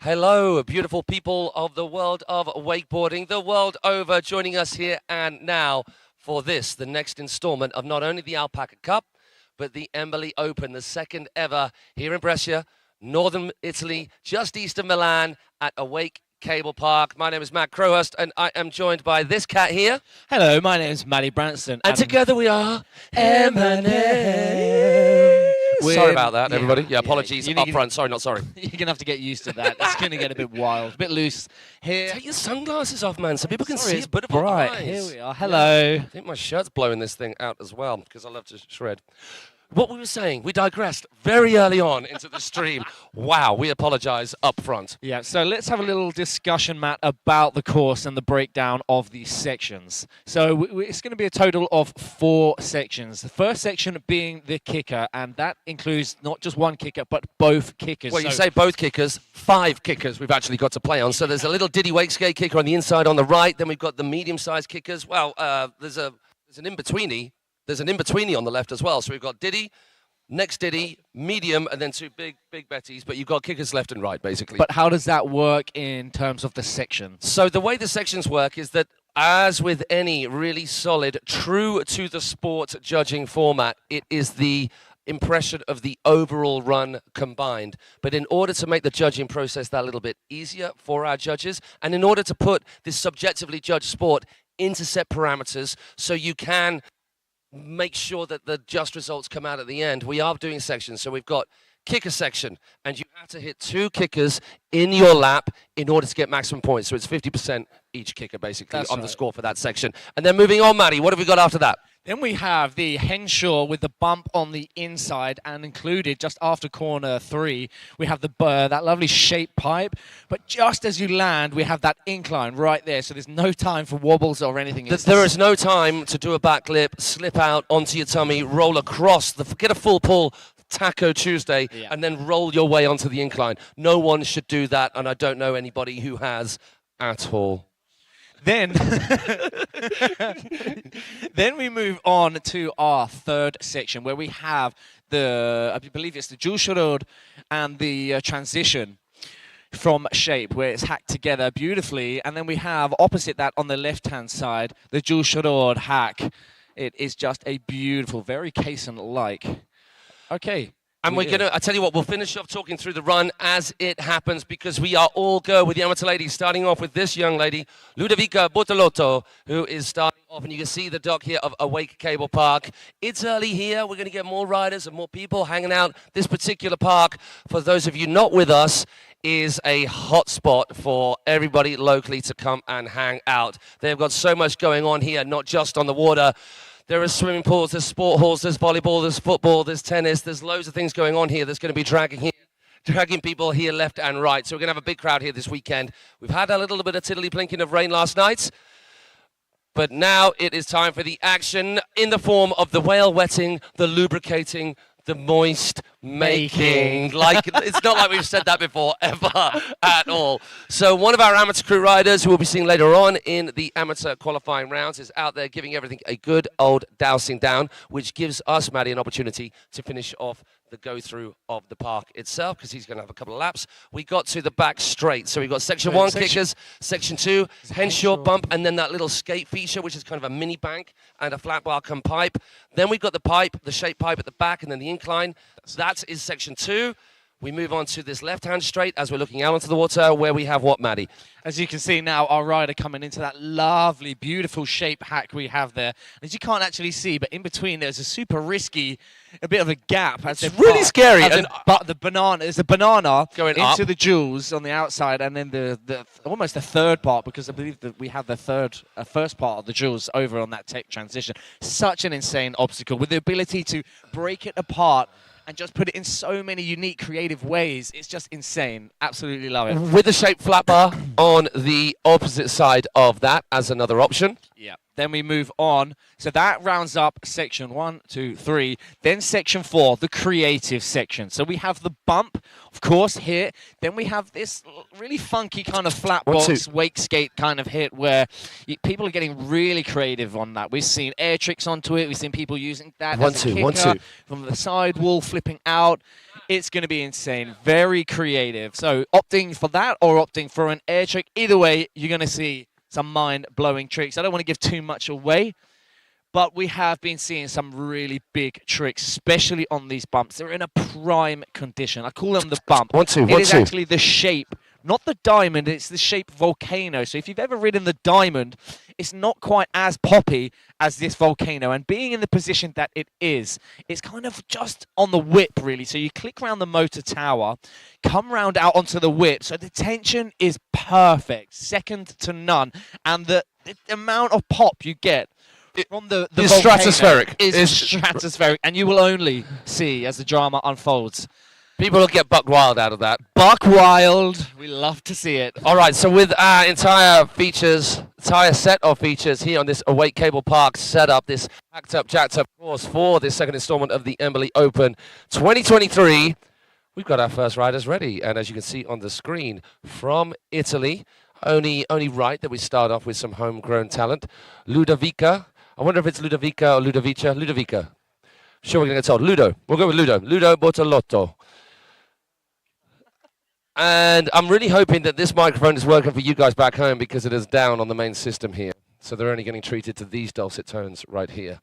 Hello, beautiful people of the world of wakeboarding, the world over, joining us here and now for this, the next installment of not only the Alpaca Cup, but the Embily Open, the second ever here in Brescia, northern Italy, just east of Milan at Awake Cablepark. My name is Matt Crowhurst, and I am joined by this cat here. Hello, my name is Maddie Branson. And together we are M&M. Sorry about that, everybody. Yeah, apologies up front. Sorry, not sorry. You're going to have to get used to that. It's going to get a bit wild, a bit loose here. Take your sunglasses off, man, so people can see it's a bit of our bright. eyes. Here we are. Hello. Yeah. I think my shirt's blowing this thing out as well, because I love to shred. What we were saying, we digressed very early on into the stream. Wow, we apologise up front. Yeah, so let's have a little discussion, Matt, about the course and the breakdown of these sections. So it's going to be a total of 4 sections. The first section being the kicker, and that includes not just one kicker, but both kickers. Well, you say both kickers, 5 kickers we've actually got to play on. So there's a little Diddy Wakeskate kicker on the inside on the right. Then we've got the medium-sized kickers. Well, there's an in-betweeny. There's an in-betweeny on the left as well. So we've got Diddy, next Diddy, medium, and then 2 big Betties. But you've got kickers left and right, basically. But how does that work in terms of the section? So the way the sections work is that, as with any really solid, true to the sport judging format, it is the impression of the overall run combined. But in order to make the judging process that little bit easier for our judges, and in order to put this subjectively judged sport into set parameters so you can make sure that the just results come out at the end, we are doing sections. So we've got kicker section, and you have to hit 2 kickers in your lap in order to get maximum points. So it's 50% each kicker, basically, on the score for that section. And then moving on, Maddie, what have we got after that? Then we have the Henshaw with the bump on the inside, and included just after corner 3, we have the that lovely shaped pipe. But just as you land, we have that incline right there. So there's no time for wobbles or anything. There is no time to do a backflip, slip out onto your tummy, roll across, get a full pull, Taco Tuesday, and then roll your way onto the incline. No one should do that, and I don't know anybody who has at all. Then, then we move on to our third section, where we have I believe it's the Juice Road and the transition from shape, where it's hacked together beautifully. And then we have opposite that on the left-hand side, the Juice Road hack. It is just a beautiful, very Kaysen-like. Okay. And we're going to, I tell you what, we'll finish off talking through the run as it happens, because we are all go with the amateur ladies, starting off with this young lady, Ludovica Bortolotto, who is starting off, and you can see the dock here of Awake Cablepark. It's early here. We're going to get more riders and more people hanging out. This particular park, for those of you not with us, is a hot spot for everybody locally to come and hang out. They've got so much going on here, not just on the water. There are swimming pools, there's sport halls, there's volleyball, there's football, there's tennis, there's loads of things going on here. There's going to be dragging people here left and right. So we're going to have a big crowd here this weekend. We've had a little bit of tiddly-plinking of rain last night, but now it is time for the action in the form of the whale wetting, the lubricating, the moist making. Like, it's not like we've said that before ever at all. So one of our amateur crew riders, who we'll be seeing later on in the amateur qualifying rounds, is out there giving everything a good old dousing down, which gives us, Maddie, an opportunity to finish off the go-through of the park itself, because he's going to have a couple of laps. We got to the back straight. So we've got section 1, kickers, section 2, Henshaw bump, and then that little skate feature, which is kind of a mini bank and a flat bar come pipe. Then we've got the pipe, the shape pipe at the back, and then the incline. That is section 2. We move on to this left-hand straight as we're looking out onto the water, where we have what, Maddie? As you can see now, our rider coming into that lovely, beautiful shape hack we have there. As you can't actually see, but in between there's a super risky, a bit of a gap. It's really scary. But the banana, there's a banana going into up the jewels on the outside, and then the almost the third part, because I believe that we have the first part of the jewels over on that tech transition. Such an insane obstacle with the ability to break it apart and just put it in so many unique, creative ways. It's just insane. Absolutely love it. With the shaped flat bar on the opposite side of that as another option. Yeah. Then we move on. So that rounds up section 1, 2, 3. Then section 4, the creative section. So we have the bump, of course, here. Then we have this really funky kind of flat box Wakeskate kind of hit where people are getting really creative on that. We've seen air tricks onto it. We've seen people using that as a kicker from the sidewall, flipping out. It's going to be insane. Very creative. So opting for that or opting for an air trick, either way, you're going to see some mind-blowing tricks. I don't want to give too much away, but we have been seeing some really big tricks, especially on these bumps. They're in a prime condition. I call them the bump. It is actually the shape, not the diamond, it's the shape volcano. So if you've ever ridden the diamond, it's not quite as poppy as this volcano. And being in the position that it is, it's kind of just on the whip, really. So you click around the motor tower, come round out onto the whip. So the tension is perfect, second to none. And the amount of pop you get from the stratospheric. Is stratospheric. And you will only see as the drama unfolds. People will get buck wild out of that. Buck wild. We love to see it. All right, so with our entire set of features here on this Awake Cablepark setup, this jacked up course for this second installment of the Embily Open 2023, we've got our first riders ready. And as you can see on the screen, from Italy, only right that we start off with some homegrown talent. Ludovica. I wonder if it's Ludovica or Ludovica. Ludovica. Sure, we're going to get told. Ludo. We'll go with Ludo. Ludo Bortolotto. And I'm really hoping that this microphone is working for you guys back home because it is down on the main system here. So they're only getting treated to these dulcet tones right here.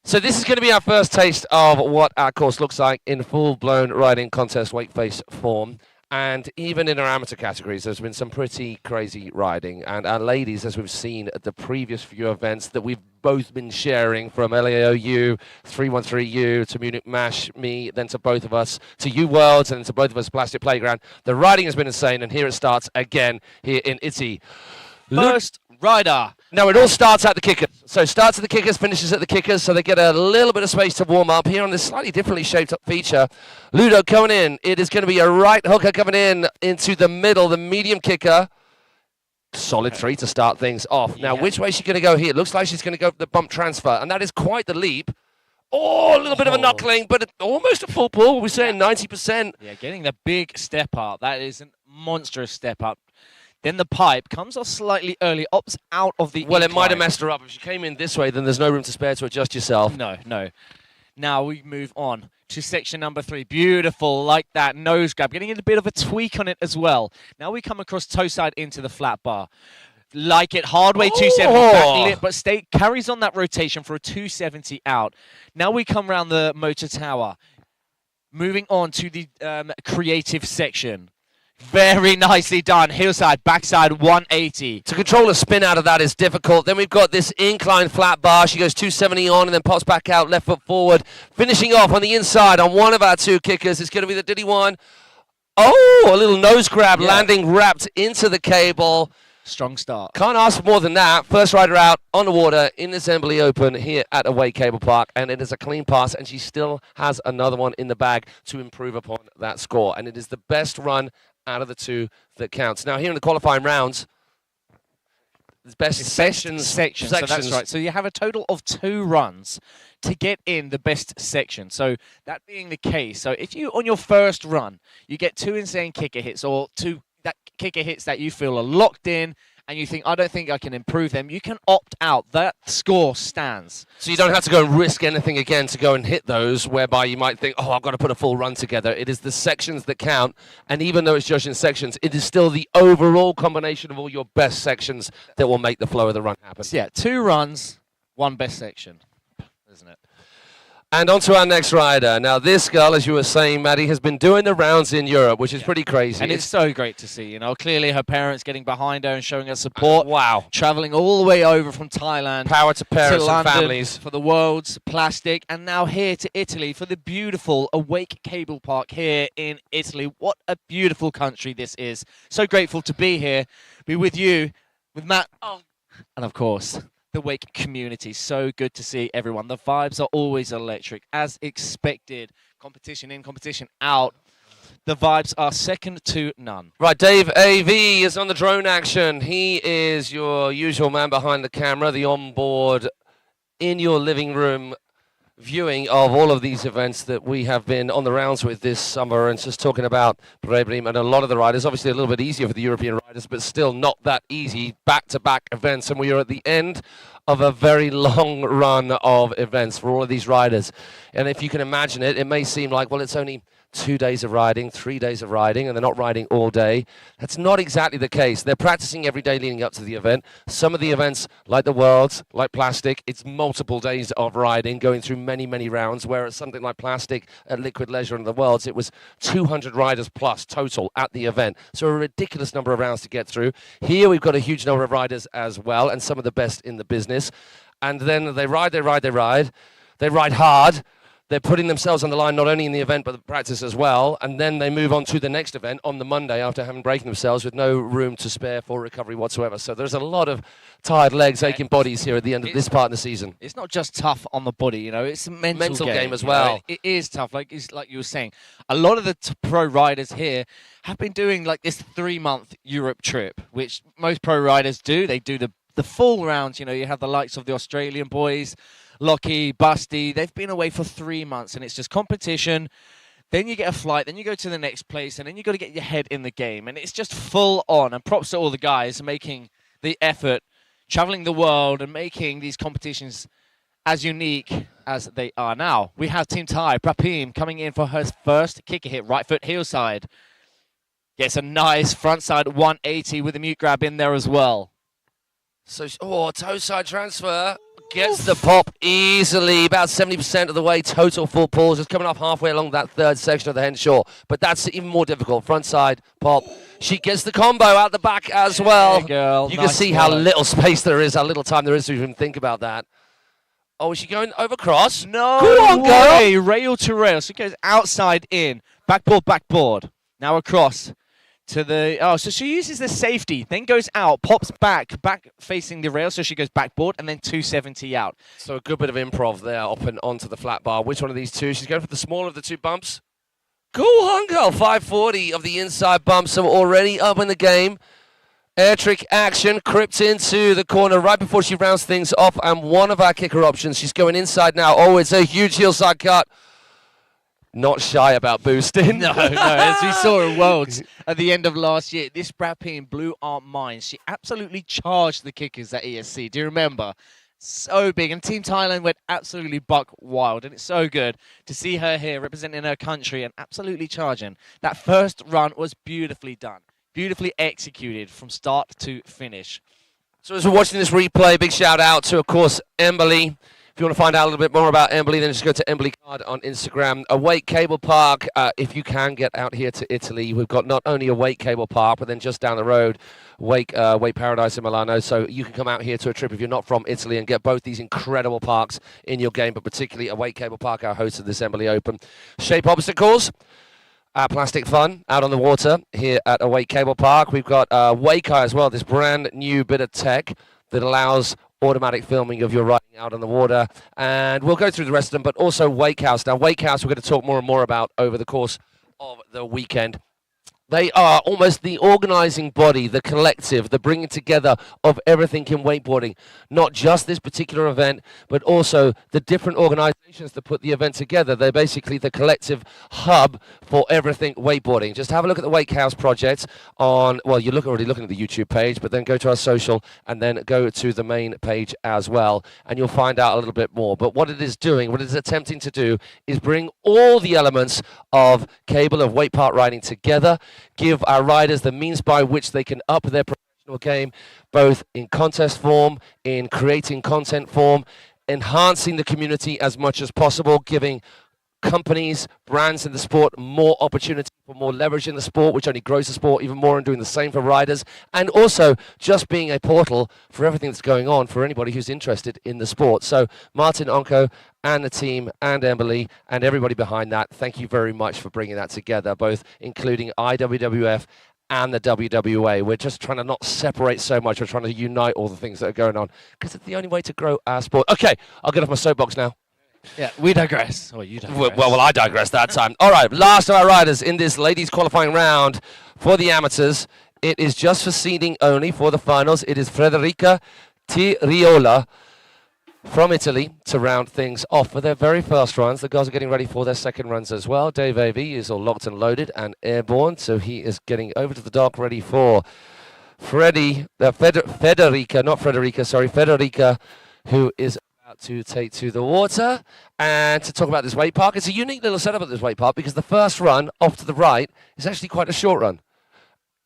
So this is going to be our first taste of what our course looks like in full-blown riding contest wake face form. And even in our amateur categories, there's been some pretty crazy riding. And our ladies, as we've seen at the previous few events that we've both been sharing, from LAOU, 313U, to Munich Mash, me, then to both of us, to U Worlds, and then to both of us, Plastic Playground. The riding has been insane, and here it starts again here in Italy. First rider. No, it all starts at the kickers. So starts at the kickers, finishes at the kickers, so they get a little bit of space to warm up here on this slightly differently shaped up feature. Ludo coming in. It is going to be a right hooker coming in into the middle, the medium kicker. Solid 3 to start things off. Now, which way is she going to go here? It looks like she's going to go for the bump transfer, and that is quite the leap. Oh, a little bit of a knuckling, but almost a full pull. We're saying 90%. Yeah, getting the big step up. That is a monstrous step up. Then the pipe comes off slightly early, opts out of the Well, it might have messed her up. If she came in this way, then there's no room to spare to adjust yourself. No. Now we move on to section number 3. Beautiful, like that nose grab. Getting a bit of a tweak on it as well. Now we come across toe side into the flat bar. Like it, hard way 270 back lip, but carries on that rotation for a 270 out. Now we come around the motor tower. Moving on to the creative section. Very nicely done. Hillside, backside 180. To control a spin out of that is difficult. Then we've got this incline flat bar. She goes 270 on and then pops back out, left foot forward. Finishing off on the inside on one of our two kickers. It's going to be the Diddy one. Oh, a little nose grab, landing wrapped into the cable. Strong start. Can't ask for more than that. First rider out on the water in this Embily Open here at Awake Cablepark, and it is a clean pass, and she still has another one in the bag to improve upon that score. And it is the best run out of the two that counts. Now, here in the qualifying rounds, the best sections. So that's right. So you have a total of 2 runs to get in the best section. So that being the case, so if you, on your first run, you get 2 insane kicker hits or 2 kicker hits that you feel are locked in and you think, I don't think I can improve them, you can opt out. That score stands. So you don't have to go and risk anything again to go and hit those, whereby you might think, oh, I've got to put a full run together. It is the sections that count, and even though it's judged in sections, it is still the overall combination of all your best sections that will make the flow of the run happen. So yeah, 2 runs, 1 best section, isn't it? And on to our next rider. Now, this girl, as you were saying, Maddie, has been doing the rounds in Europe, which is pretty crazy. And it's so great to see, you know. Clearly, her parents getting behind her and showing her support. Wow. Traveling all the way over from Thailand. Power to parents to and London families. For the World's Plastic. And now here to Italy for the beautiful Awake Cablepark here in Italy. What a beautiful country this is. So grateful to be here, be with you, with Matt, and of course, the Wake community. So good to see everyone. The vibes are always electric, as expected. Competition in, competition out. The vibes are second to none. Right, Dave AV is on the drone action. He is your usual man behind the camera, the onboard in your living room viewing of all of these events that we have been on the rounds with this summer, and just talking about Breibrim and a lot of the riders. Obviously a little bit easier for the European riders, but still not that easy. Back-to-back events, and we are at the end of a very long run of events for all of these riders. And if you can imagine it, it may seem like, well, it's only 2 days of riding, 3 days of riding, and they're not riding all day. That's not exactly the case. They're practicing every day leading up to the event. Some of the events, like the Worlds, like Plastic, it's multiple days of riding, going through many, many rounds, whereas something like Plastic at Liquid Leisure and the Worlds, it was 200 riders plus total at the event. So a ridiculous number of rounds to get through. Here we've got a huge number of riders as well, and some of the best in the business. And then they ride, they ride, they ride. They ride hard. They're putting themselves on the line not only in the event but the practice as well, and then they move on to the next event on the Monday after having breaking themselves with no room to spare for recovery whatsoever. So there's a lot of tired legs, aching bodies here at the end of this part of the season. It's not just tough on the body, it's a mental game as well. It is tough, like you were saying. A lot of the pro riders here have been doing like this 3-month Europe trip, which most pro riders do. They do the full rounds. You have the likes of the Australian boys, Lockie, Busty, they've been away for 3 months, and it's just competition. Then you get a flight, then you go to the next place, and then you got to get your head in the game. And it's just full on. And props to all the guys making the effort, traveling the world, and making these competitions as unique as they are. Now, we have Team Thai, Prapim, coming in for her first kicker hit, right foot heel side. Gets a nice front side 180 with a mute grab in there as well. So, toe side transfer. Gets the pop easily, about 70% of the way total full pulls, just coming off halfway along that third section of the Henshaw. But that's even more difficult. Front side pop. She gets the combo out the back as well. Yeah, girl. You can see how little space there is, how little time there is to even think about that. Oh, is she going over cross? No Go on, way. girl. Rail to rail. She goes outside in. Backboard, backboard. Now across to the... Oh, so she uses the safety, then goes out, pops back facing the rail, so she goes backboard, and then 270 out. So a good bit of improv there up and onto the flat bar. Which one of these two? She's going for the smaller of the two bumps. Go on, girl. 540 of the inside bump, so already up in the game. Air trick action, crept into the corner right before she rounds things off, and one of our kicker options. She's going inside now. Oh, it's a huge heel side cut. Not shy about boosting. No, as we saw in Worlds at the end of last year, this Brapin blew our minds. She absolutely charged the kickers at ESC. Do you remember? So big. And Team Thailand went absolutely buck wild. And it's so good to see her here representing her country and absolutely charging. That first run was beautifully done. Beautifully executed from start to finish. So as we're watching this replay, big shout out to, of course, Embily. If you want to find out a little bit more about Embily, then just go to Embily Card on Instagram. Awake Cablepark, if you can get out here to Italy, we've got not only Awake Cablepark, but then just down the road, Wake Paradise in Milano. So you can come out here to a trip if you're not from Italy and get both these incredible parks in your game, but particularly Awake Cablepark, our host of this Embily Open. Shape obstacles. Plastic fun out on the water here at Awake Cablepark. We've got Wake as well, this brand new bit of tech that allows automatic filming of your riding out on the water. And we'll go through the rest of them, but also Wake House. Now, Wake House we're going to talk more and more about over the course of the weekend. They are almost the organising body, the collective, the bringing together of everything in wakeboarding. Not just this particular event, but also the different organisations that put the event together. They're basically the collective hub for everything wakeboarding. Just have a look at the Wake House project on, well, you're already looking at the YouTube page, but then go to our social and then go to the main page as well, and you'll find out a little bit more. But what it is doing, what it is attempting to do, is bring all the elements of cable, of wake park riding together, give our riders the means by which they can up their professional game, both in contest form, in creating content form, enhancing the community as much as possible, giving companies, brands in the sport more opportunity for more leverage in the sport, which only grows the sport even more, and doing the same for riders, and also just being a portal for everything that's going on for anybody who's interested in the sport. So Martin, Onko, and the team, and Embily, and everybody behind that, thank you very much for bringing that together, both including IWWF and the WWA. We're just trying to not separate so much. We're trying to unite all the things that are going on, because it's the only way to grow our sport. Okay, I'll get off my soapbox now. Yeah, we digress. Or you digress. Well, I digress that time. All right, last of our riders in this ladies qualifying round for the amateurs. It is just for seeding only for the finals. It is Federica Tiriola from Italy to round things off for their very first runs. The girls are getting ready for their second runs as well. Dave Avey is all locked and loaded and airborne, so he is getting over to the dock ready for Federica, who is about to take to the water and to talk about this wake park. It's a unique little setup at this wake park because the first run off to the right is actually quite a short run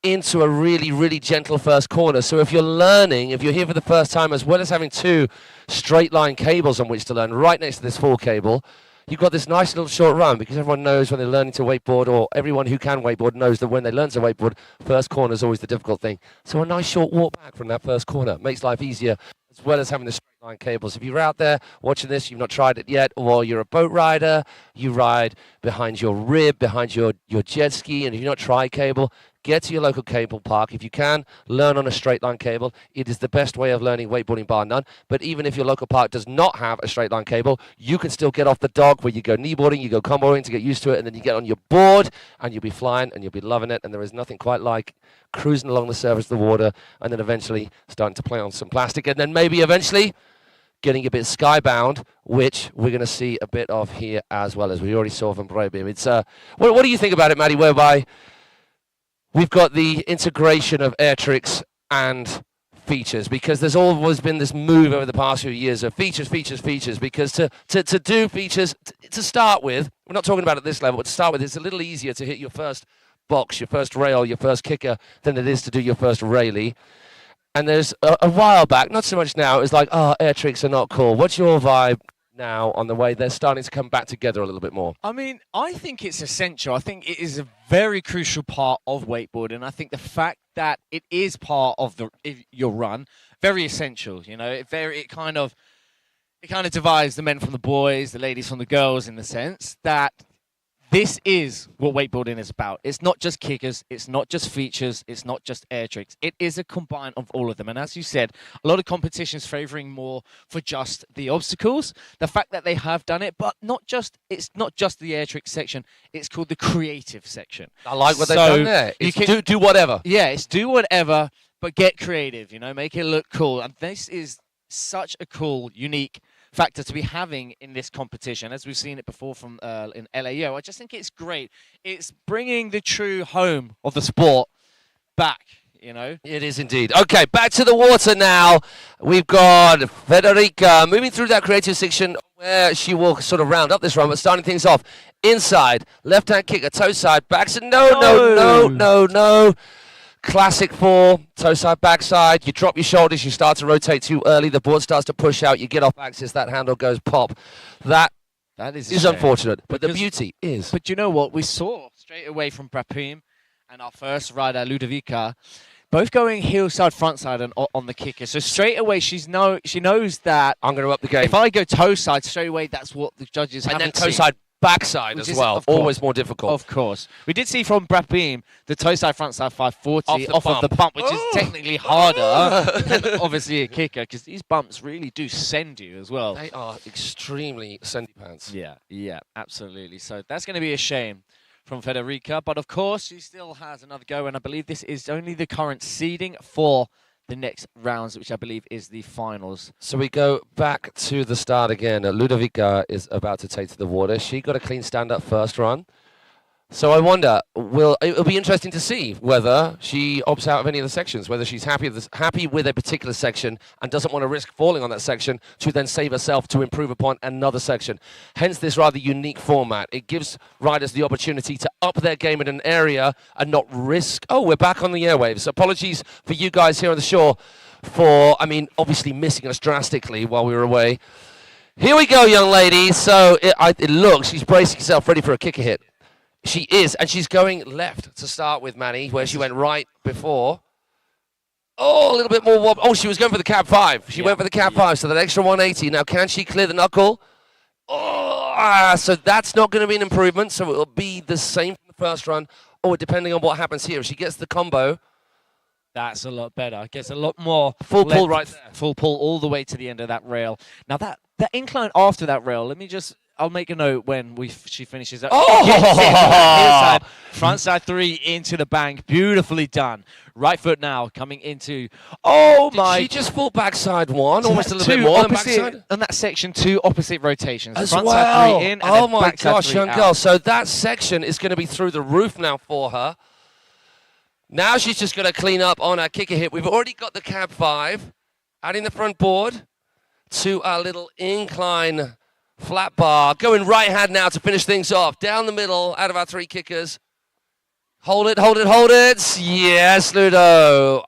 into a really, really gentle first corner. So if you're learning, if you're here for the first time, as well as having two straight line cables on which to learn right next to this full cable, you've got this nice little short run because everyone knows when they're learning to wakeboard, or everyone who can wakeboard knows that when they learn to wakeboard, first corner is always the difficult thing. So a nice short walk back from that first corner makes life easier, as well as having the straight line cables. If you're out there watching this, you've not tried it yet, or you're a boat rider, you ride behind your rib, behind your jet ski, and if you've not tried cable, get to your local cable park. If you can, learn on a straight line cable. It is the best way of learning wakeboarding bar none. But even if your local park does not have a straight line cable, you can still get off the dock where you go kneeboarding, you go comboing to get used to it, and then you get on your board and you'll be flying and you'll be loving it. And there is nothing quite like cruising along the surface of the water and then eventually starting to play on some plastic, and then maybe eventually getting a bit skybound, which we're going to see a bit of here as well, as we already saw from Braybeam. It's what do you think about it, Maddie, whereby we've got the integration of air tricks and features, because there's always been this move over the past few years of features, because to do features, to start with, we're not talking about at this level, but to start with, it's a little easier to hit your first box, your first rail, your first kicker, than it is to do your first railie. And there's a while back, not so much now, it was like, oh, air tricks are not cool. What's your vibe now on the way they're starting to come back together a little bit more? I mean, I think it's essential. I think it is a very crucial part of wakeboarding. I think the fact that it is part of your run, very essential. You know, it kind of divides the men from the boys, the ladies from the girls, in the sense that this is what wakeboarding is about. It's not just kickers, it's not just features, it's not just air tricks. It is a combine of all of them. And as you said, a lot of competitions favouring more for just the obstacles. The fact that they have done it, but it's not just the air trick section, it's called the creative section. I like what they've done there. It's do whatever. Yeah, it's do whatever, but get creative, you know, make it look cool. And this is such a cool, unique factor to be having in this competition, as we've seen it before from in LAO. I just think it's great. It's bringing the true home of the sport back, you know. It is indeed. Okay, back to the water now. We've got Federica moving through that creative section where she will sort of round up this run, but starting things off inside, left-hand kicker, toe side, backside. No. Classic four, toe side, backside. You drop your shoulders, you start to rotate too early. The board starts to push out. You get off axis, that handle goes pop. That is unfortunate, but the beauty is. But you know what? We saw straight away from Brapim and our first rider, Ludovica, both going heel side, front side on the kicker. So straight away, she knows that I'm going to up the game. If I go toe side, straight away, that's what the judges have. And then toe side, backside as well, always more difficult. Of course. We did see from Brapim the toe side, front side 540 off of the bump, which is technically harder than obviously a kicker, because these bumps really do send you as well. They are extremely sendy pants. Yeah, absolutely. So that's going to be a shame from Federica, but of course she still has another go, and I believe this is only the current seeding for the next rounds, which I believe is the finals. So we go back to the start again. Ludovica is about to take to the water. She got a clean stand-up first run. So I wonder, it'll be interesting to see whether she opts out of any of the sections, whether she's happy with a particular section and doesn't want to risk falling on that section to then save herself to improve upon another section. Hence this rather unique format. It gives riders the opportunity to up their game in an area and not risk. Oh, we're back on the airwaves. Apologies for you guys here on the shore for, obviously missing us drastically while we were away. Here we go, young lady. So it looks, she's bracing herself ready for a kicker hit. She is, and she's going left to start with, Manny, where she went right before. Oh, a little bit more wobbly. Oh, she was going for the cab 5. She went for the cab 5, so that extra 180. Now, can she clear the knuckle? Oh, so that's not going to be an improvement, so it'll be the same from the first run, or depending on what happens here. If she gets the combo, that's a lot better. Gets a lot more full pull right there. Full pull all the way to the end of that rail. Now, that The incline after that rail, I'll make a note when she finishes up. Oh! Front side 3 into the bank. Beautifully done. Right foot now coming into. Oh my! Did she just fall backside 1, So almost a that's little bit two more than opposite, backside? on that section, 2 opposite rotations. As Front well. side 3 in. And Oh then my backside gosh, 3 young out. girl. So that section is going to be through the roof now for her. Now she's just going to clean up on our kicker hit. We've already got the cab 5, adding the front board to our little incline flat bar. Going right hand now to finish things off. Down the middle, out of our 3 kickers. Hold it, hold it, hold it. Yes, Ludo.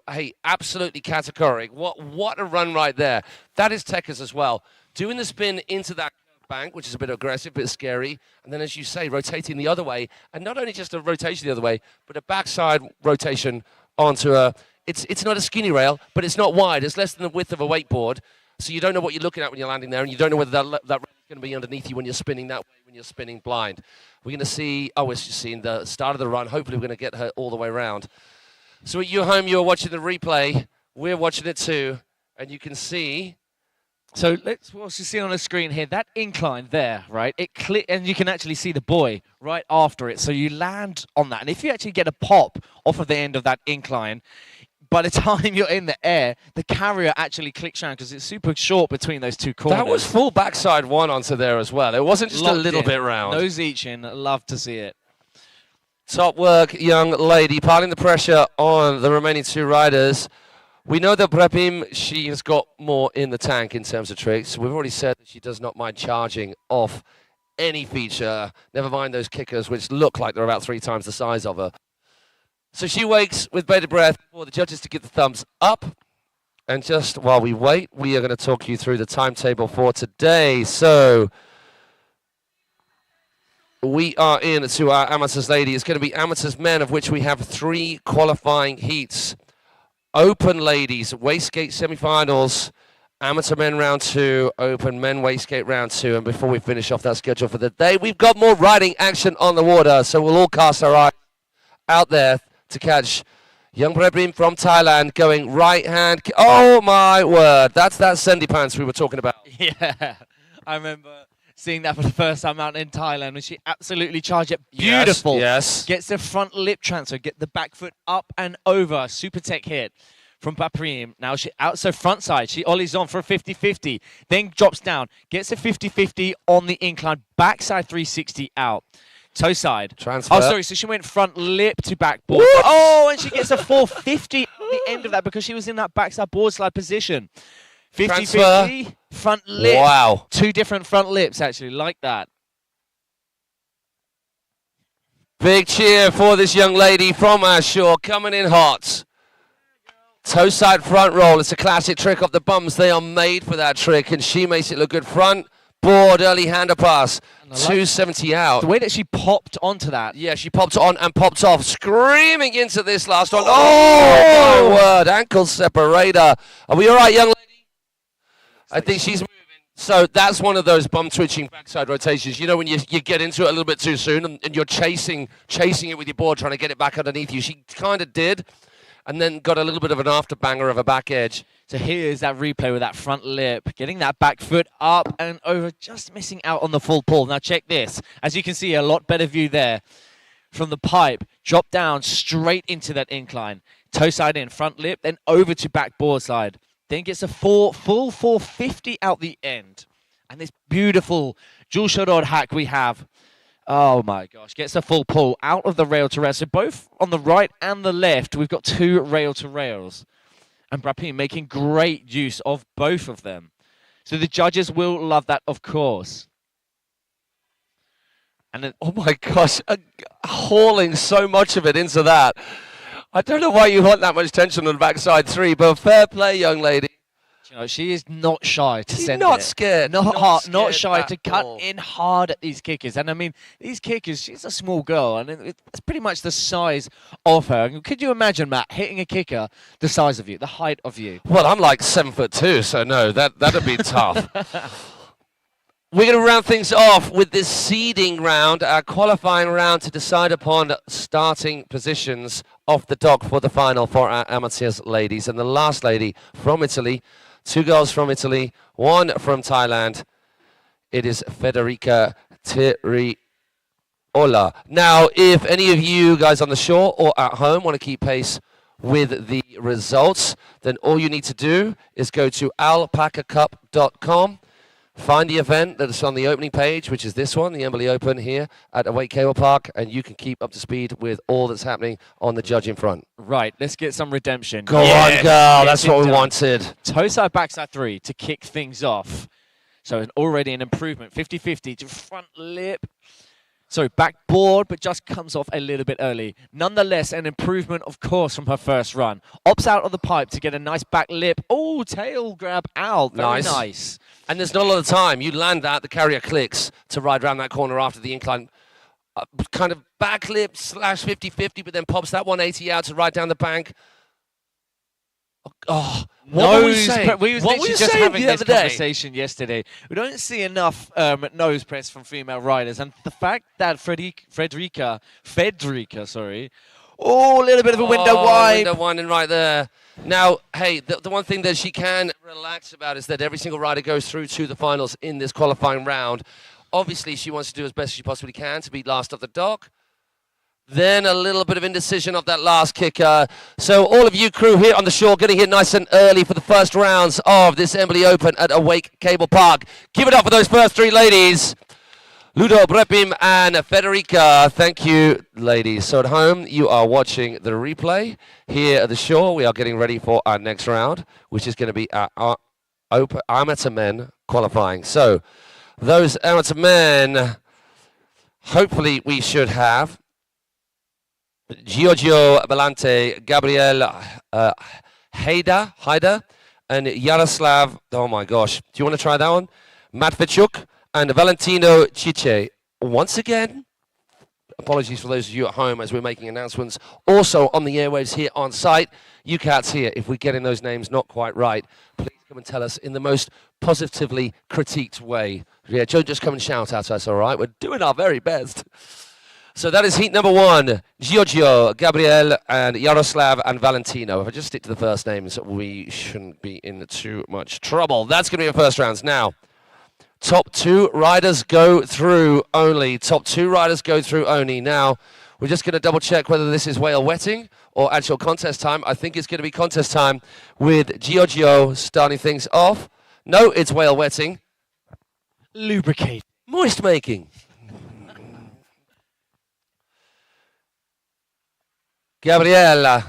Hey, absolutely categoric. What a run right there. That is Tekka's as well. Doing the spin into that bank, which is a bit aggressive, a bit scary. And then, as you say, rotating the other way. And not only just a rotation the other way, but a backside rotation onto a... It's not a skinny rail, but it's not wide. It's less than the width of a wakeboard. So you don't know what you're looking at when you're landing there, and you don't know whether that rail is going to be underneath you when you're spinning that way, when you're spinning blind. We're going to see... Oh, we're seeing the start of the run. Hopefully, we're going to get her all the way around. So at your home, you're watching the replay. We're watching it too. And you can see... So let's what you see on the screen here, that incline there, right? And you can actually see the buoy right after it. So you land on that. And if you actually get a pop off of the end of that incline, by the time you're in the air, the carrier actually clicks around because it's super short between those 2 corners. That was full backside 1 onto there as well. It wasn't just Locked a little in. bit round. Nose each in. Love to see it. Top work, young lady. Piling the pressure on the remaining 2 riders. We know that Brabim, she has got more in the tank in terms of tricks. We've already said that she does not mind charging off any feature. Never mind those kickers, which look like they're about 3 times the size of her. So she wakes with bated breath for the judges to give the thumbs up. And just while we wait, we are going to talk you through the timetable for today. So we are in to our amateurs lady. It's going to be amateurs men, of which we have 3 qualifying heats. Open ladies, Wakeskate semi-finals, amateur men round 2, open men Wakeskate round 2. And before we finish off that schedule for the day, we've got more riding action on the water. So we'll all cast our eyes out there to catch young Brebrim from Thailand going right hand. Oh my word, that's that Sendy pants we were talking about. Yeah, I remember seeing that for the first time out in Thailand when she absolutely charged it. Beautiful. Yes. Gets the front lip transfer, get the back foot up and over. Super tech hit from Paprim. Now she out, so front side. She ollies on for a 50-50, then drops down, gets a 50-50 on the incline, backside 360 out. Toe side. Transfer. Oh, sorry, so she went front lip to backboard. What? Oh, and she gets a 450 at the end of that because she was in that backside board slide position. 50-50, front lip. Wow. 2 different front lips, actually, like that. Big cheer for this young lady from our shore, coming in hot. Toe side front roll. It's a classic trick off the bums. They are made for that trick, and she makes it look good. Front board, early hander pass. 270 out. The way that she popped onto that. Yeah, she popped on and popped off, screaming into this last one. Oh, my word. Ankle separator. Are we all right, young lady? I think she's moving. So that's one of those bum-twitching backside rotations. You know when you get into it a little bit too soon and you're chasing it with your board, trying to get it back underneath you. She kind of did, and then got a little bit of an afterbanger of a back edge. So here's that replay with that front lip, getting that back foot up and over, just missing out on the full pull. Now check this. As you can see, a lot better view there from the pipe. Drop down straight into that incline. Toe side in, front lip, then over to back board slide. Then gets a full 450 out the end. And this beautiful dual shot hack we have. Oh my gosh, gets a full pull out of the rail to rail. So both on the right and the left, we've got 2 rail to rails. And Brapim making great use of both of them. So the judges will love that, of course. And oh my gosh, hauling so much of it into that. I don't know why you want that much tension on the backside 3, but fair play, young lady. You know, she is not shy to She's send not it. scared. Not shy to cut all. in hard at these kickers. And I mean, these kickers, she's a small girl, and it's pretty much the size of her. Could you imagine, Matt, hitting a kicker the size of you, the height of you? Well, I'm like 7'2", so no, that'd be tough. We're going to round things off with this seeding round, our qualifying round to decide upon starting positions off the dock for the final for our amateurs ladies. And the last lady from Italy 2 girls from Italy, 1 from Thailand. It is Federica Tiriola. Now, if any of you guys on the shore or at home want to keep pace with the results, then all you need to do is go to alpacacup.com. Find the event that's on the opening page, which is this one, the Embily Open here at Awake Cablepark, and you can keep up to speed with all that's happening on the judging front. Right, let's get some redemption. Go on, girl. That's what we wanted. Toe side, backside 3 to kick things off. So already an improvement, 50-50 to front lip. Sorry, backboard, but just comes off a little bit early. Nonetheless, an improvement, of course, from her first run. Opts out of the pipe to get a nice back lip. Oh, tail grab out. Very nice. And there's not a lot of time. You land that, the carrier clicks to ride around that corner after the incline. Kind of back lip slash 50-50, but then pops that 180 out to ride down the bank. Oh, what were we saying? We were just having this conversation yesterday. We don't see enough nose press from female riders, and the fact that Federica, sorry, oh, a little bit of a window wipe. Window winding right there. Now, hey, the one thing that she can relax about is that every single rider goes through to the finals in this qualifying round. Obviously, she wants to do as best as she possibly can to be last of the dock. Then a little bit of indecision of that last kicker. So all of you crew here on the shore getting here nice and early for the first rounds of this Embily Open at Awake Cablepark. Give it up for those first 3 ladies. Ludo, Brepim, and Federica. Thank you, ladies. So at home, you are watching the replay. Here at the shore, we are getting ready for our next round, which is going to be our amateur men qualifying. So those amateur men, hopefully we should have Giorgio Belante, Gabriel Haida, and Yaroslav, oh my gosh, do you want to try that one? Matvichuk and Valentino Chiche. Once again, apologies for those of you at home as we're making announcements. Also on the airwaves here on site, you cats here, if we're getting those names not quite right, please come and tell us in the most positively critiqued way. Yeah, don't just come and shout at us, all right? We're doing our very best. So that is heat number 1, Giorgio, Gabriel, and Yaroslav, and Valentino. If I just stick to the first names, we shouldn't be in too much trouble. That's going to be our first rounds. Now, top 2 riders go through only. Top 2 riders go through only. Now, we're just going to double check whether this is whale wetting or actual contest time. I think it's going to be contest time with Giorgio starting things off. No, it's whale wetting. Lubricate. Moist making. Gabrielle,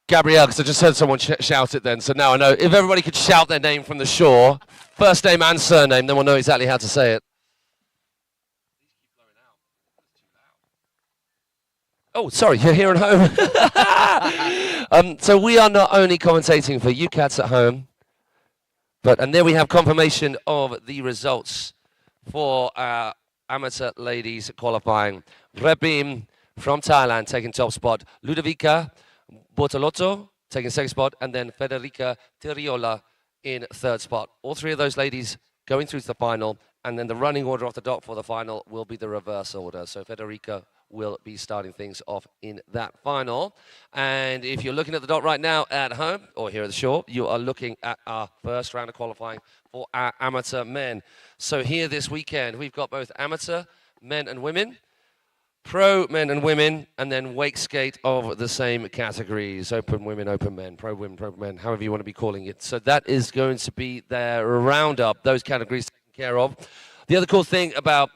because I just heard someone shout it then, so now I know. If everybody could shout their name from the shore, first name and surname, then we'll know exactly how to say it. Oh, sorry, you're here at home. So we are not only commentating for you cats at home, and there we have confirmation of the results for our amateur ladies qualifying. Rebim from Thailand taking top spot, Ludovica Bortolotto taking second spot, and then Federica Tiriola in third spot. All 3 of those ladies going through to the final, and then the running order off the dock for the final will be the reverse order. So Federica will be starting things off in that final. And if you're looking at the dock right now at home, or here at the shore, you are looking at our first round of qualifying for our amateur men. So here this weekend, we've got both amateur men and women, pro men and women, and then Wakeskate of the same categories. Open women, open men, pro women, pro men, however you want to be calling it. So that is going to be their roundup, those categories taken care of. The other cool thing about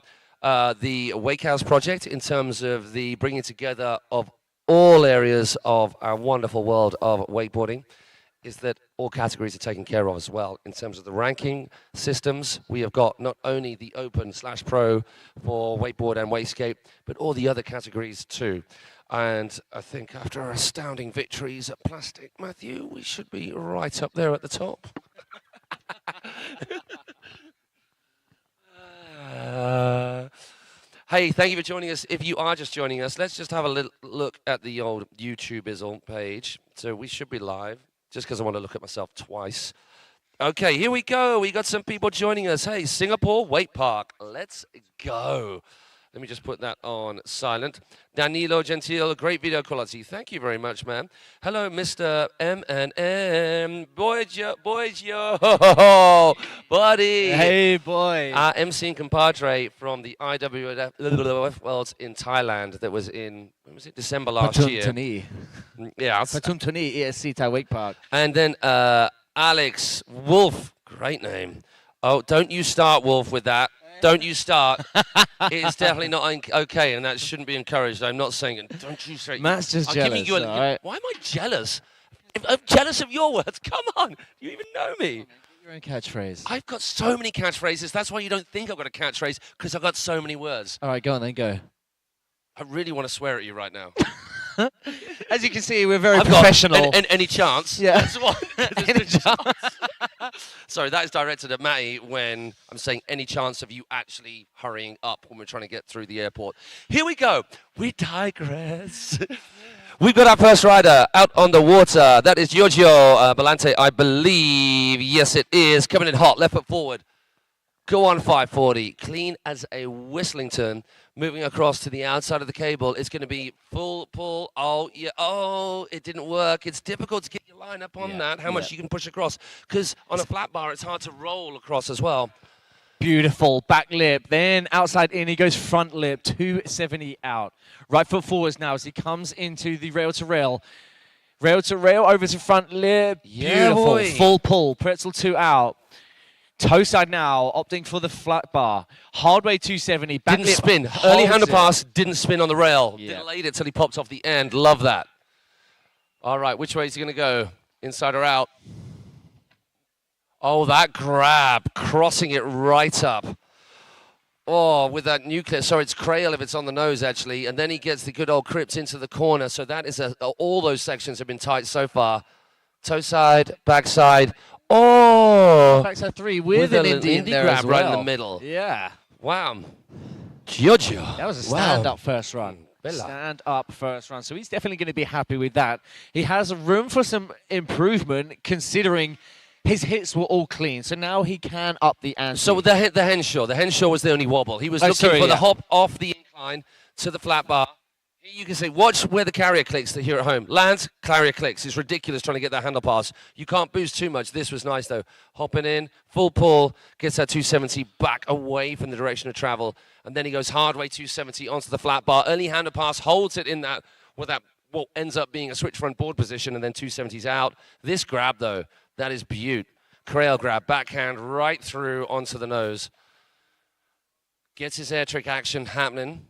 the Wake House project in terms of the bringing together of all areas of our wonderful world of wakeboarding is that all categories are taken care of as well. In terms of the ranking systems, we have got not only the open/pro for wakeboard and wakeskate, but all the other categories too. And I think after our astounding victories at Plastic, Matthew, we should be right up there at the top. Hey, thank you for joining us. If you are just joining us, let's just have a little look at the old YouTube Izzle page. So we should be live. Just because I want to look at myself twice. Okay, here we go. We got some people joining us. Hey, Singapore Wake Park. Let's go. Let me just put that on silent. Danilo Gentile, great video quality. Thank you very much, man. Hello, Mr. M&M. Boys, yo, buddy. Hey, boy. MC compadre from the IWF Worlds in Thailand that was in, when was it, December last year. Patumtuni. Yeah. Patumtuni ESC Awake Park. And then Alex Wolf, great name. Oh, don't you start, Wolf, with that. Don't you start. It's definitely not okay, and that shouldn't be encouraged. I'm not saying it. Don't you say. Matt's just I'm jealous. giving you a, right? Why am I jealous? I'm jealous of your words. Come on. You even know me. Your own catchphrase. I've got so many catchphrases. That's why you don't think I've got a catchphrase, because I've got so many words. All right, go on then, go. I really want to swear at you right now. As you can see, we're very professional. Any chance? Yeah. That's what. Any chance? Sorry, that is directed at Matty when I'm saying any chance of you actually hurrying up when we're trying to get through the airport. Here we go. We digress. We've got our first rider out on the water. That is Giorgio Balante, I believe. Yes, it is. Coming in hot, left foot forward. Go on 540. Clean as a Whistlington. Moving across to the outside of the cable. It's going to be full pull. Oh, yeah. Oh, it didn't work. It's difficult to get your line up on that, how much you can push across. Because on a flat bar, it's hard to roll across as well. Beautiful. Back lip. Then outside in. He goes front lip. 270 out. Right foot forwards now as he comes into the rail to rail. Rail to rail over to front lip. Yeah, beautiful. boy. Full pull. Pretzel 2 out. Toe side now, opting for the flat bar. Hard way 270. Back Didn't lip spin. Early holds hander it. pass, didn't spin on the rail. Yeah. Delayed it till he popped off the end. Love that. All right, which way is he going to go? Inside or out? Oh, that grab. Crossing it right up. Oh, with that nuclear. Sorry, it's Crail if it's on the nose, actually. And then he gets the good old Crips into the corner. So that is all those sections have been tight so far. Toe side, backside. Oh! Backside 3 with an Indian there grab as right in well. the middle. Yeah. Wow. Giorgio. That was a stand-up Wow. first run. Bella. Stand-up first run. So he's definitely going to be happy with that. He has room for some improvement considering his hits were all clean. So now he can up the ante. So the Henshaw was the only wobble. He was looking for the hop off the incline to the flat bar. Here you can see, watch where the carrier clicks here at home. Lands, carrier clicks. It's ridiculous trying to get that handle pass. You can't boost too much. This was nice, though. Hopping in, full pull, gets that 270 back away from the direction of travel. And then he goes hard way 270 onto the flat bar. Early handle pass, holds it in that, with that, what ends up being a switch front board position, and then 270's out. This grab, though, that is beaut. Crail grab, backhand right through onto the nose. Gets his air trick action happening.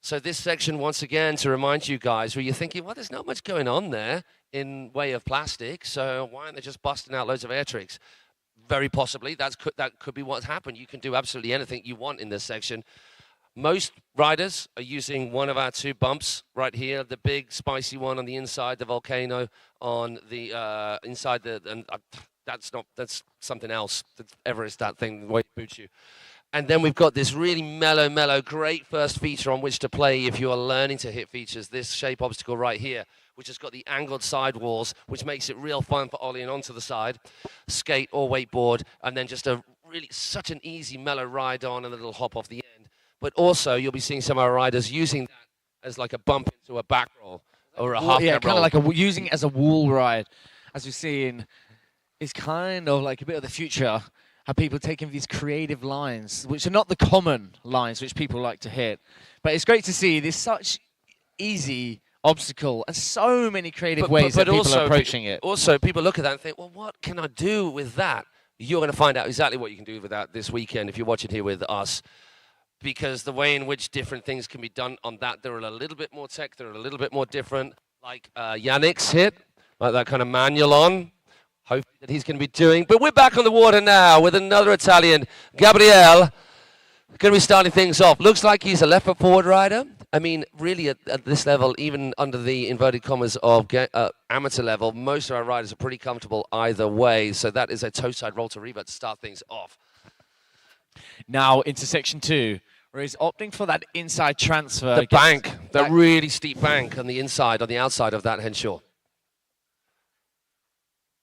So this section, once again, to remind you guys, where you're thinking, well, there's not much going on there in way of plastic, so why aren't they just busting out loads of air tricks? Very possibly, that could be what's happened. You can do absolutely anything you want in this section. Most riders are using one of our 2 bumps right here, the big spicy one on the inside, the volcano on the inside and that's something else. Everest, that thing, the way it boots you. And then we've got this really mellow, great first feature on which to play if you are learning to hit features. This shape obstacle right here, which has got the angled sidewalls, which makes it real fun for ollieing onto the side, skate or wakeboard, and then just such an easy mellow ride on and a little hop off the end. But also, you'll be seeing some of our riders using that as like a bump into a back roll or a half yeah, cab roll. kind of like using it as a wall ride, as we've seen. It's kind of like a bit of the future. How people taking these creative lines, which are not the common lines which people like to hit. But it's great to see this such easy obstacle and so many creative ways that people are approaching it. Also, people look at that and think, well, what can I do with that? You're going to find out exactly what you can do with that this weekend if you're watching here with us. Because the way in which different things can be done on that, they're a little bit more tech, they're a little bit more different. Like Yannick's hit, like that kind of manual on. Hopefully that he's going to be doing. But we're back on the water now with another Italian, Gabriele. Going to be starting things off. Looks like he's a left foot forward rider. I mean, really at this level, even under the inverted commas of amateur level, most of our riders are pretty comfortable either way. So that is a toe side roll to revert to start things off. Now into section 2, where he's opting for that inside transfer. The bank, the really steep bank on the inside, on the outside of that Henshaw.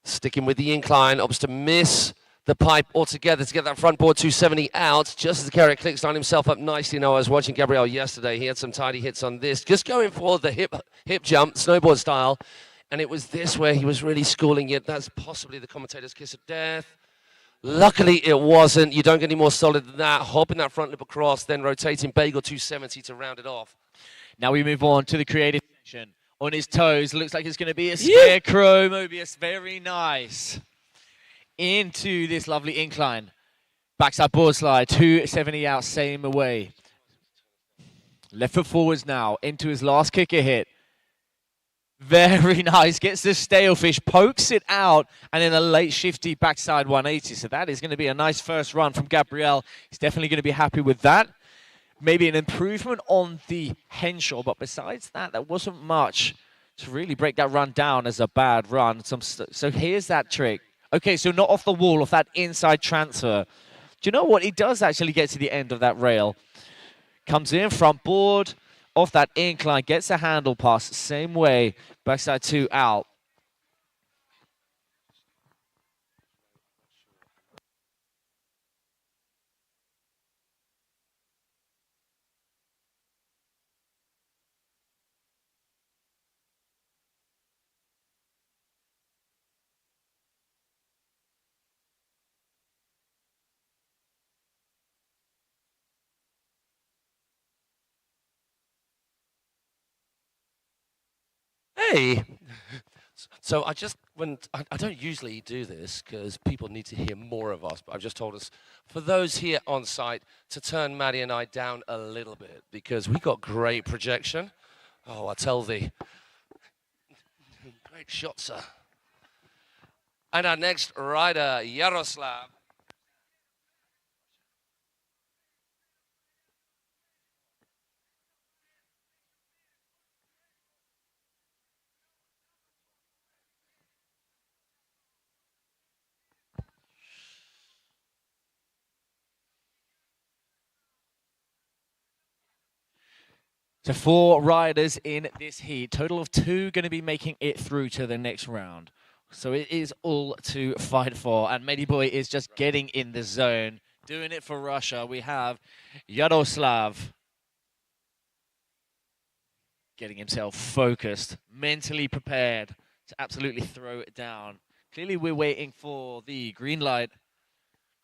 Sticking with the incline, opts to miss the pipe altogether to get that front board 270 out. Just as the carrier clicks, lined himself up nicely. Now, I was watching Gabriel yesterday. He had some tidy hits on this. Just going for the hip jump, snowboard style. And it was this where he was really schooling it. That's possibly the commentator's kiss of death. Luckily, it wasn't. You don't get any more solid than that. Hopping that front lip across, then rotating bagel 270 to round it off. Now we move on to the creative section. On his toes, looks like it's going to be a scarecrow Mobius. Very nice. Into this lovely incline. Backside board slide, 270 out, same away. Left foot forwards now, into his last kicker hit. Very nice, gets the stale fish, pokes it out, and then a late shifty backside 180. So that is going to be a nice first run from Gabriel. He's definitely going to be happy with that. Maybe an improvement on the Henshaw, but besides that, there wasn't much to really break that run down as a bad run. So here's that trick. Okay, so not off the wall, off that inside transfer. Do you know what? He does actually get to the end of that rail. Comes in, front board, off that incline, gets a handle pass, same way, backside 2 out. Hey, so I don't usually do this because people need to hear more of us, but I've just told us for those here on site to turn Maddie and I down a little bit because we got great projection. Oh, I tell thee. Great shot, sir. And our next rider, Yaroslav. So 4 riders in this heat. Total of 2 going to be making it through to the next round. So it is all to fight for. And Mediboy is just getting in the zone. Doing it for Russia. We have Yaroslav getting himself focused, mentally prepared to absolutely throw it down. Clearly we're waiting for the green light.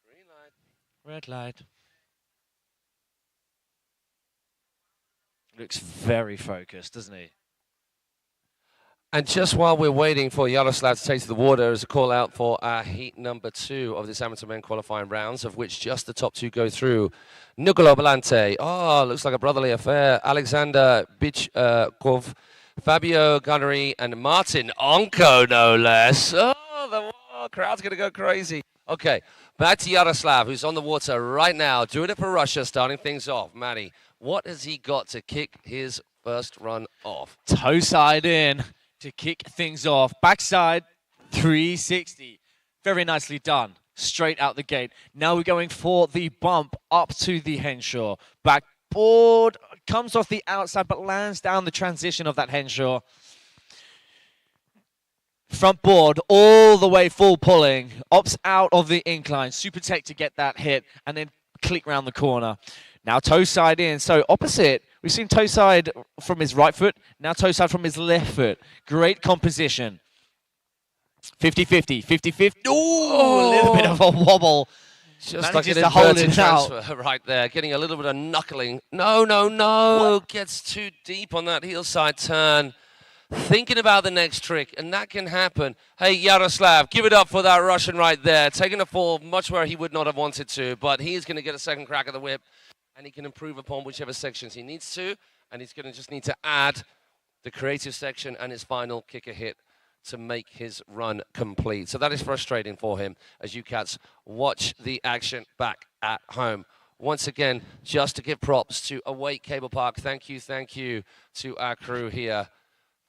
Green light. Red light. Looks very focused, doesn't he? And just while we're waiting for Yaroslav to take to the water, as a call out for our heat number 2 of this amateur men qualifying rounds, of which just the top 2 go through. Nicolo Belante. Oh, looks like a brotherly affair. Alexander Bichkov, Fabio Gunnery, and Martin Onko, no less. Oh, the crowd's going to go crazy. Okay, back to Yaroslav, who's on the water right now, doing it for Russia, starting things off. Matty, what has he got to kick his first run off? Toe side in to kick things off. Backside 360. Very nicely done. Straight out the gate. Now we're going for the bump up to the Henshaw. Backboard comes off the outside but lands down the transition of that Henshaw. Front board all the way full pulling. Opts out of the incline. Super tech to get that hit and then click round the corner. Now toe side in, so opposite. We've seen toe side from his right foot, now toe side from his left foot. Great composition. 50-50, 50-50. Ooh, a little bit of a wobble. Just like an inverted transfer right there, getting a little bit of knuckling. No. What? Gets too deep on that heel side turn. Thinking about the next trick, and that can happen. Hey, Yaroslav, give it up for that Russian right there. Taking a fall much where he would not have wanted to, but he is going to get a second crack at the whip. And he can improve upon whichever sections he needs to. And he's going to just need to add the creative section and his final kicker hit to make his run complete. So that is frustrating for him as you cats watch the action back at home. Once again, just to give props to Awake Cablepark. Thank you to our crew here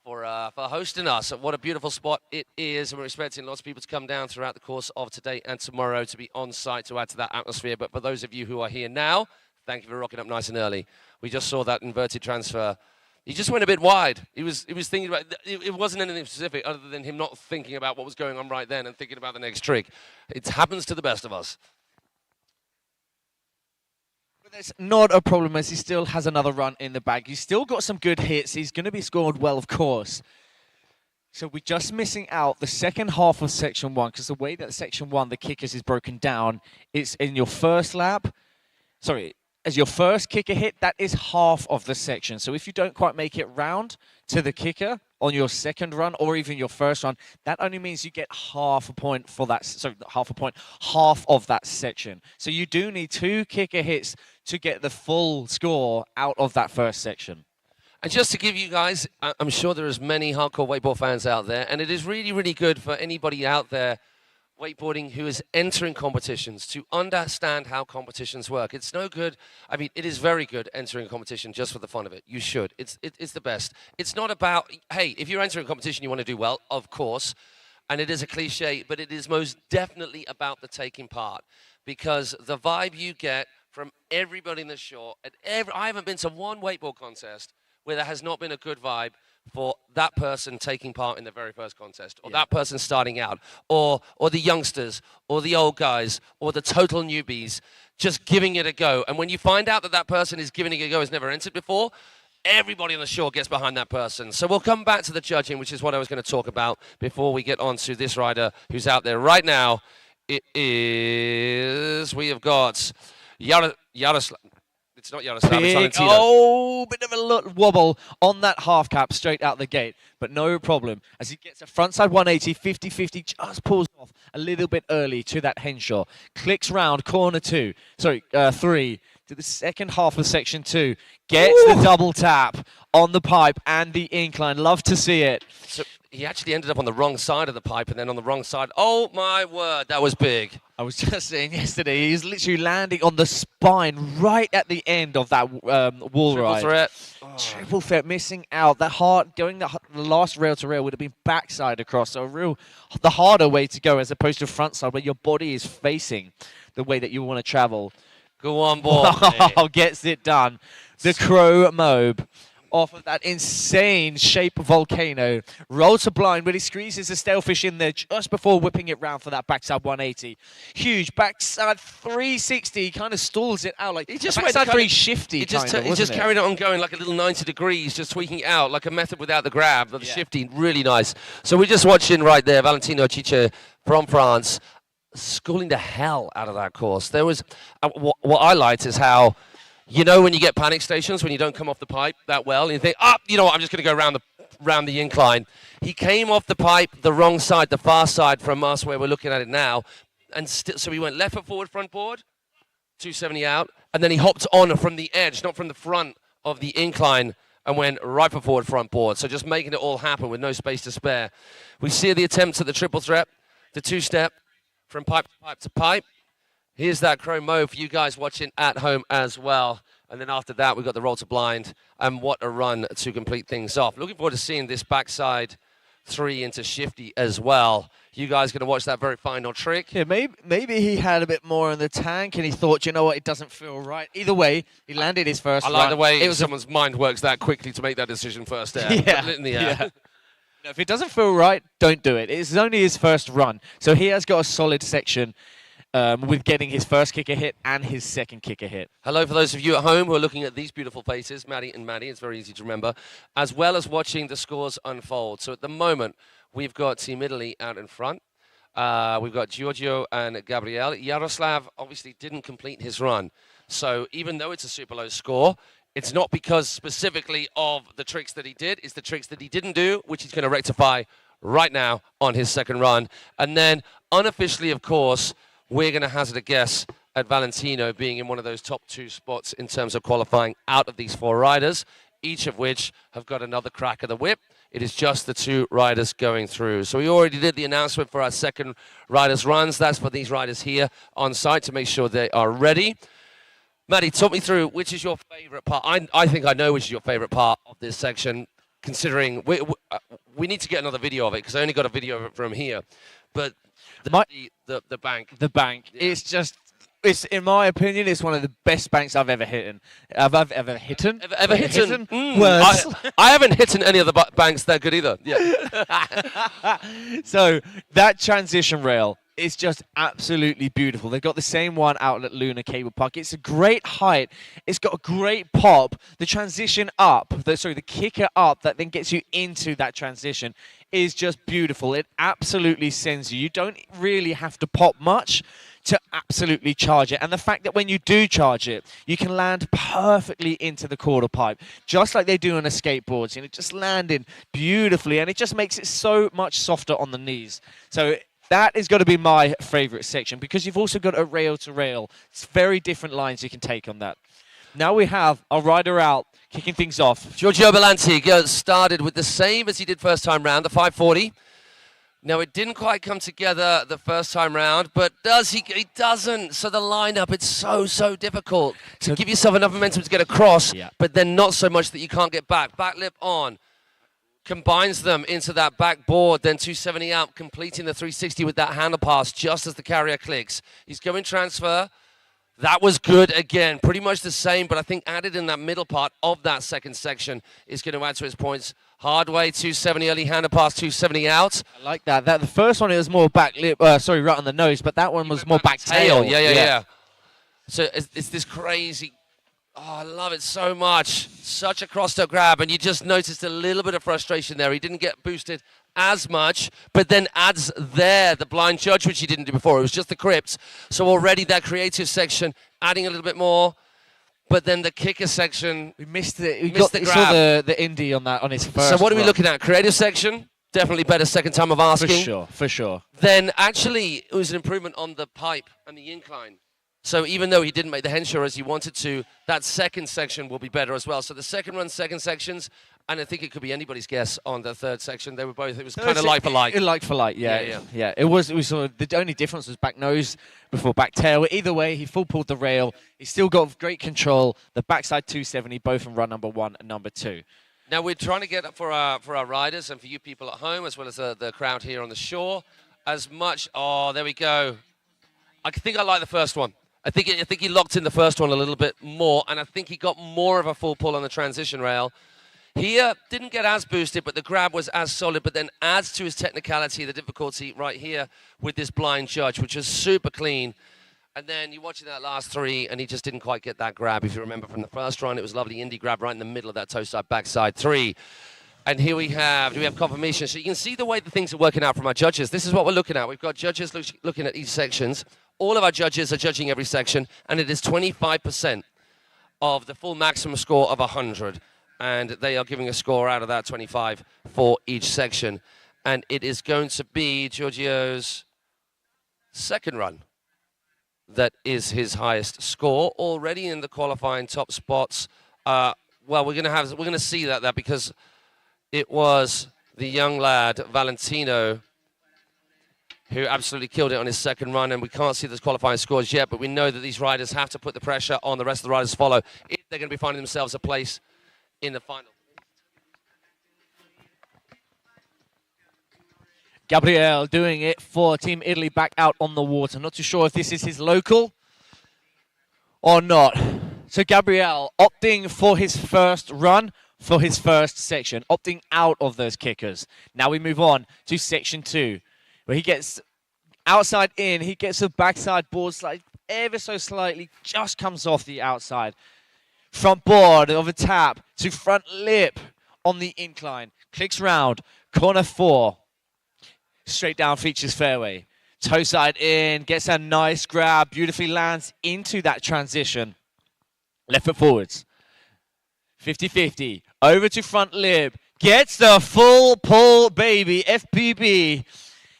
for hosting us. What a beautiful spot it is. And we're expecting lots of people to come down throughout the course of today and tomorrow to be on site to add to that atmosphere. But for those of you who are here now, thank you for rocking up nice and early. We just saw that inverted transfer. He just went a bit wide. He was thinking about it wasn't anything specific other than him not thinking about what was going on right then and thinking about the next trick. It happens to the best of us. But that's not a problem as he still has another run in the bag. He's still got some good hits. He's going to be scored well, of course. So we're just missing out the second half of Section 1 because the way that Section 1, the kickers, is broken down, it's in your first lap. Sorry, as your first kicker hit, that is half of the section. So if you don't quite make it round to the kicker on your second run or even your first run, that only means you get half a point for that. So half of that section. So you do need 2 kicker hits to get the full score out of that first section. And just to give you guys, I'm sure there is many hardcore wakeboard fans out there, and it is really, really good for anybody out there wakeboarding who is entering competitions to understand how competitions work. It's no good. I mean, it is very good entering a competition just for the fun of it. You should. It's the best. It's not about, hey, if you're entering a competition, you want to do well, of course, and it is a cliche, but it is most definitely about the taking part because the vibe you get from everybody in the shore, I haven't been to one wakeboard contest where there has not been a good vibe for that person taking part in the very first contest, or that person starting out, or the youngsters, or the old guys, or the total newbies, just giving it a go. And when you find out that that person is giving it a go, has never entered before, everybody on the shore gets behind that person. So we'll come back to the judging, which is what I was going to talk about before we get on to this rider who's out there right now. We have got Yaroslav. It's not Yaroslav, it's Valentino. Oh, bit of a wobble on that half cap straight out the gate, but no problem. As he gets a frontside 180, 50-50, just pulls off a little bit early to that Henshaw. Clicks round corner 3 to the second half of section 2. Gets the double tap on the pipe and the incline. Love to see it. So he actually ended up on the wrong side of the pipe and then on the wrong side. Oh my word, that was big. I was just saying yesterday, he's literally landing on the spine right at the end of that wall ride. Triple threat. Triple threat, missing out. That hard, going the last rail to rail would have been backside across. So the harder way to go as opposed to front side where your body is facing the way that you want to travel. Go on, boy. Gets it done. The Crow Mobe off of that insane shape volcano. Roll to blind, but he squeezes the stalefish in there just before whipping it round for that backside 180. Huge backside 360, kind of stalls it out like he just backside 3 shifty. He just carried it on going like a little 90 degrees, just tweaking it out like a method without the grab, the shifting, really nice. So we're just watching right there, Valentino Chiche from France, schooling the hell out of that course. There was, what I liked is how, you know when you get panic stations, when you don't come off the pipe that well, and you think, you know what, I'm just going to go round the incline. He came off the pipe the wrong side, the far side from us where we're looking at it now, and so he went left foot forward, front board, 270 out, and then he hopped on from the edge, not from the front of the incline, and went right foot forward, front board. So just making it all happen with no space to spare. We see the attempts at the triple threat, the 2-step, from pipe to pipe to pipe. Here's that Crow Mobe for you guys watching at home as well. And then after that, we've got the roll to blind. And what a run to complete things off. Looking forward to seeing this backside 3 into shifty as well. You guys going to watch that very final trick? Yeah, maybe he had a bit more in the tank and he thought, you know what, it doesn't feel right. Either way, he landed his first I like run. the way someone's mind works that quickly to make that decision first there. Yeah. Put it in the air. Yeah. No, if it doesn't feel right, don't do it. It's only his first run. So he has got a solid section with getting his first kicker hit and his second kicker hit. Hello for those of you at home who are looking at these beautiful faces, Maddie and Maddie, it's very easy to remember, as well as watching the scores unfold. So at the moment, we've got Team Italy out in front. We've got Giorgio and Gabriele. Yaroslav obviously didn't complete his run. So even though it's a super low score, it's not because specifically of the tricks that he did, it's the tricks that he didn't do, which he's going to rectify right now on his second run. And then unofficially, of course, we're going to hazard a guess at Valentino being in one of those top 2 spots in terms of qualifying out of these 4 riders, each of which have got another crack at the whip. It is just the 2 riders going through. So we already did the announcement for our second riders' runs. That's for these riders here on site to make sure they are ready. Maddie, talk me through which is your favorite part. I think I know which is your favorite part of this section, considering we need to get another video of it because I only got a video of it from here. But the bank. The bank. Yeah. It's just It's, in my opinion, it's one of the best banks I've ever hitten. I've ever hitten. Ever hitten? Words. I haven't hitten any of the banks that good either. Yeah. So that transition rail is just absolutely beautiful. They've got the same one out at Luna Cablepark. It's a great height. It's got a great pop. The transition up, the kicker up that then gets you into that transition is just beautiful. It absolutely sends you. You don't really have to pop much to absolutely charge it. And the fact that when you do charge it, you can land perfectly into the quarter pipe, just like they do on a skateboard. You know, just landing beautifully, and it just makes it so much softer on the knees. So that is going to be my favorite section, because you've also got a rail to rail. It's very different lines you can take on that. Now we have our rider out, kicking things off. Giorgio Belanti started with the same as he did first time round, the 540. Now, it didn't quite come together the first time round, but does he? He doesn't. So the lineup, it's so difficult to give yourself enough momentum to get across, but then not so much that you can't get back. Back lip on. Combines them into that backboard, then 270 out, completing the 360 with that handle pass just as the carrier clicks. He's going transfer. That was good again. Pretty much the same, but I think added in that middle part of that second section is going to add to his points. Hard way, 270 early handle pass, 270 out. I like that. The first one, it was more back lip, right on the nose, but that one was more back tail. Yeah. So it's this crazy. Oh, I love it so much. Such a cross-toe grab, and you just noticed a little bit of frustration there. He didn't get boosted as much, but then adds there the blind judge, which he didn't do before. It was just the crypt. So already that creative section, adding a little bit more. But then the kicker section, we missed it. We missed the grab. saw the indie on his first. So what are we run. looking at? Creative section, definitely better second time of asking. For sure. Then actually it was an improvement on the pipe and the incline. So even though he didn't make the henshaw as he wanted to, that second section will be better as well. So the second run, second sections, and I think it could be anybody's guess on the third section. They were both, it was kind of like for like. Like for like, yeah. It was sort of, the only difference was back nose before back tail. Either way, he full pulled the rail. He's still got great control. The backside 270, both from run number 1 and number 2. Now we're trying to get up for our riders and for you people at home, as well as the crowd here on the shore, as much. Oh, there we go. I think I like the first one. I think he locked in the first one a little bit more, and I think he got more of a full pull on the transition rail. Here, didn't get as boosted, but the grab was as solid, but then adds to his technicality, the difficulty right here with this blind judge, which is super clean. And then you're watching that last 3, and he just didn't quite get that grab. If you remember from the first run, it was lovely indie grab right in the middle of that toe side, backside 3. And here we have confirmation. So you can see the way the things are working out from our judges. This is what we're looking at. We've got judges looking at each sections. All of our judges are judging every section, and it is 25% of the full maximum score of 100. And they are giving a score out of that 25 for each section. And it is going to be Giorgio's second run that is his highest score, already in the qualifying top spots. Well, we're going to see that because it was the young lad Valentino who absolutely killed it on his second run, and we can't see those qualifying scores yet, but we know that these riders have to put the pressure on the rest of the riders to follow if they're going to be finding themselves a place in the final. Gabriele doing it for Team Italy back out on the water. Not too sure if this is his local or not. So Gabriele opting for his first run for his first section, opting out of those kickers. Now we move on to section 2, where he gets outside in. He gets a backside board slide ever so slightly, just comes off the outside. Front board of a tap to front lip on the incline. Clicks round, corner 4. Straight down features fairway. Toe side in, gets a nice grab, beautifully lands into that transition. Left foot forwards. 50-50, over to front lip. Gets the full pull, baby, FPB.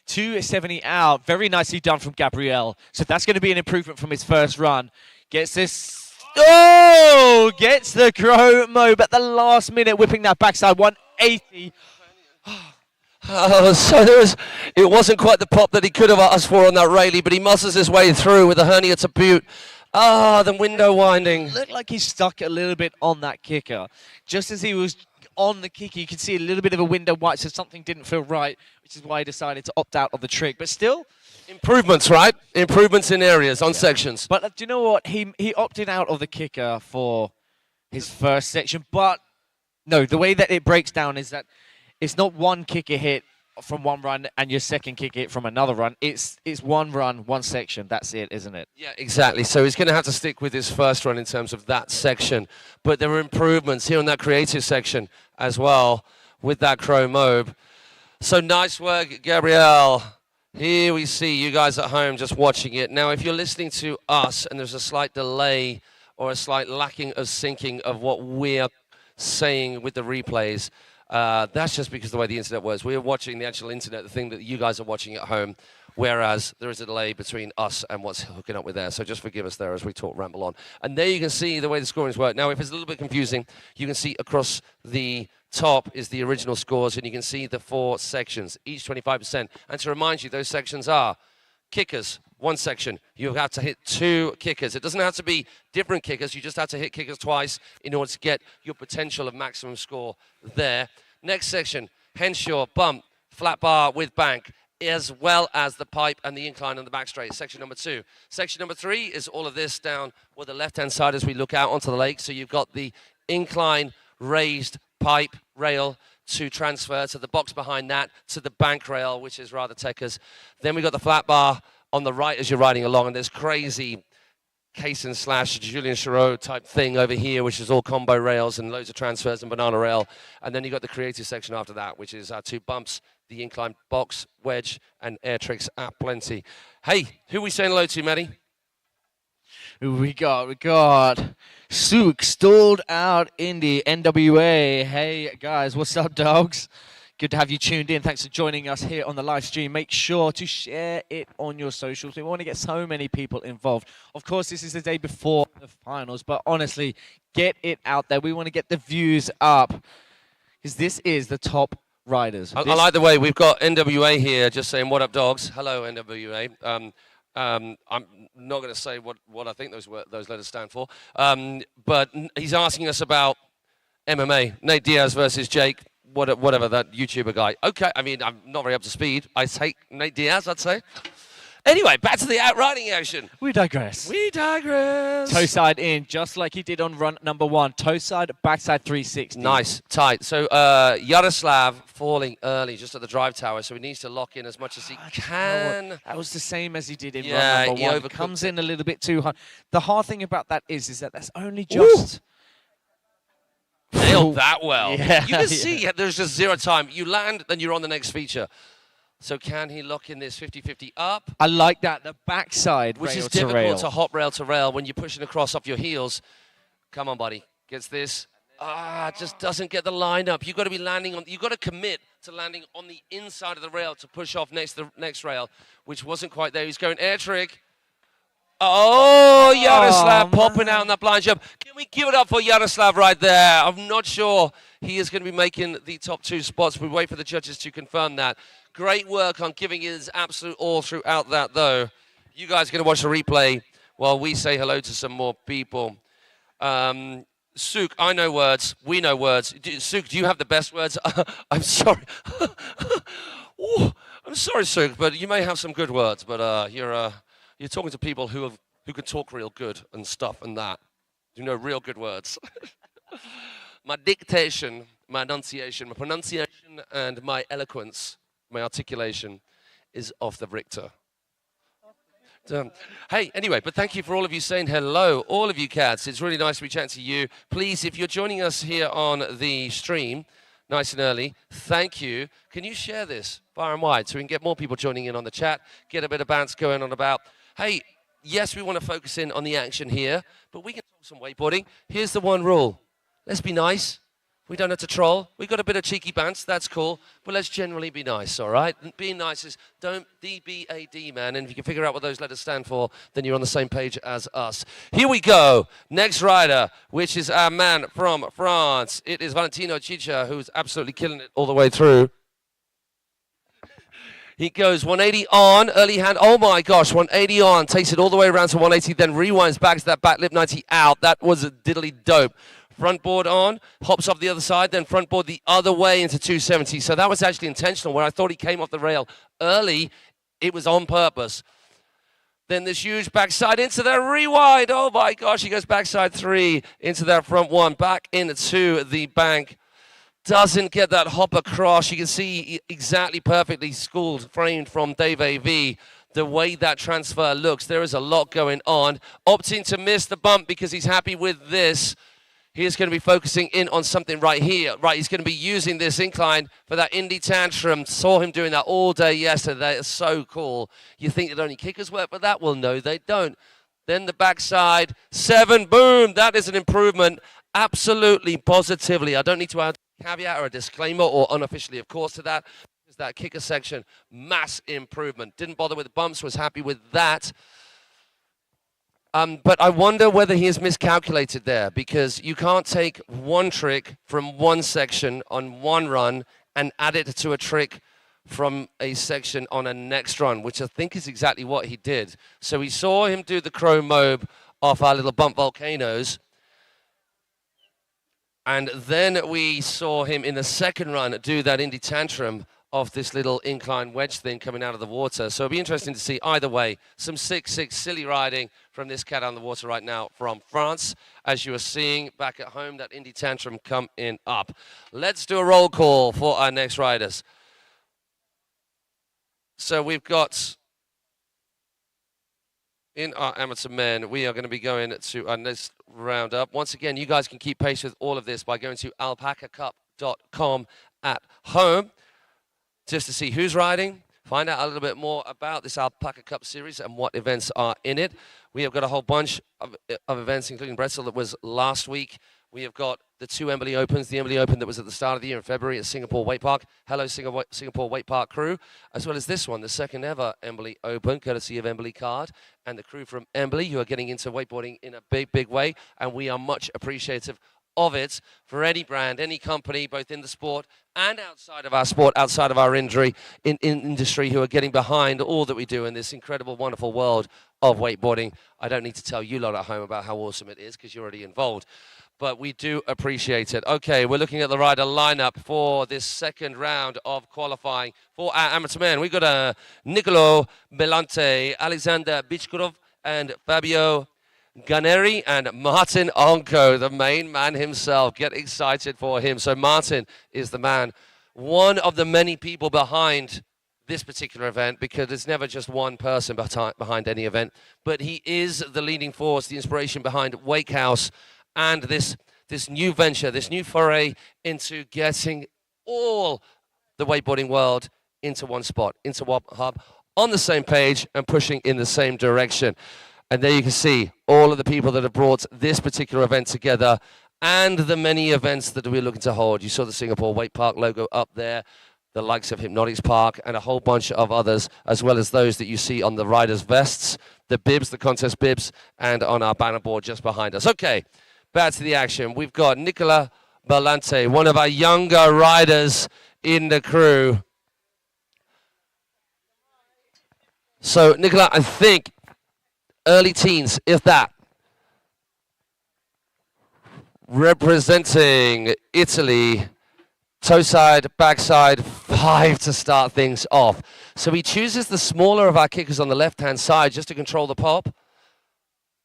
270 out, very nicely done from Gabriele. So that's going to be an improvement from his first run. Gets this, gets the chromo at the last minute, whipping that backside 180. Oh, so it wasn't quite the pop that he could have asked for on that Rayleigh, but he muscles his way through with a hernia to boot. The window winding. Looked like he stuck a little bit on that kicker. Just as he was on the kicker, you could see a little bit of a window wipe, so something didn't feel right, which is why he decided to opt out of the trick. But still, Improvements, right? Improvements in areas on sections. But do you know what? He opted out of the kicker for his first section. But no, the way that it breaks down is that it's not one kicker hit from one run and your second kick hit from another run. It's one run, one section. That's it, isn't it? Yeah, exactly. So he's going to have to stick with his first run in terms of that section. But there were improvements here in that creative section as well with that Crow Mobe. So nice work, Gabrielle. Here we see you guys at home just watching it. Now, if you're listening to us and there's a slight delay or a slight lacking of syncing of what we're saying with the replays, that's just because of the way the internet works. We're watching the actual internet, the thing that you guys are watching at home, whereas there is a delay between us and what's hooking up with there. So just forgive us there as we ramble on. And there you can see the way the scorings work. Now, if it's a little bit confusing, you can see across the top is the original scores, and you can see the 4 sections, each 25%. And to remind you, those sections are kickers, 1 section. You have to hit 2 kickers. It doesn't have to be different kickers. You just have to hit kickers twice in order to get your potential of maximum score there. Next section, Henshaw, bump, flat bar with bank, as well as the pipe and the incline on the back straight. Section number 2. Section number 3 is all of this down with the left-hand side as we look out onto the lake. So you've got the incline raised pipe rail to transfer to the box behind that, to the bank rail, which is rather techers. Then we got the flat bar on the right as you're riding along, and there's crazy Kaysen / Julien Chiraud type thing over here, which is all combo rails and loads of transfers and banana rail. And then you got the creative section after that, which is 2 bumps, the incline box, wedge, and air tricks at plenty. Hey, who are we saying hello to, Maddie? We got Sook, stalled out Indy, NWA. Hey guys, what's up, dogs? Good to have you tuned in. Thanks for joining us here on the live stream. Make sure to share it on your socials. We want to get so many people involved. Of course, this is the day before the finals, but honestly, get it out there. We want to get the views up because this is the top riders. I like the way we've got NWA here just saying, what up, dogs? Hello, NWA. I'm not going to say what I think those letters stand for, but he's asking us about MMA, Nate Diaz versus Jake, whatever, that YouTuber guy. Okay, I mean, I'm not very up to speed. I take Nate Diaz, I'd say. Anyway, back to the outriding action. We digress. We digress. Toe side in, just like he did on run number 1. Toe side, backside 360. Nice, tight. So Yaroslav falling early just at the drive tower, so he needs to lock in as much as he can. That was the same as he did in run number 1. He comes in a little bit too hard. The hard thing about that is that that's only just... Nailed that well. Yeah, you can see there's just 0 time. You land, then you're on the next feature. So can he lock in this 50-50 up? I like that. The backside which rail is to rail. difficult to hop rail to rail when you're pushing across off your heels. Come on, buddy. Gets this. Just doesn't get the line up. You've got to be landing on. You've got to commit to landing on the inside of the rail to push off next to the next rail, which wasn't quite there. He's going air trick. Oh, Yaroslav popping out on that blind jump. Can we give it up for Yaroslav right there? I'm not sure he is going to be making the top 2 spots. We wait for the judges to confirm that. Great work on giving his absolute all throughout that, though. You guys are going to watch the replay while we say hello to some more people. Sook, I know words. We know words. Sook, do you have the best words? I'm sorry. Ooh, I'm sorry, Sook, but you may have some good words. But you're talking to people who can talk real good and stuff and that. You know, real good words. My dictation, my enunciation, my pronunciation, and my eloquence, my articulation is off the Richter. Hey, anyway, but thank you for all of you saying hello, all of you cats. It's really nice to be chatting to you. Please, if you're joining us here on the stream, nice and early, thank you. Can you share this far and wide so we can get more people joining in on the chat, get a bit of bounce going on about, hey, yes, we want to focus in on the action here, but we can talk some wakeboarding. Here's the one rule. Let's be nice. We don't have to troll. We got a bit of cheeky bounce. That's cool. But let's generally be nice, all right? And being nice is don't DBAD, man. And if you can figure out what those letters stand for, then you're on the same page as us. Here we go. Next rider, which is our man from France. It is Valentino Chicha, who's absolutely killing it all the way through. He goes 180 on, early hand. Oh my gosh, 180 on. Takes it all the way around to 180, then rewinds back to that back lip 90 out. That was a diddly dope. Front board on, hops off the other side, then front board the other way into 270. So that was actually intentional, where I thought he came off the rail early It was on purpose. Then this huge backside into the rewind. Oh my gosh, he goes backside 3 into that front 1, back into the bank. Doesn't get that hop across. You can see exactly perfectly schooled, framed from Dave AV, the way that transfer looks. There is a lot going on. Opting to miss the bump because he's happy with this. He's going to be focusing in on something right here. Right, he's going to be using this incline for that indie tantrum. Saw him doing that all day yesterday. It's so cool. You think that only kickers work for that? Well, no, they don't. Then the backside, 7, boom. That is an improvement, absolutely, positively. I don't need to add a caveat or a disclaimer or unofficially, of course, to that. Because that kicker section, mass improvement. Didn't bother with the bumps, was happy with that. But I wonder whether he has miscalculated there, because you can't take one trick from one section on one run and add it to a trick from a section on a next run, which I think is exactly what he did. So we saw him do the chrome mobe off our little bump volcanoes. And then we saw him in the second run do that indie tantrum of this little incline wedge thing coming out of the water. So it'll be interesting to see either way. Some 6-6 silly riding from this cat on the water right now from France. As you are seeing back at home, that indie tantrum come in up. Let's do a roll call for our next riders. So we've got, in our amateur men, we are going to be going to our next roundup. Once again, you guys can keep pace with all of this by going to alpacacup.com at home. Just to see who's riding, find out a little bit more about this Alpaca Cup series and what events are in it. We have got a whole bunch of events, including Bretzel that was last week. We have got the 2 Embily Opens, the Embily Open that was at the start of the year in February at Singapore Wake Park. Hello, Singapore Wake Park crew, as well as this one, the second ever Embily Open, courtesy of Embily Card, and the crew from Embily, who are getting into wakeboarding in a big, big way, and we are much appreciative of it for any brand, any company, both in the sport and outside of our sport, outside of our industry, who are getting behind all that we do in this incredible, wonderful world of wakeboarding. I don't need to tell you lot at home about how awesome it is because you're already involved, but we do appreciate it. Okay, we're looking at the rider lineup for this second round of qualifying for our amateur men. We've got Nicolo Belante, Alexander Bichkurov, and Fabio Ganeri, and Martin Onko, the main man himself. Get excited for him. So Martin is the man, one of the many people behind this particular event, because it's never just one person behind any event, but he is the leading force, the inspiration behind Wake House and this new venture, this new foray into getting all the wakeboarding world into one spot, into one hub, on the same page and pushing in the same direction. And there you can see all of the people that have brought this particular event together and the many events that we're looking to hold. You saw the Singapore Wake Park logo up there, the likes of Hypnotics Park, and a whole bunch of others, as well as those that you see on the riders' vests, the bibs, the contest bibs, and on our banner board just behind us. Okay, back to the action. We've got Nicola Berlante, one of our younger riders in the crew. So, Nicola, I think early teens, if that. Representing Italy, toe side, backside, 5 to start things off. So he chooses the smaller of our kickers on the left-hand side just to control the pop.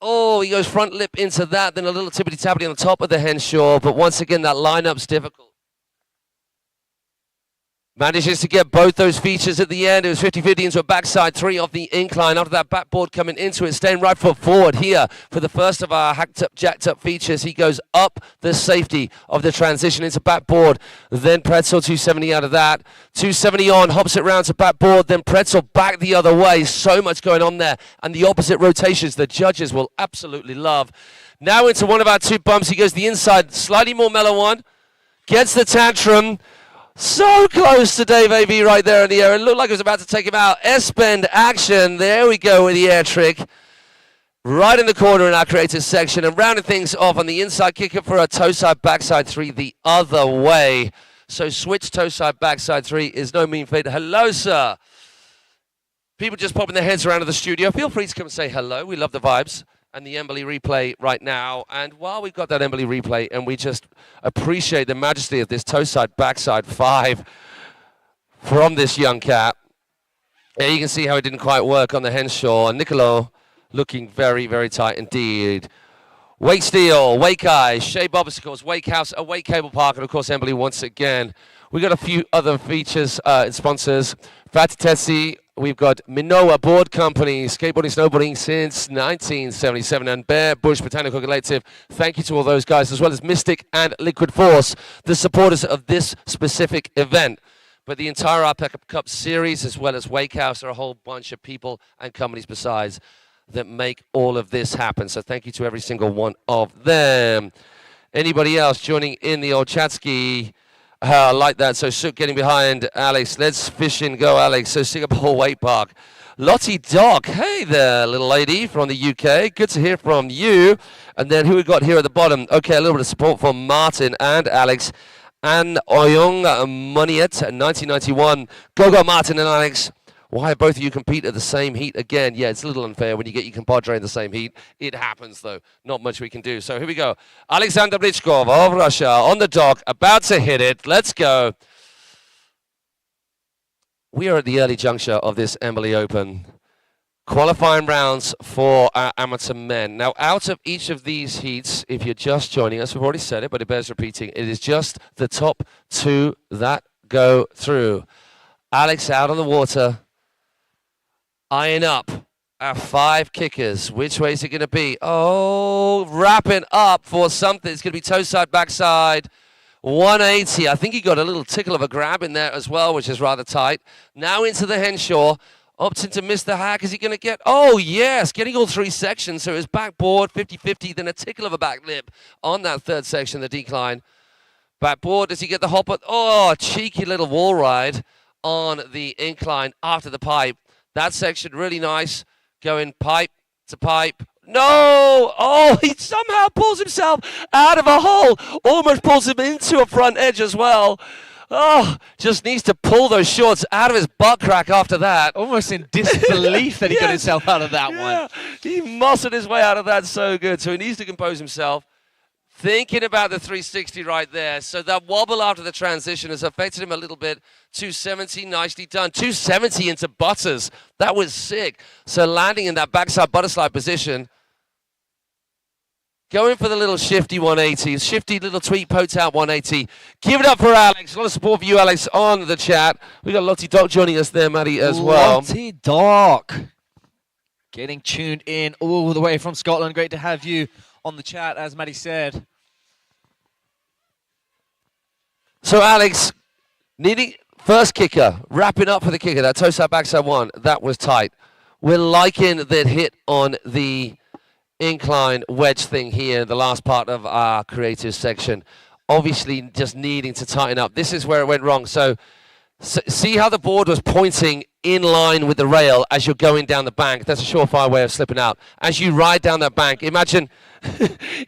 Oh, he goes front lip into that, then a little tippity-tappity on the top of the Henshaw, but once again, that lineup's difficult. Manages to get both those features at the end. It was 50-50 into a backside 3 off the incline. After that backboard coming into it, staying right foot forward here for the first of our hacked up, jacked up features. He goes up the safety of the transition into backboard. Then Pretzel 270 out of that. 270 on, hops it round to backboard. Then Pretzel back the other way. So much going on there. And the opposite rotations the judges will absolutely love. Now into one of our 2 bumps. He goes the inside, slightly more mellow one. Gets the tantrum. So close to Dave AV right there in the air. It looked like it was about to take him out. S-bend action. There we go with the air trick. Right in the corner in our creative section. And rounding things off on the inside kicker for a toe side, backside 3 the other way. So switch toe side, backside 3 is no mean feat. Hello, sir. People just popping their heads around to the studio. Feel free to come and say hello. We love the vibes. And the Embily replay right now. And while we've got that Embily replay, and we just appreciate the majesty of this toe side, backside 5 from this young cat. Yeah, you can see how it didn't quite work on the Henshaw. Nicolo looking very, very tight indeed. Wake Steel, Wake Eye, Shape Obstacles, Wake House, Awake Cablepark, and of course Embily once again. We got a few other features and sponsors. Fatitesi, we've got Minoa Board Company, skateboarding, snowboarding since 1977, and Bear Bush Botanical Collective. Thank you to all those guys, as well as Mystic and Liquid Force, the supporters of this specific event. But the entire RPEC Cup series, as well as Wake House, are a whole bunch of people and companies besides that make all of this happen. So thank you to every single one of them. Anybody else joining in the old chatski? I like that. So Sook getting behind Alex. Let's fish in, go Alex. So Singapore Wake Park. Lottie Doc. Hey there, little lady from the UK. Good to hear from you. And then who we got here at the bottom? Okay, a little bit of support from Martin and Alex. And Oyong Muniet, 1991. Go Martin and Alex. Why both of you compete at the same heat again? Yeah, it's a little unfair when you get your compadre in the same heat. It happens, though. Not much we can do. So here we go. Alexander Blichkov of Russia on the dock, about to hit it. Let's go. We are at the early juncture of this Embily Open. Qualifying rounds for our amateur men. Now, out of each of these heats, if you're just joining us, we've already said it, but it bears repeating, it is just the top two that go through. Alex out on the water, eyeing up our 5 kickers. Which way is it going to be? Oh, wrapping up for something. It's going to be toe side, backside. 180. I think he got a little tickle of a grab in there as well, which is rather tight. Now into the Henshaw. Opting to miss the hack. Is he going to get... Oh, yes. Getting all 3 sections. So his backboard, 50-50, then a tickle of a back lip on that third section, the decline. Backboard. Does he get the hopper? Oh, cheeky little wall ride on the incline after the pipe. That section really nice. Going pipe to pipe. No! Oh, he somehow pulls himself out of a hole. Almost pulls him into a front edge as well. Oh, just needs to pull those shorts out of his butt crack after that. Almost in disbelief that he got himself out of that one. He muscled his way out of that so good. So he needs to compose himself. Thinking about the 360 right there. So that wobble after the transition has affected him a little bit. 270, nicely done. 270 into butters. That was sick. So landing in that backside butter slide position. Going for the little shifty 180, shifty little tweet poked out 180. Give it up for Alex. A lot of support for you, Alex, on the chat. We got Lottie Doc joining us there, Maddie, as well. Lottie Doc. Getting tuned in all the way from Scotland. Great to have you on the chat, as Maddie said. So, Alex, needing first kicker, wrapping up for the kicker. That toe side, backside one, that was tight. We're liking that hit on the incline wedge thing here, the last part of our creative section. Obviously just needing to tighten up. This is where it went wrong. So see how the board was pointing in line with the rail as you're going down the bank. That's a surefire way of slipping out. As you ride down that bank, imagine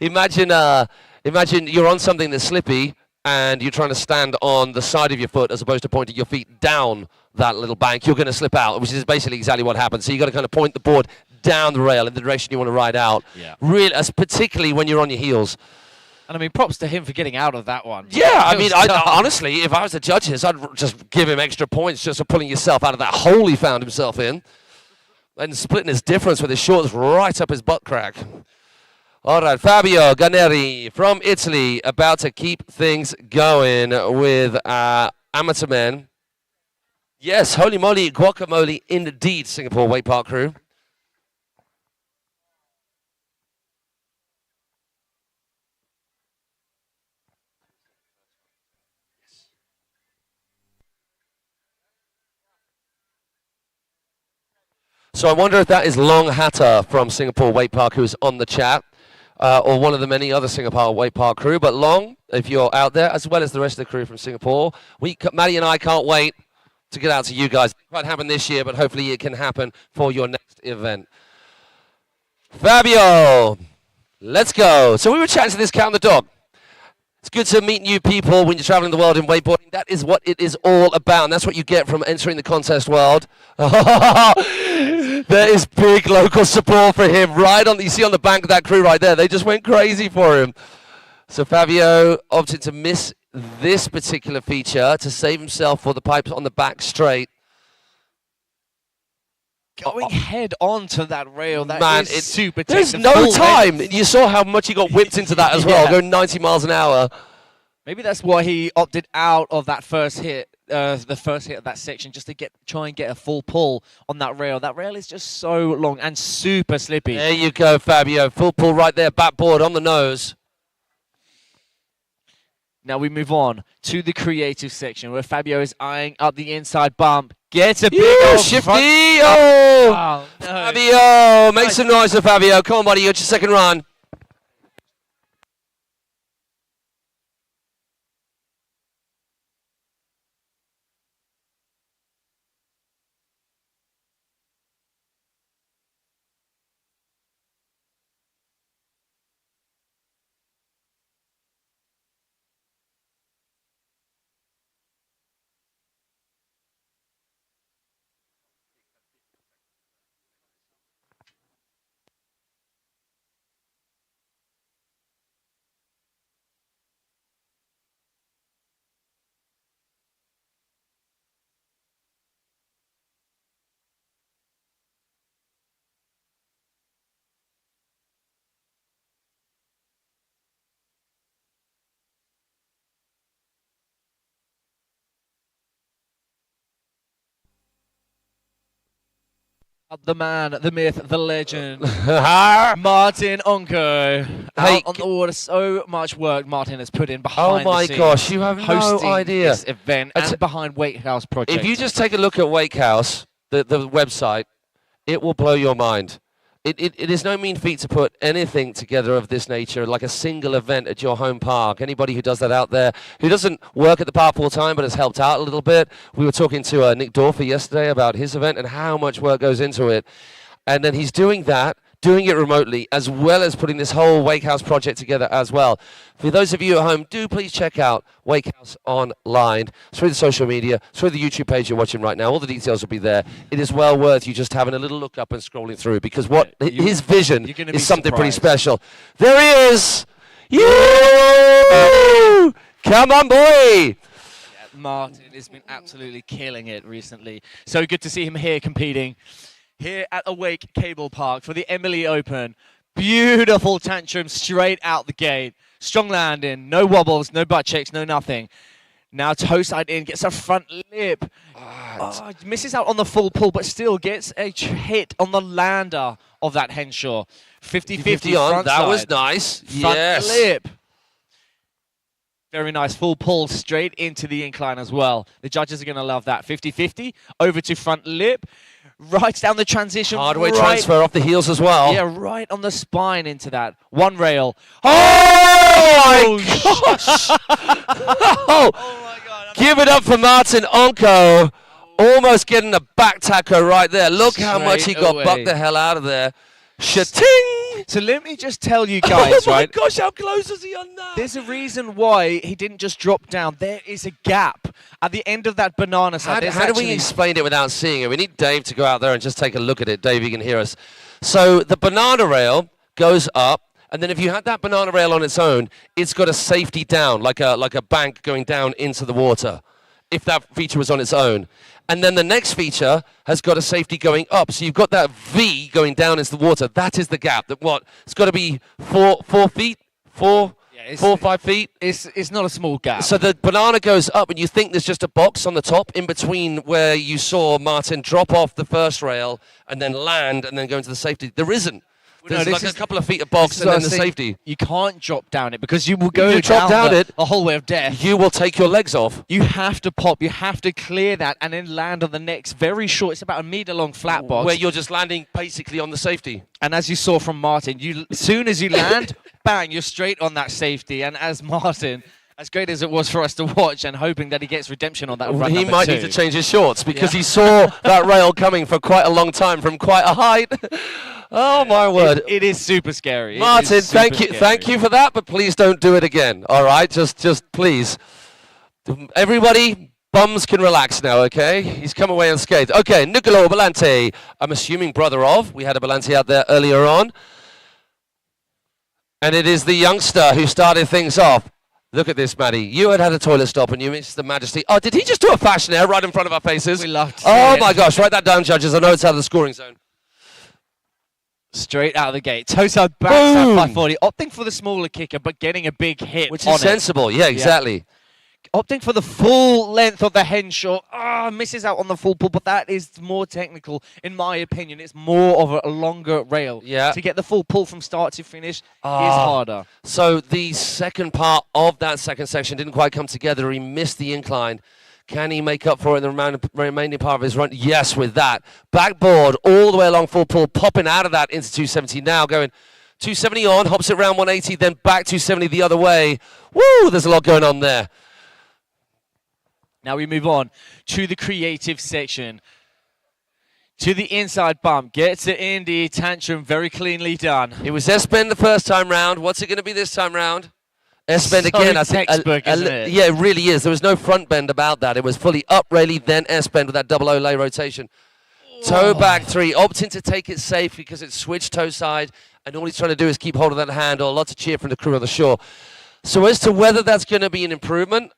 imagine you're on something that's slippy and you're trying to stand on the side of your foot as opposed to pointing your feet down that little bank. You're going to slip out, which is basically exactly what happens. So you've got to kind of point the board down the rail in the direction you want to ride out. Yeah. Really, particularly when you're on your heels. And I mean, props to him for getting out of that one. Yeah, I mean, honestly, if I was to judge this, I'd just give him extra points just for pulling yourself out of that hole he found himself in. And splitting his difference with his shorts right up his butt crack. All right, Fabio Ganeri from Italy, about to keep things going with amateur men. Yes, holy moly, guacamole indeed, Singapore Wake Park crew. So I wonder if that is Long Hatter from Singapore Wake Park who's on the chat, or one of the many other Singapore Wake Park crew. But Long, if you're out there, as well as the rest of the crew from Singapore, Maddie and I can't wait to get out to you guys. It won't happen this year, but hopefully it can happen for your next event. Fabio, let's go. So we were chatting to this cat and the dog. It's good to meet new people when you're traveling the world in wakeboarding. That is what it is all about, and that's what you get from entering the contest world. There is big local support for him. Right on, you see on the bank of that crew right there, they just went crazy for him. So Fabio opted to miss this particular feature to save himself for the pipes on the back straight. going head on to that rail. That Man, is it's super There's tense. no time. You saw how much he got whipped into that as well, Yeah. going 90 miles an hour. Maybe that's why he opted out of that first hit, the first hit of that section, just to try and get a full pull on that rail. That rail is just so long and super slippy. There you go, Fabio. Full pull right there, backboard on the nose. Now we move on to the creative section where Fabio is eyeing up the inside bump. Gets a big old shifty! front- Oh! Oh, no. Fabio! Make some noise for Fabio. Come on, buddy. You got your second run. The man, the myth, the legend, Martin Onko. Hey, Out on the water, so much work Martin has put in behind Oh my the scenes, gosh, you have no hosting idea. this event and behind Wakehouse Project. If you just take a look at Wake House, the website, it will blow your mind. It is no mean feat to put anything together of this nature, like a single event at your home park. Anybody who does that out there, who doesn't work at the park full time but has helped out a little bit. We were talking to Nick Dorfer yesterday about his event and how much work goes into it. And then he's doing that, doing it remotely, as well as putting this whole Wake House project together as well. For those of you at home, do please check out Wake House online, through the social media, through the YouTube page you're watching right now. All the details will be there. It is well worth you just having a little look up and scrolling through, because what his vision is something pretty special. There he is! You! Come on, boy! Martin has been absolutely killing it recently. So good to see him here competing. Here at Awake Cablepark for the Embily Open. Beautiful tantrum straight out the gate. Strong landing, no wobbles, no butt checks, no nothing. Now toe side in, gets a front lip. Oh, misses out on the full pull, but still gets a hit on the lander of that Henshaw. 50-50 on, front that side. was nice. Front Yes. lip. Very nice, full pull straight into the incline as well. The judges are going to love that. 50-50, over to front lip. Right down the transition. Hardway transfer off the heels as well. Yeah, right on the spine into that. One rail. Oh, my gosh! Oh my God. Give it up for Martin Onko. Almost getting a back tacker right there. Look how much he got bucked the hell out of there. Shating! So let me just tell you guys, oh my right? gosh, how close is he on that? There's a reason why he didn't just drop down. There is a gap at the end of that banana side. How do we explain it without seeing it? We need Dave to go out there and just take a look at it. Dave, you can hear us. So the banana rail goes up, and then if you had that banana rail on its own, it's got a safety down, like a bank going down into the water, if that feature was on its own. And then the next feature has got a safety going up. So you've got that V going down into the water. That is the gap. That what? It's got to be 4 feet? 4, 5 feet? It's not a small gap. So the banana goes up, and you think there's just a box on the top in between where you saw Martin drop off the first rail and then land and then go into the safety. There isn't. There's like a couple of feet of box and then the safety. You can't drop down it because you will go you drop down the whole way of death. You will take your legs off. You have to pop. You have to clear that and then land on the next very short. It's about a meter long flat box. Where you're just landing basically on the safety. And as you saw from Martin, as soon as you land, bang, you're straight on that safety. And as Martin, as great as it was for us to watch and hoping that he gets redemption on that run he number might 2. need to change his shorts because he saw that rail coming for quite a long time from quite a height. Oh my word! It is super scary. Martin, thank you for that, but please don't do it again. All right, just please. Everybody, bums can relax now, okay? He's come away unscathed. Okay, Nicolo Belante. I'm assuming brother of. We had a Belante out there earlier on, and it is the youngster who started things off. Look at this, Maddie. You had a toilet stop and you missed the majesty. Oh, did he just do a fashion air right in front of our faces? We loved Oh, it. my gosh. Write that down, judges. I know it's out of the scoring zone. Straight out of the gate. Tosa backside 540, opting for the smaller kicker, but getting a big hit. Which is sensible. Yeah, exactly. Opting for the full length of the Henshaw. Misses out on the full pull, but that is more technical, in my opinion. It's more of a longer rail. Yeah. To get the full pull from start to finish is harder. So the second part of that second section didn't quite come together. He missed the incline. Can he make up for it in the remaining part of his run? Yes, with that. Backboard all the way along full pull, popping out of that into 270 now, going 270 on, hops it around 180, then back 270 the other way. Woo, there's a lot going on there. Now we move on to the creative section. To the inside bump, gets it in the tantrum, very cleanly done. It was S-bend the first time round. What's it going to be this time round? S-bend again. I think textbook, isn't it? Yeah, it really is. There was no front bend about that. It was fully up rayleigh, then S-bend with that double Olay rotation. Toe back 3, opting to take it safe because it's switched toe side, and all he's trying to do is keep hold of that handle. Lots of cheer from the crew on the shore. So as to whether that's going to be an improvement,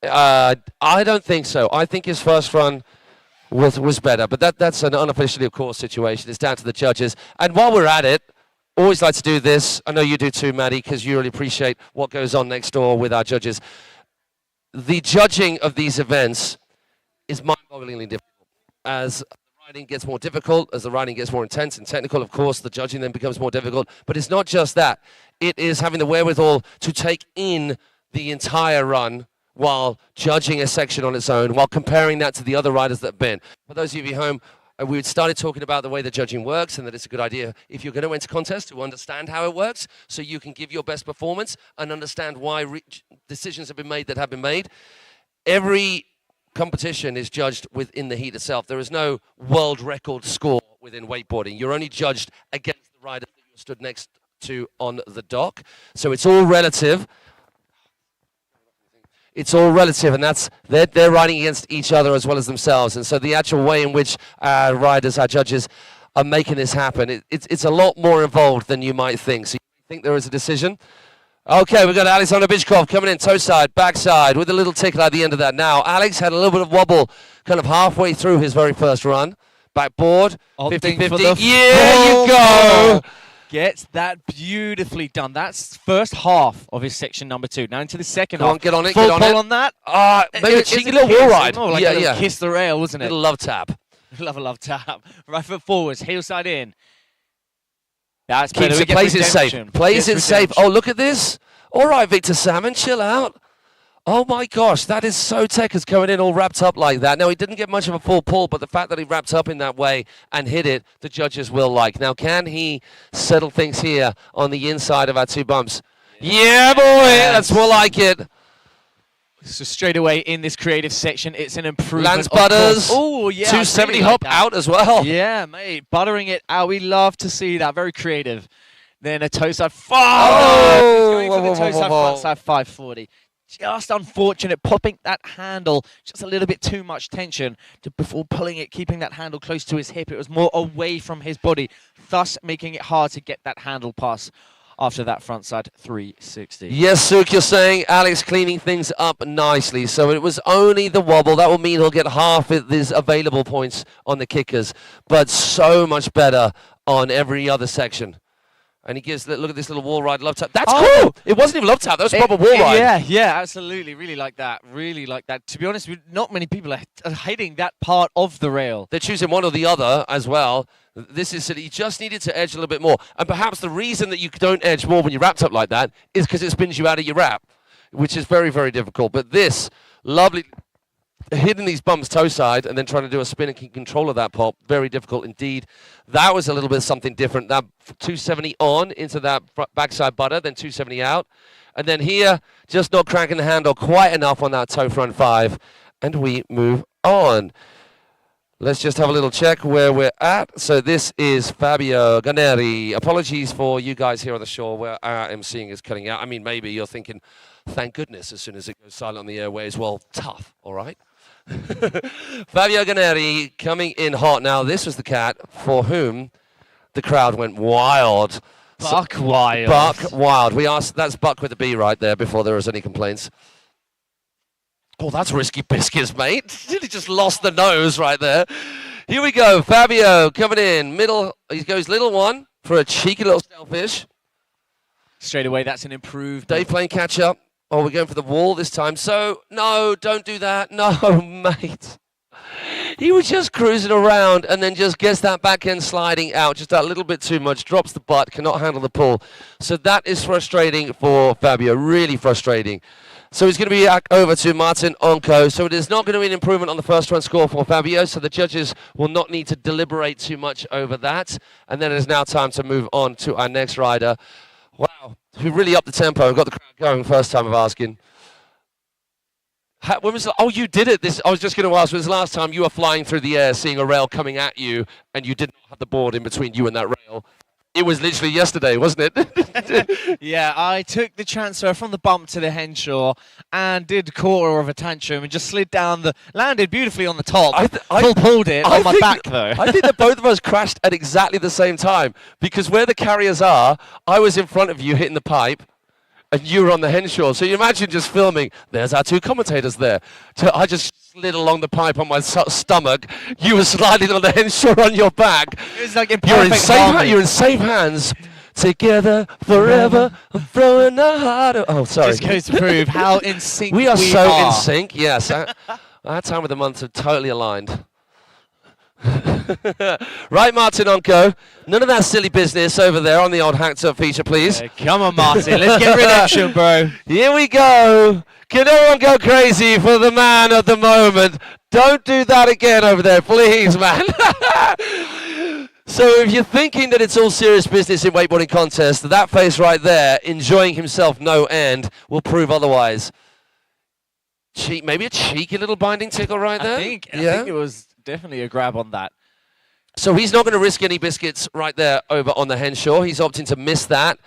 I don't think so. I think his first run was better, but that's an unofficially, of course, situation. It's down to the judges. And while we're at it, always like to do this. I know you do too, Maddie, because you really appreciate what goes on next door with our judges. The judging of these events is mind-bogglingly difficult. As the riding gets more difficult, as the riding gets more intense and technical, of course, the judging then becomes more difficult. But it's not just that. It is having the wherewithal to take in the entire run while judging a section on its own, while comparing that to the other riders that have been. For those of you at home, we started talking about the way the judging works and that it's a good idea if you're going to enter contest to understand how it works so you can give your best performance and understand why decisions have been made that have been made. Every competition is judged within the heat itself. There is no world record score within wakeboarding. You're only judged against the riders that you stood next to on the dock. So it's all relative. It's all relative, and that's they're riding against each other as well as themselves. And so the actual way in which our riders, our judges, are making this happen, it's a lot more involved than you might think. So you think there is a decision? Okay, we've got Alexander Bichkov coming in, toe side, backside, with a little tickle at the end of that. Now, Alex had a little bit of wobble kind of halfway through his very first run. Backboard, 50-50. Yeah, you go! Gets that beautifully done. That's first half of his section number 2. Now into the second half. Get on it, full get on pull it. on that. Maybe a cheeky little wall ride. More like a little kiss the rail, wasn't it? Little love tap. Love tap. Right foot forwards, heel side in. That's Keeps it, plays it safe. Plays it safe. Oh, look at this. All right, Victor Salmon, chill out. Oh my gosh, that is so Tekers going in all wrapped up like that. Now, he didn't get much of a full pull, but the fact that he wrapped up in that way and hit it, the judges will like. Now, can he settle things here on the inside of our 2 bumps? Yeah, boy, that's more like it. So straight away in this creative section, it's an improvement. Lance Butters. Oh, yeah. 270 hop out as well. Yeah, mate, buttering it out. We love to see that. Very creative. Then a toe side. Going for the toe side, front side 540. Just unfortunate, popping that handle, just a little bit too much tension before pulling it, keeping that handle close to his hip. It was more away from his body, thus making it hard to get that handle pass after that frontside 360. Yes, Suk, you're saying Alex cleaning things up nicely. So it was only the wobble. That will mean he'll get half of his available points on the kickers, but so much better on every other section. And he gives, look at this little wall ride love tap. That's cool. It wasn't even love tap. That was a proper wall ride. Yeah, absolutely. Really like that. Really like that. To be honest, not many people are hitting that part of the rail. They're choosing one or the other as well. This is that he just needed to edge a little bit more. And perhaps the reason that you don't edge more when you're wrapped up like that is because it spins you out of your wrap, which is very, very difficult. But this lovely hitting these bumps toe side and then trying to do a spin and keep control of that pop, very difficult indeed. That was a little bit something different. That 270 on into that backside butter, then 270 out. And then here, just not cranking the handle quite enough on that toe front 5. And we move on. Let's just have a little check where we're at. So this is Fabio Ganeri. Apologies for you guys here on the shore where our emceeing is cutting out. I mean, maybe you're thinking, thank goodness, as soon as it goes silent on the airways. Well, tough, all right? Fabio Ganeri coming in hot. Now, this was the cat for whom the crowd went wild Buck Wild. Buck Wild. We asked, that's Buck with a B right there before there was any complaints. Oh, that's risky biscuits, mate. He just lost the nose right there. Here we go. Fabio coming in. Middle. He goes little one for a cheeky little shellfish. Straight away, that's an improved. Dave playing catch up. Oh, we're going for the wall this time. So, no, don't do that. No, mate. He was just cruising around and then just gets that back end sliding out just that little bit too much, drops the butt, cannot handle the pull. So that is frustrating for Fabio, really frustrating. So he's going to be back over to Martin Onko. So it is not going to be an improvement on the first run score for Fabio, so the judges will not need to deliberate too much over that. And then it is now time to move on to our next rider. Wow, who really upped the tempo and got the crowd going first time of asking. When was oh, you did it. I was just going to ask, when was the last time you were flying through the air, seeing a rail coming at you, and you didn't have the board in between you and that rail? It was literally yesterday, wasn't it? Yeah, I took the transfer from the bump to the Henshaw and did quarter of a tantrum and just slid down landed beautifully on the top. Full pulled it on my back though. I think that both of us crashed at exactly the same time, because where the carriers are, I was in front of you hitting the pipe, and you were on the Henshaw. So you imagine just filming, there's our two commentators there. So I just slid along the pipe on my stomach. You were sliding on the Henshaw on your back. It was like you're in safe hands. Together, forever, I'm throwing a heart. Oh, sorry. Just goes to prove how in sync we are. So in sync, yes. Our time of the month are totally aligned. Right, Martin Onko. None of that silly business over there on the old hacked up feature, please. Come on, Martin. Let's get redemption, bro. Here we go. Can everyone go crazy for the man of the moment? Don't do that again over there, please, man. So if you're thinking that it's all serious business in wakeboarding contest, that face right there, enjoying himself no end, will prove otherwise. Maybe a cheeky little binding tickle right there. I think it was definitely a grab on that. So he's not going to risk any biscuits right there over on the Henshaw. He's opting to miss that.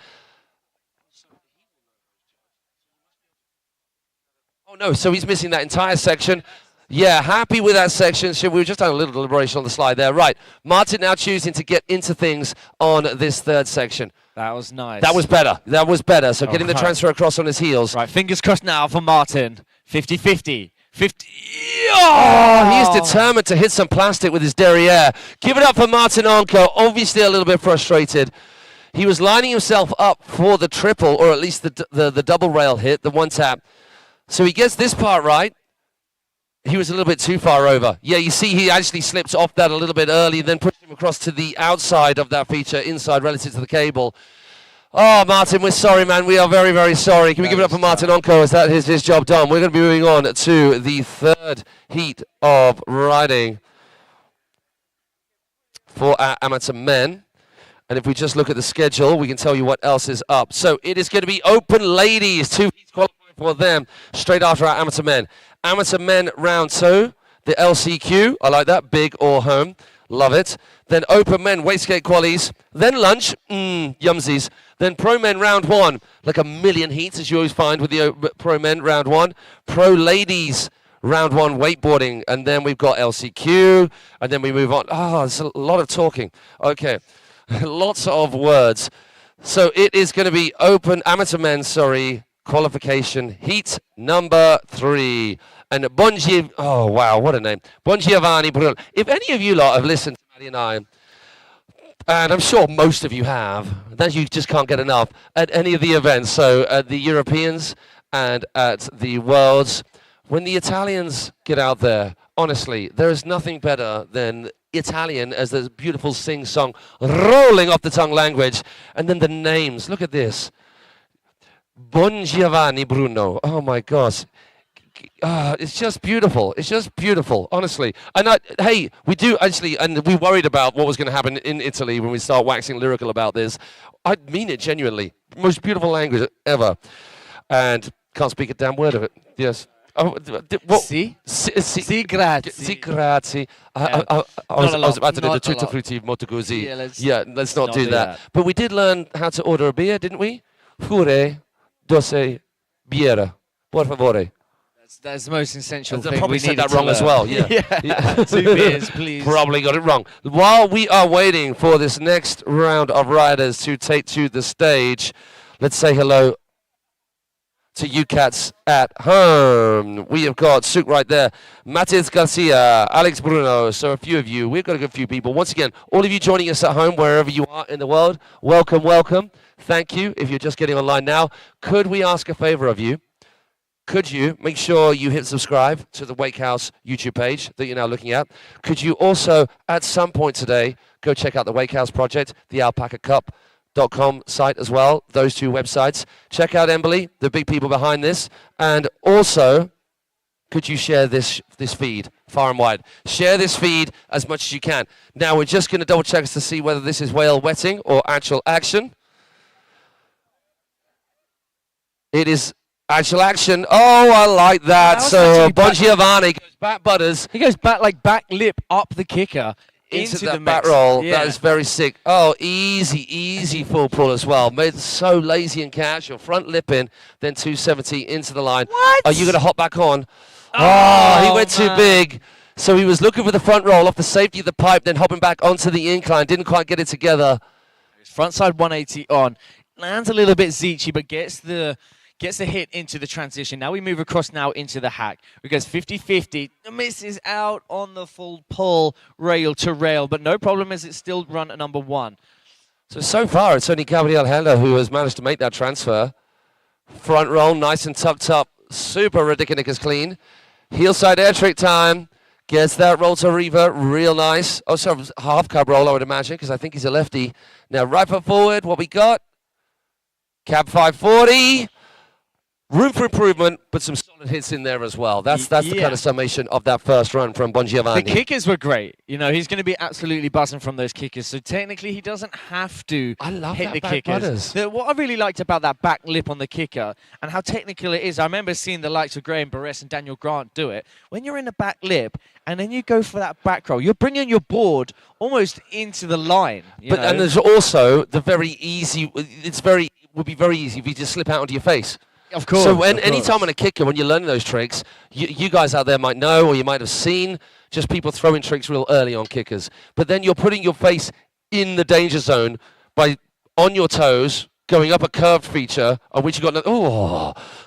Oh no, so he's missing that entire section. Yeah, happy with that section. So we've just done a little deliberation on the slide there. Right, Martin now choosing to get into things on this third section. That was nice. That was better. That was better. So getting the transfer across on his heels. Right, fingers crossed now for Martin. 50-50. 50. Oh, he's determined to hit some plastic with his derriere. Give it up for Martin Onko. Obviously a little bit frustrated. He was lining himself up for the triple, or at least the double rail hit, the one tap. So he gets this part right. He was a little bit too far over. Yeah, you see he actually slips off that a little bit early, then pushed him across to the outside of that feature, inside relative to the cable. Oh, Martin, we're sorry, man. We are very, very sorry. Can we give it up for Martin Onko as that is his job done? We're going to be moving on to the third heat of riding for our amateur men. And if we just look at the schedule, we can tell you what else is up. So it is going to be open ladies, 2 heats qualifying for them straight after our amateur men. Amateur men round 2, the LCQ. I like that, big or home. Love it. Then open men, Wakeskate qualies. Then lunch, yumsies. Then pro men round 1, like a million heats, as you always find with the pro men round 1. Pro ladies round 1, wakeboarding. And then we've got LCQ. And then we move on. Oh, there's a lot of talking. Okay, lots of words. So it is going to be open, amateur men, qualification, heat number 3. And oh wow, what a name. Bongiovanni Bruno. If any of you lot have listened to Maddie and I, and I'm sure most of you have, that you just can't get enough, at any of the events, so at the Europeans and at the Worlds, when the Italians get out there, honestly, there is nothing better than Italian as this beautiful sing-song, rolling off the tongue language, and then the names, look at this. Bongiovanni Bruno, oh my gosh. It's just beautiful. It's just beautiful, honestly. And hey, we do actually, and we worried about what was going to happen in Italy when we start waxing lyrical about this. I mean it genuinely. Most beautiful language ever. And can't speak a damn word of it. Yes. Oh, what? Si, grazie. Si, grazie. I was about to do the tutti frutti molto così. Yeah, let's not do that. But we did learn how to order a beer, didn't we? Fure, doce, biera. Por favore. That's the most essential I thing. probably we said needed that to wrong as learn. well. Yeah. Yeah. 2 beers, please. Probably got it wrong. While we are waiting for this next round of riders to take to the stage, let's say hello to you cats at home. We have got Suk right there, Matiz Garcia, Alex Bruno, so a few of you. We've got a good few people. Once again, all of you joining us at home, wherever you are in the world, welcome, welcome. Thank you. If you're just getting online now, could we ask a favor of you? Could you make sure you hit subscribe to the Wake House YouTube page that you're now looking at? Could you also, at some point today, go check out the Wake House project, the Alpaca Cup.com site as well, those 2 websites. Check out Embily, the big people behind this. And also, could you share this feed far and wide? Share this feed as much as you can. Now, we're just going to double check to see whether this is whale wetting or actual action. It is actual action. Oh, I like that. So Bon Giovanni goes back butters. He goes back like back lip up the kicker into the that back mix. roll. Yeah. That is very sick. Oh, easy full pull as well. Made it so lazy and casual. Front lip in, then 270 into the line. What? Are you going to hop back on? Oh, he went too big. So he was looking for the front roll off the safety of the pipe, then hopping back onto the incline. Didn't quite get it together. Front side 180 on. Lands a little bit zeechy, but gets the hit into the transition. Now we move across now into the hack. It goes 50-50. Misses out on the full pull, rail to rail, but no problem as it's still run at number 1. So far, it's only Gabriel Heller who has managed to make that transfer. Front roll, nice and tucked up. Super ridiculous clean. Heel side air trick time. Gets that roll to Riva, real nice. Oh, sorry, half cab roll, I would imagine, because I think he's a lefty. Now, right foot forward, what we got? Cab 540. Room for improvement, but some solid hits in there as well. That's the kind of summation of that first run from Bon Giovanni. The kickers were great. You know, he's going to be absolutely buzzing from those kickers. So technically, he doesn't have to hit the kickers. What I really liked about that back lip on the kicker and how technical it is, I remember seeing the likes of Graham Barres and Daniel Grant do it. When you're in the back lip and then you go for that back roll, you're bringing your board almost into the line. And there's also the very easy. It would be very easy if you just slip out onto your face. Of course. So anytime on a kicker, when you're learning those tricks, you guys out there might know, or you might have seen just people throwing tricks real early on kickers. But then you're putting your face in the danger zone by on your toes, going up a curved feature on which you got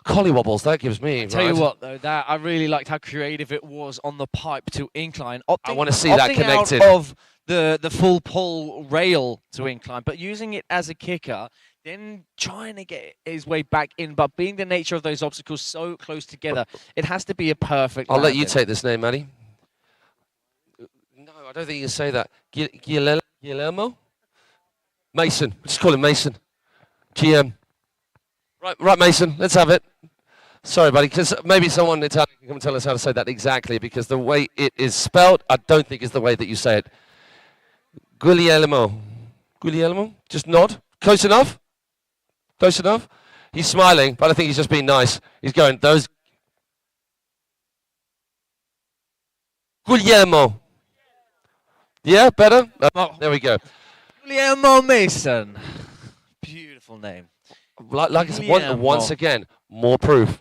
collie wobbles. That gives me. Tell you what, though, that I really liked how creative it was on the pipe to incline. I want to see that connected. Out of the full pull rail to incline, but using it as a kicker. Then trying to get his way back in, but being the nature of those obstacles so close together, it has to be a perfect I'll let you take this name, Maddie. No, I don't think you can say that. Guillermo? Mason. Just call him Mason. GM. Right, Mason. Let's have it. Sorry, buddy, because maybe someone in Italian can come and tell us how to say that exactly, because the way it is spelled, I don't think is the way that you say it. Guillermo. Just nod. Close enough? Close enough? He's smiling, but I think he's just being nice. He's going, those... Guillermo. Yeah, better? There we go. Guillermo Mason. Beautiful name. Like I said, once again, more proof.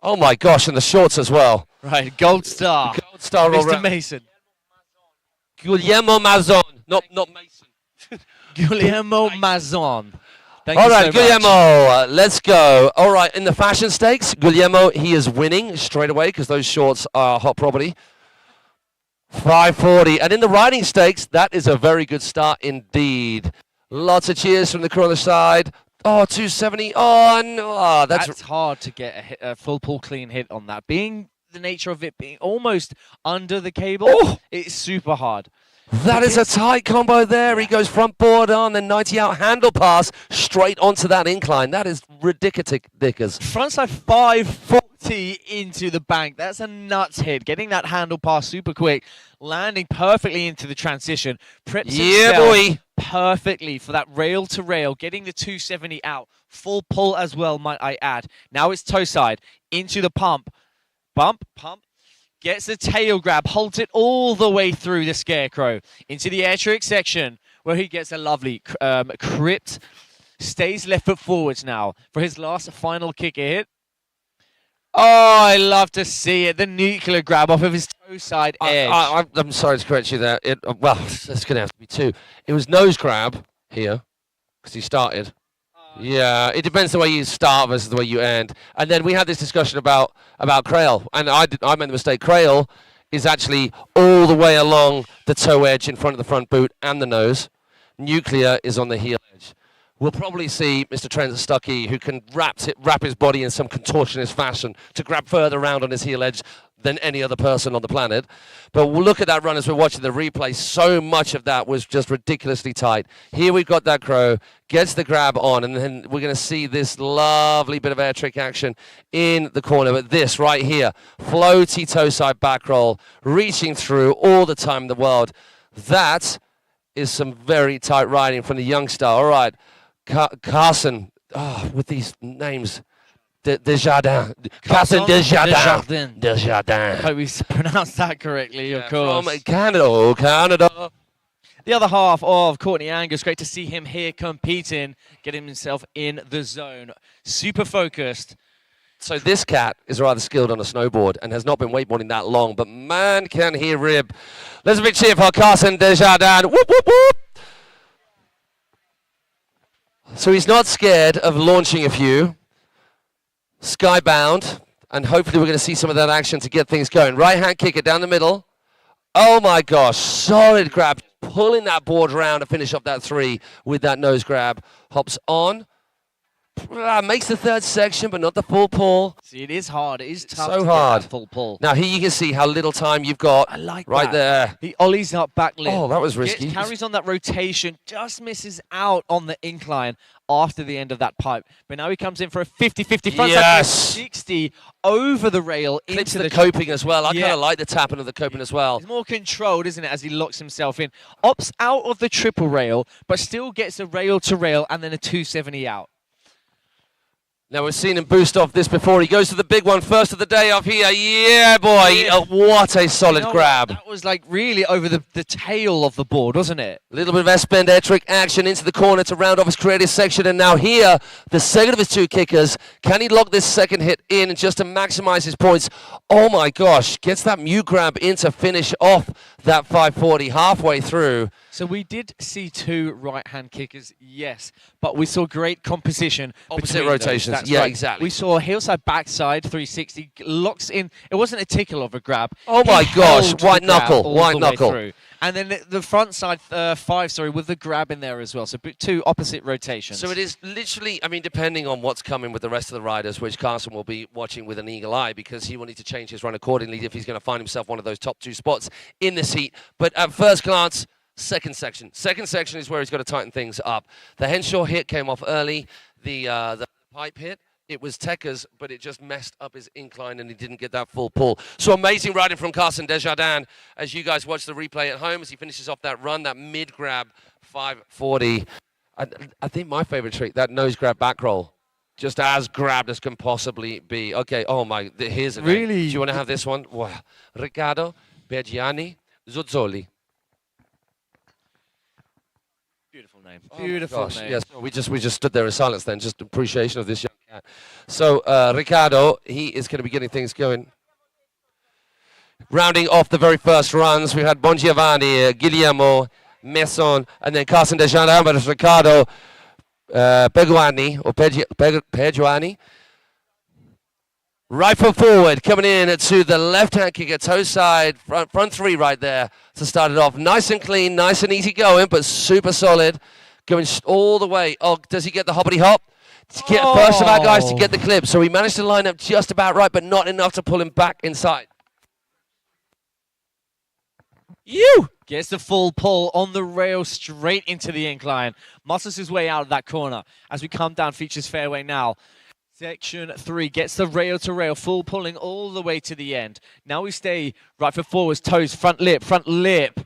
Oh my gosh, and the shorts as well. Right, gold star. Gold star, Mr. Mason. Guillermo Mazon, not Mason. Guillermo Mazon. All right, Guillermo, let's go. All right, in the fashion stakes, Guillermo, he is winning straight away because those shorts are hot property. 540. And in the riding stakes, that is a very good start indeed. Lots of cheers from the crew on the side. Oh, 270 on. Oh, that's hard to get a full pull clean hit on that. Being the nature of it being almost under the cable, it's super hard. That is a tight combo there. He goes front board on, then 90 out handle pass straight onto that incline. That is ridiculous. Frontside 540 into the bank. That's a nuts hit. Getting that handle pass super quick, landing perfectly into the transition. Preps himself perfectly for that rail to rail, getting the 270 out. Full pull as well, might I add. Now it's toe side into the pump. Bump, pump. Gets the tail grab, holds it all the way through the Scarecrow into the air trick section where he gets a lovely crypt stays left foot forwards now for his last final kicker hit. Oh, I love to see it. The nuclear grab off of his toe side edge. I'm sorry to correct you there. Well, it's going to have to be two. It was nose grab here because he started. Yeah, it depends the way you start versus the way you end. And then we had this discussion about Crail, and I made the mistake. Crail is actually all the way along the toe edge in front of the front boot and the nose. Nuclear is on the heel edge. We'll probably see Mr. Trent Stuckey, who can wrap his body in some contortionist fashion to grab further around on his heel edge than any other person on the planet. But we'll look at that run as we're watching the replay. So much of that was just ridiculously tight. Here we've got that crow, gets the grab on, and then we're going to see this lovely bit of air trick action in the corner. But this right here, floaty toe side back roll, reaching through all the time in the world. That is some very tight riding from the young star. All right, Carson, with these names. Desjardins. Carson Desjardins. I hope we pronounced that correctly, of course. From Canada. The other half of Courtney Angus. Great to see him here competing, getting himself in the zone. Super focused. So this cat is rather skilled on a snowboard and has not been wakeboarding that long, but man, can he rib. Let's a big cheer for Carson Desjardins. Whoop, whoop, whoop. So he's not scared of launching a few. Skybound, and hopefully we're going to see some of that action to get things going. Right hand kicker down the middle. Oh my gosh, solid grab. Pulling that board around to finish up that three with that nose grab. Hops on. Makes the third section, but not the full pull. See, it is hard. It is tough so to hard. Get that full pull. Now here you can see how little time you've got. I like right that. there. He ollies up back lip. Oh, that was risky. Carries on that rotation, just misses out on the incline after the end of that pipe. But now he comes in for a 50-50 front side 60 over the rail Clips into the coping as well. I kind of like the tapping of the coping as well. It's more controlled, isn't it, as he locks himself in. Opts out of the triple rail, but still gets a rail to rail and then a 270 out. Now, we've seen him boost off this before. He goes to the big one first of the day off here. Yeah, boy. Yeah. What a solid grab. That was like really over the tail of the board, wasn't it? A little bit of S-bend air trick action into the corner to round off his creative section. And now here, the second of his two kickers. Can he lock this second hit in just to maximize his points? Oh, my gosh. Gets that mute grab in to finish off that 540 halfway through. So we did see two right-hand kickers, yes, but we saw great composition. Opposite rotations, That's yeah, right. exactly. We saw hillside, backside, 360, locks in. It wasn't a tickle of a grab. Oh my gosh, white knuckle, white knuckle. And then the front side, with the grab in there as well. So two opposite rotations. So it is literally, I mean, depending on what's coming with the rest of the riders, which Carson will be watching with an eagle eye because he will need to change his run accordingly if he's going to find himself one of those top two spots in this heat. But at first glance, second section. Second section is where he's got to tighten things up. The Henshaw hit came off early. The pipe hit, it was Tekker's, but it just messed up his incline and he didn't get that full pull. So amazing riding from Carson Desjardins as you guys watch the replay at home as he finishes off that run, that mid grab 540. I think my favorite trick, that nose grab back roll. Just as grabbed as can possibly be. Okay, oh my, here's a name. Really? Do you want to have this one? Wow. Riccardo Bergiani Zuzzoli. Beautiful name. Oh Beautiful name. Yes, we just stood there in silence then, just appreciation of this young cat. So Riccardo, he is going to be getting things going. Rounding off the very first runs, we had Bongiovanni, Guillermo, Messon, and then Carson Desjardins, but it's Riccardo Peguani, or Peguani. Right foot forward, coming in to the left-hand kicker, toe side, front three right there to start it off. Nice and clean, nice and easy going, but super solid. Going all the way. Oh, does he get the hoppity hop? First of our guys to get the clip. So he managed to line up just about right, but not enough to pull him back inside. Gets the full pull on the rail straight into the incline. Muscles his way out of that corner as we come down Features Fairway now. Section 3 gets the rail to rail, full pulling all the way to the end. Now we stay right foot forwards, toes, front lip, front lip.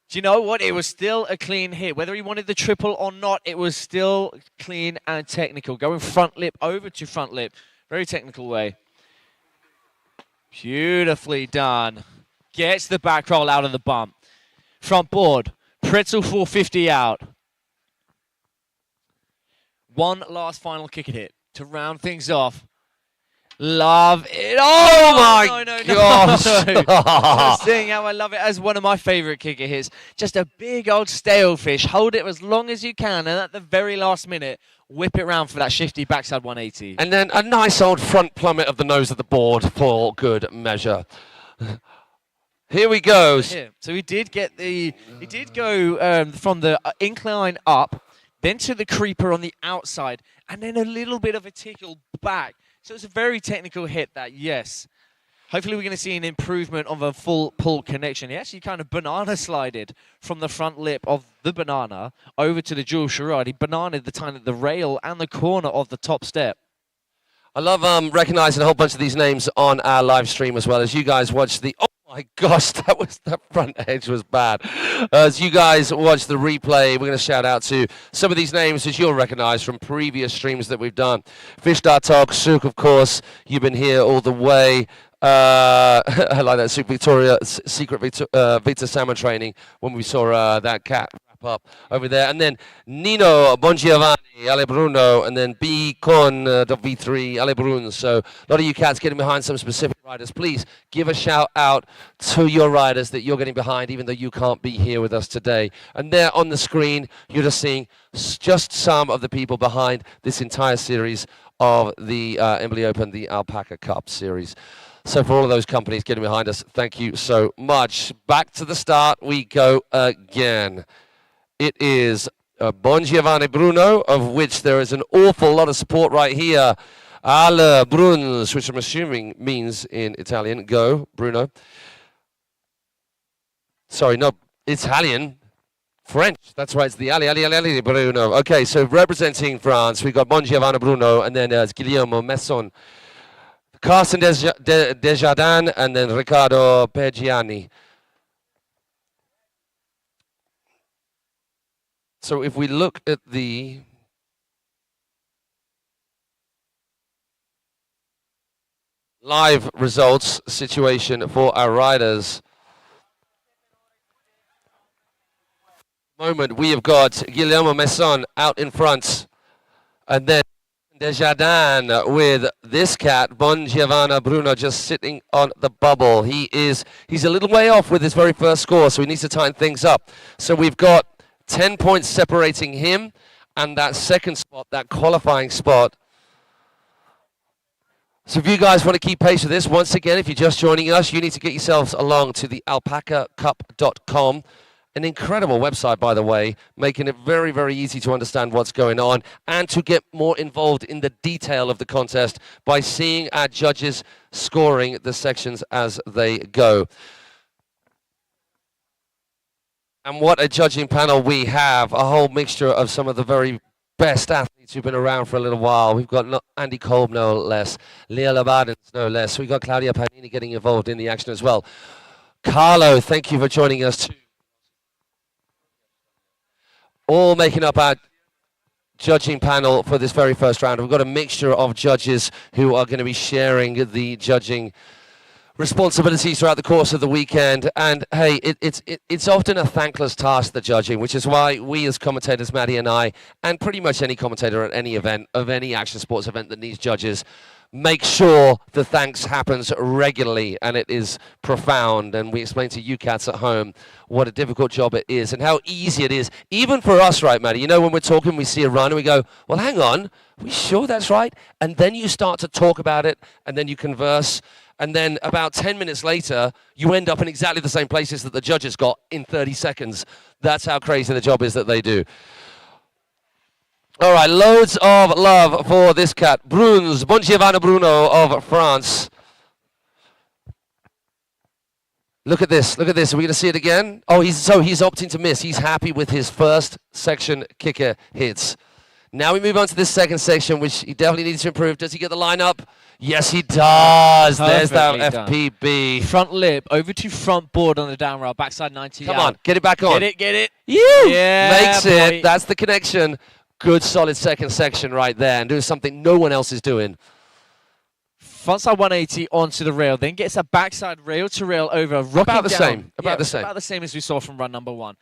Do you know what? It was still a clean hit. Whether he wanted the triple or not, it was still clean and technical. Going front lip over to front lip. Very technical way. Beautifully done. Gets the back roll out of the bump. Front board. Pretzel 450 out. One last final kick and hit to round things off. Love it. Oh my gosh. I was saying how I love it as one of my favourite kicker hits. Just a big old stale fish. Hold it as long as you can, and at the very last minute, whip it round for that shifty backside 180. And then a nice old front plummet of the nose of the board for good measure. Here we go. So he did get the. He did go from the incline up, then to the creeper on the outside, and then a little bit of a tickle back. So it's a very technical hit that, yes. Hopefully we're going to see an improvement of a full pull connection. He actually kind of banana slided from the front lip of the banana over to the dual charade. He bananaed the time at the rail and the corner of the top step. I love recognizing a whole bunch of these names on our live stream as well as you guys watch the... Oh my gosh, that front edge was bad. As you guys watch the replay, we're going to shout out to some of these names as you'll recognize from previous streams that we've done. Fish.Talk, Suk, of course, you've been here all the way. I like that Suk Victoria, Secret Vita Salmon training when we saw that cat up over there, and then Nino Bongiovanni, Ale Bruno, and then B Con V3 Ale Bruno. So a lot of you cats getting behind some specific riders. Please give a shout out to your riders that you're getting behind, even though you can't be here with us today. And there on the screen, you're just seeing just some of the people behind this entire series of the Embily Open, the Alpaca Cup series. So for all of those companies getting behind us, thank you so much. Back to the start we go again. It is Bongiovanni Bruno, of which there is an awful lot of support right here. Ale Bruns, which I'm assuming means in Italian, go, Bruno. Sorry, no, Italian, French. That's right, it's the Ale Bruno. Okay, so representing France, we've got Bongiovanni Bruno, and then there's Guillermo Messon, Carsten Desjardins, and then Riccardo Peggiani. So if we look at the live results situation for our riders, moment we have got Guillermo Messon out in front, and then Desjardins with this cat, Bongiovanni Bruno, just sitting on the bubble. He's a little way off with his very first score, so he needs to tighten things up. So we've got 10 points separating him and that second spot, that qualifying spot. So if you guys want to keep pace with this, once again, if you're just joining us, you need to get yourselves along to the alpacacup.com. An incredible website, by the way, making it very, very easy to understand what's going on and to get more involved in the detail of the contest by seeing our judges scoring the sections as they go. And what a judging panel we have, a whole mixture of some of the very best athletes who've been around for a little while. We've got Andy Kolb, no less, Leah Labadens, no less. We've got Claudia Panini getting involved in the action as well. Carlo, thank you for joining us too. All making up our judging panel for this very first round. We've got a mixture of judges who are going to be sharing the judging responsibilities throughout the course of the weekend. And hey, it's often a thankless task, the judging, which is why we as commentators, Maddie and I, and pretty much any commentator at any event, of any action sports event that needs judges, make sure the thanks happens regularly and it is profound. And we explain to you cats at home what a difficult job it is and how easy it is, even for us, right, Maddie? You know, when we're talking, we see a run and we go, well, hang on, are we sure that's right? And then you start to talk about it and then you converse. And then about 10 minutes later, you end up in exactly the same places that the judges got in 30 seconds. That's how crazy the job is that they do. All right, loads of love for this cat. Bruns, Bongiovanni Bruno of France. Look at this, look at this. Are we going to see it again? Oh, he's opting to miss. He's happy with his first section kicker hits. Now we move on to this second section, which he definitely needs to improve. Does he get the line up? Yes, he does. There's that FPB. Front lip, over to front board on the down rail, backside 90 Come out. on, get it back on. Get it. Yeah, makes boy. it. That's the connection. Good, solid second section right there, and doing something no one else is doing. Frontside 180 onto the rail, then gets a backside rail to rail over, rocking About the down. same. About the same. About the same as we saw from run number one.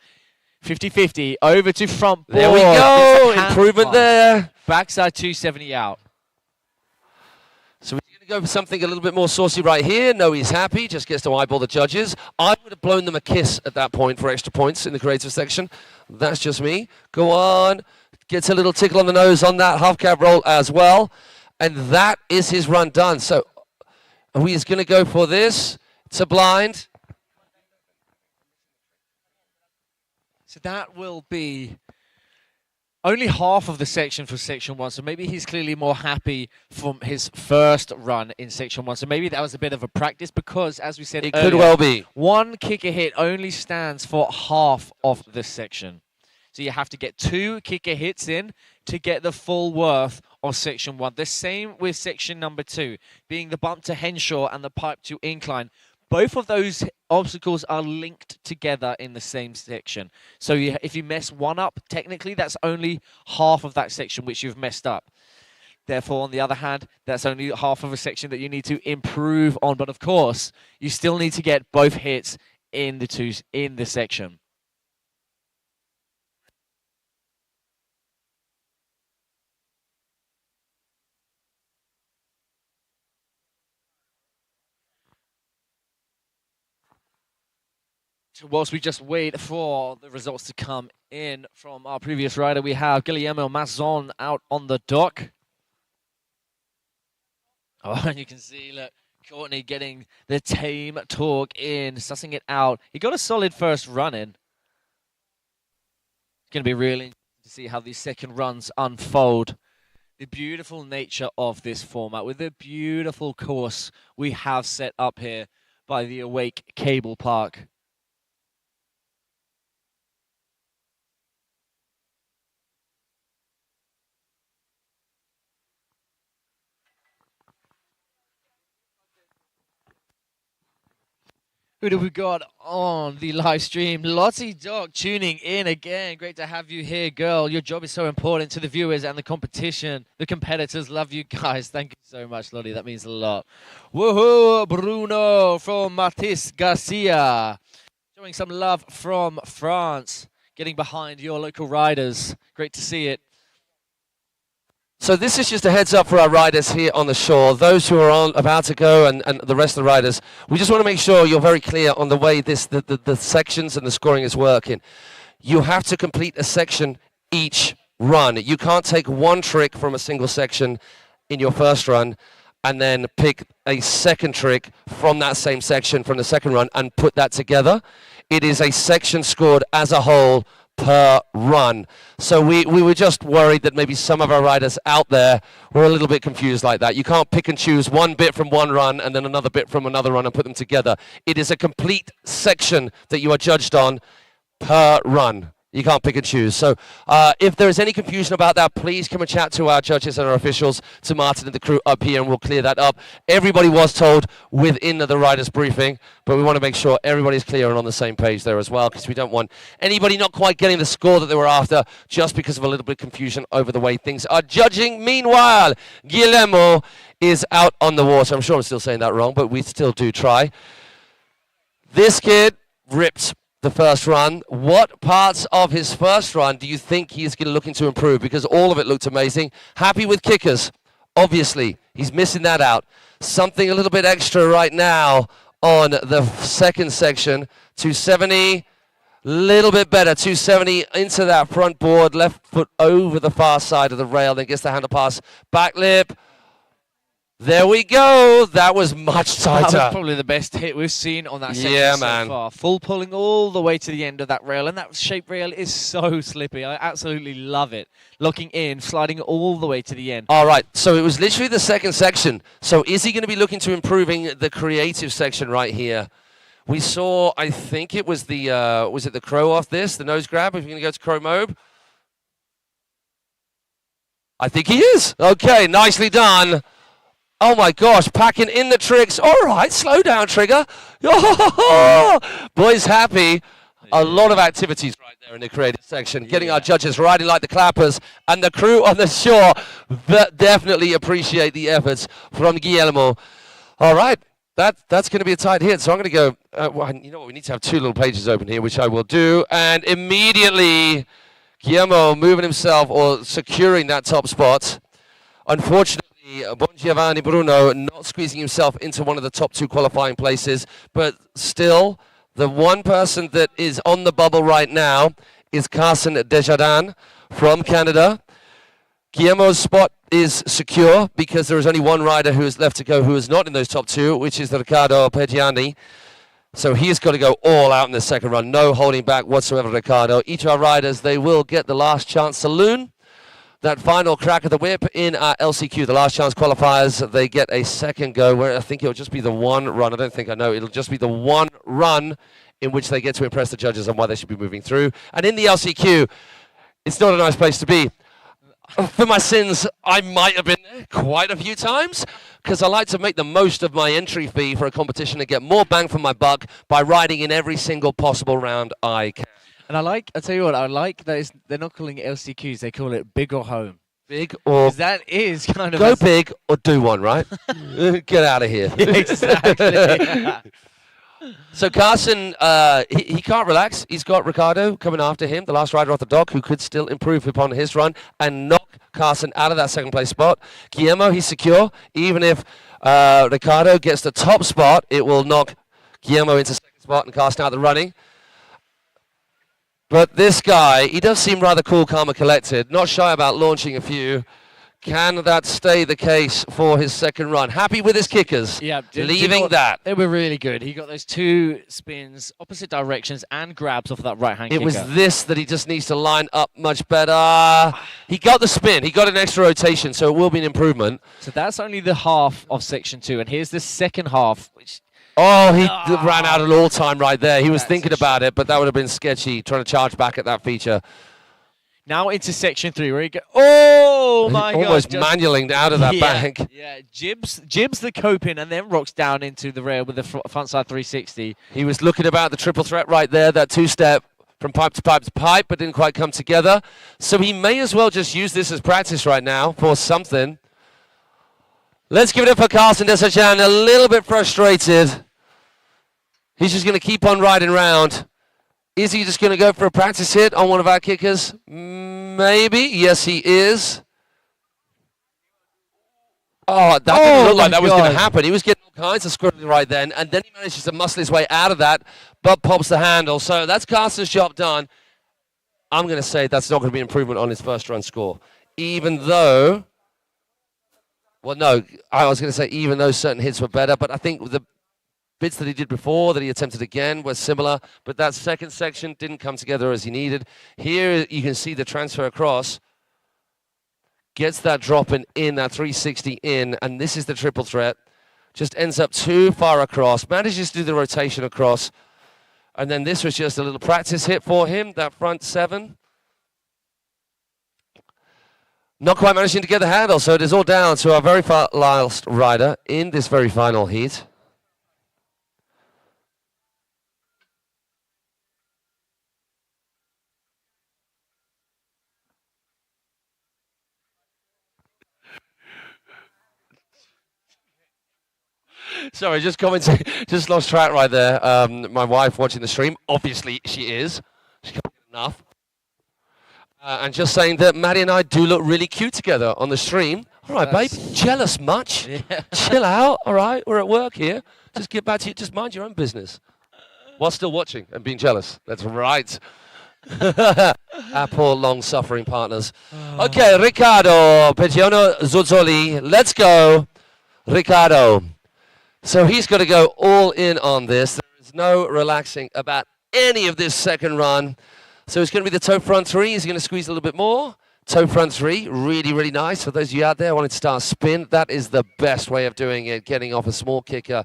50-50 over to front board. There we go. Improvement there. Backside 270 out. So we're going to go for something a little bit more saucy right here. No, he's happy. Just gets to eyeball the judges. I would have blown them a kiss at that point for extra points in the creative section. That's just me. Go on. Gets a little tickle on the nose on that half cab roll as well. And that is his run done. So he's going to go for this. It's a blind. So that will be only half of the section for section 1. So maybe he's clearly more happy from his first run in section 1. So maybe that was a bit of a practice because, as we said earlier, could well be. One kicker hit only stands for half of this section. So you have to get 2 kicker hits in to get the full worth of section 1. The same with section number 2, being the bump to Henshaw and the pipe to incline. Both of those obstacles are linked together in the same section. So if you mess one up, technically that's only half of that section which you've messed up. Therefore, on the other hand, that's only half of a section that you need to improve on. But of course, you still need to get both hits in the section. So whilst we just wait for the results to come in from our previous rider, we have Guillermo Mazon out on the dock. Oh, and you can see, look, Courtney getting the tame torque in, sussing it out. He got a solid first run in. It's going to be really interesting to see how these second runs unfold. The beautiful nature of this format with the beautiful course we have set up here by the Awake Cablepark. Who do we got on the live stream? Lottie Doc tuning in again. Great to have you here, girl. Your job is so important to the viewers and the competition. The competitors love you guys. Thank you so much, Lottie. That means a lot. Woohoo, Bruno from Matis Garcia. Showing some love from France. Getting behind your local riders. Great to see it. So this is just a heads up for our riders here on the shore. Those who are about to go and the rest of the riders, we just want to make sure you're very clear on the way the sections and the scoring is working. You have to complete a section each run. You can't take one trick from a single section in your first run and then pick a second trick from that same section from the second run and put that together. It is a section scored as a whole per run. So we were just worried that maybe some of our riders out there were a little bit confused like that. You can't pick and choose one bit from one run and then another bit from another run and put them together. It is a complete section that you are judged on per run. You can't pick and choose. So if there is any confusion about that, please come and chat to our judges and our officials, to Martin and the crew up here, and we'll clear that up. Everybody was told within the riders' briefing, but we want to make sure everybody's clear and on the same page there as well, because we don't want anybody not quite getting the score that they were after just because of a little bit of confusion over the way things are judging. Meanwhile, Guillermo is out on the water. I'm sure I'm still saying that wrong, but we still do try. This kid ripped the first run. What parts of his first run do you think he's going to looking to improve? Because all of it looked amazing. Happy with kickers. Obviously, he's missing that out. Something a little bit extra right now on the second section. 270, little bit better. 270 into that front board, left foot over the far side of the rail, then gets the handle pass, back lip. There we go. That was much tighter. That was probably the best hit we've seen on that section so far. Full pulling all the way to the end of that rail. And that shape rail is so slippy. I absolutely love it. Locking in, sliding all the way to the end. All right. So it was literally the second section. So is he going to be looking to improving the creative section right here? We saw, I think it was the, was it the crow off this, the nose grab? If you're going to go to crow mode. I think he is. Okay. Nicely done. Oh my gosh, packing in the tricks. All right, slow down, Trigger. Boys happy. A lot of activities right there in the creative section. Getting our judges riding like the clappers, and the crew on the shore that definitely appreciate the efforts from Guillermo. All right, That's going to be a tight hit. So I'm going to go, well, you know what, we need to have two little pages open here, which I will do. And immediately, Guillermo moving himself or securing that top spot. Unfortunately, Bongiovanni Bruno not squeezing himself into one of the top two qualifying places. But still, the one person that is on the bubble right now is Carson Desjardins from Canada. Guillermo's spot is secure because there is only one rider who is left to go who is not in those top two, which is Riccardo Peggiani. So he's got to go all out in the second run. No holding back whatsoever, Riccardo. Each of our riders, they will get the last chance saloon. That final crack of the whip in our LCQ, the last chance qualifiers, they get a second go where I think it'll just be the one run. I don't think I know. It'll just be the one run in which they get to impress the judges on why they should be moving through. And in the LCQ, it's not a nice place to be. For my sins, I might have been there quite a few times because I like to make the most of my entry fee for a competition and get more bang for my buck by riding in every single possible round I can. And I'll tell you what, I like that they're not calling it LCQs, they call it big or home. Big or... that is kind of... Go big or do one, right? Get out of here. Exactly. So Carson, he can't relax. He's got Riccardo coming after him, the last rider off the dock, who could still improve upon his run and knock Carson out of that second place spot. Guillermo, he's secure. Even if Riccardo gets the top spot, it will knock Guillermo into second spot and Carson out of the running. But this guy, he does seem rather cool, calm and collected, not shy about launching a few. Can that stay the case for his second run? Happy with his kickers, leaving that. They were really good. He got those two spins, opposite directions, and grabs off of that right-hand kicker. It was this that he just needs to line up much better. He got the spin. He got an extra rotation, so it will be an improvement. So that's only the half of section 2, and here's the second half. Which he ran out at all time right there. He was thinking about it, but that would have been sketchy, trying to charge back at that feature. Now into section 3, where he go. Oh my God! Almost manualing out of that bank. Yeah, jibs the coping and then rocks down into the rail with the front side 360. He was looking about the triple threat right there, that two-step from pipe to pipe to pipe, but didn't quite come together. So he may as well just use this as practice right now for something. Let's give it up for Carson Desjardins, a little bit frustrated. He's just going to keep on riding round. Is he just going to go for a practice hit on one of our kickers? Maybe. Yes, he is. Oh, that didn't look like that was going to happen. He was getting all kinds of squirrely right then, and then he manages to muscle his way out of that, but pops the handle. So that's Carson's job done. I'm going to say that's not going to be an improvement on his first run score. Even though, well, no, I was going to say even though certain hits were better, but I think the bits that he did before, that he attempted again, were similar, but that second section didn't come together as he needed. Here you can see the transfer across. Gets that drop in that 360 in, and this is the triple threat. Just ends up too far across. Manages to do the rotation across. And then this was just a little practice hit for him, that front 7. Not quite managing to get the handle, so it is all down to our very last rider in this very final heat. Sorry, just commenting, just lost track right there. My wife watching the stream, obviously she is. She can't get enough. And just saying that Maddie and I do look really cute together on the stream. All right, babe, jealous much? Yeah. Chill out, all right? We're at work here. Just get back to you, just mind your own business. While still watching and being jealous. That's right. Our poor long-suffering partners. Okay, Riccardo Peggiano Zuzzoli. Let's go, Riccardo. So he's got to go all in on this. There is no relaxing about any of this second run. So it's going to be the toe front 3. He's going to squeeze a little bit more. Toe front 3, really, really nice. For those of you out there wanting to start a spin, that is the best way of doing it, getting off a small kicker.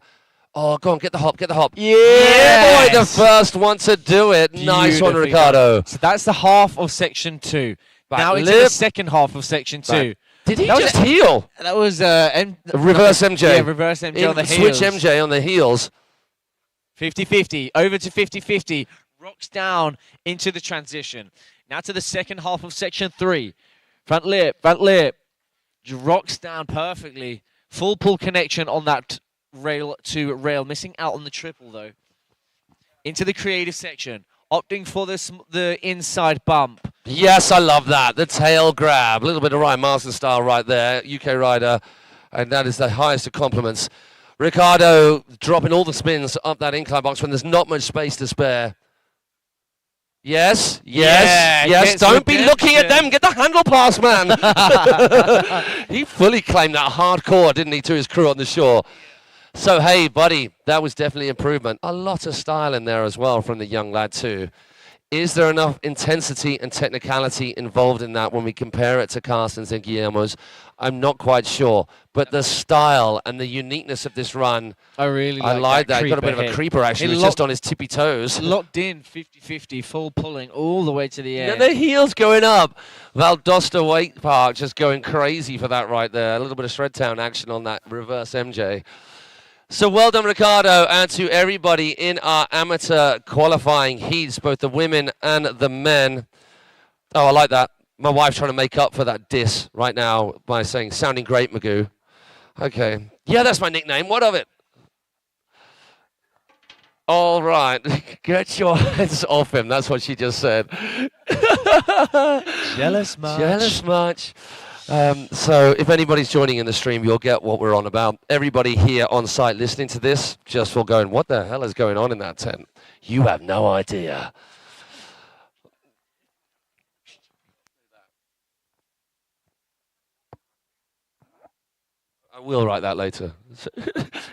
Oh, go on, get the hop, get the hop. Yes! Yeah, boy, the first one to do it. Nice one, Riccardo. So that's the half of section 2. Now into the second half of section 2. Did he just heel? That was reverse MJ. Yeah, reverse MJ on the heels. Switch MJ on the heels. 50-50, over to 50-50. Rocks down into the transition. Now to the second half of section 3. Front lip. Rocks down perfectly. Full pull connection on that rail to rail. Missing out on the triple, though. Into the creative section. Opting for the inside bump. Yes, I love that. The tail grab. A little bit of Ryan Marston style right there. UK rider. And that is the highest of compliments. Ricardo dropping all the spins up that incline box when there's not much space to spare. Yes, yes. Don't be looking at them. Get the handle pass, man. He fully claimed that hardcore, didn't he, to his crew on the shore. So, hey, buddy, that was definitely improvement. A lot of style in there as well from the young lad, too. Is there enough intensity and technicality involved in that when we compare it to Carsten's and Guillermo's? I'm not quite sure. But the style and the uniqueness of this run, I like that. Got a bit of a creeper, actually. He was just on his tippy toes. Locked in 50-50, full pulling all the way to the end. Yeah, the heels going up. Valdosta Wake Park just going crazy for that right there. A little bit of Shredtown action on that reverse MJ. So well done, Ricardo, and to everybody in our amateur qualifying heats, both the women and the men. Oh, I like that. My wife's trying to make up for that diss right now by saying, sounding great, Magoo. Okay. Yeah, that's my nickname. What of it? All right. Get your hands off him. That's what she just said. Jealous much. Jealous much. So if anybody's joining in the stream, you'll get what we're on about. Everybody here on site listening to this just will go, what the hell is going on in that tent? You have no idea. I will write that later.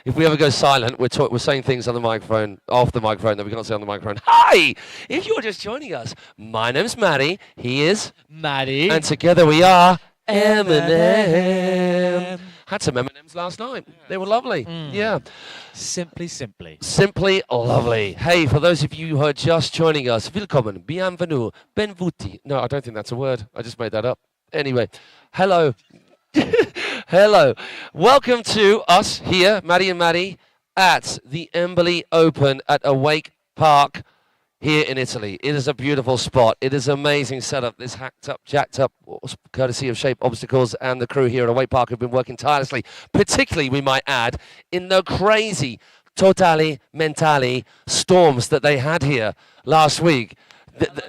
If we ever go silent, we're saying things on the microphone, off the microphone that we can't say on the microphone. Hi! If you're just joining us, my name's Maddie. He is Maddie. And together we are Eminem. Had some M&Ms last night. Yeah. They were lovely. Yeah. Simply. Simply lovely. Hey, for those of you who are just joining us, willkommen, bienvenue, benvenuti. No, I don't think that's a word. I just made that up. Anyway, hello. Hello. Welcome to us here, Maddie and Maddie, at the Embily Open at Awake Park here in Italy. It is a beautiful spot. It is an amazing setup. This hacked up, jacked up, courtesy of Shape Obstacles and the crew here at Awake Park have been working tirelessly, particularly, we might add, in the crazy, totally mentali storms that they had here last week. Totally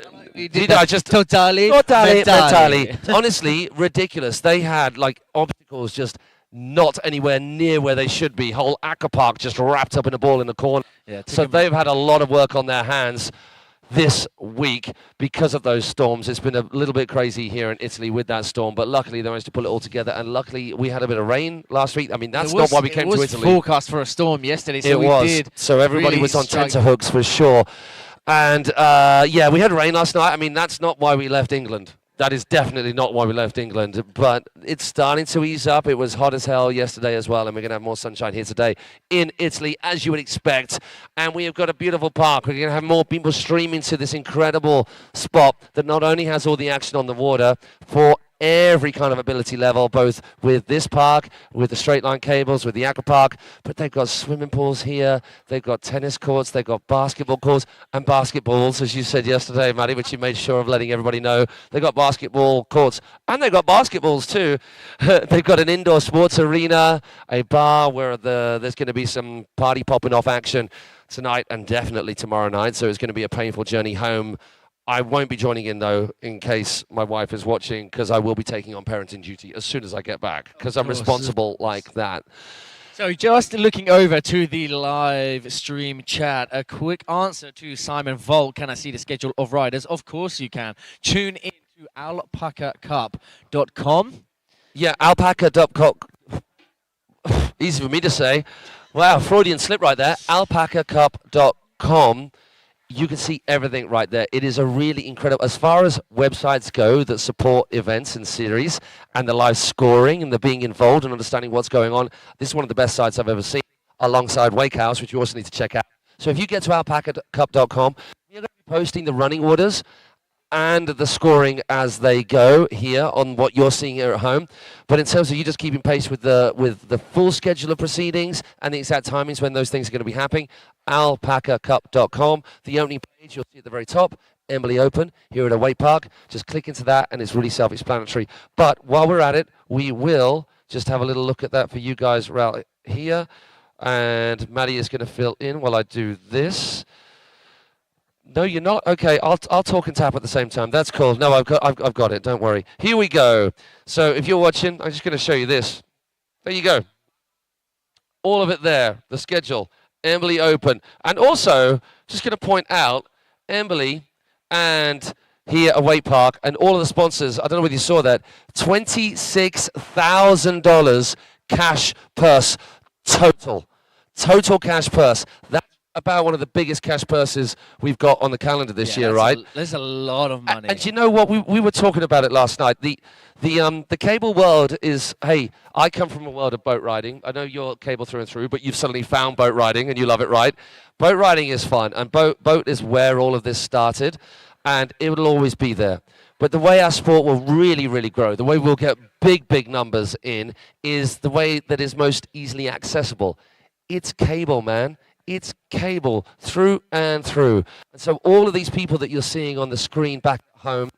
mentali. Honestly, ridiculous. They had like obstacles just not anywhere near where they should be. Whole aquapark just wrapped up in a ball in the corner. Yeah, so they've had a lot of work on their hands this week because of those storms. It's been a little bit crazy here in Italy with that storm, but luckily they managed to pull it all together, and luckily we had a bit of rain last week. I mean, that's not why we came to Italy. It was forecast for a storm yesterday, so So everybody was on tenterhooks for sure. And yeah, we had rain last night. I mean, that's not why we left England. That is definitely not why we left England, but it's starting to ease up. It was hot as hell yesterday as well, and we're going to have more sunshine here today in Italy, as you would expect. And we have got a beautiful park. We're going to have more people streaming to this incredible spot that not only has all the action on the water for every kind of ability level, both with this park, with the straight line cables, with the aquapark, but they've got swimming pools here, they've got tennis courts, they've got basketball courts and basketballs, as you said yesterday, Maddie, which you made sure of letting everybody know. They've got basketball courts and they've got basketballs too. They've got an indoor sports arena, a bar where there's going to be some party popping off action tonight and definitely tomorrow night, so it's going to be a painful journey home. I won't be joining in, though, in case my wife is watching, because I will be taking on parenting duty as soon as I get back, because I'm responsible like that. So just looking over to the live stream chat, a quick answer to Simon Volt. Can I see the schedule of riders? Of course you can. Tune in to alpacacup.com. Yeah, alpaca.com. Easy for me to say. Wow, Freudian slip right there. alpacacup.com. You can see everything right there. It is a really incredible, as far as websites go that support events and series and the live scoring and the being involved and understanding what's going on, this is one of the best sites I've ever seen, alongside Wake House, which you also need to check out. So if you get to alpacacup.com, you're going to be posting the running orders and the scoring as they go here on what you're seeing here at home. But in terms of you just keeping pace with the full schedule of proceedings and the exact timings when those things are going to be happening, alpacacup.com. The opening page, you'll see at the very top, Embily Open here at Awake Park. Just click into that and it's really self-explanatory. But while we're at it, we will just have a little look at that for you guys right here. And Maddie is going to fill in while I do this. No, you're not. Okay, I'll talk and tap at the same time. That's cool. No, I've got it. Don't worry. Here we go. So if you're watching, I'm just going to show you this. There you go. All of it there. The schedule. Embily Open. And also, just going to point out, Embily and here at Awake Park and all of the sponsors, I don't know whether you saw that, $26,000 cash purse total. Total cash purse. That's about one of the biggest cash purses we've got on the calendar this year, right? There's a lot of money. And you know what? We were talking about it last night. The cable world is, hey, I come from a world of boat riding. I know you're cable through and through, but you've suddenly found boat riding and you love it, right? Boat riding is fun, and boat is where all of this started, and it will always be there. But the way our sport will really, really grow, the way we'll get big, big numbers in, is the way that is most easily accessible. It's cable, man. It's cable through and through. And so all of these people that you're seeing on the screen back at home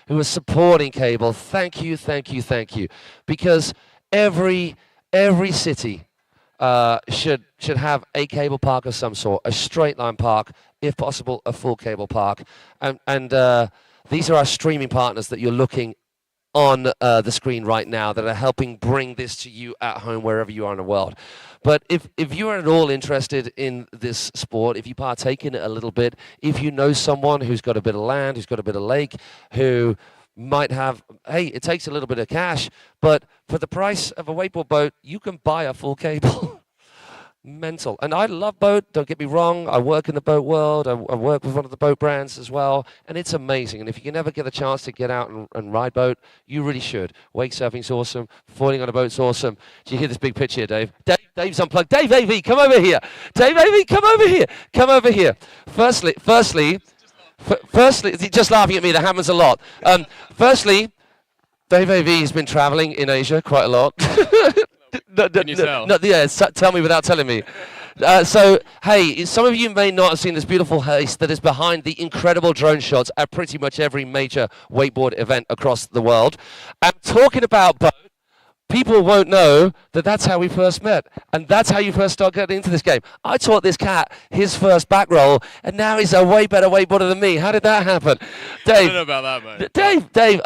who are supporting cable, thank you, thank you, thank you. Because every city should have a cable park of some sort, a straight line park, if possible, a full cable park. And these are our streaming partners that you're looking on the screen right now that are helping bring this to you at home wherever you are in the world. But if you are at all interested in this sport, if you partake in it a little bit, if you know someone who's got a bit of land, who's got a bit of lake, who might have, hey, it takes a little bit of cash, but for the price of a wakeboard boat, you can buy a full cable. Mental. And I love boat, don't get me wrong. I work in the boat world. I work with one of the boat brands as well. And it's amazing. And if you can ever get a chance to get out and ride boat, you really should. Wake surfing's awesome. Foiling on a boat's awesome. Do you hear this big pitch here, Dave? Dave's unplugged. Dave AV, come over here. Dave AV, come over here. Come over here. Firstly, just laughing at me. That happens a lot. Firstly, Dave AV has been traveling in Asia quite a lot. Can you tell? Tell me without telling me. So, hey, some of you may not have seen this beautiful haze that is behind the incredible drone shots at pretty much every major wakeboard event across the world. I'm talking about boat. People won't know that that's how we first met, and that's how you first start getting into this game. I taught this cat his first back roll, and now he's a way better wakeboarder than me. How did that happen? Dave, I don't know about that, mate. Dave,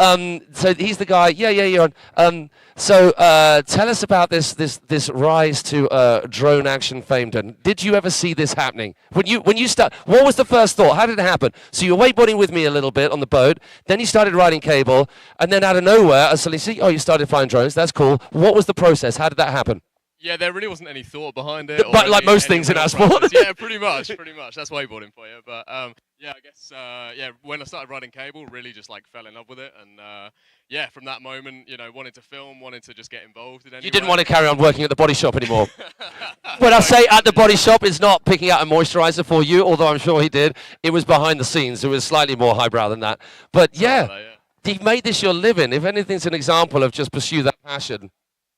so he's the guy. Yeah, you're on. So tell us about this rise to drone action fame. Then, did you ever see this happening? When you start, what was the first thought? How did it happen? So you were wakeboarding with me a little bit on the boat, then you started riding cable, and then out of nowhere, I suddenly see, oh, you started flying drones. That's cool. What was the process? How did that happen? Yeah, there really wasn't any thought behind it. But like most things in our sport. Yeah, pretty much. That's wakeboarding for you. But yeah, I guess when I started riding cable, really just like fell in love with it, and yeah, from that moment, wanted to film, wanted to just get involved in it. You didn't want to carry on working at the body shop anymore. When I say at the body shop, it's not picking out a moisturizer for you, although I'm sure he did. It was behind the scenes. It was slightly more highbrow than that. But yeah, you've made this your living. If anything's an example of just pursue that passion,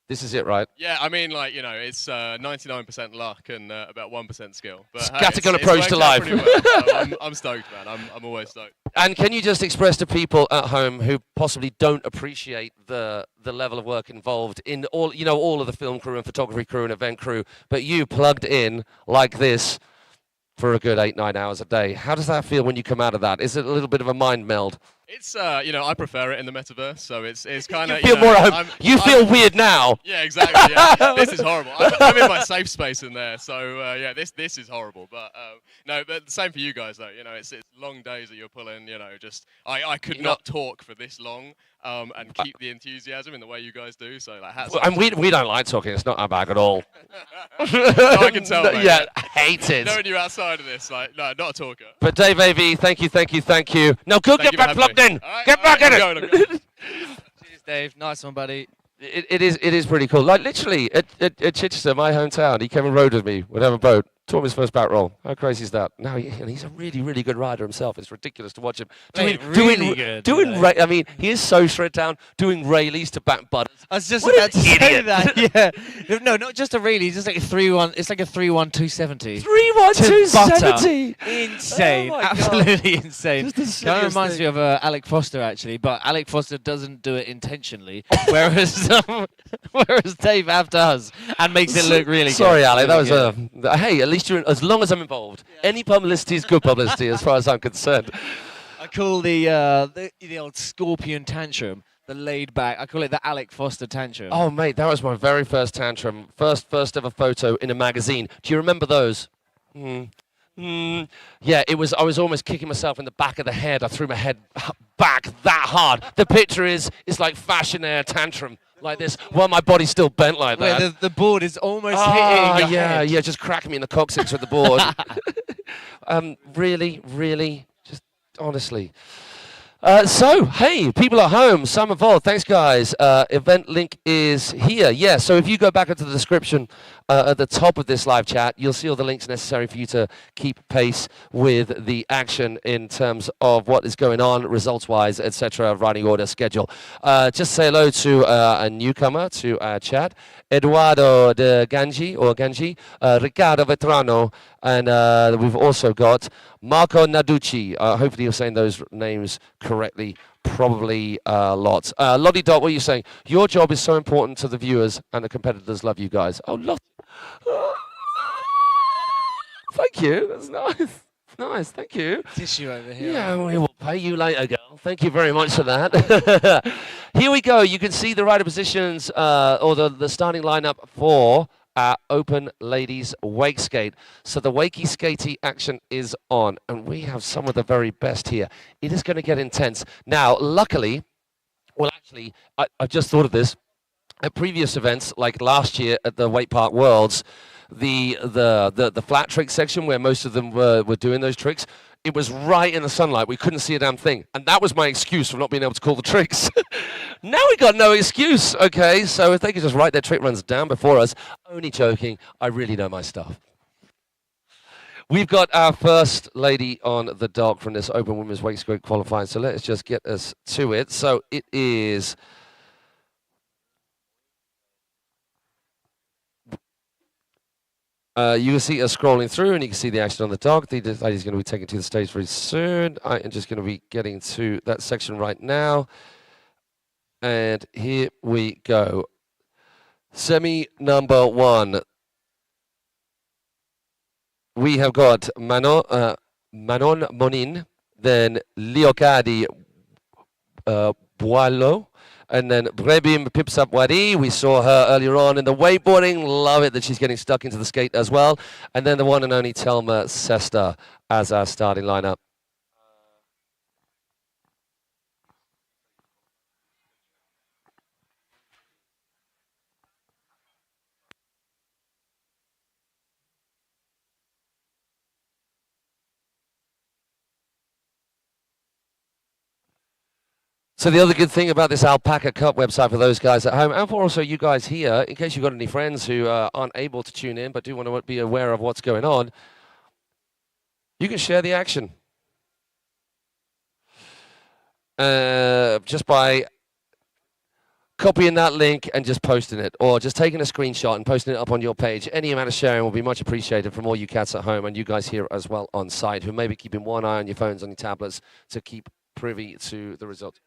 this is it, right? Yeah, I mean, it's 99% luck and about 1% skill. But scattergun approach to life. Well, so I'm stoked, man. I'm always stoked. And can you just express to people at home who possibly don't appreciate the level of work involved in all of the film crew and photography crew and event crew, but you plugged in like this for a good 8-9 hours a day. How does that feel when you come out of that? Is it a little bit of a mind meld? It's I prefer it in the metaverse, so it's kind of. You feel more at home. You feel weird now. Yeah, exactly. Yeah. This is horrible. I'm in my safe space in there, so yeah, this is horrible. But no, but the same for you guys though. It's long days that you're pulling. Just I could not talk for this long and keep the enthusiasm in the way you guys do. So like hats off. And we don't like talking. It's not our bag at all. No, I can tell. Mate, yeah, hate it. Knowing you outside of this, like no, not a talker. But Dave AV, thank you. Now go get back plugged in. Right, get back in it. Cheers, Dave. Nice one, buddy. It is pretty cool. Like literally at Chichester, my hometown, he came and rode with me. We'd have a boat. to his first back roll. How crazy is that? Now and he's a really, really good rider himself. It's ridiculous to watch him doing. I mean, he is so shred down doing Rayleigh to back butters. I was just What about an to say idiot. that. Yeah. No, not just a really. It's just like a 3-1. It's like a 3-1 270. 3-1 270. Insane. Oh my God. Absolutely insane. Just the Kind of silliest reminds thing. me of Alec Foster actually, but Alec Foster doesn't do it intentionally, whereas whereas Dave Ab does and makes it look really Sorry, good. Alec. That was Really hey, at least as long as I'm involved. Any publicity is good publicity as far as I'm concerned. I call the old scorpion tantrum the laid back. I call it the Alec Foster tantrum. Oh, mate, that was my very first tantrum. First ever photo in a magazine. Do you remember those? Yeah, it was. I was almost kicking myself in the back of the head. I threw my head back that hard. The picture is like fashion air tantrum like this, while my body's still bent like that. Wait, the board is almost hitting your head. Yeah, just cracking me in the coccyx with the board. Really, just honestly. So, hey, people at home, some involved. Thanks, guys. Event link is here. Yeah, so if you go back into the description at the top of this live chat, you'll see all the links necessary for you to keep pace with the action in terms of what is going on, results-wise, etc., riding order, schedule. Just say hello to a newcomer to our chat, Eduardo de Ganji, Riccardo Vetrano, and we've also got Marco Naducci. Hopefully you're saying those names correctly. Probably a lot. Lottie Dot, what are you saying? Your job is so important to the viewers, and the competitors love you guys. Oh, Lottie. Thank you. That's nice. Nice, thank you. Tissue over here. Yeah, we will pay you later, girl. Thank you very much for that. Here we go. You can see the rider positions, or the starting lineup for our Open Ladies Wakeskate. So the Wakeskate action is on, and we have some of the very best here. It is going to get intense. Now, luckily, well, actually, I've just thought of this. At previous events, like last year at the Wake Park Worlds, the flat trick section where most of them were doing those tricks, it was right in the sunlight. We couldn't see a damn thing. And that was my excuse for not being able to call the tricks. Now we got no excuse, okay? So if they could just write their trick runs down before us, only joking, I really know my stuff. We've got our first lady on the dock from this Open Women's Wakeskate qualifying, so let's just get us to it. So it is... you can see us scrolling through, and you can see the action on the dock. The lady's going to be taken to the stage very soon. I am just going to be getting to that section right now. And here we go. Semi number 1. We have got Manon Monin, then Leocadi Boileau, and then Brebim Pipsapwadi. We saw her earlier on in the wakeboarding. Love it that she's getting stuck into the skate as well. And then the one and only Telma Sesta as our starting lineup. So the other good thing about this Alpaca Cup website for those guys at home, and for also you guys here, in case you've got any friends who aren't able to tune in but do want to be aware of what's going on, you can share the action. Just by copying that link and just posting it, or just taking a screenshot and posting it up on your page. Any amount of sharing will be much appreciated from all you cats at home and you guys here as well on site who may be keeping one eye on your phones, on your tablets to keep privy to the results.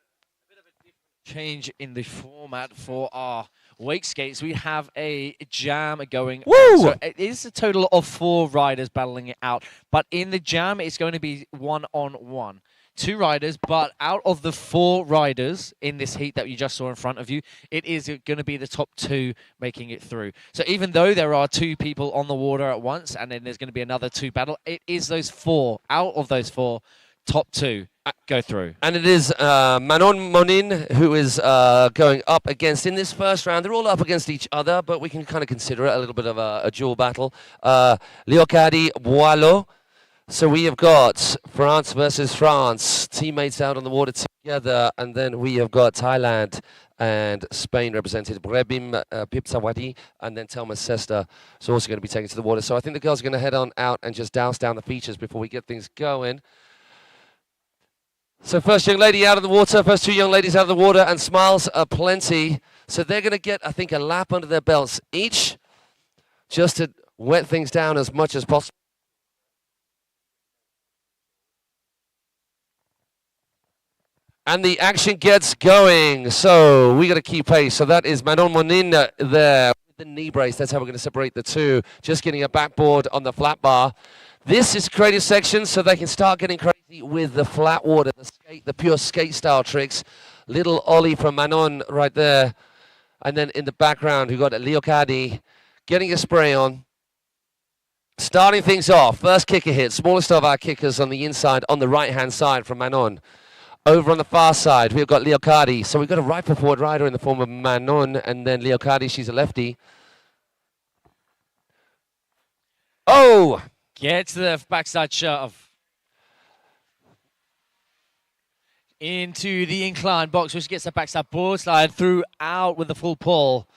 Change in the format for our wake skates. We have a jam going. Woo! So it is a total of 4 riders battling it out, but in the jam it's going to be 1-on-1. 2 riders, but out of the 4 riders in this heat that you just saw in front of you, it is going to be the top 2 making it through. So even though there are 2 people on the water at once and then there's going to be another 2 battle, it is those 4, out of those 4, top 2 go through. And it is Manon Monin who is going up against, in this first round, they're all up against each other, but we can kind of consider it a little bit of a duel battle. Leocadi Boileau. So we have got France versus France, teammates out on the water together, and then we have got Thailand and Spain represented Brebim Pipsawati, and then Telma Sesta is also going to be taken to the water. So I think the girls are going to head on out and just douse down the features before we get things going. So first young lady out of the water, first two young ladies out of the water, and smiles are plenty. So they're going to get, I think, a lap under their belts each, just to wet things down as much as possible. And the action gets going. So we got to keep pace. So that is Manon Monin there with the knee brace. That's how we're going to separate the two. Just getting a backboard on the flat bar. This is creative section, so they can start getting crazy with the flat water, the skate, the pure skate style tricks. Little ollie from Manon right there. And then in the background, we've got Leocadi getting a spray on. Starting things off, first kicker hit, smallest of our kickers on the inside, on the right-hand side from Manon. Over on the far side, we've got Leocadi. So we've got a right forward rider in the form of Manon, and then Leocadi, she's a lefty. Oh! Gets the backside shove. Into the incline box, which gets the backside board slide throughout with the full pull.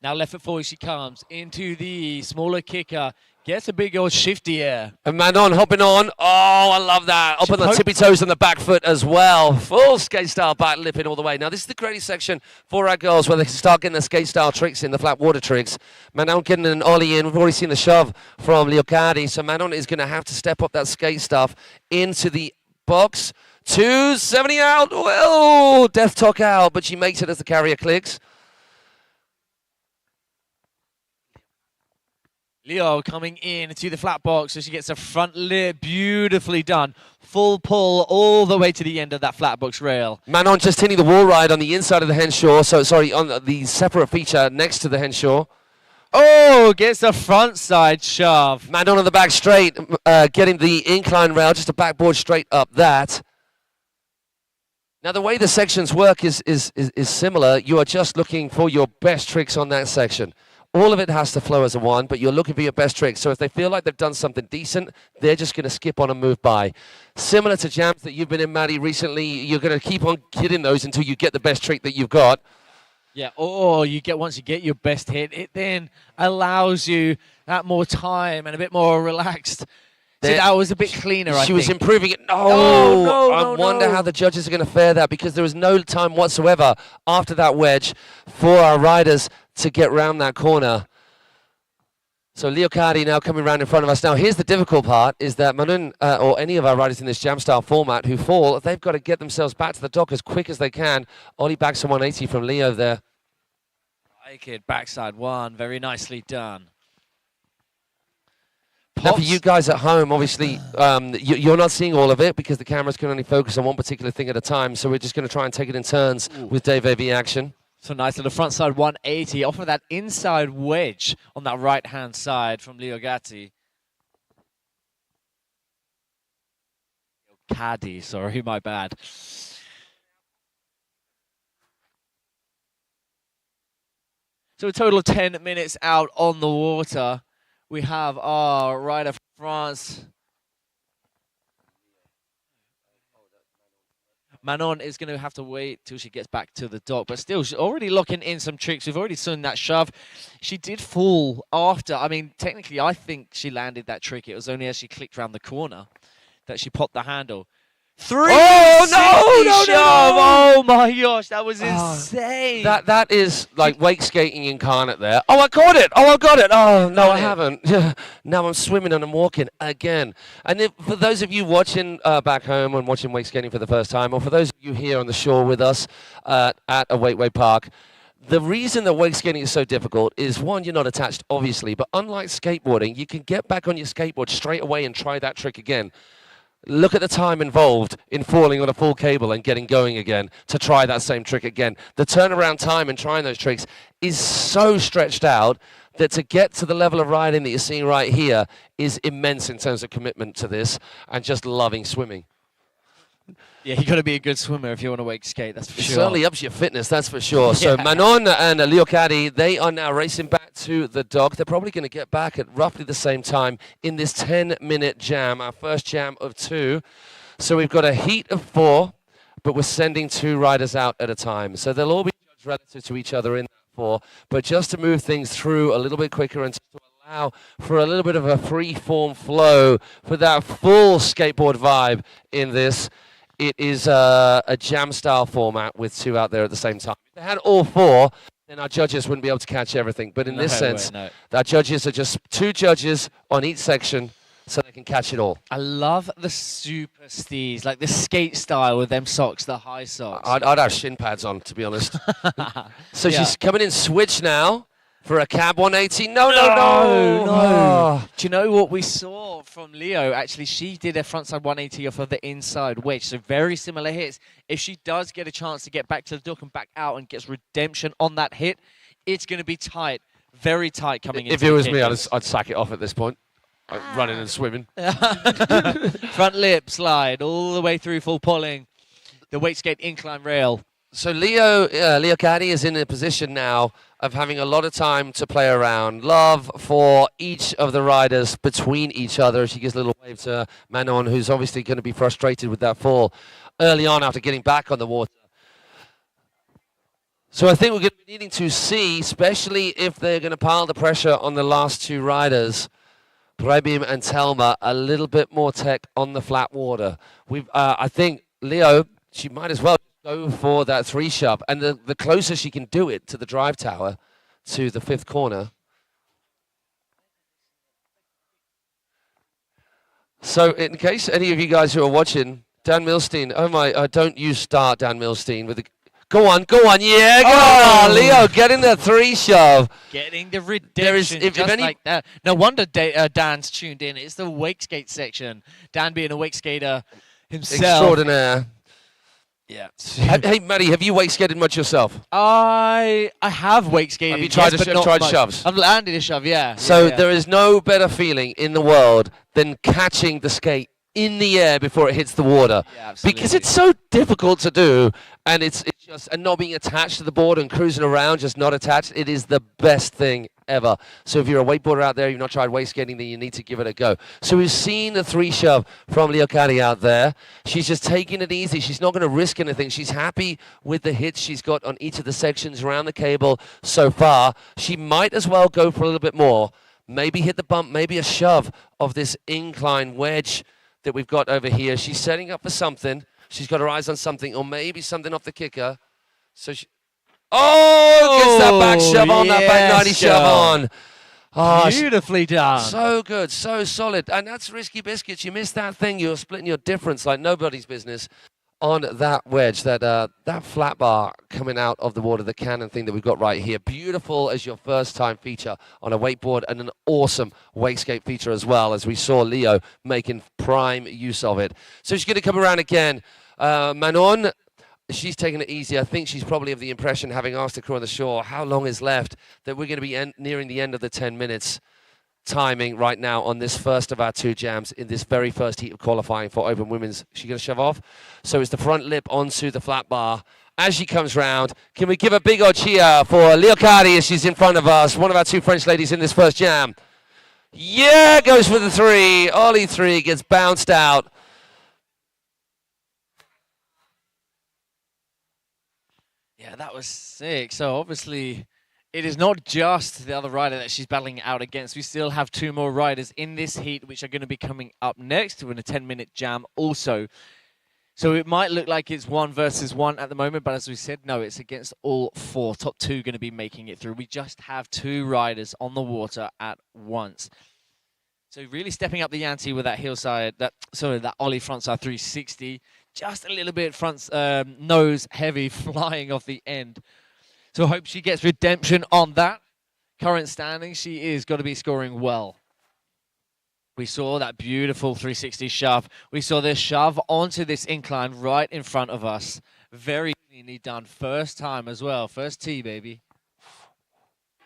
Now left foot forward she comes into the smaller kicker. Gets a big old shifty air. And Manon hopping on. Oh, I love that. Up on the tippy toes on the back foot as well. Full skate style back lipping all the way. Now this is the creative section for our girls where they can start getting the skate style tricks in, the flat water tricks. Manon getting an ollie in. We've already seen the shove from Leocadi. So Manon is going to have to step up that skate stuff into the box. 270 out. Well, death talk out, but she makes it as the carrier clicks. Leo coming in to the flat box, so she gets a front lip, beautifully done. Full pull all the way to the end of that flat box rail. Manon just hitting the wall ride on the inside of the henshaw, so sorry, on the separate feature next to the henshaw. Oh, gets the front side shove. Manon on the back straight, getting the incline rail, just a backboard straight up that. Now the way the sections work is similar. You are just looking for your best tricks on that section. All of it has to flow as a one, but you're looking for your best trick. So if they feel like they've done something decent, they're just going to skip on and move by. Similar to jams that you've been in, Maddie, recently, you're going to keep on hitting those until you get the best trick that you've got. Yeah, or once you get your best hit, it then allows you that more time and a bit more relaxed. So that was a bit cleaner, I think. She was improving it. I wonder how the judges are going to fare that, because there was no time whatsoever after that wedge for our riders to get round that corner. So Leocadi now coming round in front of us. Now here's the difficult part, is that Manon, or any of our riders in this jam style format who fall, they've got to get themselves back to the dock as quick as they can. Ollie backs to 180 from Leo there. Like it, backside one, very nicely done. Now for you guys at home, obviously, you're not seeing all of it because the cameras can only focus on one particular thing at a time, so we're just going to try and take it in turns with Dave AV action. So nice little front side 180 off of that inside wedge on that right-hand side from Leo Gatti. Caddy, sorry, my bad. So a total of 10 minutes out on the water. We have our rider from France. Manon is going to have to wait till she gets back to the dock, but still, she's already locking in some tricks. We've already seen that shove. She did fall after. I mean, technically, I think she landed that trick. It was only as she clicked around the corner that she popped the handle. No! Oh my gosh, that was insane. That is like wake skating incarnate there. Oh, I caught it. Oh, I got it. Oh, no, I haven't. Now I'm swimming and I'm walking again. And if, for those of you watching back home and watching wake skating for the first time, or for those of you here on the shore with us at Awake Park, the reason that wake skating is so difficult is, one, you're not attached, obviously, but unlike skateboarding, you can get back on your skateboard straight away and try that trick again. Look at the time involved in falling on a full cable and getting going again to try that same trick again. The turnaround time in trying those tricks is so stretched out that to get to the level of riding that you're seeing right here is immense in terms of commitment to this and just loving swimming. Yeah, you got to be a good swimmer if you want to wake skate, that's for It sure. certainly ups your fitness, that's for sure. So Manon and Leocadi, they are now racing back to the dock. They're probably going to get back at roughly the same time in this 10-minute jam, our first jam of 2. So we've got a heat of 4, but we're sending 2 riders out at a time. So they'll all be judged relative to each other in that four, but just to move things through a little bit quicker and to allow for a little bit of a free-form flow for that full skateboard vibe in this. It is a jam-style format with 2 out there at the same time. If they had all 4, then our judges wouldn't be able to catch everything. But in this sense, our judges are just 2 judges on each section, so they can catch it all. I love the super steez, like the skate style with them socks, the high socks. I'd have shin pads on, to be honest. So she's coming in switch now for a cab 180. No. Oh. Do you know what we saw from Leo? Actually, she did a frontside 180 off of the inside wedge, so very similar hits. If she does get a chance to get back to the dock and back out and gets redemption on that hit, it's going to be tight, very tight coming in. If it was me, I'd sack it off at this point. Running and swimming. Front lip slide all the way through full pulling. The Wakeskate incline rail. So Leo Caddy is in a position now of having a lot of time to play around. Love for each of the riders between each other. She gives a little wave to Manon, who's obviously going to be frustrated with that fall early on after getting back on the water. So I think we're going to be needing to see, especially if they're going to pile the pressure on the last 2 riders, Prebim and Telma, a little bit more tech on the flat water. I think Leo, she might as well go for that 3 shove, and the closer she can do it to the drive tower, to the 5th corner. So in case any of you guys who are watching, Dan Milstein, oh my, don't you start Dan Milstein with the... Go on, yeah, go on, Leo, getting the 3 shove. Getting the redemption, if any... like that. No wonder Dan's tuned in. It's the Wakeskate section. Dan being a Wakeskater himself. Extraordinaire. Yeah. Hey, Maddie, have you Wakeskated much yourself? I have Wakeskated. Have you tried shoves? I've landed a shove, yeah. So there is no better feeling in the world than catching the skate in the air before it hits the water, because it's so difficult to do, and it's just, and not being attached to the board and cruising around just not attached, it is the best thing ever. So if you're a wakeboarder out there, you've not tried wakeskating, then you need to give it a go. So we've seen the 3 shove from Leocati out there. She's just taking it easy. She's not going to risk anything. She's happy with the hits she's got on each of the sections around the cable so far. She might as well go for a little bit more. Maybe hit the bump, maybe a shove of this incline wedge that we've got over here. She's setting up for something. She's got her eyes on something, or maybe something off the kicker. So she... Oh, gets that back shove on, that back 90 shove on. Oh, beautifully done. So good, so solid. And that's risky biscuits. You missed that thing. You're splitting your difference like nobody's business on that wedge, that flat bar coming out of the water, the cannon thing that we've got right here. Beautiful as your first time feature on a wakeboard, and an awesome Wakeskate feature as well, as we saw Leo making prime use of it. So she's going to come around again. Manon, she's taking it easy. I think she's probably of the impression, having asked the crew on the shore how long is left, that we're going to be nearing the end of the 10 minutes timing right now on this first of our 2 jams in this very first heat of qualifying for Open Women's. She's going to shove off. So it's the front lip onto the flat bar. As she comes round, can we give a big old cheer for Leocati as she's in front of us, one of our 2 French ladies in this first jam. Yeah, goes for the 3. Ollie 3 gets bounced out. Yeah, that was sick. So obviously, it is not just the other rider that she's battling out against. We still have 2 more riders in this heat, which are going to be coming up next in a 10-minute jam also. So it might look like it's 1 versus 1 at the moment, but as we said, no, it's against all 4. Top 2 going to be making it through. We just have 2 riders on the water at once. So really stepping up the ante with that hillside, that ollie frontside 360. Just a little bit front nose heavy flying off the end. So I hope she gets redemption on that. Current standing, she is going to be scoring well. We saw that beautiful 360 shove. We saw this shove onto this incline right in front of us. Very cleanly done. First time as well. First tee, baby.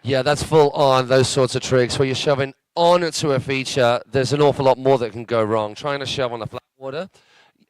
Yeah, that's full on, those sorts of tricks where you're shoving onto a feature. There's an awful lot more that can go wrong. Trying to shove on the flat water.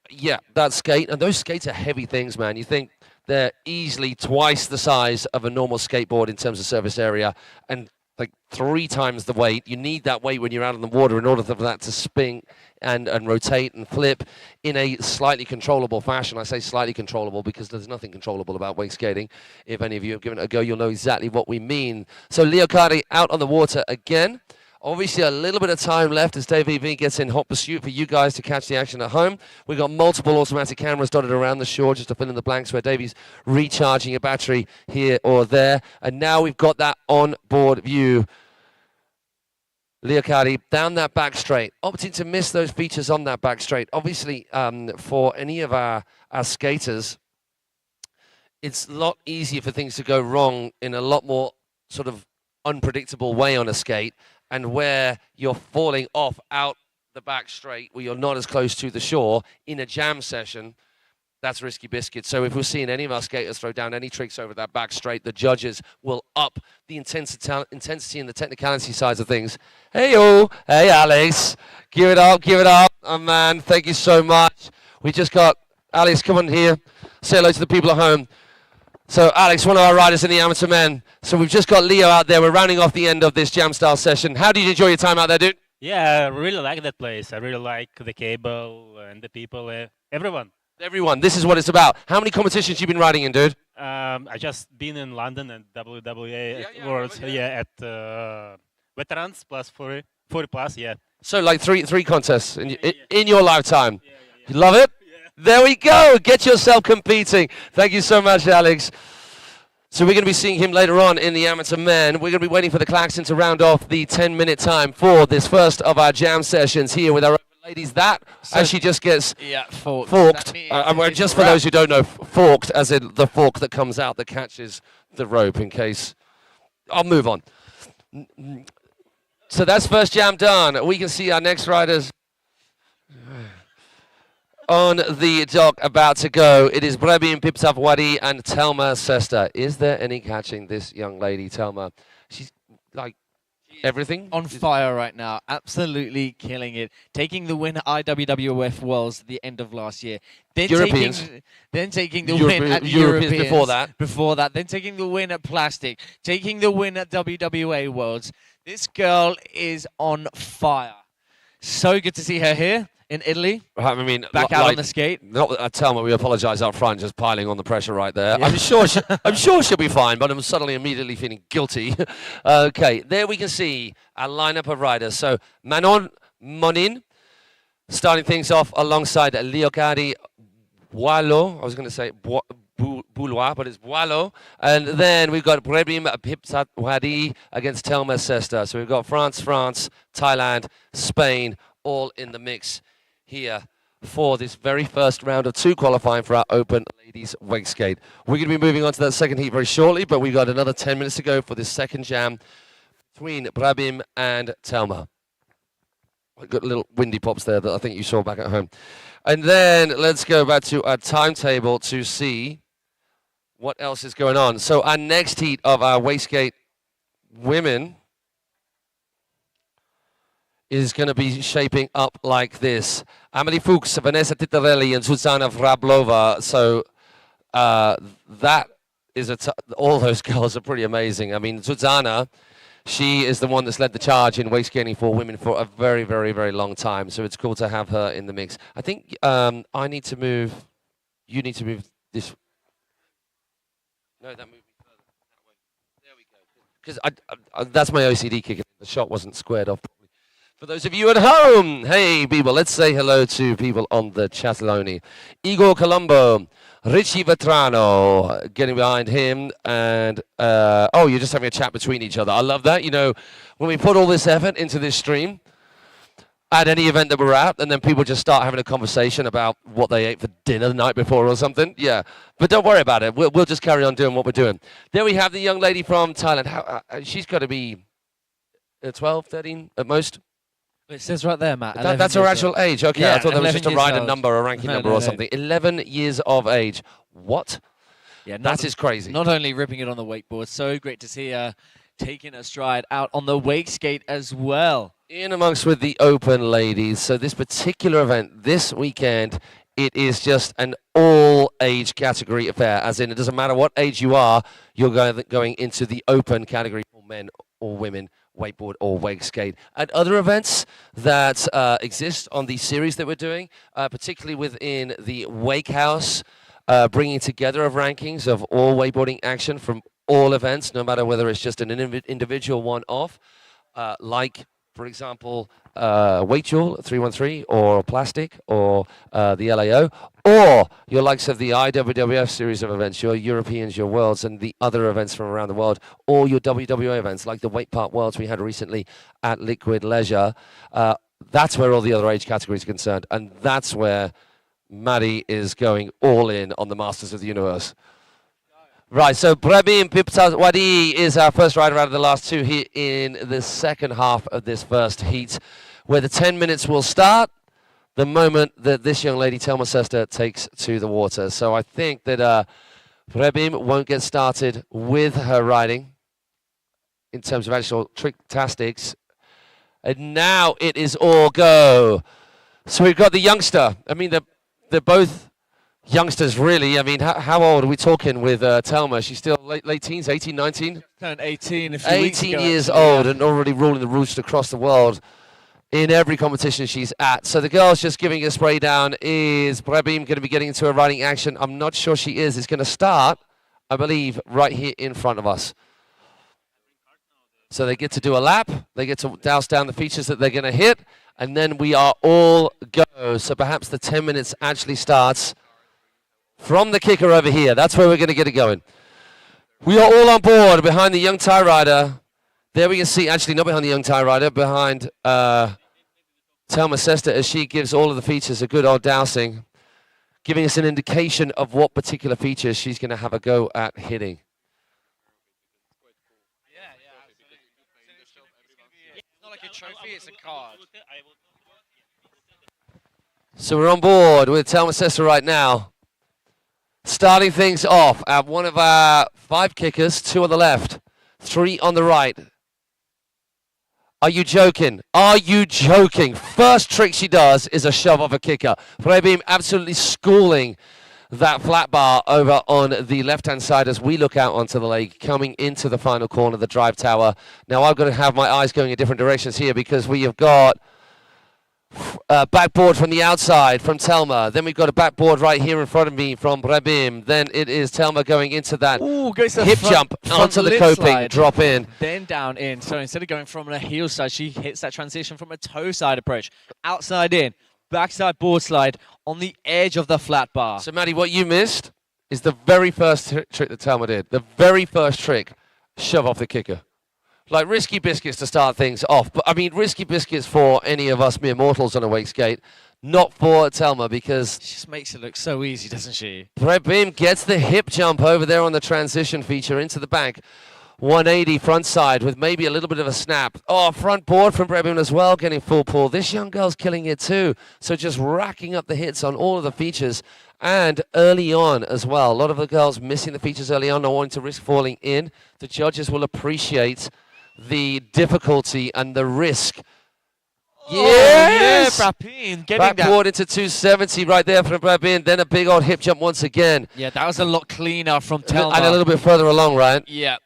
Yeah, that skate. And those skates are heavy things, man. You think they're easily twice the size of a normal skateboard in terms of surface area. And like 3 times the weight. You need that weight when you're out in the water in order for that to spin and rotate and flip in a slightly controllable fashion. I say slightly controllable because there's nothing controllable about wake skating. If any of you have given it a go, you'll know exactly what we mean. So Leocardi out on the water again. Obviously, a little bit of time left as Dave EV gets in hot pursuit for you guys to catch the action at home. We've got multiple automatic cameras dotted around the shore just to fill in the blanks where Davey's recharging a battery here or there. And now we've got that on-board view. Leocardi down that back straight, opting to miss those features on that back straight. Obviously, for any of our skaters, it's a lot easier for things to go wrong in a lot more sort of unpredictable way on a skate, and where you're falling off out the back straight, where you're not as close to the shore in a jam session, that's risky biscuit. So if we're seeing any of our skaters throw down any tricks over that back straight, the judges will up the intensity and the technicality sides of things. Hey-o, hey Alex, give it up, oh man, thank you so much. We just got, Alex, come on here, say hello to the people at home. So Alex, one of our riders in the amateur men. So we've just got Leo out there. We're rounding off the end of this jam style session. How did you enjoy your time out there, dude? Yeah, I really like that place. I really like the cable and the people, everyone. Everyone, this is what it's about. How many competitions you been riding in, dude? I just been in London and WWA Worlds, at veterans plus 40 plus, yeah. So like three contests in your lifetime. You love it? There we go. Get yourself competing. Thank you so much, Alex. So we're going to be seeing him later on in the amateur men. We're going to be waiting for the klaxon to round off the 10-minute time for this first of our jam sessions here with our ladies. That actually just gets forked. Just for those who don't know, forked as in the fork that comes out that catches the rope in case. I'll move on. So that's first jam done. We can see our next riders on the dock about to go. It is Brebim Pipsavwadi and Telma Sesta. Is there any catching this young lady, Telma? She's like everything. On fire right now. Absolutely killing it. Taking the win at IWWF Worlds at the end of last year. Then Europeans. taking the win at Europeans before that. Then taking the win at Plastic. Taking the win at WWA Worlds. This girl is on fire. So good to see her here in Italy. I mean, back out on the skate. Tell me, we apologise up front, just piling on the pressure right there. Yeah. I'm sure she'll be fine, but I'm suddenly immediately feeling guilty. Okay, there we can see our lineup of riders. So Manon Monin starting things off alongside Leocardi Boileau. I was going to say Boulois, but it's Boileau. And then we've got Brebim Pipsatwadi against Telma Sesta. So we've got France, Thailand, Spain, all in the mix here for this very first round of 2 qualifying for our Open Ladies Wakeskate. We're going to be moving on to that second heat very shortly, but we've got another 10 minutes to go for this second jam between Brebim and Telma. We've got little windy pops there that I think you saw back at home. And then let's go back to our timetable to see what else is going on. So our next heat of our Wakeskate women is going to be shaping up like this. Amelie Fuchs, Vanessa Titarelli, and Zuzana Vrablova. So that is all those girls are pretty amazing. I mean, Zuzana, she is the one that's led the charge in wakeskating for women for a very, very, very long time. So it's cool to have her in the mix. I think I need to move. You need to move this. No, that moved me further. That way. There we go. Because that's my OCD kicking. The shot wasn't squared off properly. For those of you at home, hey people, let's say hello to people on the Chataloni. Igor Colombo, Richie Vetrano, getting behind him, and oh, you're just having a chat between each other. I love that. You know, when we put all this effort into this stream, at any event that we're at, and then people just start having a conversation about what they ate for dinner the night before or something. Yeah, but don't worry about it. We'll just carry on doing what we're doing. There we have the young lady from Thailand. She's got to be 12, 13 at most. It says right there, Matt. That's her actual age. Okay, yeah, I thought that was just a rider old. number, a ranking number or something. 11 years of age. What? Yeah, that is crazy. Not only ripping it on the wakeboard, so great to see her taking a stride out on the wakeskate as well. In amongst with the Open ladies. So this particular event this weekend, it is just an all-age category affair. As in, it doesn't matter what age you are, you're going into the Open category for men or women wakeboard or wakeskate. At other events that exist on the series that we're doing, particularly within the Wake House, bringing together of rankings of all wakeboarding action from all events, no matter whether it's just an individual one-off, like, for example, Weight Jewel 313 or Plastic or the LAO, or your likes of the IWWF series of events, your Europeans, your Worlds, and the other events from around the world, or your WWA events like the Wake Park Worlds we had recently at Liquid Leisure. That's where all the other age categories are concerned, and that's where Maddie is going all in on the Masters of the Universe. Right, so Brabim Piptawadi is our first rider out of the last two here in the second half of this first heat, where the 10 minutes will start the moment that this young lady, Thelma Sester, takes to the water. So I think that Brabim won't get started with her riding in terms of actual trick-tastics. And now it is all go. So we've got the youngster. I mean, they're both youngsters, really. I mean, how old are we talking with Thelma? She's still late teens, 18, 19? Turned 18 a few weeks ago. 18 years old and already ruling the roost across the world in every competition she's at. So the girl's just giving a spray down. Is Brabim going to be getting into her riding action? I'm not sure she is. It's going to start, I believe, right here in front of us. So they get to do a lap. They get to douse down the features that they're going to hit. And then we are all go. So perhaps the 10 minutes actually starts from the kicker over here. That's where we're going to get it going. We are all on board behind the young Thai rider. There we can see, actually not behind the young Thai rider, behind Thelma Sester as she gives all of the features a good old dousing, giving us an indication of what particular features she's going to have a go at hitting. It's not like a trophy, it's a card. So we're on board with Thelma Sester right now. Starting things off at one of our 5 kickers, 2 on the left, 3 on the right. Are you joking? Are you joking? First trick she does is a shove of a kicker. Brabim absolutely schooling that flat bar over on the left-hand side as we look out onto the lake, coming into the final corner, the drive tower. Now I've got to have my eyes going in different directions here because we have got backboard from the outside from Thelma. Then we've got a backboard right here in front of me from Brabim. Then it is Thelma going into that hip jump onto the coping, slide, drop in. Then down in. So instead of going from a heel side, she hits that transition from a toe side approach. Outside in, backside board slide on the edge of the flat bar. So Maddie, what you missed is the very first trick that Thelma did. The very first trick, shove off the kicker. Like risky biscuits to start things off. But I mean, risky biscuits for any of us mere mortals on a Wakeskate, not for Thelma because she just makes it look so easy, doesn't she? Brabim gets the hip jump over there on the transition feature into the back. 180 front side with maybe a little bit of a snap. Oh, front board from Brabim as well, getting full pull. This young girl's killing it too. So just racking up the hits on all of the features and early on as well. A lot of the girls missing the features early on, not wanting to risk falling in. The judges will appreciate the difficulty and the risk. Yes! Yeah, Brabim getting backboard into 270 right there from Brabim. Then a big old hip jump once again. Yeah, that was a lot cleaner from Thelma. And a little bit further along, right? Yeah.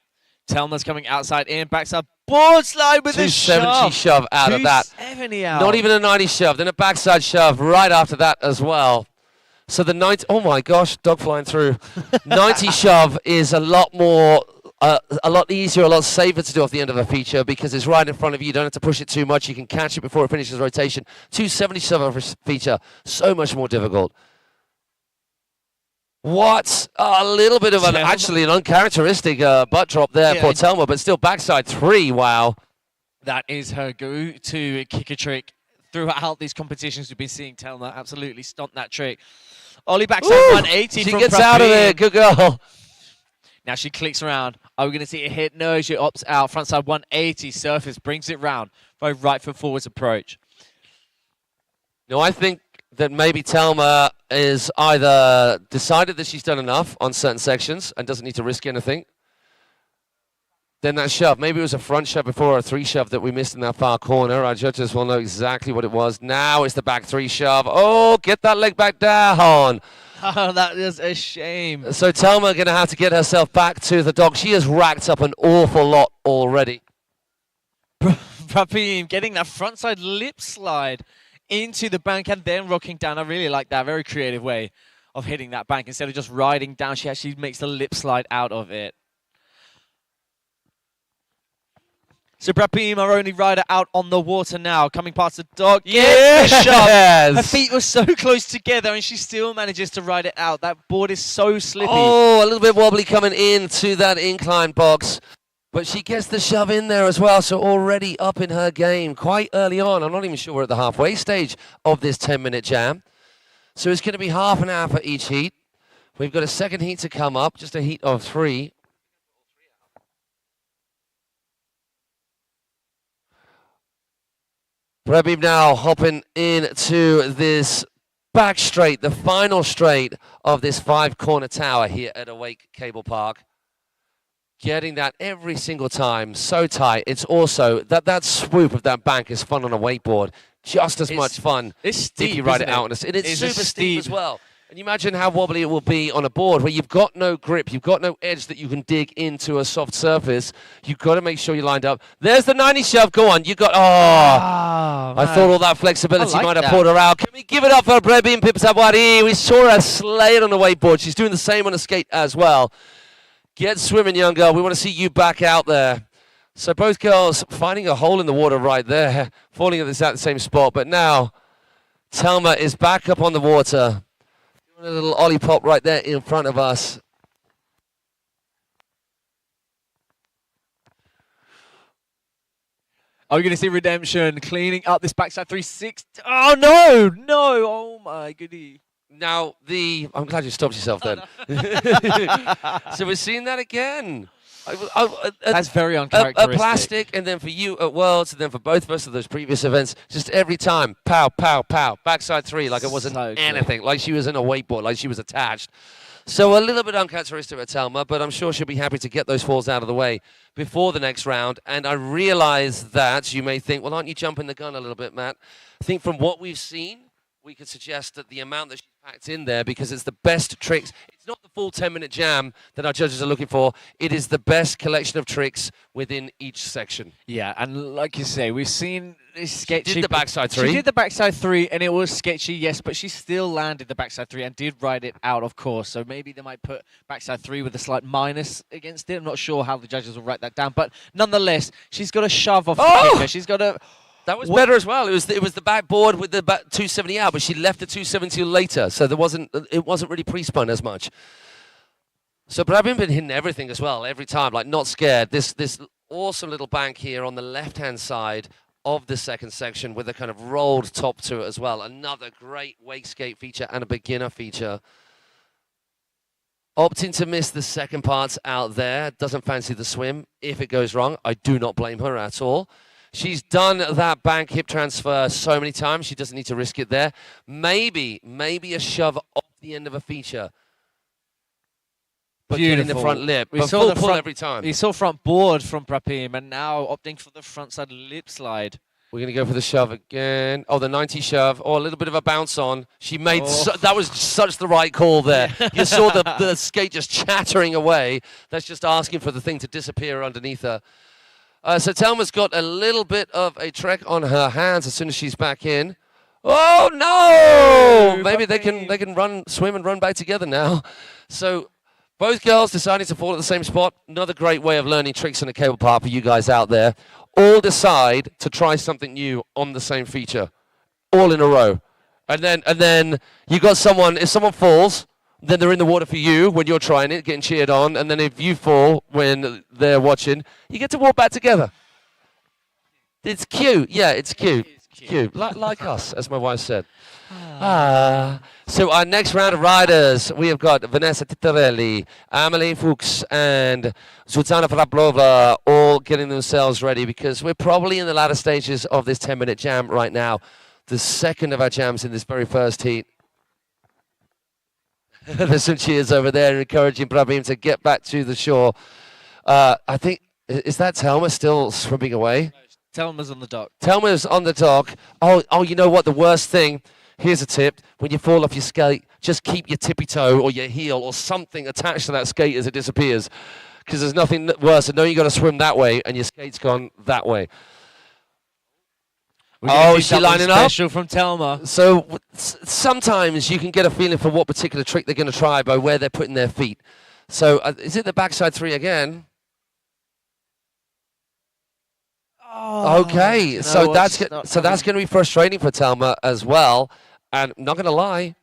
Thelma's coming outside in, backside board slide with a shove. 270 shove out of that. 270 out. Not even a 90 shove. Then a backside shove right after that as well. So the 90, oh my gosh, dog flying through. 90 shove is a lot more, a lot easier, a lot safer to do off the end of a feature because it's right in front of you. You don't have to push it too much. You can catch it before it finishes rotation. 270 shove of a feature, so much more difficult. What? A little bit of actually an uncharacteristic butt drop there for Thelma, but still backside 3, wow. That is her go-to kicker trick. Throughout these competitions, we've been seeing Thelma absolutely stomp that trick. Ollie backside 180 she from gets Brabim. Out of there, good girl. Now she clicks around. Are we going to see a hit? No, she opts out. Frontside 180, surface, brings it round. Very right foot forwards approach. No, I think that maybe Thelma is either decided that she's done enough on certain sections and doesn't need to risk anything. Then that shove, maybe it was a front shove before or a 3 shove that we missed in that far corner. Our judges will know exactly what it was. Now it's the back 3 shove. Oh, get that leg back down. Oh, that is a shame. So Thelma going to have to get herself back to the dock. She has racked up an awful lot already. Prabim getting that frontside lip slide into the bank and then rocking down. I really like that. Very creative way of hitting that bank. Instead of just riding down, she actually makes the lip slide out of it. So Prabim, our only rider, out on the water now, coming past the dock. Yes! Her feet were so close together and she still manages to ride it out. That board is so slippy. Oh, a little bit wobbly coming into that incline box. But she gets the shove in there as well, so already up in her game quite early on. I'm not even sure we're at the halfway stage of this 10-minute jam. So it's going to be half an hour for each heat. We've got a second heat to come up, just a heat of 3. Prabim now hopping into this back straight, the final straight of this 5-corner tower here at Awake Cablepark. Getting that every single time, so tight. It's also, that swoop of that bank is fun on a wakeboard. Just as much fun it's steep, if you ride it out. And it's super steep as well. And you imagine how wobbly it will be on a board where you've got no grip, you've got no edge that you can dig into a soft surface. You've got to make sure you're lined up. There's the 90 shove. Go on. You got, I thought all that flexibility might have pulled her out. Can we give it up for Prabim Pipsabwari? We saw her slay it on the wakeboard. She's doing the same on a skate as well. Get swimming, young girl. We want to see you back out there. So both girls finding a hole in the water right there, falling at the exact same spot. But now, Telma is back up on the water. Doing a little ollie pop right there in front of us. Are we going to see Redemption cleaning up this backside 360? Oh, no! No! Oh, my goodie. Now, I'm glad you stopped yourself then. So we're seeing that again. That's very uncharacteristic. A plastic, and then for you at Worlds, and then for both of us at those previous events, just every time, pow, pow, pow, backside 3, like it wasn't So anything, like she was in a wakeboard, like she was attached. So a little bit uncharacteristic at Telma, but I'm sure she'll be happy to get those falls out of the way before the next round. And I realize that you may think, well, aren't you jumping the gun a little bit, Matt? I think from what we've seen, we could suggest that the amount that she's packed in there, because it's the best tricks. It's not the full 10-minute jam that our judges are looking for. It is the best collection of tricks within each section. Yeah, and like you say, we've seen this sketchy. She did the backside 3. She did the backside 3, and it was sketchy, yes, but she still landed the backside 3 and did ride it out, of course. So maybe they might put backside 3 with a slight minus against it. I'm not sure how the judges will write that down, but nonetheless, she's got a shove off the kicker. She's got a... That was better as well. It was the backboard with the 270 out, but she left the 270 later, so it wasn't really pre-spun as much. So Prabim been hitting everything as well, every time, like not scared. This awesome little bank here on the left-hand side of the second section with a kind of rolled top to it as well. Another great Wakeskate feature and a beginner feature. Opting to miss the second parts out there. Doesn't fancy the swim. If it goes wrong, I do not blame her at all. She's done that bank hip transfer so many times, she doesn't need to risk it there. Maybe a shove off the end of a feature. But getting the front lip. We but saw full the pull front, every time. We saw front board from Prabim, and now opting for the front side lip slide. We're going to go for the shove again. Oh, the 90 shove. Oh, a little bit of a bounce on. She made... that was such the right call there. You saw the skate just chattering away. That's just asking for the thing to disappear underneath her. So Telma's got a little bit of a trek on her hands as soon as she's back in. Oh no! Maybe they can swim and run back together now. So both girls deciding to fall at the same spot. Another great way of learning tricks in a cable park for you guys out there. All decide to try something new on the same feature, all in a row, and then you got someone. If someone falls, then they're in the water for you when you're trying it, getting cheered on. And then if you fall when they're watching, you get to walk back together. It's cute. Yeah, it's cute. It's cute. Like us, as my wife said. So our next round of riders, we have got Vanessa Tittarelli, Amelie Fuchs, and Zuzana Frablova all getting themselves ready because we're probably in the latter stages of this 10-minute jam right now. The second of our jams in this very first heat. There's some cheers over there encouraging Prabim to get back to the shore. I think, is that Telma still swimming away? Telma's on the dock. Telma's on the dock. Oh, you know what? The worst thing, here's a tip. When you fall off your skate, just keep your tippy toe or your heel or something attached to that skate as it disappears. Because there's nothing worse than knowing you've got to swim that way and your skate's gone that way. We're gonna do is she something lining up? special from Telma. So sometimes you can get a feeling for what particular trick they're going to try by where they're putting their feet. So is it the backside 3 again? Oh, Okay, so that's going to be frustrating for Telma as well. And not going to lie,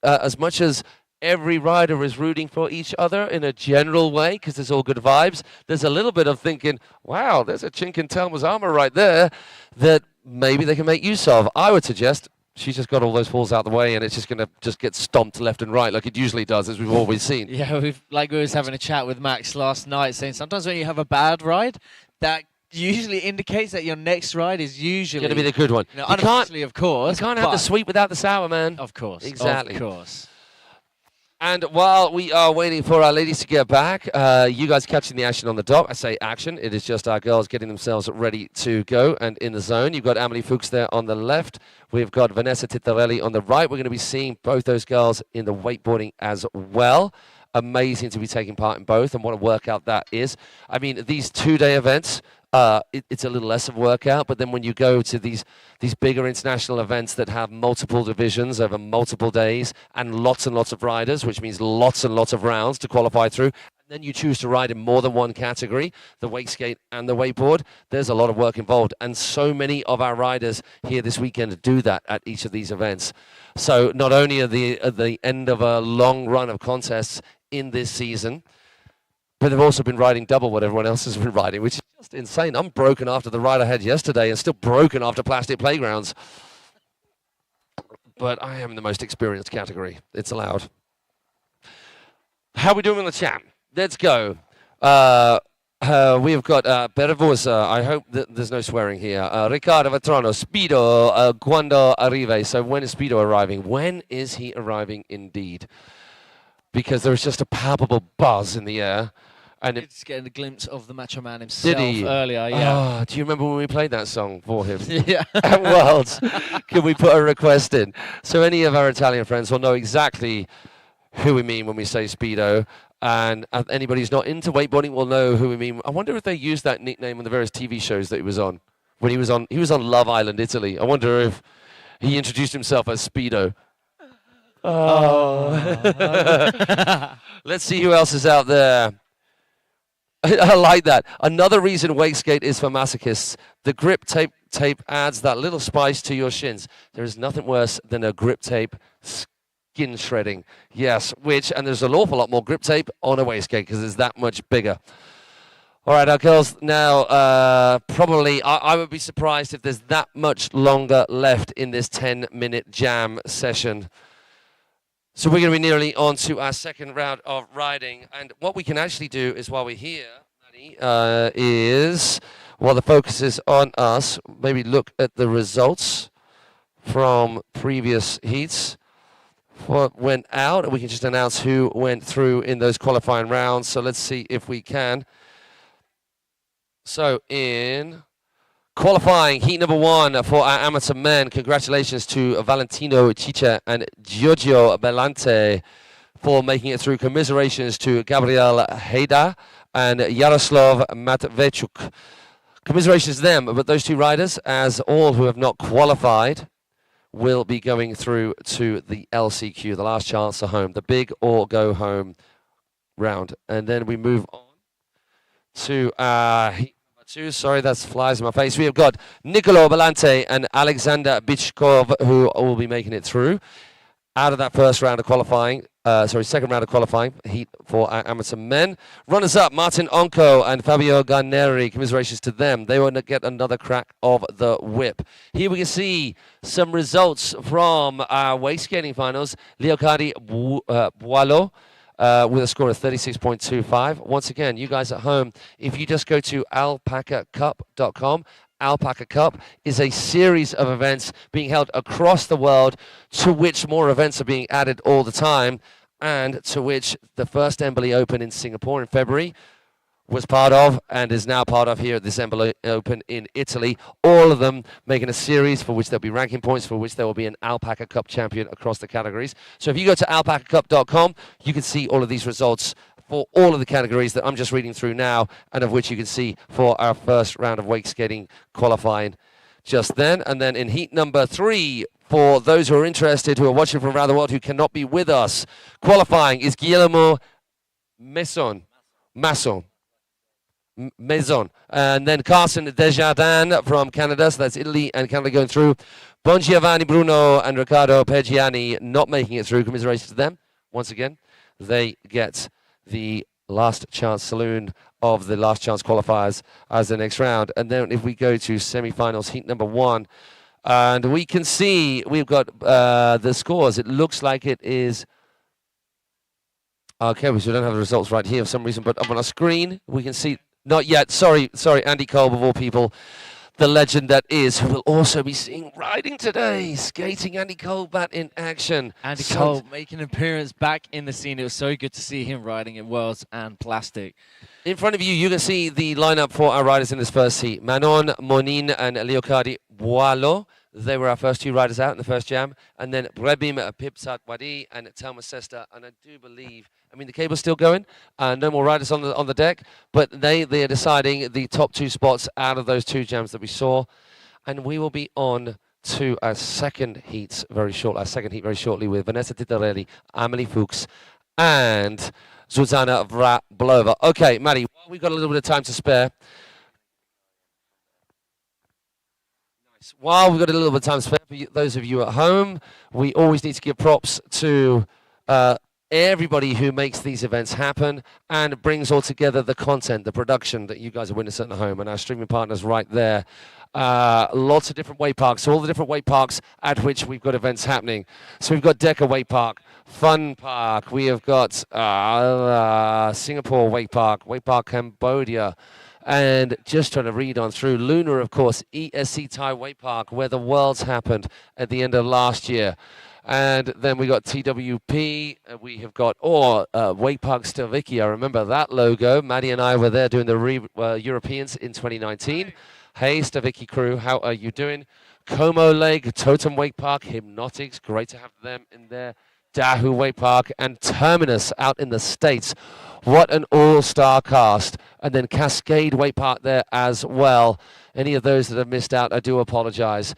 as much as every rider is rooting for each other in a general way because there's all good vibes, there's a little bit of thinking, wow, there's a chink in Telma's armor right there that maybe they can make use of. I would suggest she's just got all those falls out the way and it's just going to just get stomped left and right like it usually does, as we've always seen. Yeah, we was having a chat with Max last night saying sometimes when you have a bad ride, that usually indicates that your next ride is usually going to be the good one. You know, unofficially, of course. You can't have the sweet without the sour, man. Of course. Exactly. Of course. And while we are waiting for our ladies to get back, you guys catching the action on the dock. I say action. It is just our girls getting themselves ready to go and in the zone. You've got Amelie Fuchs there on the left. We've got Vanessa Tittarelli on the right. We're going to be seeing both those girls in the wakeboarding as well. Amazing to be taking part in both, and what a workout that is. I mean, these 2-day events, it's a little less of a workout, but then when you go to these bigger international events that have multiple divisions over multiple days and lots of riders, which means lots and lots of rounds to qualify through, and then you choose to ride in more than one category, the wakeskate and the wakeboard, there's a lot of work involved. And so many of our riders here this weekend do that at each of these events. So not only at the end of a long run of contests in this season, but they've also been riding double what everyone else has been riding, which is just insane. I'm broken after the ride I had yesterday and still broken after plastic playgrounds. But I am the most experienced category. It's allowed. How are we doing in the chat? Let's go. We've got Pervosa. I hope that there's no swearing here. Riccardo Vetrano. Speedo. Quando arriva. So when is Speedo arriving? When is he arriving indeed? Because there was just a palpable buzz in the air. And it's getting a glimpse of the Macho Man himself earlier, yeah. Oh, do you remember when we played that song for him? Yeah. At Worlds? Can we put a request in? So any of our Italian friends will know exactly who we mean when we say Speedo. And anybody who's not into wakeboarding will know who we mean. I wonder if they used that nickname on the various TV shows that he was on. When he was on Love Island, Italy. I wonder if he introduced himself as Speedo. Oh. Let's see who else is out there. I like that. Another reason Wakeskate is for masochists. The grip tape adds that little spice to your shins. There is nothing worse than a grip tape skin shredding. Yes, and there's an awful lot more grip tape on a Wakeskate because it's that much bigger. All right, our girls now, probably, I would be surprised if there's that much longer left in this 10-minute jam session. So we're going to be nearly on to our second round of riding. And what we can actually do is, while we're here, Maddie, is, while the focus is on us, maybe look at the results from previous heats. What went out, and we can just announce who went through in those qualifying rounds. So let's see if we can. So in qualifying, heat number 1 for our amateur men. Congratulations to Valentino Cice and Giorgio Bellante for making it through. Commiserations to Gabriel Hejda and Yaroslav Matvechuk. Commiserations to them, but those two riders, as all who have not qualified, will be going through to the LCQ, the last chance to home, the big or go home round. And then we move on to heat two. Sorry, that flies in my face. We have got Nicolo Bellante and Alexander Bichkov, who will be making it through out of that first round of qualifying. Second round of qualifying heat for our amateur men. Runners up, Martin Onco and Fabio Garneri. Commiserations to them. They will get another crack of the whip. Here we can see some results from our wakeskating finals. Leocardi Boileau. With a score of 36.25. Once again, you guys at home, if you just go to alpacacup.com, Alpaca Cup is a series of events being held across the world, to which more events are being added all the time, and to which the first Embily Open in Singapore in February was part of and is now part of here at this Embily Open in Italy. All of them making a series for which there'll be ranking points, for which there will be an Alpaca Cup champion across the categories. So if you go to alpacacup.com, you can see all of these results for all of the categories that I'm just reading through now, and of which you can see for our first round of wake skating qualifying just then. And then in heat number 3, for those who are interested, who are watching from around the world, who cannot be with us, qualifying is Guillermo Masson. And then Carson Desjardins from Canada, so that's Italy and Canada going through. Bon Giovanni Bruno and Riccardo Peggiani not making it through. Commiserations to them. Once again, they get the last chance saloon of the last chance qualifiers as the next round. And then if we go to semi-finals, heat number 1, and we can see we've got the scores. It looks like it is... Okay, we don't have the results right here for some reason, but up on our screen, we can see... Not yet. Sorry, Andy Kolb, of all people, the legend that is, who will also be seen riding today, skating Andy Kolb back in action. Andy Kolb making an appearance back in the scene. It was so good to see him riding in Worlds and Plastic. In front of you, you can see the lineup for our riders in this first heat. Manon Monin and Leocardi Boileau. They were our first 2 riders out in the first jam. And then Brebim Pipsat Wadi and Telma Sesta. And I do believe, I mean, the cable's still going. No more riders on the deck. But they are deciding the top 2 spots out of those 2 jams that we saw. And we will be on to our second heat very shortly with Vanessa Titarelli, Amelie Fuchs, and Zuzana Vrablova. Okay, Maddie, we've got a little bit of time to spare. While we've got a little bit of time to spare, for those of you at home, we always need to give props to everybody who makes these events happen and brings all together the content, the production that you guys are witnessing at home, and our streaming partners right there. Lots of different wake parks, so all the different wake parks at which we've got events happening. So we've got Deca Wake Park, Fun Park, we have got Singapore Wake Park Cambodia, and just trying to read on through Luna, of course, ESC Thai Wake Park, where the Worlds happened at the end of last year. And then we got TWP, we have got Wake Park Staviki. I remember that logo. Maddie and I were there doing the Europeans in 2019. Hey, Staviki crew, how are you doing? Como Lake, Totem Wake Park, Hypnotics, great to have them in there. Dahu Wake Park, and Terminus out in the States. What an all-star cast. And then Cascade Wake Park there as well. Any of those that have missed out, I do apologize.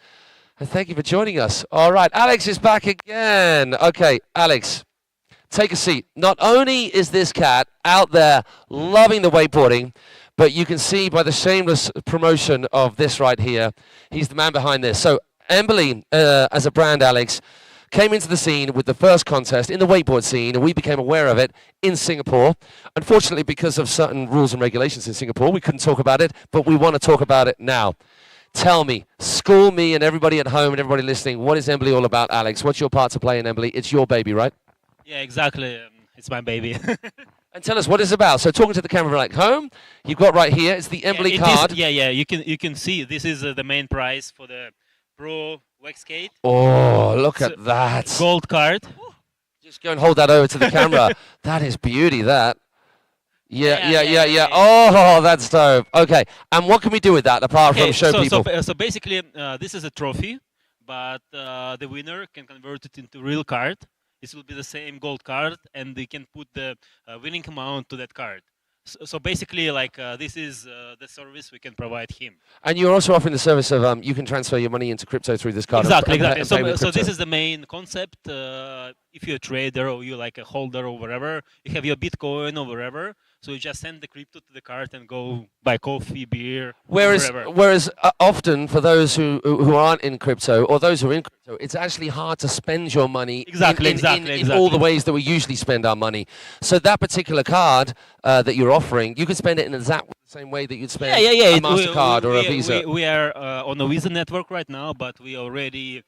And thank you for joining us. All right, Alex is back again. Okay, Alex, take a seat. Not only is this cat out there loving the wakeboarding, but you can see by the shameless promotion of this right here, he's the man behind this. So Embily, as a brand, Alex, came into the scene with the first contest in the wakeboard scene, and we became aware of it in Singapore. Unfortunately, because of certain rules and regulations in Singapore, we couldn't talk about it, but we want to talk about it now. Tell me, school me and everybody at home and everybody listening, what is Embily all about, Alex? What's your part to play in Embily? It's your baby, right? Yeah, exactly. It's my baby. And tell us what it's about. So talking to the camera like home, you've got right here, it's the Embily card. You can see this is the main prize for the Pro Wakeskate. Oh, look at that. Gold card. Just go and hold that over to the camera. That is beauty, that. Yeah. Oh, that's dope. Okay, and what can we do with that apart from show people? So basically, this is a trophy, but the winner can convert it into real card. This will be the same gold card, and they can put the winning amount to that card. So basically, like this is the service we can provide him. And you're also offering the service of you can transfer your money into crypto through this card. Exactly. So this is the main concept. If you're a trader or you're like a holder or whatever, you have your Bitcoin or whatever. So you just send the crypto to the card and go buy coffee, beer, whereas often for those who aren't in crypto or those who are in crypto, it's actually hard to spend your money in all the ways that we usually spend our money. So that particular card that you're offering, you can spend it in exactly the same way that you'd spend a MasterCard or a Visa. We are on a Visa network right now, but we already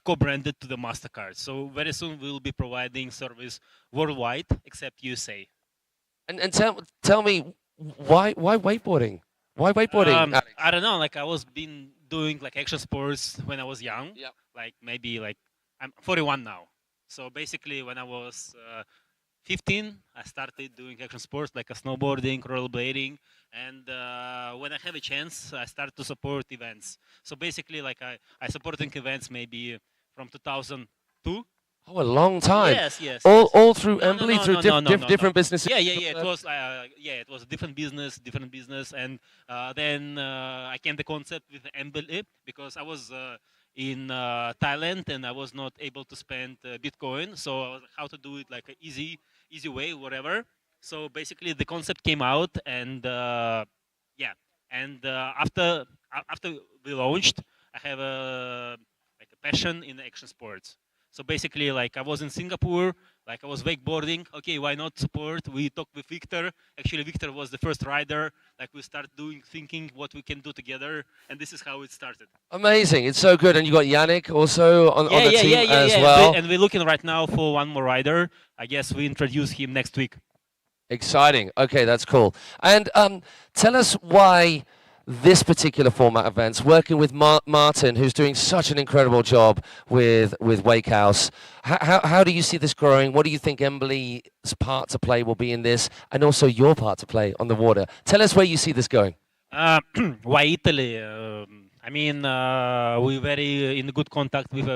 co-branded to the MasterCard. So very soon we'll be providing service worldwide except USA. And tell me why wakeboarding? Why wakeboarding? I don't know. Like I was been doing like action sports when I was young. Yeah. Like maybe like I'm 41 now. So basically, when I was 15, I started doing action sports like snowboarding, rollerblading, and when I have a chance, I start to support events. So basically, like I supporting events maybe from 2002 Oh, a long time. Yes, yes, All, yes. all through No, no, Embly, no, through no, no, no, no, no. different businesses? Yeah, yeah, yeah. It was a different business, and then I came the concept with Embly because I was in Thailand and I was not able to spend Bitcoin, so I was like, how to do it like an easy way, whatever. So basically, the concept came out, and yeah, and after we launched, I have a like a passion in action sports. So basically, like I was in Singapore, like I was wakeboarding. Okay, why not support? We talked with Victor. Actually, Victor was the first rider. Like we start thinking what we can do together, and this is how it started. Amazing. It's so good. And you got Yannick also on the team as well. And we're looking right now for one more rider. I guess we introduce him next week. Exciting. Okay, that's cool. And tell us why this particular format events, working with Martin, who's doing such an incredible job with Wake House. How do you see this growing? What do you think Embly's part to play will be in this, and also your part to play on the water? Tell us where you see this going. Why Italy? I mean, we're very in good contact with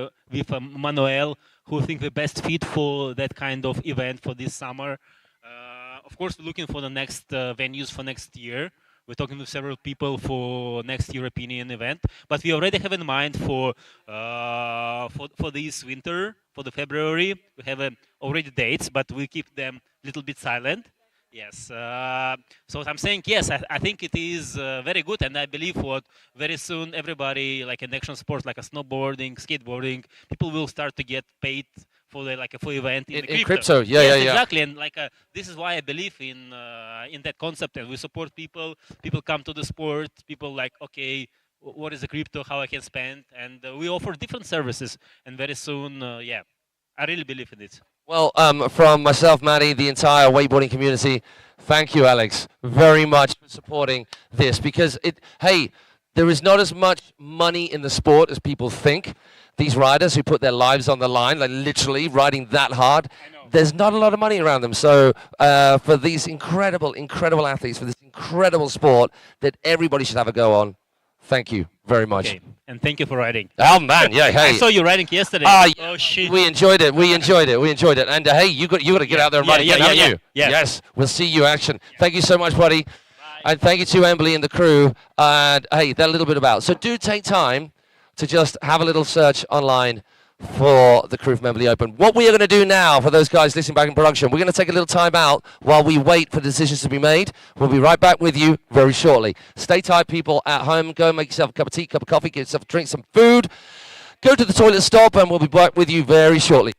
Manuel, who think the best fit for that kind of event for this summer. Of course, we're looking for the next venues for next year. We're talking with several people for next European event, but we already have in mind for this winter, for the February. We have already dates, but we keep them a little bit silent. Yes. So I'm saying yes. I think it is very good, and I believe what very soon everybody like an action sport, like a snowboarding, skateboarding, people will start to get paid for the, like a full event in crypto. Yeah, yes, yeah, yeah. exactly. And like this is why I believe in that concept, and we support people. People come to the sport. People like okay, what is the crypto? How I can spend, and we offer different services. And very soon, yeah, I really believe in it. Well, from myself, Maddie, the entire wakeboarding community, thank you, Alex, very much for supporting this because hey, there is not as much money in the sport as people think. These riders who put their lives on the line, like literally riding that hard, there's not a lot of money around them. So for these incredible, incredible athletes, for this incredible sport that everybody should have a go on, thank you very much. Okay, and thank you for riding. Oh man, yeah, hey. I saw you riding yesterday. Oh shit. We enjoyed it. We enjoyed it. We enjoyed it. And hey, you got to get out there and ride again, haven't you? Yeah. Yes. We'll see you action. Thank you so much, buddy. Bye. And thank you to Embly and the crew. And hey, that a little bit about. So do take time to just have a little search online for the crew from Embly Open. What we are going to do now, for those guys listening back in production, we're going to take a little time out while we wait for decisions to be made. We'll be right back with you very shortly. Stay tight, people at home. Go make yourself a cup of tea, cup of coffee, get yourself a drink, some food. Go to the toilet, stop, and we'll be back with you very shortly.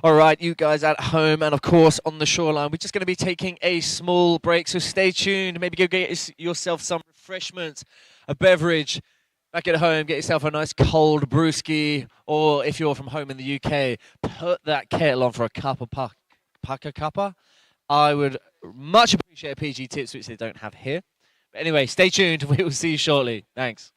All right, you guys at home and, of course, on the shoreline, we're just going to be taking a small break, so stay tuned. Maybe go get yourself some refreshments, a beverage. Back at home, get yourself a nice cold brewski, or if you're from home in the UK, put that kettle on for a cup of Paka Cuppa. I would much appreciate PG tips, which they don't have here. But anyway, stay tuned. We will see you shortly. Thanks.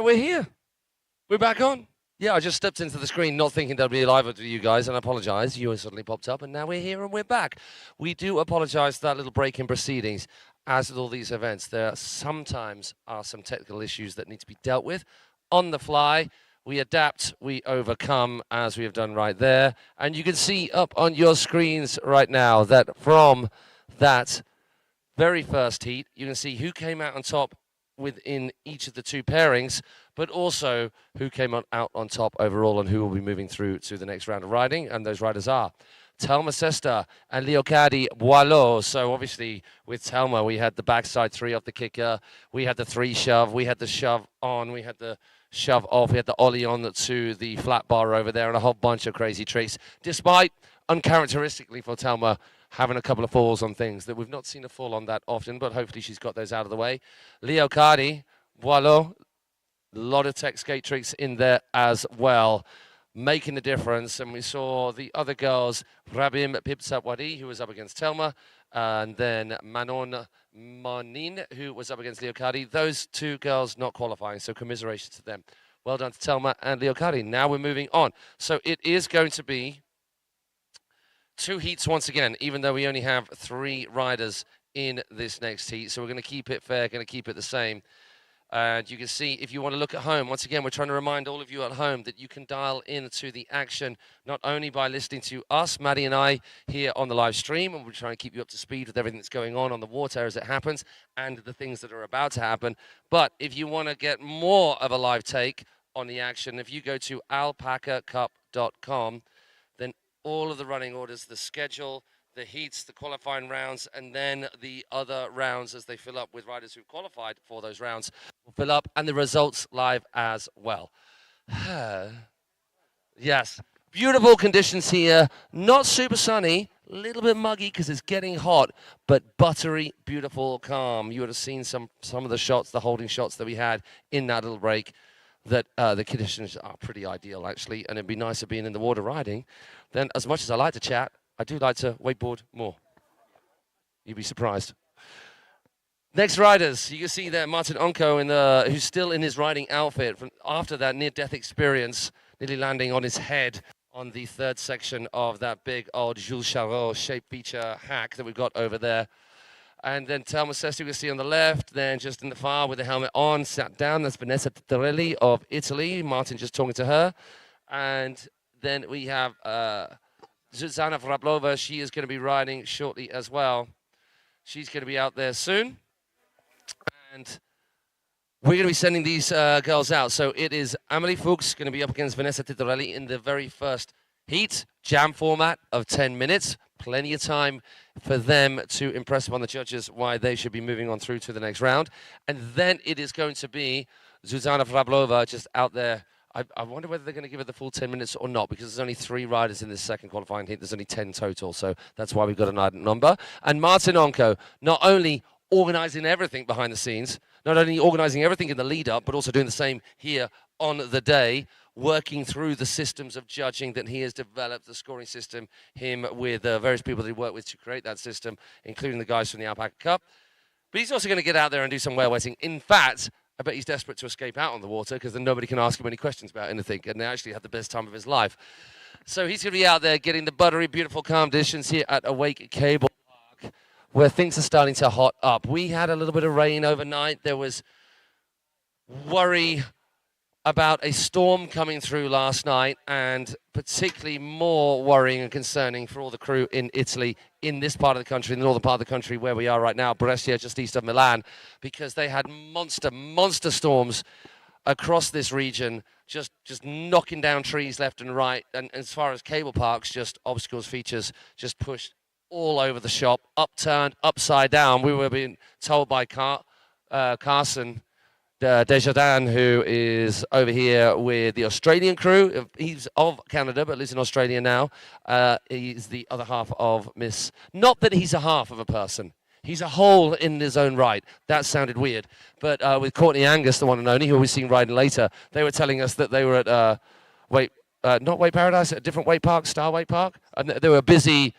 we're here. We're back on. Yeah, I just stepped into the screen not thinking that'd be live with you guys, and I apologize. You suddenly popped up, and now we're here and we're back. We do apologize for that little break in proceedings. As with all these events, there sometimes are some technical issues that need to be dealt with on the fly. We adapt, we overcome, as we have done right there. And you can see up on your screens right now that from that very first heat, you can see who came out on top within each of the two pairings, but also who came out on top overall and who will be moving through to the next round of riding. And those riders are Telma Sesta and Leocadi Boileau. So obviously with Telma, we had the backside three off the kicker, we had the three shove, we had the shove on, we had the shove off, we had the ollie on to the flat bar over there, and a whole bunch of crazy tricks, despite uncharacteristically for Telma having a couple of falls on things that we've not seen her fall on that often, but hopefully she's got those out of the way. Leocadi Boileau, a lot of tech skate tricks in there as well, making the difference. And we saw the other girls, Rabim Pipsawadi, who was up against Telma, and then Manon Manin, who was up against Leocadi. Those two girls not qualifying, so commiserations to them. Well done to Telma and Leocadi. Now we're moving on. So it is going to be two heats once again, even though we only have three riders in this next heat. So we're going to keep it fair, going to keep it the same. And you can see, if you want to look at home, once again, we're trying to remind all of you at home that you can dial into the action, not only by listening to us, Maddie and I, here on the live stream, and we're trying to keep you up to speed with everything that's going on the water as it happens, and the things that are about to happen. But if you want to get more of a live take on the action, if you go to alpacacup.com, then all of the running orders, the schedule, the heats, the qualifying rounds, and then the other rounds as they fill up with riders who qualified for those rounds will fill up, and the results live as well. Yes, beautiful conditions here. Not super sunny, a little bit muggy because it's getting hot, but buttery, beautiful, calm. You would have seen some of the shots, the holding shots that we had in that little break, that the conditions are pretty ideal, actually, and it'd be nicer being in the water riding. Then, as much as I like to chat, I do like to wakeboard more. You'd be surprised. Next riders, you can see there Martin Onko, who's still in his riding outfit from after that near-death experience, nearly landing on his head on the third section of that big old Jules Charot shape feature hack that we've got over there. And then Telma Sesta, you can see on the left, then just in the far with the helmet on, sat down. That's Vanessa Titorelli of Italy. Martin just talking to her. And then we have Zuzana Vrablova. She is going to be riding shortly as well. She's going to be out there soon. And we're going to be sending these girls out. So it is Amélie Fuchs going to be up against Vanessa Titorelli in the very first heat. Jam format of 10 minutes. Plenty of time for them to impress upon the judges why they should be moving on through to the next round. And then it is going to be Zuzana Vrablova just out there. I wonder whether they're going to give her the full 10 minutes or not, because there's only 3 riders in this second qualifying heat. There's only 10 total, so that's why we've got a number. And Martin Onko, not only organizing everything behind the scenes, not only organizing everything in the lead up, but also doing the same here on the day, working through the systems of judging that he has developed, the scoring system, him with various people that he worked with to create that system, including the guys from the Alpaca Cup. But he's also going to get out there and do some whale wetting. In fact, I bet he's desperate to escape out on the water, because then nobody can ask him any questions about anything, and they actually have the best time of his life. So he's going to be out there getting the buttery, beautiful, calm conditions here at Awake Cablepark, where things are starting to hot up. We had a little bit of rain overnight. There was worry about a storm coming through last night, and particularly more worrying and concerning for all the crew in Italy, in this part of the country, in the northern part of the country where we are right now, Brescia, just east of Milan, because they had monster storms across this region, just knocking down trees left and right. And as far as cable parks, just obstacles, features, just pushed all over the shop, upturned, upside down. We were being told by Carson Desjardins, who is over here with the Australian crew. He's of Canada, but lives in Australia now. He's the other half of Miss... Not that he's a half of a person. He's a whole in his own right. That sounded weird. But with Courtney Angus, the one and only, who we've seen riding later, they were telling us that they were at not Wake Paradise, at a different Wake Park, Star Wake Park. And they were busy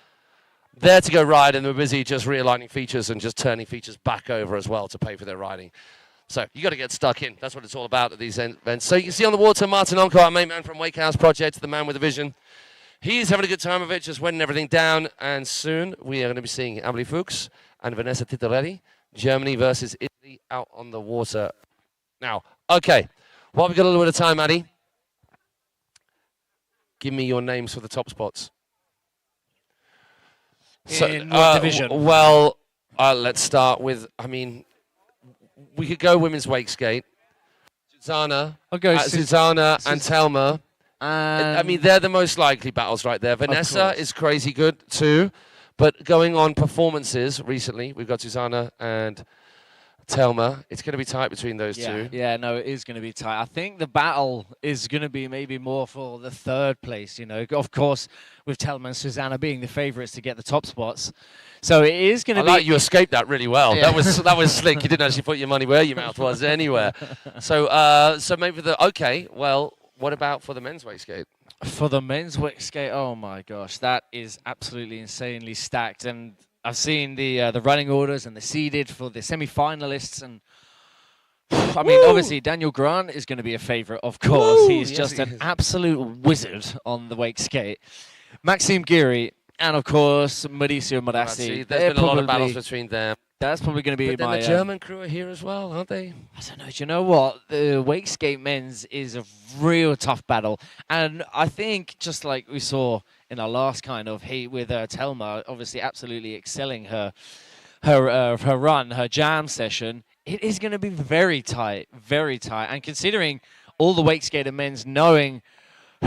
there to go ride, and they were busy just realigning features and just turning features back over as well to pay for their riding. So you got to get stuck in. That's what it's all about at these events. So you can see on the water, Martin Onko, our main man from Wake House Project, the man with a vision. He's having a good time of it, just wetting everything down. And soon we are going to be seeing Embily Fuchs and Vanessa Titorelli, Germany versus Italy out on the water. Now, okay, while we've got a little bit of time, Maddie, give me your names for the top spots. In what division? Well, let's start with, I mean, we could go women's wakeskate. Susanna, Susanna and Telma. I mean, they're the most likely battles right there. Vanessa is crazy good too. But going on performances recently, we've got Susanna and Telma. It's going to be tight between those two. Yeah, no, it is going to be tight. I think the battle is going to be maybe more for the third place, you know. Of course, with Telma and Susanna being the favourites to get the top spots. So it is going to be... like you escaped that really well. Yeah. That was slick. You didn't actually put your money where your mouth was anywhere. So so maybe okay, well, what about for the men's wakeskate? For the men's wakeskate, oh my gosh, that is absolutely insanely stacked. And I've seen the running orders and the seeded for the semi-finalists, and I mean, obviously Daniel Grant is going to be a favourite, of course. He's just an absolute wizard on the wakeskate. Maxime Giri and of course Mauricio Morassi. There's been a lot of battles between them. That's probably going to be but then the German crew are here as well, aren't they? I don't know. Do you know what? The wakeskate men's is a real tough battle. And I think just like we saw in our last kind of heat with Telma, obviously absolutely excelling her run, her jam session, it is going to be very tight, very tight. And considering all the wakeskater men's knowing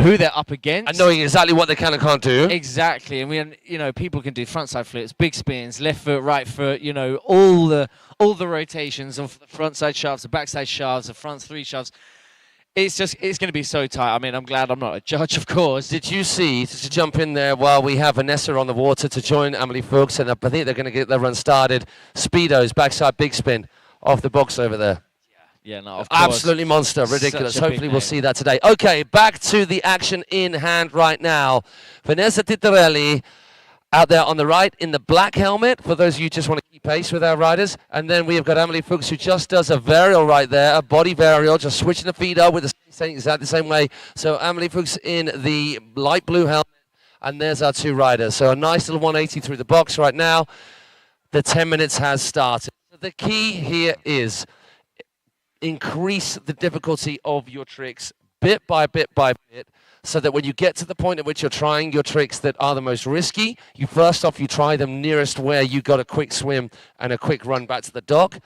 who they're up against. And knowing exactly what they can and can't do. Exactly. And you know, people can do frontside flips, big spins, left foot, right foot, you know, all the rotations of the frontside shafts, the backside shafts, the front three shafts. It's going to be so tight. I mean, I'm glad I'm not a judge, of course. Did you see, to jump in there while we have Vanessa on the water to join Embily Fuchs, and I think they're going to get their run started. Speedos, backside big spin off the box over there. Yeah, no, of course. Absolutely monster, ridiculous. Hopefully we'll see that today. Okay, back to the action in hand right now. Vanessa Titorelli out there on the right in the black helmet, for those of you who just want to keep pace with our riders. And then we have got Embily Fuchs, who just does a varial right there, a body varial, just switching the feet up with the same, exactly the same way. So Embily Fuchs in the light blue helmet, and there's our two riders. So a nice little 180 through the box right now. The 10 minutes has started. So the key here is increase the difficulty of your tricks bit by bit by bit, so that when you get to the point at which you're trying your tricks that are the most risky, you try them nearest where you got a quick swim and a quick run back to the dock.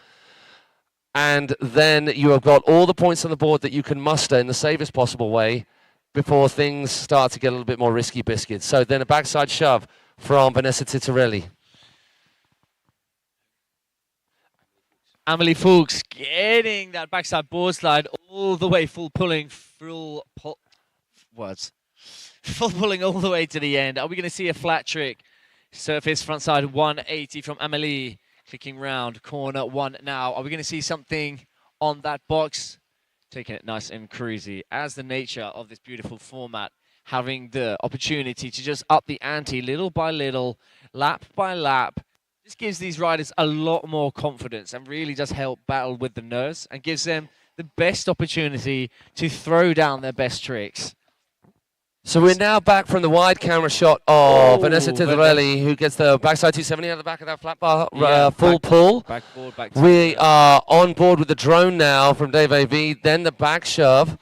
And then you have got all the points on the board that you can muster in the safest possible way before things start to get a little bit more risky biscuits. So then a backside shove from Vanessa Titorelli. Embily Fuchs getting that backside board slide all the way, full pulling all the way to the end. Are we going to see a flat trick? Surface frontside 180 from Embily, clicking round, corner one now. Are we going to see something on that box? Taking it nice and cruisy. As the nature of this beautiful format, having the opportunity to just up the ante little by little, lap by lap. This gives these riders a lot more confidence and really does help battle with the nerves and gives them the best opportunity to throw down their best tricks. So we're now back from the wide camera shot of Vanessa Titorelli, who gets the backside 270 out of the back of that flat bar, full pull. We are on board with the drone now from Dave AV, then the back shove.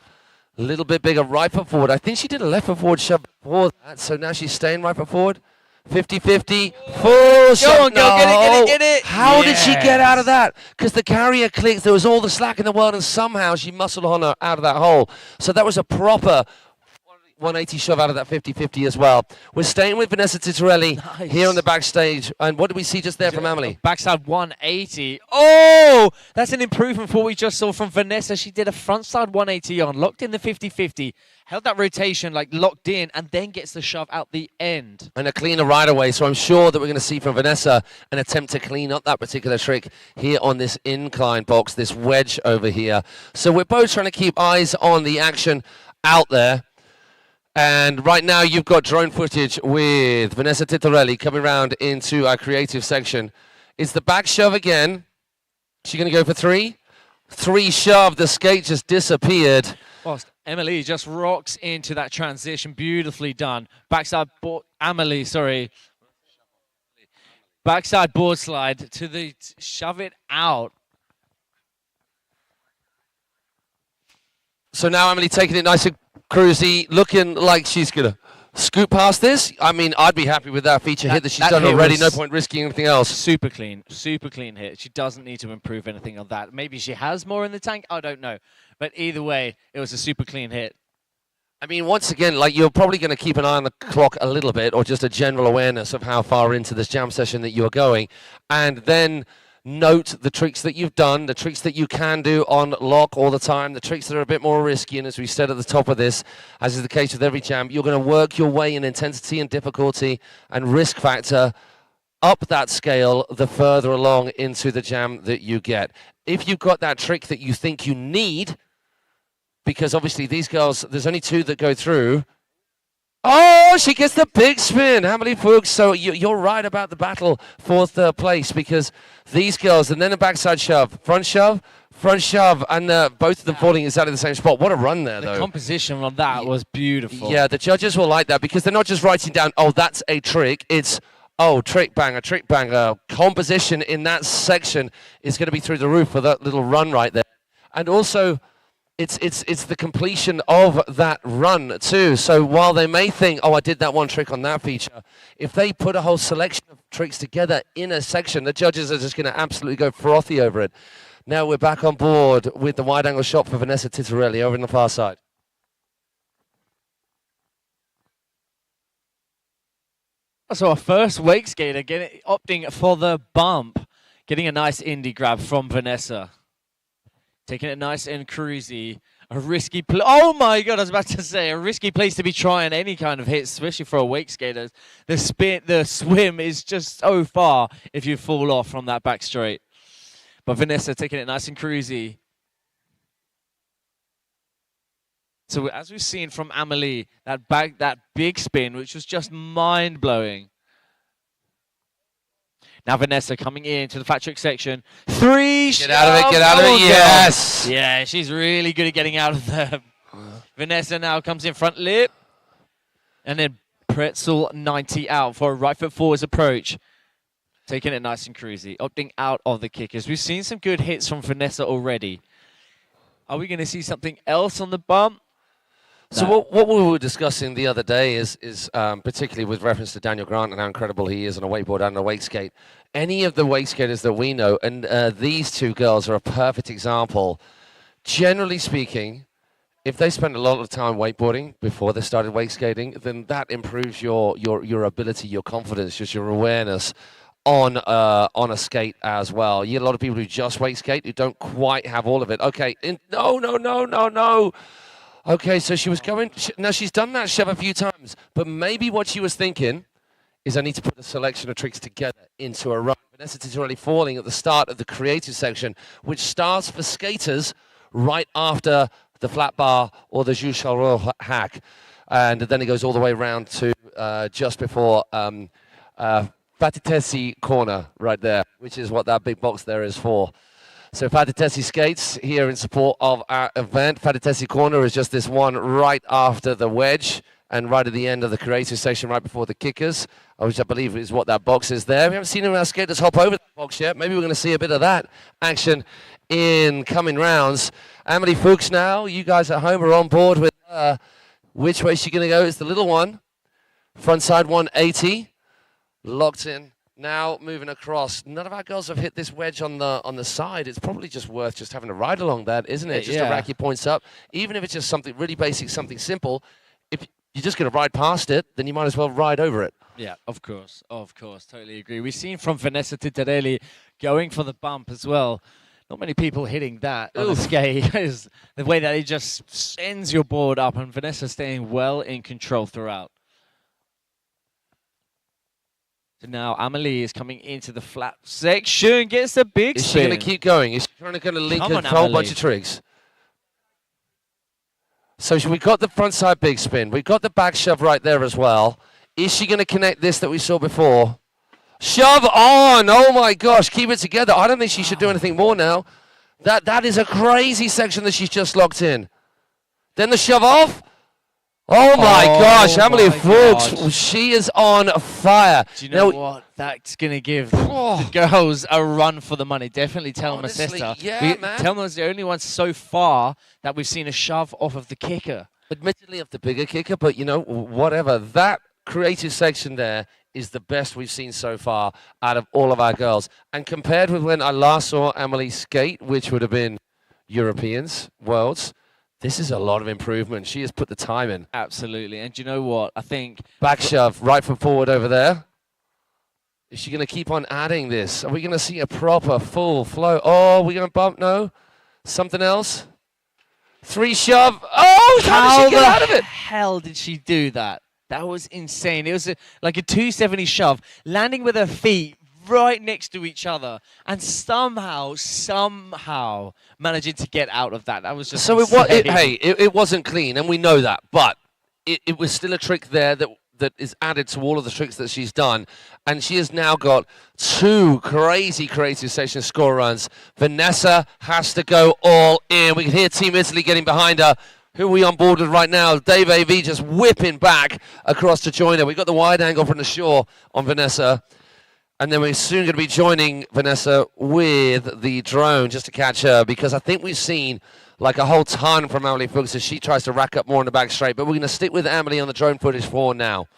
A little bit bigger right foot forward. I think she did a left foot forward shove before that, so now she's staying right foot forward. 50-50, full shot. Go on, go, get it. How did she get out of that? Because the carrier clicked, there was all the slack in the world, and somehow she muscled on her out of that hole. So that was a proper 180 shove out of that 50-50 as well. We're staying with Vanessa Titorelli here on the backstage. And what did we see just there from Embily? Backside 180. Oh, that's an improvement from what we just saw from Vanessa. She did a frontside 180 on, locked in the 50-50, held that rotation like locked in, and then gets the shove out the end. And a cleaner right away. So I'm sure that we're going to see from Vanessa an attempt to clean up that particular trick here on this incline box, this wedge over here. So we're both trying to keep eyes on the action out there. And right now you've got drone footage with Vanessa Titorelli coming around into our creative section. It's the back shove again. She's going to go for 3. 3 shove, the skate just disappeared. Whilst Emily just rocks into that transition, beautifully done. Backside board, Amelie, sorry. Backside board slide to the shove it out. So now Emily taking it nice and cruisy, looking like she's going to scoot past this. I mean, I'd be happy with that feature hit that she's done already. No point risking anything else. Super clean hit. She doesn't need to improve anything on that. Maybe she has more in the tank. I don't know. But either way, it was a super clean hit. I mean, once again, like you're probably going to keep an eye on the clock a little bit, or just a general awareness of how far into this jam session that you're going, and then note the tricks that you've done, the tricks that you can do on lock all the time, the tricks that are a bit more risky. And as we said at the top of this, as is the case with every jam, you're going to work your way in intensity and difficulty and risk factor up that scale the further along into the jam that you get. If you've got that trick that you think you need, because obviously these girls, there's only 2 that go through. Oh, she gets the big spin. Amelie Fuchs. So you're right about the battle for 3rd place, because these girls, and then a backside shove, front shove, and both of them falling exactly the same spot. What a run there, though. The composition on that was beautiful. Yeah, the judges will like that, because they're not just writing down, oh, that's a trick. It's, oh, trick banger. Composition in that section is going to be through the roof for that little run right there. And also, it's the completion of that run too. So while they may think, oh, I did that one trick on that feature, if they put a whole selection of tricks together in a section, the judges are just going to absolutely go frothy over it. Now we're back on board with the wide angle shot for Vanessa Titorelli over on the far side. So our first Wakeskater opting for the bump, getting a nice indie grab from Vanessa. Taking it nice and cruisy. A risky play. Oh my god, I was about to say, a risky place to be trying any kind of hit, especially for a wake skater. The swim is just so far if you fall off from that back straight. But Vanessa taking it nice and cruisy. So as we've seen from Amelie, that big spin, which was just mind-blowing. Now Vanessa coming into the fat trick section. 3 Get out of it, get out of it, yes! Yeah, she's really good at getting out of them. Vanessa now comes in front lip. And then pretzel 90 out for a right foot forwards approach. Taking it nice and cruisy. Opting out of the kickers. We've seen some good hits from Vanessa already. Are we going to see something else on the bump? So what we were discussing the other day is particularly with reference to Daniel Grant and how incredible he is on a wakeboard and a wake skate. Any of the wake skaters that we know, and these 2 girls are a perfect example. Generally speaking, if they spend a lot of time wakeboarding before they started wake skating, then that improves your ability, your confidence, just your awareness on a skate as well. You get a lot of people who just wake skate who don't quite have all of it. Okay, no. Okay, so she was going, now she's done that shove a few times, but maybe what she was thinking is I need to put a selection of tricks together into a run. Vanessa Titorelli falling at the start of the creative section, which starts for skaters right after the flat bar or the Jules Charles hack. And then it goes all the way around to just before Fatitesi corner right there, which is what that big box there is for. So Fatitesi skates here in support of our event. Fatitesi corner is just this one right after the wedge and right at the end of the creative section, right before the kickers, which I believe is what that box is there. We haven't seen any of our skaters hop over that box yet. Maybe we're going to see a bit of that action in coming rounds. Amelie Fuchs now, you guys at home are on board with which way is she going to go? It's the little one. Frontside 180, locked in. Now moving across. None of our girls have hit this wedge on the side. It's probably just worth just having a ride along that, isn't it? Just to rack your points up. Even if it's just something really basic, something simple, if you're just going to ride past it, then you might as well ride over it. Yeah, of course, totally agree. We've seen from Vanessa Titorelli going for the bump as well. Not many people hitting that on the skate. Is the way that it just sends your board up, and Vanessa staying well in control throughout. So now Amelie is coming into the flat section, gets a big spin. Is she going to keep going? Is she trying to link a whole bunch of tricks? So we got the frontside big spin. We got the back shove right there as well. Is she going to connect this that we saw before? Shove on! Oh my gosh, keep it together. I don't think she should do anything more now. That is a crazy section that she's just locked in. Then the shove off. Oh my gosh, Emily Fuchs, she is on fire. Do you know what? That's going to give the girls a run for the money. Definitely Telma's sister. Yeah, man. Telma's the only one so far that we've seen a shove off of the kicker. Admittedly of the bigger kicker, but you know, whatever. That creative section there is the best we've seen so far out of all of our girls. And compared with when I last saw Emily skate, which would have been Europeans, Worlds, this is a lot of improvement. She has put the time in. Absolutely. And do you know what? I think... Back shove, right foot forward over there. Is she going to keep on adding this? Are we going to see a proper full flow? Oh, we're going to bump? No? Something else? 3 shove. Oh, how did she get out of it? Hell did she do that? That was insane. It was like a 270 shove, landing with her feet right next to each other, and somehow managing to get out of that. That was just so it wasn't clean, and we know that, but it was still a trick there that is added to all of the tricks that she's done, and she has now got 2 crazy creative section score runs. Vanessa has to go all in. We can hear Team Italy getting behind her. Who are we on board with right now? Dave AV just whipping back across to join her. We've got the wide angle from the shore on Vanessa. And then we're soon going to be joining Vanessa with the drone just to catch her, because I think we've seen like a whole ton from Emily Fuchs as she tries to rack up more on the back straight. But we're going to stick with Emily on the drone footage for now.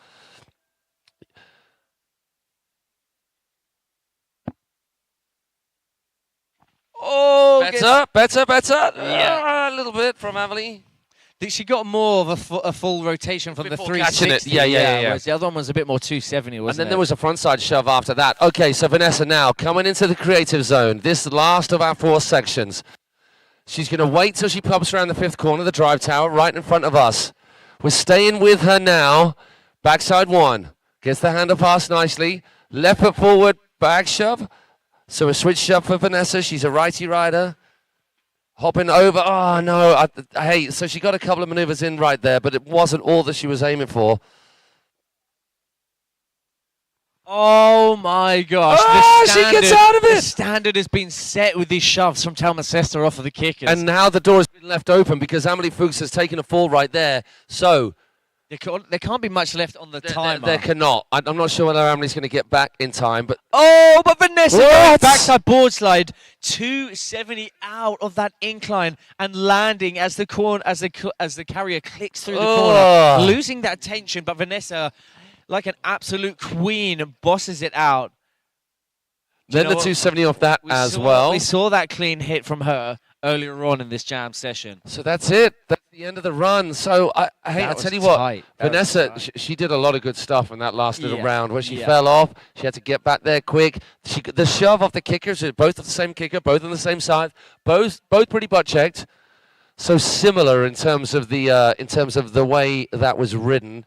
Oh, better. Yeah. A little bit from Emily. I think she got more of a full rotation from Before the catching 360. it. Yeah. Whereas the other one was a bit more 270, wasn't it? And then there was a frontside shove after that. Okay, so Vanessa now coming into the creative zone. This last of our 4 sections. She's going to wait till she pops around the 5th corner, the drive tower, right in front of us. We're staying with her now. Backside 1. Gets the hand pass nicely. Left foot forward, back shove. So a switch shove for Vanessa. She's a righty rider. Hopping over. Oh, no. Hey, so she got a couple of maneuvers in right there, but it wasn't all that she was aiming for. Oh, my gosh. Oh, she gets out of it. The standard has been set with these shoves from Telma Sester off of the kickers. And now the door has been left open because Emily Fuchs has taken a fall right there. So there can't be much left on the timer. There cannot. I'm not sure whether Emily's going to get back in time, but... Oh, but Vanessa backside board slide, 270 out of that incline and landing as the carrier clicks through the corner, losing that tension. But Vanessa, like an absolute queen, bosses it out. Then the 270 off that as well. We saw that clean hit from her earlier on in this jam session. So that's it. That's the end of the run. So I'll tell you what, Vanessa, she did a lot of good stuff in that last little round where she fell off. She had to get back there quick. The shove off the kickers, both of the same kicker, both on the same side, both pretty butt checked. So similar in terms of the way that was ridden.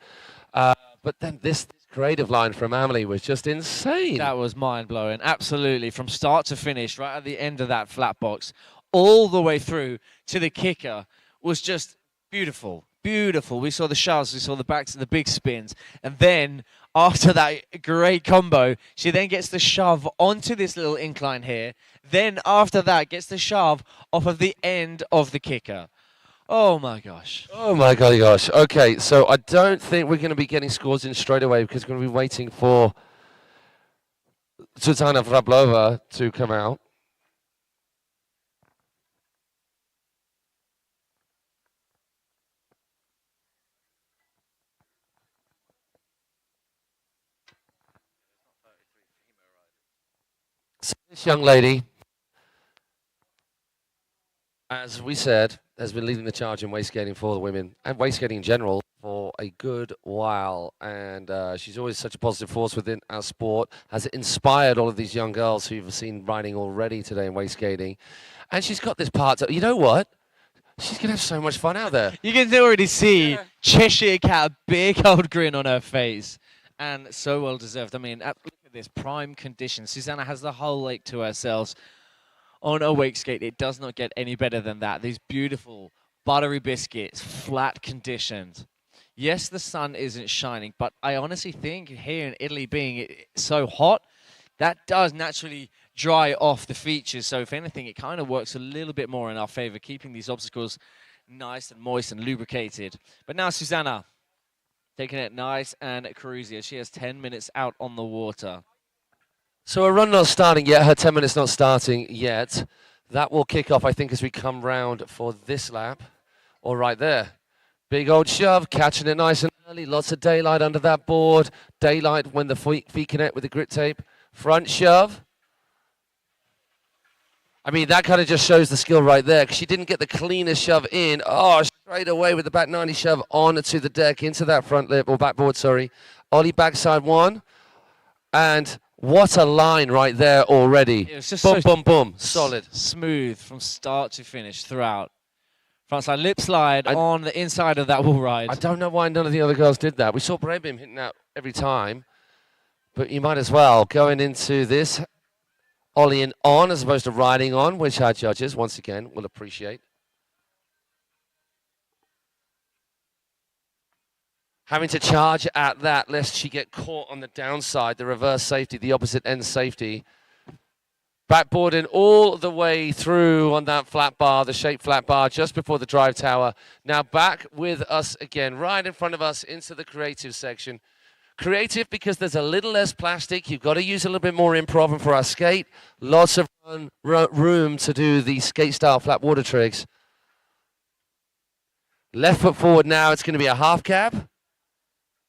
But then this creative line from Emily was just insane. That was mind-blowing, absolutely. From start to finish, right at the end of that flat box, all the way through to the kicker was just beautiful, beautiful. We saw the shoves, we saw the backs and the big spins. And then after that great combo, she then gets the shove onto this little incline here. Then after that, gets the shove off of the end of the kicker. Oh my gosh. Oh my gosh. Okay, so I don't think we're going to be getting scores in straight away because we're going to be waiting for Zuzana Vrablova to come out. So this young lady, as we said, has been leading the charge in wakeskating for the women and wakeskating in general for a good while. And she's always such a positive force within our sport, has inspired all of these young girls who you've seen riding already today in wakeskating. And she's got this part, you know what? She's going to have so much fun out there. You can already see Cheshire Cat, a big old grin on her face. And so well deserved. I mean, look at this, prime condition. Susanna has the whole lake to herself. On Wakeskate, it does not get any better than that. These beautiful buttery biscuits, flat conditions. Yes, the sun isn't shining, but I honestly think here in Italy being so hot, that does naturally dry off the features. So if anything, it kind of works a little bit more in our favor, keeping these obstacles nice and moist and lubricated. But now Susanna, taking it nice and cruisy as she has 10 minutes out on the water. So her run not starting yet, her 10 minutes not starting yet. That will kick off, I think, as we come round for this lap. All right there. Big old shove, catching it nice and early. Lots of daylight under that board. Daylight when the feet connect with the grit tape. Front shove. I mean, that kind of just shows the skill right there, because she didn't get the cleanest shove in. Oh, straight away with the back 90 shove on to the deck, into that front lip, or backboard, sorry. Ollie backside one. And what a line right there already. It was just boom, so boom, boom. Solid. Smooth from start to finish throughout. Frontside lip slide on the inside of that wall ride. I don't know why none of the other girls did that. We saw Brabham hitting that every time. But you might as well, going into this, ollieing on as opposed to riding on, which our judges, once again, will appreciate. Having to charge at that, lest she get caught on the downside, the reverse safety, the opposite end safety. Backboarding all the way through on that flat bar, the shaped flat bar, just before the drive tower. Now back with us again, right in front of us into the creative section. Creative because there's a little less plastic. You've got to use a little bit more improv. And for our skate, lots of room to do the skate-style flat water tricks. Left foot forward now. It's going to be a half cab.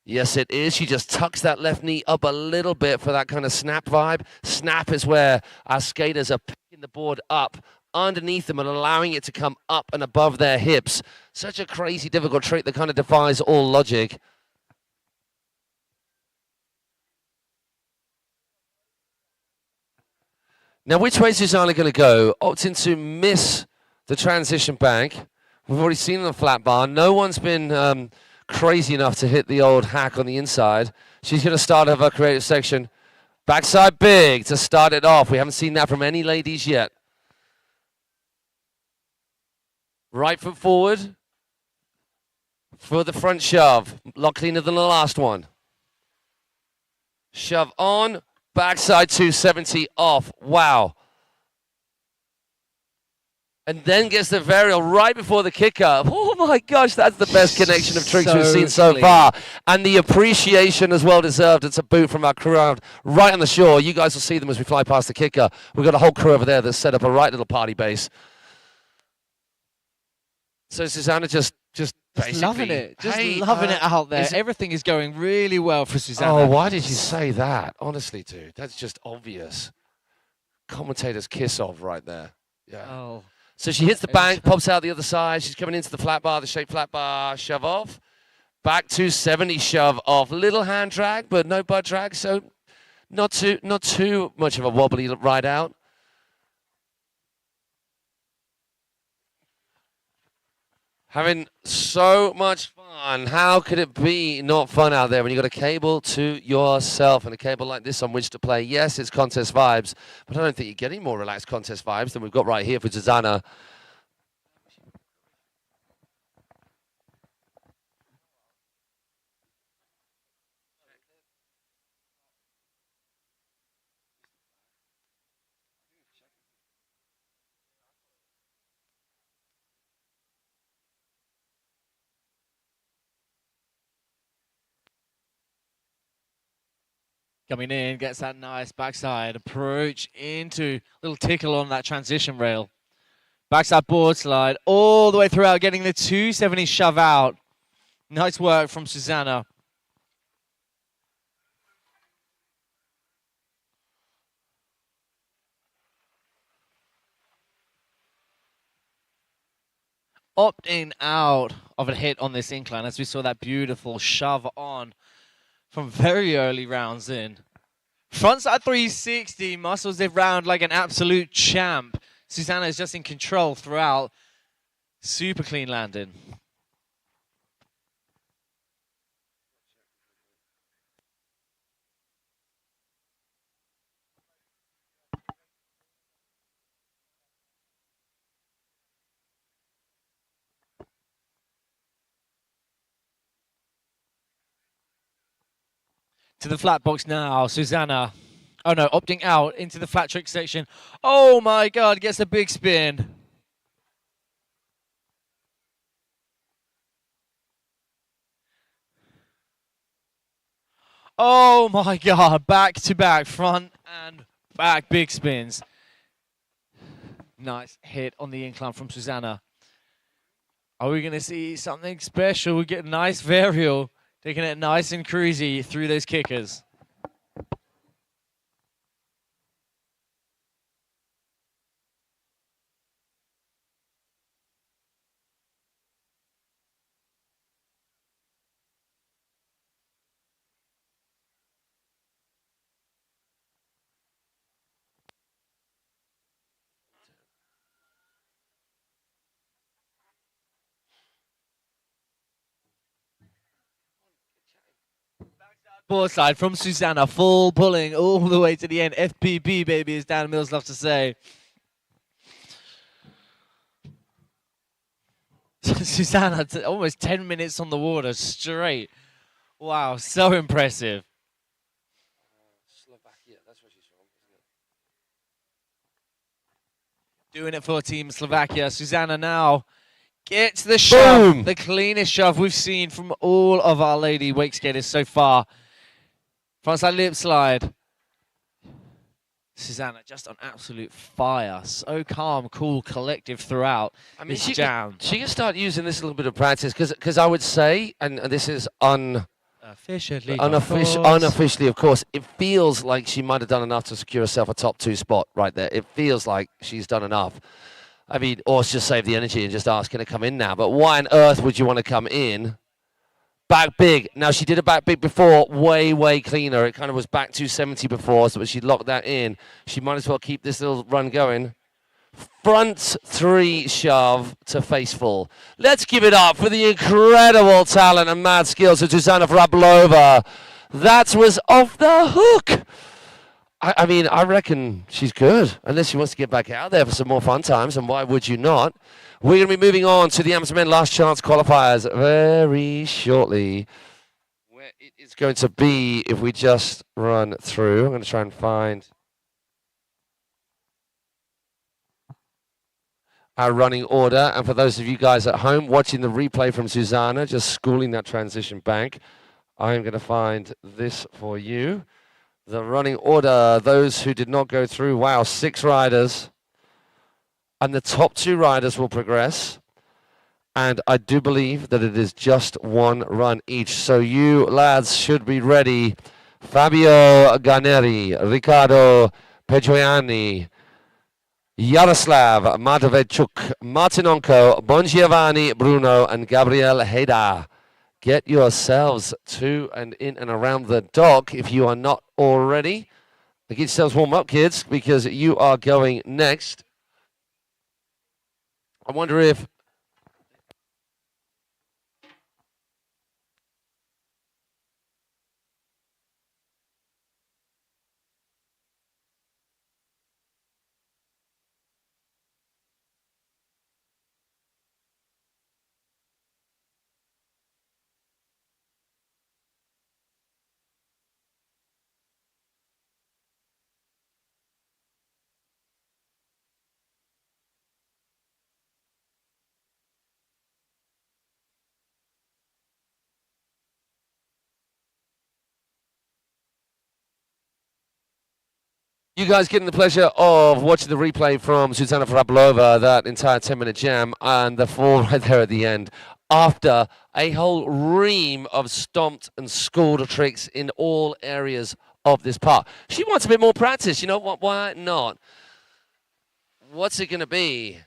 Yes, it is. She just tucks that left knee up a little bit for that kind of snap vibe. Snap is where our skaters are picking the board up underneath them and allowing it to come up and above their hips. Such a crazy, difficult trick that kind of defies all logic. Now, which way is Susanna going to go? Opting to miss the transition bank. We've already seen the flat bar. No one's been crazy enough to hit the old hack on the inside. She's going to start her creative section. Backside big to start it off. We haven't seen that from any ladies yet. Right foot forward for the front shove. A lot cleaner than the last one. Shove on. Backside 270 off. Wow. And then gets the varial right before the kicker. Oh my gosh, that's the best connection of tricks we've seen so far. And the appreciation as well deserved. It's a boot from our crowd right on the shore. You guys will see them as we fly past the kicker. We've got a whole crew over there that's set up a right little party base. So Susanna just basically loving it. Just hey, loving it out there. Everything is going really well for Susanna. Oh, why did you say that? Honestly, dude, that's just obvious. Commentator's kiss off right there. Yeah. Oh. So she hits the bank, pops out the other side. She's coming into the flat bar, the shaped flat bar, shove off. Back 270 shove off. Little hand drag, but no butt drag, so not too much of a wobbly ride out. Having so much fun. How could it be not fun out there when you've got a cable to yourself and a cable like this on which to play? Yes, it's contest vibes, but I don't think you get any more relaxed contest vibes than we've got right here for Susanna. Coming in, gets that nice backside approach into little tickle on that transition rail. Backside board slide all the way throughout, getting the 270 shove out. Nice work from Susanna. Opting out of a hit on this incline as we saw that beautiful shove on from very early rounds in. Frontside 360, muscles it round like an absolute champ. Susanna is just in control throughout. Super clean landing. To the flat box now, Susanna Oh no, opting out into the flat trick section. Oh my god, gets a big spin. Oh my god, back to back, front and back big spins. Nice hit on the incline from Susanna. Are we going to see something special? We get a nice varial, taking it nice and cruisy through those kickers. Board side from Susanna, full pulling all the way to the end. FPP, baby, as Dan Mills loves to say. Susanna, almost 10 minutes on the water straight. Wow, so impressive. Slovakia, that's where she's from, isn't it? Doing it for Team Slovakia. Susanna now gets the shove, Boom! the cleanest shove we've seen from all of our lady wake skaters so far. Frontside lip slide. Susanna just on absolute fire. So calm, cool, collective throughout this jam. She can start using this a little bit of practice because I would say, and this is unofficially, of course, it feels like she might have done enough to secure herself a top 2 spot right there. It feels like she's done enough. I mean, or just save the energy and just ask her to come in now. But why on earth would you want to come in? Back big. Now, she did a back big before, way cleaner. It kind of was back 270 before, so but she locked that in. She might as well keep this little run going. Front 3 shove to face full. Let's give it up for the incredible talent and mad skills of Zuzana Vrablova. That was off the hook. I mean, I reckon she's good, unless she wants to get back out there for some more fun times, and why would you not? We're going to be moving on to the amateur men last chance qualifiers very shortly. Where it is going to be, if we just run through, I'm going to try and find our running order. And for those of you guys at home watching the replay from Susanna, just schooling that transition back, I'm going to find this for you. The running order, those who did not go through, wow, 6 riders. And the top 2 riders will progress. And I do believe that it is just 1 run each. So you lads should be ready. Fabio Ganeri, Riccardo Pejoiani, Yaroslav Matavechuk, Martin Onko, Bongiovanni Bruno, and Gabriel Heda. Get yourselves to and in and around the dock if you are not already. Get yourselves warm up, kids, because you are going next. I wonder if you guys getting the pleasure of watching the replay from Susanna Vrablova, that entire 10-minute jam, and the fall right there at the end, after a whole ream of stomped and schooled tricks in all areas of this part. She wants a bit more practice, you know what? Why not? What's it going to be?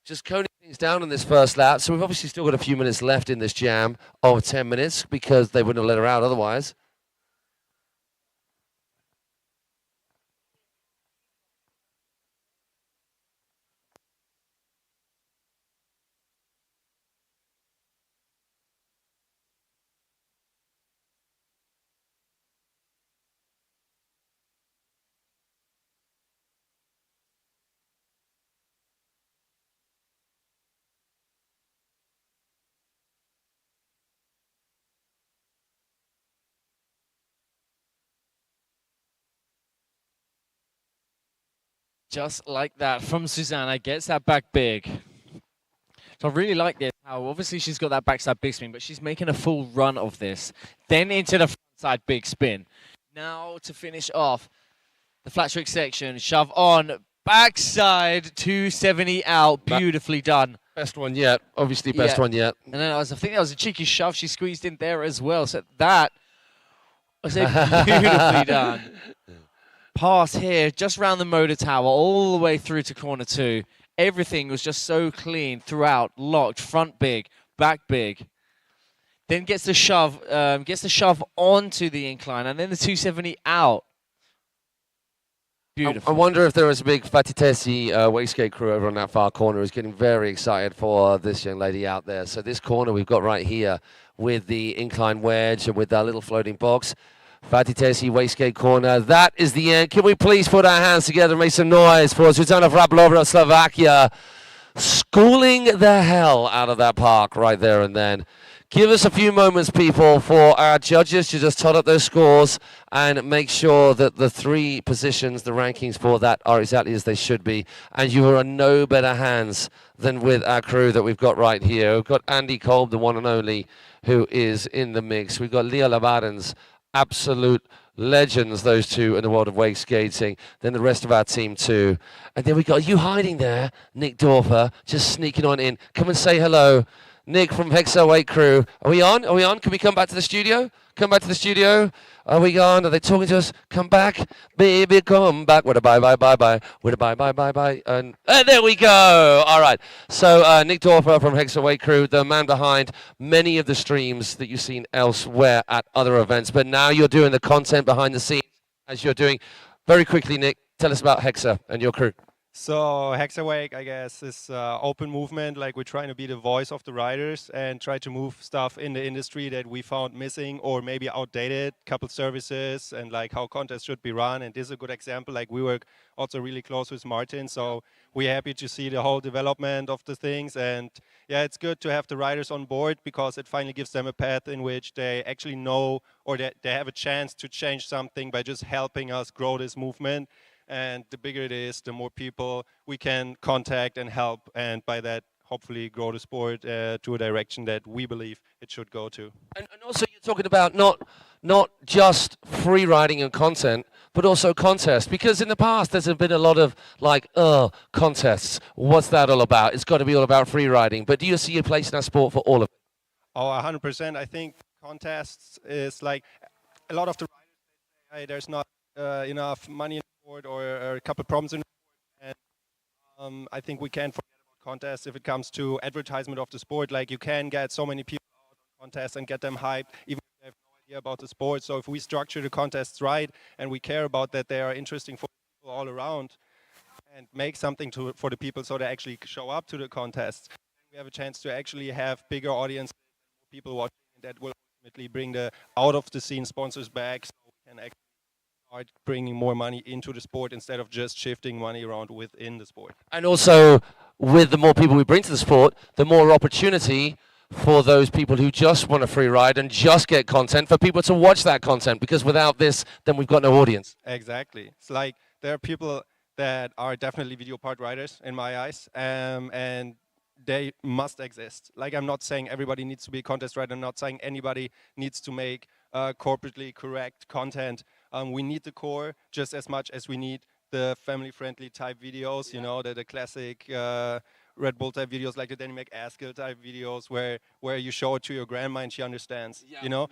Just coning things down in this first lap. So we've obviously still got a few minutes left in this jam of 10 minutes because they wouldn't have let her out otherwise. Just like that from Susanna, gets that back big. So I really like this, how obviously she's got that backside big spin, but she's making a full run of this. Then into the frontside big spin. Now to finish off the flat trick section, shove on, backside 270 out, beautifully done. Best one yet, obviously best one yet. And then I think that was a cheeky shove she squeezed in there as well. So that was beautifully done. Pass here, just round the motor tower, all the way through to corner 2. Everything was just so clean throughout, locked, front big, back big. Then gets the shove onto the incline, and then the 270 out. Beautiful. I wonder if there was a big Fatitesi Wakeskate crew over on that far corner who's getting very excited for this young lady out there. So this corner we've got right here with the incline wedge and with that little floating box. Fatitesi Wakeskate corner. That is the end. Can we please put our hands together and make some noise for Zuzana Vrablova of Slovakia, schooling the hell out of that park right there and then. Give us a few moments, people, for our judges to just tot up those scores and make sure that the 3 positions, the rankings for that are exactly as they should be. And you are in no better hands than with our crew that we've got right here. We've got Andy Kolb, the one and only, who is in the mix. We've got Leah Labarens, absolute legends, those two in the world of wake skating. Then the rest of our team too. And then we got you hiding there, Nick Dorfer, just sneaking on in. Come and say hello. Nick from Hexa Wake Crew. Are we on? Are we on? Can we come back to the studio? Come back to the studio. Are we on? Are they talking to us? Come back. Baby, come back. With a bye, bye, bye, bye. With a bye, bye, bye, bye. And there we go. All right. So Nick Dorfer from Hexa Wake Crew, the man behind many of the streams that you've seen elsewhere at other events. But now you're doing the content behind the scenes as you're doing. Very quickly, Nick, tell us about Hexa and your crew. So Hexawake, I guess, is open movement. Like, we're trying to be the voice of the riders and try to move stuff in the industry that we found missing or maybe outdated, couple services and like how contests should be run. And this is a good example. Like, we work also really close with Martin, so we're happy to see the whole development of the things. And yeah, it's good to have the riders on board because it finally gives them a path in which they actually know or they have a chance to change something by just helping us grow this movement. And the bigger it is, the more people we can contact and help, and by that, hopefully grow the sport to a direction that we believe it should go to. And also, you're talking about not just free riding and content, but also contests. Because in the past, there's been a lot of like, contests. What's that all about? It's got to be all about free riding. But do you see a place in our sport for all of it? Oh, 100%. I think contests is like a lot of the riders say, hey, there's not enough money in the sport or a couple of problems in the sport. And I think we can't forget about contests if it comes to advertisement of the sport. Like, you can get so many people out on contests and get them hyped, even if they have no idea about the sport. So if we structure the contests right and we care about that they are interesting for people all around and make something for the people so they actually show up to the contests, we have a chance to actually have bigger audiences and more people watching, and that will ultimately bring the out of the scene sponsors back, so we can actually start bringing more money into the sport instead of just shifting money around within the sport. And also, with the more people we bring to the sport, the more opportunity for those people who just want a free ride and just get content, for people to watch that content, because without this, then we've got no audience. Exactly. It's like there are people that are definitely video part riders in my eyes, and they must exist. Like, I'm not saying everybody needs to be a contest rider. I'm not saying anybody needs to make corporately correct content. We need the core just as much as we need the family-friendly type videos, you know, the classic Red Bull type videos, like the Danny McAskill type videos where you show it to your grandma and she understands, you know?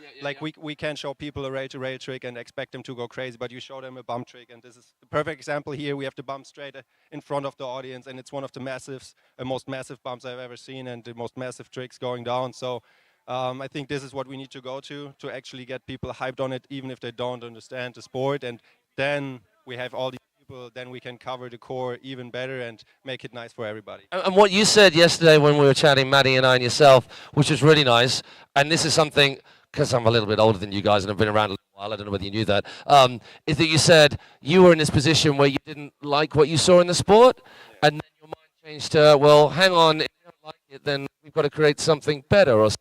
We can't show people a rail-to-rail trick and expect them to go crazy, but you show them a bump trick, and this is the perfect example here. We have the bump straight in front of the audience, and it's one of the most massive bumps I've ever seen and the most massive tricks going down. So I think this is what we need to go to actually get people hyped on it, even if they don't understand the sport. And then we have all these people, then we can cover the core even better and make it nice for everybody. And what you said yesterday when we were chatting, Maddie and I and yourself, which was really nice, and this is something, because I'm a little bit older than you guys and I've been around a little while, I don't know whether you knew that, is that you said you were in this position where you didn't like what you saw in the sport, and then your mind changed to, well, hang on, if you don't like it, then we've got to create something better or something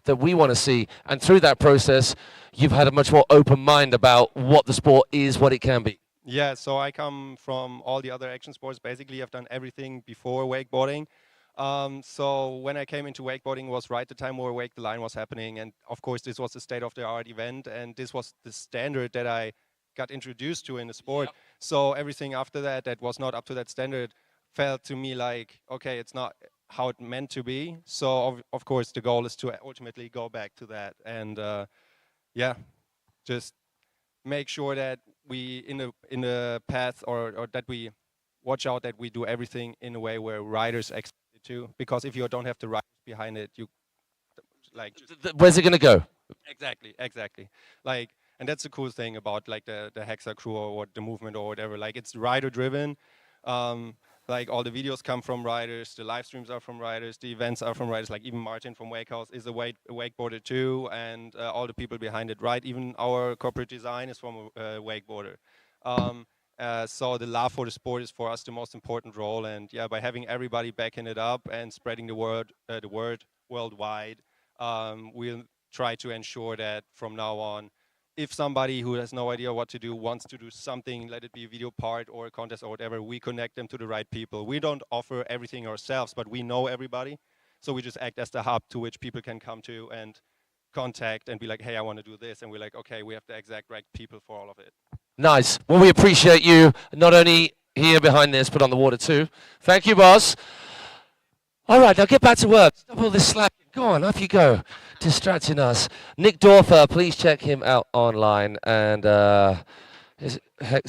that we want to see. And through that process, you've had a much more open mind about what the sport is, what it can be. Yeah, so I come from all the other action sports. Basically, I've done everything before wakeboarding. So when I came into wakeboarding was right the time where Wake the Line was happening. And of course, this was the state-of-the-art event. And this was the standard that I got introduced to in the sport. Yep. So everything after that that was not up to that standard felt to me like, okay, it's not how it meant to be. So of course, the goal is to ultimately go back to that. And yeah, just make sure that we in the path or that we watch out that we do everything in a way where riders expect it to, because if you don't have the riders behind it, you like Where's it going to go? exactly like, and that's the cool thing about like the Hexa crew or the movement or whatever, like it's rider driven. Like all the videos come from riders, the live streams are from riders, the events are from riders, like even Martin from Wakehouse is a wakeboarder too, and all the people behind it, right? Even our corporate design is from a wakeboarder. So the love for the sport is for us the most important role, and yeah, by having everybody backing it up and spreading the word worldwide, we'll try to ensure that from now on, if somebody who has no idea what to do wants to do something, let it be a video part or a contest or whatever, we connect them to the right people. We don't offer everything ourselves, but we know everybody. So we just act as the hub to which people can come to and contact and be like, hey, I want to do this. And we're like, okay, we have the exact right people for all of it. Nice. Well, we appreciate you not only here behind this, but on the water too. Thank you, boss. All right, now get back to work. Stop all this slack. Go on, off you go. Distracting us. Nick Dorfer, please check him out online. And is it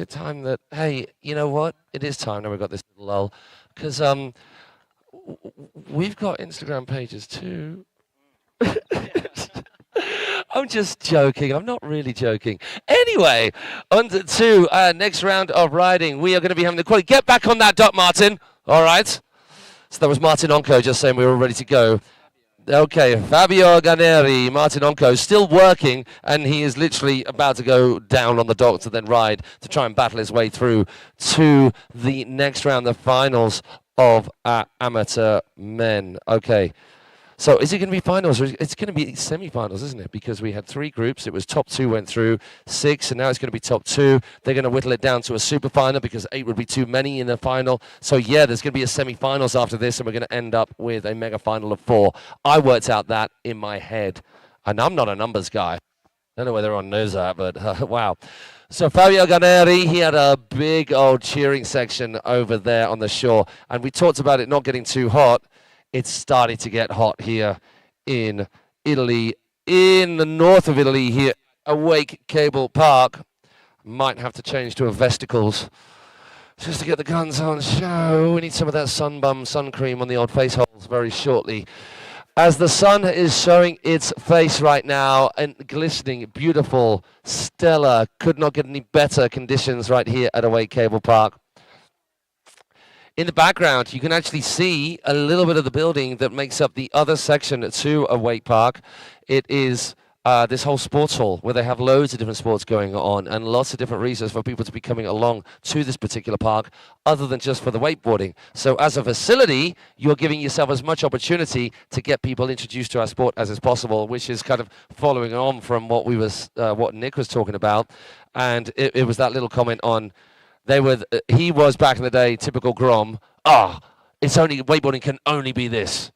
time that, hey, you know what? It is time now we've got this little lull. Because we've got Instagram pages too. I'm just joking. I'm not really joking. Anyway, on to next round of riding. We are going to be having the quality. Get back on that dock, Martin. All right. So that was Martin Onco just saying we were ready to go. Okay, Fabio Ganeri, Martin Onco, still working, and he is literally about to go down on the dock to then ride to try and battle his way through to the next round, the finals of amateur men. Okay. So is it going to be finals, or it's going to be semi-finals, isn't it? Because we had 3 groups. It was top 2 went through, 6, and now it's going to be top 2. They're going to whittle it down to a super final because 8 would be too many in the final. So yeah, there's going to be a semi-finals after this, and we're going to end up with a mega final of 4. I worked out that in my head, and I'm not a numbers guy. I don't know whether everyone knows that, but wow. So Fabio Ganeri, he had a big old cheering section over there on the shore, and we talked about it not getting too hot. It's starting to get hot here in Italy, in the north of Italy here, Awake Cablepark. Might have to change to a vesticles just to get the guns on show. We need some of that sun cream on the old face holes very shortly. As the sun is showing its face right now, and glistening, beautiful, stellar, could not get any better conditions right here at Awake Cablepark. In the background, you can actually see a little bit of the building that makes up the other section to Awake Park. It is this whole sports hall where they have loads of different sports going on and lots of different reasons for people to be coming along to this particular park other than just for the wakeboarding. So as a facility, you're giving yourself as much opportunity to get people introduced to our sport as is possible, which is kind of following on from what what Nick was talking about. And it was that little comment on he was back in the day, typical Grom. Wakeboarding can only be this.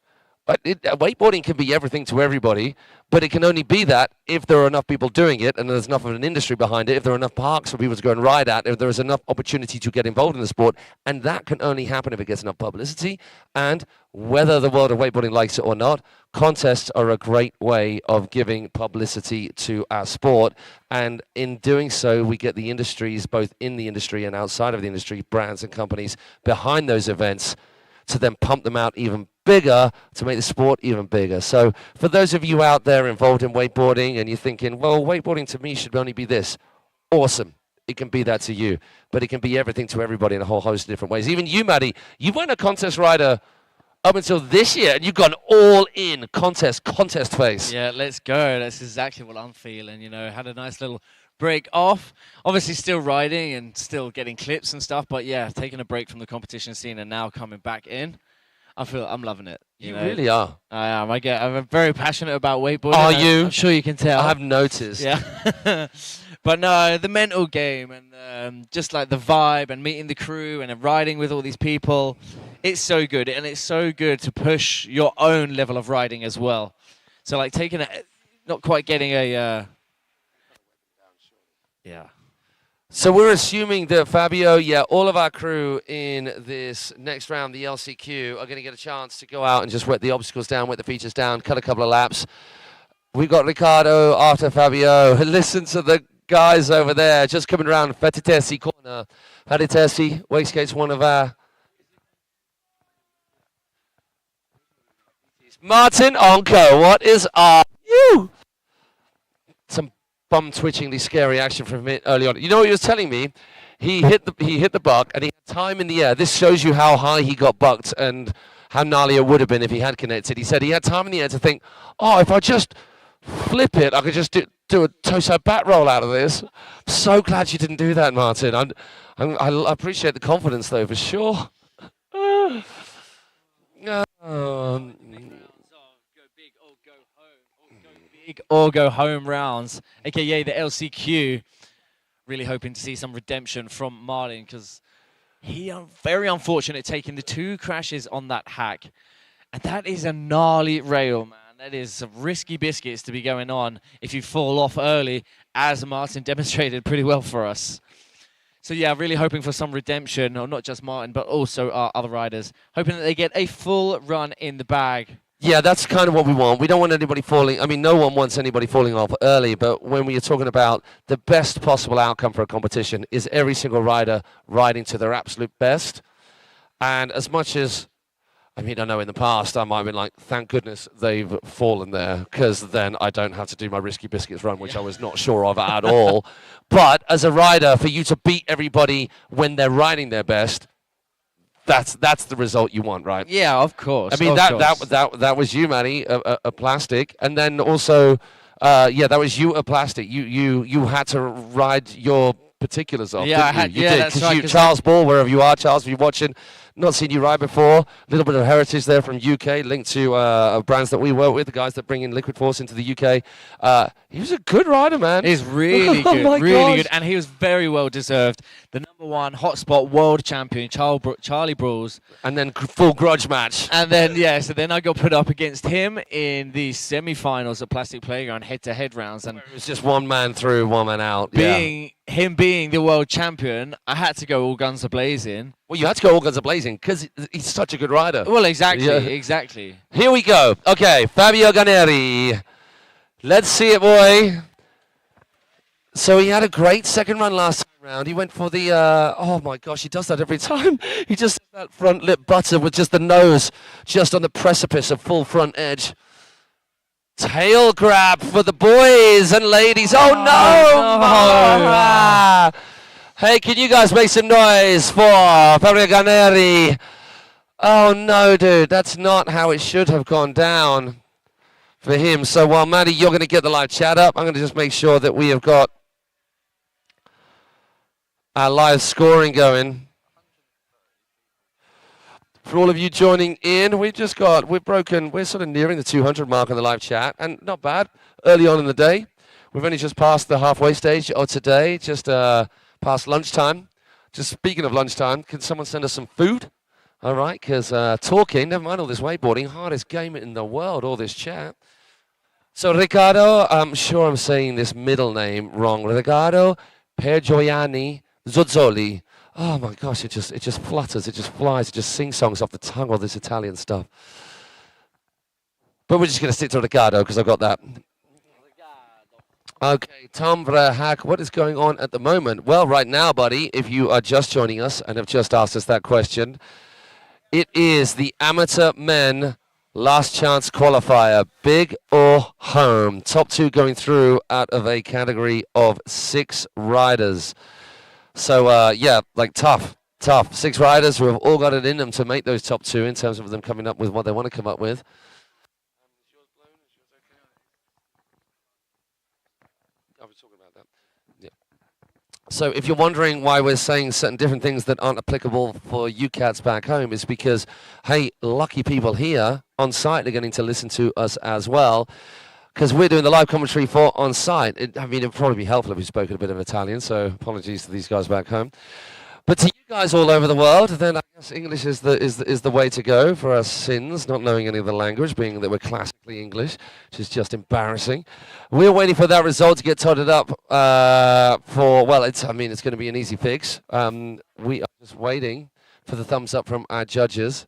But wakeboarding can be everything to everybody, but it can only be that if there are enough people doing it and there's enough of an industry behind it, if there are enough parks for people to go and ride at, if there is enough opportunity to get involved in the sport, and that can only happen if it gets enough publicity. And whether the world of wakeboarding likes it or not, contests are a great way of giving publicity to our sport. And in doing so, we get the industries, both in the industry and outside of the industry, brands and companies behind those events to then pump them out even bigger to make the sport even bigger. So for those of you out there involved in wakeboarding and you're thinking, well, wakeboarding to me should only be this, awesome. It can be that to you, but it can be everything to everybody in a whole host of different ways. Even you, Maddie, you weren't a contest rider up until this year, and you've gone all in contest phase. Yeah, let's go. That's exactly what I'm feeling. Had a nice little break off. Obviously still riding and still getting clips and stuff, but yeah, taking a break from the competition scene and now coming back in. I'm loving it. You really are. I am. I'm very passionate about wakeboarding. Are you? I'm sure you can tell. I have noticed. Yeah. But no, the mental game and just like the vibe and meeting the crew and then riding with all these people, it's so good. And it's so good to push your own level of riding as well. So like taking it, not quite getting a, yeah. So we're assuming that Fabio, all of our crew in this next round, the LCQ, are going to get a chance to go out and just wet the obstacles down, wet the features down, cut a couple of laps. We've got Ricardo after Fabio. Listen to the guys over there just coming around Fatitesi corner. Fatitesi, Wakeskate's one of our... Martin Onko, what is up? You? Some bum-twitchingly scary action from him early on. You know what he was telling me? He hit the buck and he had time in the air. This shows you how high he got bucked and how gnarly it would have been if he had connected. He said he had time in the air to think, oh, if I just flip it, I could just do a toe-side bat roll out of this. I'm so glad you didn't do that, Martin. I appreciate the confidence, though, for sure. Or go home rounds, aka the LCQ. Really hoping to see some redemption from Martin because he very unfortunate taking the 2 crashes on that hack, and that is a gnarly rail, man. That is some risky biscuits to be going on if you fall off early, as Martin demonstrated pretty well for us. So yeah, really hoping for some redemption, or not just Martin, but also our other riders, hoping that they get a full run in the bag. Yeah, that's kind of what we want. We don't want anybody falling. I mean, no one wants anybody falling off early, but when we are talking about the best possible outcome for a competition is every single rider riding to their absolute best. And as much as, I mean, I know in the past I might have been like, thank goodness they've fallen there, because then I don't have to do my Risky Biscuits run, which I was not sure of at all. But as a rider, for you to beat everybody when they're riding their best, that's the result you want, right? Yeah, of course. I mean, that was you, Matty, a plastic, and then also, that was you, a plastic. You had to ride your particulars off. Yeah, didn't you? You yeah, did, that's right. Charles Ball, wherever you are, Charles, if you're watching, not seen you ride before. A little bit of heritage there from UK, linked to brands that we work with, the guys that bring in Liquid Force into the UK. He was a good rider, man. He's really Oh good, my really gosh. good, and he was very well deserved. The #1 hotspot world champion, Charlie Brawls. And then full grudge match. And then, so then I got put up against him in the semi-finals at Plastic Playground head-to-head rounds. And It was just one man through, one man out. him being the world champion, I had to go all guns a-blazing. Well, you had to go all guns a blazing because he's such a good rider. Well, exactly, Yeah. exactly. Here we go. Okay, Fabio Ganeri. Let's see it, boy. So he had a great second run last time round. He went for the, oh my gosh, he does that every time. He just does that front lip butter with just the nose just on the precipice of full front edge. Tail grab for the boys and ladies. Oh no! Mara! Hey, can you guys make some noise for Fabio Ganeri? Oh no, dude, that's not how it should have gone down for him. So while Maddie, you're going to get the live chat up, I'm going to just make sure that we have got our live scoring going. For all of you joining in, we're sort of nearing the 200 mark on the live chat, and not bad, early on in the day. We've only just passed the halfway stage of today, just past lunchtime. Just speaking of lunchtime, can someone send us some food? All right, because talking, never mind all this wakeboarding, hardest game in the world, all this chat. So Riccardo, I'm sure I'm saying this middle name wrong, Riccardo Pergioiani Zozzoli. Oh my gosh, it just flutters, it just flies, it just sings songs off the tongue, all this Italian stuff. But we're just going to stick to Riccardo because I've got that. Okay, Tom Verhaak, what is going on at the moment? Well, right now, buddy, if you are just joining us and have just asked us that question, it is the amateur men last chance qualifier, big or home. Top 2 going through out of a category of 6 riders. So, tough. 6 riders who have all got it in them to make those top 2 in terms of them coming up with what they want to come up with. I was talking about that. Yeah. So if you're wondering why we're saying certain different things that aren't applicable for you cats back home, is because, hey, lucky people here on site are getting to listen to us as well. because we're doing the live commentary for on site. I mean, it'd probably be helpful if we spoke a bit of Italian, so apologies to these guys back home. But to you guys all over the world, then I guess English is the way to go for us sins, not knowing any of the language, being that we're classically English, which is just embarrassing. We're waiting for that result to get totted up for, well, it's going to be an easy fix. We are just waiting for the thumbs up from our judges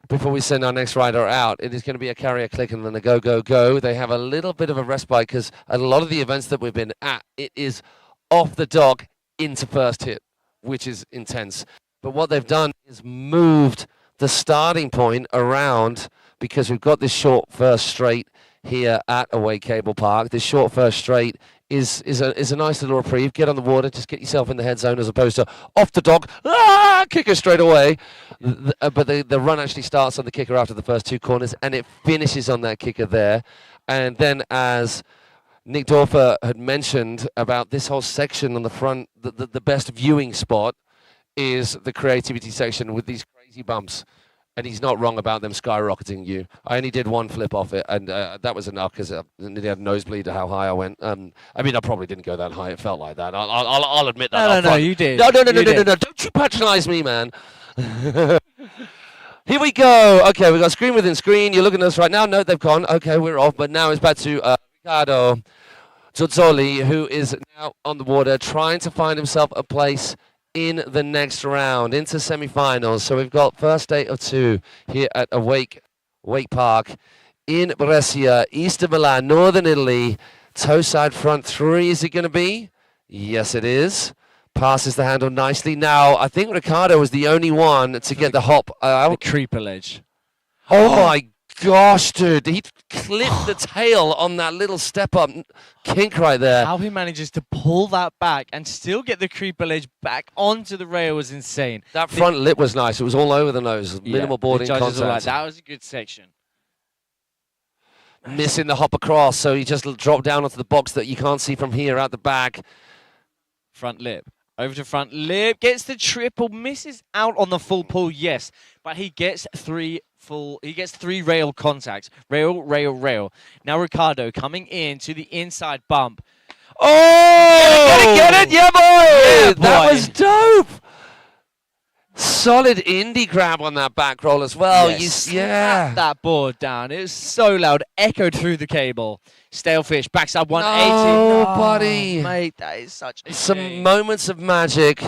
before we send our next rider out. It is going to be a carrier click and then a go, go, go. They have a little bit of a respite because at a lot of the events that we've been at, it is off the dock into first hit, which is intense. But what they've done is moved the starting point around because we've got this short first straight here at Awake Cablepark. This short first straight is a nice little reprieve. Get on the water, just get yourself in the head zone as opposed to off the dock, kicker straight away. But the run actually starts on the kicker after the first two corners and it finishes on that kicker there. And then as Nick Dorfer had mentioned about this whole section on the front, the best viewing spot is the creativity section with these crazy bumps. And he's not wrong about them skyrocketing you. I only did one flip off it, and that was enough because I nearly had a nosebleed to how high I went. I probably didn't go that high. It felt like that. I'll admit that. No, you did. No. Don't you patronize me, man. Here we go. Okay, we've got screen within screen. You're looking at us right now. No, they've gone. Okay, we're off. But now it's back to Riccardo Zozzoli, who is now on the water, trying to find himself a place in the next round, into semi-finals. So we've got first day of two here at Awake Park in Brescia, east of Milan, northern Italy. Toe side front three, is it going to be? Yes, it is. Passes the handle nicely. Now, I think Riccardo was the only one to get the hop out. The creeper ledge. Oh my gosh, dude. He clipped the tail on that little step-up kink right there. How he manages to pull that back and still get the creeper ledge back onto the rail was insane. That front lip was nice. It was all over the nose. Minimal boarding contact. Like, that was a good section. Missing the hop across, so he just dropped down onto the box that you can't see from here out the back. Front lip. Over to front lip. Gets the triple. Misses out on the full pull, yes. But he gets three rail contacts. Rail, rail, rail. Now Riccardo coming in to the inside bump. Oh! Get it! Yeah, boy! Yeah, boy. That was dope! Solid indie grab on that back roll as well. Yes. That board down. It was so loud. Echoed through the cable. Stalefish. Backside 180. No, buddy. Mate, that is such a Some shame. moments of magic.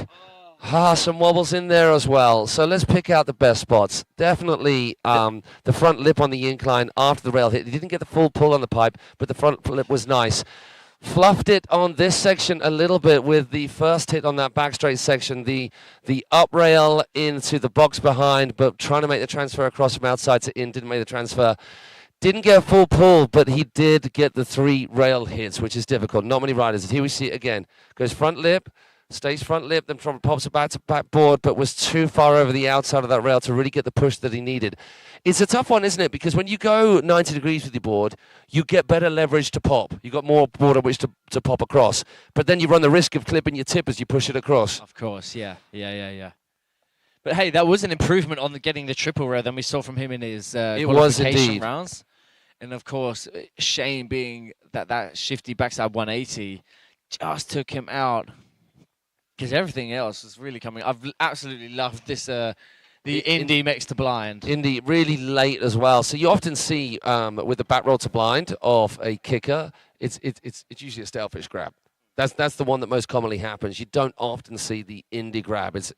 Some wobbles in there as well. So let's pick out the best spots. Definitely the front lip on the incline after the rail hit. He didn't get the full pull on the pipe, but the front lip was nice. Fluffed it on this section a little bit with the first hit on that back straight section. The up rail into the box behind, but trying to make the transfer across from outside to in. Didn't make the transfer. Didn't get a full pull, but he did get the three rail hits, which is difficult. Not many riders. Here we see it again. Goes front lip. Stays front lip, then pops it back to backboard, but was too far over the outside of that rail to really get the push that he needed. It's a tough one, isn't it? Because when you go 90 degrees with your board, you get better leverage to pop. You got more board on which to pop across. But then you run the risk of clipping your tip as you push it across. Of course, yeah. But hey, that was an improvement on getting the triple rail than we saw from him in his qualification rounds. And of course, shame being that shifty backside 180 just took him out. Because everything else is really coming. I've absolutely loved this, the Indy next to blind. Indy really late as well. So you often see with the back roll to blind of a kicker, it's usually a stalefish grab. That's the one that most commonly happens. You don't often see the Indy grab. It's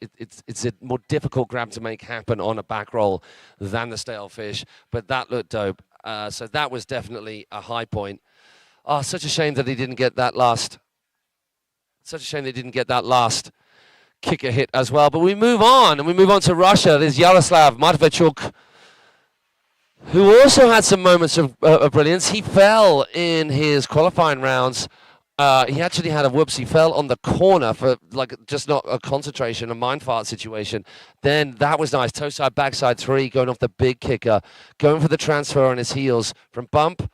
a more difficult grab to make happen on a back roll than the stalefish. But that looked dope. So that was definitely a high point. Oh, such a shame that he didn't get that last. Such a shame they didn't get that last kicker hit as well. But we move on, and we move on to Russia. There's Yaroslav Matveychuk, who also had some moments of brilliance. He fell in his qualifying rounds. He actually had a whoops. He fell on the corner for just not a concentration, a mind fart situation. Then that was nice. Toe side, backside three, going off the big kicker, going for the transfer on his heels from bump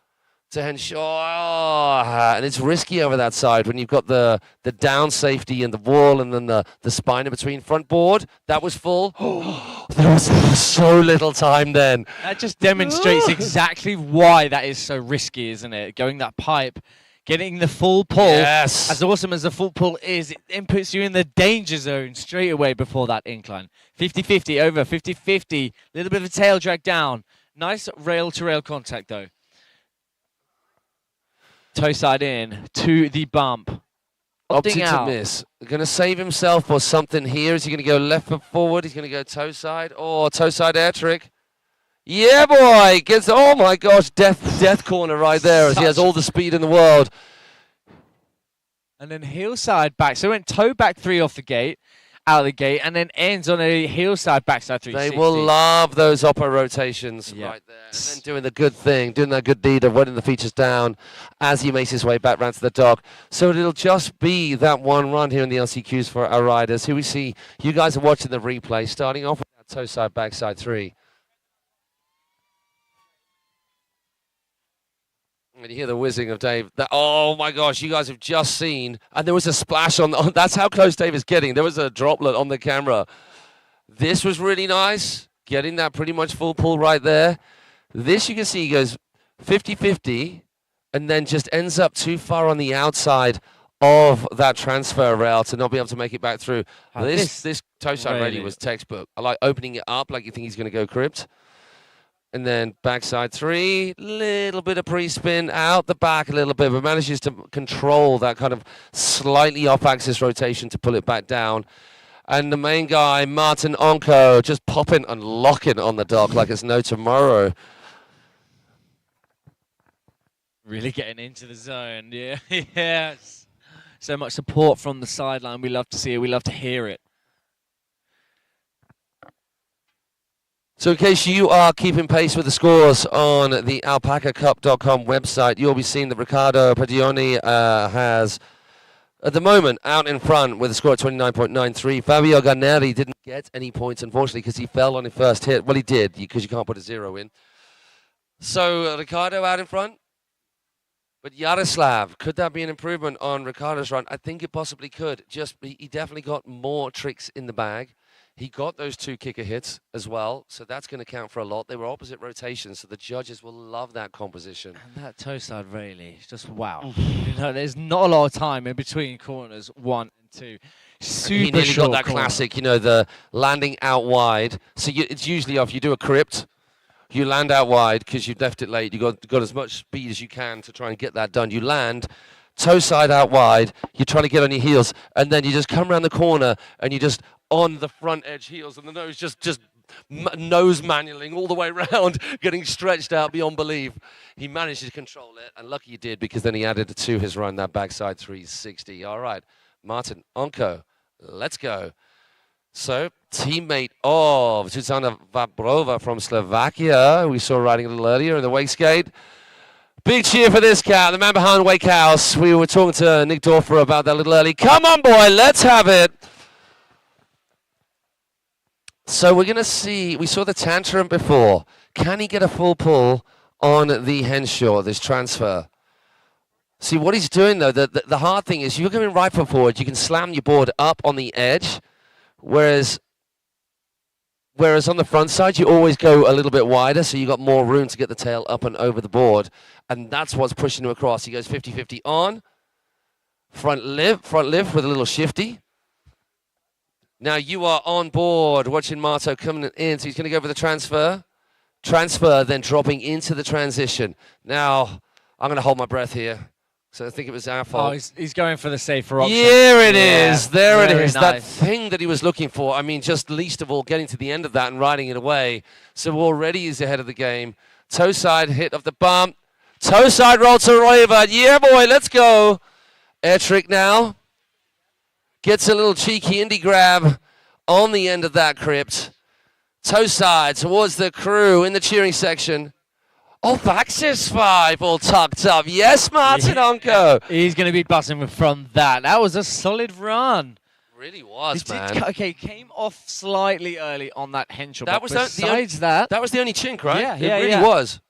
to Henshaw, and it's risky over that side when you've got the down safety and the wall and then the spine in between. Front board, that was full. There was so little time then. That just demonstrates exactly why that is so risky, isn't it? Going that pipe, getting the full pull. Yes. As awesome as the full pull is, it then puts you in the danger zone straight away before that incline. 50-50 over, 50-50, little bit of a tail drag down. Nice rail-to-rail contact though. Toe side in to the bump. Opted Opting to out. miss. Going to save himself or something here. Is he going to go left foot forward? He's going to go toe side. Oh, toe side air trick. Yeah, boy. Gets, oh my gosh, death corner right there as he has all the speed in the world. And then heel side back. So went toe back 3 off the gate, out of the gate, and then ends on a heel side backside 360. They will love those oppo rotations right there. And then doing the good thing, doing that good deed of running the features down as he makes his way back round to the dock. So it'll just be that one run here in the LCQs for our riders. Here we see you guys are watching the replay, starting off with that toe side, backside 3. And you hear the whizzing of Dave. Oh my gosh, you guys have just seen. And there was a splash on, that's how close Dave is getting. There was a droplet on the camera. This was really nice. Getting that pretty much full pull right there. This you can see he goes 50-50 and then just ends up too far on the outside of that transfer rail to not be able to make it back through. This toe side ready was textbook. I like opening it up like you think he's going to go crypt. And then backside 3, little bit of pre-spin, out the back a little bit, but manages to control that kind of slightly off-axis rotation to pull it back down. And the main guy, Martin Onko, just popping and locking on the dock like it's no tomorrow. Really getting into the zone, yeah. Yes. So much support from the sideline. We love to see it. We love to hear it. So in case you are keeping pace with the scores on the alpacacup.com website, you'll be seeing that Riccardo Padioni has, at the moment, out in front with a score of 29.93. Fabio Garneri didn't get any points, unfortunately, because he fell on his first hit. Well, he did, because you can't put a 0 in. So Riccardo out in front. But Yaroslav, could that be an improvement on Riccardo's run? I think it possibly could. He definitely got more tricks in the bag. He got those 2 kicker hits as well, so that's going to count for a lot. They were opposite rotations, so the judges will love that composition. And that toe side really, just wow. You know, there's not a lot of time in between corners 1 and 2. Super he nearly short got that corner. classic, you know, the landing out wide. So it's usually if you do a crypt, you land out wide because you've left it late. You got as much speed as you can to try and get that done. You land toe side out wide. You're trying to get on your heels, and then you just come around the corner and you just on the front edge heels, and the nose just nose manualing all the way around, getting stretched out beyond belief. He managed to control it, and lucky he did, because then he added to his run that backside 360. All right, Martin Onko, let's go. So, teammate of Zuzana Vabrova from Slovakia, we saw riding a little earlier in the Wakeskate. Big cheer for this cat, the man behind Wake House. We were talking to Nick Dorfer about that a little early. Come on, boy, let's have it. So we're going to see, we saw the tantrum before. Can he get a full pull on the Henshaw, this transfer? See, what he's doing, though, the hard thing is you're going right foot forward. You can slam your board up on the edge, whereas on the front side, you always go a little bit wider, so you got more room to get the tail up and over the board. And that's what's pushing him across. He goes 50-50 on. Front lift with a little shifty. Now you are on board watching Marto coming in, so he's going to go for the transfer. Transfer, then dropping into the transition. Now, I'm going to hold my breath here. So I think it was our fault. Oh, he's going for the safer option. Here it is. There it is. Nice. That thing that he was looking for. I mean, just least of all getting to the end of that and riding it away. So already he's ahead of the game. Toe side hit of the bump. Toe side roll to Roiva. Yeah, boy, let's go. Air trick now. Gets a little cheeky indie grab on the end of that crypt. Toe side towards the crew in the cheering section. Off axis 5, all tucked up. Yes, Martin Onko. He's going to be buzzing from that. That was a solid run. Really was, man. Okay, came off slightly early on that Henshaw. That was besides that. That was the only chink, right? Yeah, it really was.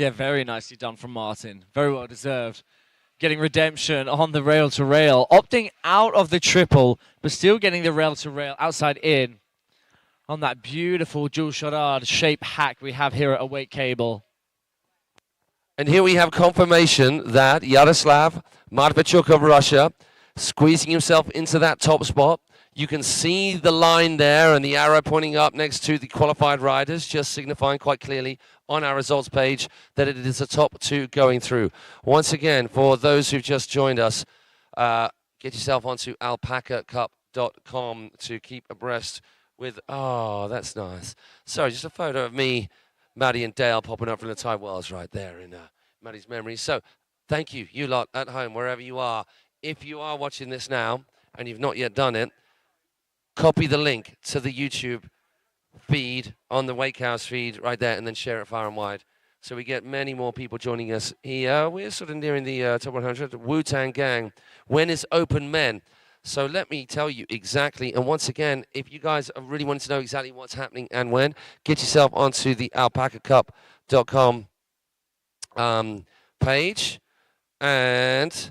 Yeah, very nicely done from Martin. Very well deserved. Getting redemption on the rail-to-rail. Opting out of the triple, but still getting the rail-to-rail outside in on that beautiful dual charade shape hack we have here at Awake Cable. And here we have confirmation that Yaroslav Marvechuk of Russia squeezing himself into that top spot. You can see the line there and the arrow pointing up next to the qualified riders, just signifying quite clearly on our results page that it is the top two going through. Once again, for those who've just joined us, get yourself onto alpacacup.com to keep abreast with, oh, that's nice. Sorry, just a photo of me, Maddie and Dale popping up from the Tide Wells right there in Maddie's memory. So thank you, you lot at home, wherever you are. If you are watching this now and you've not yet done it, copy the link to the YouTube feed on the Wake House feed right there and then share it far and wide. So we get many more people joining us here. We're sort of nearing the top 100. Wu-Tang Gang. When is Open Men? So let me tell you exactly. And once again, if you guys are really wanting to know exactly what's happening and when, get yourself onto the alpacacup.com page. And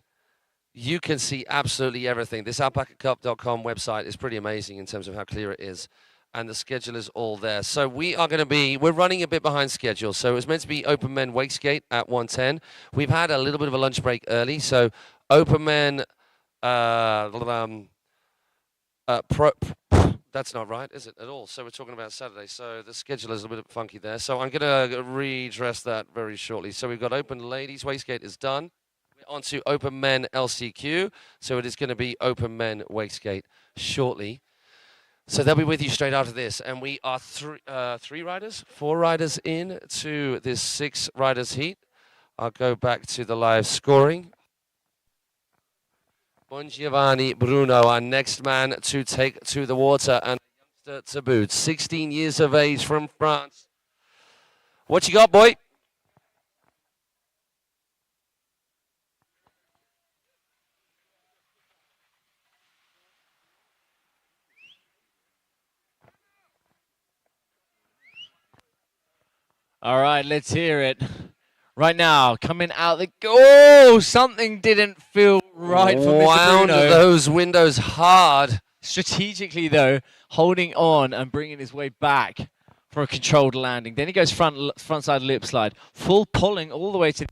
you can see absolutely everything. This alpacacup.com website is pretty amazing in terms of how clear it is. And the schedule is all there. So we are going to be, we're running a bit behind schedule. So it was meant to be Open Men Wakeskate at 1:10. We've had a little bit of a lunch break early. So Open Men, that's not right, is it, at all? So we're talking about Saturday. So the schedule is a bit funky there. So I'm going to redress that very shortly. So we've got Open Ladies Wakeskate is done. We're on to Open Men LCQ. So it is going to be Open Men Wakeskate shortly. So they'll be with you straight after this. And we are four riders in to this 6 riders heat. I'll go back to the live scoring. Bongiovanni Bruno, our next man to take to the water, and a youngster to boot, 16 years of age from France. What you got, boy? All right, let's hear it. Right now, coming out the... Oh, something didn't feel right for Mr. Wound Bruno. those windows hard. Strategically, though, holding on and bringing his way back for a controlled landing. Then he goes front side lip slide. Full pulling all the way to...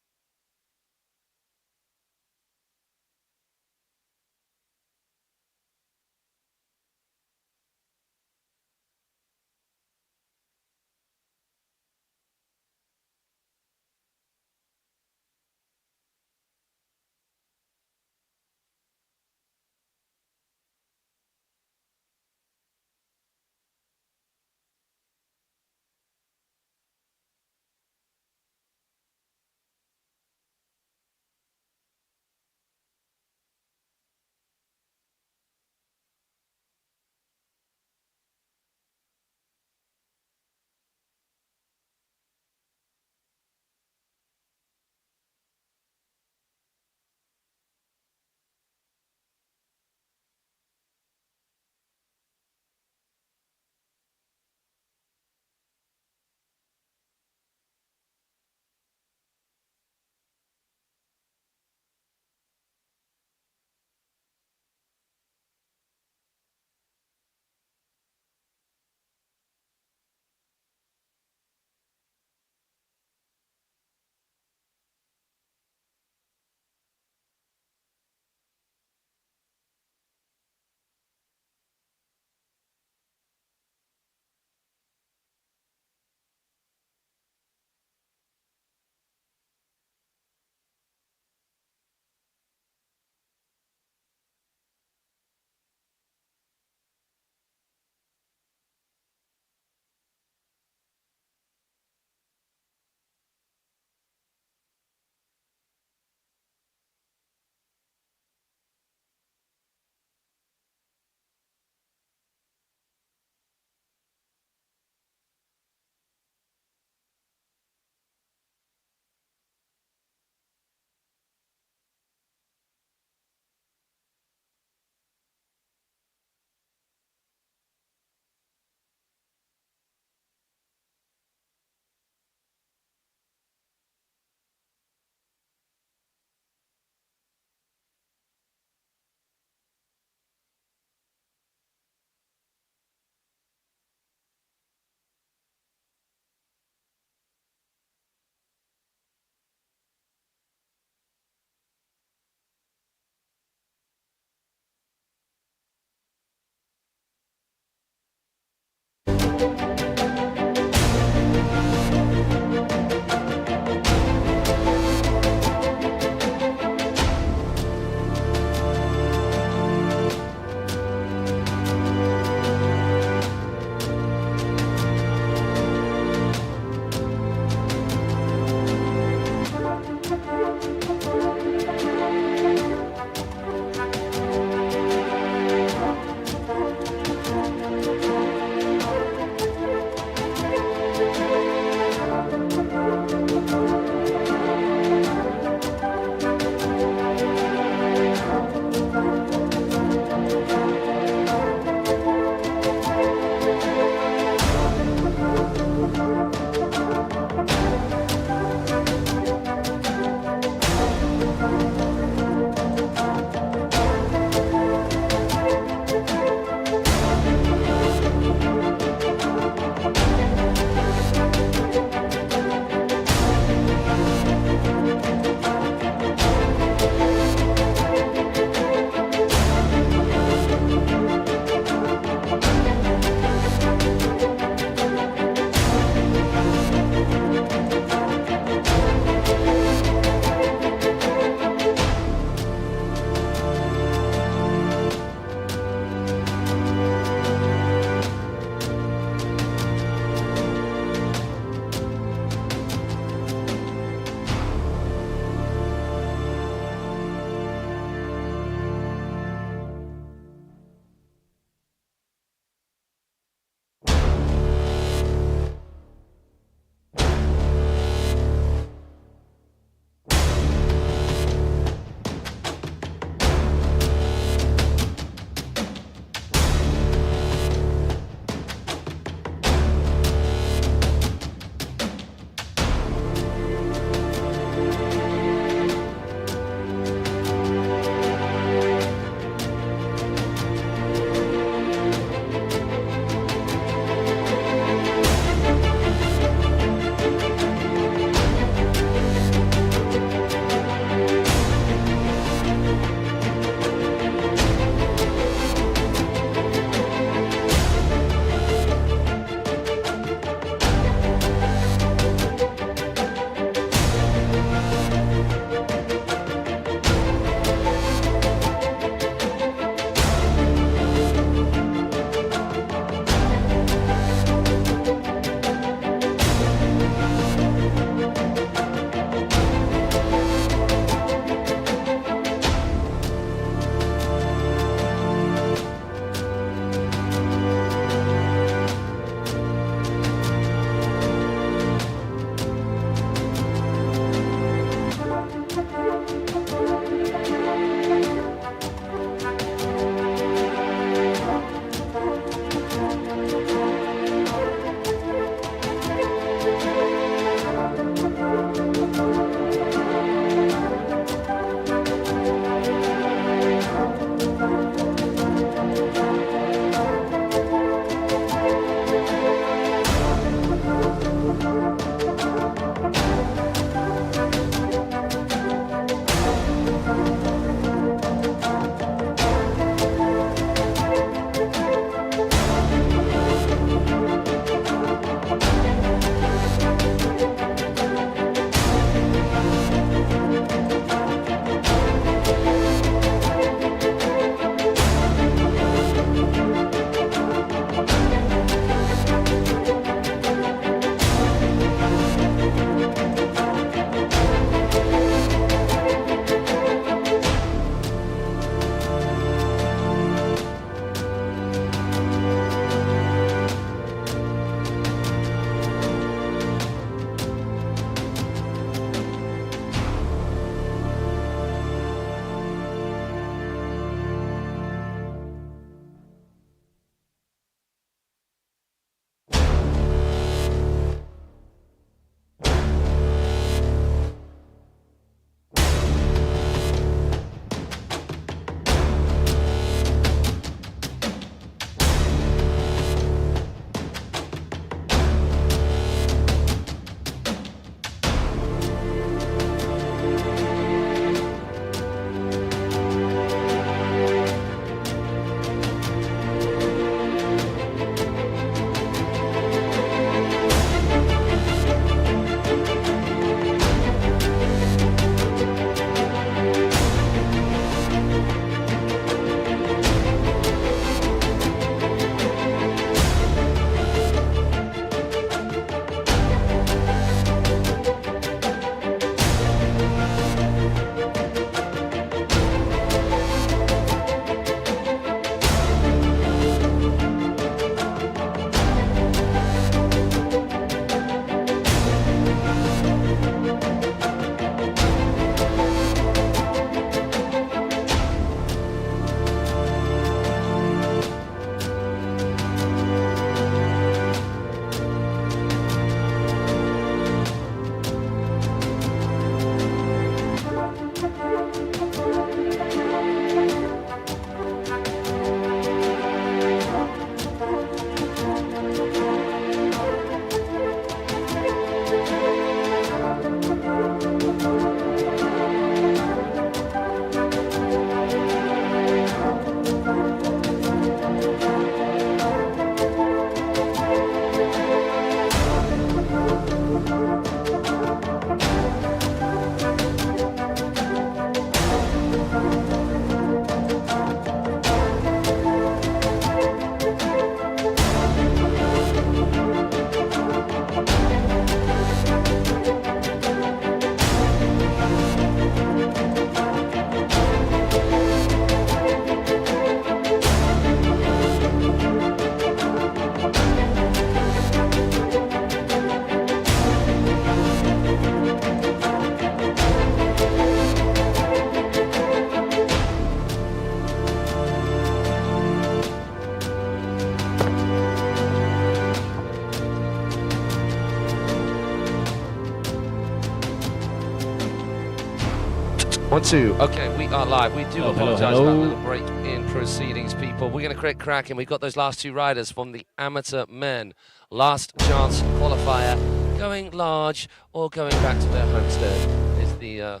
1, 2. Okay, we are live. We do Oh, hello, apologize hello. about a little break in proceedings, people. We're going to create cracking. We've got those last 2 riders from the amateur men. Last chance qualifier, going large or going back to their homestead is the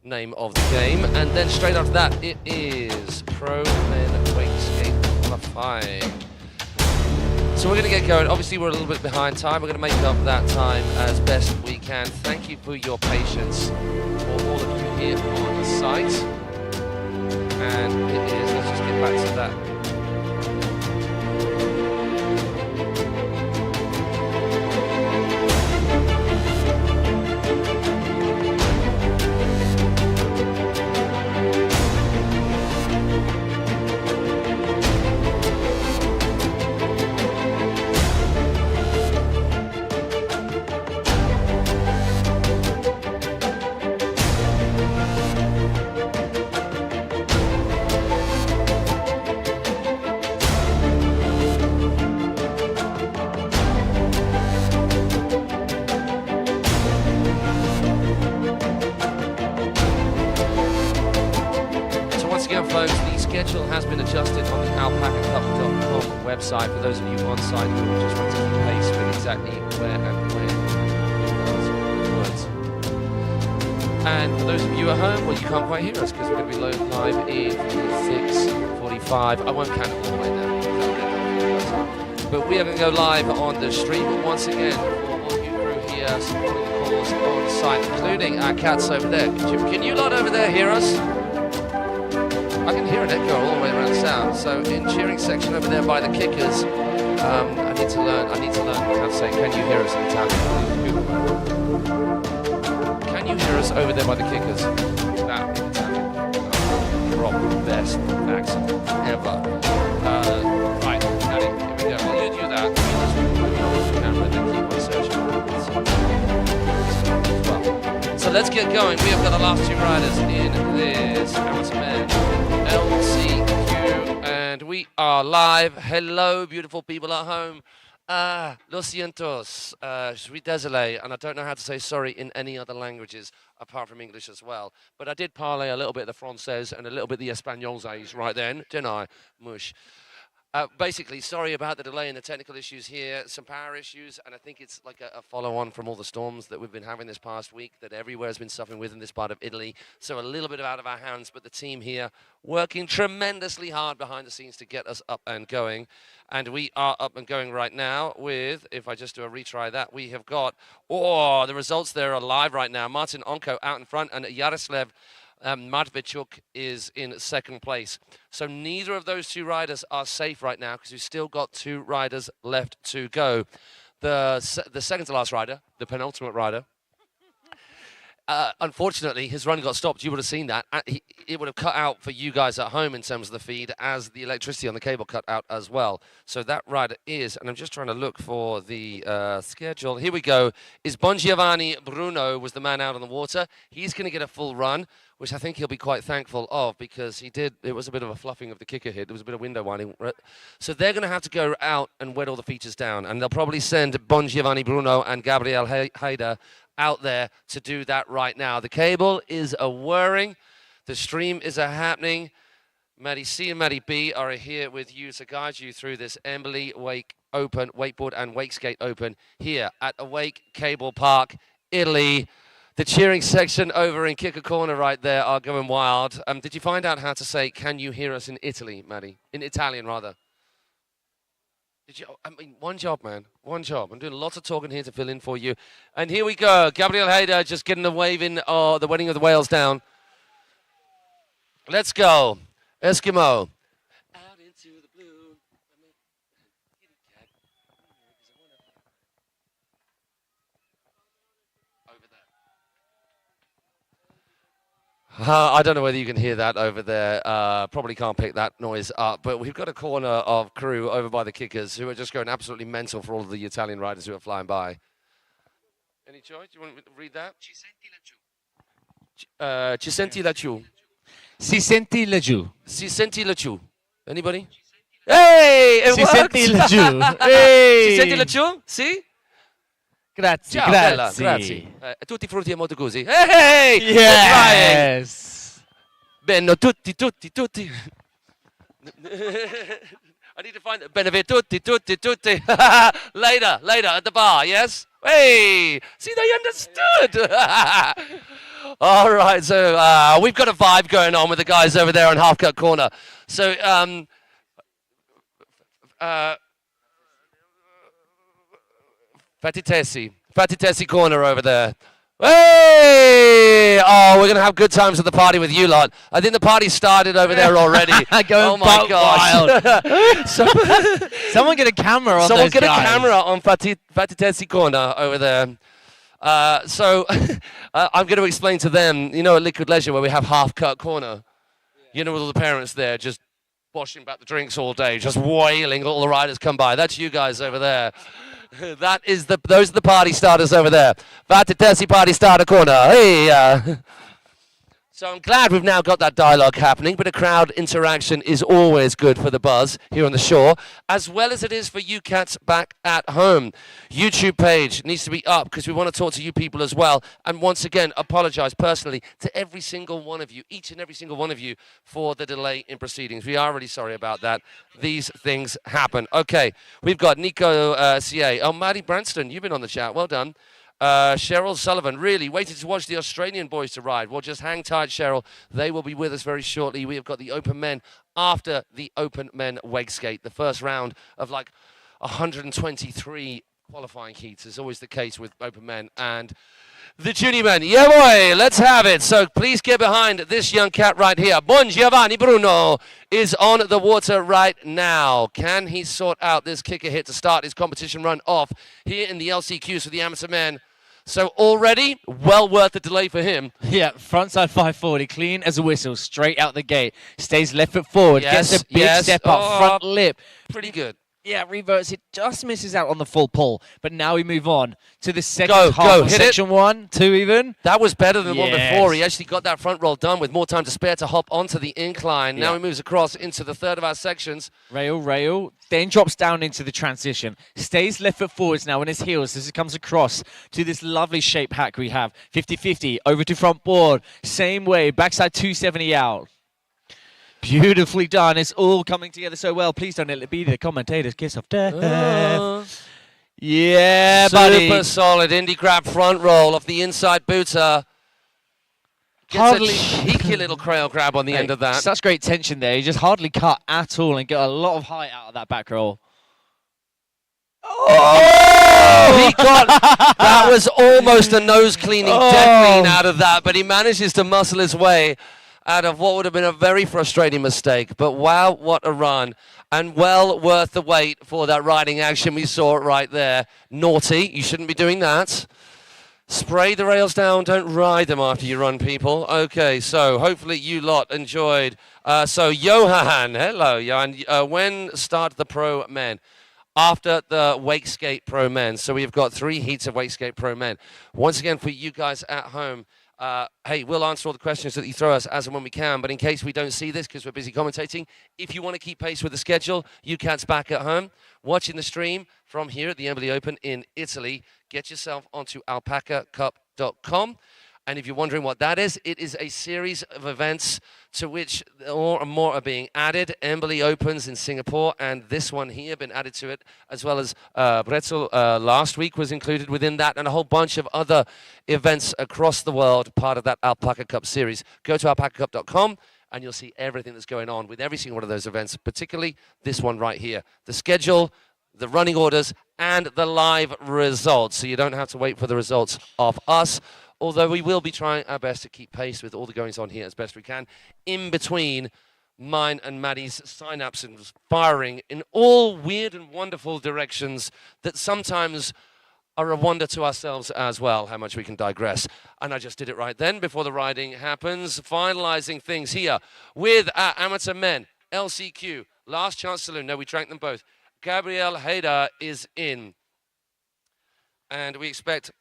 name of the game. And then straight after that, it is pro men Wakeskate qualifying. So we're going to get going. Obviously, we're a little bit behind time. We're going to make up that time as best we can. Thank you for your patience, for all of you here on the site. And it is, let's just get back to that. Folks, the schedule has been adjusted on the alpacacup.com website for those of you on site who just want to keep pace with exactly where and when words. And for those of you at home, well, you can't quite hear us because we're going to be live in 6:45. I won't count it all the way down, but we are going to go live on the stream once again for all of you crew here supporting the cause on site, including our cats over there. Can you lot over there hear us? I can hear an echo all the way around the sound. So in cheering section over there by the kickers, I need to learn how to say, can you hear us in Italian? Can you hear us over there by the kickers? That in Italian. Proper best accent ever. Right, Daddy, here we go. Will you do that? The camera and then keep on searching. So let's get going. We have got the last 2 riders in this amateur men. LCQ, and we are live. Hello, beautiful people at home. Lo sientos, suis désolé, and I don't know how to say sorry in any other languages apart from English as well. But I did parlay a little bit of the Français and a little bit of the Espagnolese right then, didn't I? Mush. Basically, sorry about the delay and the technical issues here, some power issues, and I think it's like a follow-on from all the storms that we've been having this past week that everywhere has been suffering with in this part of Italy. So a little bit out of our hands, but the team here working tremendously hard behind the scenes to get us up and going. And we are up and going right now with, if I just do a retry that, we have got, the results there are live right now. Martin Onko out in front and Yaroslav Matvichuk is in 2nd place. So neither of those 2 riders are safe right now because we've still got 2 riders left to go. The second to last rider, the penultimate rider, unfortunately, his run got stopped. You would have seen that. It would have cut out for you guys at home in terms of the feed as the electricity on the cable cut out as well. So that rider is, and I'm just trying to look for the schedule. Here we go. Is Bongiovanni Bruno was the man out on the water. He's going to get a full run, which I think he'll be quite thankful of because it was a bit of a fluffing of the kicker hit. There was a bit of window winding. So they're going to have to go out and wet all the features down. And they'll probably send Bongiovanni Bruno and Gabriel Haida out there to do that right now. The cable is a whirring. The stream is a happening. Maddie C and Maddie B are here with you to guide you through this Embily Wake Open, Wakeboard and Wakeskate Open here at Awake Cablepark, Italy. The cheering section over in Kicker Corner right there are going wild. Did you find out how to say, can you hear us in Italy, Maddie? In Italian, rather. Did you? I mean, one job, man. One job. I'm doing lots of talking here to fill in for you. And here we go. Gabriel Hader just getting the waving, the wedding of the whales down. Let's go. Eskimo. Out into the blue. Over there. I don't know whether you can hear that over there. Probably can't pick that noise up. But we've got a corner of crew over by the kickers who are just going absolutely mental for all of the Italian riders who are flying by. Any choice? Do you want to read that? Ci senti laggiù. Si senti laggiù. Si senti laggiù. Anybody? Hey! It Si worked! senti laggiù. Hey! Si senti laggiù? Sì? Grazie, Ciao, grazie. bella, grazie. Tutti frutti e molto così. Hey! Yes! Benno tutti, tutti, tutti. I need to find it. Benefit tutti, tutti, tutti. Later at the bar, yes? Hey, see, they understood. All right, so we've got a vibe going on with the guys over there on Half Cut Corner. So, Fatty Corner over there. Hey! Oh, we're going to have good times at the party with you lot. I think the party started over there already. Going oh my gosh. Someone get a camera on Someone those get guys. a camera on Fatty Corner over there. So I'm going to explain to them, you know, at Liquid Leisure where we have Half Cut Corner, you know, with all the parents there just washing back the drinks all day, just wailing, all the riders come by. That's you guys over there. Those are the party starters over there. Fatty party starter corner. Hey. So I'm glad we've now got that dialogue happening, but a crowd interaction is always good for the buzz here on the shore, as well as it is for you cats back at home. YouTube page needs to be up because we want to talk to you people as well. And once again, apologize personally to every single one of you, each and every single one of you, for the delay in proceedings. We are really sorry about that. These things happen. Okay, we've got Nico CA. Oh, Maddie Branston, you've been on the chat. Well done. Cheryl Sullivan, really waited to watch the Australian boys to ride. Well, just hang tight, Cheryl. They will be with us very shortly. We have got the Open Men after the Open Men Wakeskate. The first round of like 123 qualifying heats is always the case with Open Men. And the junior men, yeah boy, let's have it. So please get behind this young cat right here. Bon Giovanni Bruno is on the water right now. Can he sort out this kicker hit to start his competition run off here in the LCQs for the amateur men? So already, well worth the delay for him. Yeah, frontside 540, clean as a whistle, straight out the gate. Stays left foot forward, Yes, gets a big yes. step up, front lip. Pretty good. Yeah, reverts it, just misses out on the full pull. But now we move on to the second half of hit section it. 1, 2 even. That was better than the one Yes. before. He actually got that front roll done with more time to spare to hop onto the incline. Now he moves across into the third of our sections. Rail, then drops down into the transition. Stays left foot forwards now on his heels as he comes across to this lovely shape hack we have. 50-50, over to front board. Same way, backside 270 out. Beautifully done. It's all coming together so well. Please don't let it be the commentator's kiss of death. Yeah, buddy. Super solid Indy grab front roll off the inside booter. Gets a cheeky little crail grab on the end of that. Such great tension there. He just hardly cut at all and got a lot of height out of that back roll. Oh! He got, that was almost a nose cleaning deck clean out of that, but he manages to muscle his way out of what would have been a very frustrating mistake. But wow, what a run. And well worth the wait for that riding action we saw right there. Naughty, you shouldn't be doing that. Spray the rails down, don't ride them after you run, people. Okay, so hopefully you lot enjoyed. So Johan, hello Johan. When start the pro men? After the Wakeskate Pro Men. So we've got 3 heats of Wakeskate Pro Men. Once again, for you guys at home, hey, we'll answer all the questions that you throw us as and when we can, but in case we don't see this because we're busy commentating, if you want to keep pace with the schedule, you cats back at home, watching the stream from here at the Embily Open in Italy, get yourself onto alpacacup.com. And if you're wondering what that is, it is a series of events to which more and more are being added. Embily Opens in Singapore, and this one here been added to it, as well as Bretzel last week was included within that, and a whole bunch of other events across the world, part of that Alpaca Cup series. Go to alpacacup.com, and you'll see everything that's going on with every single one of those events, particularly this one right here. The schedule, the running orders, and the live results. So you don't have to wait for the results of us, although we will be trying our best to keep pace with all the goings on here as best we can, in between mine and Maddie's synapses and firing in all weird and wonderful directions that sometimes are a wonder to ourselves as well, how much we can digress. And I just did it right then before the riding happens. Finalizing things here with our amateur men, LCQ, Last Chance Saloon. No, we drank them both. Gabriel Hayda is in. And we expect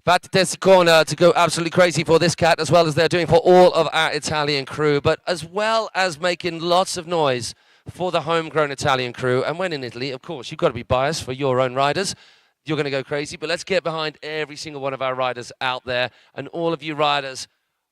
Fatty Corner to go absolutely crazy for this cat, as well as they're doing for all of our Italian crew, but as well as making lots of noise for the homegrown Italian crew. And when in Italy, of course, you've got to be biased for your own riders. You're going to go crazy, but let's get behind every single one of our riders out there. And all of you riders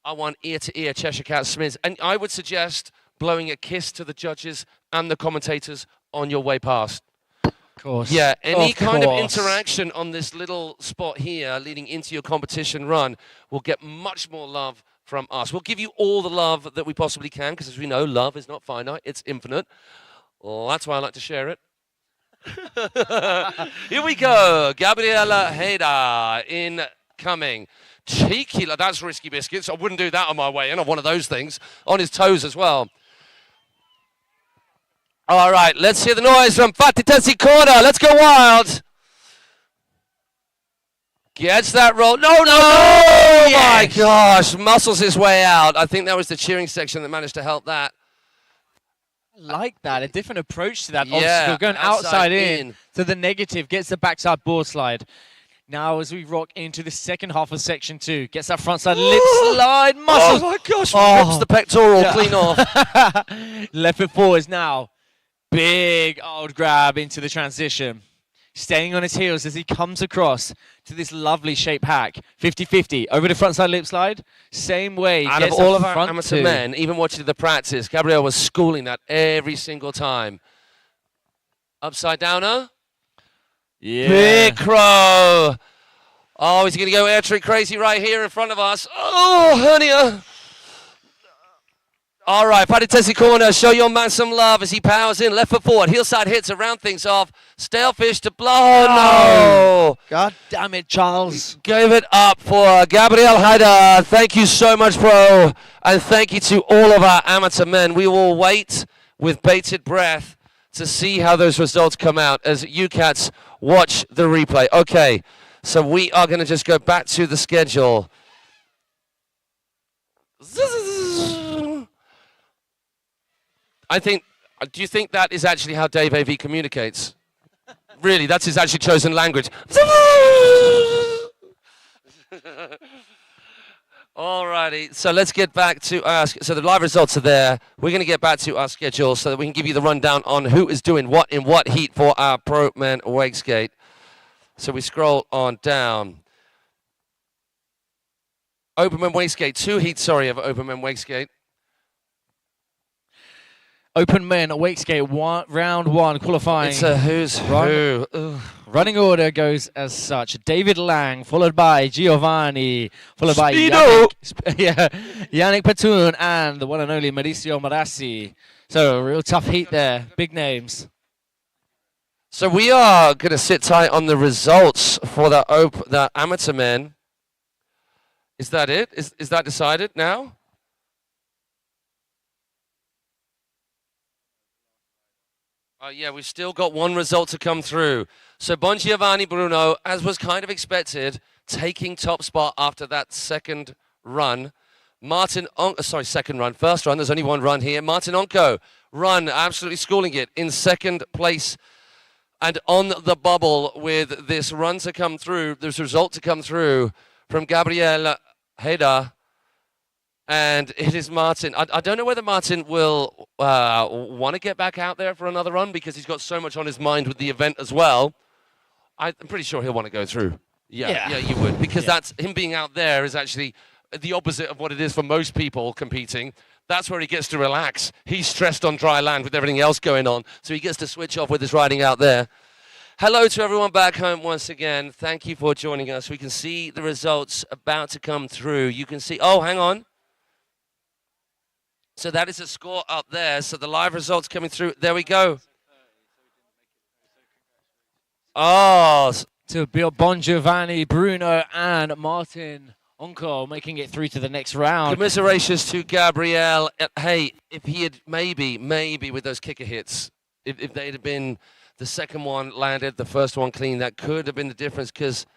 I want ear-to-ear Cheshire Cat smiz. And I would suggest blowing a kiss to the judges and the commentators on your way past. Of course. Yeah, any Of kind of course. interaction on this little spot here leading into your competition run will get much more love from us. We'll give you all the love that we possibly can, because as we know, love is not finite, it's infinite. Well, that's why I like to share it. Here we go. Gabriela Heda incoming. Cheeky, that's risky biscuits. I wouldn't do that on my way in, on one of those things. On his toes as well. All right, let's hear the noise from Fatitesi corner. Let's go wild. Gets that roll. No, no, no! Oh my gosh, muscles his way out. I think that was the cheering section that managed to help that. Like that, a different approach to that Yeah, obstacle, going outside in in. to the negative, gets the backside board slide. Now as we rock into the second half of section 2, gets that frontside lip slide, muscles. Oh my gosh, Oh. rips the pectoral clean off. Left foot forwards now. Big old grab into the transition. Staying on his heels as he comes across to this lovely shape hack. 50-50 over the frontside lip slide. Same way. Out of gets all a of our front amateur two. men, even watching the practice, Gabriel was schooling that every single time. Upside downer. Yeah. Big crow. Oh, is he going to go air trick crazy right here in front of us? Oh, hernia. All right, Fatitesi corner, show your man some love as he powers in, left foot forward, heel side hits to round things off. Stalefish to blow. Oh, no. God damn it, Charles. Give it up for Gabriel Haida. Thank you so much, bro. And thank you to all of our amateur men. We will wait with bated breath to see how those results come out as you cats watch the replay. Okay, so we are going to just go back to the schedule. Do you think that is actually how Dave AV communicates? Really, that's his actually chosen language. Alrighty, so let's get back to so the live results are there. We're going to get back to our schedule so that we can give you the rundown on who is doing what in what heat for our Pro Men Wakeskate. So we scroll on down. Open Men Wakeskate, 2 heats, of Open Men Wakeskate. Open men, Wakeskate, round 1, qualifying. It's a who's who. Ugh. Running order goes as such. David Lang, followed by Giovanni, followed by Speedo. Yannick Patoun, and the one and only Mauricio Marassi. So a real tough heat there. Big names. So we are going to sit tight on the results for the amateur men. Is that it? Is that decided now? Yeah, we've still got one result to come through. So Bon Giovanni Bruno, as was kind of expected, taking top spot after that second run. Second run. First run, there's only one run here. Martin Onko, run, absolutely schooling it in second place and on the bubble with this run to come through, this result to come through from Gabriel Heda. And it is Martin. I don't know whether Martin will want to get back out there for another run because he's got so much on his mind with the event as well. I'm pretty sure he'll want to go through. Yeah, you would. Because that's him being out there is actually the opposite of what it is for most people competing. That's where he gets to relax. He's stressed on dry land with everything else going on, so he gets to switch off with his riding out there. Hello to everyone back home once again. Thank you for joining us. We can see the results about to come through. You can see, oh, hang on. So that is a score up there. So the live results coming through. There we go. Oh. To Bon Giovanni, Bruno, and Martin Onko making it through to the next round. Commiserations to Gabriel. Hey, if he had maybe with those kicker hits, if they'd have been the second one landed, the first one clean, that could have been the difference because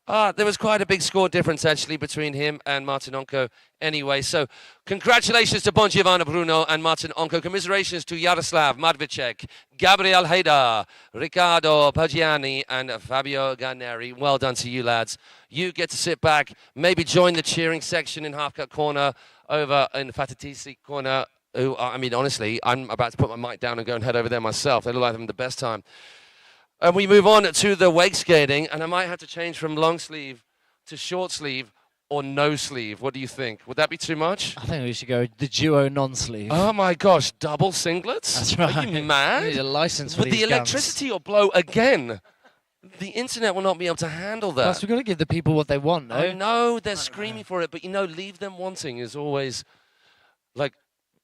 there was quite a big score difference actually between him and Martin Onko anyway. So congratulations to Bon Giovanni Bruno and Martin Onko. Commiserations to Jaroslav Madvicek, Gabriel Heda, Riccardo Paggiani, and Fabio Garneri. Well done to you lads. You get to sit back, maybe join the cheering section in half-cut corner over in Fatitisi corner. Who, I mean, honestly, I'm about to put my mic down and go and head over there myself. They look like they're having the best time. And we move on to the wake skating, and I might have to change from long sleeve to short sleeve or no sleeve? What do you think? Would that be too much? I think we should go the duo non-sleeve. Oh my gosh, double singlets? That's right. Are you mad? You need a license for With these the guns. electricity will blow again. The internet will not be able to handle that. Plus, we've got to give the people what they want, no? I know they're screaming for it, but you know, leave them wanting is always like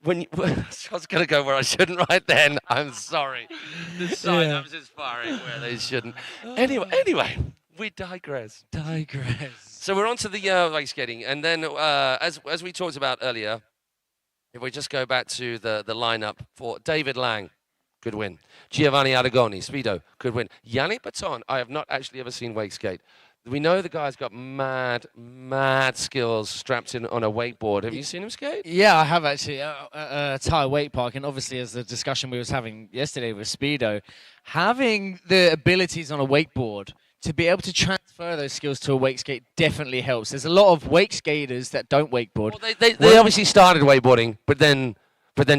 when you, I was going to go where I shouldn't right then. I'm sorry. The sign-ups is firing where they shouldn't. Anyway, we digress. So we're on to the ice skating, and then as we talked about earlier, if we just go back to the lineup for David Lang. Good win. Giovanni Aragoni, Speedo, good win. Yannick Baton, I have not actually ever seen Wakeskate. We know the guy's got mad skills strapped in on a wakeboard. Have you seen him skate? Yeah, I have actually. Thai Awake Park, and obviously as the discussion we was having yesterday with Speedo, having the abilities on a wakeboard to be able to transfer those skills to a wakeskate definitely helps. There's a lot of wake skaters that don't wakeboard. Well, they obviously started wakeboarding, but then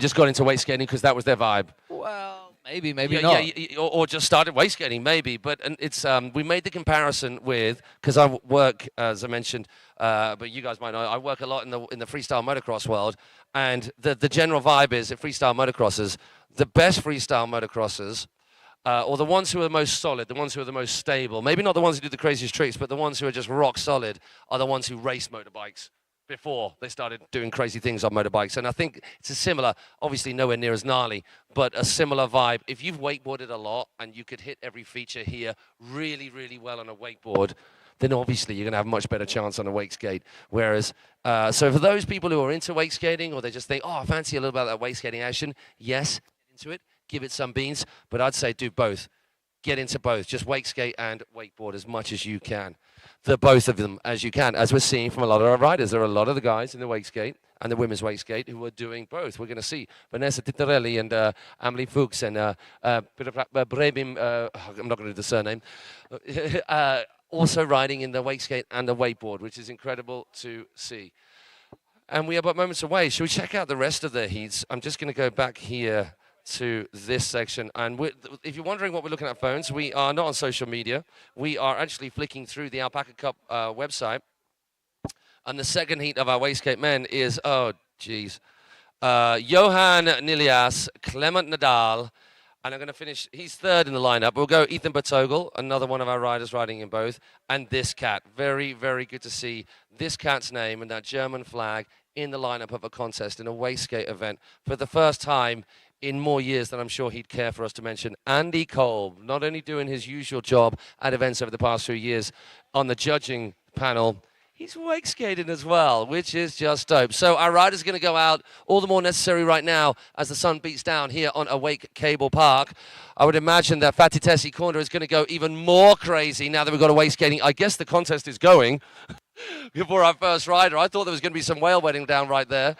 just got into wakeskating because that was their vibe. Well, maybe not. Yeah, or just started wakeskating, maybe. But it's we made the comparison with, because I work, as I mentioned, but you guys might know, I work a lot in the freestyle motocross world, and the general vibe is that freestyle motocrossers, the best freestyle motocrossers, or the ones who are the most solid, the ones who are the most stable, maybe not the ones who do the craziest tricks, but the ones who are just rock solid, are the ones who race motorbikes before they started doing crazy things on motorbikes. And I think it's a similar, obviously nowhere near as gnarly, but a similar vibe. If you've wakeboarded a lot and you could hit every feature here really, really well on a wakeboard, then obviously you're going to have a much better chance on a wakeskate. Whereas, so for those people who are into wakeskating, or they just think, oh, I fancy a little bit of that wakeskating action, yes, get into it, give it some beans, but I'd say do both. Get into both. Just wakeskate and wakeboard as much as you can. Both of them as you can, as we're seeing from a lot of our riders. There are a lot of the guys in the wakeskate and the women's wakeskate who are doing both. We're going to see Vanessa Titarelli and Amelie Fuchs and Brebim, I'm not going to do the surname, also riding in the wakeskate and the wakeboard, which is incredible to see. And we are but moments away. Shall we check out the rest of the heats? I'm just going to go back here to this section, and if you're wondering what we're looking at phones, we are not on social media. We are actually flicking through the Alpaca Cup website, and the second heat of our Wakeskate men is Johan Nilias, Clement Nadal, and I'm going to finish, he's third in the lineup. We'll go Ethan Bertogel, another one of our riders riding in both, and this cat. Very, very good to see this cat's name and that German flag in the lineup of a contest in a Wakeskate event for the first time in more years than I'm sure he'd care for us to mention. Andy Kolb, not only doing his usual job at events over the past few years on the judging panel, he's wake skating as well, which is just dope. So our rider's going to go out, all the more necessary right now as the sun beats down here on Awake Cablepark. I would imagine that Fatih Tessi Corner is going to go even more crazy now that we've got a wake skating. I guess the contest is going before our first rider. I thought there was going to be some whale wedding down right there.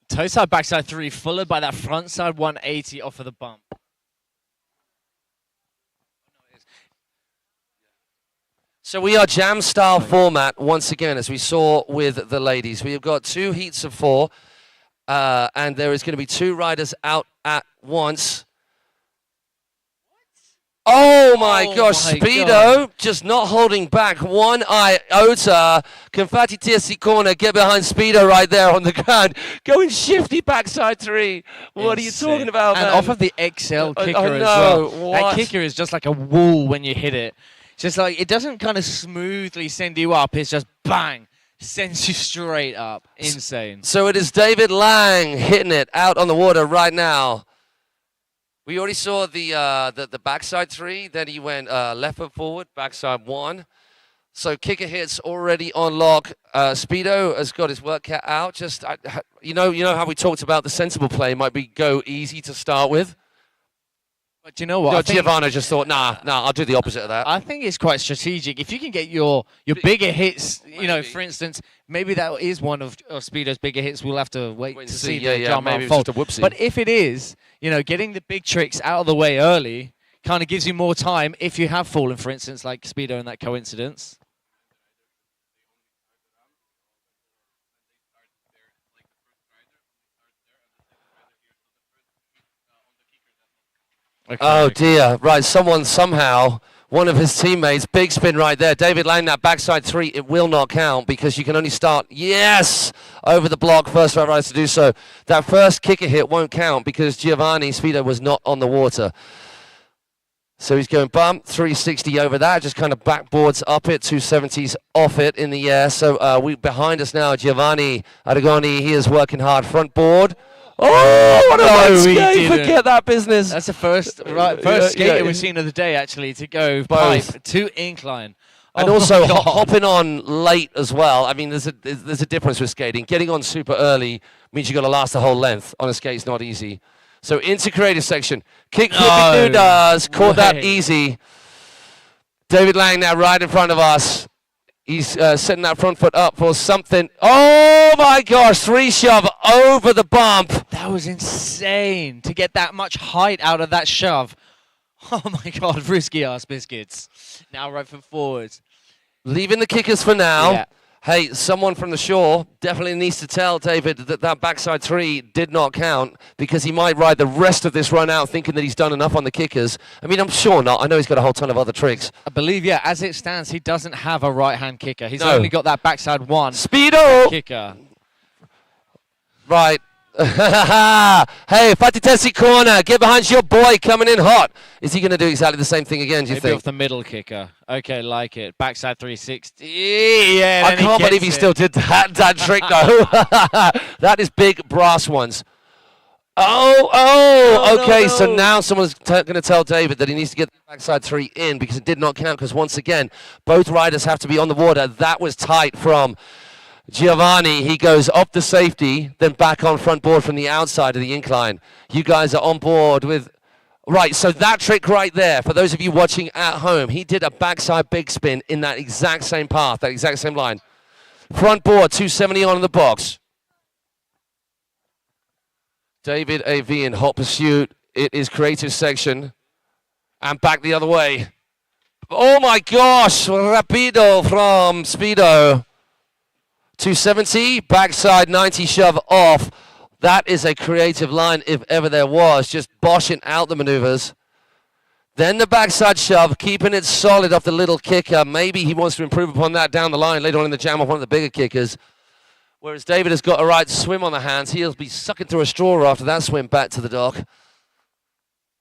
Toe side, backside 3, followed by that front side 180 off of the bump. So we are jam style format once again, as we saw with the ladies. We have got 2 heats of 4, and there is going to be 2 riders out at once. Oh my gosh, Speedo just not holding back one iota. Can Fatih Tessi Corner get behind Speedo right there on the ground? Going shifty backside 3. What are you talking about, man? And off of the XL kicker I as know, well. what? That kicker is just like a wall when you hit it. Just like, it doesn't kind of smoothly send you up. It's just bang, sends you straight up. Insane. So it is David Lang hitting it out on the water right now. We already saw the backside 3. Then he went left foot forward, backside 1. So kicker hits already on lock. Speedo has got his work cut out. Just you know how we talked about the sensible play might be go easy to start with. But you know what? Giovanna just thought, nah, I'll do the opposite of that. I think it's quite strategic. If you can get your bigger hits, you know, for instance, maybe that is one of Speedo's bigger hits. We'll have to wait to see the jump maybe unfold. it's just a whoopsie. But if it is, you know, getting the big tricks out of the way early kind of gives you more time if you have fallen, for instance, like Speedo in that coincidence. Okay. Oh dear! Right, someone somehow one of his teammates. Big spin right there. David Lang, that backside 3, it will not count because you can only start, yes, over the block. First right rider to do so. That first kicker hit won't count because Giovanni Speedo was not on the water. So he's going bump, 360 over that, just kind of backboards up it, 270s off it in the air. So we behind us now, Giovanni Aragoni, he is working hard. Front board. Oh, what a Wakeskate, forget that business. That's the first skater we've seen of the day, actually, to go pipe to incline. And also hopping on late as well. I mean, there's a difference with skating. Getting on super early means you've got to last the whole length. On a skate, it's not easy. So into creative section. Kick flipping does. Caught that easy. David Lang now right in front of us. He's setting that front foot up for something. Oh my gosh, 3 shove over the bump. That was insane to get that much height out of that shove. Oh my God, risky ass biscuits. Now right foot forwards. Leaving the kickers for now. Yeah. Hey, someone from the shore definitely needs to tell David that that backside 3 did not count because he might ride the rest of this run out thinking that he's done enough on the kickers. I mean, I'm sure not. I know he's got a whole ton of other tricks. I believe, yeah, as it stands, he doesn't have a right-hand kicker. He's only got that backside 1 Speedo kicker. Right. Hey, Fatitesi corner. Get behind your boy coming in hot. Is he going to do exactly the same thing again, do you Maybe think? off the middle kicker. Okay, like it. Backside 360. Yeah, I can't believe he still did that trick, though. That is big brass ones. Okay, so now someone's going to tell David that he needs to get the backside 3 in because it did not count because once again, both riders have to be on the water. That was tight from Giovanni. He goes up the safety, then back on front board from the outside of the incline. You guys are on board with... Right, so that trick right there, for those of you watching at home, he did a backside big spin in that exact same path, that exact same line. Front board, 270 on in the box. David AV in hot pursuit. It is creative section. And back the other way. Oh my gosh, rapido from Speedo. 270, backside 90 shove off. That is a creative line if ever there was, just boshing out the maneuvers. Then the backside shove, keeping it solid off the little kicker. Maybe he wants to improve upon that down the line later on in the jam off one of the bigger kickers. Whereas David has got a right swim on the hands. He'll be sucking through a straw after that swim back to the dock.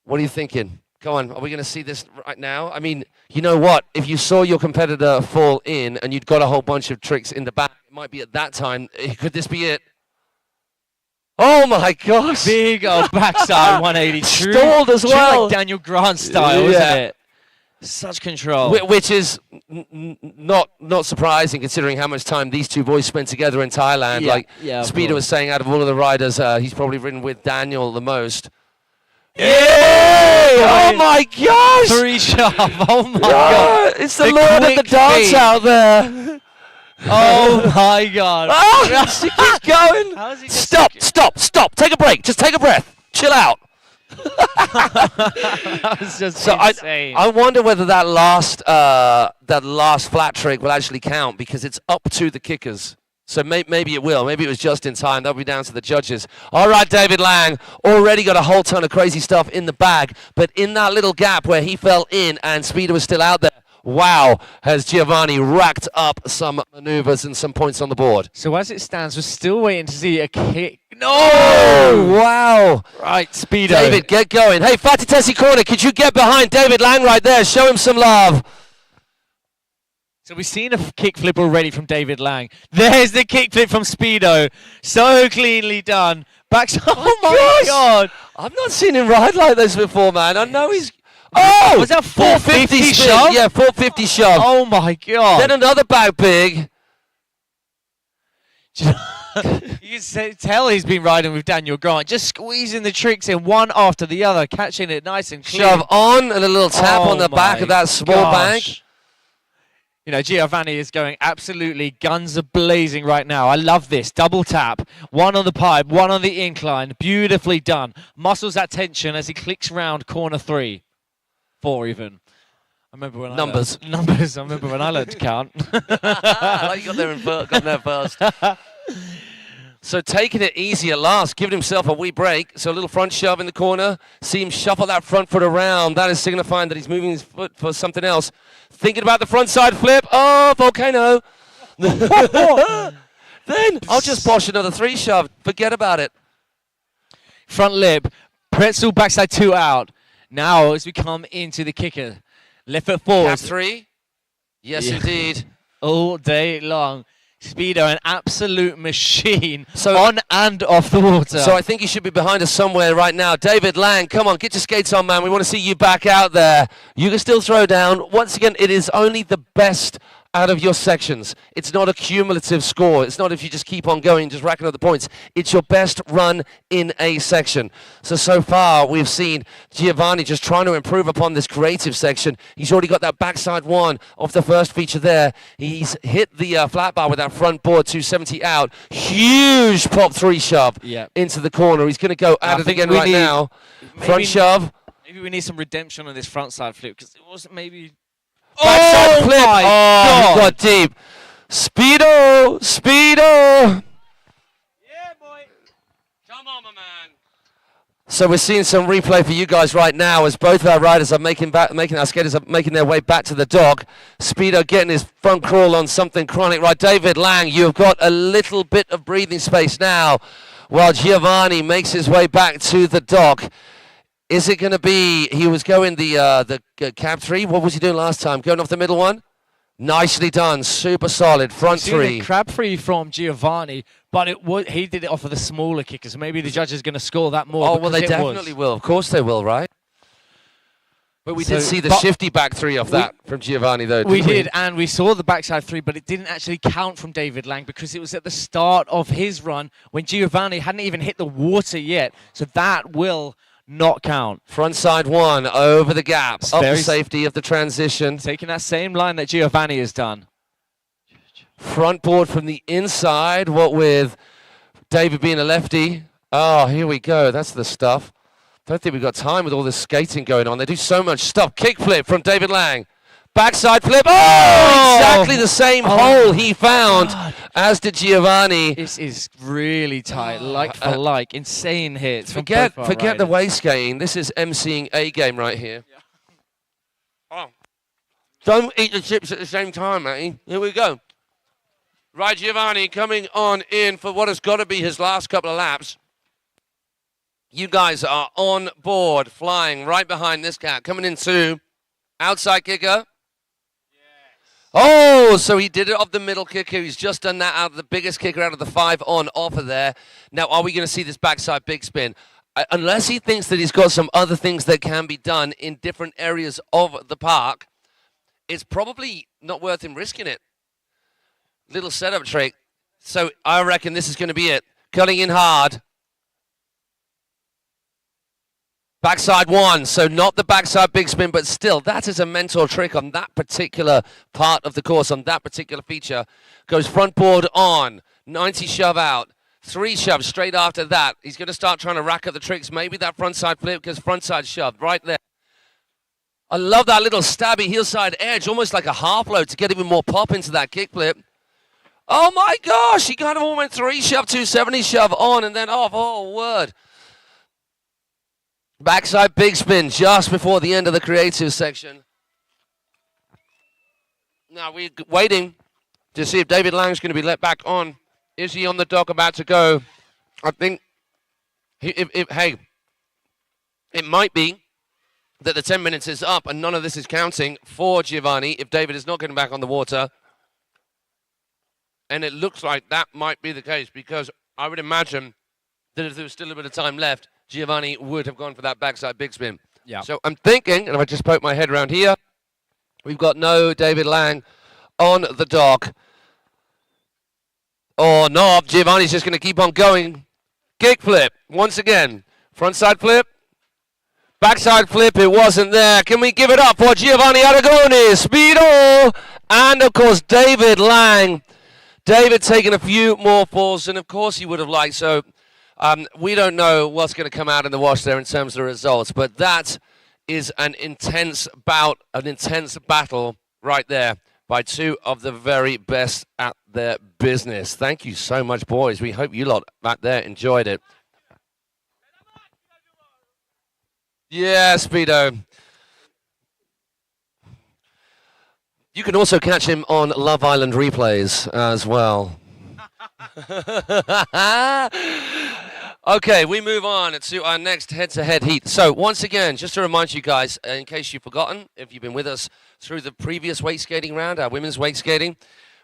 What are you thinking? Come on, are we going to see this right now? I mean, you know what? If you saw your competitor fall in and you'd got a whole bunch of tricks in the back, it might be at that time. Could this be it? Oh my gosh. Big old backside 180. Stalled as well. Like Daniel Grant style, isn't it? Such control. Which is not surprising considering how much time these two boys spent together in Thailand. Speedo was saying out of all of the riders, he's probably ridden with Daniel the most. Yeah! Oh my gosh! 3 shove. Oh my God. It's the Lord of the dance out there. Oh my God. Oh, she keeps going. Stop. Take a break. Just take a breath. Chill out. That was just insane. I wonder whether that last flat trick will actually count because it's up to the kickers. So maybe it will. Maybe it was just in time. That'll be down to the judges. All right, David Lang already got a whole ton of crazy stuff in the bag. But in that little gap where he fell in and Speedo was still out there, wow, has Giovanni racked up some maneuvers and some points on the board. So as it stands, we're still waiting to see a kick. No! Oh, wow. Right, Speedo. David, get going. Hey, Fatty Tessie corner, could you get behind David Lang right there? Show him some love. So we've seen a kickflip already from David Lang. There's the kickflip from Speedo. So cleanly done. Backside. Oh my God. I've not seen him ride like this before, man. I know he's... Oh! Was that 450 spin? shove? Yeah, 450 shove. Oh my God. Then another back big. You can tell he's been riding with Daniel Grant, just squeezing the tricks in one after the other, catching it nice and clean. Shove on and a little tap on the back of that small bank. You know, Giovanni is going absolutely guns a-blazing right now. I love this. Double tap. One on the pipe, one on the incline. Beautifully done. Muscles that tension as he clicks round corner 3. 4 even. I remember when Numbers. I remember when I learned to count. You got there first. So taking it easy at last, giving himself a wee break. So a little front shove in the corner. See him shuffle that front foot around. That is signifying that he's moving his foot for something else. Thinking about the front side flip. Oh, volcano. Then I'll just bosh another 3 shove. Forget about it. Front lip, pretzel backside 2 out. Now as we come into the kicker, left foot forward. Cap 3. Yes, Yeah. indeed. All day long. Speedo, an absolute machine So- on and off the water. So I think he should be behind us somewhere right now. David Lang, come on, get your skates on, man. We want to see you back out there. You can still throw down. Once again, it is only the best out of your sections. It's not a cumulative score. It's not if you just keep on going, just racking up the points. It's your best run in a section. So far, we've seen Giovanni just trying to improve upon this creative section. He's already got that backside 1 off the first feature there. He's hit the flat bar with that front board 270 out. Huge pop 3 shove into the corner. He's going to go at it again right now. Front shove. Maybe we need some redemption on this front side flip because it wasn't maybe... Backside flip. My Oh, God. he got deep. Speedo. Speedo. Yeah, boy. Come on, my man. So we're seeing some replay for you guys right now as both our riders are our skaters are making their way back to the dock. Speedo getting his front crawl on something chronic. Right, David Lang, you've got a little bit of breathing space now while Giovanni makes his way back to the dock. Is it going to be, he was going the cab 3, what was he doing last time? Going off the middle one? Nicely done, super solid, front 3. Crab 3 from Giovanni, but he did it off of the smaller kickers. Maybe the judge is going to score that more. Oh, well, they definitely will. Of course they will, right? But we did see the shifty back 3 off that from Giovanni, though. We did, and we saw the backside 3, but it didn't actually count from David Lang because it was at the start of his run when Giovanni hadn't even hit the water yet. So that will not count. Front side 1 over the gap, up the safety of the transition. Taking that same line that Giovanni has done. Front board from the inside, what with David being a lefty. Oh, here we go. That's the stuff. Don't think we've got time with all this skating going on. They do so much stuff. Kick flip from David Lang. Backside flip. Oh! Exactly the same hole he found, as did Giovanni. This is really tight, like for like. Insane hits. Forget the Wakeskating. This is emceeing a game right here. Oh. Don't eat the chips at the same time, mate. Here we go. Right, Giovanni coming on in for what has got to be his last couple of laps. You guys are on board, flying right behind this cat. Coming into outside kicker. Oh, so he did it off the middle kicker. He's just done that out of the biggest kicker out of the 5 on offer there. Now, are we going to see this backside big spin? Unless he thinks that he's got some other things that can be done in different areas of the park, it's probably not worth him risking it. Little setup trick. So I reckon this is going to be it. Cutting in hard. Backside 1, so not the backside big spin, but still, that is a mental trick on that particular part of the course, on that particular feature. Goes front board on, 90 shove out, 3 shoves straight after that. He's going to start trying to rack up the tricks. Maybe that front side flip, because front side shove right there. I love that little stabby heel side edge, almost like a half load to get even more pop into that kick flip. Oh my gosh, he kind of all went 3 shove, 270 shove on and then off. Oh, word. Backside big spin just before the end of the creative section. Now we're waiting to see if David Lang's going to be let back on. Is he on the dock about to go? I think, hey, it might be that the 10 minutes is up and none of this is counting for Giovanni if David is not getting back on the water. And it looks like that might be the case because I would imagine that if there was still a bit of time left, Giovanni would have gone for that backside big spin. Yeah. So I'm thinking, and if I just poke my head around here, we've got no David Lang on the dock. Or not, Giovanni's just going to keep on going. Kick flip, once again. Front side flip. Backside flip, it wasn't there. Can we give it up for Giovanni Aragoni, Speedo, and of course David Lang. David taking a few more falls than of course he would have liked, so we don't know what's going to come out in the wash there in terms of the results, but that is an intense bout, an intense battle right there by 2 of the very best at their business. Thank you so much, boys. We hope you lot back there enjoyed it. Yeah, Speedo. You can also catch him on Love Island replays as well. Okay, we move on to our next head-to-head heat. So once again, just to remind you guys, in case you've forgotten, if you've been with us through the previous wake skating round, our women's wake skating,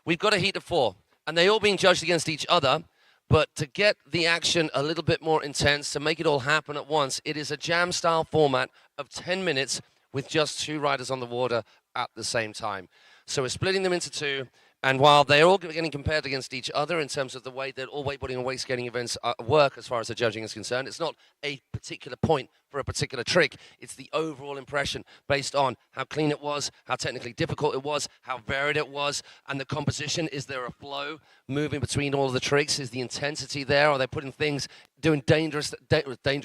we've got a heat of 4, and they all being judged against each other. But to get the action a little bit more intense, to make it all happen at once, it is a jam-style format of 10 minutes with just 2 riders on the water at the same time. So we're splitting them into 2, and while they're all getting compared against each other in terms of the way that all wakeboarding and wake skating events work as far as the judging is concerned, it's not a particular point for a particular trick. It's the overall impression based on how clean it was, how technically difficult it was, how varied it was, and the composition. Is there a flow moving between all of the tricks? Is the intensity there? Are they putting things, doing dangerous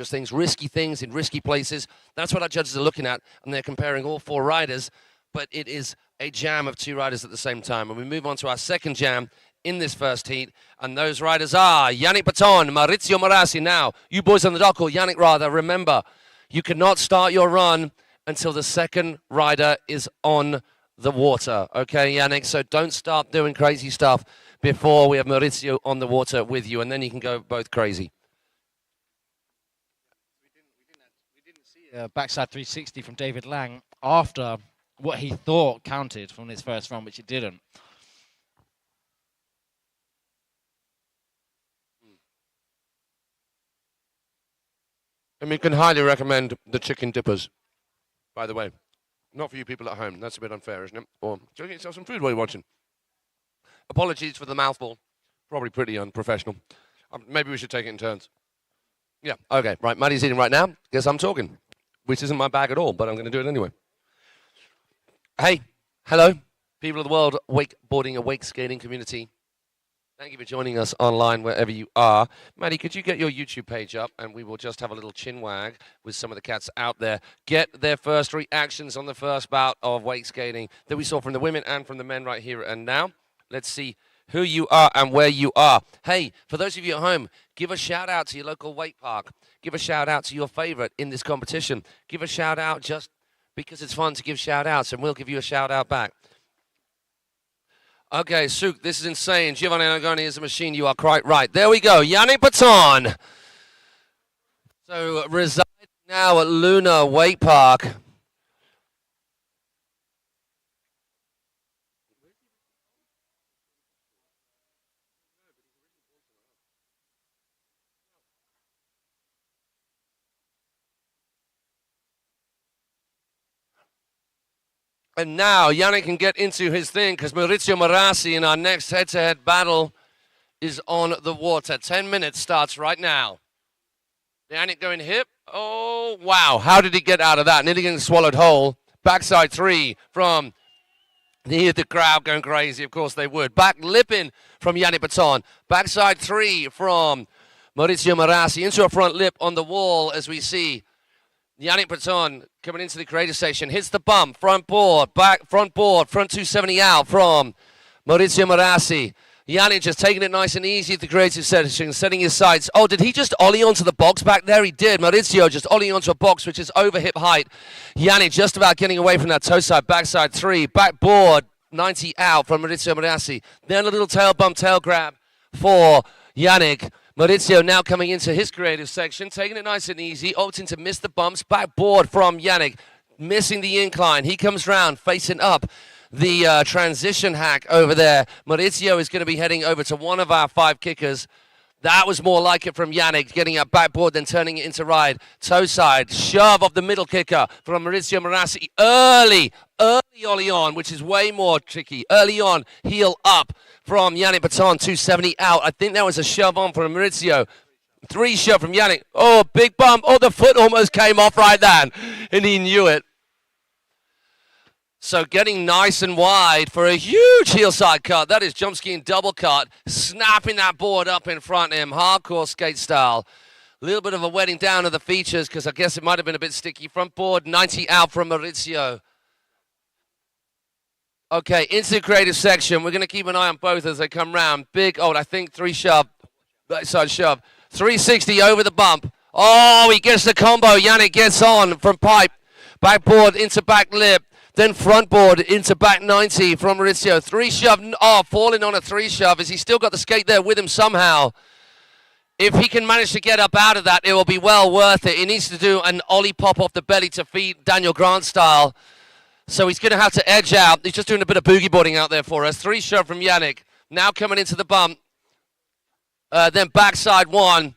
things, risky things in risky places? That's what our judges are looking at, and they're comparing all 4 riders, but it is a jam of 2 riders at the same time. And we move on to our second jam in this first heat, and those riders are Yannick Baton, Maurizio Marassi. Now, you boys on the dock, or Yannick rather, remember, you cannot start your run until the second rider is on the water. Okay, Yannick, so don't start doing crazy stuff before we have Maurizio on the water with you, and then you can go both crazy. We didn't see a backside 360 from David Lang after what he thought counted from his first run, which it didn't. And we can highly recommend the chicken dippers, by the way. Not for you people at home. That's a bit unfair, isn't it? Or go get yourself some food while you're watching. Apologies for the mouthful. Probably pretty unprofessional. Maybe we should take it in turns. Yeah, okay, right. Maddie's eating right now. Guess I'm talking, which isn't my bag at all, but I'm going to do it anyway. Hey, hello, people of the world, wakeboarding and wake skating community. Thank you for joining us online wherever you are. Maddie, could you get your YouTube page up, and we will just have a little chin wag with some of the cats out there. Get their first reactions on the first bout of wake skating that we saw from the women and from the men right here and now. Let's see who you are and where you are. Hey, for those of you at home, give a shout out to your local wake park. Give a shout out to your favorite in this competition. Give a shout out just because it's fun to give shout outs, and we'll give you a shout out back. Okay, Suk, this is insane. Giovanni Nagoni is a machine. You are quite right. There we go. Yannick Baton. So residing now at Luna Wake Park. And now Yannick can get into his thing because Maurizio Marassi in our next head-to-head battle is on the water. 10 minutes starts right now. Yannick going hip. Oh, wow. How did he get out of that? Nearly getting swallowed whole. Backside 3 from the crowd going crazy. Of course they would. Back lipping from Yannick Baton. Backside 3 from Maurizio Marassi into a front lip on the wall as we see Yannick Baton coming into the creative station, hits the bump, front board, back, front board, front 270 out from Maurizio Marassi. Yannick just taking it nice and easy at the creative station, setting his sights. Oh, did he just ollie onto the box back there? He did. Maurizio just ollie onto a box, which is over hip height. Yannick just about getting away from that toe side, backside 3, back board, 90 out from Maurizio Marassi. Then a little tail bump, tail grab for Yannick. Maurizio now coming into his creative section, taking it nice and easy, opting to miss the bumps. Backboard from Yannick, missing the incline. He comes round, facing up the transition hack over there. Maurizio is going to be heading over to one of our 5 kickers. That was more like it from Yannick, getting a backboard, then turning it into ride. Toe side, shove of the middle kicker from Maurizio Marassi. Early ollie on, which is way more tricky. Early on, heel up from Yannick Baton, 270 out. I think that was a shove on from Maurizio. 3 shove from Yannick. Oh, big bump. Oh, the foot almost came off right then, and he knew it. So getting nice and wide for a huge heel side cut. That is jump skiing double cut. Snapping that board up in front of him. Hardcore skate style. A little bit of a wetting down of the features because I guess it might have been a bit sticky. Front board, 90 out from Maurizio. Okay, into the creative section. We're going to keep an eye on both as they come round. Big old, I think, 3 shove. Backside shove. 360 over the bump. Oh, he gets the combo. Yannick gets on from pipe. Backboard into back lip. Then front board into back 90 from Maurizio. 3 shove. Oh, falling on a 3 shove. Has he still got the skate there with him somehow? If he can manage to get up out of that, it will be well worth it. He needs to do an ollie pop off the belly to feed Daniel Grant style. So he's going to have to edge out. He's just doing a bit of boogie boarding out there for us. 3 shove from Yannick. Now coming into the bump. Then backside 1.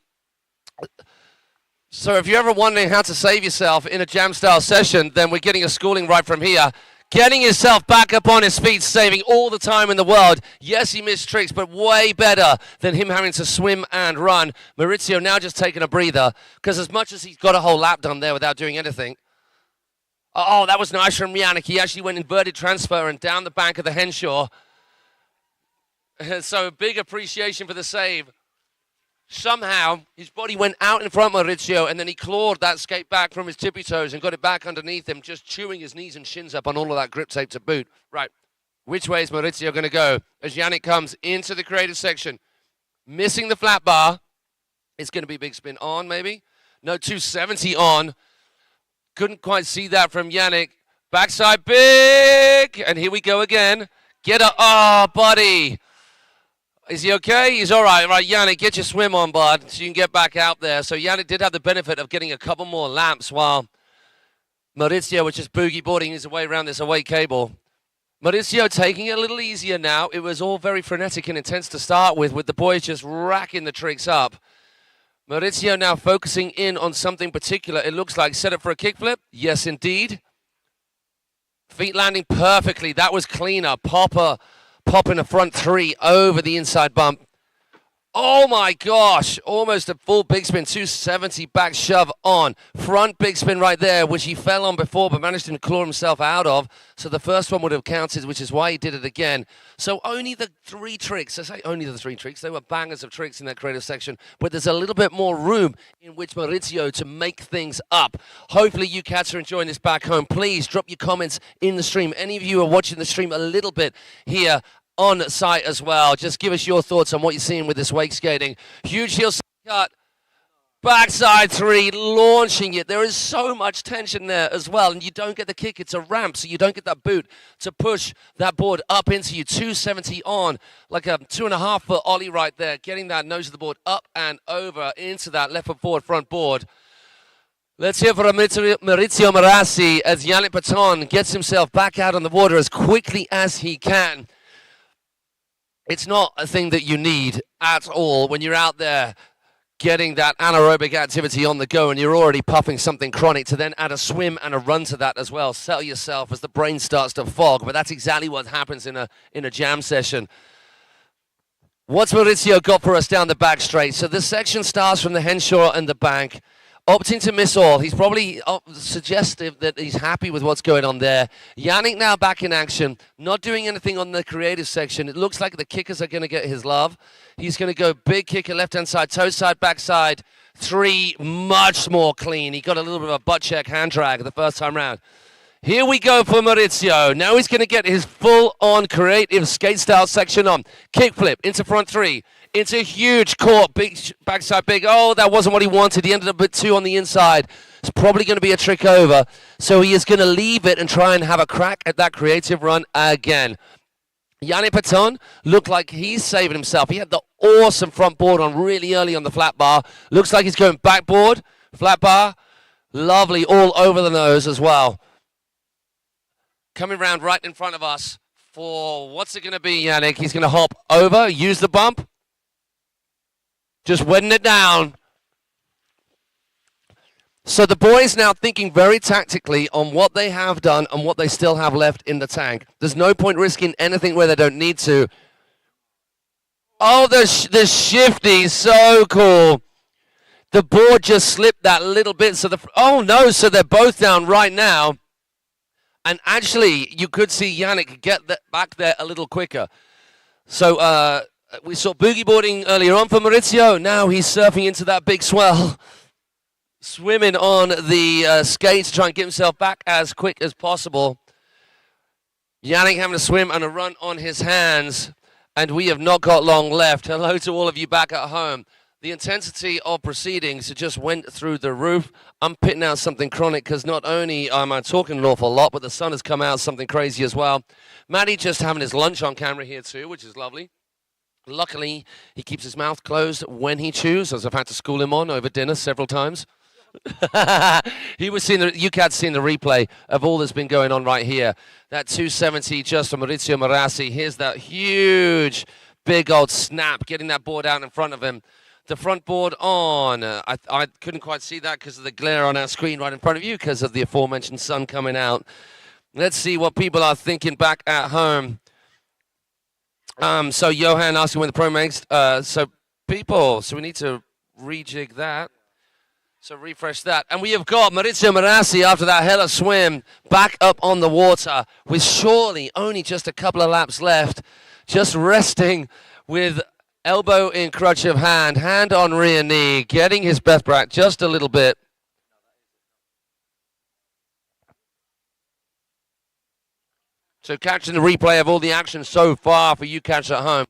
So if you're ever wondering how to save yourself in a jam style session, then we're getting a schooling right from here. Getting himself back up on his feet, saving all the time in the world. Yes, he missed tricks, but way better than him having to swim and run. Maurizio now just taking a breather, because as much as he's got a whole lap done there without doing anything. Oh, that was nice from Yannick. He actually went inverted transfer and down the bank of the Henshaw. So big appreciation for the save. Somehow, his body went out in front of Maurizio, and then he clawed that skate back from his tippy toes and got it back underneath him, just chewing his knees and shins up on all of that grip tape to boot. Right, which way is Maurizio going to go? As Yannick comes into the creative section, missing the flat bar. It's going to be big spin on, maybe? No, 270 on. Couldn't quite see that from Yannick. Backside big, and here we go again. Get a, oh, buddy. Is he okay? He's all right. Right, Yannick, get your swim on, bud, so you can get back out there. So Yannick did have the benefit of getting a couple more laps while Maurizio was just boogie boarding his way around this Awake cable. Maurizio taking it a little easier now. It was all very frenetic and intense to start with the boys just racking the tricks up. Maurizio now focusing in on something particular. It looks like set up for a kickflip. Yes, indeed. Feet landing perfectly. That was cleaner. Popping a front 3 over the inside bump. Oh my gosh, almost a full big spin, 270 back shove on. Front big spin right there, which he fell on before but managed to claw himself out of. So the first one would have counted, which is why he did it again. So only the 3 tricks, I say only the 3 tricks, they were bangers of tricks in that creative section, but there's a little bit more room in which Maurizio to make things up. Hopefully you cats are enjoying this back home. Please drop your comments in the stream. Any of you are watching the stream a little bit here on site as well. Just give us your thoughts on what you're seeing with this wake skating. Huge heel cut, backside 3, launching it. There is so much tension there as well, and you don't get the kick. It's a ramp, so you don't get that boot to push that board up into you. 270 on, like a 2.5 foot ollie right there, getting that nose of the board up and over into that left foot forward front board. Let's hear from Maurizio Marassi as Yannick Paton gets himself back out on the water as quickly as he can. It's not a thing that you need at all when you're out there getting that anaerobic activity on the go and you're already puffing something chronic, to then add a swim and a run to that as well. Settle yourself as the brain starts to fog, but that's exactly what happens in a jam session. What's Maurizio got for us down the back straight? So this section starts from the Henshaw and the bank. Opting to miss all. He's probably suggestive that he's happy with what's going on there. Yannick now back in action, not doing anything on the creative section. It looks like the kickers are going to get his love. He's going to go big kicker, left-hand side, toe side, backside. 3, much more clean. He got a little bit of a butt check hand drag the first time round. Here we go for Maurizio. Now he's going to get his full-on creative skate style section on. Kickflip into front 3. Into huge court, big backside big. Oh, that wasn't what he wanted. He ended up with 2 on the inside. It's probably going to be a trick over. So he is going to leave it and try and have a crack at that creative run again. Yannick Paton looked like he's saving himself. He had the awesome front board on really early on the flat bar. Looks like he's going backboard, flat bar. Lovely all over the nose as well. Coming around right in front of us for, what's it going to be, Yannick? He's going to hop over, use the bump. Just wetting it down. So the boys now thinking very tactically on what they have done and what they still have left in the tank. There's no point risking anything where they don't need to. Oh, the shifty, so cool. The board just slipped that little bit. So oh no, so they're both down right now. And actually, you could see Yannick get back there a little quicker. So, we saw boogie boarding earlier on for Maurizio. Now he's surfing into that big swell. Swimming on the skate to try and get himself back as quick as possible. Yannick having a swim and a run on his hands, and we have not got long left. Hello to all of you back at home. The intensity of proceedings just went through the roof. I'm pitting out something chronic because not only am I talking an awful lot, but the sun has come out something crazy as well. Matty just having his lunch on camera here too, which is lovely. Luckily, he keeps his mouth closed when he chews, as I've had to school him on over dinner several times. He was seeing UCAD's seen the replay of all that's been going on right here. That 270 just from Maurizio Marassi. Here's that huge, big old snap, getting that board out in front of him. The front board on. I couldn't quite see that because of the glare on our screen right in front of you because of the aforementioned sun coming out. Let's see what people are thinking back at home. So Johan asking when the pro makes. So we need to rejig that. So refresh that. And we have got Maurizio Marassi after that hella swim back up on the water with surely only just a couple of laps left. Just resting with elbow in crutch of hand, hand on rear knee, getting his breath back just a little bit. So catching the replay of all the action so far for you catch at home.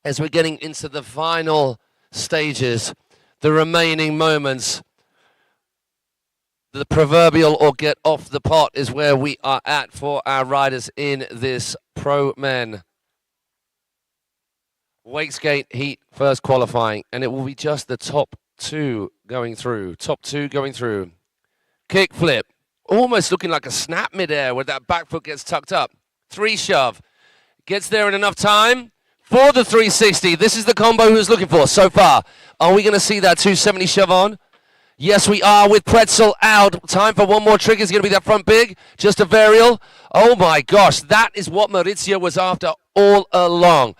As we're getting into the final stages, the remaining moments, the proverbial or get off the pot is where we are at for our riders in this Pro Men Wakeskate Heat first qualifying, and it will be just the top two going through. Kick flip, almost looking like a snap midair where that back foot gets tucked up. 3 shove, gets there in enough time for the 360. This is the combo who's looking for so far. Are we going to see that 270 shove on? Yes, we are with Pretzel out. Time for one more trick. Is going to be that front big, just a varial. Oh my gosh, that is what Maurizio was after all along.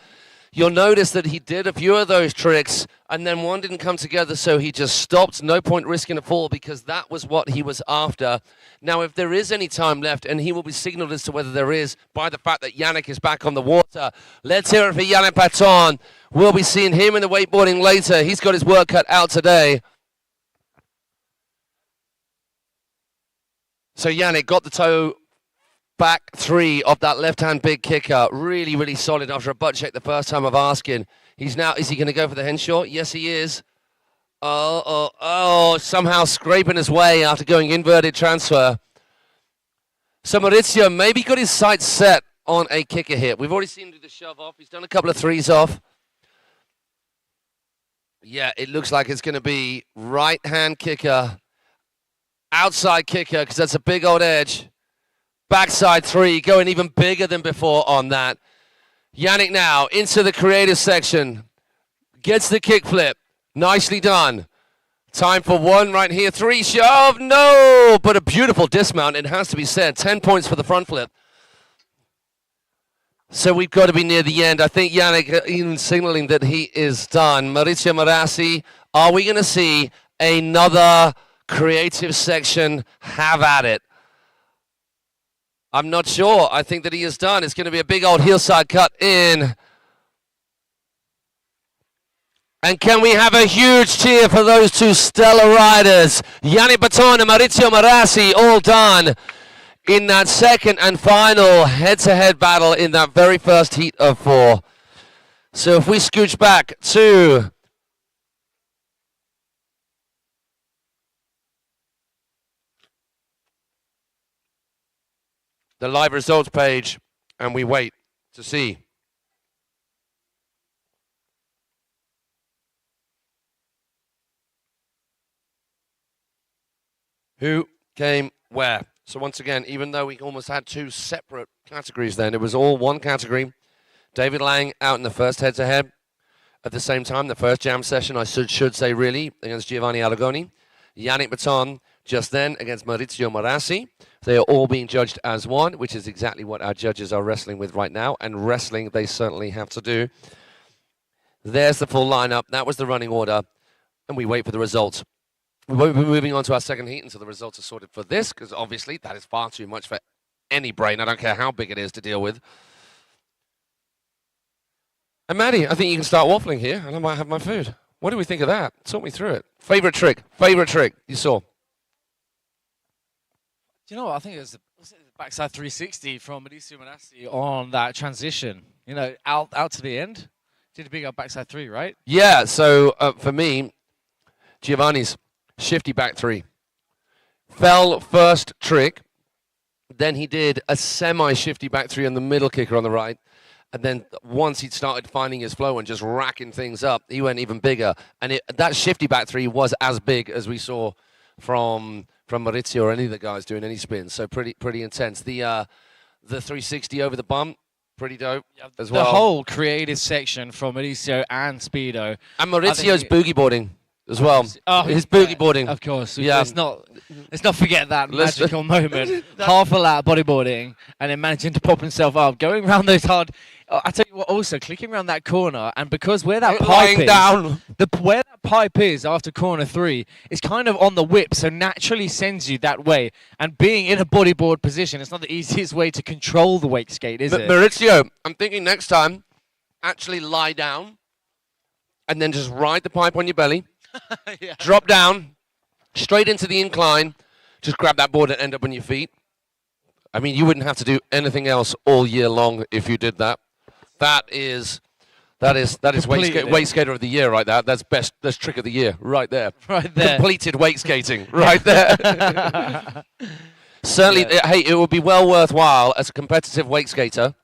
You'll notice that he did a few of those tricks and then one didn't come together, so he just stopped. No point risking a fall because that was what he was after. Now, if there is any time left, and he will be signaled as to whether there is by the fact that Yannick is back on the water. Let's hear it for Yannick Paton. We'll be seeing him in the wakeboarding later. He's got his work cut out today. So Yannick got the toe back 3 of that left-hand big kicker. Really, really solid after a butt check the first time of asking. Is he going to go for the Henshaw? Yes, he is. Somehow scraping his way after going inverted transfer. So Maurizio maybe got his sights set on a kicker hit. We've already seen him do the shove off. He's done a couple of 3s off. Yeah, it looks like it's going to be right-hand kicker, outside kicker, because that's a big old edge. Backside 3, going even bigger than before on that. Yannick now into the creative section. Gets the kick flip. Nicely done. Time for one right here. 3 shove. No, but a beautiful dismount. It has to be said. 10 points for the front flip. So we've got to be near the end. I think Yannick even signaling that he is done. Maurizio Marassi, are we going to see another creative section? Have at it. I'm not sure. I think that he is done. It's going to be a big old hillside cut in. And can we have a huge cheer for those two stellar riders? Yannick Baton and Maurizio Marassi all done in that second and final head-to-head battle in that very first heat of 4. So if we scooch back to the live results page, and we wait to see who came where. So once again, even though we almost had 2 separate categories then, it was all one category. David Lang out in the first head-to-head. At the same time, the first jam session, I should say really, against Giovanni Aragoni. Yannick Baton just then against Maurizio Marassi. They are all being judged as one, which is exactly what our judges are wrestling with right now, and wrestling they certainly have to do. There's the full lineup. That was the running order, and we wait for the results. We won't be moving on to our second heat until the results are sorted for this, because obviously that is far too much for any brain. I don't care how big it is to deal with. And Maddie, I think you can start waffling here, and I might have my food. What do we think of that? Talk me through it. Favorite trick you saw? Do you know what? I think it was the Backside 360 from Mauricio Manassi on that transition. You know, out to the end. Did a big up backside 3, right? Yeah, so for me, Giovanni's shifty back 3. Fell first trick, then he did a semi-shifty back 3 on the middle kicker on the right, and then once he'd started finding his flow and just racking things up, he went even bigger. And that shifty back 3 was as big as we saw from Maurizio or any of the guys doing any spins, so pretty intense. The 360 over the bump, pretty dope as well. The whole creative section from Mauricio and Speedo. And Maurizio's boogie boarding as well. Oh, his boogie boarding. Of course. Yeah. Let's not forget that magical moment. Half a lap bodyboarding and then managing to pop himself up, going around those hard. I tell you what, also clicking around that corner, and because where that pipe is, down. where that pipe is after corner 3 is kind of on the whip, so naturally sends you that way. And being in a bodyboard position, it's not the easiest way to control the wake skate, is it? Maurizio, I'm thinking next time, actually lie down and then just ride the pipe on your belly. Yeah. Drop down, straight into the incline, just grab that board and end up on your feet. I mean, you wouldn't have to do anything else all year long if you did that. That is wake skater of the year right there. That's trick of the year right there. Right there. Completed wake skating right there. Certainly, hey, it would be well worthwhile as a competitive wake skater,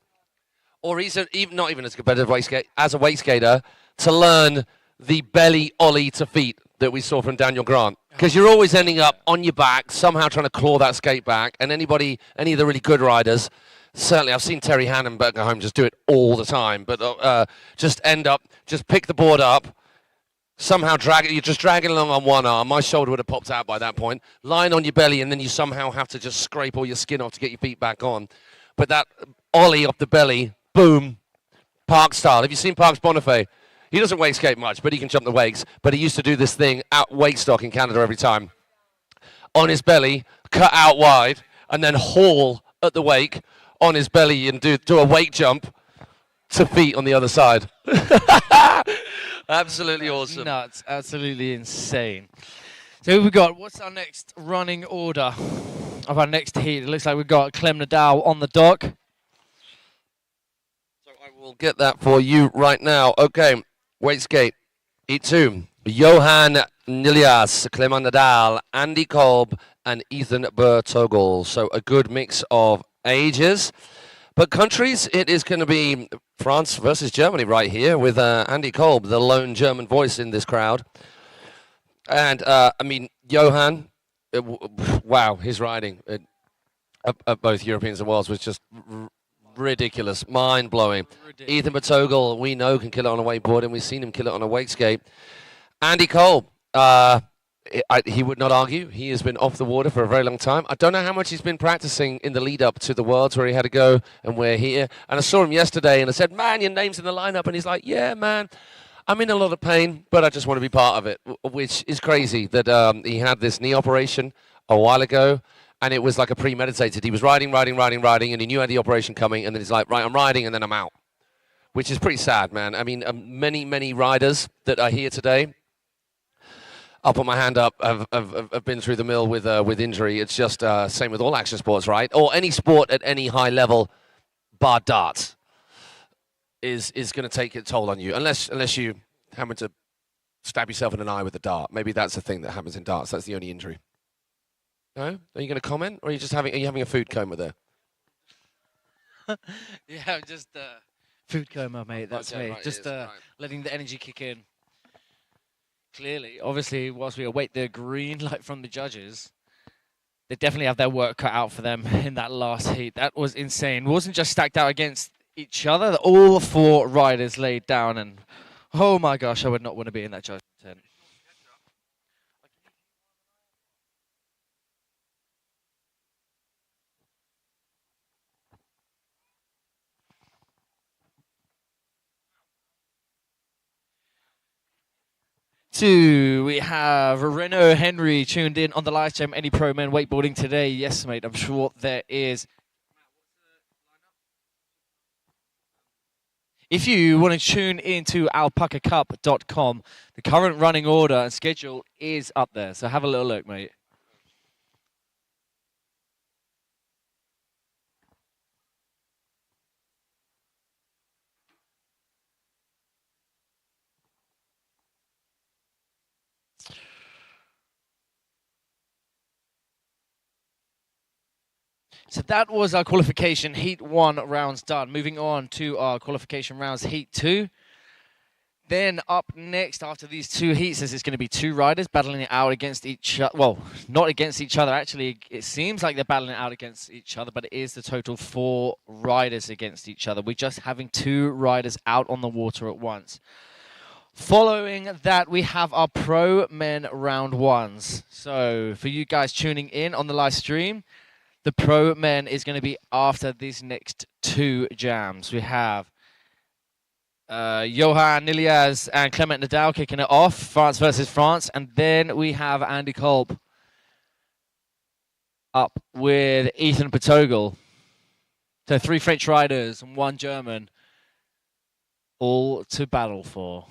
or even not even as a competitive wake skater, as a wake skater, to learn the belly ollie to feet that we saw from Daniel Grant. Because you're always ending up on your back, somehow trying to claw that skate back. And any of the really good riders, certainly I've seen Terry Hannon back at home just do it all the time, but just pick the board up, somehow you're just dragging along on one arm. My shoulder would have popped out by that point. Lying on your belly, and then you somehow have to just scrape all your skin off to get your feet back on. But that ollie off the belly, boom, Park style. Have you seen Parks Bonifay? He doesn't wake skate much, but he can jump the wakes. But he used to do this thing at Wakestock in Canada every time. On his belly, cut out wide, and then haul at the wake on his belly and do a wake jump to feet on the other side. Absolutely awesome. Nuts. Absolutely insane. So who we got? What's our next running order of our next heat? It looks like we've got Clem Nadal on the dock. So I will get that for you right now. Okay. Wakeskate, E2, Johan Nilias, Clement Nadal, Andy Kolb, and Ethan Bertogel. So a good mix of ages. But countries, it is going to be France versus Germany right here with Andy Kolb, the lone German voice in this crowd. And, I mean, Johan, wow, his riding at both Europeans and Worlds was just ridiculous, mind-blowing. Ethan Bertogel, we know, can kill it on a wakeboard, and we've seen him kill it on a wake skate. Andy Kolb, he would not argue. He has been off the water for a very long time. I don't know how much he's been practicing in the lead-up to the Worlds where he had to go, and we're here. And I saw him yesterday, and I said, man, your name's in the lineup. And he's like, yeah, man, I'm in a lot of pain, but I just want to be part of it, which is crazy that he had this knee operation a while ago. And it was like a premeditated. He was riding, and he knew had the operation coming, and then he's like, right, I'm riding, and then I'm out. Which is pretty sad, man. I mean, many riders that are here today, I'll put my hand up, have been through the mill with injury. It's just same with all action sports, right? Or any sport at any high level, bar darts, is going to take a toll on you. Unless you happen to stab yourself in an eye with a dart. Maybe that's the thing that happens in darts. That's the only injury. No? Are you going to comment, or are you having a food coma there? Yeah, just food coma, mate. That's okay, me. right, Just right. letting the energy kick in. Clearly, obviously, whilst we await the green light from the judges, they definitely have their work cut out for them in that last heat. That was insane. It wasn't just stacked out against each other. All 4 riders laid down, and oh my gosh, I would not want to be in that judgment tent. We have Renaud Henry tuned in on the live stream. Any pro men wakeboarding today? Yes, mate, I'm sure there is. If you want to tune into alpacacup.com, the current running order and schedule is up there. So have a little look, mate. So that was our qualification heat 1 rounds done. Moving on to our qualification rounds heat 2. Then up next after these 2 heats, there's going to be 2 riders battling it out against each other. Well, not against each other. Actually, it seems like they're battling it out against each other, but it is the total 4 riders against each other. We're just having 2 riders out on the water at once. Following that, we have our pro men round 1s. So for you guys tuning in on the live stream, the pro men is going to be after these next 2 jams. We have Johan Nilias and Clement Nadal kicking it off, France versus France. And then we have Andy Kolb up with Ethan Patogal. So 3 French riders and 1 German, all to battle for.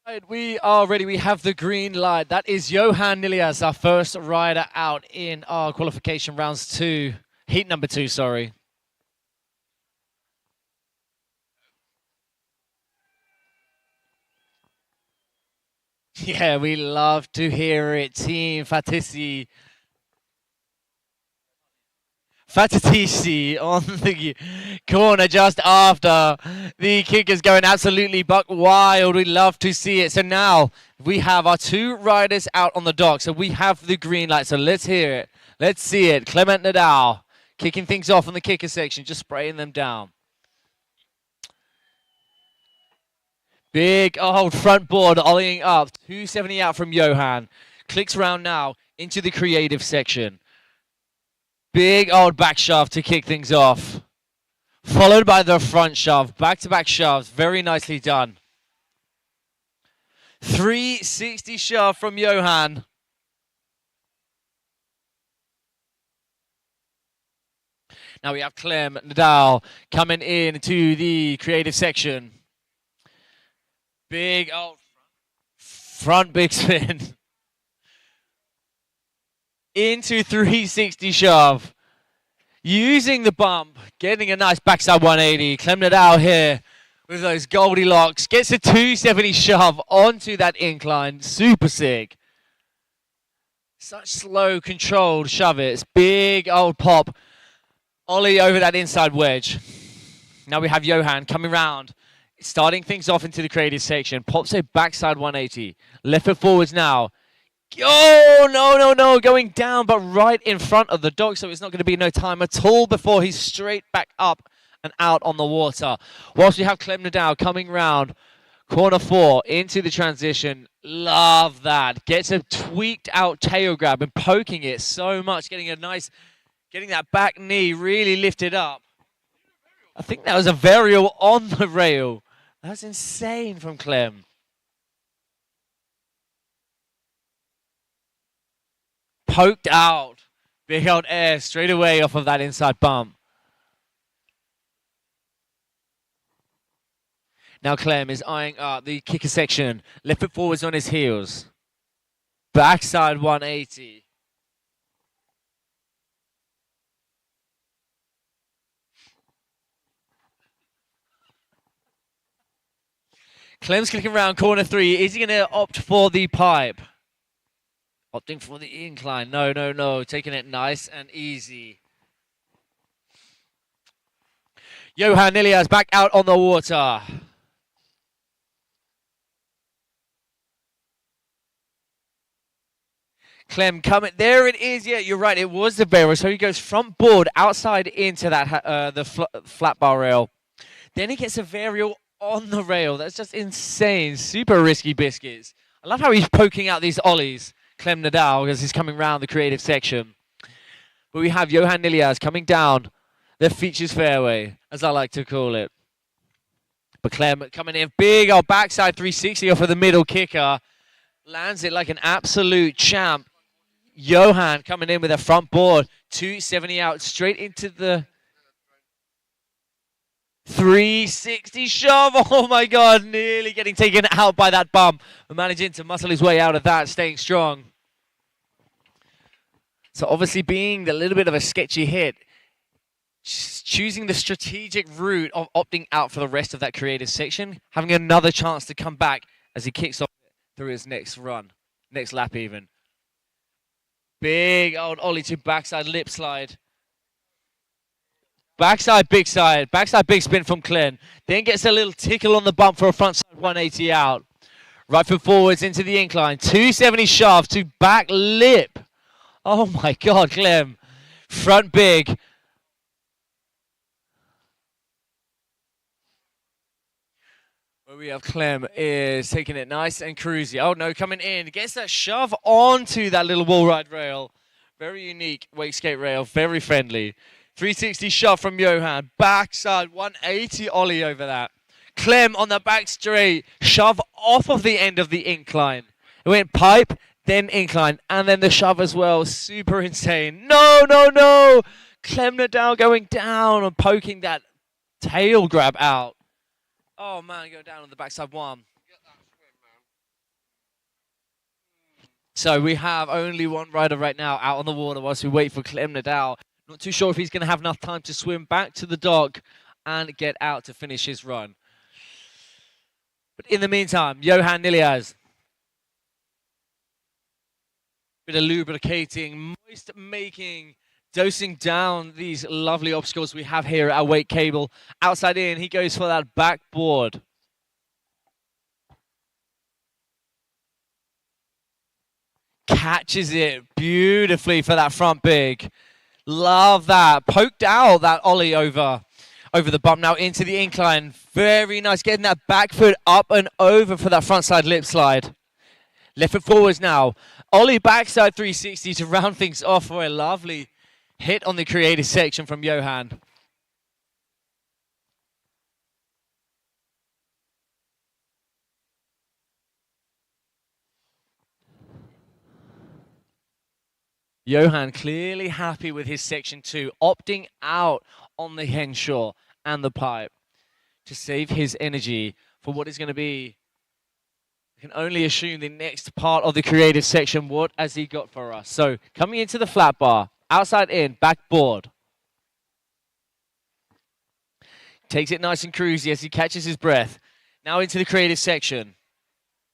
Right, we are ready. We have the green light. That is Johan Nilias, our first rider out in our qualification rounds 2. Heat number 2, sorry. Yeah, we love to hear it. Team Fatisi. Fatisi on the corner just after the kick is going absolutely buck wild. We love to see it. So now we have our 2 riders out on the dock. So we have the green light. So let's hear it. Let's see it. Clement Nadal kicking things off in the kicker section, just spraying them down. Big old front board ollieing up. 270 out from Johan. Clicks round now into the creative section. Big old back shove to kick things off. Followed by the front shove. Back-to-back shoves. Very nicely done. 360 shove from Johan. Now we have Clem Nadal coming in to the creative section. Big old front big spin. Into 360 shove. Using the bump, getting a nice backside 180. Clem Nadal here with those Goldilocks. Gets a 270 shove onto that incline. Super sick. Such slow, controlled shove it's. Big old pop. Ollie over that inside wedge. Now we have Johan coming round. Starting things off into the creative section. Pops a backside 180. Left foot forwards now. Oh, no. Going down, but right in front of the dock, so it's not going to be no time at all before he's straight back up and out on the water. Whilst we have Clem Nadal coming round, corner 4, into the transition. Love that. Gets a tweaked out tail grab and poking it so much, getting that back knee really lifted up. I think that was a varial on the rail. That's insane from Clem. Poked out. Big old air straight away off of that inside bump. Now Clem is eyeing up the kicker section. Left foot forwards on his heels. Backside 180. Clem's clicking around corner 3. Is he going to opt for the pipe? Opting for the incline. No, no, no. Taking it nice and easy. Johan Ilias back out on the water. Clem coming. There it is. Yeah, you're right. It was the barrel. So he goes front board outside into that flat bar rail. Then he gets a varial on the rail. That's just insane. Super risky biscuits. I love how he's poking out these ollies, Clem Nadal, as he's coming round the creative section. But we have Johan Ilias coming down the features fairway, as I like to call it. But Clem coming in, big old backside 360 off of the middle kicker. Lands it like an absolute champ. Johan coming in with a front board, 270 out, straight into the 360 shove. Oh my God, nearly getting taken out by that bump. But managing to muscle his way out of that, staying strong. So obviously being a little bit of a sketchy hit, choosing the strategic route of opting out for the rest of that creative section, having another chance to come back as he kicks off through his next run, next lap even. Big old ollie to backside lip slide. Backside big spin from Clem. Then gets a little tickle on the bump for a frontside 180 out. Right foot forwards into the incline. 270 shove to back lip. Oh my God, Clem. Front big. Where we have Clem is taking it nice and cruisy. Oh no, coming in. Gets that shove onto that little wall ride rail. Very unique Wakeskate rail. Very friendly. 360 shove from Johan. Backside 180 ollie over that. Clem on the back straight. Shove off of the end of the incline. It went pipe, then incline, and then the shove as well. Super insane. No, no, no. Clem Nadal going down and poking that tail grab out. Oh man, go down on the backside one. So we have only one rider right now out on the water whilst we wait for Clem Nadal. Not too sure if he's going to have enough time to swim back to the dock and get out to finish his run. But in the meantime, Johan Ilias. Bit of lubricating, moist making, dosing down these lovely obstacles we have here at Awake Cable. Outside in, he goes for that backboard. Catches it beautifully for that front big. Love that. Poked out that ollie over the bump now into the incline. Very nice. Getting that back foot up and over for that front side lip slide. Left foot forwards now. Ollie backside 360 to round things off for a lovely hit on the creative section from Johan. Johan clearly happy with his section 2, opting out on the henshaw and the pipe to save his energy for what is going to be, I can only assume, the next part of the creative section. What has he got for us? So coming into the flat bar, outside in, backboard. Takes it nice and cruisy as he catches his breath. Now into the creative section,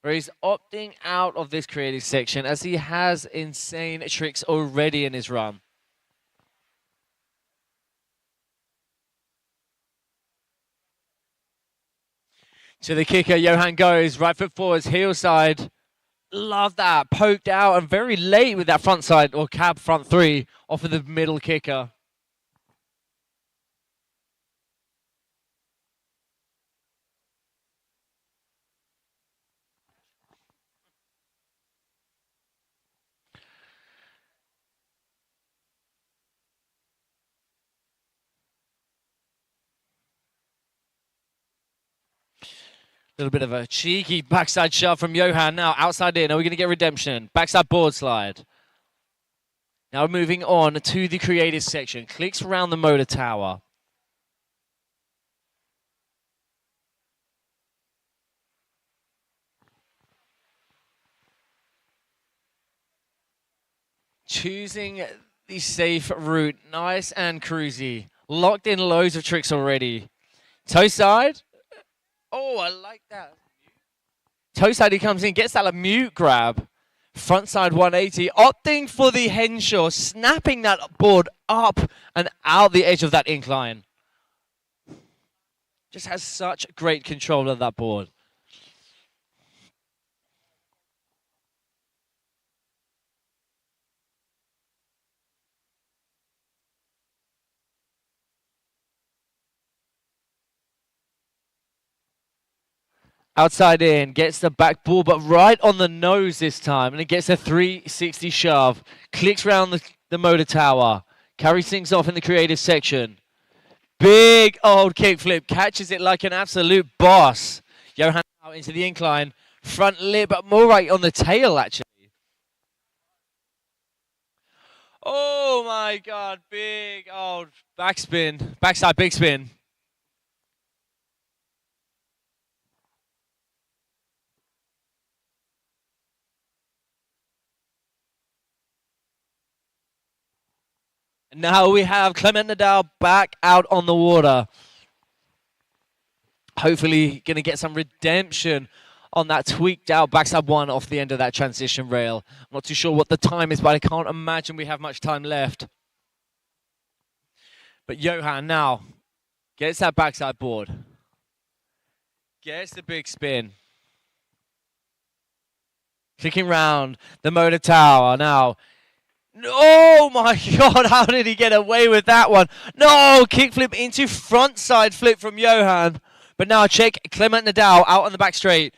where he's opting out of this creative section as he has insane tricks already in his run. To the kicker, Johan goes, right foot forwards, heel side. Love that, poked out and very late with that front side or cab front 3 off of the middle kicker. Little bit of a cheeky backside shove from Johan. Now outside in. Are we going to get redemption? Backside board slide. Now moving on to the creative section. Clicks around the motor tower. Choosing the safe route. Nice and cruisy. Locked in loads of tricks already. Toe side. Oh, I like that. Toe side, he comes in, gets that mute grab. Front side 180, opting for the Henshaw, snapping that board up and out the edge of that incline. Just has such great control of that board. Outside in, gets the back ball, but right on the nose this time. And it gets a 360 shove. Clicks round the motor tower. Carries things off in the creative section. Big old kickflip. Catches it like an absolute boss. Johan out into the incline. Front lip, but more right on the tail, actually. Oh, my God. Big old backspin. Backside big spin. Now we have Clement Nadal back out on the water. Hopefully going to get some redemption on that tweaked out backside one off the end of that transition rail. I'm not too sure what the time is, but I can't imagine we have much time left. But Johan now gets that backside board. Gets the big spin. Clicking round the motor tower now. Oh my God, how did he get away with that one? No, kickflip into front side flip from Johan. But now check Clement Nadal out on the back straight.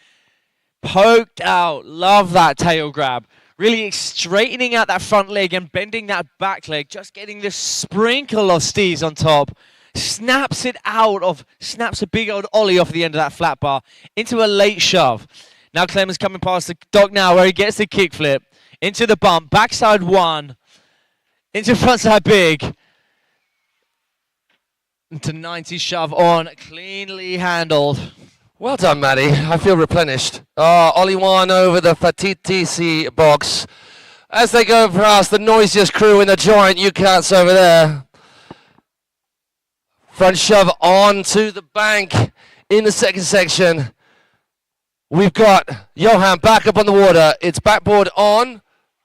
Poked out, love that tail grab. Really straightening out that front leg and bending that back leg. Just getting this sprinkle of steez on top. Snaps it out of, snaps a big old ollie off the end of that flat bar into a late shove. Now Clement's coming past the dock now where he gets the kickflip. Into the bump, backside one, into frontside big, into 90 shove on, cleanly handled. Well done, Matty. I feel replenished. Ollie one over the Fatiti box. As they go past the noisiest crew in the giant U-Cats over there. Front shove on to the bank in the second section. We've got Johan back up on the water. It's backboard on.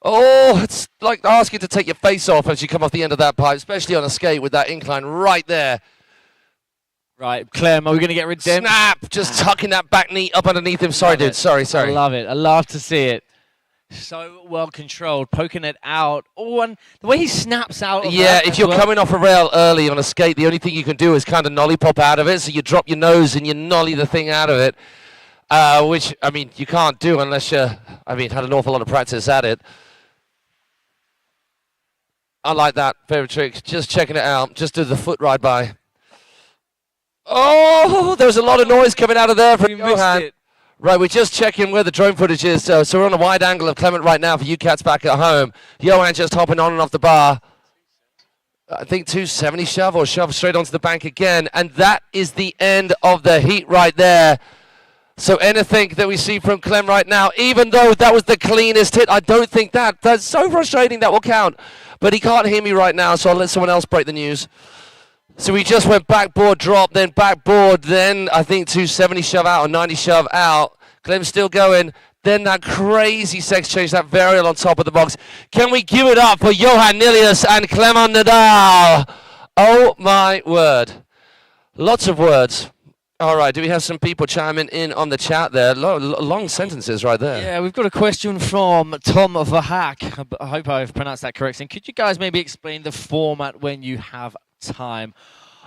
Oh, it's like asking to take your face off as you come off the end of that pipe, especially on a skate with that incline right there. Right, Clem, are we going to get redemption? Snap! Just tucking that back knee up underneath him. Sorry, dude. Sorry. I love it. I love to see it. So well controlled, poking it out. Oh, and the way he snaps out. Yeah, if you're coming off a rail early on a skate, the only thing you can do is kind of nollie pop out of it. So you drop your nose and you nollie the thing out of it, which, I mean, you can't do unless you, had an awful lot of practice at it. I like that. Favorite trick. Just checking it out. Just do the foot ride by. Oh, there's a lot of noise coming out of there from Johan. Right, we're just checking where the drone footage is. So we're on a wide angle of Clement right now for you cats back at home. Johan just hopping on and off the bar. I think 270 shove or shove straight onto the bank again. And that is the end of the heat right there. So anything that we see from Clem right now, even though that was the cleanest hit, I don't think that's so frustrating that will count. But he can't hear me right now, so I'll let someone else break the news. So we just went backboard drop, then backboard, then I think 270 shove out or 90 shove out. Clem's still going. Then that crazy sex change, that varial on top of the box. Can we give it up for Johan Nilius and Clement Nadal? Oh my word. Lots of words. All right, do we have some people chiming in on the chat there? Long sentences right there. Yeah, we've got a question from Tom Verhaak. I hope I've pronounced that correctly. Could you guys maybe explain the format when you have time?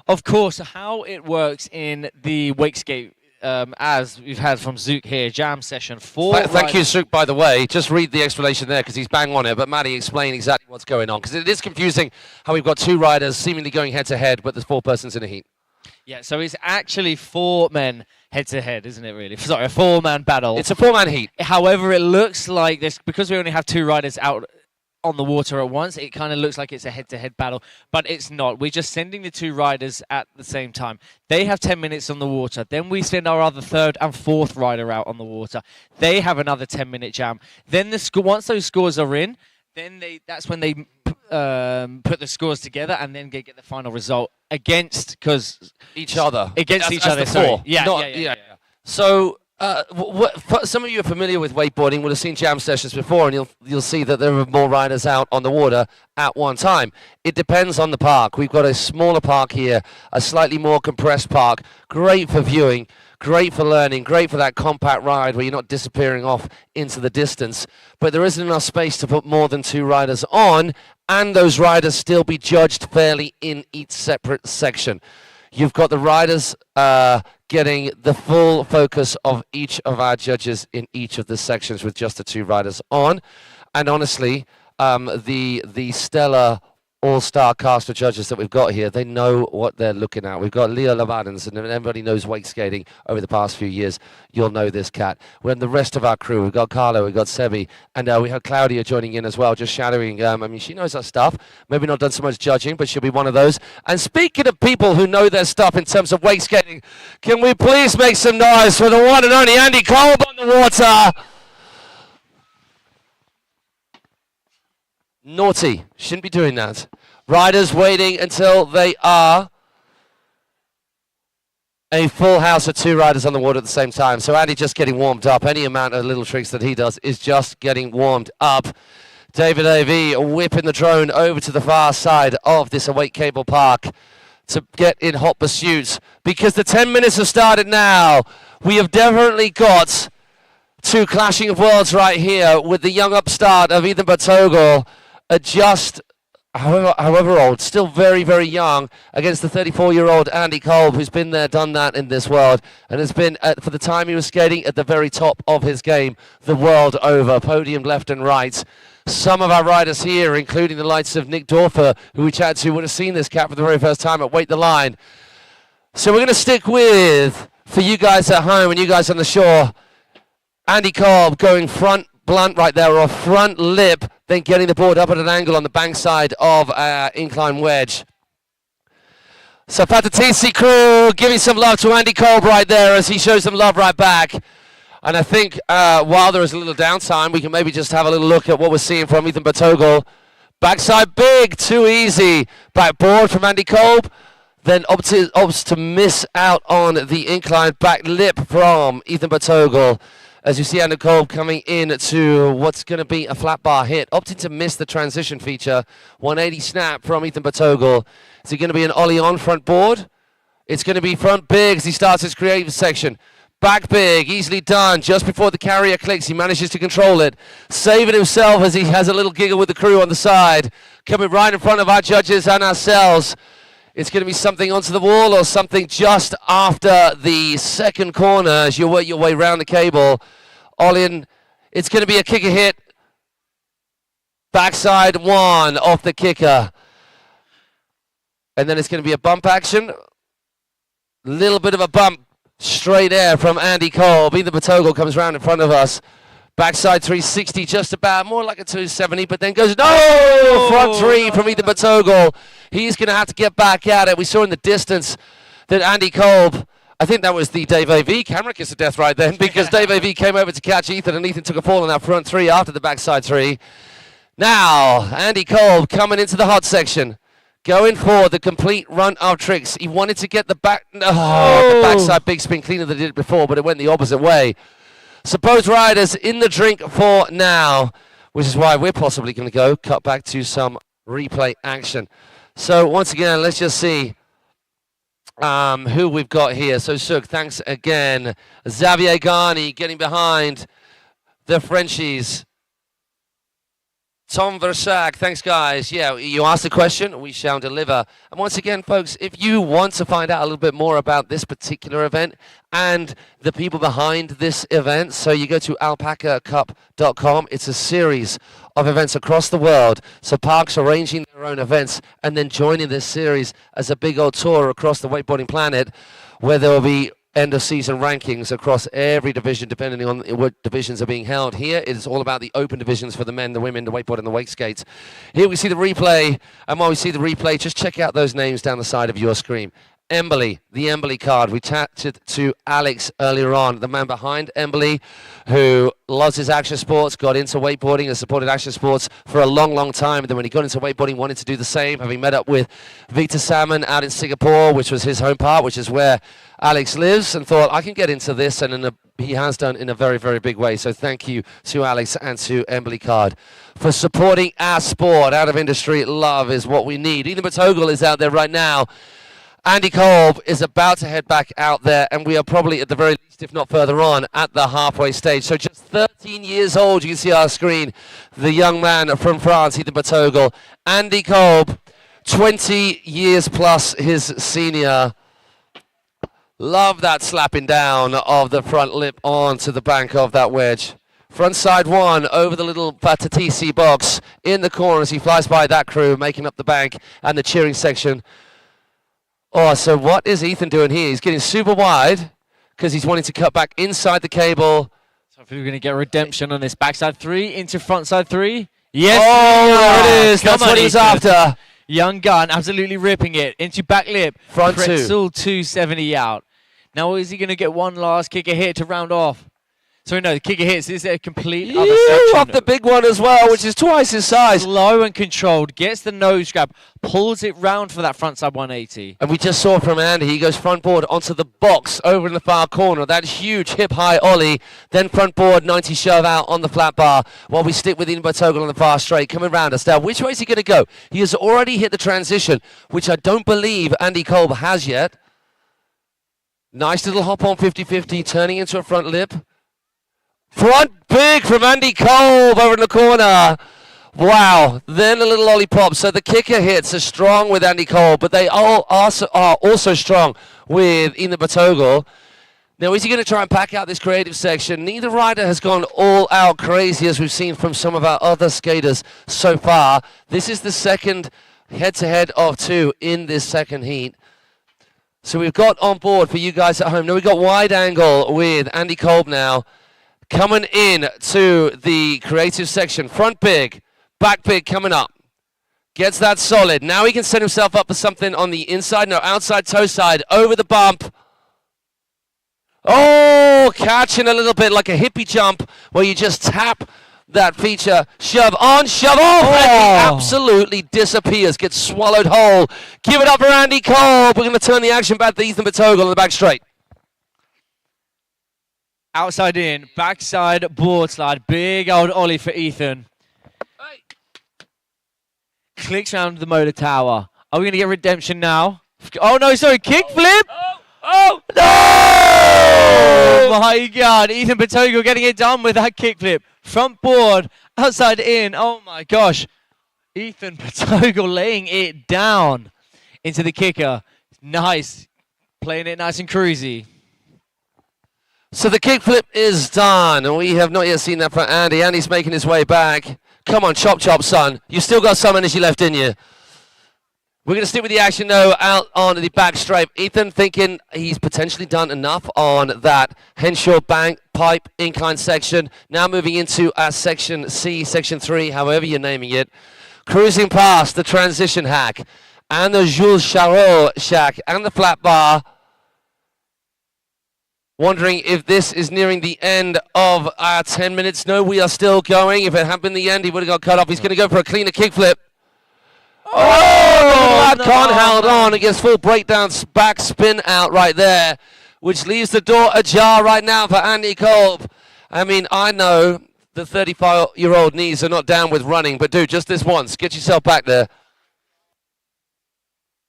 Of course, how it works in the Wakeskate, as we've had from Zook here, jam session 4. Thank you, Zook, by the way. Just read the explanation there because he's bang on it. But Maddie, explain exactly what's going on because it is confusing how we've got two riders seemingly going head-to-head, but there's 4 persons in a heat. Yeah, so it's actually 4 men head-to-head, isn't it, really? Sorry, a 4-man battle. It's a 4-man heat. However, it looks like this, because we only have 2 riders out on the water at once, it kind of looks like it's a head-to-head battle, but it's not. We're just sending the 2 riders at the same time. They have 10 minutes on the water. Then we send our other 3rd and 4th rider out on the water. They have another 10-minute jam. Then once those scores are in, then that's when they put the scores together and then get the final result against each other. Against As- each as other. the Sorry. four. Yeah. So, some of you are familiar with wakeboarding, would have seen jam sessions before, and you'll see that there are more riders out on the water at one time. It depends on the park. We've got a smaller park here, a slightly more compressed park, great for viewing, great for learning, great for that compact ride where you're not disappearing off into the distance. But there isn't enough space to put more than 2 riders on, and those riders still be judged fairly in each separate section. You've got the riders getting the full focus of each of our judges in each of the sections with just the 2 riders on. And honestly, the stellar all-star cast of judges that we've got here, they know what they're looking at. We've got Leo Levadens, and everybody knows wake skating over the past few years. You'll know this cat. We're in the rest of our crew. We've got Carlo, we've got Sebi, and we have Claudia joining in as well, just shadowing. I mean, she knows her stuff. Maybe not done so much judging, but she'll be one of those. And speaking of people who know their stuff in terms of wake skating, can we please make some noise for the one and only Andy Kolb on the water? Naughty. Shouldn't be doing that. Riders waiting until they are a full house of 2 riders on the water at the same time. So Andy just getting warmed up. Any amount of little tricks that he does is just getting warmed up. David A.V. whipping the drone over to the far side of this Awake Cablepark to get in hot pursuit, because the 10 minutes have started now. We have definitely got 2 clashing of worlds right here with the young upstart of Ethan Bertogel, just however old, still very, very young, against the 34-year-old Andy Kolb, who's been there, done that in this world, and has been, for the time he was skating, at the very top of his game, the world over, podium left and right. Some of our riders here, including the likes of Nick Dorfer, who we chatted to, would have seen this cat for the very first time at Wait the Line. So we're going to stick with, for you guys at home and you guys on the shore, Andy Kolb going front blunt right there, or front lip, then getting the board up at an angle on the bank side of incline wedge. So Patatisi crew giving some love to Andy Kolb right there as he shows them love right back. And I think while there is a little downtime, we can maybe just have a little look at what we're seeing from Ethan Bertogel. Backside big, too easy. Backboard from Andy Kolb. Then opts to miss out on the incline back lip from Ethan Bertogel. As you see Andy Kolb coming in to what's going to be a flat bar hit. Opting to miss the transition feature. 180 snap from Ethan Bertogel. Is it going to be an ollie on front board? It's going to be front big as he starts his creative section. Back big, easily done. Just before the carrier clicks, he manages to control it. Saving himself as he has a little giggle with the crew on the side. Coming right in front of our judges and ourselves. It's going to be something onto the wall or something just after the second corner as you work your way around the cable. All in. It's going to be a kicker hit. Backside 1 off the kicker. And then it's going to be a bump action. Little bit of a bump. Straight air from Andy Kolb. Ethan Bertogel comes round in front of us. Backside 360, just about, more like a 270, but then goes, no! Front 3 from Ethan Bertogel. He's going to have to get back at it. We saw in the distance that Andy Kolb, I think that was the Dave A.V. camera kiss of death right then, because Dave A.V. came over to catch Ethan, and Ethan took a fall on that front 3 after the backside 3. Now, Andy Kolb coming into the hot section. Going for the complete run of tricks. He wanted to get the back, the backside big spin cleaner than he did before, but it went the opposite way. So both riders in the drink for now, which is why we're possibly going to go cut back to some replay action. So once again, let's just see who we've got here. So Suk, thanks again. Xavier Garni getting behind the Frenchies. Tom Versac, thanks guys. Yeah, you asked the question, we shall deliver. And once again, folks, if you want to find out a little bit more about this particular event and the people behind this event, so you go to alpacacup.com. It's a series of events across the world. So parks arranging their own events and then joining this series as a big old tour across the wakeboarding planet, where there will be end of season rankings across every division depending on what divisions are being held. Here it is all about the open divisions for the men, the women, the wakeboard and the Wakeskate. Here we see the replay, and while we see the replay, just check out those names down the side of your screen. Embily, the Embily card. We chatted to Alex earlier on, the man behind Embily, who loves his action sports, got into wakeboarding and supported action sports for a long, long time. And then when he got into wakeboarding, wanted to do the same, having met up with Victor Salmon out in Singapore, which was his home part, which is where Alex lives, and thought, I can get into this, and he has done in a very, very big way. So thank you to Alex and to Embily Card for supporting our sport. Out of industry, love is what we need. Ethan Batogel is out there right now. Andy Kolb is about to head back out there, and we are probably at the very least, if not further on, at the halfway stage. So just 13 years old, you can see our screen, the young man from France, Ethan Batogel. Andy Kolb, 20 years plus his senior. Love that slapping down of the front lip onto the bank of that wedge. Front side one over the little Patatisi box in the corner as he flies by that crew, making up the bank and the cheering section. Oh, so what is Ethan doing here? He's getting super wide because he's wanting to cut back inside the cable. So if we're going to get redemption on this backside three into frontside three. Yes. Oh, there it is. That's what he's after. Young gun, absolutely ripping it into back lip. Front two. Pretzel 270 out. Now is he going to get one last kicker hit to round off? So no, the kicker hits. Is a complete other section. Off the big one as well, which is twice his size. Slow and controlled, gets the nose grab, pulls it round for that frontside 180. And we just saw from Andy, he goes front board onto the box over in the far corner. That huge hip-high ollie, then front board 90 shove out on the flat bar while we stick with Ian Batogel on the far straight, coming round us. Now, which way is he going to go? He has already hit the transition, which I don't believe Andy Kolb has yet. Nice little hop on 50-50, turning into a front lip. Front big from Andy Kolb over in the corner. Wow. Then a little lollipop. So the kicker hits are strong with Andy Kolb, but they all are also strong with Ethan Batogel. Now, is he going to try and pack out this creative section? Neither rider has gone all out crazy as we've seen from some of our other skaters so far. This is the second head-to-head of two in this second heat. So we've got on board for you guys at home. Now we've got wide angle with Andy Kolb now. Coming in to the creative section. Front big, back big coming up. Gets that solid. Now he can set himself up for something on the inside, no, outside toe side, over the bump. Oh, catching a little bit like a hippie jump where you just tap that feature. Shove on, shove off, and he absolutely disappears. Gets swallowed whole. Give it up for Andy Kolb. We're going to turn the action back to Ethan Batogel on the back straight. Outside in, backside board slide, big old ollie for Ethan. Hey. Clicks round the motor tower. Are we going to get redemption now? Oh no, sorry, kickflip! Oh! No! Oh my God, Ethan Batogel getting it done with that kickflip. Front board, outside in, oh my gosh. Ethan Batogel laying it down into the kicker. Nice, playing it nice and cruisy. So the kickflip is done, and we have not yet seen that from Andy. Andy's making his way back. Come on, chop, chop, son. You've still got some energy left in you. We're going to stick with the action, though, out on the back straight. Ethan thinking he's potentially done enough on that Henshaw bank pipe incline section. Now moving into our section C, section 3, however you're naming it. Cruising past the transition hack and the Jules Charot shack and the flat bar. Wondering if this is nearing the end of our 10 minutes. No, we are still going. If it had been the end, he would have got cut off. He's going to go for a cleaner kickflip. Oh, that con held on. It gets full breakdown back spin out right there, which leaves the door ajar right now for Andy Kolb. I mean, I know the 35-year-old knees are not down with running, but dude, just this once. Get yourself back there.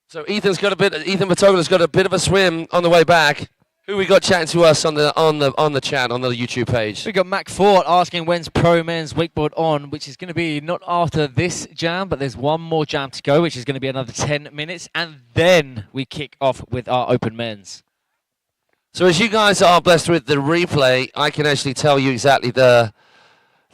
So Ethan Batogel's got a bit of a swim on the way back. Who we got chatting to us on the chat on the YouTube page? We got Mac Ford asking when's Pro Men's wakeboard on, which is going to be not after this jam, but there's one more jam to go, which is going to be another 10 minutes, and then we kick off with our Open Men's. So as you guys are blessed with the replay, I can actually tell you exactly the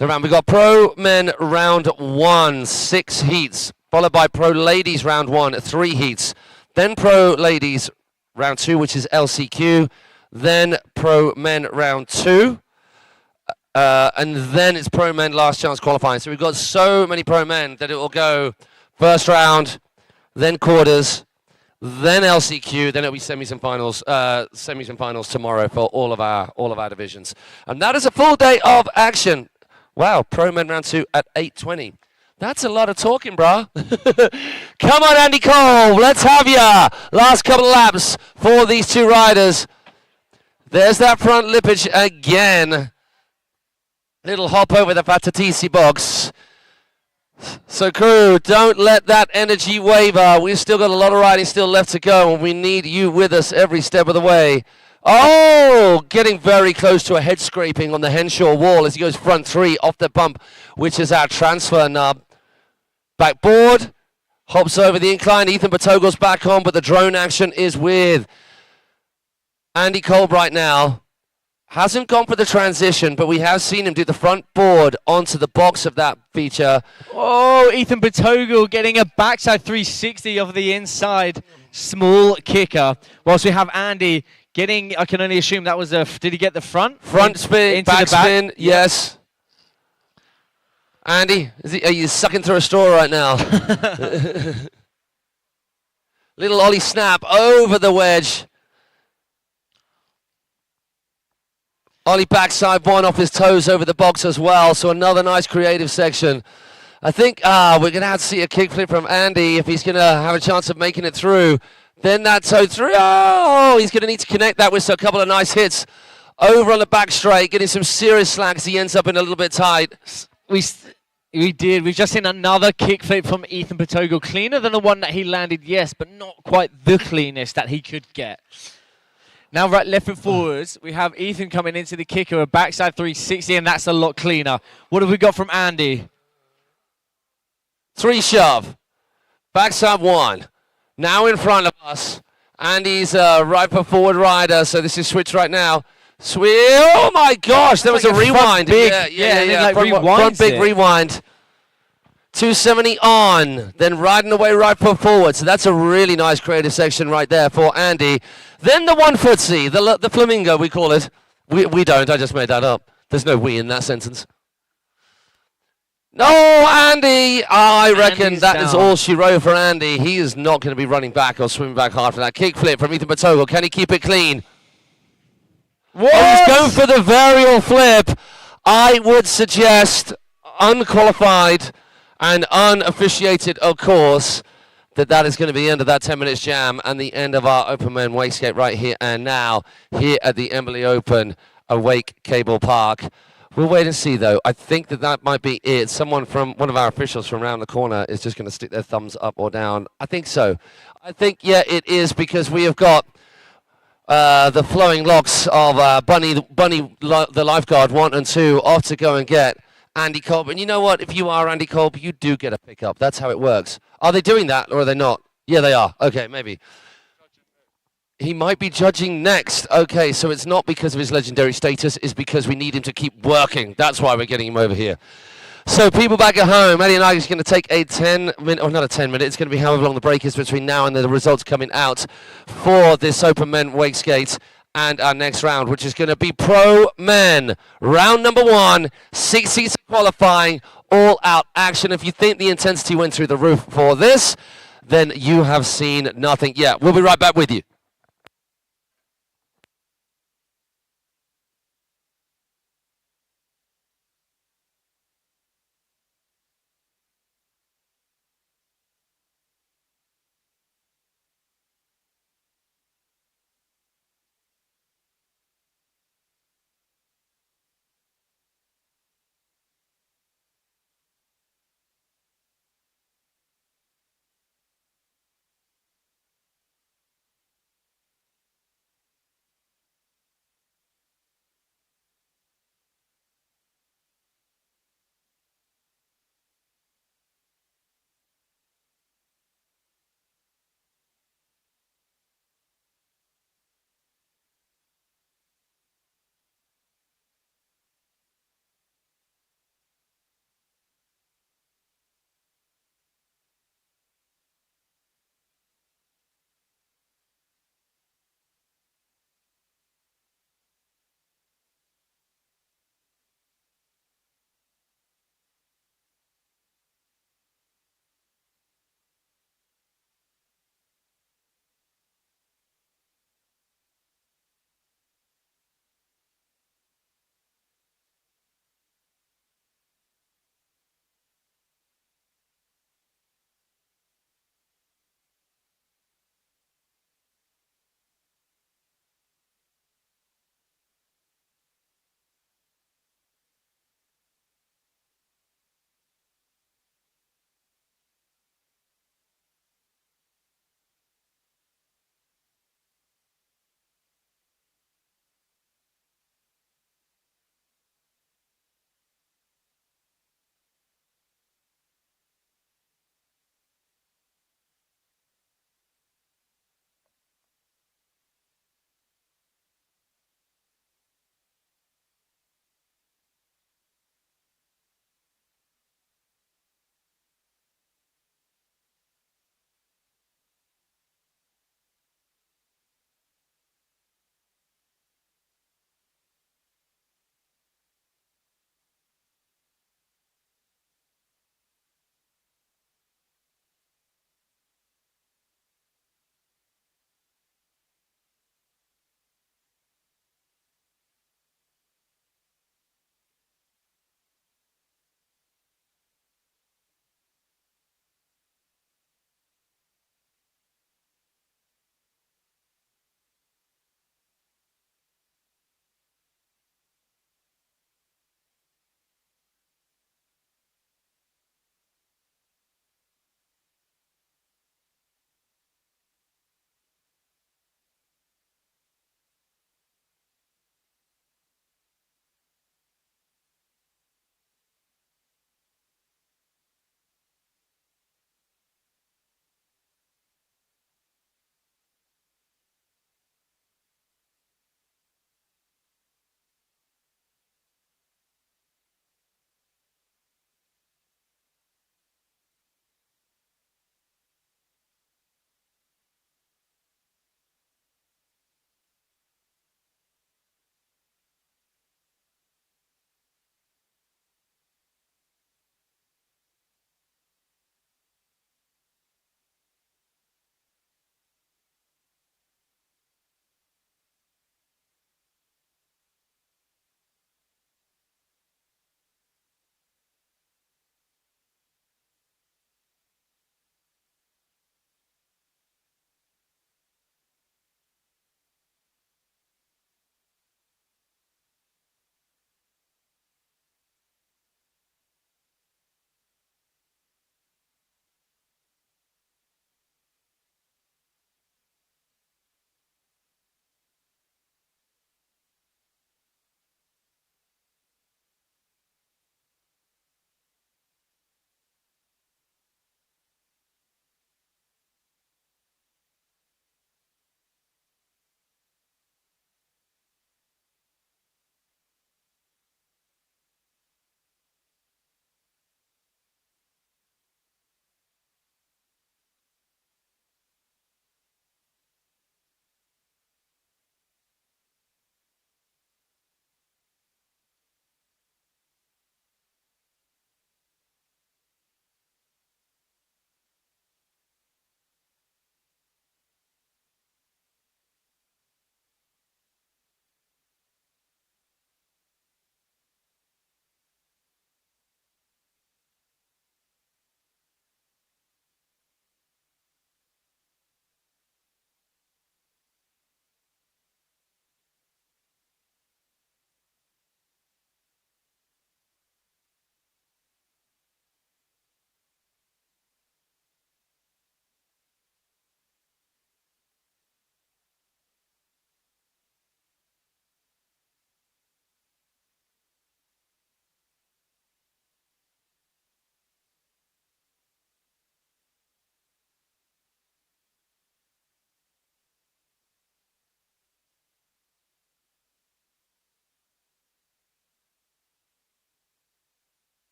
round. We got Pro Men round 1, 6 heats, followed by Pro Ladies round 1, 3 heats, then Pro Ladies round 2, which is LCQ, then Pro Men round 2, and then it's Pro Men last chance qualifying. So we've got so many Pro Men that it will go first round, then quarters, then LCQ, then it'll be semis and finals tomorrow for all of our divisions. And that is a full day of action. Wow, Pro Men round 2 at 8:20. That's a lot of talking, brah. Come on, Andy Cole, let's have ya. Last couple of laps for these two riders. There's that front lippage again. Little hop over the Fatatisi box. So crew, don't let that energy waver. We've still got a lot of riding still left to go, and we need you with us every step of the way. Oh, getting very close to a head scraping on the Henshaw wall as he goes front 3 off the bump, which is our transfer nub. Backboard, hops over the incline. Ethan Patogo's back on, but the drone action is with Andy Kolb right now. Hasn't gone for the transition, but we have seen him do the front board onto the box of that feature. Oh, Ethan Patogo getting a backside 360 off the inside. Small kicker. Whilst we have Andy getting, I can only assume that was a, did he get the front? Front spin, into back the back? spin, yes. Andy, are you sucking through a straw right now? Little ollie snap over the wedge. Ollie backside 1 off his toes over the box as well, so another nice creative section. I think we're going to have to see a kickflip from Andy if he's going to have a chance of making it through. Then that toe through. Oh, he's going to need to connect that with a couple of nice hits over on the back straight, getting some serious slack as he ends up in a little bit tight. We did. We've just seen another kickflip from Ethan Patogo. Cleaner than the one that he landed, yes, but not quite the cleanest that he could get. Now, right, left foot forwards, we have Ethan coming into the kicker, a backside 360, and that's a lot cleaner. What have we got from Andy? 3 shove. Backside 1. Now in front of us. Andy's right foot forward rider, so this is switch right now. Oh my gosh, there was a rewind. Big, Yeah. Front big rewind. 270 on, then riding away right foot forward. So that's a really nice creative section right there for Andy. Then the 1 footsie, the flamingo we call it. We don't, I just made that up. There's no we in that sentence. No, Andy! I reckon Andy's that is down. all she wrote for Andy. He is not going to be running back or swimming back hard for that kickflip from Ethan Patogo. Can he keep it clean? What? Oh, he's going for the varial flip. I would suggest, unqualified and unofficiated, of course, that is going to be the end of that 10 minutes jam and the end of our Open Men Wakeskate right here and now, here at the Embily Open, Awake Cablepark. We'll wait and see, though. I think that might be it. Someone from, one of our officials from around the corner is just going to stick their thumbs up or down. I think so. I think, yeah, it is, because we have got the flowing locks of Bunny, the lifeguard, 1 and 2, off to go and get Andy Kolb. And you know what? If you are Andy Kolb, you do get a pickup. That's how it works. Are they doing that, or are they not? Yeah, they are. Okay, maybe. He might be judging next. Okay, so it's not because of his legendary status. It's because we need him to keep working. That's why we're getting him over here. So people back at home, Eddie and I are going to take a 10-minute, or not a 10-minute, it's going to be however long the break is between now and the results coming out for this Open Men Wakeskate and our next round, which is going to be Pro Men. Round number 1, 6 seats of qualifying, all out action. If you think the intensity went through the roof for this, then you have seen nothing yet. We'll be right back with you.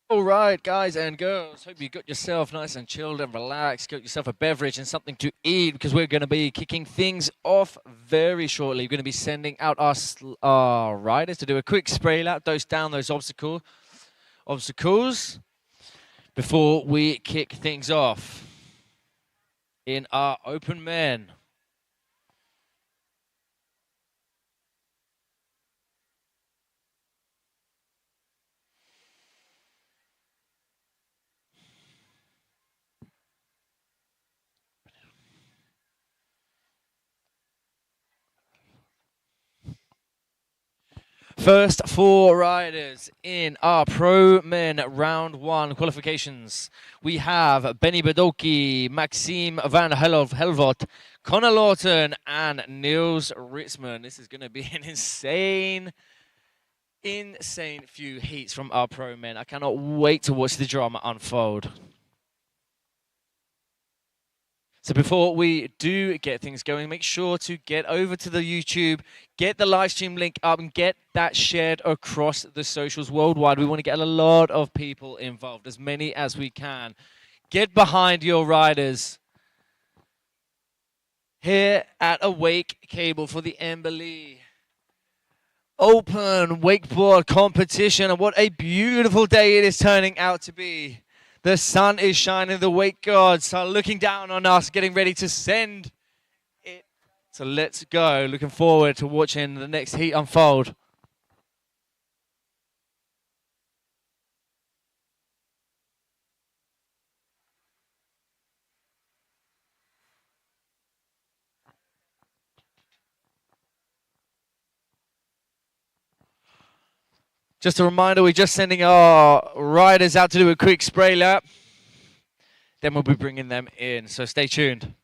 All right, guys and girls, hope you got yourself nice and chilled and relaxed, got yourself a beverage and something to eat, because we're going to be kicking things off very shortly. We're going to be sending out our riders to do a quick spray lap, dose down those obstacles before we kick things off in our open men. First four riders in our Pro Men Round 1 qualifications. We have Benny Bedoki, Maxime Van Helvot, Connor Lawton, and Niels Ritzman. This is going to be an insane few heats from our Pro Men. I cannot wait to watch the drama unfold. So before we do get things going, make sure to get over to the YouTube, get the live stream link up, and get that shared across the socials worldwide. We want to get a lot of people involved, as many as we can. Get behind your riders here at Awake Cable for the Embily Open wakeboard competition. And what a beautiful day it is turning out to be. The sun is shining, the wake gods are looking down on us, getting ready to send it. So let's go. Looking forward to watching the next heat unfold. Just a reminder, we're just sending our riders out to do a quick spray lap. Then we'll be bringing them in, so stay tuned.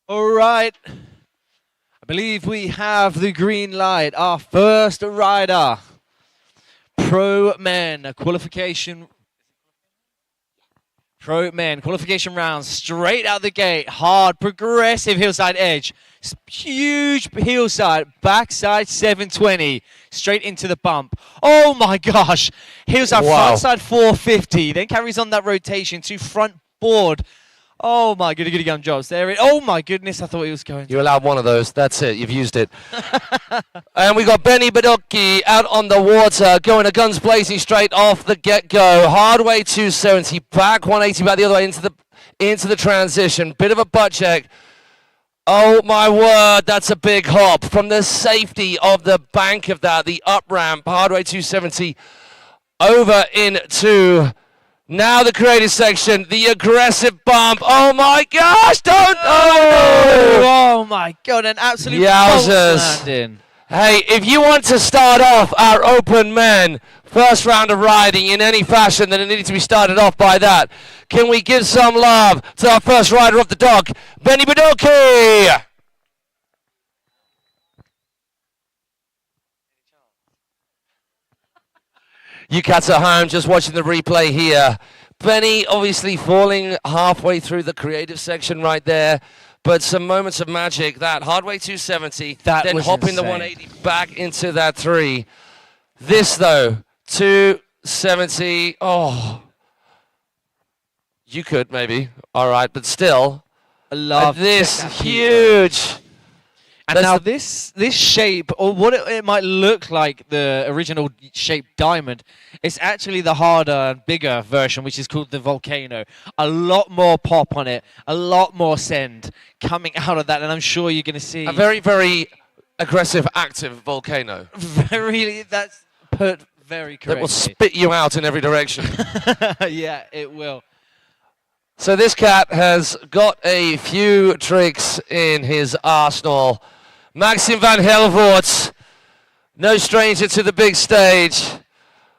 All right. I believe we have the green light. Our first rider. Pro Men qualification. Pro men, qualification rounds, straight out the gate, hard, progressive hillside edge, huge hillside, backside 720, straight into the bump. Oh my gosh, hillside, Wow. frontside 450, then carries on that rotation to front board. Oh my goody gum jobs, there oh my goodness, I thought he was going to. You allowed one of those. That's it. You've used it. And we got Benny Badocchi out on the water, going to guns blazing straight off the get-go. Hard way 270, back 180 back the other way into the transition. Bit of a butt check. Oh my word, that's a big hop from the safety of the bank of that, the up ramp. Hard way 270 over into. Now the creative section, the aggressive bump. Oh my gosh, don't! Oh my god, an absolute Yowzers. landing. Hey, if you want to start off our open men first round of riding in any fashion, then it needed to be started off by that. Can we give some love to our first rider of the dock, Benny Badocchi? You cats at home just watching the replay here. Benny obviously falling halfway through the creative section right there. But some moments of magic. That hardway 270, that then was hopping insane. the 180 back into that 3. This though, 270. Oh, you could maybe. All right, but still, I love this that huge. And now this shape, or what it might look like, the original shaped diamond, it's actually the harder and bigger version, which is called the Volcano. A lot more pop on it, a lot more send coming out of that, and I'm sure you're going to see... A very, very aggressive, active volcano. Really, that's put very correctly. That will spit you out in every direction. Yeah, it will. So this cat has got a few tricks in his arsenal. Maxim van Helvoort, no stranger to the big stage.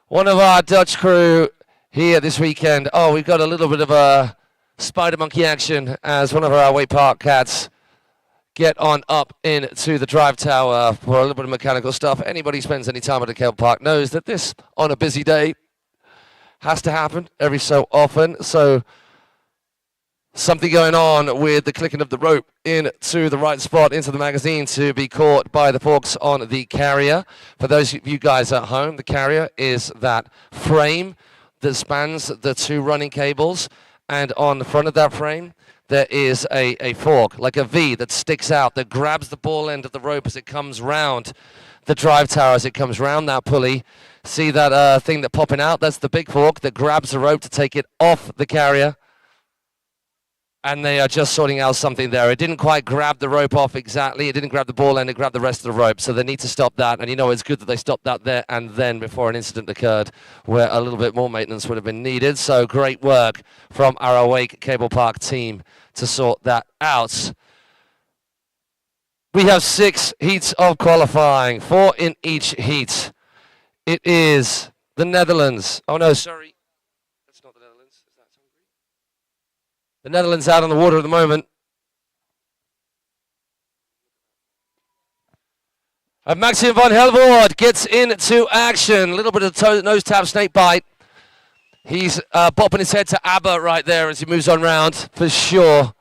One of our Dutch crew here this weekend. Oh, we've got a little bit of a spider monkey action as one of our Awake Park cats get on up into the drive tower for a little bit of mechanical stuff. Anybody who spends any time at the Cablepark knows that this, on a busy day, has to happen every so often. So something going on with the clicking of the rope into the right spot, into the magazine to be caught by the forks on the carrier. For those of you guys at home, the carrier is that frame that spans the 2 running cables. And on the front of that frame, there is a fork, like a V, that sticks out, that grabs the ball end of the rope as it comes round the drive tower, as it comes round that pulley. See that thing that popping out? That's the big fork that grabs the rope to take it off the carrier. And they are just sorting out something there. It didn't quite grab the rope off exactly. It didn't grab the ball end. It grabbed the rest of the rope. So they need to stop that. And you know, it's good that they stopped that there and then before an incident occurred where a little bit more maintenance would have been needed. So great work from our Awake Cablepark team to sort that out. We have 6 heats of qualifying, 4 in each heat. It is the Netherlands. Oh no, sorry. That's not the Netherlands. Is that Hungary? The Netherlands out on the water at the moment. And Maxim van Helvoort gets into action. A little bit of nose tap snake bite. He's bopping his head to ABBA right there as he moves on round, for sure.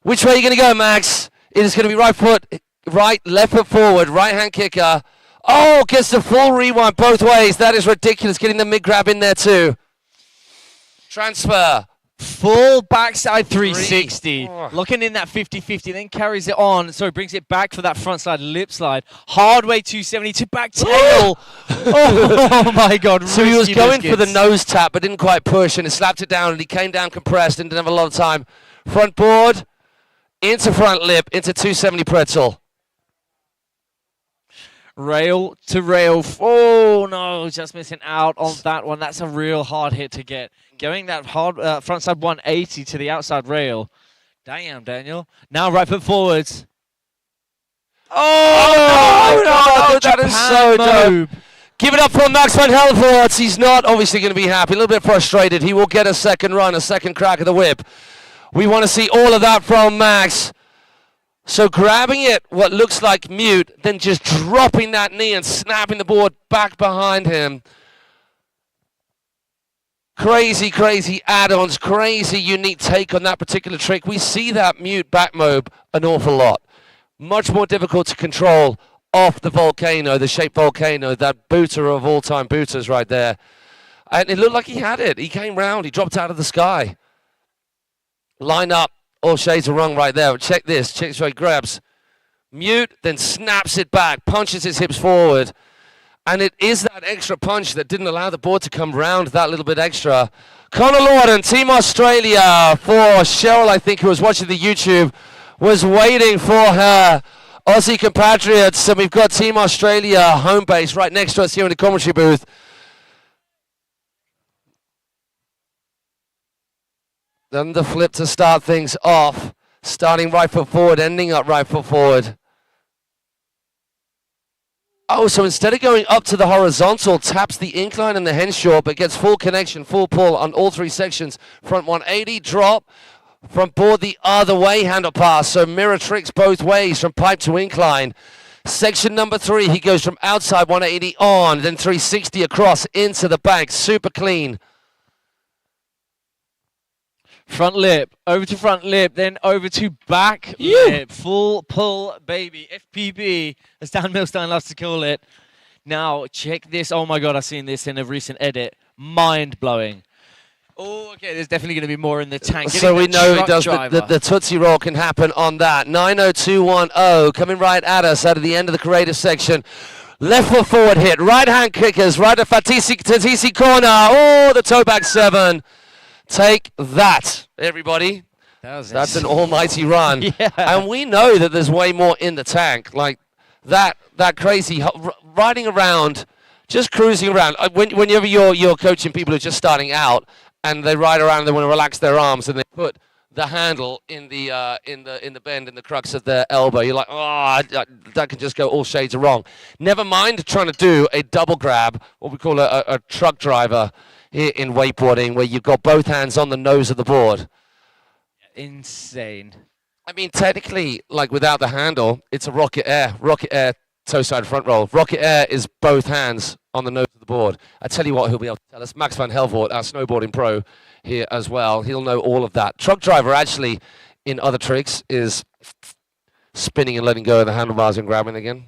Which way are you going to go, Max? It is going to be right foot, right, left foot forward, right hand kicker. Oh, gets the full rewind both ways. That is ridiculous. Getting the mid grab in there too. Transfer. Full backside 360, Oh. looking in that 50-50, then carries it on, so brings it back for that frontside lip slide. Hardway 270 to back tail. Oh my God. So he was risky going for the biscuits. nose tap, but didn't quite push, and he slapped it down, and he came down compressed and didn't have a lot of time. Front board, into front lip, into 270 pretzel. Rail to rail. Oh no, just missing out on that one. That's a real hard hit to get. Going that hard frontside 180 to the outside rail. Damn, Daniel. Now right foot forwards. Oh, no, that is so Japan dope. Give it up for Max van Helvoort. He's not obviously going to be happy, a little bit frustrated. He will get a second run, a second crack of the whip. We want to see all of that from Max. So grabbing it, what looks like mute, then just dropping that knee and snapping the board back behind him. Crazy, crazy add-ons, crazy unique take on that particular trick. We see that mute back mob an awful lot. Much more difficult to control off the volcano, the shape volcano, that booter of all-time booters right there. And it looked like he had it. He came round, he dropped out of the sky. Line up, all shades of wrong right there. Check this, check so he grabs. Mute, then snaps it back, punches his hips forward. And it is that extra punch that didn't allow the board to come round that little bit extra. Connor Lorden, Team Australia, for Cheryl, I think, who was watching the YouTube, was waiting for her Aussie compatriots. And we've got Team Australia home base right next to us here in the commentary booth. Then the flip to start things off. Starting right foot forward, ending up right foot forward. Oh, so instead of going up to the horizontal, taps the incline and the henshaw, but gets full connection, full pull on all three sections. Front 180, drop. Front board the other way, handle pass. So mirror tricks both ways from pipe to incline. Section number 3, he goes from outside 180 on, then 360 across into the bank. Super clean. Front lip, over to front lip, then over to back lip. Full pull, baby. FPB, as Dan Milstein loves to call it. Now, check this. Oh my God, I've seen this in a recent edit. Mind-blowing. Oh, okay, there's definitely going to be more in the tank. So we know it does. The Tootsie Roll can happen on that. 90210 coming right at us out of the end of the creative section. Left foot forward hit. Right hand kickers. Right at Fatisi corner. Oh, the toe back 7. Take that, everybody. That's an almighty run. Yeah. And we know that there's way more in the tank. Like that crazy riding around, just cruising around. Whenever you're coaching people who are just starting out and they ride around and they want to relax their arms and they put the handle in the bend in the crux of their elbow, you're like, oh, that can just go all shades of wrong. Never mind trying to do a double grab, what we call a truck driver here in wakeboarding, where you've got both hands on the nose of the board. Insane. I mean, technically, like without the handle, it's a rocket air toe side front roll. Rocket air is both hands on the nose of the board. I tell you what, he'll be able to tell us. Max van Helvoort, our snowboarding pro here as well. He'll know all of that. Truck driver actually, in other tricks, is spinning and letting go of the handlebars and grabbing again.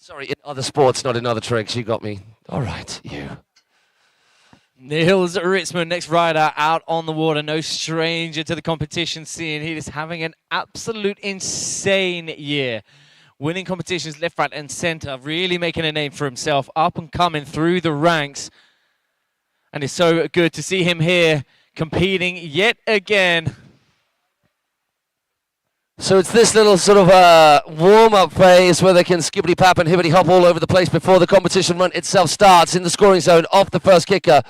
Sorry, in other sports, not in other tricks. You got me. All right, you. Niels Ritzman, next rider out on the water. No stranger to the competition scene. He is having an absolute insane year. Winning competitions left, right, and center. Really making a name for himself. Up and coming through the ranks. And it's so good to see him here competing yet again. So it's this little sort of warm-up phase where they can skibbity-pap and hibbity-hop all over the place before the competition run itself starts in the scoring zone off the first kicker.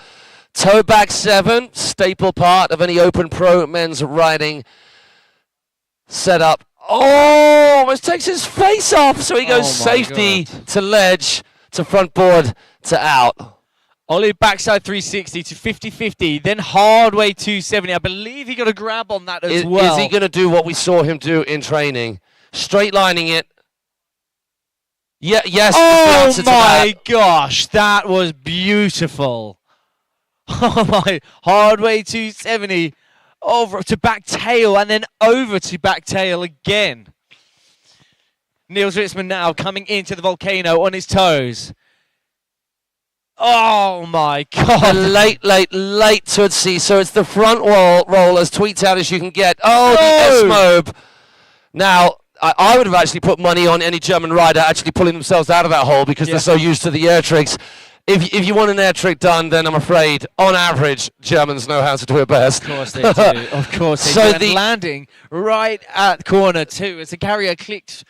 Toe back 7, staple part of any open pro men's riding setup. Oh, almost takes his face off. So he goes safety to ledge to front board to out. Ollie backside 360 to 50-50, then hard way 270. I believe he got a grab on that as well. Is he going to do what we saw him do in training? Straight lining it. Yeah, yes. Oh my gosh, that was beautiful. Oh my, hard way 270 over to back tail and then over to back tail again. Niels Ritzman now coming into the volcano on his toes. Oh my God. Late Tootsie. So it's the front roll as tweets out as you can get. Oh, the S-mobe. Now, I would have actually put money on any German rider actually pulling themselves out of that hole because they're so used to the air tricks. If you want an air trick done, then I'm afraid, on average, Germans know how to do it best. Of course they do. Of course they do. And landing right at corner two. As the carrier clicked.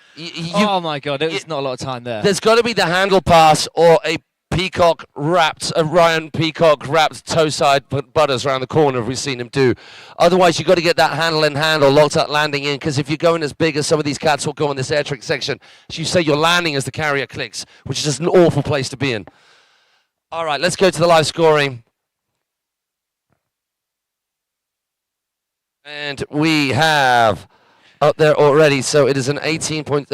Oh my God, there was not a lot of time there. There's got to be the handle pass or a Peacock wrapped, a Ryan Peacock wrapped toe side butters around the corner, we've seen him do. Otherwise, you've got to get that handle in handle, locked up landing in, because if you're going as big as some of these cats will go on this air trick section, as you say, you're landing as the carrier clicks, which is just an awful place to be in. All right, let's go to the live scoring. And we have up there already, so it is an 18 point,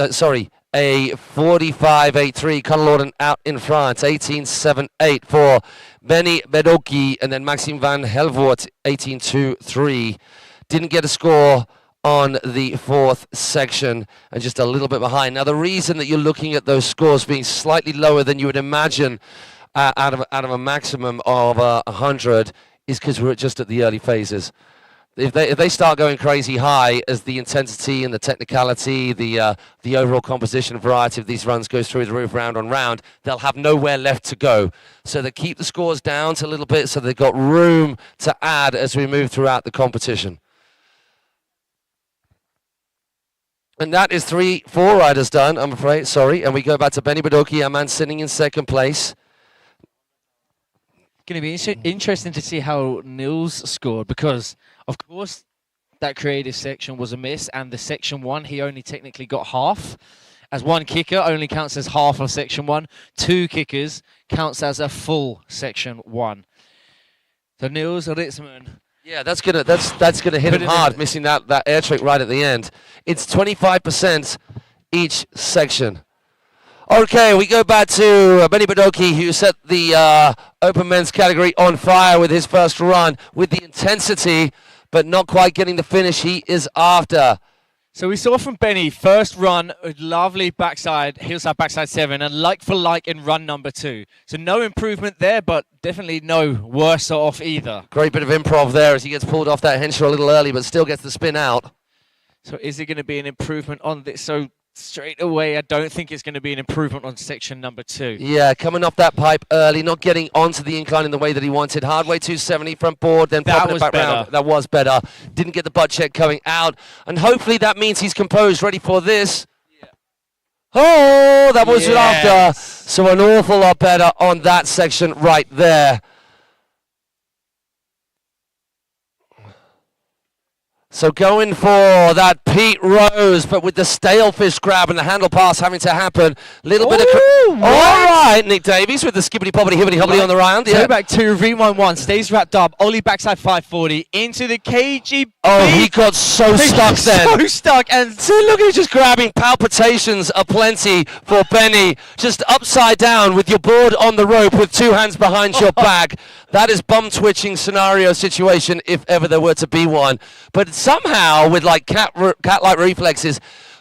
a 45.83. Conor Lawton out in front, 18.78 for Benny Bedoki, and then Maxime van Helvoort, 18.23. Didn't get a score on the fourth section and just a little bit behind. Now, the reason that you're looking at those scores being slightly lower than you would imagine out of a maximum of 100 is because we're just at the early phases. If they start going crazy high as the intensity and the technicality, the overall composition variety of these runs goes through the roof round on round, they'll have nowhere left to go. So they keep the scores down to a little bit so they've got room to add as we move throughout the competition. And that is 4 riders done, I'm afraid, sorry. And we go back to Benny Bedoki, our man sitting in second place. Going to be interesting to see how Nils scored, because of course that creative section was a miss, and the section 1 he only technically got half, as one kicker only counts as half of section 1, 2 kickers counts as a full section 1. So Nils Ritzman, yeah, that's gonna hit him hard, missing that air trick right at the end. It's 25% each section. Okay, we go back to Benny Bedoki, who set the open men's category on fire with his first run, with the intensity, but not quite getting the finish he is after. So we saw from Benny, first run, a lovely backside, hillside backside 7, and like for like in run number 2. So no improvement there, but definitely no worse off either. Great bit of improv there as he gets pulled off that Henshaw a little early, but still gets the spin out. So is it going to be an improvement on this? So straight away, I don't think it's going to be an improvement on section number 2. Yeah, coming off that pipe early, not getting onto the incline in the way that he wanted. Hardway 270 front board, then popping it back round. That was better. Didn't get the butt check coming out. And hopefully that means he's composed, ready for this. Yeah. Oh, that was after. So an awful lot better on that section right there. So going for that Pete Rose, but with the stale fish grab and the handle pass having to happen. Little bit of... All right, Nick Davies with the skibbity poppity hibbity hobbity on the round. Yeah. Back 2, rewind 1, stays wrapped up, Ollie backside 540, into the KGB. Oh, he got so stuck then. So stuck. And so look at you just grabbing. Palpitations aplenty for Benny. Just upside down with your board on the rope with 2 hands behind your back. That is bum twitching scenario situation if ever there were to be one. But somehow, with like cat-like reflexes,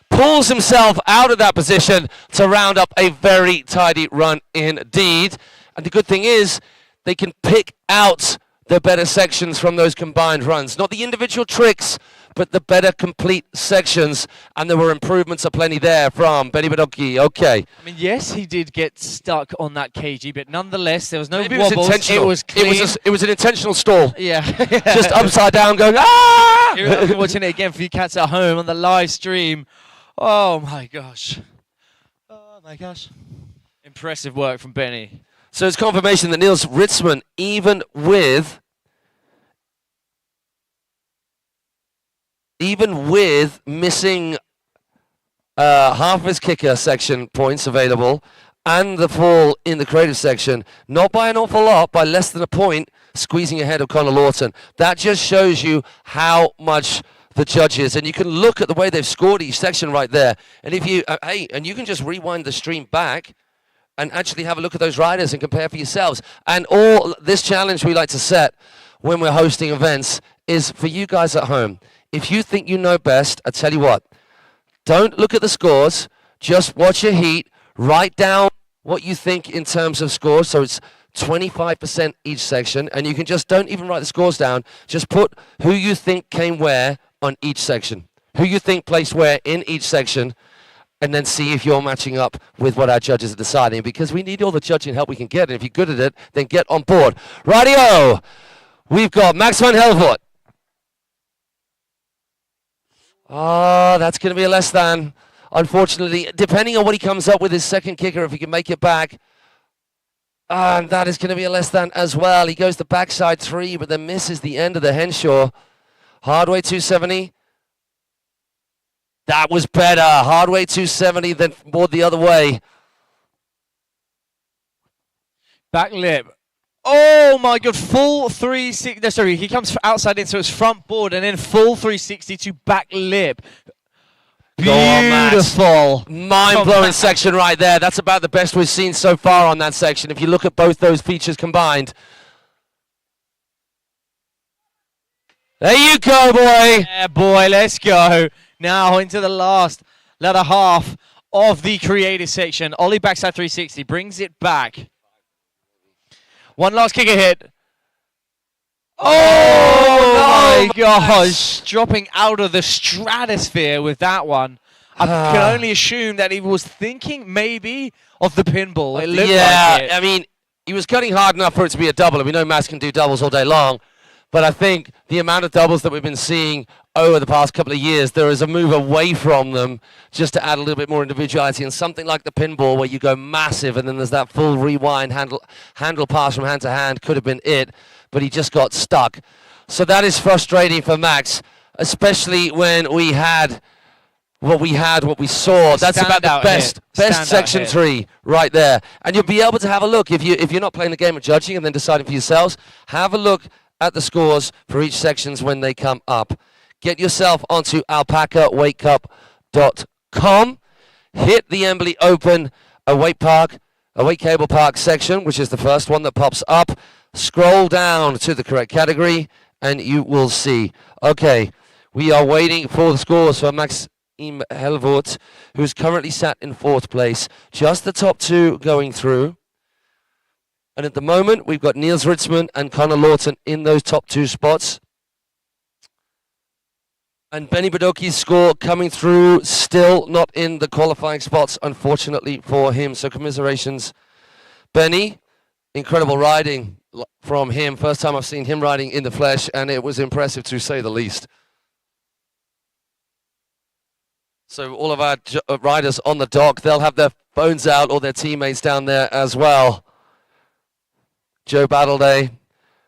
pulls himself out of that position to round up a very tidy run indeed. And the good thing is, they can pick out the better sections from those combined runs. Not the individual tricks, but the better complete sections. And there were improvements aplenty there from Benny Bedoki. Okay. I mean, yes, he did get stuck on that KG, but nonetheless, there was no Maybe wobbles. It was intentional. It was clean. It was an intentional stall. Yeah. Just upside down going, ah! You're watching it again for you cats at home on the live stream. Oh, my gosh. Oh, my gosh. Impressive work from Benny. So it's confirmation that Nils Ritzman, even with missing half of his kicker section points available and the fall in the creative section, not by an awful lot, by less than a point, squeezing ahead of Conor Lawton. That just shows you how much the judges, and you can look at the way they've scored each section right there. And if you, and you can just rewind the stream back and actually have a look at those riders and compare for yourselves. And all this challenge we like to set when we're hosting events is for you guys at home. If you think you know best, I tell you what, don't look at the scores, just watch your heat, write down what you think in terms of scores, so it's 25% each section, and you can just, don't even write the scores down, just put who you think came where on each section, who you think placed where in each section, and then see if you're matching up with what our judges are deciding, because we need all the judging help we can get, and if you're good at it, then get on board. Rightio, we've got Max van Helvoort. Oh, that's going to be a less than, unfortunately, depending on what he comes up with his second kicker, if he can make it back. And that is going to be a less than as well. He goes to backside 3, but then misses the end of the Henshaw. Hardway 270. That was better. Hardway 270, then board the other way. Back lip. Oh my god, full 360. No, sorry, he comes outside in, so it's front board and then full 360 to back lip. Go on, Max. Beautiful. Mind-blowing section right there. That's about the best we've seen so far on that section. If you look at both those features combined. There you go, boy. Yeah, boy, let's go. Now into the last latter half of the creative section. Ollie backside 360 brings it back. One last kicker hit. Oh, my gosh. Dropping out of the stratosphere with that one. I can only assume that he was thinking maybe of the pinball. It looked like it. I mean, he was cutting hard enough for it to be a double, and we know Max can do doubles all day long. But I think the amount of doubles that we've been seeing over the past couple of years, there is a move away from them just to add a little bit more individuality. And something like the pinball where you go massive and then there's that full rewind handle pass from hand to hand could have been it, but he just got stuck. So that is frustrating for Max, especially when we had what we saw. That's about the best section 3 right there. And you'll be able to have a look if you're not playing the game of judging and then deciding for yourselves. Have a look at the scores for each sections when they come up. Get yourself onto alpacawakeup.com. Hit the Embily Open Awake Cablepark section, which is the first one that pops up. Scroll down to the correct category, and you will see. Okay, we are waiting for the scores for Maxime Helvoort, who's currently sat in 4th place. Just the top 2 going through. And at the moment, we've got Niels Ritzman and Connor Lawton in those top 2 spots. And Benny Badoki's score coming through, still not in the qualifying spots, unfortunately for him. So commiserations, Benny. Incredible riding from him. First time I've seen him riding in the flesh, and it was impressive to say the least. So all of our riders on the dock, they'll have their phones out, or their teammates down there as well. Joe Battleday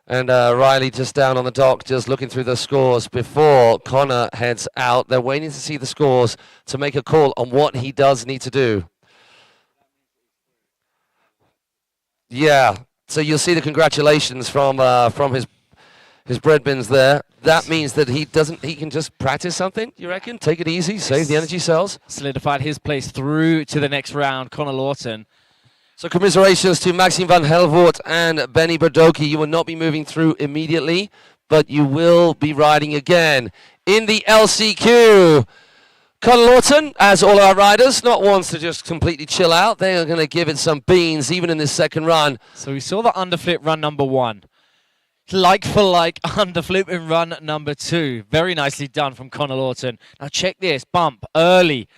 and Riley just down on the dock, just looking through the scores before Connor heads out. They're waiting to see the scores to make a call on what he does need to do. Yeah, so you'll see the congratulations from his bread bins there. That means that he can just practice something, you reckon? Take it easy, save the energy cells. Solidified his place through to the next round, Connor Lawton. So commiserations to Maxime van Helvoort and Benny Badoki. You will not be moving through immediately, but you will be riding again in the LCQ. Connor Lawton, as all our riders, not ones to just completely chill out. They are going to give it some beans, even in this second run. So we saw the underflip run number 1. Like for like, underflip in run number 2. Very nicely done from Connor Lawton. Now check this, bump early.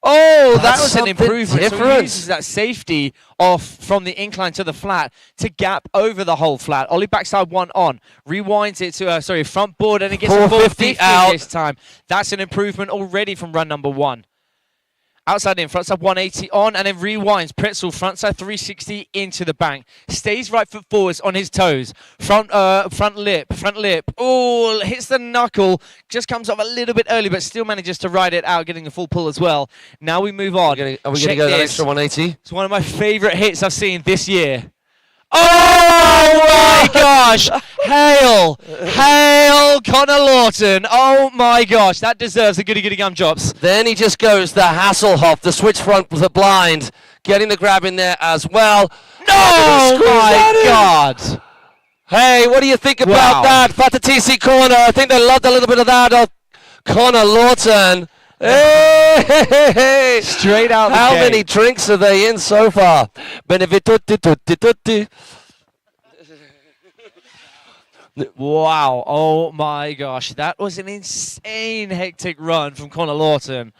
Oh, that was an improvement. So he uses that safety off from the incline to the flat to gap over the whole flat. Ollie backside 1 on, rewinds it to front board, and it gets a 450 out this time. That's an improvement already from run number 1. Outside in, frontside 180 on, and then rewinds. Pretzel, frontside 360 into the bank. Stays right foot forwards on his toes. Front lip. Oh, hits the knuckle. Just comes off a little bit early, but still manages to ride it out, getting a full pull as well. Now we move on. Are we going to go that extra 180? It's one of my favorite hits I've seen this year. Oh my gosh! Hail, Connor Lawton. Oh my gosh, that deserves a goody gum drops. Then he just goes the Hasselhoff, the switch front with the blind, getting the grab in there as well. No, my God. Hey, what do you think about that? Fatatisi corner. I think they loved a little bit of that of Connor Lawton. Hey, straight out the How gate. many drinks are they in so far? Benevitutti. Wow, oh my gosh, that was an insane hectic run from Connor Lawton.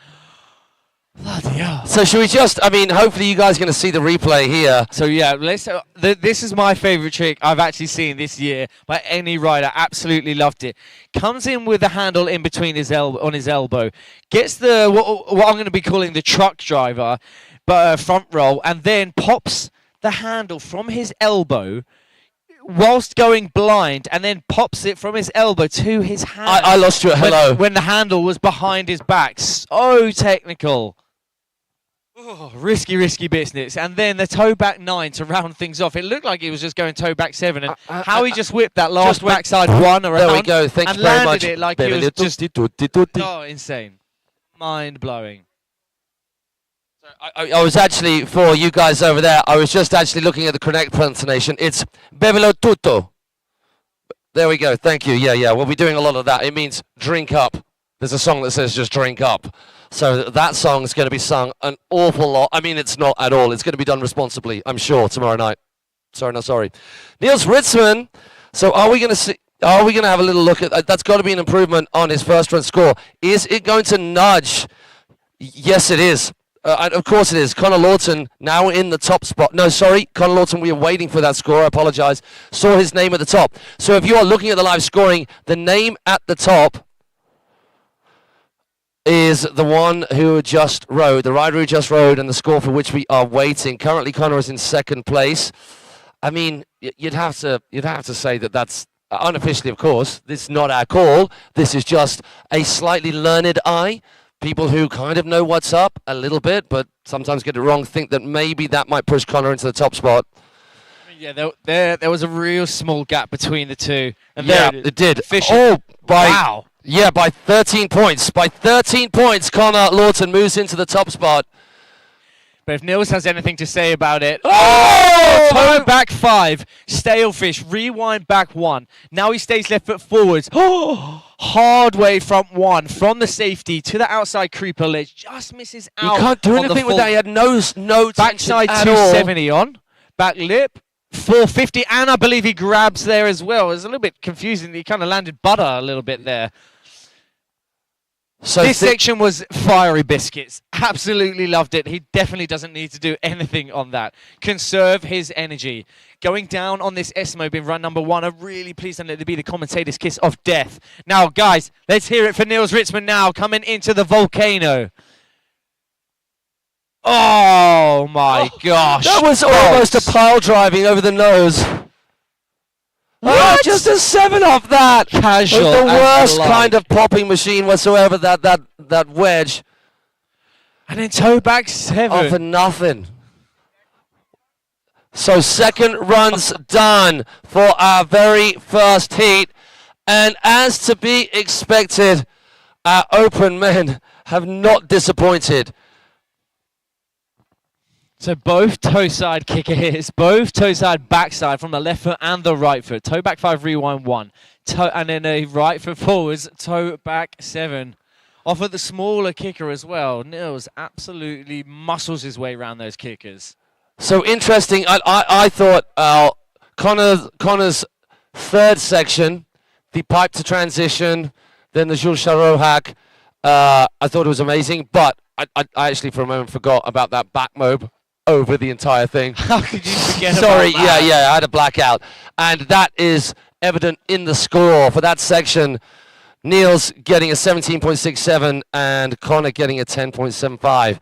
Bloody hell. So should we just, hopefully you guys are going to see the replay here. So yeah, this is my favorite trick I've actually seen this year by any rider. Absolutely loved it. Comes in with the handle in between on his elbow. Gets the, what I'm going to be calling the truck driver, but front roll, and then pops the handle from his elbow whilst going blind, and then pops it from his elbow to his hand. I lost you at hello. When the handle was behind his back. So technical. Oh, risky business. And then the toe back 9 to round things off. It looked like he was just going toe back 7. And how he just whipped that last backside 1 around. There we go. Thank you very much. Landed it like he was just... Oh, insane. Mind-blowing. I was actually, for you guys over there, I was just actually looking at the correct pronunciation. It's bevelo tutto. There we go. Thank you. Yeah. We'll be doing a lot of that. It means drink up. There's a song that says just drink up. So that song is going to be sung an awful lot. I mean, it's not at all. It's going to be done responsibly, I'm sure, tomorrow night. Sorry. Niels Ritzmann. So are we going to see? Are we going to have a little look at that's got to be an improvement on his first run score. Is it going to nudge? Yes, it is. Of course it is. Connor Lawton now in the top spot. No, sorry, Connor Lawton, we are waiting for that score. I apologize. Saw his name at the top. So if you are looking at the live scoring, the name at the top is the one who just rode, the rider who just rode, and the score for which we are waiting. Currently, Connor is in second place. I mean, you'd have to say that that's unofficially, of course. This is not our call. This is just a slightly learned eye. People who kind of know what's up a little bit, but sometimes get it wrong, think that maybe that might push Connor into the top spot. Yeah, there was a real small gap between the two. And yeah, it did. Fisher. Wow. Yeah, by 13 points. By 13 points, Connor Lawton moves into the top spot. But if Nils has anything to say about it... Oh! Toe back 5. Stalefish. Rewind back 1. Now he stays left foot forwards. Oh! Hard way front 1. From the safety to the outside creeper ledge. Just misses out. You can't do anything with that. He had no backside 270 on. Back lip. 450. And I believe he grabs there as well. It's a little bit confusing. He kind of landed butter a little bit there. So this section was fiery biscuits. Absolutely loved it. He definitely doesn't need to do anything on that. Conserve his energy. Going down on this S-Mob in run number 1. I'm really pleased to let it be the commentator's kiss of death. Now, guys, let's hear it for Niels Ritzmann now, coming into the volcano. Oh, my gosh. That was almost a pile driving over the nose. Oh, just a 7 off that. Casual. With the worst kind of popping machine whatsoever, that wedge. And then toe back 7. Oh, for nothing. So second run's done for our very first heat. And as to be expected, our open men have not disappointed. So both toe side kicker hits, both toe side backside from the left foot and the right foot. Toe back 5, rewind 1. Toe, and then a right foot forwards, toe back 7. Off of the smaller kicker as well. Nils absolutely muscles his way around those kickers. So interesting. I thought Connor's third section, the pipe to transition, then the Jules Charot hack, I thought it was amazing, but I actually for a moment forgot about that back mob over the entire thing. How could you forget Sorry, about that? yeah, I had a blackout. And that is evident in the score for that section. Niels getting a 17.67 and Connor getting a 10.75.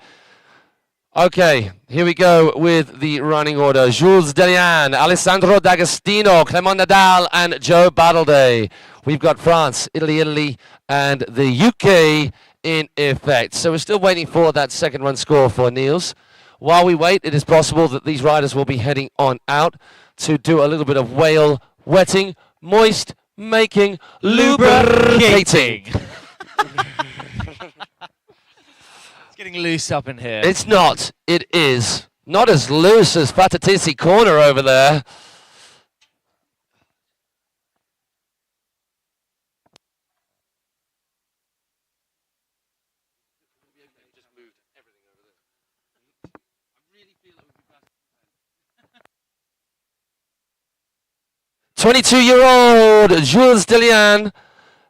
Okay, here we go with the running order. Jules Delian, Alessandro D'Agostino, Clement Nadal, and Joe Battleday. We've got France, Italy, and the UK in effect. So we're still waiting for that second run score for Niels. While we wait, it is possible that these riders will be heading on out to do a little bit of whale wetting, moist making, lubricating. It's getting loose up in here. It's not. It is. Not as loose as Patatisi Corner over there. Just moved everything over there. I really feel it would be better. 22-year-old Jules Delian.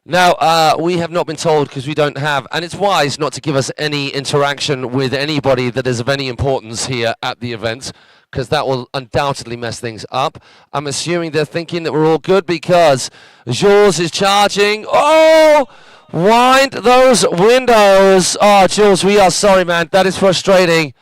Now, we have not been told because we don't have, and it's wise not to give us any interaction with anybody that is of any importance here at the event, because that will undoubtedly mess things up. I'm assuming they're thinking that we're all good because Jules is charging. Oh, wind those windows. Oh, Jules, we are sorry, man. That is frustrating.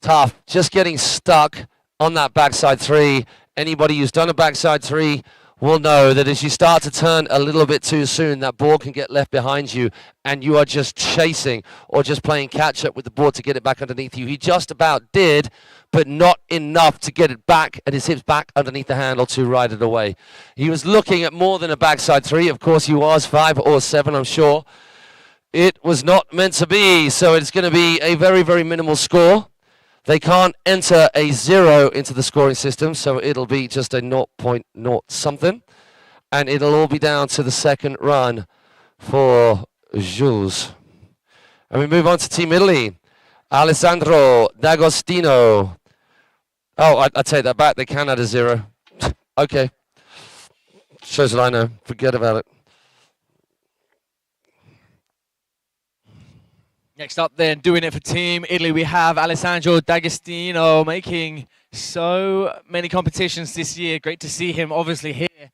Tough, just getting stuck on that backside 3. Anybody who's done a backside 3 will know that as you start to turn a little bit too soon, that board can get left behind you and you are just chasing or just playing catch up with the board to get it back underneath you. He just about did, but not enough to get it back and his hips back underneath the handle to ride it away. He was looking at more than a backside 3. Of course he was, 5 or 7, I'm sure. It was not meant to be, so it's going to be a very, very minimal score. They can't enter a 0 into the scoring system, so it'll be just a 0.0 something. And it'll all be down to the second run for Jules. And we move on to Team Italy. Alessandro D'Agostino. Oh, I take that back. They can add a 0. Okay. Shows what I know. Forget about it. Next up then, doing it for Team Italy, we have Alessandro D'Agostino making so many competitions this year. Great to see him obviously here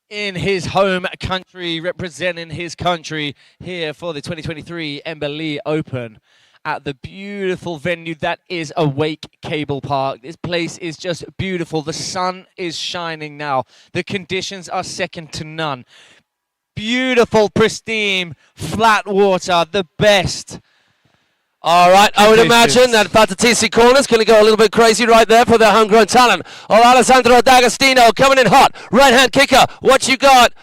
in his home country, representing his country here for the 2023 Embily Open at the beautiful venue that is Awake Cablepark. This place is just beautiful. The sun is shining now. The conditions are second to none. Beautiful, pristine, flat water, the best. All right, I would imagine that Patatisi corner is going to go a little bit crazy right there for the homegrown talent of Alessandro D'Agostino coming in hot. Right-hand kicker, what you got?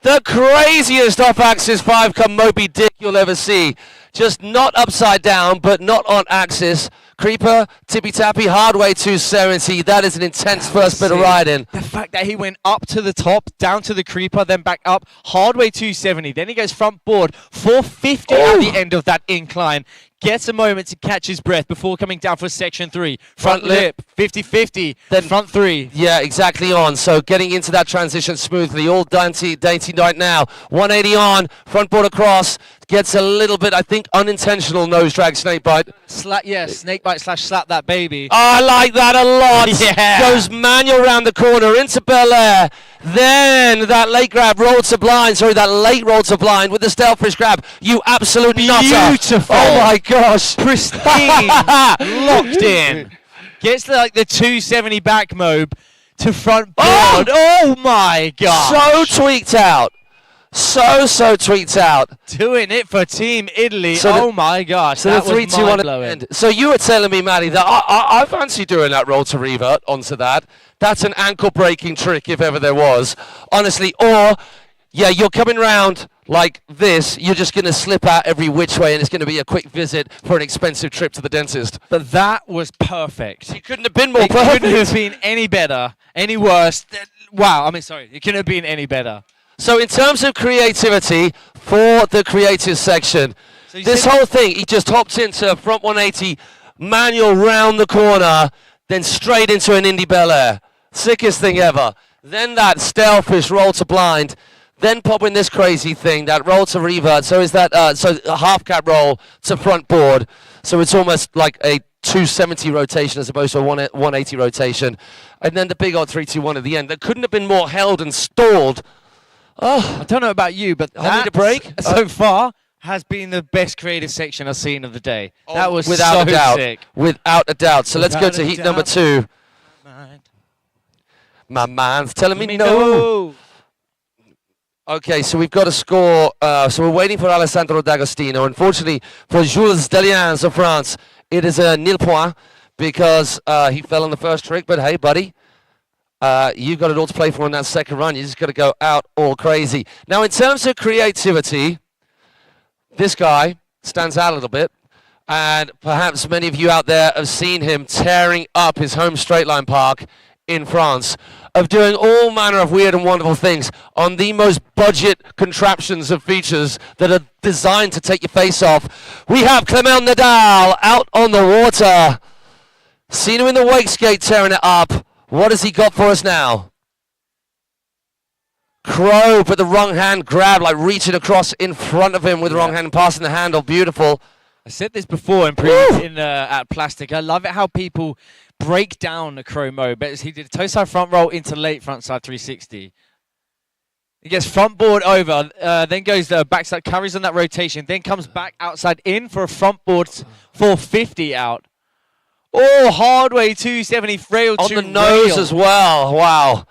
The craziest off-axis 5-come Moby Dick you'll ever see. Just not upside down, but not on axis. Creeper, tippy-tappy, hard way 270. That is an intense first bit of riding. The fact that he went up to the top, down to the creeper, then back up, hard way 270. Then he goes front board, 450 at the end of that incline. Gets a moment to catch his breath before coming down for section 3. Front lip, 50-50, then front 3. Yeah, exactly on. So getting into that transition smoothly. All dainty right now. 180 on, front board across. Gets a little bit, I think, unintentional nose drag snake bite. Snake bite / slap that baby. Oh, I like that a lot. Yeah. Goes manual round the corner into Bel Air. Then that late grab roll to blind. Sorry, that late roll to blind with the stealthfish grab. You absolute nutter. Beautiful. Oh my gosh. Pristine. Locked in. Gets the 270 back mob to front board. Oh my gosh. So tweaked out. So tweaked out. Doing it for Team Italy. So oh my gosh. So that the 3, was 2, 1 mind-blowing. end. So you were telling me, Matty, that I fancy doing that roll to revert onto that. That's an ankle breaking trick if ever there was. Honestly, or yeah, you're coming round like this, you're just going to slip out every which way and it's going to be a quick visit for an expensive trip to the dentist. But that was perfect. It couldn't have been more It perfect. couldn't have been any better, any worse. Wow, I mean, sorry. It couldn't have been any better. So in terms of creativity for the creative section, So this whole thing, he just hopped into front 180, manual round the corner, then straight into an Indy Bel Air. Sickest thing ever. Then that stealthfish roll to blind, then popping this crazy thing, that roll to revert. So is that so a half cap roll to front board. So it's almost like a 270 rotation as opposed to a 180 rotation. And then the big old 3-2-1 at the end. That couldn't have been more held and stalled. Oh, I don't know about you, but I need a break. So far has been the best creative section I've seen of the day. Oh, that was without so a doubt. sick. Without a doubt. So let's go Without to a heat number doubt. 2. Mind. My mind's telling me no. No. Okay, so we've got a score. So we're waiting for Alessandro D'Agostino. Unfortunately, for Jules Delians of France, it is a nil point because he fell on the first trick. But hey, buddy, you've got it all to play for on that second run. You just got to go out all crazy. Now, in terms of creativity, this guy stands out a little bit. And perhaps many of you out there have seen him tearing up his home straight line park in France, of doing all manner of weird and wonderful things on the most budget contraptions of features that are designed to take your face off. We have Clement Nadal out on the water. Seen him in the Wakeskate tearing it up. What has he got for us now? Crow, but the wrong hand grab, like reaching across in front of him with the wrong hand, passing the handle. Beautiful. I said this before at Plastic. I love it how people break down the crow mode. But he did a toe side front roll into late front side 360. He gets front board over, then goes the backside, carries on that rotation, then comes back outside in for a front board 450 out. Oh, hard way 270 rail on to the nose rail. as well. Wow.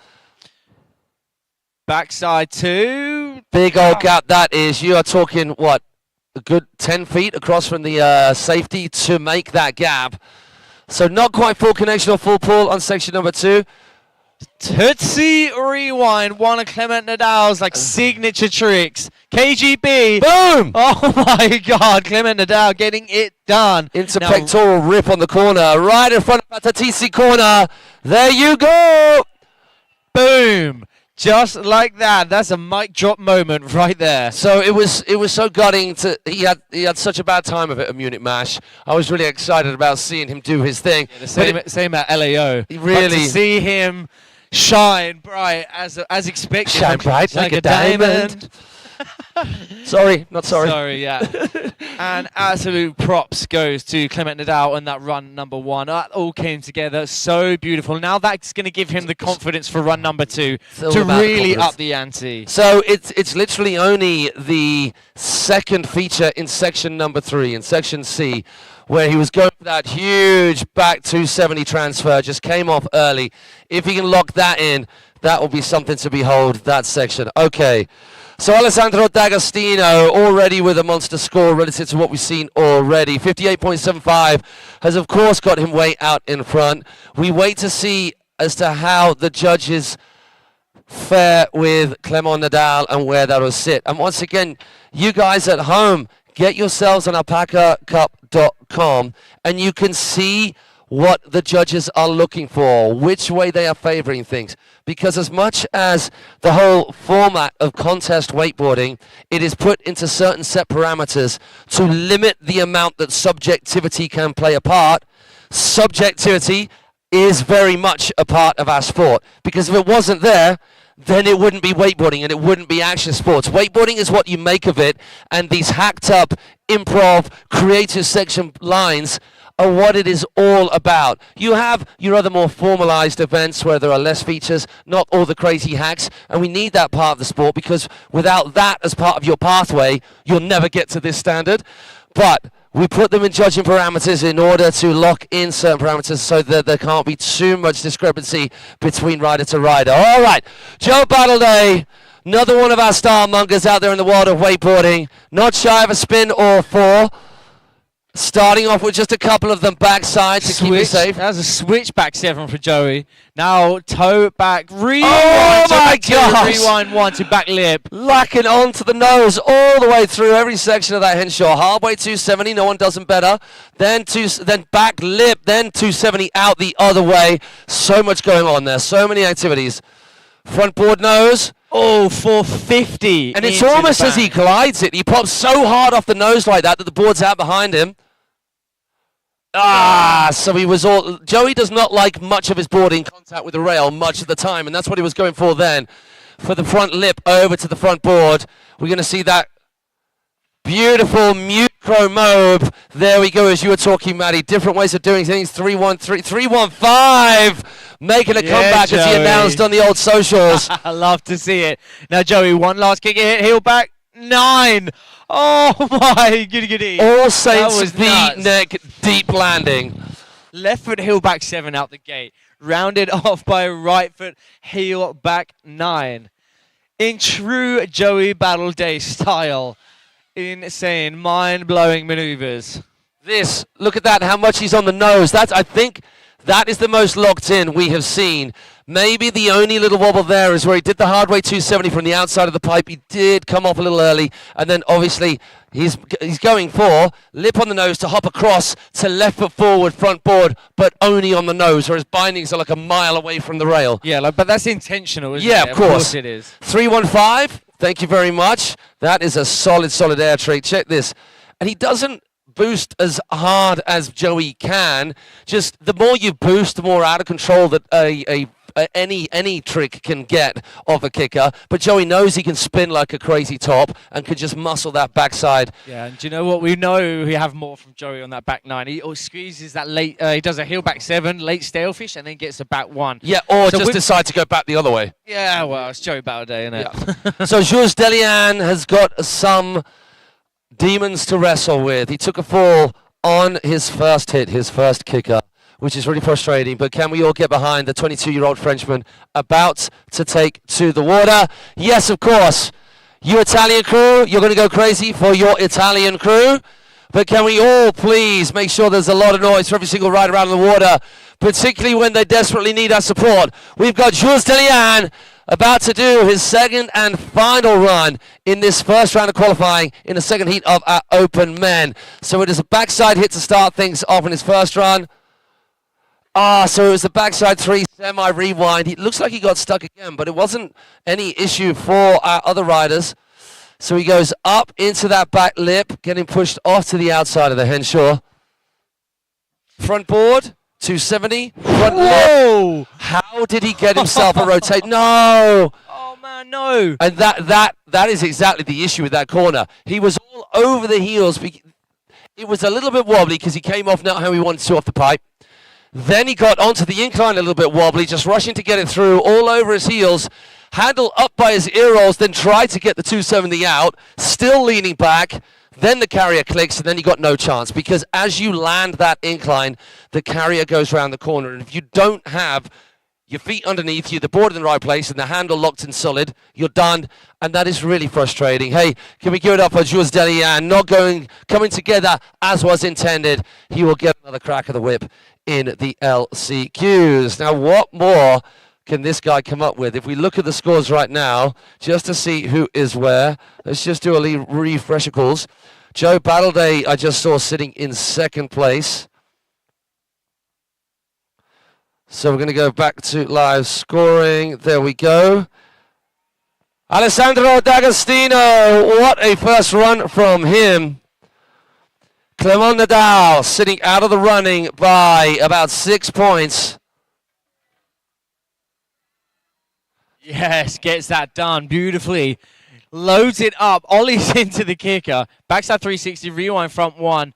Backside 2. Big old gap that is. You are talking, what, a good 10 feet across from the safety to make that gap. So not quite full connection or full pull on section number 2. Tootsie Rewind, one of Clement Nadal's like signature tricks. KGB. Boom! Oh my God, Clement Nadal getting it done. Into Now, pectoral rip on the corner, right in front of Tatisi corner. There you go! boom. Just like that. That's a mic drop moment right there. So it was so gutting to he had such a bad time of it at Munich Mash. I was really excited about seeing him do his thing. Yeah, the same at LAO. Really, but to see him shine bright as expected. Shine bright like a diamond. Sorry, not sorry. Sorry, yeah. And absolute props goes to Clement Nadal and that run number 1. That all came together so beautiful. Now that's going to give him the confidence for run number 2 to really up the ante. So it's literally only the second feature in section number 3, in section C, where he was going for that huge back 270 transfer, just came off early. If he can lock that in, that will be something to behold, that section. Okay. So Alessandro D'Agostino already with a monster score relative to what we've seen already. 58.75 has of course got him way out in front. We wait to see as to how the judges fare with Clement Nadal and where that will sit. And once again, you guys at home, get yourselves on alpacacup.com and you can see what the judges are looking for, which way they are favoring things. Because as much as the whole format of contest wakeboarding, it is put into certain set parameters to limit the amount that subjectivity can play a part. Subjectivity is very much a part of our sport. Because if it wasn't there, then it wouldn't be wakeboarding and it wouldn't be action sports. Wakeboarding is what you make of it, and these hacked up improv creative section lines are what it is all about. You have your other more formalized events where there are less features, not all the crazy hacks, and we need that part of the sport because without that as part of your pathway, you'll never get to this standard. But we put them in judging parameters in order to lock in certain parameters so that there can't be too much discrepancy between rider to rider. All right, Joe Battleday, another one of our star mongers out there in the world of wakeboarding, not shy of a spin or 4. Starting off with just a couple of them backside to keep it safe. That was a switch back 7 for Joey. Now toe back, rewind. Oh my gosh! Rewind 1 to back lip. Lacking onto the nose all the way through every section of that Henshaw. Halfway 270, no one does them better. Then back lip, then 270 out the other way. So much going on there, so many activities. Front board nose. Oh, 450. And it's almost as he glides it. He pops so hard off the nose like that the board's out behind him. So he was all... Joey does not like much of his board in contact with the rail much of the time, and that's what he was going for then. For the front lip over to the front board, we're going to see that beautiful micro mobe. There we go, as you were talking, Maddie. Different ways of doing things. 3-1-3, 3-1-5. Making a comeback Joey, as he announced on the old socials. I love to see it. Now, Joey, one last kick hit, heel back, 9. Oh my goody. All Saints V-neck deep landing. Left foot heel back 7 out the gate. Rounded off by right foot heel back 9. In true Joey Battle Day style. Insane, mind-blowing maneuvers. Look at that, how much he's on the nose. I think that is the most locked in we have seen. Maybe the only little wobble there is where he did the hard way 270 from the outside of the pipe. He did come off a little early, and then obviously he's going for lip on the nose to hop across to left foot forward, front board, but only on the nose, whereas bindings are like a mile away from the rail. Yeah, but that's intentional, isn't it? Yeah, of course it is. 3-1-5, thank you very much. That is a solid air trick. Check this. And he doesn't boost as hard as Joey can. Just the more you boost, the more out of control that any trick can get of a kicker. But Joey knows he can spin like a crazy top and can just muscle that backside. Yeah, and do you know what? We know we have more from Joey on that back 9. He squeezes that late, he does a heel back 7, late stalefish, and then gets a back 1. Yeah, or so just decide to go back the other way. Yeah, well, it's Joey Battle Day, isn't it? Yeah. So Jules Delian has got some demons to wrestle with. He took a fall on his first hit, his first kicker, which is really frustrating. But can we all get behind the 22-year-old Frenchman about to take to the water? Yes, of course. You Italian crew, you're going to go crazy for your Italian crew. But can we all please make sure there's a lot of noise for every single rider around the water, particularly when they desperately need our support. We've got Jules Delian about to do his second and final run in this first round of qualifying in the second heat of our Open Men. So it is a backside hit to start things off in his first run. So it was the backside 3 semi-rewind. It looks like he got stuck again, but it wasn't any issue for our other riders. So he goes up into that back lip, getting pushed off to the outside of the Henshaw. Front board, 270. Front lip. How did he get himself a rotate? No! Oh, man, no. And that is exactly the issue with that corner. He was all over the heels. It was a little bit wobbly because he came off not how he wanted to off the pipe. Then he got onto the incline a little bit wobbly, just rushing to get it through, all over his heels. Handle up by his ear rolls, then tried to get the 270 out, still leaning back. Then the carrier clicks, and then you got no chance. Because as you land that incline, the carrier goes around the corner. And if you don't have your feet underneath you, the board in the right place, and the handle locked in solid, you're done. And that is really frustrating. Hey, can we give it up for Jules Delian? Coming together as was intended. He will get another crack of the whip in the LCQs. Now, what more can this guy come up with? If we look at the scores right now, just to see who is where, let's just do a refresher calls. Joe Battleday, I just saw sitting in second place. So we're going to go back to live scoring. There we go. Alessandro D'Agostino, what a first run from him. Clement Nadal sitting out of the running by about 6 points. Yes, gets that done beautifully. Loads it up, ollies into the kicker. Backside 360, rewind front 1.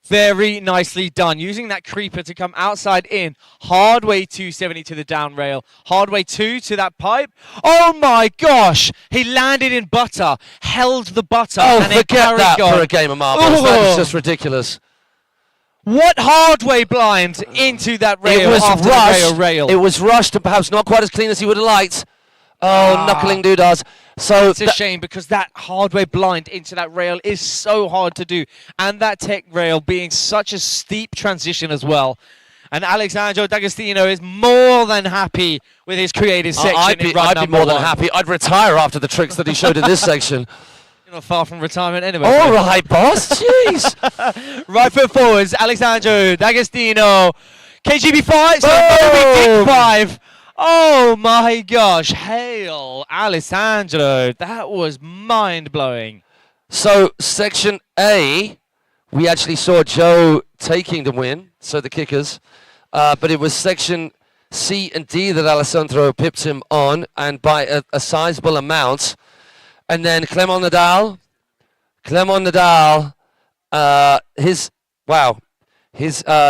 Very nicely done. Using that creeper to come outside in. Hard way 270 to the down rail. Hard way 2 to that pipe. Oh my gosh! He landed in butter. Held the butter. Oh, and forget that on. for a game of marbles. That is just ridiculous. What hard way blind into that rail It was after rushed. the rail. It was rushed and perhaps not quite as clean as he would have liked. Oh, knuckling doodads. So it's a shame because that hard way blind into that rail is so hard to do. And that tech rail being such a steep transition as well. And Alessandro D'Agostino is more than happy with his creative section. I'd be more than happy. I'd retire after the tricks that he showed in this section. You're not far from retirement anyway. All right, boss. Jeez. Right foot forwards, Alessandro D'Agostino. KGB 5, so Moby 5. Oh my gosh, hail, Alessandro. That was mind-blowing. So, Section A, we actually saw Joe taking the win, so the kickers. But it was Section C and D that Alessandro pipped him on, and by a sizable amount. And then Clement Nadal, his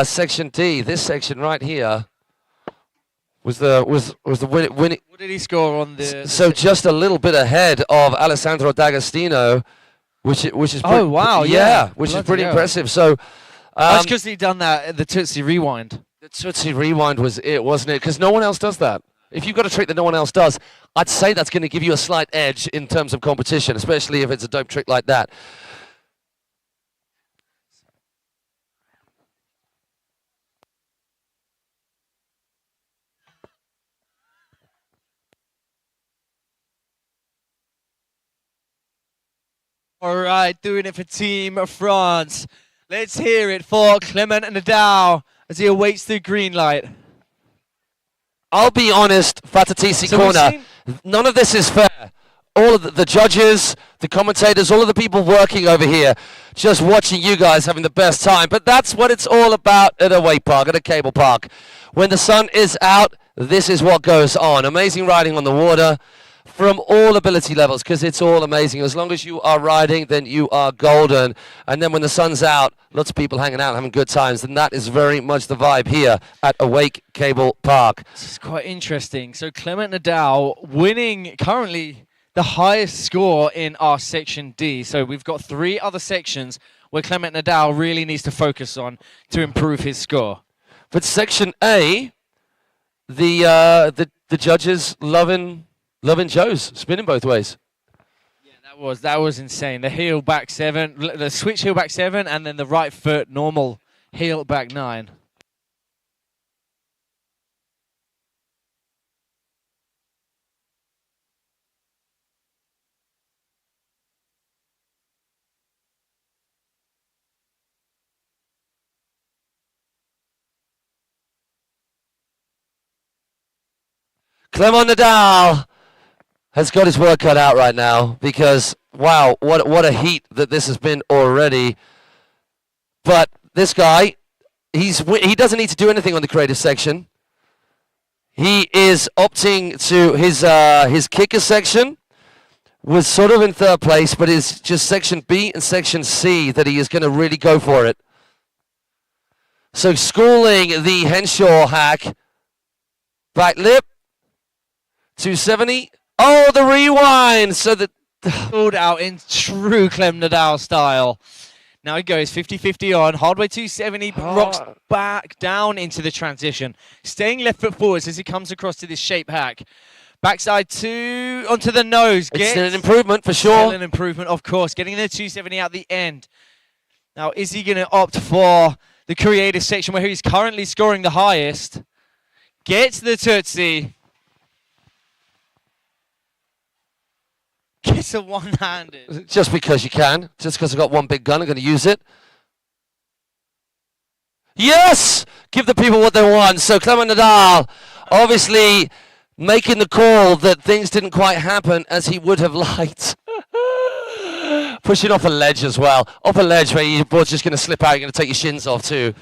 Section D, this section right here, was the winning. What did he score on the? So just a little bit ahead of Alessandro D'Agostino, which is which is pretty impressive. So that's because he done the Tootsie rewind. The Tootsie rewind was it, wasn't it? Because no one else does that. If you've got a trick that no one else does, I'd say that's going to give you a slight edge in terms of competition, especially if it's a dope trick like that. All right, doing it for Team France. Let's hear it for Clement Nadal as he awaits the green light. I'll be honest, Fatatisi corner, none of this is fair. All of the judges, the commentators, all of the people working over here, just watching you guys having the best time. But that's what it's all about at Awake Park, at a cable park. When the sun is out, this is what goes on. Amazing riding on the water from all ability levels, because it's all amazing. As long as you are riding, then you are golden. And then when the sun's out, lots of people hanging out, having good times. And that is very much the vibe here at Awake Cablepark. This is quite interesting. So Clement Nadal winning currently the highest score in our Section D. So we've got 3 other sections where Clement Nadal really needs to focus on to improve his score. But section A, the judges loving Joe's spinning both ways. Yeah, that was insane. The heel back 7, the switch heel back 7, and then the right foot normal heel back 9. Clement Nadal has got his work cut out right now because, wow, what a heat that this has been already. But this guy, he doesn't need to do anything on the creative section. He is opting to his kicker section was sort of in third place, but it's just section B and section C that he is going to really go for it. So schooling the Henshaw hack, back lip, 270. Oh, the rewind. So that pulled out in true Clem Nadal style. Now he goes 50-50 on, hardway 270, rocks back down into the transition. Staying left foot forwards as he comes across to this shape hack. Backside 2 onto the nose. It's still an improvement for sure. Still an improvement, of course. Getting the 270 out the end. Now, is he going to opt for the creative section where he's currently scoring the highest? Gets the Tootsie. Gets a one-handed. Just because you can. Just because I've got one big gun, I'm going to use it. Yes! Give the people what they want. So Clement Nadal, obviously making the call that things didn't quite happen as he would have liked. Pushing off a ledge as well. Off a ledge where your board's just going to slip out. You're going to take your shins off too.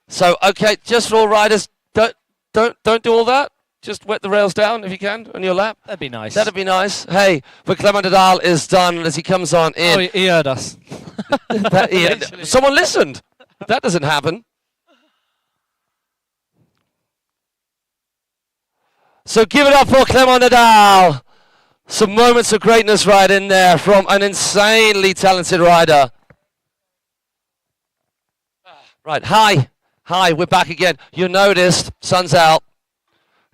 So, okay, just for all riders, don't do all that. Just wet the rails down if you can on your lap. That'd be nice. That'd be nice. Hey, but Clement Nadal is done as he comes on in. Oh, he heard us. Someone listened. That doesn't happen. So give it up for Clement Nadal. Some moments of greatness right in there from an insanely talented rider. Right, hi, we're back again. You noticed, sun's out.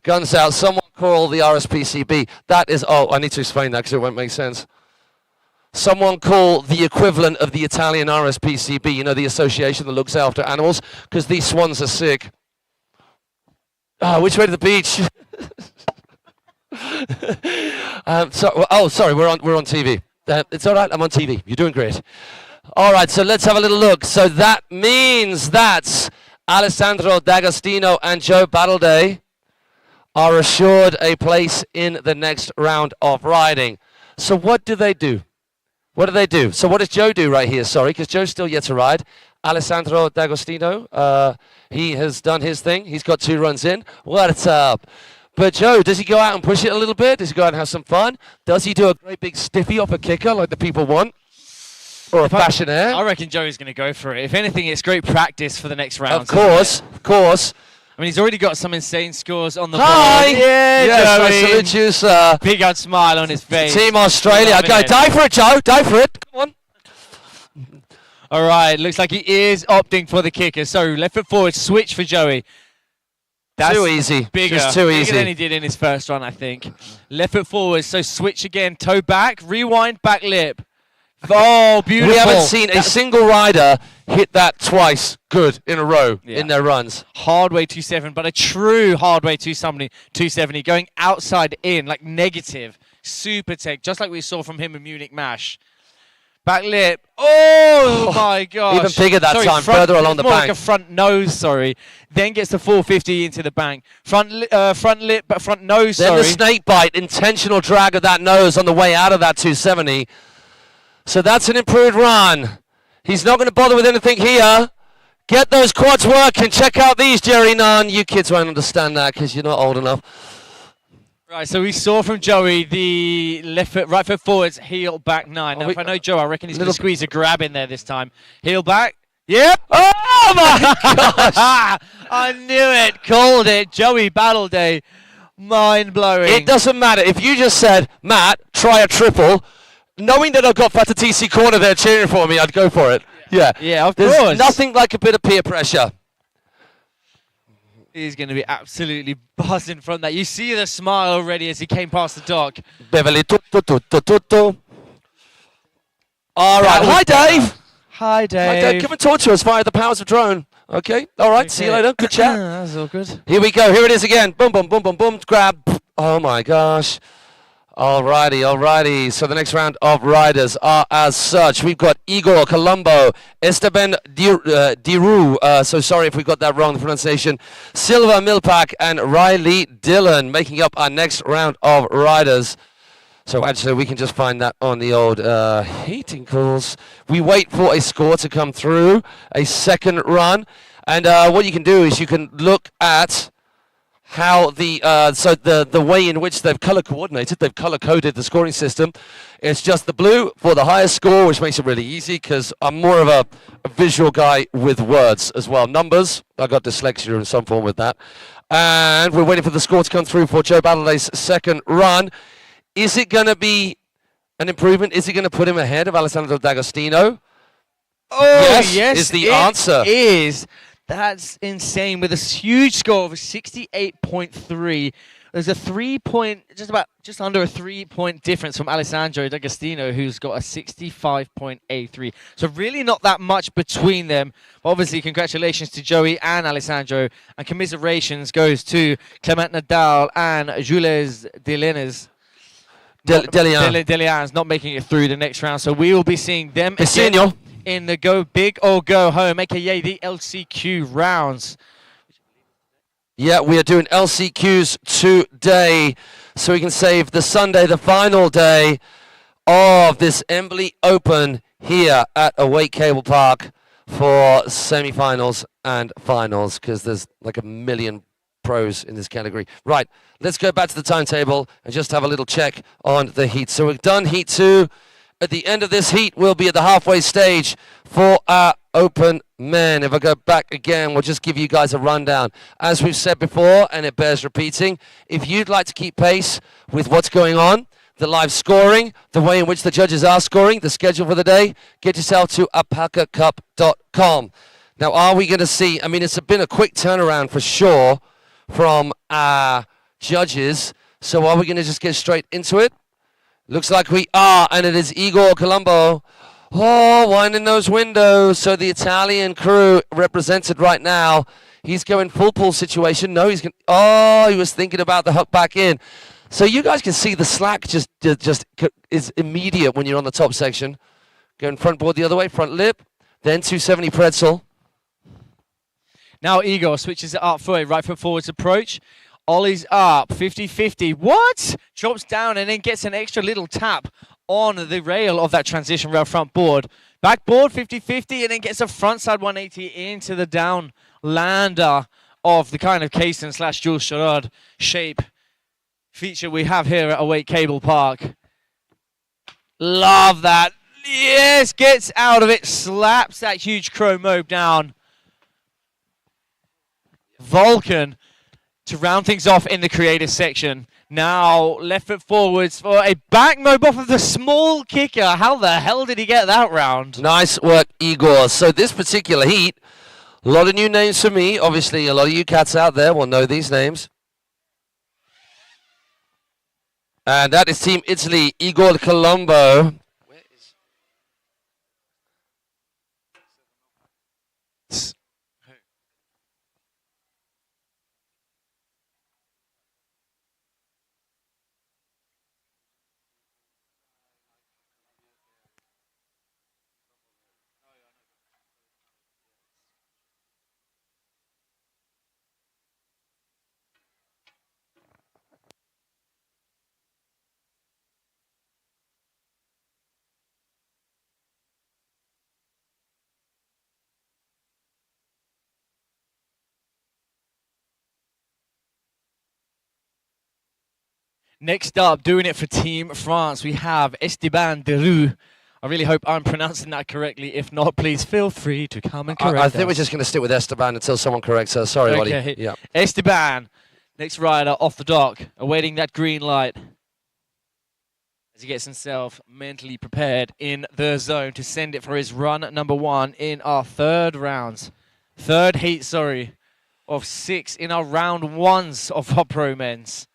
Guns out. Someone call the RSPCB. That is, oh, I need to explain that because it won't make sense. Someone call the equivalent of the Italian RSPCB, you know, the association that looks after animals, because these swans are sick. Which way to the beach? Sorry, we're on TV. It's all right, I'm on TV. You're doing great. All right, so let's have a little look. So that means that Alessandro D'Agostino and Joe Battleday are assured a place in the next round of riding. So what do they do? What do they do? So what does Joe do right here? Sorry, because Joe's still yet to ride. Alessandro D'Agostino, he has done his thing. He's got 2 runs in. What's up? But Joe, does he go out and push it a little bit? Does he go out and have some fun? Does he do a great big stiffy off a kicker like the people want? Or a fashion air? I reckon Joey's going to go for it. If anything, it's great practice for the next round. Of course. I mean, he's already got some insane scores on the Hi! board. Yeah, yes, Joey. I salute you, sir. Big old smile on his face. Team Australia. Go, die for it, Joe. Die for it. Come on. All right, looks like he is opting for the kicker. So left foot forward, switch for Joey. That's too easy. Bigger, just too bigger easy. than he did in his first run, I think. Left foot forward, so switch again, toe back, rewind, back lip. Oh, beautiful. We haven't seen a single rider hit that twice good in a row in their runs. Hardway 270, but a true hardway 270 going outside in, like negative, super take, just like we saw from him in Munich Mash. Back lip. Oh my gosh. Even bigger that time, further along the more bank. Like a front nose, sorry. Then gets the 450 into the bank. Front lip, but front nose, then the snake bite, intentional drag of that nose on the way out of that 270. So that's an improved run. He's not going to bother with anything here. Get those quads working. Check out these, Jerry Nunn. You kids won't understand that because you're not old enough. Right, so we saw from Joey the right foot forwards, heel back 9. Now, if I know Joe, I reckon he's going to squeeze a grab in there this time. Heel back. Yep. Oh, my gosh. I knew it. Called it. Joey Battleday. Mind-blowing. It doesn't matter. If you just said, Matt, try a triple, knowing that I've got Fata TC Corner there cheering for me, I'd go for it. Yeah. Yeah, of There's course. nothing like a bit of peer pressure. He's going to be absolutely buzzing from that. You see the smile already as he came past the dock. Beverly, tutto. All right. Hi, Dave. Hi, Dave. Hi, Dave. Come and talk to us via the powers of drone. Okay. All right. See you later. Good chat. That's all good. Here we go. Here it is again. Boom, boom, boom, boom, boom. Grab. Oh, my gosh. Alrighty. So the next round of riders are as such. We've got Igor Colombo, Esteban Diru, so sorry if we got that wrong, the pronunciation, Silva Milpak, and Riley Dillon making up our next round of riders. So actually we can just find that on the old heating course. We wait for a score to come through, a second run, and what you can do is you can look at how the way in which they've color coordinated, they've color coded the scoring system. It's just the blue for the highest score, which makes it really easy because I'm more of a visual guy with words as well. Numbers, I got dyslexia in some form with that. And we're waiting for the score to come through for Joe Battleday's second run. Is it going to be an improvement? Is it going to put him ahead of Alessandro D'Agostino? Oh, yes, is the answer. It is. That's insane with a huge score of 68.3. There's a just under a 3-point difference from Alessandro D'Agostino, who's got a 65.83. So really not that much between them. But obviously, congratulations to Joey and Alessandro, and commiserations goes to Clement Nadal and Jules Delians. Delians not making it through the next round. So we will be seeing them again in the Go Big or Go Home, aka the LCQ rounds. Yeah, we are doing LCQs today, so we can save the Sunday, the final day of this Embily Open here at Awake Cablepark for semi-finals and finals, because there's like a million pros in this category. Right, let's go back to the timetable and just have a little check on the heat. So we've done heat 2. At the end of this heat, we'll be at the halfway stage for our open men. If I go back again, we'll just give you guys a rundown. As we've said before, and it bears repeating, if you'd like to keep pace with what's going on, the live scoring, the way in which the judges are scoring, the schedule for the day, get yourself to alpacacup.com. Now, are we going to see, I mean, it's been a quick turnaround for sure from our judges, so are we going to just get straight into it? Looks like we are, and it is Igor Colombo. Oh, winding those windows. So the Italian crew represented right now. He's going full pull situation. No, he's going. Oh, he was thinking about the hook back in. So you guys can see the slack just is immediate when you're on the top section. Going front board the other way, front lip, then 270 pretzel. Now Igor switches it up for a right foot forwards approach. Ollie's up, 50-50. What? Drops down and then gets an extra little tap on the rail of that transition rail front board. Backboard, 50-50, and then gets a frontside 180 into the down lander of the kind of Kaysen / Jules Sherrod shape feature we have here at Awake Cablepark. Love that. Yes, gets out of it, slaps that huge chrome mobe down. Vulcan to round things off in the creative section. Now left foot forwards for a back mobe off of the small kicker. How the hell did he get that round? Nice work, Igor. So this particular heat, a lot of new names for me. Obviously, a lot of you cats out there will know these names. And that is Team Italy, Igor Colombo. Next up, doing it for Team France, we have Esteban Derou. I really hope I'm pronouncing that correctly. If not, please feel free to come and correct I think us. we're just going to stick with Esteban until someone corrects us. Sorry, buddy. Okay. Yeah. Esteban, next rider off the dock, awaiting that green light as he gets himself mentally prepared in the zone to send it for his run number 1 in our third heat, sorry. of 6 in our round ones of our pro men's.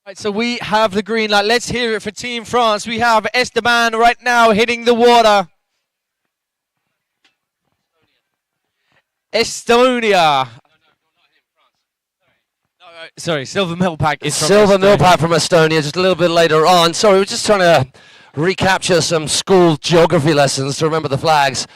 Right, so we have the green light. Let's hear it for Team France. We have Esteban right now hitting the water. Estonia. Sorry, Silver Millpack is from Silver Estonia. Millpack from Estonia, just a little bit later on. Sorry, we're just trying to recapture some school geography lessons to remember the flags.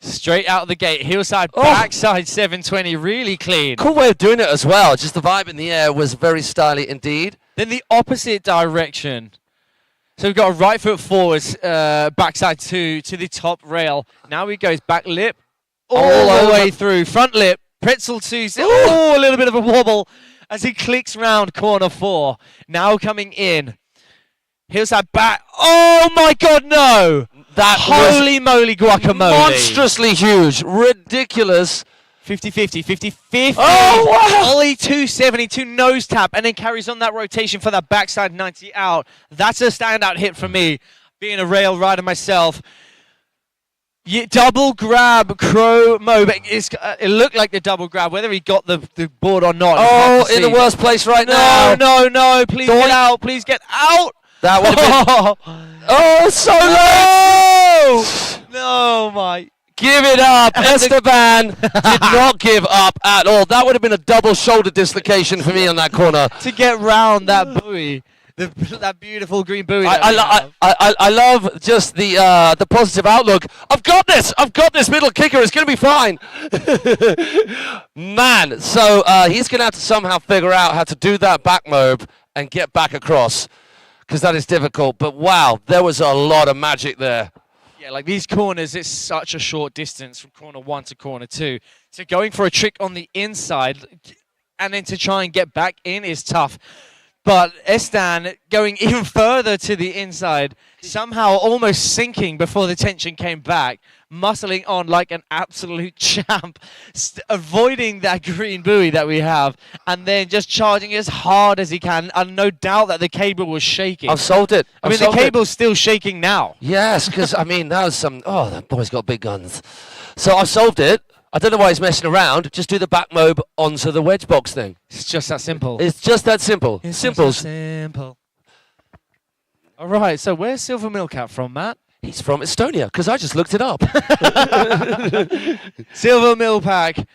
Straight out of the gate, hillside, backside 720, really clean. Cool way of doing it as well. Just the vibe in the air was very stylish indeed. Then the opposite direction. So we've got a right foot forwards, backside 2 to the top rail. Now he goes back lip all the way through. Front lip, pretzel 2. Oh, a little bit of a wobble as he clicks round corner 4. Now coming in. Hillside back. Oh my God, no! That Holy moly guacamole. Monstrously huge, ridiculous. 50-50, 50-50. Oh, wow. Ollie 272 nose tap and then carries on that rotation for that backside 90 out. That's a standout hit for me, being a rail rider myself. Double grab, Crow Mo. It looked like the double grab, whether he got the board or not. Oh, in the worst place right now. No, please get out, please get out. That would have been... Oh, so low! No, my... Give it up. Esteban did not give up at all. That would have been a double shoulder dislocation for me on that corner. To get round that buoy, that beautiful green buoy. I love just the positive outlook. I've got this middle kicker. It's going to be fine. Man, so he's going to have to somehow figure out how to do that back mob and get back across, because that is difficult. But wow, there was a lot of magic there. Yeah, like these corners, it's such a short distance from corner 1 to corner 2. So going for a trick on the inside and then to try and get back in is tough. But Estan going even further to the inside, somehow almost sinking before the tension came back, muscling on like an absolute champ, avoiding that green buoy that we have, and then just charging as hard as he can. And no doubt that the cable was shaking. I've solved it. I mean, the cable's still shaking now. Yes, because, I mean, that was some... Oh, that boy's got big guns. So I've solved it. I don't know why he's messing around. Just do the back mob onto the wedge box thing. It's just that simple. It's just that simple. It's Simple. Simple. All right, so where's Silver Millcat from, Matt? He's from Estonia, because I just looked it up. Silver Millpack.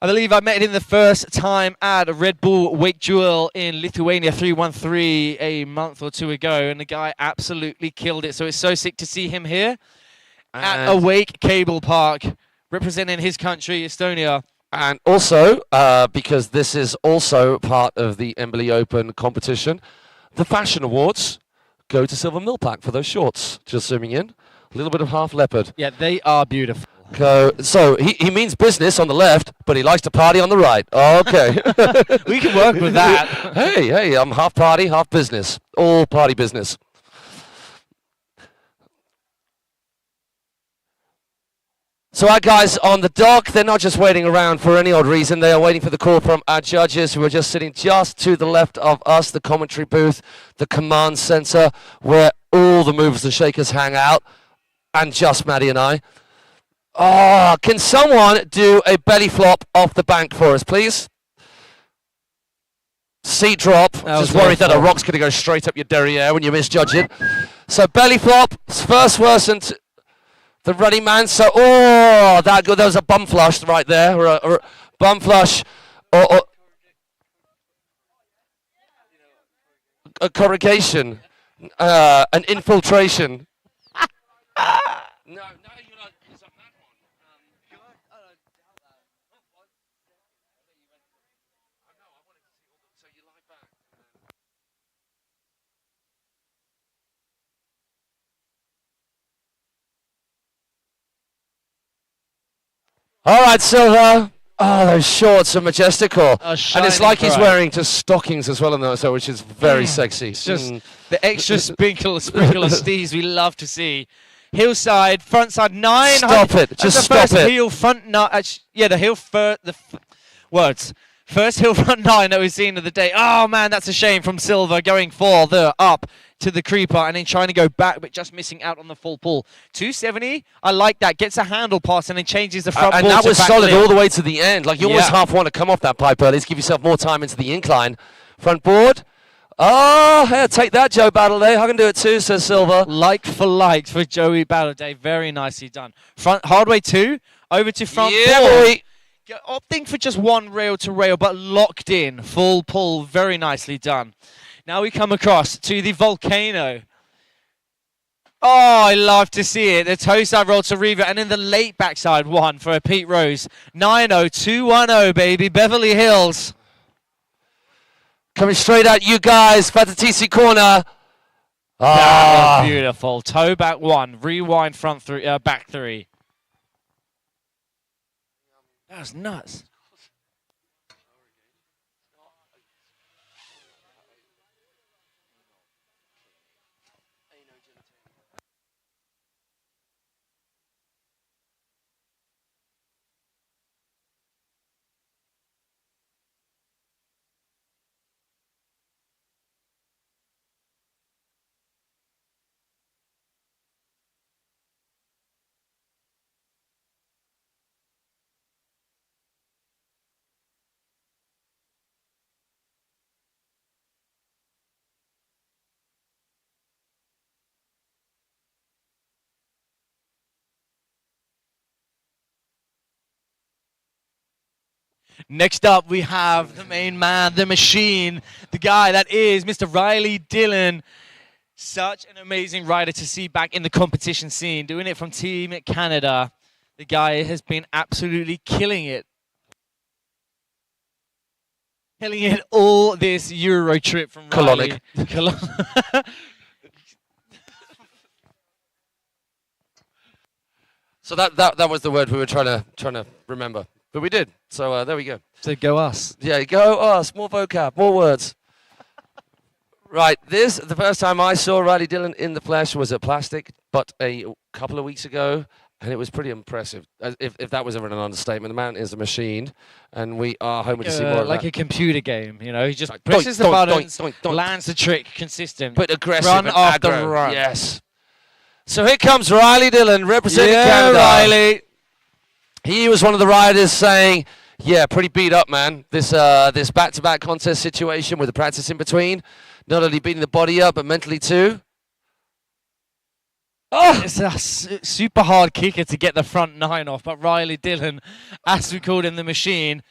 I believe I met him the first time at a Red Bull Wake Duel in Lithuania 313 a month or 2 ago, and the guy absolutely killed it. So it's so sick to see him here at Awake Cablepark, representing his country, Estonia. And also, because this is also part of the Embily Open competition, the Fashion Awards go to Silver Millpack for those shorts. Just zooming in. A little bit of half leopard. Yeah, they are beautiful. So he means business on the left, but he likes to party on the right. Okay. We can work with that. Hey, I'm half party, half business. All party business. So our guys on the dock, they're not just waiting around for any odd reason. They are waiting for the call from our judges, who are just sitting just to the left of us, the commentary booth, the command center, where all the movers and shakers hang out, and just Maddie and I. Oh, can someone do a belly flop off the bank for us, please? Seat drop. Just worried that a rock's going to go straight up your derriere when you misjudge it. So belly flop, first person to the running man. So, that good. There was a bum flush right there, or a bum flush, or a corrugation, an infiltration. No, you're not. It's a mad one. So you lie back. All right, Silver. Oh, those shorts are majestical. And it's shining like he's bright. wearing just stockings as well in those, which is very sexy. It's just the extra sprinkle of steez we love to see. Hillside, front side 9. Stop it. That's Just the stop first it. heel front 9. Yeah, the heel words. First hill front 9 that we've seen of the day. Oh man, that's a shame from Silver going for the up to the creeper and then trying to go back but just missing out on the full pull. 270, I like that. Gets a handle pass and then changes the front and ball that to was back solid lip. all the way to the end. Like you almost half want to come off that pipe early to give yourself more time into the incline. Front board. Oh, yeah, take that, Joe Battleday. I can do it too, says Silver. Like for Joey Battleday. Very nicely done. Front hardway 2, over to front Yeah, board. boy. Opting for just one rail to rail, but locked in. Full pull, very nicely done. Now we come across to the Volcano. Oh, I love to see it. The toe side roll to Reva, and then the late backside one for a Pete Rose. 9-0-2-1-0, baby. Beverly Hills. Coming straight at you guys. Fatatisi corner. That was beautiful. Toe back 1, rewind front 3, back 3. That was nuts. Next up, we have the main man, the machine, the guy that is Mr. Riley Dillon. Such an amazing rider to see back in the competition scene, doing it from Team Canada. The guy has been absolutely killing it. Killing it all this Euro trip from Riley. So that was the word we were trying to remember. But we did. So there we go. So go us. Yeah, go us. More vocab, more words. Right, the first time I saw Riley Dillon in the flesh was at Plastic, but a couple of weeks ago, and it was pretty impressive. If that was ever an understatement, the man is a machine, and we are hoping to see more of like that. a computer game, you know, he just Like, presses doink, the doink, buttons, doink, doink. lands the trick, consistent. But aggressive Run and after aggro. run. Yes. So here comes Riley Dillon representing Yeah, Canada. Riley. He was one of the riders saying, yeah, pretty beat up, man. This back-to-back contest situation with the practice in between. Not only beating the body up, but mentally too. Oh! It's a super hard kicker to get the front 9 off, but Riley Dillon, as we called him, the machine.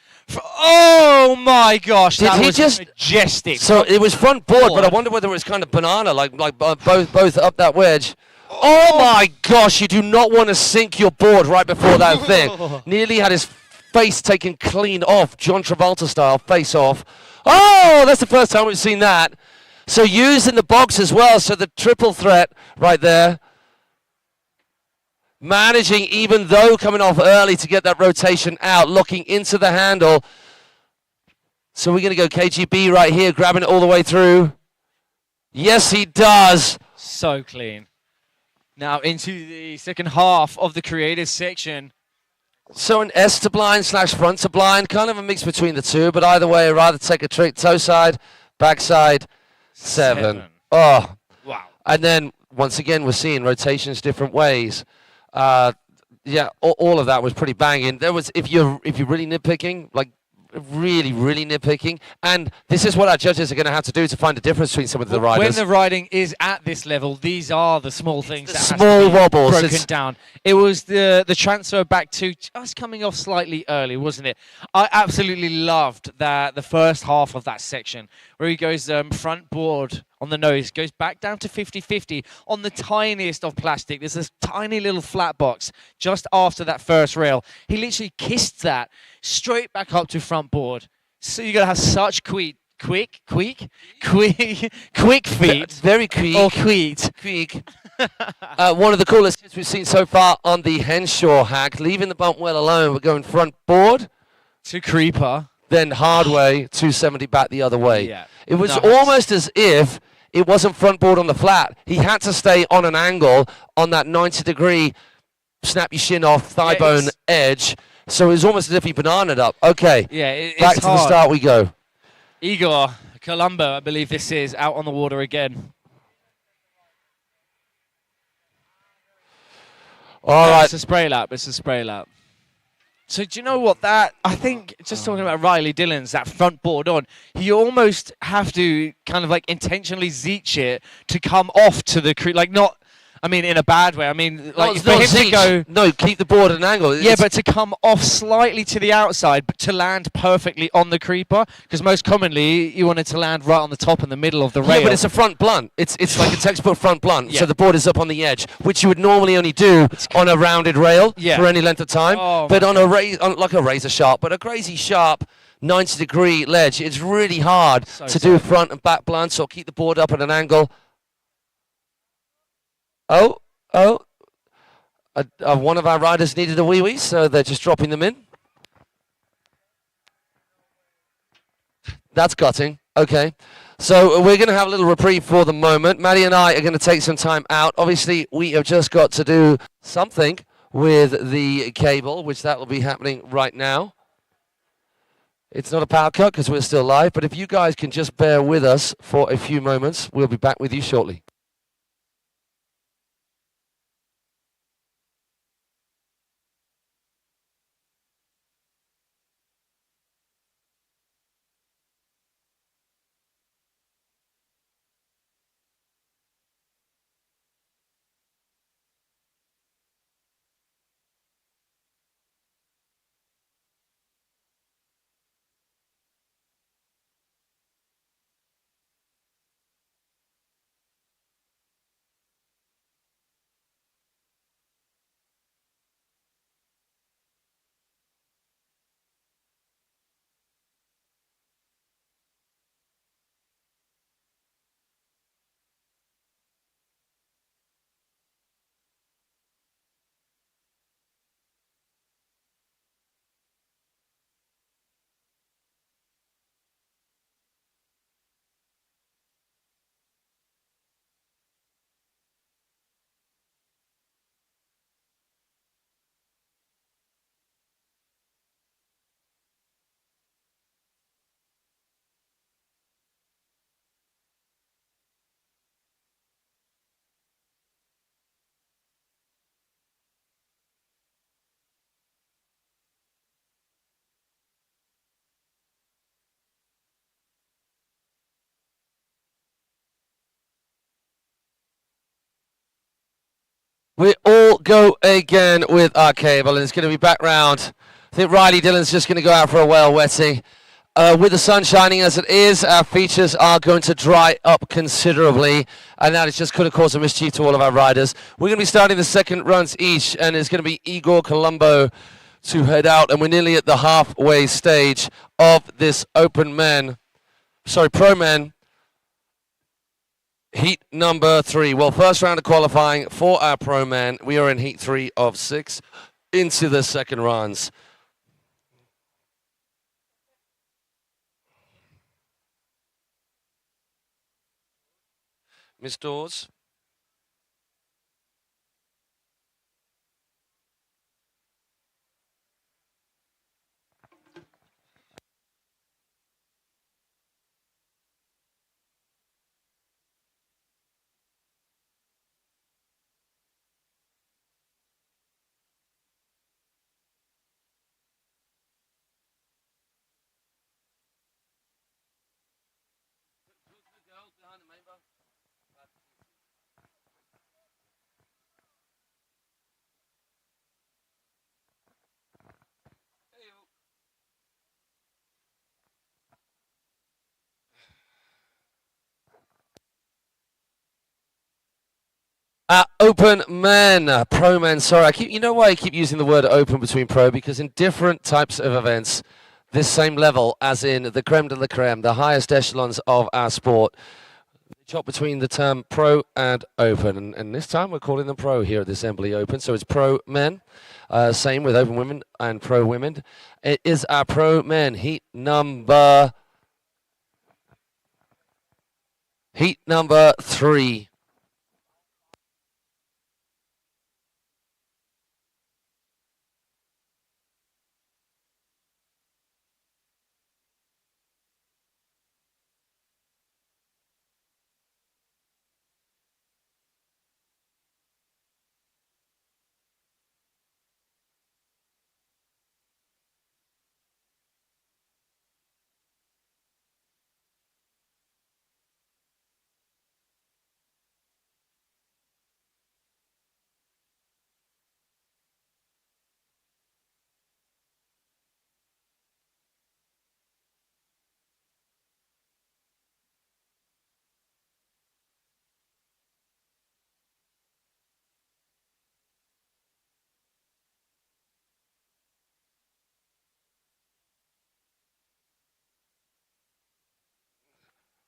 Oh my gosh, Did that he was just majestic. So it was front board, but I wonder whether it was kind of banana, like both up that wedge. Oh my gosh, you do not want to sink your board right before that thing. Nearly had his face taken clean off, John Travolta style, face off. Oh, that's the first time we've seen that. So used in the box as well, so the triple threat right there. Managing, even though coming off early, to get that rotation out, looking into the handle. So we're going to go KGB right here, grabbing it all the way through. Yes, he does. So clean. Now into the second half of the creative section. So an S to blind / front to blind, kind of a mix between the two, but either way, I'd rather take a trick, toe side, backside, 7. Oh. Wow. And then, once again, we're seeing rotations different ways. Yeah, all of that was pretty banging. There was, if you're really nitpicking, like really nitpicking, and this is what our judges are going to have to do to find a difference between some of the riders. When the riding is at this level, these are the small things that have small to be wobbles. broken down. It was the transfer back to us coming off slightly early, wasn't it? I absolutely loved that the first half of that section where he goes front board on the nose, goes back down to 50-50 on the tiniest of plastic. There's this tiny little flat box just after that first rail. He literally kissed that straight back up to front board. So you're gonna have such quick feet. Very quick. Or quick. Quick. One of the coolest hits we've seen so far on the Henshaw hack, leaving the bump well alone, but going front board. To creeper. then hard way, 270 back the other way. Yeah. It was Nice. almost as if it wasn't front board on the flat. He had to stay on an angle on that 90-degree snap your shin off thigh Yeah, bone it's- edge. So it was almost as if he bananaed up. Okay, Yeah, it's back to the hard. start we go. Igor Colombo, I believe this is, out on the water again. All right. It's a spray lap. It's a spray lap. So do you know what that? I think just talking about Riley Dillon's that front board on, you almost have to kind of like intentionally zeech it to come off to the like not. I mean, in a bad way. I mean, like for him to go. No, keep the board at an angle. Yeah, It's- but to come off slightly to the outside, but to land perfectly on the creeper, because most commonly you want it to land right on the top in the middle of the rail. yeah, but it's a front blunt. It's like a textbook front blunt. Yeah. So the board is up on the edge, which you would normally only do on a rounded rail Yeah. for any length of time. Oh, but my on a like a razor sharp, but a crazy sharp 90-degree ledge, it's really hard So to do tough. front and back blunts or keep the board up at an angle. Oh. One of our riders needed a wee-wee, so they're just dropping them in. That's gutting. Okay. So we're going to have a little reprieve for the moment. Maddie and I are going to take some time out. Obviously, we have just got to do something with the cable, which that will be happening right now. It's not a power cut because we're still live, but if you guys can just bear with us for a few moments, we'll be back with you shortly. We all go again with our cable, and it's going to be back round. I think Riley Dillon's just going to go out for a whale wetting. With the sun shining as it is, our features are going to dry up considerably, and that is just going to cause a mischief to all of our riders. We're going to be starting the second runs each, and it's going to be Igor Colombo to head out, and we're nearly at the halfway stage of this pro men heat number 3. Well, first round of qualifying for our pro man. We are in heat 3 of 6 into the second runs. Miss Dawes. Open men, pro men. Sorry, you know why I keep using the word open between pro? Because in different types of events, this same level, as in the creme de la creme, the highest echelons of our sport, they Chop between the term pro and open, and this time we're calling them pro here at this Embily Open. So it's pro men, same with open women and pro women. It is our pro men heat number 3.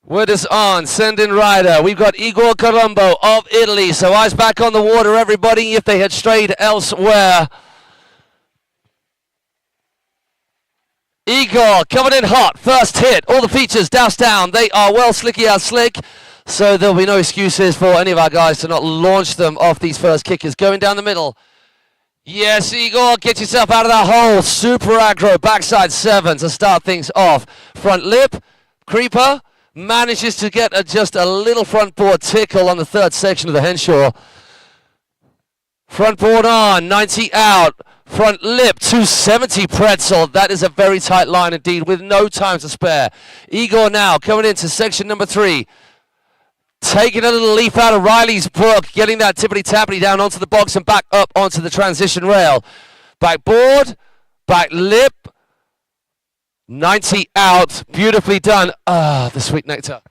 Word is on, send in rider. We've got Igor Colombo of Italy. So eyes back on the water, everybody, if they had strayed elsewhere. Igor coming in hot, first hit, all the features doused down. They are well slicky out slick, so there'll be no excuses for any of our guys to not launch them off these first kickers. Going down the middle. Yes, Igor, get yourself out of that hole. Super aggro, backside 7 to start things off. Front lip, creeper. Manages to get just a little front board tickle on the third section of the Henshaw. Front board on, 90 out. Front lip, 270 pretzel. That is a very tight line indeed with no time to spare. Igor now coming into section number 3. Taking a little leaf out of Riley's book. Getting that tippity-tappity down onto the box and back up onto the transition rail. Back board, back lip. 90 out, beautifully done. Ah, the sweet nectar.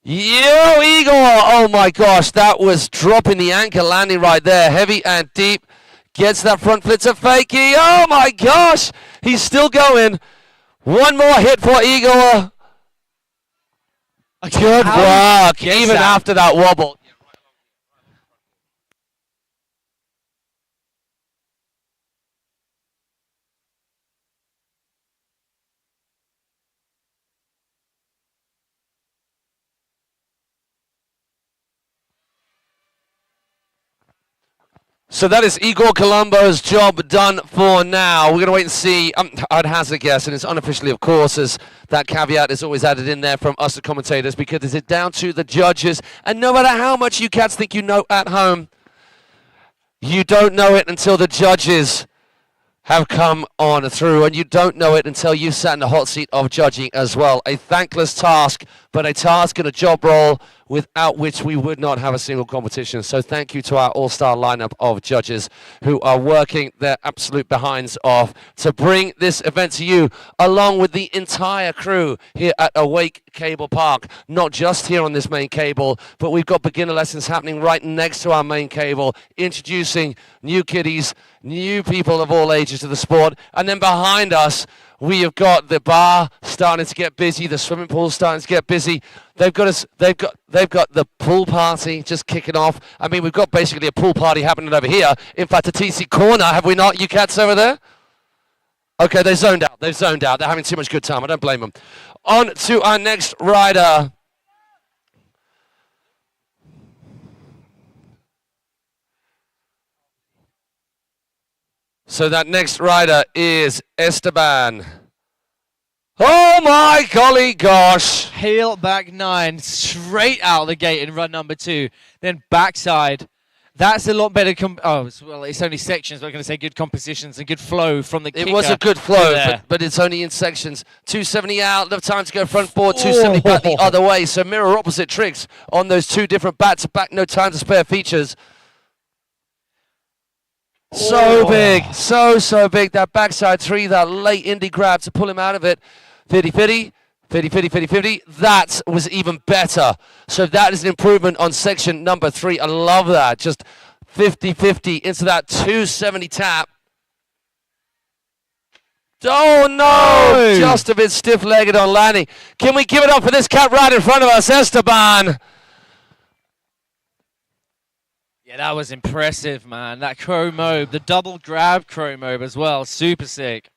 Yo, Igor! Oh my gosh, that was dropping the anchor landing right there. Heavy and deep. Gets that front flip to fakie. Oh my gosh! He's still going. One more hit for Igor. Good work, even after that wobble. So that is Igor Colombo's job done for now. We're going to wait and see. I'd hazard a guess, and it's unofficially, of course, as that caveat is always added in there from us, the commentators, because it's down to the judges. And no matter how much you cats think you know at home, you don't know it until the judges have come on through, and you don't know it until you've sat in the hot seat of judging as well. A thankless task, but a task and a job role without which we would not have a single competition. So thank you to our all-star lineup of judges who are working their absolute behinds off to bring this event to you, along with the entire crew here at Awake Cablepark. Not just here on this main cable, but we've got beginner lessons happening right next to our main cable, introducing new kiddies, new people of all ages to the sport. And then behind us, we have got the bar starting to get busy, the swimming pool starting to get busy. They've got the pool party just kicking off. I mean, we've got basically a pool party happening over here. In fact, a TC corner, have we not, you cats over there? Okay, they zoned out. They've zoned out. They're having too much good time. I don't blame them. On to our next rider. So that next rider is Esteban. Oh my golly gosh. Heel back 9, straight out the gate in run number 2. Then backside. That's a lot better. Well, it's only sections, but I'm going to say good compositions and good flow from the kicker. It was a good flow, but it's only in sections. 270 out, enough time to go front board, 270 back the other way. So mirror opposite tricks on those two different bats. Back, no time to spare features. So big, so big. That backside 3, that late indie grab to pull him out of it. 50-50, 50-50. That was even better. So that is an improvement on section number 3. I love that. Just 50-50 into that 270 tap. Oh no! Just a bit stiff-legged on landing. Can we give it up for this cat right in front of us, Esteban? Yeah, that was impressive, man. That crow mobe, the double grab crow mobe as well. Super sick.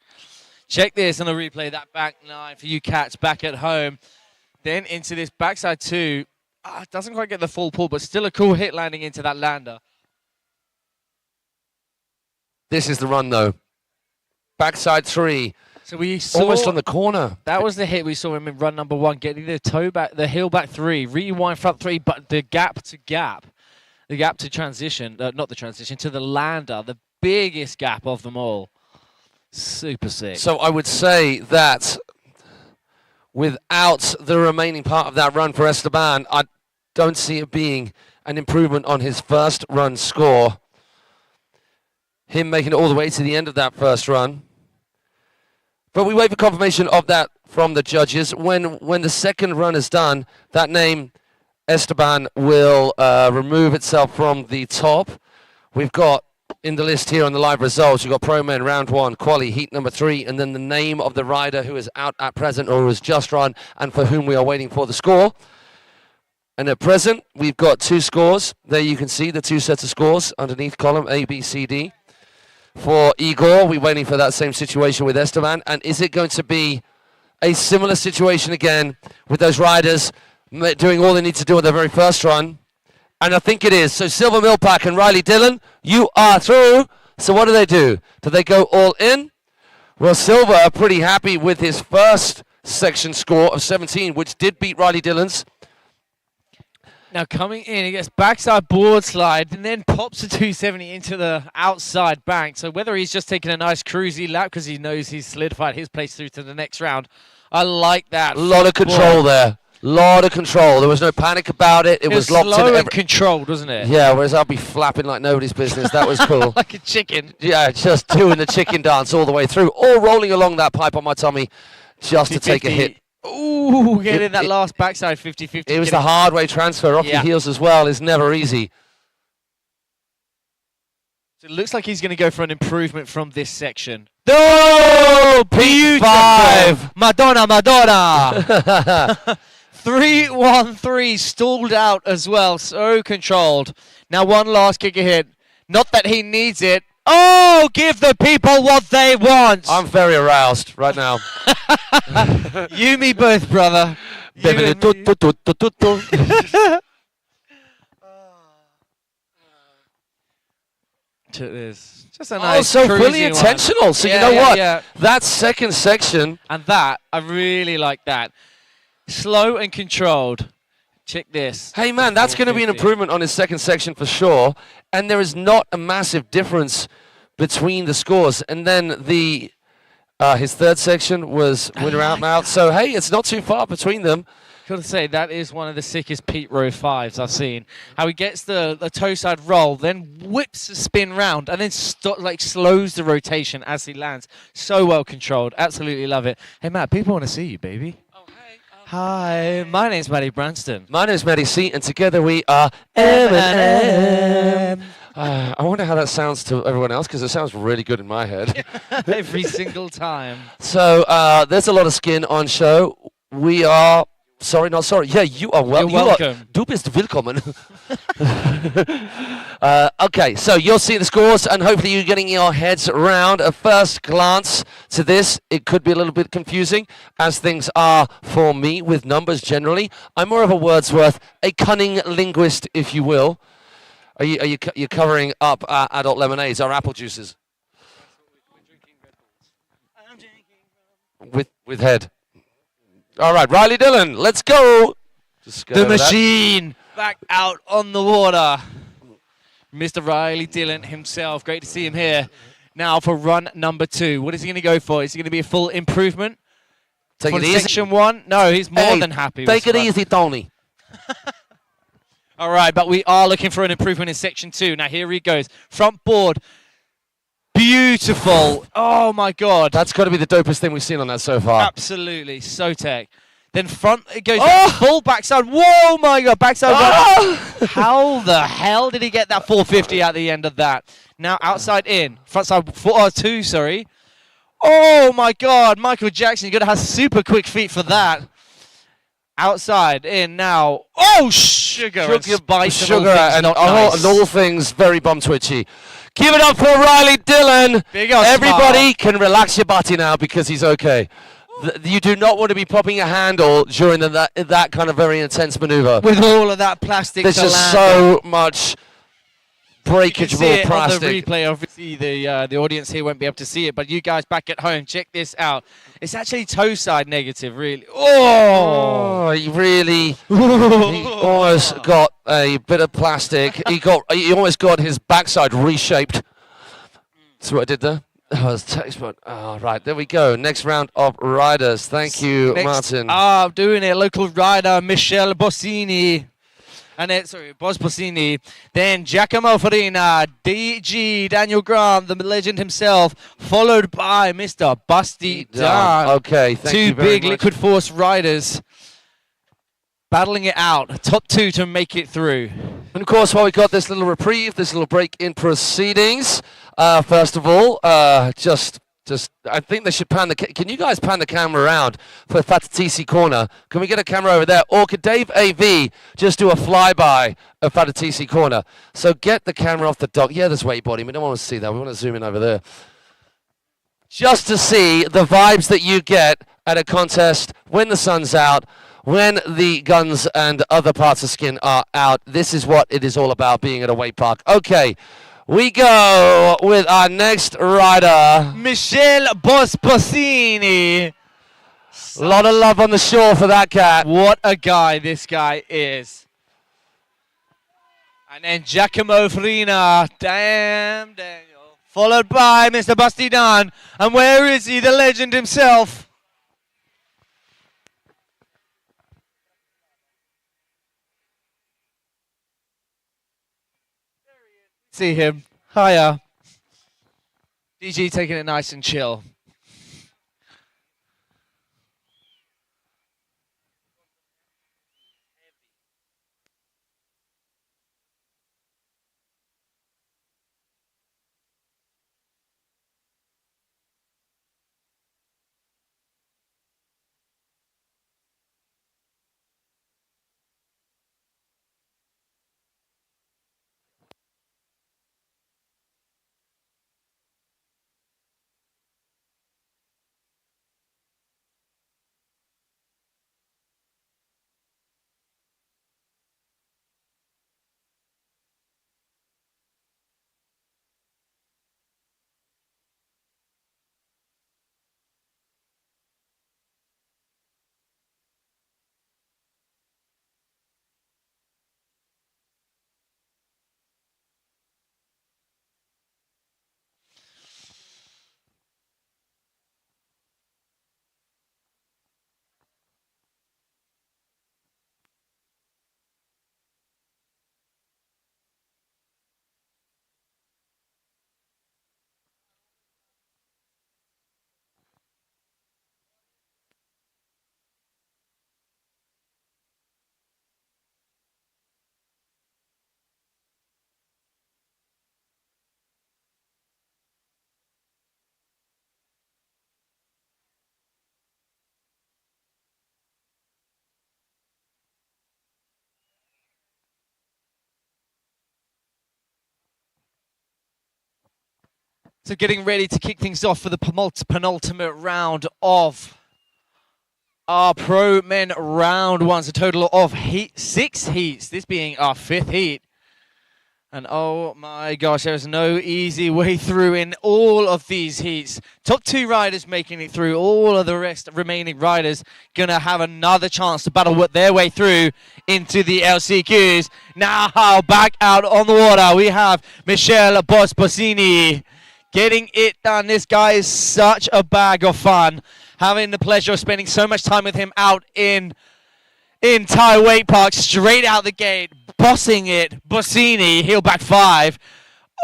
Check this on the replay, that back nine for you cats back at home. Then into this backside two. Doesn't quite get the full pull, but still a cool hit landing into that lander. This is the run, though. Backside three. So we saw Almost on the corner. That was the hit we saw him in run number one, getting the toe back, the heel back three, rewind front three, but the gap to transition, not the transition, to the lander, the biggest gap of them all. Super sick. So I would say that without the remaining part of that run for Esteban, I don't see it being an improvement on his first run score. Him making it all the way to the end of that first run. But we wait for confirmation of that from the judges. When the second run is done, that name, Esteban, will remove itself from the top. We've got in the list here on the live results, you've got Pro Men round one, quali, heat number 3, and then the name of the rider who is out at present or who has just run and for whom we are waiting for the score. And at present, we've got 2 scores. There you can see the 2 sets of scores underneath column A, B, C, D. For Igor, we're waiting for that same situation with Esteban. And is it going to be a similar situation again with those riders doing all they need to do on their very first run? And I think it is. So Silver Millpack and Riley Dillon, you are through. So what do? Do they go all in? Well, Silver are pretty happy with his first section score of 17, which did beat Riley Dillon's. Now coming in, he gets backside board slide and then pops a 270 into the outside bank. So whether he's just taking a nice cruisy lap because he knows he's solidified his place through to the next round, I like that. A lot of control there. Lot of control. There was no panic about it. It was locked slow in. and controlled, wasn't it? Yeah, whereas I'll be flapping like nobody's business. That was cool. Like a chicken. Yeah, just doing the chicken dance all the way through. All rolling along that pipe on my tummy just to take a hit. Ooh, getting that last backside 50-50. It was the hard way transfer off your heels as well. Is never easy. So it looks like he's going to go for an improvement from this section. No! P5! Madonna, Madonna! 3-1-3 stalled out as well. So controlled. Now one last kicker hit. Not that he needs it. Oh, give the people what they want. I'm very aroused right now. You, me both, brother. Check this. Just a nice so fully cruisy intentional. one. So you know what? That second section. And that, I really like that. Slow and controlled. Check this. Hey, man, that's going to be an improvement on his second section for sure. And there is not a massive difference between the scores. And then the his third section was winner out mouth. So, hey, it's not too far between them. Gotta say, that is one of the sickest Pete Row 5s I've seen. How he gets the toe side roll, then whips a spin round, and then slows the rotation as he lands. So well controlled. Absolutely love it. Hey, Matt, people want to see you, baby. Hi, my name's Matty Branston. My name's Matty C, and together we are M&M. I wonder how that sounds to everyone else, because it sounds really good in my head. Every single time. So there's a lot of skin on show. We are... Sorry, not sorry. Yeah, you are welcome. You're welcome. Du bist willkommen. Okay, so you'll see the scores, and hopefully you're getting your heads around. A first glance to this, it could be a little bit confusing, as things are for me with numbers generally. I'm more of a Wordsworth, a cunning linguist, if you will. Are you covering up our adult lemonades, our apple juices? With head. All right, Riley Dillon, let's go. The machine back out on the water. Mr. Riley Dillon himself. Great to see him here. Now for run number 2. What is he going to go for? Is he going to be a full improvement? Take it for easy. Section 1? No, he's more than happy. Take it easy, Tony. All right, but we are looking for an improvement in Section 2. Now here he goes. Front board. Beautiful. Oh, my God. That's got to be the dopest thing we've seen on that so far. Absolutely. So tech. Then front, it goes full backside. Whoa, my God. Backside. How the hell did he get that 450 at the end of that? Now outside in. Front side 2, sorry. Oh my God, Michael Jackson, you're gonna have super quick feet for that. Outside, in now. Oh, sugar and spice sugar and all things very bum twitchy. Give it up for Riley Dillon. Big old Everybody can relax your butty now because he's okay. You do not want to be popping a handle during that kind of very intense maneuver. With all of that plastic. There's just so much breakage of all plastic. On the replay, obviously the audience here won't be able to see it, but you guys back at home, check this out. It's actually toe side negative, really. Oh, he almost got a bit of plastic. He almost got his backside reshaped. That's what I did there. That was textbook. Oh, right, there we go. Next round of riders. Thank you, Martin. Doing it, local rider Michele Bossini. And then, Bos Bossini. Then Giacomo Farina, DG, Daniel Grant, the legend himself, followed by Mr. Busty Dunn. Okay, thank you very Two big much. Liquid Force riders battling it out. Top two to make it through. And of course, while we got this little reprieve, this little break in proceedings, first of all, just I think they should pan the. Can you guys pan the camera around for Fatatisi corner? Can we get a camera over there, or could Dave AV just do a flyby of Fatatisi corner? So get the camera off the dock. Yeah, there's weight body. We don't want to see that. We want to zoom in over there, just to see the vibes that you get at a contest when the sun's out, when the guns and other parts of skin are out. This is what it is all about being at Awake Park. Okay. We go with our next rider, Michele Bossini. A lot of love on the shore for that cat. What a guy this guy is. And then Giacomo Farina. Damn, Daniel. Followed by Mr. Busty Dunn. And where is he? The legend himself. See him. Hiya. DG taking it nice and chill. So getting ready to kick things off for the penultimate round of our Pro Men Round 1. A total of 6 heats, this being our 5th heat. And oh my gosh, there's no easy way through in all of these heats. Top 2 riders making it through. All of the remaining riders going to have another chance to battle their way through into the LCQs. Now back out on the water, we have Michele Bossini. Getting it done. This guy is such a bag of fun. Having the pleasure of spending so much time with him out in Thai Wake Park. Straight out the gate. Bossing it. Bossini. Heel back 5.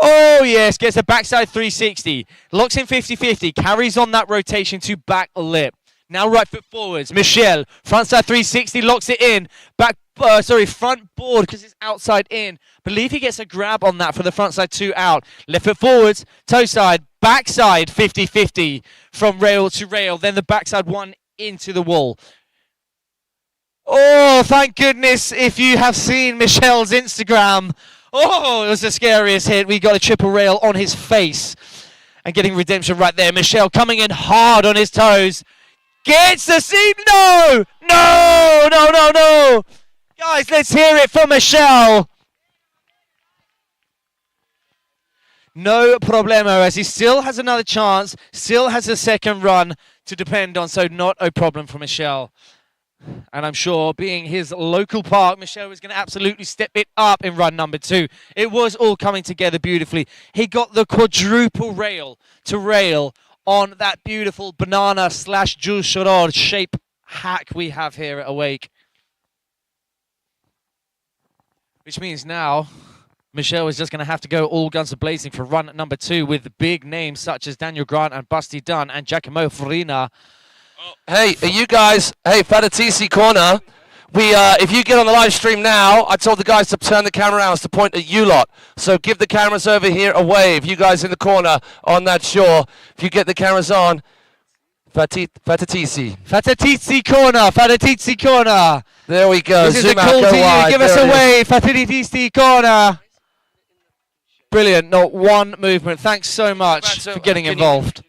Oh, yes. Gets a backside 360. Locks in 50-50. Carries on that rotation to back lip. Now right foot forwards. Michele. Frontside 360. Locks it in. Back front board because it's outside in. Believe he gets a grab on that for the front side 2 out. Left foot forwards, toe side, backside 50-50 from rail to rail. Then the backside 1 into the wall. Oh, thank goodness if you have seen Michel's Instagram. Oh, it was the scariest hit. We got a triple rail on his face. And getting redemption right there. Michel coming in hard on his toes. Gets the seam. No! No! No, no, no! Guys, let's hear it from Michel. No problemo, as he still has another chance. Still has a second run to depend on. So not a problem for Michel. And I'm sure, being his local park, Michel was going to absolutely step it up in run number 2. It was all coming together beautifully. He got the quadruple rail to rail on that beautiful banana / Jules Chorod shape hack we have here at Awake. Which means now, Michel is just going to have to go all guns blazing for run number 2 with big names such as Daniel Grant and Busty Dunn and Giacomo Farina. Hey, are you guys, hey, Fadatisi Corner, if you get on the live stream now, I told the guys to turn the camera around to point at you lot. So give the cameras over here a wave, you guys in the corner on that shore. If you get the cameras on, Fatatisi. Fatatisi Corner. There we go. This is Zoom a out, call go to you. wide. Give us a wave, Fatatisi Corner. Brilliant, not one movement. Thanks so much for getting involved.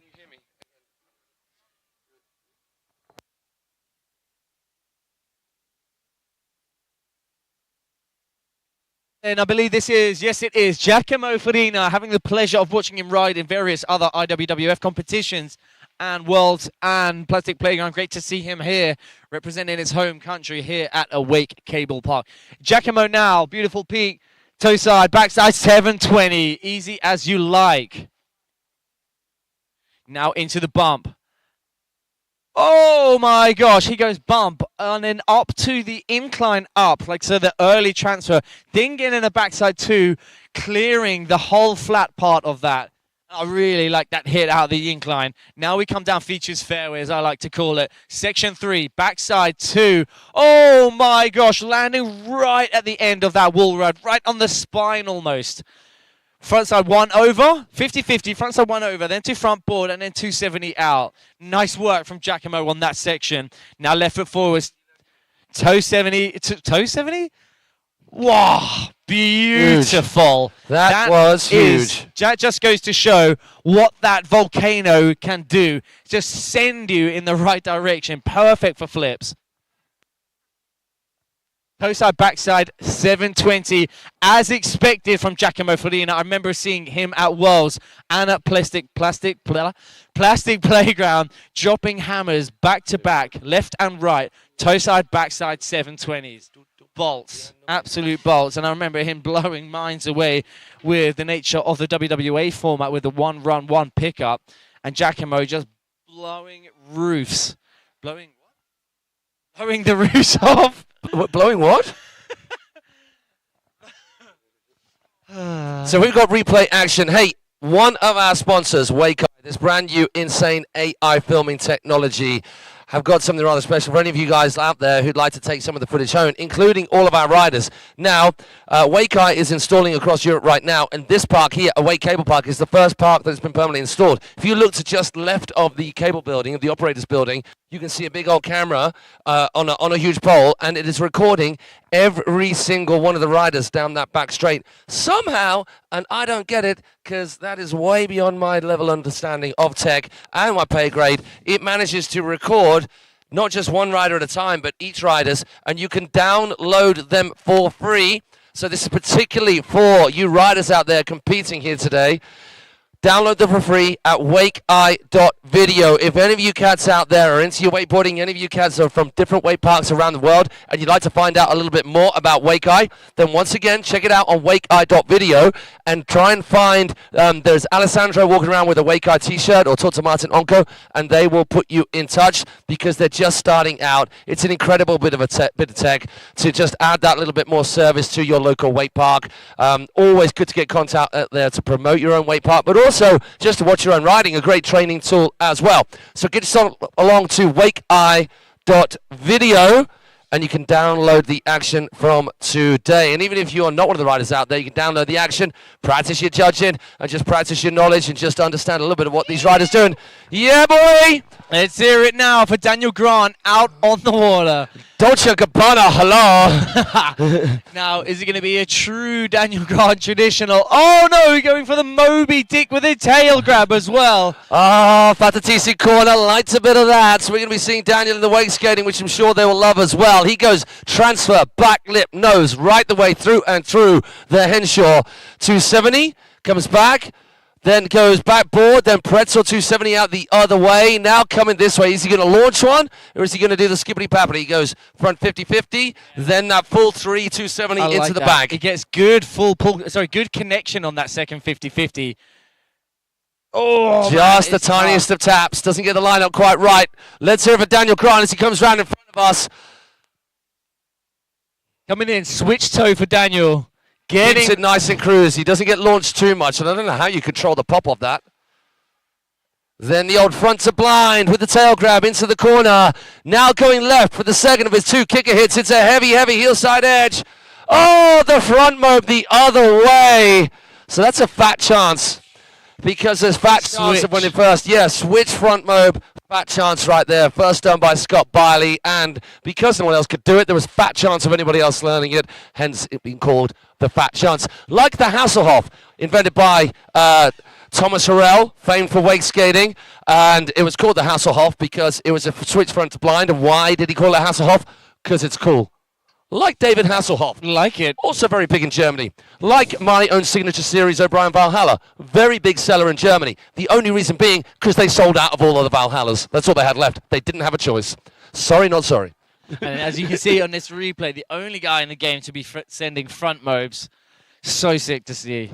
And I believe this is, yes it is, Giacomo Farina, having the pleasure of watching him ride in various other IWWF competitions and Worlds and Plastic Playground. Great to see him here, representing his home country here at Awake Cablepark. Giacomo now, beautiful peak, toe side, backside 720, easy as you like. Now into the bump. Oh my gosh, he goes bump and then up to the incline up, like so the early transfer. Then getting a backside 2, clearing the whole flat part of that. I really like that hit out of the incline. Now we come down features fairway, as I like to call it. Section 3, backside 2. Oh my gosh, landing right at the end of that wall ride, right on the spine almost. Front side 1 over, 50-50, front side 1 over, then to front board, and then 270 out. Nice work from Giacomo on that section. Now left foot forwards, toe 70, toe 70? Wow, beautiful. That was huge. That just goes to show what that volcano can do. Just send you in the right direction. Perfect for flips. Toe side, backside, 720, as expected from Giacomo Farina. I remember seeing him at Worlds and at Plastic Playground, dropping hammers back to back, left and right, toe side, backside, 720s. Bolts, absolute bolts. And I remember him blowing minds away with the nature of the WWA format with the 1 run, 1 pickup. And Giacomo just blowing roofs. Blowing what? Blowing the roofs off. Blowing what? So we've got replay action. Hey, one of our sponsors, Wakeskate, this brand new insane AI filming technology, have got something rather special for any of you guys out there who'd like to take some of the footage home, including all of our riders. Now, Wakeskate is installing across Europe right now, and this park here, Awake Cablepark, is the first park that's been permanently installed. If you look to just left of the cable building, of the operator's building, you can see a big old camera on a huge pole, and it is recording every single one of the riders down that back straight. Somehow, and I don't get it, because that is way beyond my level of understanding of tech and my pay grade, it manages to record not just one rider at a time, but each rider's, and you can download them for free. So this is particularly for you riders out there competing here today. Download them for free at wakei.video. If any of you cats out there are into your wakeboarding, any of you cats are from different wake parks around the world, and you'd like to find out a little bit more about Wakeskate, then once again, check it out on wakei.video and try and find, there's Alessandro walking around with a Wakeskate t-shirt, or talk to Martin Onko, and they will put you in touch because they're just starting out. It's an incredible bit of tech to just add that little bit more service to your local wake park. Always good to get contact out there to promote your own wake park, but also just to watch your own riding, a great training tool as well. So get yourself along to wakei.video and you can download the action from today. And even if you are not one of the riders out there, you can download the action, practice your judging, and just practice your knowledge and just understand a little bit of what these riders doing. Yeah, boy! Let's hear it now for Daniel Grant out on the water. Dolce & Gabbana, hello! Now, is it going to be a true Daniel Grant traditional? Oh no, we're going for the Moby Dick with a tail grab as well. Oh, Fatatisi corner, likes a bit of that. So we're going to be seeing Daniel in the wake skating, which I'm sure they will love as well. He goes transfer, back lip, nose, right the way through and through the Henshaw. 270, comes back. Then goes backboard, then pretzel 270 out the other way. Now coming this way. Is he going to launch one, or is he going to do the skippity pappity? He goes front 50-50, then that full 270 into the back. He gets good full pull, good connection on that second 50-50. Oh, just the tiniest of taps. Doesn't get the line up quite right. Let's hear it for Daniel Grant as he comes round in front of us. Coming in, switch toe for Daniel. Keeps it nice and cruise. He doesn't get launched too much, and I don't know how you control the pop of that. Then the old front to blind with the tail grab into the corner. Now going left for the second of his 2 kicker hits. It's a heavy, heavy heel side edge. Oh, the front mob the other way. So that's a fat chance because there's fat chance of winning first. Yeah, switch front mob. Fat chance right there. First done by Scott Biley, and because no one else could do it, there was fat chance of anybody else learning it, hence it being called the fat chance. Like the Hasselhoff, invented by Thomas Harrell, famed for wake skating, and it was called the Hasselhoff because it was a switch front to blind. And why did he call it Hasselhoff? Because it's cool. Like David Hasselhoff. Like it. Also very big in Germany. Like my own signature series, O'Brien Valhalla. Very big seller in Germany. The only reason being because they sold out of all of the Valhallas. That's all they had left. They didn't have a choice. Sorry, not sorry. And as you can see on this replay, the only guy in the game to be sending front mobs. So sick to see.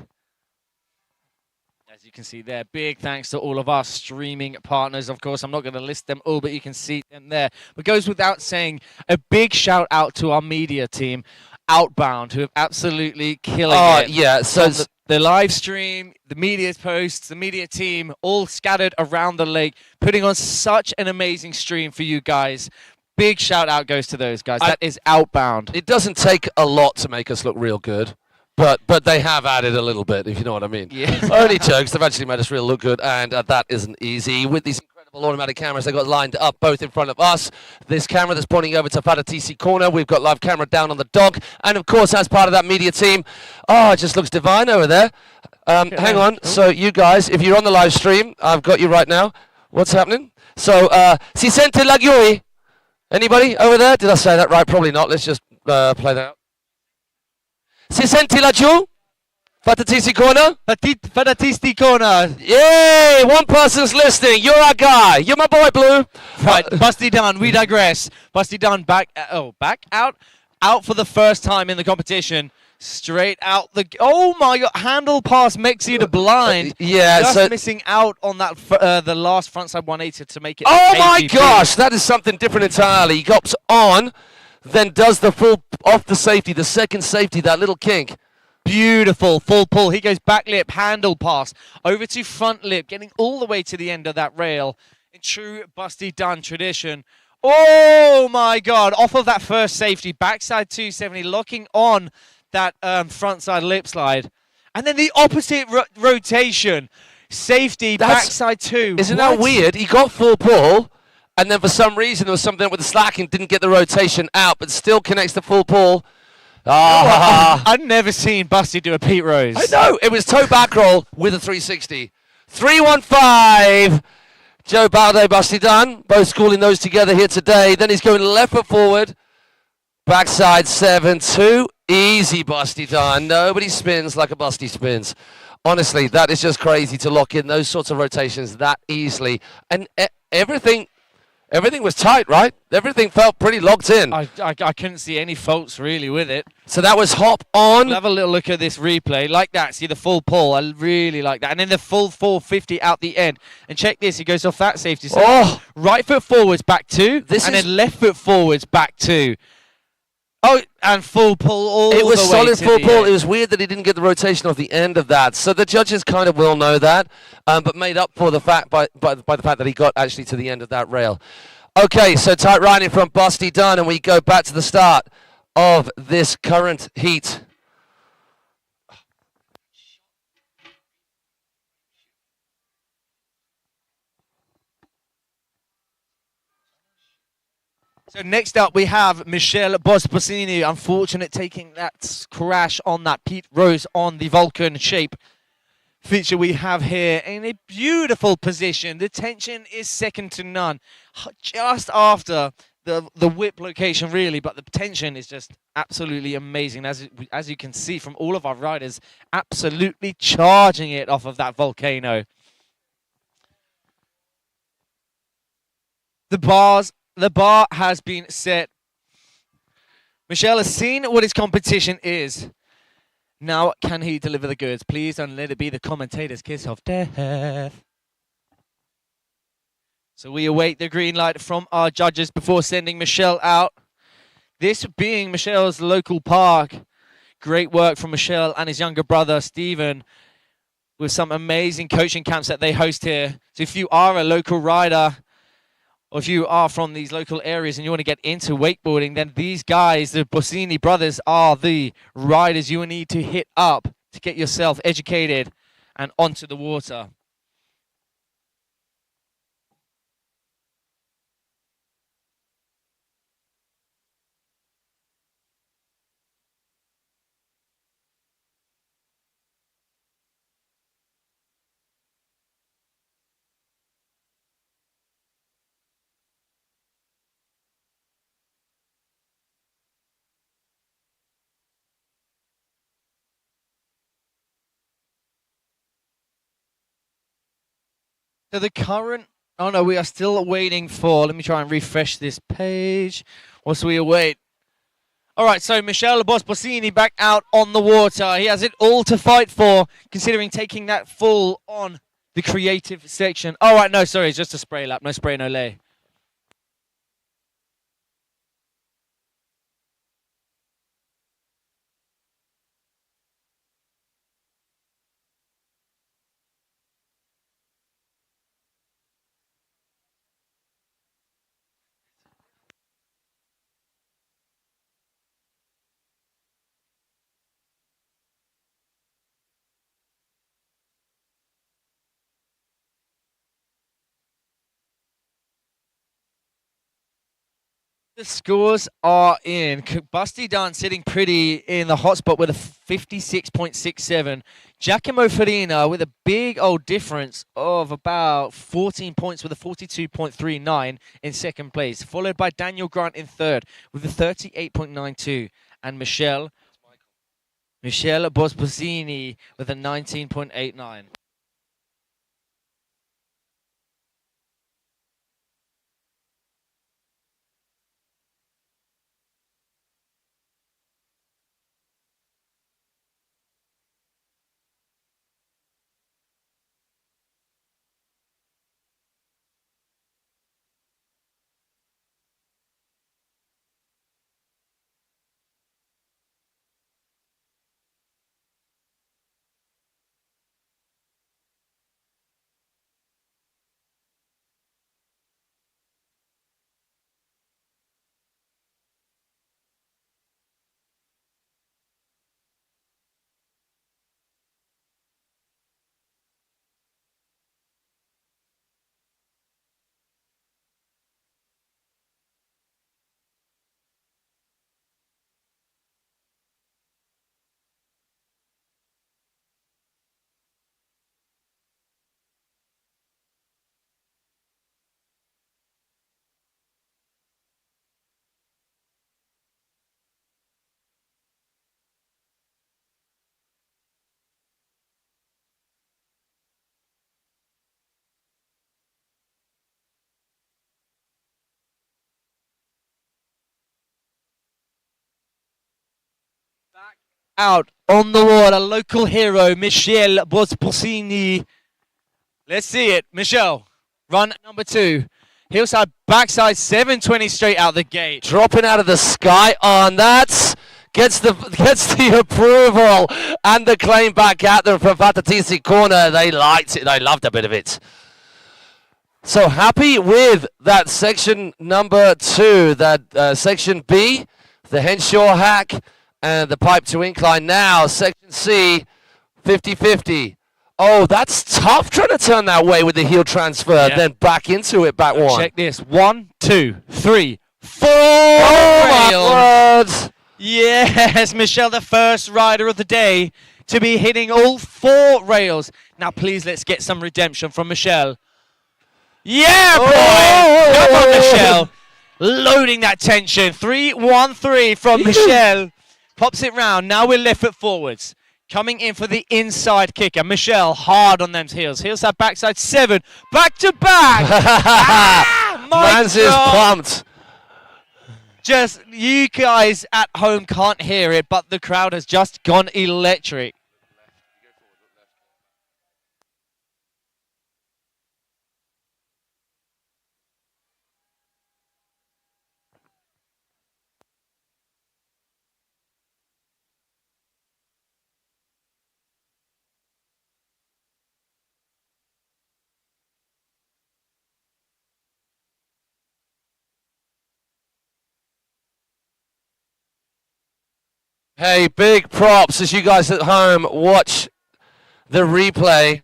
As you can see there, big thanks to all of our streaming partners. Of course, I'm not going to list them all, but you can see them there. But goes without saying, a big shout out to our media team, Outbound, who have absolutely killing it. Yeah, so the live stream, the media posts, the media team, all scattered around the lake, putting on such an amazing stream for you guys. Big shout out goes to those guys. That is Outbound. It doesn't take a lot to make us look real good. But they have added a little bit, if you know what I mean. Yeah. Only jokes. They've actually made us real look good, and that isn't easy. With these incredible automatic cameras they got lined up both in front of us. This camera that's pointing over to Fata TC corner. We've got live camera down on the dock. And, of course, as part of that media team, it just looks divine over there. Hang on. So, you guys, if you're on the live stream, I've got you right now. What's happening? So, si sente la Gui? Anybody over there? Did I say that right? Probably not. Let's just play that out. Si senti laggiù? Fatatisti corner? Fatatisti corner. Yay! One person's listening. You're our guy. You're my boy, Blue. Right, Busty Dunn, we digress. Busty Dunn back out for the first time in the competition. Straight out the... Oh, my God. Handle past Mexi to blind. Yeah, just missing out on that the last frontside 180 to make it... Oh, my gosh. That is something different entirely. He gops on, then does the full off the safety, the second safety, that little kink. Beautiful full pull. He goes back lip, handle pass, over to front lip, getting all the way to the end of that rail. In true Busty Dunn tradition. Oh, my God. Off of that first safety, backside 270, locking on that frontside lip slide. And then the opposite rotation. Safety, backside 2. Isn't that weird? He got full pull. And then for some reason there was something with the slacking, didn't get the rotation out, but still connects the full pull. I've never seen Busty do a Pete Rose. I know. It was toe back roll with a 360. 315. Joe Balde, Busty Dunn, both schooling those together here today. Then he's going left foot forward. Backside 7-2. Easy, Busty Dunn. Nobody spins like a Busty spins. Honestly, that is just crazy to lock in those sorts of rotations that easily. And everything was tight, right? Everything felt pretty locked in. I couldn't see any faults really with it. So that was hop on. We'll have a little look at this replay. Like that, see the full pull. I really like that. And then the full 450 out the end. And check this, he goes off that safety. So right foot forwards, back 2. Then left foot forwards, back 2. Oh, and full pull all the way. It was solid full pull. End. It was weird that he didn't get the rotation off the end of that. So the judges kind of will know that, but made up for the fact by the fact that he got actually to the end of that rail. Okay, so tight riding from Busty Dunn, and we go back to the start of this current heat. So next up we have Michelle Bosposini, unfortunate taking that crash on that Pete Rose on the Vulcan shape feature we have here in a beautiful position. The tension is second to none, just after the whip location really, but the tension is just absolutely amazing. As you can see from all of our riders, absolutely charging it off of that volcano. The bar has been set. Michelle has seen what his competition is. Now, can he deliver the goods? Please don't let it be the commentator's kiss of death. So we await the green light from our judges before sending Michelle out. This being Michelle's local park. Great work from Michelle and his younger brother, Stephen, with some amazing coaching camps that they host here. So if you are a local rider, or if you are from these local areas and you want to get into wakeboarding, then these guys, the Bossini brothers, are the riders you will need to hit up to get yourself educated and onto the water. So the current, oh no, we are still waiting for, let me try and refresh this page whilst we await. All right, so Michele Bosposini back out on the water. He has it all to fight for, considering taking that full on the creative section. All right, no, sorry, it's just a spray lap. No spray, no lay. The scores are in. Busty Dunn sitting pretty in the hot spot with a 56.67. Giacomo Farina with a big old difference of about 14 points with a 42.39 in second place, followed by Daniel Grant in third with a 38.92, and Michele Bosposini with a 19.89. Out on the water, local hero, Michele Bosposini. Let's see it. Michelle, run number 2. Hillside backside, 720 straight out the gate. Dropping out of the sky on that. Gets the approval and the claim back at them from Fatatisi corner. They liked it. They loved a bit of it. So happy with that section number 2, that section B, the Henshaw hack and the pipe to incline. Now section C, 50-50. Oh, that's tough trying to turn that way with the heel transfer, then back into it, back one. Check this. 1, 2, 3, 4. Oh my rails. word! Yes, Michelle, the first rider of the day to be hitting all 4 rails. Now, please, let's get some redemption from Michelle. Yeah, boy! Come on, Michelle. Loading that tension. 3-1-3 from Michelle. Pops it round. Now we're left foot forwards. Coming in for the inside kicker. Michelle, hard on them heels. Heels that backside 7. Back to back. Mans is pumped. Just, you guys at home can't hear it, but the crowd has just gone electric. Hey, big props as you guys at home watch the replay.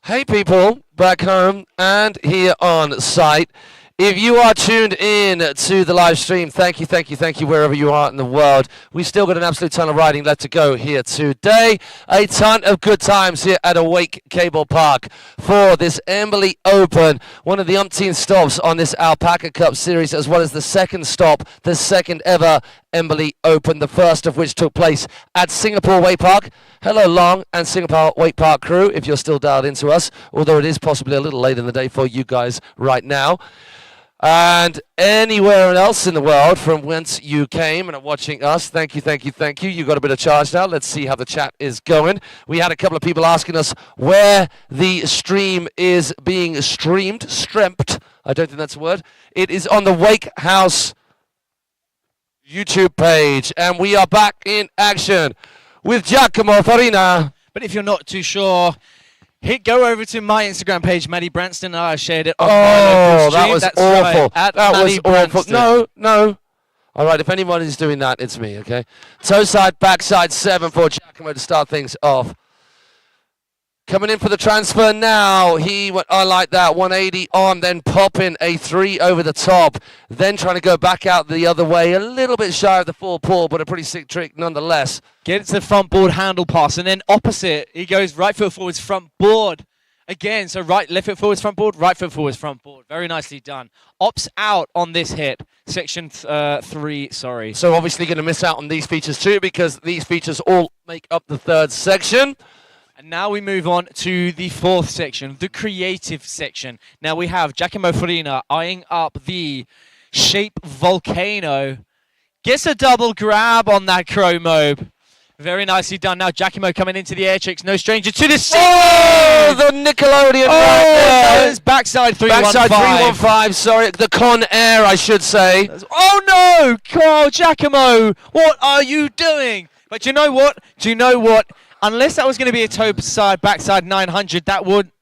Hey people, back home and here on site. If you are tuned in to the live stream, thank you, wherever you are in the world. We still got an absolute ton of riding left to go here today. A ton of good times here at Awake Cablepark for this Embily Open, one of the umpteen stops on this Alpaca Cup series, as well as the second stop, the second ever Embily Open, the first of which took place at Singapore Wake Park. Hello, Long and Singapore Wake Park crew, if you're still dialed into us, although it is possibly a little late in the day for you guys right now. And anywhere else in the world from whence you came and are watching us, thank you. You got a bit of charge now. Let's see how the chat is going. We had a couple of people asking us where the stream is being streamed. I don't think that's a word. It is on the Wake House YouTube page. And we are back in action with Giacomo Farina. But if you're not too sure, go over to my Instagram page, Maddie Branston, and I shared it on my local stream. That was That's awful. Right, at that Maddie was awful. Branston. No. All right, if anyone is doing that, it's me, okay? Toe side, backside 7 for Giacomo to start things off. Coming in for the transfer now. He went, I like that, 180 on, then popping a 3 over the top. Then trying to go back out the other way, a little bit shy of the full pull, but a pretty sick trick nonetheless. Gets the front board handle pass, and then opposite, he goes right foot forwards, front board. Again, so left foot forwards, front board, right foot forwards, front board. Very nicely done. Opts out on this hit. Section 3, sorry. So obviously going to miss out on these features too, because these features all make up the third section. And now we move on to the fourth section, the creative section. Now we have Giacomo Farina eyeing up the Shape Volcano gets a double grab on that Chromobe. Very nicely done. Now Giacomo coming into the air tricks. No stranger to the scene. Oh, the Nickelodeon Oh, right there. that was backside 315. Backside 315, sorry. The Con Air, I should say. Oh no, Carl Giacomo, what are you doing? But you know what? Do you know what? Unless that was going to be a toe side backside 900, that wouldn't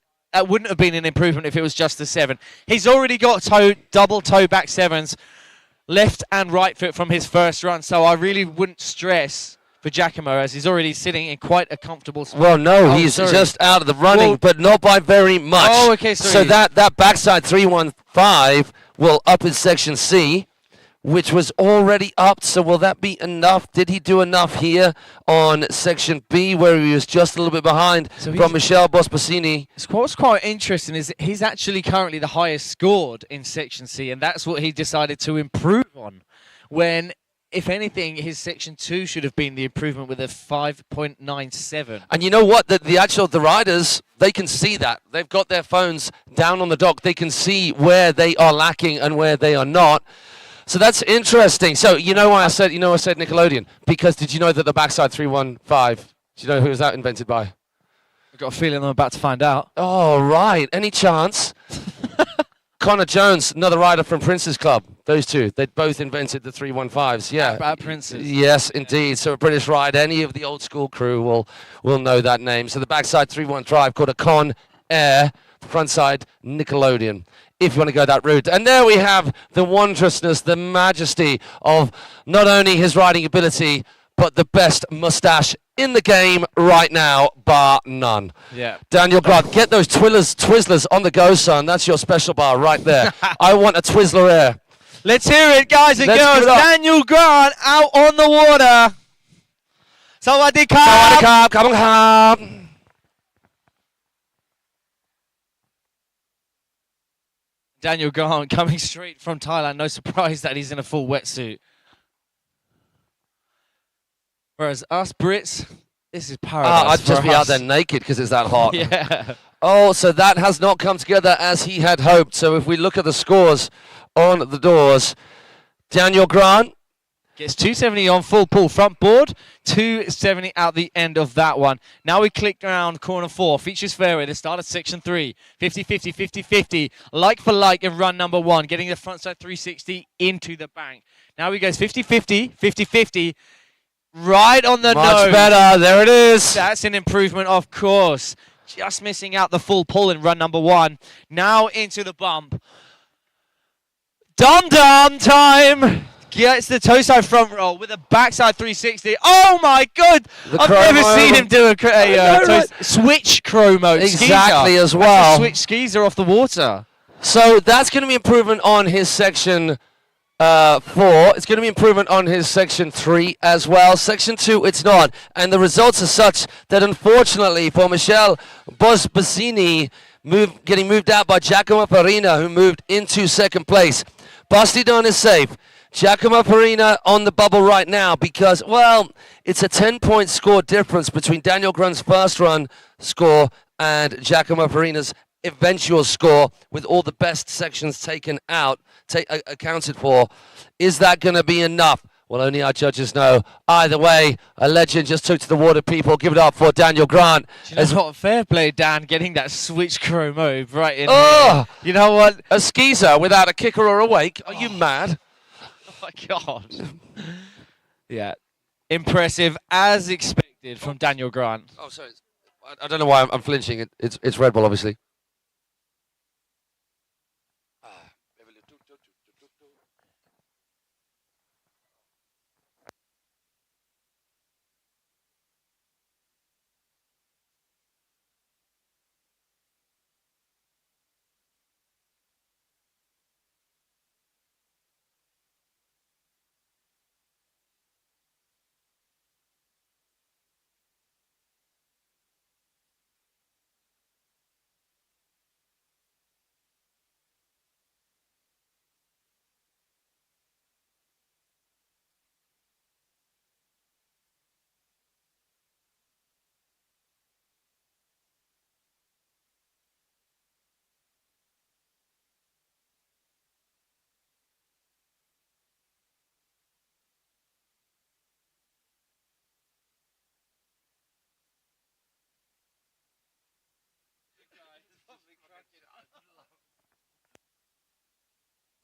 have been an improvement if it was just the 7. He's already got double toe back 7s, left and right foot from his first run, so I really wouldn't stress for Giacomo as he's already sitting in quite a comfortable spot. Well, no, he's just out of the running, but not by very much. Oh, okay, sorry. So that backside 315 will up his section C, which was already upped. So will that be enough? Did he do enough here on section B, where he was just a little bit behind from Michel Bosbacini? What's quite interesting is that he's actually currently the highest scored in section C, and that's what he decided to improve on. When, if anything, his section 2 should have been the improvement with a 5.97. And you know what? The riders, they can see that. They've got their phones down on the dock. They can see where they are lacking and where they are not. So that's interesting. So you know why I said Nickelodeon? Because did you know that the backside 315, do you know who was that invented by? I've got a feeling I'm about to find out. Oh, right. Any chance? Connor Jones, another rider from Prince's Club. Those two, they both invented the 315s. Yeah. About Prince's. Yes, indeed. So a British rider, any of the old school crew will know that name. So the backside 315 called a Con Air, frontside Nickelodeon, if you want to go that route. And there we have the wondrousness, the majesty of not only his riding ability, but the best mustache in the game right now, bar none. Yeah. Daniel Grant, get those Twizzlers on the go, son. That's your special bar right there. I want a Twizzler Air. Let's hear it, guys and girls. Daniel Grant out on the water. Sawadee Krap. Sawadee Krap, come on. Daniel Grant coming straight from Thailand. No surprise that he's in a full wetsuit. Whereas us Brits, this is paradise. I'd just be out there naked because it's that hot. Yeah. Oh, so that has not come together as he had hoped. So if we look at the scores on the doors, Daniel Grant gets 270 on full pull front board, 270 out the end of that one. Now we click around corner 4, features fairway, the start of section 3, 50-50, 50-50, like for like in run number 1, getting the front side 360 into the bank. Now he goes 50-50, 50-50, right on the nose. Much better, there it is. That's an improvement, of course. Just missing out the full pull in run number 1. Now into the bump. Dum-dum time! Gets the toe side front roll with a backside 360. Oh my god! I've never seen him do a switch chromo. Exactly skeezer. as well. Switch skeezer off the water. So that's going to be improvement on his section 4. It's going to be improvement on his section 3 as well. Section 2, it's not. And the results are such that unfortunately for Michel Bosbacini, getting moved out by Giacomo Farina, who moved into second place. Bastidon is safe. Giacomo Farina on the bubble right now because, well, it's a 10-point score difference between Daniel Grant's first run score and Giacomo Farina's eventual score with all the best sections taken out, accounted for. Is that going to be enough? Well, only our judges know. Either way, a legend just took to the water, people. Give it up for Daniel Grant. Do you know what? Fair play, Dan, getting that switch chromo right in here. You know what? A skeezer without a kicker or a wake. Are you mad? Oh my god. Yeah. Impressive as expected from Daniel Grant. Oh, sorry. I don't know why I'm flinching. It's Red Bull, obviously.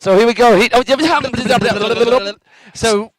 So here we go. So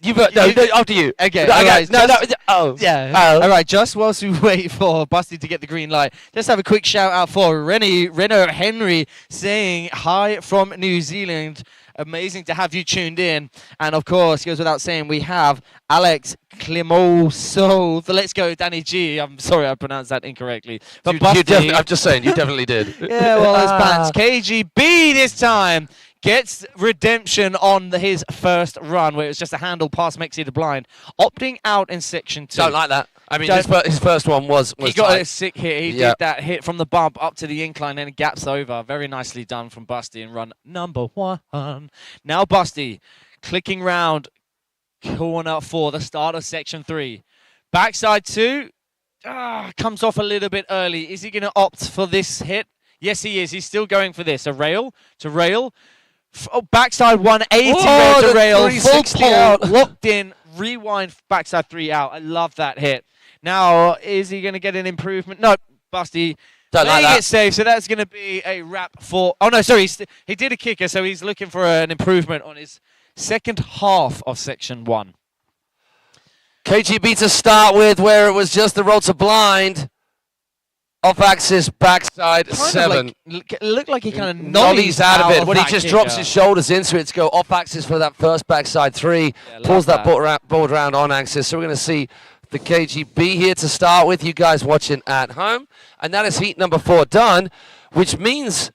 no, after you. Okay, No, all right, no, just- oh. yeah. Oh. All right, just whilst we wait for Busty to get the green light, just have a quick shout out for Reno Henry saying hi from New Zealand. Amazing to have you tuned in. And of course, goes without saying, we have Alex Climoso. The Let's Go Danny G. I'm sorry I pronounced that incorrectly. But Busty, I'm just saying, you definitely did. yeah, well, it's Pants. KGB this time gets redemption on his first run, where it was just a handle past Mexi the Blind, opting out in section 2. Don't like that. I mean, Don't- his first one was He got tight. a sick hit. He Yeah. did that hit from the bump up to the incline and gaps over. Very nicely done from Busty in run number 1. Now Busty clicking round corner 4, the start of section 3. Backside 2 comes off a little bit early. Is he going to opt for this hit? Yes, he is. He's still going for this. A rail to rail. Backside 180 Whoa, to the rail. Full 360 pull, out. locked in, rewind, backside 3 out. I love that hit. Now, is he going to get an improvement? No, Busty Don't like playing that. it safe, so that's going to be a wrap for... Oh, no, sorry, he did a kicker, so he's looking for an improvement on his second half of section 1. KGB to start with, where it was just the roll to blind. Off axis, backside, 7. Looked like he kind of Nollies out of it. When he that just kicker. drops his shoulders into it to go off axis for that first backside 3. Yeah, Pulls love that board round on axis. So we're going to see the KGB here to start with, you guys watching at home. And that is heat number 4 done, which means...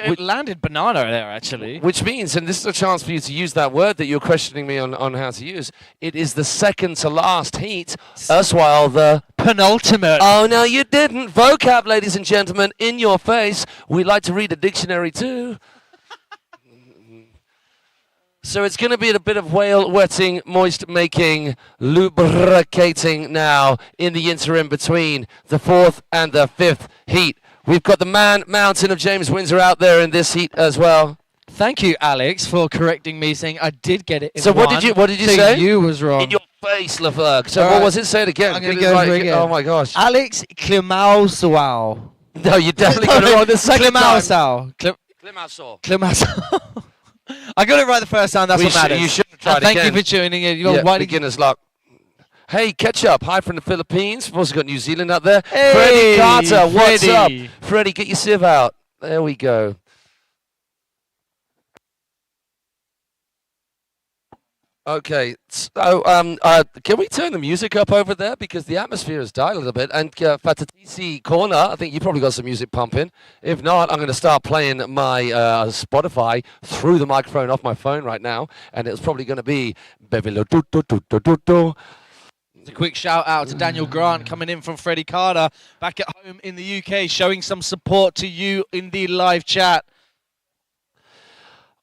We landed banana there, actually. Which means, and this is a chance for you to use that word that you're questioning me on how to use, it is the second to last heat, erstwhile the... Penultimate. Oh, no, you didn't. Vocab, ladies and gentlemen, in your face. We like to read a dictionary, too. So it's going to be a bit of whale wetting, moist making, lubricating now in the interim between the 4th and the 5th heat. We've got the man mountain of James Windsor out there in this heat as well. Thank you, Alex, for correcting me, saying I did get it in So what one. did you So say? You was wrong. In your face, Laverg. So All what right. was it? Say it again. I'm gonna Get it go right for it again. Oh my gosh. Alex Klimausau. No, you definitely got it wrong the second time. Klimausau. Klimausau. I got it right the first time. That's what matters. You should have tried And thank again. you for tuning in. Yeah, Why did you- beginner's luck. Hey, Ketchup. Hi from the Philippines. We've also got New Zealand up there. Hey, Freddie Carter, what's up? Freddie. Freddie, get your sieve out. There we go. Okay, so can we turn the music up over there because the atmosphere has died a little bit? And Fatatisi Corner, I think you probably got some music pumping. If not, I'm going to start playing my Spotify through the microphone off my phone right now, and it's probably going to be Bevilo do do do do do do. A quick shout out to Daniel Grant coming in from Freddie Carter back at home in the UK, showing some support to you in the live chat.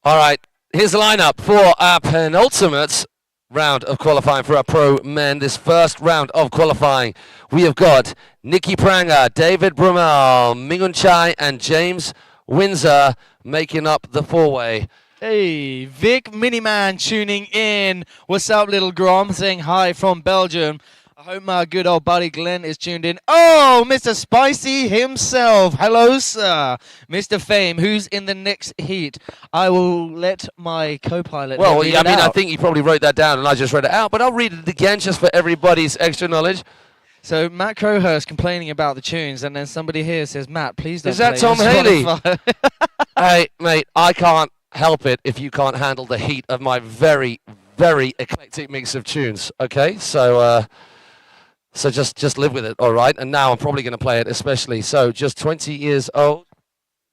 All right, here's the lineup for our penultimate round of qualifying for our pro men. This first round of qualifying, we have got Nicky Pranger, David Brummel, Mingun Chai, and James Windsor making up the four-way. Hey, Vic Miniman tuning in. What's up, little Grom? Saying hi from Belgium. I hope my good old buddy Glenn is tuned in. Oh, Mr. Spicy himself. Hello, sir. Mr. Fame, who's in the next heat? I will let my co-pilot Well, read I it mean, I out. think you probably wrote that down and I just read it out, but I'll read it again just for everybody's extra knowledge. So Matt Crowhurst complaining about the tunes, and then somebody here says, Matt, please don't Is that play Tom on Haley? Spotify." Hey, mate, I can't help it if you can't handle the heat of my very, very eclectic mix of tunes, okay? So just live with it, all right? And now I'm probably going to play it especially. So just 20 years old.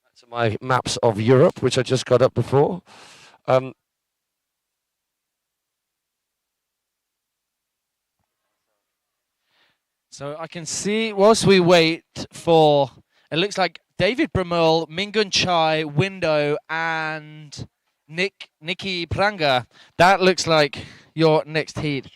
That's my maps of Europe, which I just got up before. So I can see, whilst we wait for, it looks like David Brummel, Mingun Chai, Window, and Nicky Pranger. That looks like your next heat.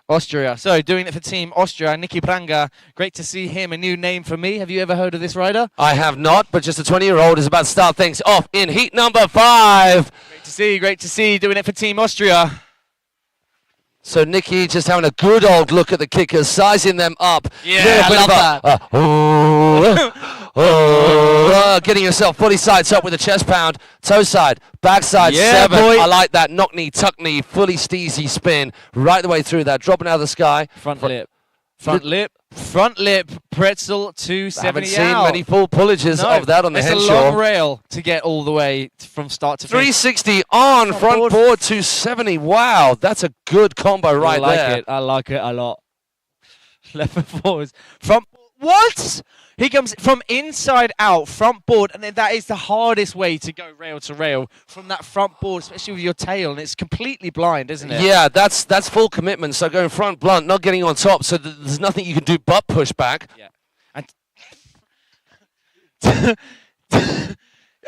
Austria. So doing it for Team Austria, Nicky Pranger. Great to see him. A new name for me. Have you ever heard of this rider? I have not, but just a 20-year-old is about to start things off in heat number 5. Great to see. Great to see. Doing it for Team Austria. So Nicky just having a good old look at the kickers, sizing them up. Yeah, I love that. getting yourself fully sides up with a chest pound. Toe side, backside, Yeah, 7. boy. I like that. Knock knee, tuck knee, fully steezy spin. Right the way through that. Dropping out of the sky. Front lip, pretzel to I haven't 70 seen out. many full pullages No, of that on the it's Henshaw. a long rail to get all the way from start to finish. 360 on front board. board 270. Wow, that's a good combo right there. I like it a lot. Left and forwards. What? He comes from inside out, front board, and then that is the hardest way to go rail to rail from that front board, especially with your tail, and it's completely blind, isn't it? Yeah, that's full commitment. So going front blunt, not getting on top, so there's nothing you can do but push back. Yeah. And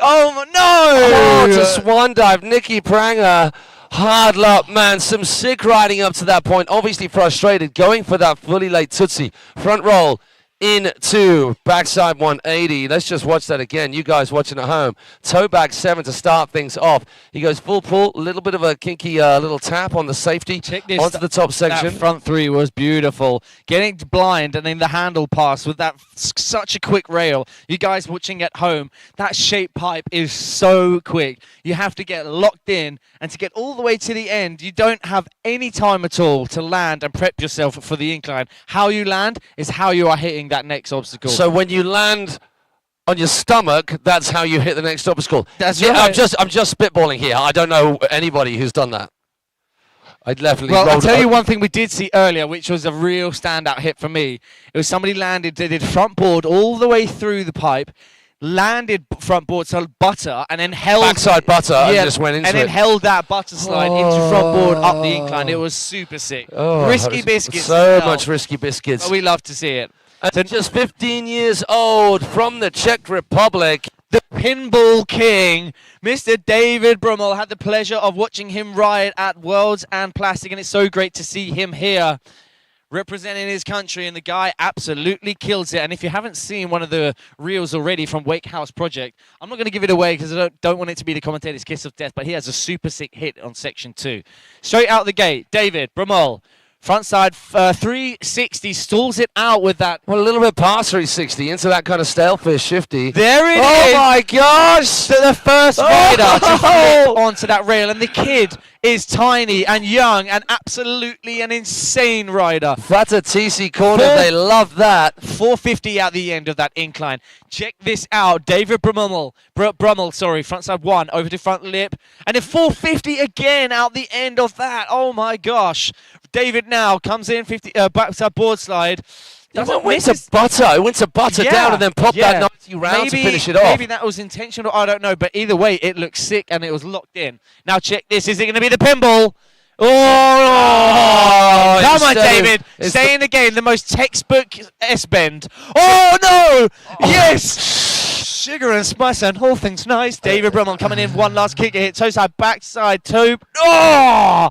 oh no! Oh, it's a swan dive. Nicky Pranger. Hard luck, man. Some sick riding up to that point. Obviously frustrated. Going for that fully late Tootsie. Front roll into backside 180. Let's just watch that again. You guys watching at home. Toe back 7 to start things off. He goes full pull. A little bit of a kinky little tap on the safety. Check this. Onto the top section. That front 3 was beautiful. Getting blind and then the handle pass with that such a quick rail. You guys watching at home, that shape pipe is so quick. You have to get locked in, and to get all the way to the end, you don't have any time at all to land and prep yourself for the incline. How you land is how you are hitting that next obstacle. So when you land on your stomach, that's how you hit the next obstacle. That's yeah, right. I'm just spitballing here. I don't know anybody who's done that. I definitely Well, I'll rolled tell you up. one thing we did see earlier, which was a real standout hit for me. It was somebody landed, they did front board all the way through the pipe, landed front board so butter, and then held Backside butter and just went into and then it. held that butter slide into front board up the incline. It was super sick. Risky biscuits. So as well, much risky biscuits. but we love to see it. And just 15 years old from the Czech Republic. The Pinball King, Mr. David Brummel. Had the pleasure of watching him ride at Worlds and Plastic, and it's so great to see him here representing his country, and the guy absolutely kills it. And if you haven't seen one of the reels already from Wake House Project, I'm not going to give it away because I don't want it to be the commentator's kiss of death, but he has a super sick hit on section 2. Straight out the gate, David Brummel. Front side 360, stalls it out with that. Well, a little bit past 360 into that kind of stalefish shifty. There it is. Oh my gosh! So the first rider to flip onto that rail, and the kid is tiny and young and absolutely an insane rider. That's a TC corner. They love that. 450 at the end of that incline. Check this out. David Brummel, front side 1 over to front lip, and then 450 again out the end of that. Oh my gosh. David now comes in 50 backside board slide. It went to butter down and then popped that 90 round to finish it off. Maybe that was intentional, I don't know, but either way, it looks sick and it was locked in. Now check this, is it going to be the pinball? Oh, come on, David. Stay in the game, the most textbook S-bend. Oh, no! Yes! Sugar and spice and all things nice. David Brummel coming in, one last kicker hit, toe side, backside, toe. Oh!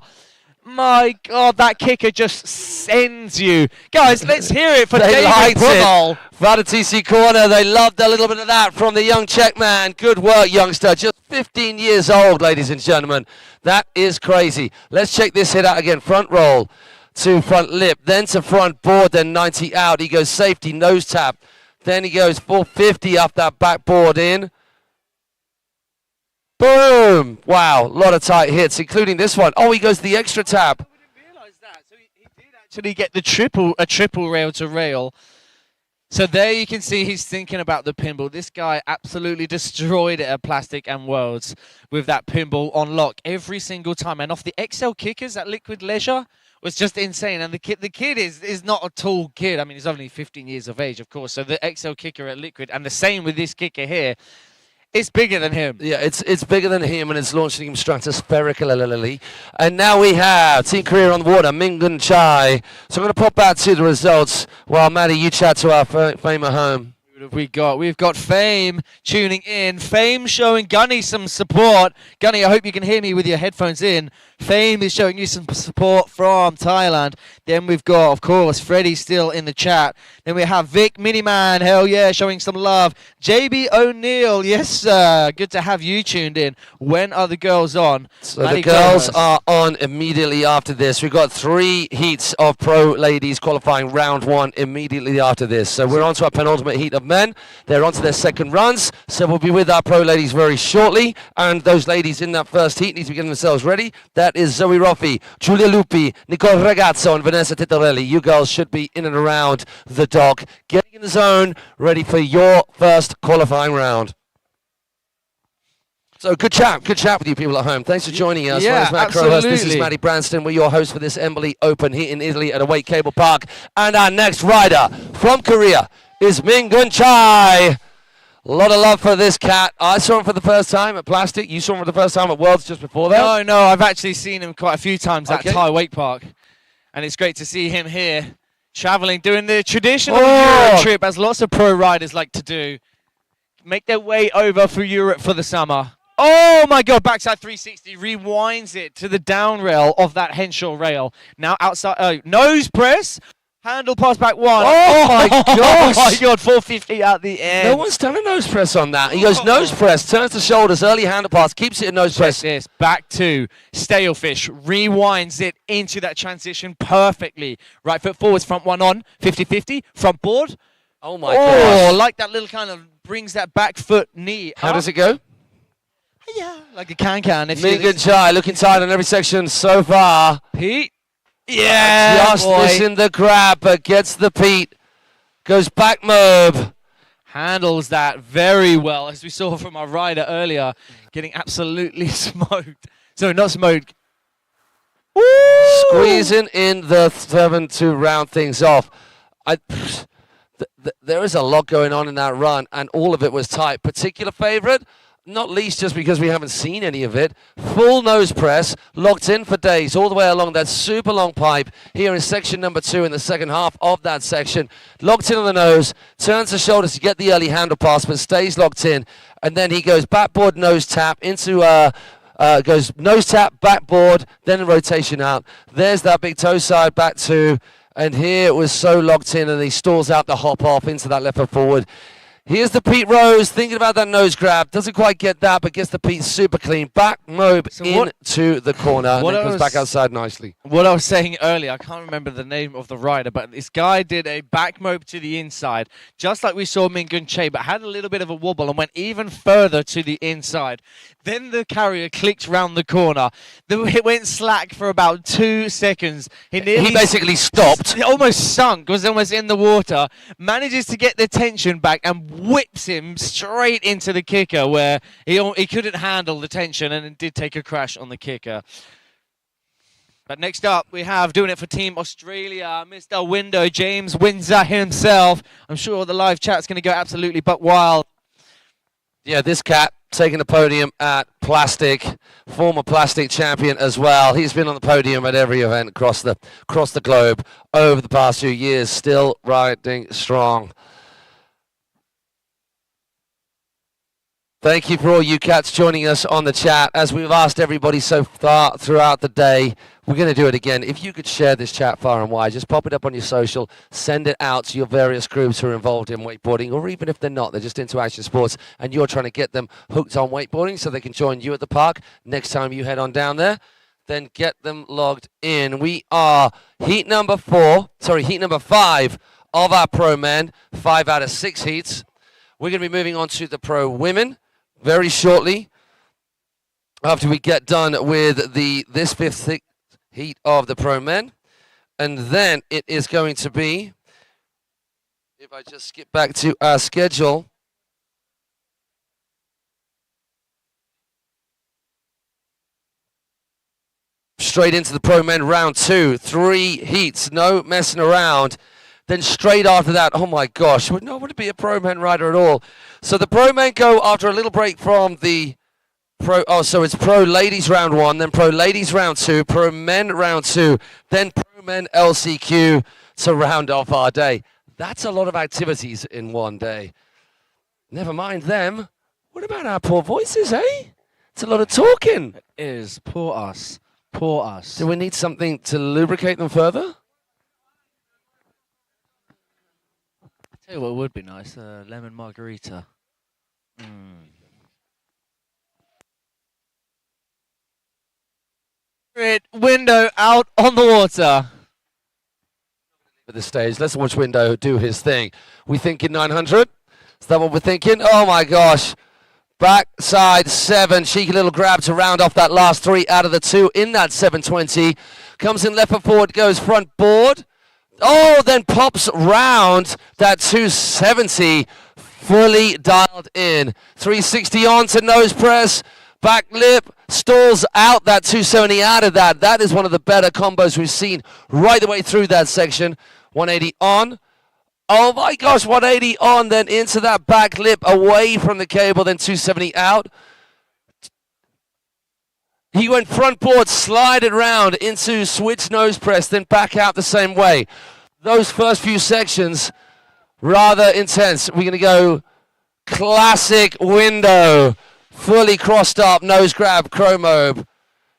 My God, that kicker just sends you. Guys, let's hear it for David Brummel. Vada TC corner, they loved a little bit of that from the young Czech man. Good work, youngster. Just 15 years old, ladies and gentlemen. That is crazy. Let's check this hit out again. Front roll to front lip, then to front board, then 90 out. He goes safety, nose tap. Then he goes 450 off that backboard in. Boom! Wow, a lot of tight hits, including this one. Oh, he goes the extra tap. I didn't realise that. So he did actually get the triple rail to rail. So there you can see he's thinking about the pinball. This guy absolutely destroyed it at Plastic and Worlds with that pinball on lock every single time. And off the XL kickers at Liquid Leisure was just insane. And the kid is not a tall kid. I mean, he's only 15 years of age, of course. So the XL kicker at Liquid, and the same with this kicker here. It's bigger than him. Yeah, it's bigger than him, and it's launching him stratospherically. And now we have Team Korea on the water, Mingun Chai. So I'm going to pop back to the results while, Maddie, you chat to our fame at home. What have we got? We've got Fame tuning in. Fame showing Gunny some support. Gunny, I hope you can hear me with your headphones in. Fame is showing you some support from Thailand. Then we've got, of course, Freddie still in the chat. Then we have Vic Miniman, hell yeah, showing some love. JB O'Neill, yes sir, good to have you tuned in. When are the girls on? So the girls are on immediately after this. We've got 3 heats of pro ladies qualifying round 1 immediately after this. So we're on to our penultimate heat of men. They're onto their second runs, so we'll be with our pro ladies very shortly. And those ladies in that first heat need to be getting themselves ready. That is Zoe Roffi, Giulia Lupi, Nicole Ragazzo, and Vanessa Titarelli. You girls should be in and around the dock, getting in the zone, ready for your first qualifying round. So good chat with you people at home. Thanks for joining us. Yeah, My name is Matt Crowhurst. This is absolutely. Matty Branston. We're your host for this Embily Open here in Italy at Awake Cablepark. And our next rider from Korea is Mingun Chai. A lot of love for this cat. I saw him for the first time at Plastic. You saw him for the first time at Worlds just before that? No, I've actually seen him quite a few times at Okay. Thai Wake Park. And it's great to see him here, traveling, doing the traditional Oh. Euro trip, as lots of pro riders like to do. Make their way over for Europe for the summer. Oh my God, backside 360, rewinds it to the down rail of that Henshaw rail. Now outside, nose press, handle pass back one. Oh my gosh. Oh my God, 450 at the end. No one's done a nose press on that. He goes nose press, turns the shoulders, early handle pass, keeps it in nose press. Yes, back to Stalefish, rewinds it into that transition perfectly. Right foot forwards, front one on, 50-50, front board. Oh my Oh, gosh. like that little kind of brings that back foot knee. How does it go? Yeah, like a can. If Mingun Chai looking tight on every section so far. Pete. Yeah, Just boy. missing the grab, but gets the Pete. Goes back mob. Handles that very well, as we saw from our rider earlier, getting absolutely smoked. So not smoked. Woo! Squeezing in the 7 to round things off. There is a lot going on in that run, and all of it was tight. Particular favorite, not least just because we haven't seen any of it. Full nose press, locked in for days, all the way along that super long pipe here in section number 2 in the second half of that section. Locked in on the nose, turns the shoulders to get the early handle pass, but stays locked in. And then he goes backboard nose tap into goes nose tap, backboard, then a rotation out. There's that big toe side back 2. And here it was so locked in, and he stalls out the hop off into that left foot forward. Here's the Pete Rose, thinking about that nose grab. Doesn't quite get that, but gets the Pete super clean. Back mob into the corner, and then comes back outside nicely. What I was saying earlier, I can't remember the name of the rider, but this guy did a back mob to the inside, just like we saw Mingun Che, but had a little bit of a wobble and went even further to the inside. Then the carrier clicked round the corner. It went slack for about 2 seconds. He Basically stopped. He almost sunk, was almost in the water, manages to get the tension back and whips him straight into the kicker, where he couldn't handle the tension and did take a crash on the kicker. But next up, we have, doing it for Team Australia, Mr. Window, James Windsor himself. I'm sure the live chat's going to go absolutely buck wild. Yeah, this cat taking the podium at Plastic, former Plastic champion as well. He's been on the podium at every event across the globe over the past few years, still riding strong. Thank you for all you cats joining us on the chat. As we've asked everybody so far throughout the day, we're going to do it again. If you could share this chat far and wide, just pop it up on your social, send it out to your various groups who are involved in wakeboarding, or even if they're not, they're just into action sports, and you're trying to get them hooked on wakeboarding so they can join you at the park next time you head on down there. Then get them logged in. We are heat number 5 of our pro men, 5 out of 6 heats. We're going to be moving on to the pro women very shortly, after we get done with this 5th heat of the pro men. And then it is going to be, if I just skip back to our schedule, straight into the pro men round 2, 3 heats, no messing around. Then straight after that, oh my gosh, would nobody be a pro men rider at all? So the pro men go after a little break from the so it's pro ladies round 1, then pro ladies round 2, pro men round 2, then pro men LCQ to round off our day. That's a lot of activities in one day. Never mind them. What about our poor voices, eh? It's a lot of talking. It is. Poor us. Poor us. Do we need something to lubricate them further? Tell you what would be nice, lemon margarita. Window out on the water. At this stage, let's watch Window do his thing. We think in 900. Is that what we're thinking? Oh my gosh. Backside 7, cheeky little grab to round off that last 3 out of the 2 in that 720. Comes in left foot forward, goes front board. Oh, then pops round that 270, fully dialed in. 360 on to nose press, back lip, stalls out that 270 out of that. That is one of the better combos we've seen right the way through that section. 180 on. Oh my gosh, 180 on, then into that back lip, away from the cable, then 270 out. He went front board, slide it round into switch nose press, then back out the same way. Those first few sections, rather intense. We're going to go classic window, fully crossed up, nose grab, chromobe.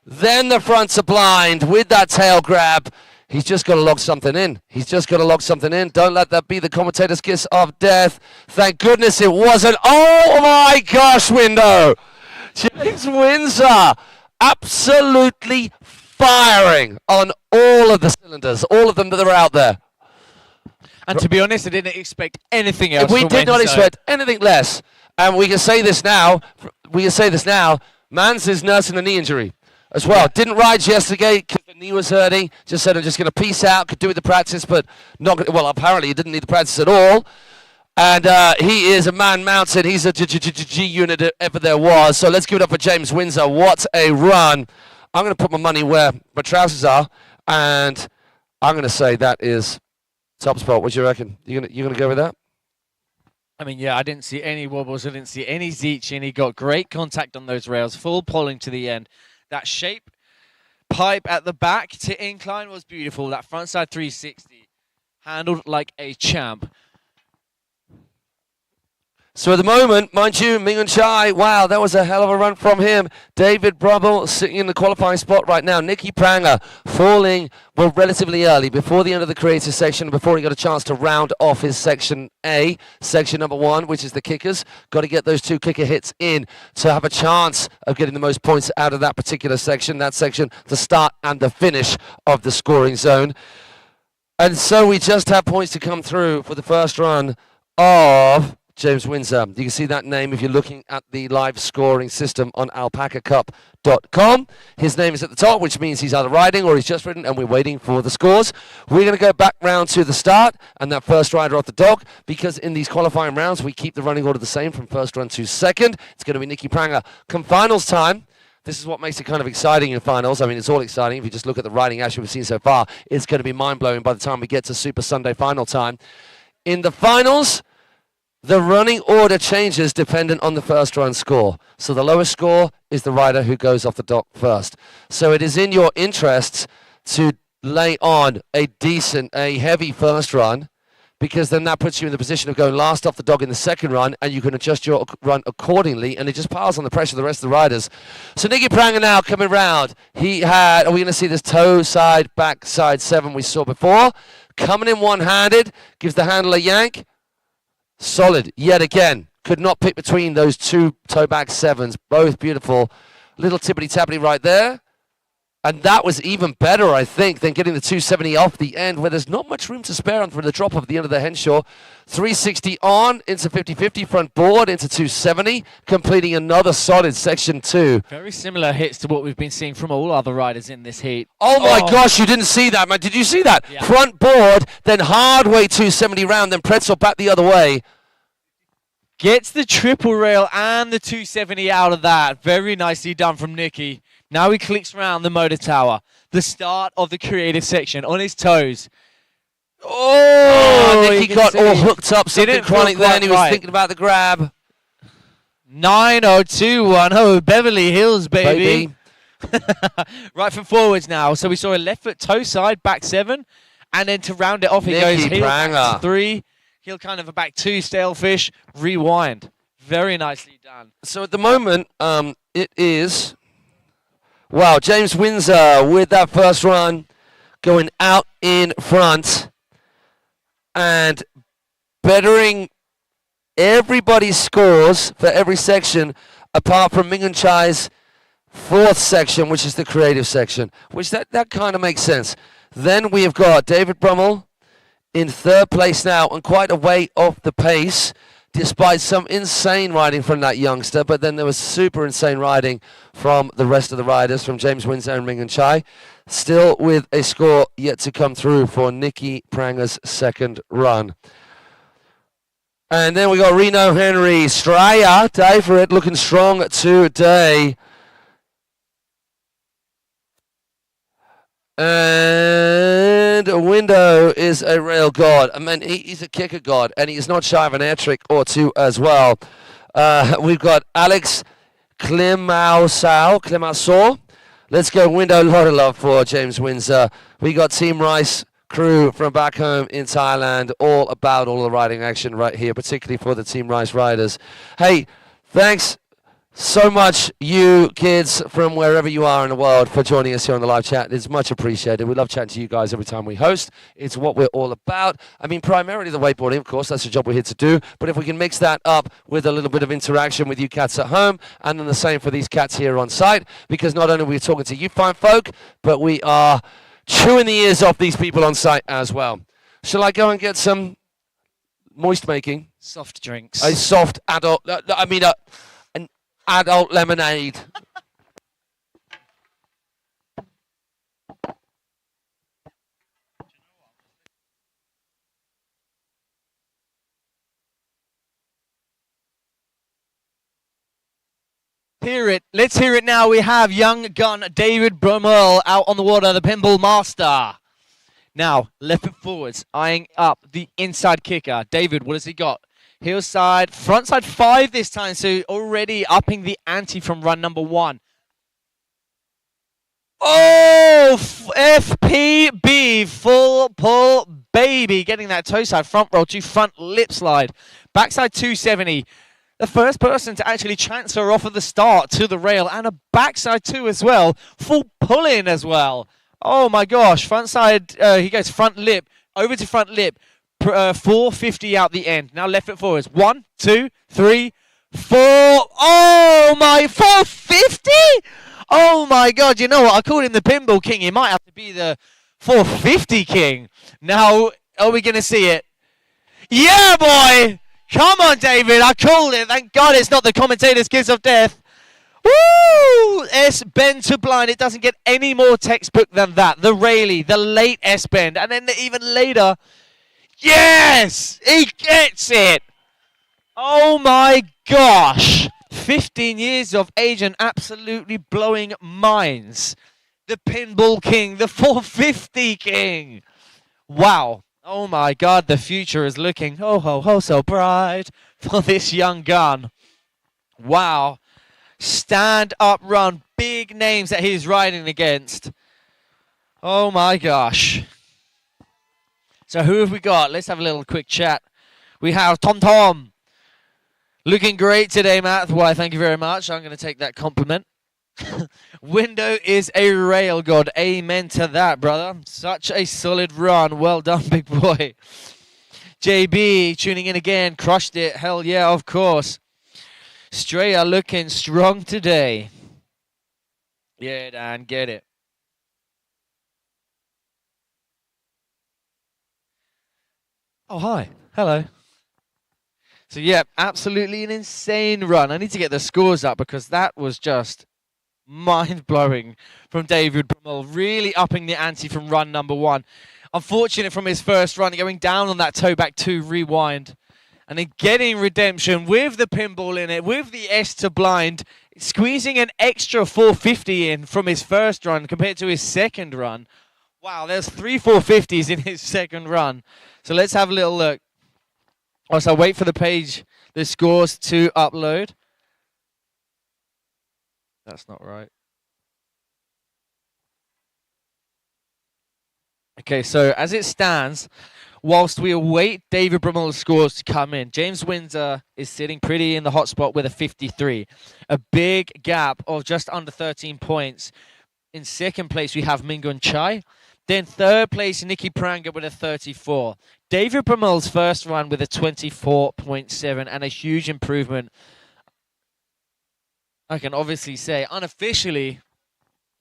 Then the fronts are blind with that tail grab. He's just got to lock something in. He's just got to lock something in. Don't let that be the commentator's kiss of death. Thank goodness it wasn't. Oh my gosh, window. James Windsor absolutely firing on all of the cylinders, all of them that are out there. And to be honest, I didn't expect anything else. We from did not Wednesday. expect anything less. And we can say this now. Mans is nursing a knee injury as well. Didn't ride yesterday because the knee was hurting. Just said, I'm just going to peace out. Could do with the practice, but not gonna, well, apparently he didn't need the practice at all. And he is a man mountain. He's a G unit if ever there was. So let's give it up for James Windsor. What a run. I'm going to put my money where my trousers are. And I'm going to say that is top spot. What do you reckon? You gonna go with that? I mean, yeah, I didn't see any wobbles. I didn't see any zeech, and he got great contact on those rails, full pulling to the end. That shape pipe at the back to incline was beautiful. That frontside 360 handled like a champ. So at the moment, mind you, Mingun Chai, wow, that was a hell of a run from him. David Brummel sitting in the qualifying spot right now. Nicky Pranger falling, well, relatively early, before the end of the creative section, before he got a chance to round off his section A, section number 1, which is the kickers. Got to get those 2 kicker hits in to have a chance of getting the most points out of that particular section. That section, the start and the finish of the scoring zone. And so we just have points to come through for the first run of James Windsor. You can see that name if you're looking at the live scoring system on alpacacup.com. His name is at the top, which means he's either riding or he's just ridden, and we're waiting for the scores. We're going to go back round to the start and that first rider off the dock, because in these qualifying rounds, we keep the running order the same from first run to second. It's going to be Nicky Pranger. Come finals time, this is what makes it kind of exciting in finals. I mean, it's all exciting. If you just look at the riding action we've seen so far, it's going to be mind-blowing by the time we get to Super Sunday final time. In the finals, the running order changes dependent on the first run score. So the lowest score is the rider who goes off the dock first. So it is in your interests to lay on a heavy first run, because then that puts you in the position of going last off the dock in the second run, and you can adjust your run accordingly, and it just piles on the pressure of the rest of the riders. So Nicky Pranger now coming round. Are we going to see this toe side, back side 7 we saw before? Coming in one-handed, gives the handle a yank. Solid, yet again. Could not pick between those 2 toe back 7s. Both beautiful. Little tippity-tappity right there. And that was even better, I think, than getting the 270 off the end, where there's not much room to spare for the drop off at the end of the Henshaw. 360 on into 50-50, front board into 270, completing another solid section 2. Very similar hits to what we've been seeing from all other riders in this heat. Oh my gosh, you didn't see that, man. Did you see that? Yeah. Front board, then hard way 270 round, then pretzel back the other way. Gets the triple rail and the 270 out of that. Very nicely done from Nicky. Now he clicks around the motor tower. The start of the creative section on his toes. Oh, Nicky got all hooked up, something Didn't chronic feel then. He quite was right. thinking about the grab. 9021. Beverly Hills, baby. Baby. Right from forwards now. So we saw a left foot toe side, back 7. And then to round it off, he goes Nicky heel Pranger. back 3. Heel kind of a back 2, stalefish, rewind. Very nicely done. So at the moment, it is, wow, James Windsor with that first run going out in front and bettering everybody's scores for every section apart from Mingun Chai's 4th section, which is the creative section, which that kind of makes sense. Then we have got David Brummel in 3rd place now and quite a way off the pace. despite some insane riding from that youngster, but then there was super insane riding from the rest of the riders, from James Windsor and Mingun Chai. Still with a score yet to come through for Nicky Pranga's second run. And then we got Reno Henry, Straya, day for it, looking strong today. And Window is a rail god. I mean, he's a kicker god, and he's not shy of an air trick or two as well. We've got Alex Klimausau. Let's go Window. A lot of love for James Windsor. We got Team Rice crew from back home in Thailand, all about all the riding action right here, particularly for the Team Rice riders. Hey, thanks so much, you kids from wherever you are in the world, for joining us here on the live chat. It's much appreciated. We love chatting to you guys every time we host. It's what we're all about. I mean, primarily the wakeboarding, of course, that's the job we're here to do. But if we can mix that up with a little bit of interaction with you cats at home, and then the same for these cats here on site, because not only are we talking to you fine folk, but we are chewing the ears off these people on site as well. Shall I go and get some moist making? Soft drinks. A soft adult, an adult lemonade. Hear it. Let's hear it now. We have young gun David Brummel out on the water, the pinball master. Now, left foot forwards, eyeing up the inside kicker. David, what has he got? Heel side, front side 5 this time, so already upping the ante from run number 1. Oh, FPB, full pull, baby. Getting that toe side, front roll to front lip slide. Backside 270. The first person to actually transfer off of the start to the rail, and a backside 2 as well. Full pull in as well. Oh my gosh, front side, he goes front lip, over to front lip. 450 out the end. Now left foot forwards. 1, 2, 3, 4. Oh my, 450? Oh my God, you know what? I called him the pinball king. He might have to be the 450 king. Now, are we going to see it? Yeah, boy! Come on, David. I called it. Thank God it's not the commentator's kiss of death. Woo! S-bend to blind. It doesn't get any more textbook than that. The Rayleigh, the late S-bend, and then even later. Yes! He gets it! Oh my gosh! 15 years of age and absolutely blowing minds. The pinball king, the 450 king. Wow. Oh my God, the future is looking oh ho ho so bright for this young gun. Wow. Stand up run, big names that he's riding against. Oh my gosh. So who have we got? Let's have a little quick chat. We have Tom. Looking great today, Matt. Why, thank you very much. I'm going to take that compliment. Window is a rail god. Amen to that, brother. Such a solid run. Well done, big boy. JB tuning in again. Crushed it. Hell yeah, of course. Straya looking strong today. Yeah, Dan, get it. Oh, hi. Hello. So, yeah, absolutely an insane run. I need to get the scores up because that was just mind-blowing from David Brummel. Really upping the ante from run number 1. Unfortunate from his first run, going down on that toe back 2 rewind. And then getting redemption with the pinball in it, with the S to blind, squeezing an extra 450 in from his first run compared to his second run. Wow, there's 3 450s in his second run. So let's have a little look. Also, wait for the page, the scores to upload. That's not right. Okay, so as it stands, whilst we await David Brummel's scores to come in, James Windsor is sitting pretty in the hot spot with a 53. A big gap of just under 13 points. In second place, we have Mingun Chai. Then third place, Nicky Pranga with a 34. David Brummel's first run with a 24.7 and a huge improvement. I can obviously say unofficially,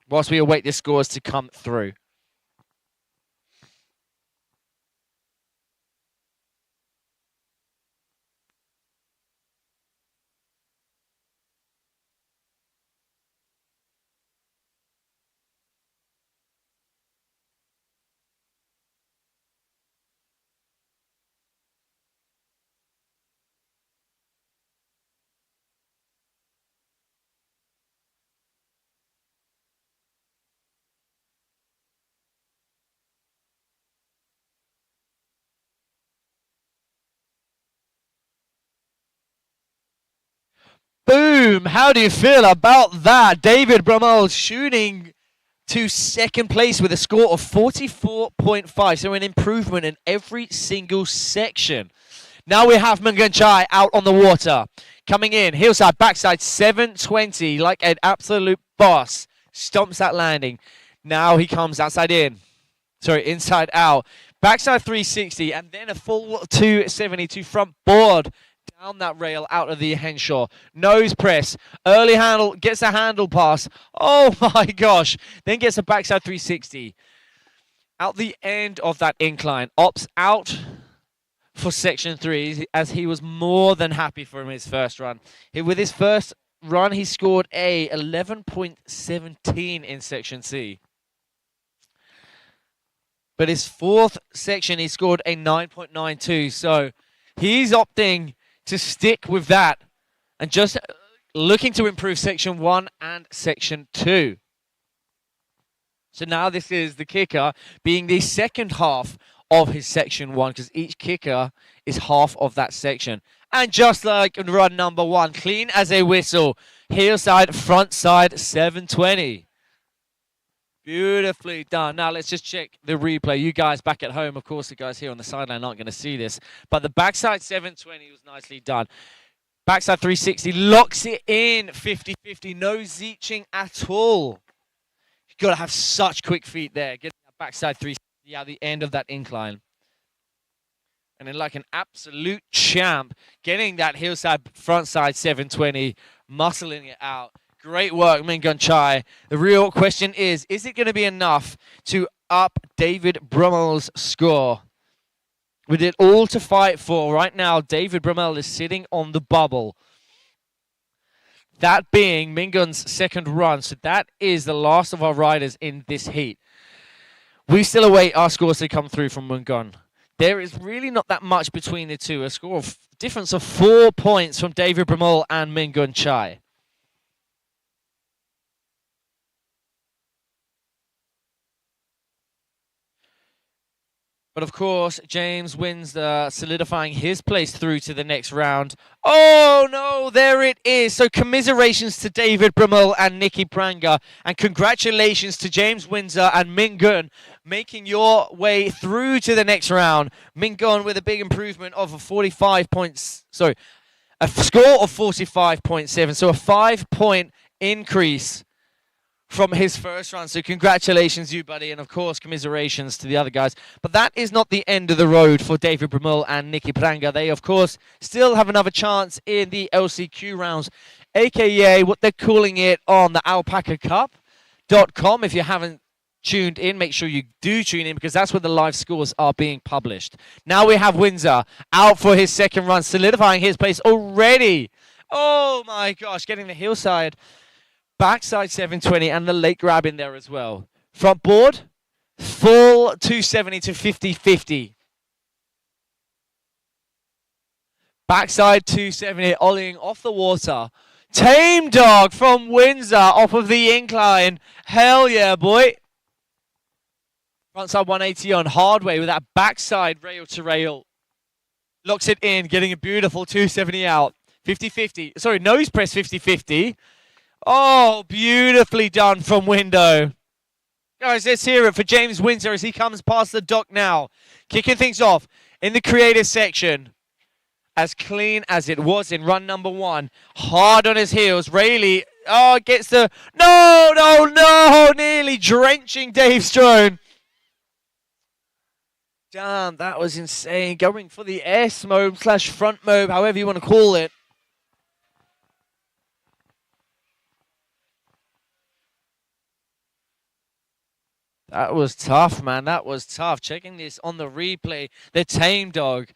whilst we await the scores to come through. Boom! How do you feel about that? David Brummel shooting to second place with a score of 44.5. So an improvement in every single section. Now we have Mingun Chai out on the water. Coming in, hillside, backside, 720, like an absolute boss. Stomps that landing. Now he comes outside in. Sorry, inside out. Backside 360, and then a full 270 to front board. Down that rail out of the Henshaw. Nose press. Early handle. Gets a handle pass. Oh my gosh. Then gets a backside 360. Out the end of that incline. Opts out for section 3 as he was more than happy from his first run. With his first run, he scored a 11.17 in section C. But his fourth section, he scored a 9.92. So he's opting to stick with that and just looking to improve section 1 and section 2. So now this is the kicker being the second half of his section 1, because each kicker is half of that section. And just like in run number 1, clean as a whistle, heel side, front side, 720. Beautifully done. Now let's just check the replay. You guys back at home, of course, the guys here on the sideline aren't going to see this, but the backside 720 was nicely done. Backside 360 locks it in, 50-50, no zeeching at all. You've got to have such quick feet there. Getting that backside 360 at the end of that incline. And then like an absolute champ, getting that hillside, frontside 720, muscling it out. Great work, Mingun Chai. The real question is it going to be enough to up David Brummel's score? With it all to fight for, right now, David Brummel is sitting on the bubble. That being Mingun's second run. So that is the last of our riders in this heat. We still await our scores to come through from Mingun. There is really not that much between the two. A score of difference of 4 points from David Brummel and Mingun Chai. But of course, James wins, solidifying his place through to the next round. Oh no, there it is. So commiserations to David Brummel and Nicky Pranga. And congratulations to James Windsor and Mingun making your way through to the next round. Mingun with a big improvement of a 45 points. Sorry, a score of 45.7. So a 5-point increase from his first run. So congratulations, you buddy, and of course commiserations to the other guys. But that is not the end of the road for David Brummel and Nicky Pranga. They of course still have another chance in the LCQ rounds, aka what they're calling it on the alpacacup.com. If you haven't tuned in, make sure you do tune in, because that's where the live scores are being published. Now we have Windsor out for his second run, solidifying his place already. Oh my gosh, getting the hillside, backside 720, and the lake grab in there as well. Front board, full 270 to 50-50. Backside 270, ollieing off the water. Tame Dog from Windsor off of the incline. Hell yeah, boy. Frontside 180 on hard way with that backside rail to rail. Locks it in, getting a beautiful 270 out. 50-50. Sorry, nose press 50-50. Oh, beautifully done from Window. Guys, let's hear it for James Windsor as he comes past the dock now. Kicking things off in the creative section. As clean as it was in run number 1. Hard on his heels. Rayleigh, gets the... No! Nearly drenching Dave Strone. Damn, that was insane. Going for the S mode / front mode, however you want to call it. That was tough, man. That was tough. Checking this on the replay. The Tame Dog.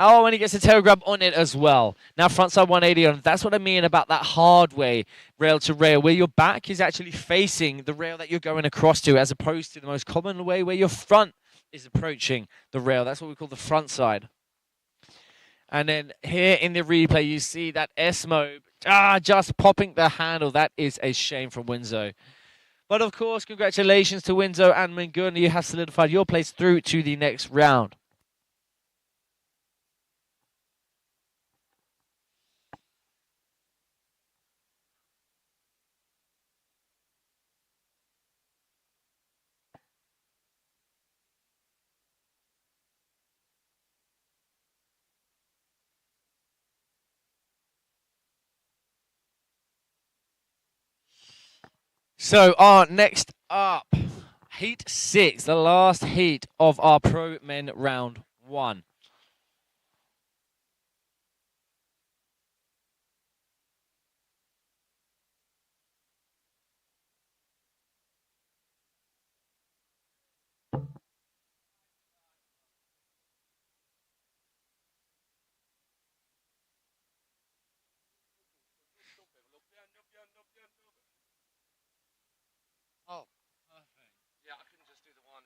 Oh, and he gets a tail grab on it as well. Now frontside 180 on. That's what I mean about that hard way, rail to rail, where your back is actually facing the rail that you're going across to, as opposed to the most common way where your front is approaching the rail. That's what we call the front side. And then here in the replay, you see that S mode. Just popping the handle. That is a shame from Windsor. But of course, congratulations to Windsor and Mingun. You have solidified your place through to the next round. So our next up, Heat 6, the last heat of our Pro Men Round 1. Oh, perfect. Yeah, I couldn't just do the one.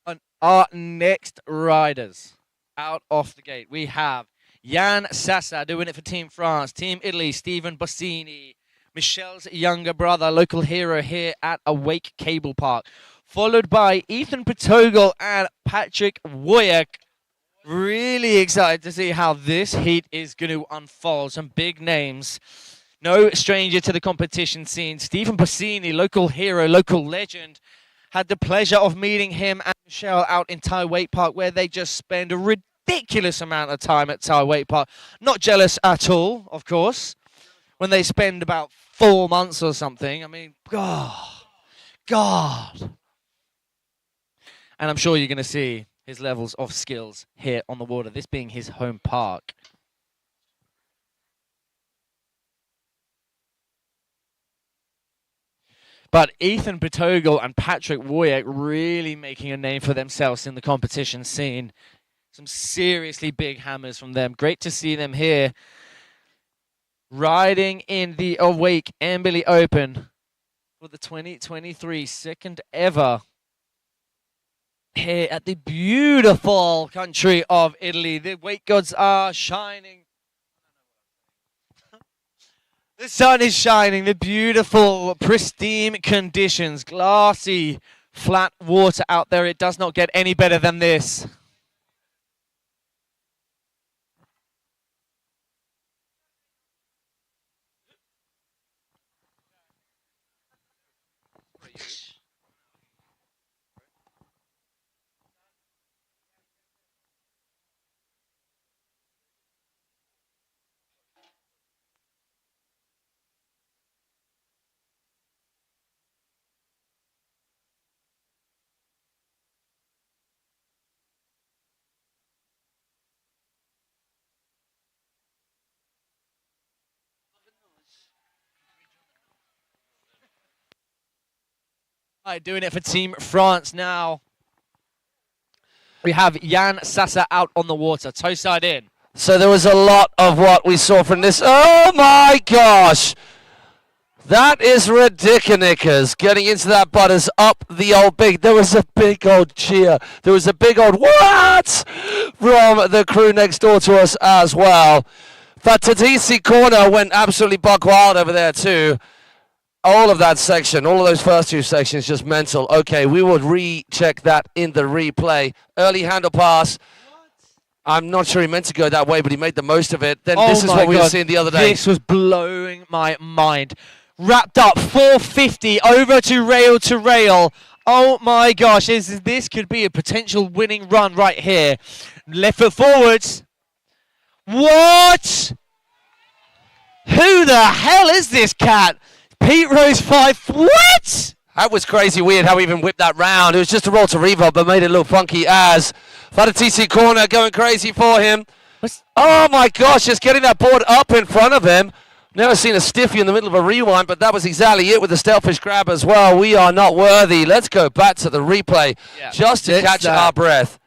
And our next riders out off the gate, we have Jan Sassa doing it for Team France, Team Italy, Stephen Bossini, Michelle's younger brother, local hero here at Awake Cablepark, followed by Ethan Patogal and Patrick Woyak. Really excited to see how this heat is going to unfold. Some big names. No stranger to the competition scene. Stephen Bossini, local hero, local legend. Had the pleasure of meeting him and Michelle out in Thai Wake Park, where they just spend a ridiculous amount of time at Thai Wake Park. Not jealous at all, of course, when they spend about 4 months or something. I mean, God. And I'm sure you're going to see his levels of skills here on the water, this being his home park. But Ethan Patogal and Patrick Woyak really making a name for themselves in the competition scene. Some seriously big hammers from them. Great to see them here riding in the Awake Embily Open for the 2023 second ever here at the beautiful country of Italy. The wake gods are shining. The sun is shining, the beautiful, pristine conditions, glassy, flat water out there. It does not get any better than this. Right, doing it for Team France now. We have Jan Sassa out on the water, toe side in. So there was a lot of what we saw from this. Oh my gosh! That is ridiculous. Getting into that butters up the old big. There was a big old cheer. There was a big old what from the crew next door to us as well. Fatadisi corner went absolutely buck wild over there too. All of that section, all of those first two sections, just mental. Okay, we will recheck that in the replay. Early handle pass. I'm not sure he meant to go that way, but he made the most of it. Then this is what we were seeing the other day. This was blowing my mind. Wrapped up 450 over to rail. Oh my gosh, this could be a potential winning run right here. Left foot forwards. What? Who the hell is this cat? Pete Rose 5. What? That was crazy weird how he even whipped that round. It was just a roll to revolve, but made it look funky as Fadatisi corner going crazy for him. Oh my gosh, just getting that board up in front of him. Never seen a stiffy in the middle of a rewind, but that was exactly it with the Stealthfish grab as well. We are not worthy. Let's go back to the replay just to catch our breath.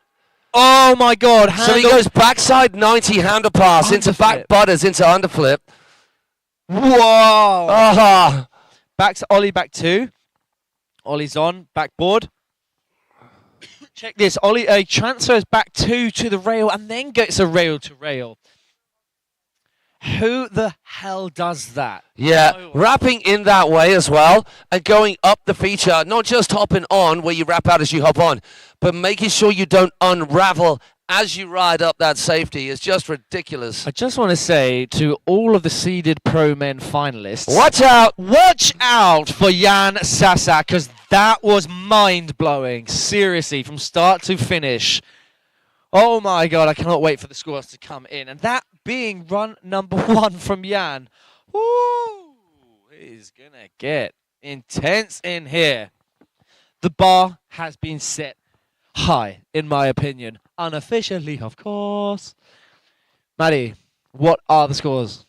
Oh my God. So he goes backside 90 handle pass into back butters into underflip. Whoa. Back to Ollie, back two. Ollie's on, backboard. Check this. Ollie transfers back two to the rail and then gets a rail to rail. Who the hell does that? Yeah, No. wrapping in that way as well and going up the feature, not just hopping on where you wrap out as you hop on, but making sure you don't unravel as you ride up that safety is just ridiculous. I just want to say to all of the seeded pro men finalists, Watch out! watch out for Jan Sasak, because that was mind-blowing. Seriously, from start to finish. Oh my God, I cannot wait for the scores to come in. And that being run number 1 from Jan. Woo! It is going to get intense in here. The bar has been set high, in my opinion. Unofficially, of course. Maddie, what are the scores?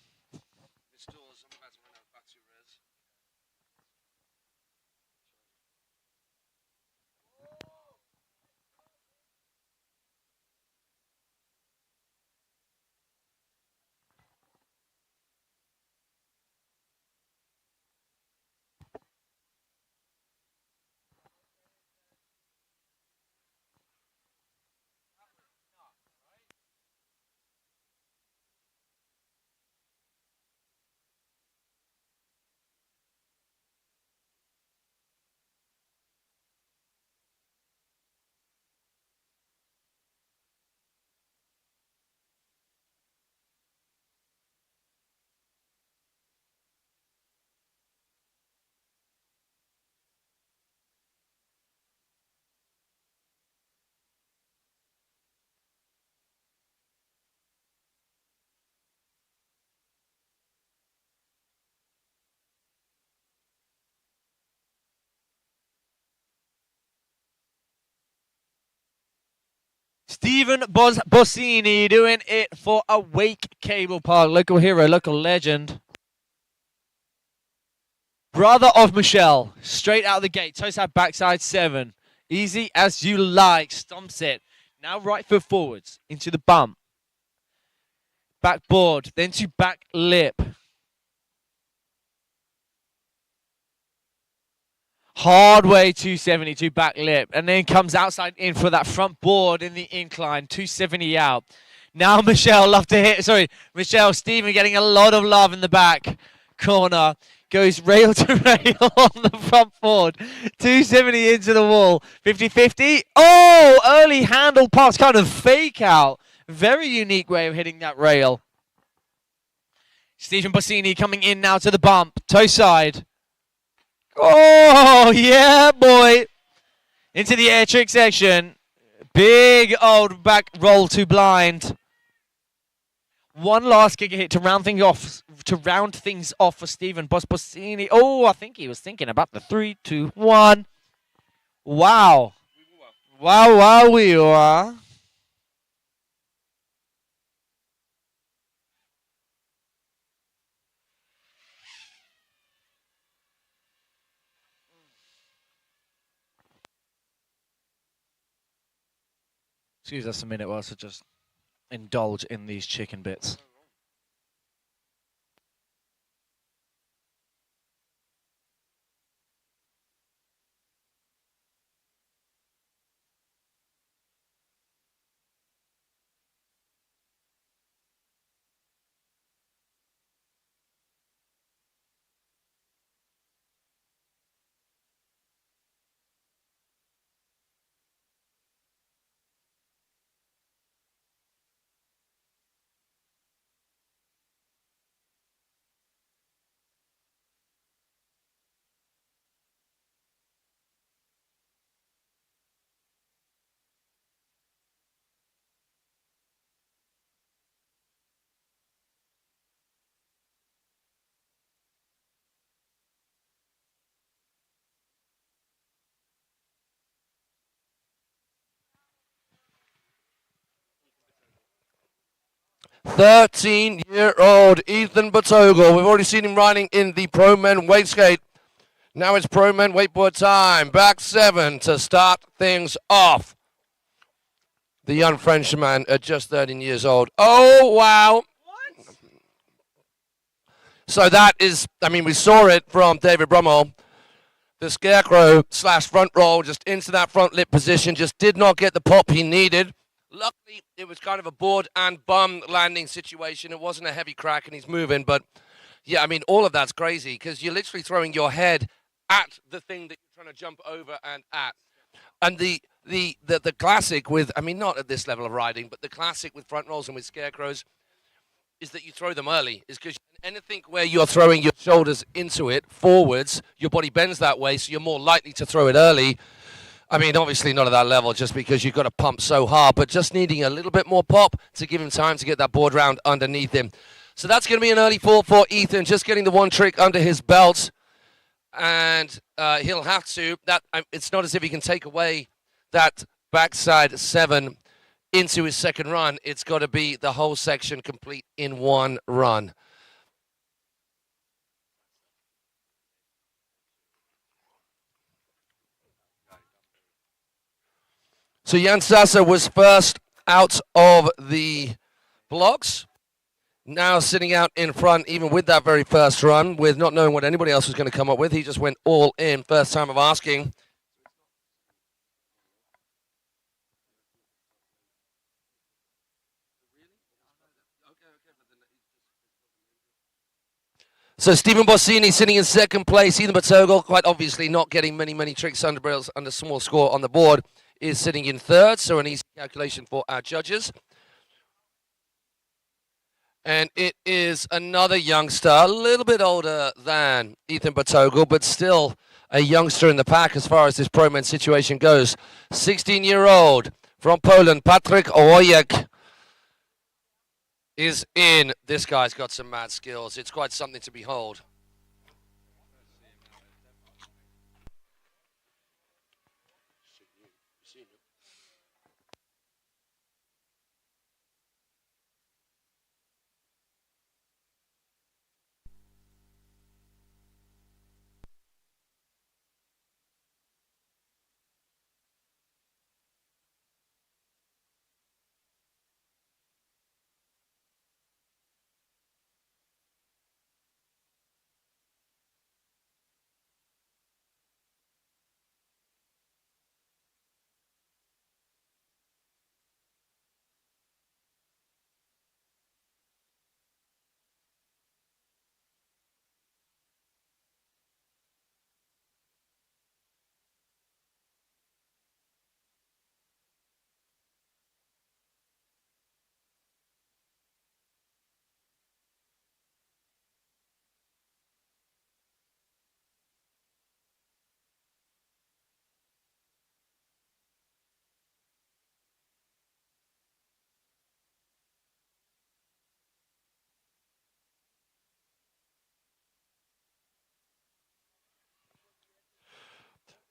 Stephen Bossini doing it for Awake Cablepark. Local hero, local legend. Brother of Michelle. Straight out of the gate. Toe side, backside 7. Easy as you like. Stomps it. Now right foot forwards. Into the bump. Backboard. Then to back lip. Hard way 270 back lip, and then comes outside in for that front board in the incline, 270 out. Now Michelle Michelle Stephen getting a lot of love in the back corner. Goes rail to rail on the front board, 270 into the wall, 50-50. Oh, early handle pass, kind of fake out. Very unique way of hitting that rail. Stephen Bossini coming in now to the bump, toe side. Oh, yeah, boy. Into the air trick section. Big old back roll to blind. One last kick hit to round things off for Stephen Bossini. Oh, I think he was thinking about the 3, 2, 1. Wow. Wow, we are. Excuse us a minute whilst I just indulge in these chicken bits. "13-year-old Ethan Batogle." We've already seen him riding in the Pro Men Wakeskate. Now it's Pro Men wakeboard time. Back 7 to start things off. The young Frenchman at just 13 years old. Oh, wow. What? So that is, I mean, we saw it from David Brummel. The scarecrow / front roll just into that front lip position. Just did not get the pop he needed. Luckily, it was kind of a board and bum landing situation. It wasn't a heavy crack and he's moving. But, yeah, I mean, all of that's crazy because you're literally throwing your head at the thing that you're trying to jump over and at. And the the classic with, I mean, not at this level of riding, but the classic with front rolls and with scarecrows is that you throw them early. Is because anything where you're throwing your shoulders into it forwards, your body bends that way, so you're more likely to throw it early. I mean, obviously not at that level, just because you've got to pump so hard, but just needing a little bit more pop to give him time to get that board round underneath him. So that's going to be an early fall for Ethan, just getting the one trick under his belt. And he'll have to, it's not as if he can take away that backside 7 into his second run. It's got to be the whole section complete in one run. So Jan Sasa was first out of the blocks. Now sitting out in front, even with that very first run, with not knowing what anybody else was going to come up with. He just went all in, first time of asking. So Stephen Bossini sitting in second place. Ethan Batogal, quite obviously not getting many tricks under small score on the board, is sitting in third. So an easy calculation for our judges. And it is another youngster, a little bit older than Ethan Batogal, but still a youngster in the pack as far as this pro-man situation goes. 16-year-old from Poland, Patryk Awake, is in. This guy's got some mad skills. It's quite something to behold.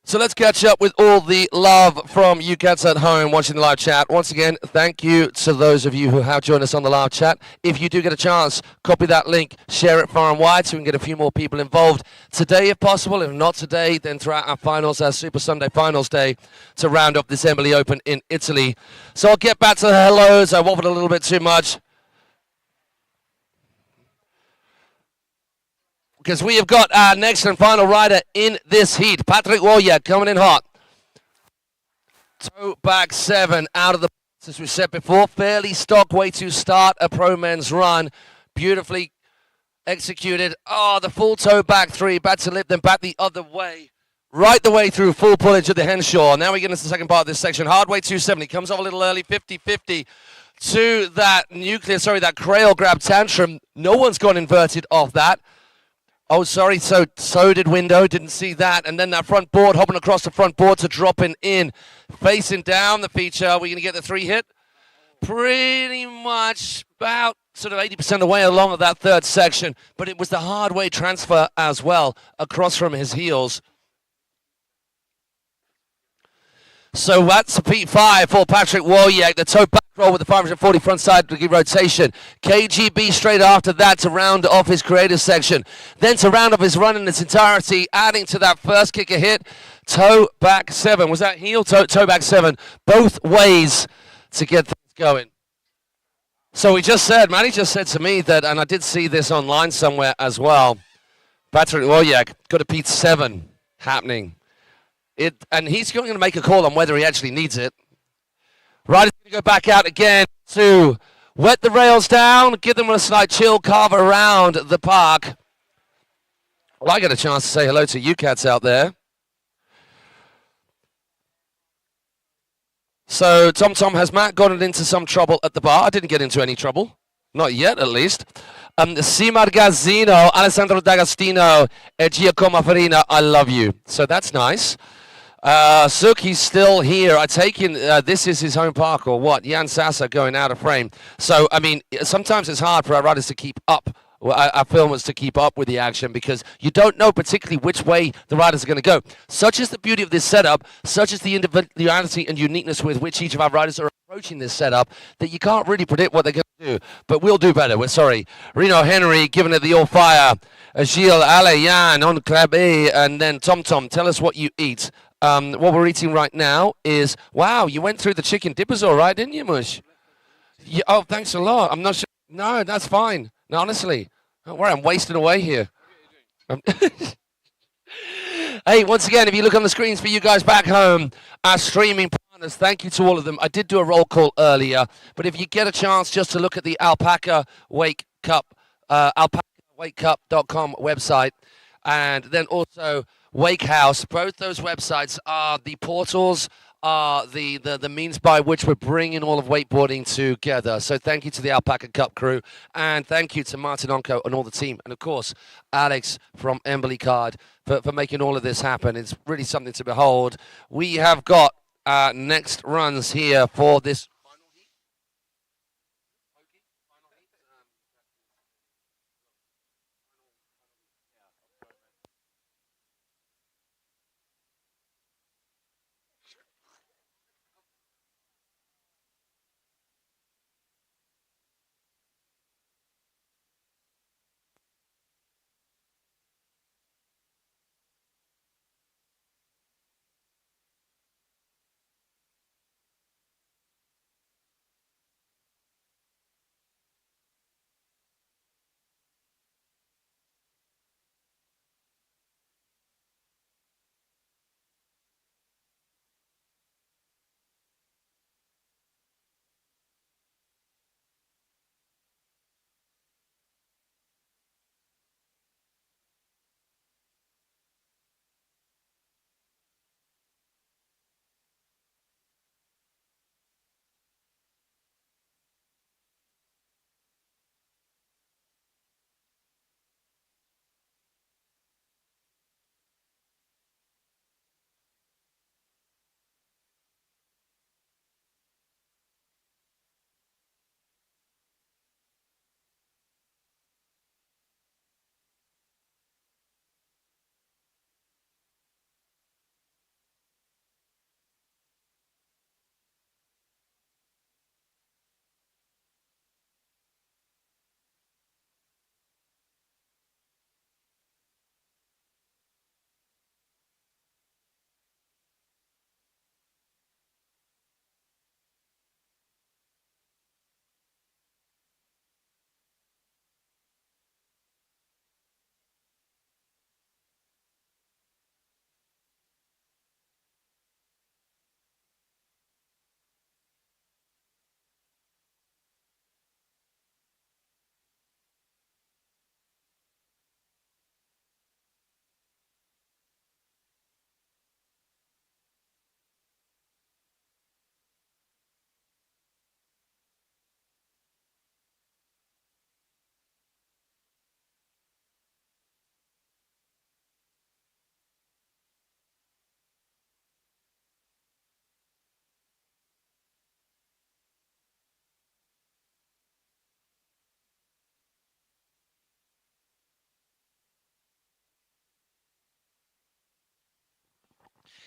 So let's catch up with all the love from you cats at home watching the live chat. Once again, thank you to those of you who have joined us on the live chat. If you do get a chance, copy that link, share it far and wide so we can get a few more people involved today if possible. If not today, then throughout our finals, our Super Sunday Finals Day, to round up this Embily Open in Italy. So I'll get back to the hellos. I waffled a little bit too much, because we have got our next and final rider in this heat. Patryk Awake coming in hot. Toe back 7 out of the, as we said before, fairly stock way to start a pro men's run. Beautifully executed. Oh, the full toe back 3, back to lip, then back the other way. Right the way through, full pull into the Henshaw. Now we get into the second part of this section. Hard way 270, comes off a little early, 50-50 to that that crail grab tantrum. No one's gone inverted off that. Oh, sorry, so did Window, didn't see that. And then that front board, hopping across the front board to dropping in. Facing down the feature, are we going to get the 3 hit? Pretty much about sort of 80% of the way along of that third section. But it was the hard way transfer as well, across from his heels. So that's a P5 for Patryk Awake. The toe back roll with the 540 front side rotation. KGB straight after that to round off his creative section. Then to round off his run in its entirety, adding to that first kicker hit, toe back 7. Was that heel? Toe back 7. Both ways to get things going. So he just said, Manny just said to me that, and I did see this online somewhere as well, Patryk Awake got a P7 happening. And he's going to make a call on whether he actually needs it. Rider's going to go back out again to wet the rails down, give them a slight chill, carve around the park. Well, I get a chance to say hello to you cats out there. So, Tom, has Matt gotten into some trouble at the bar? I didn't get into any trouble. Not yet, at least. Simar Gazzino, Alessandro D'Agostino, and Giacomo Farina, I love you. So that's nice. Suk, he's still here. I take in this is his home park or what? Jan Sasa going out of frame. So, I mean, sometimes it's hard for our riders to keep up, our filmers to keep up with the action because you don't know particularly which way the riders are going to go. Such is the beauty of this setup, such is the individuality and uniqueness with which each of our riders are approaching this setup that you can't really predict what they're going to do. But we'll do better. We're sorry. Reno Henry giving it the all fire. Gilles, Ale, Jan, on Club A, and then Tom, tell us what you eat. What we're eating right now is, wow, you went through the chicken dippers all right, didn't you, Mush? Yeah, oh, thanks a lot. I'm not sure. No, that's fine. No, honestly. Don't worry, I'm wasting away here. Hey, once again, if you look on the screens for you guys back home, our streaming partners, thank you to all of them. I did do a roll call earlier, but if you get a chance just to look at the Alpaca Wake Cup, alpacawakecup.com website, and then also Wake House. Both those websites are the portals, are the means by which we're bringing all of wakeboarding together. So thank you to the Alpaca Cup crew, and thank you to Martin Onko and all the team, and of course Alex from Embily Card for making all of this happen. It's really something to behold. We have got next runs here for this.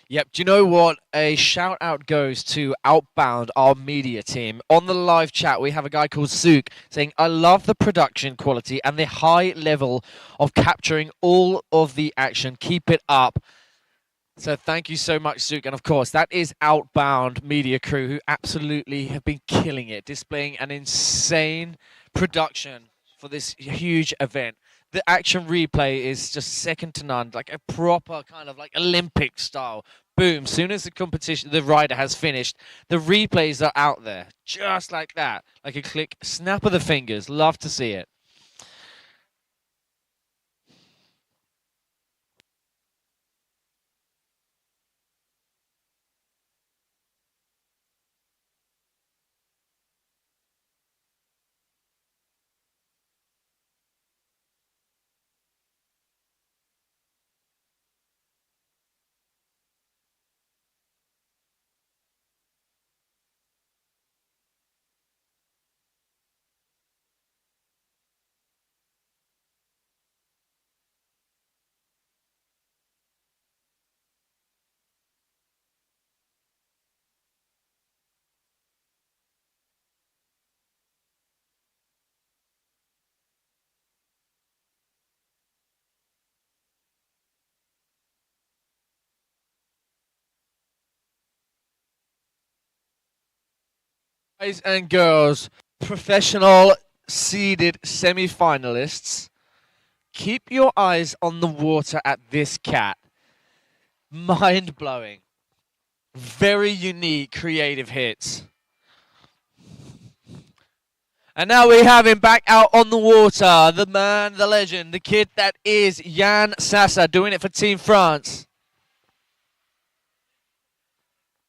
Yep. Do you know what? A shout out goes to Outbound, our media team. On the live chat, we have a guy called Suk saying, I love the production quality and the high level of capturing all of the action. Keep it up. So thank you so much, Suk. And of course, that is Outbound media crew who absolutely have been killing it, displaying an insane production for this huge event. The action replay is just second to none, like a proper kind of like Olympic style. Boom, soon as the competition, the rider has finished, the replays are out there, just like that. Like a click, snap of the fingers. Love to see it. Boys and girls, professional seeded semi-finalists, keep your eyes on the water at this cat. Mind-blowing. Very unique, creative hits. And now we have him back out on the water. The man, the legend, the kid that is Jan Sassa, doing it for Team France.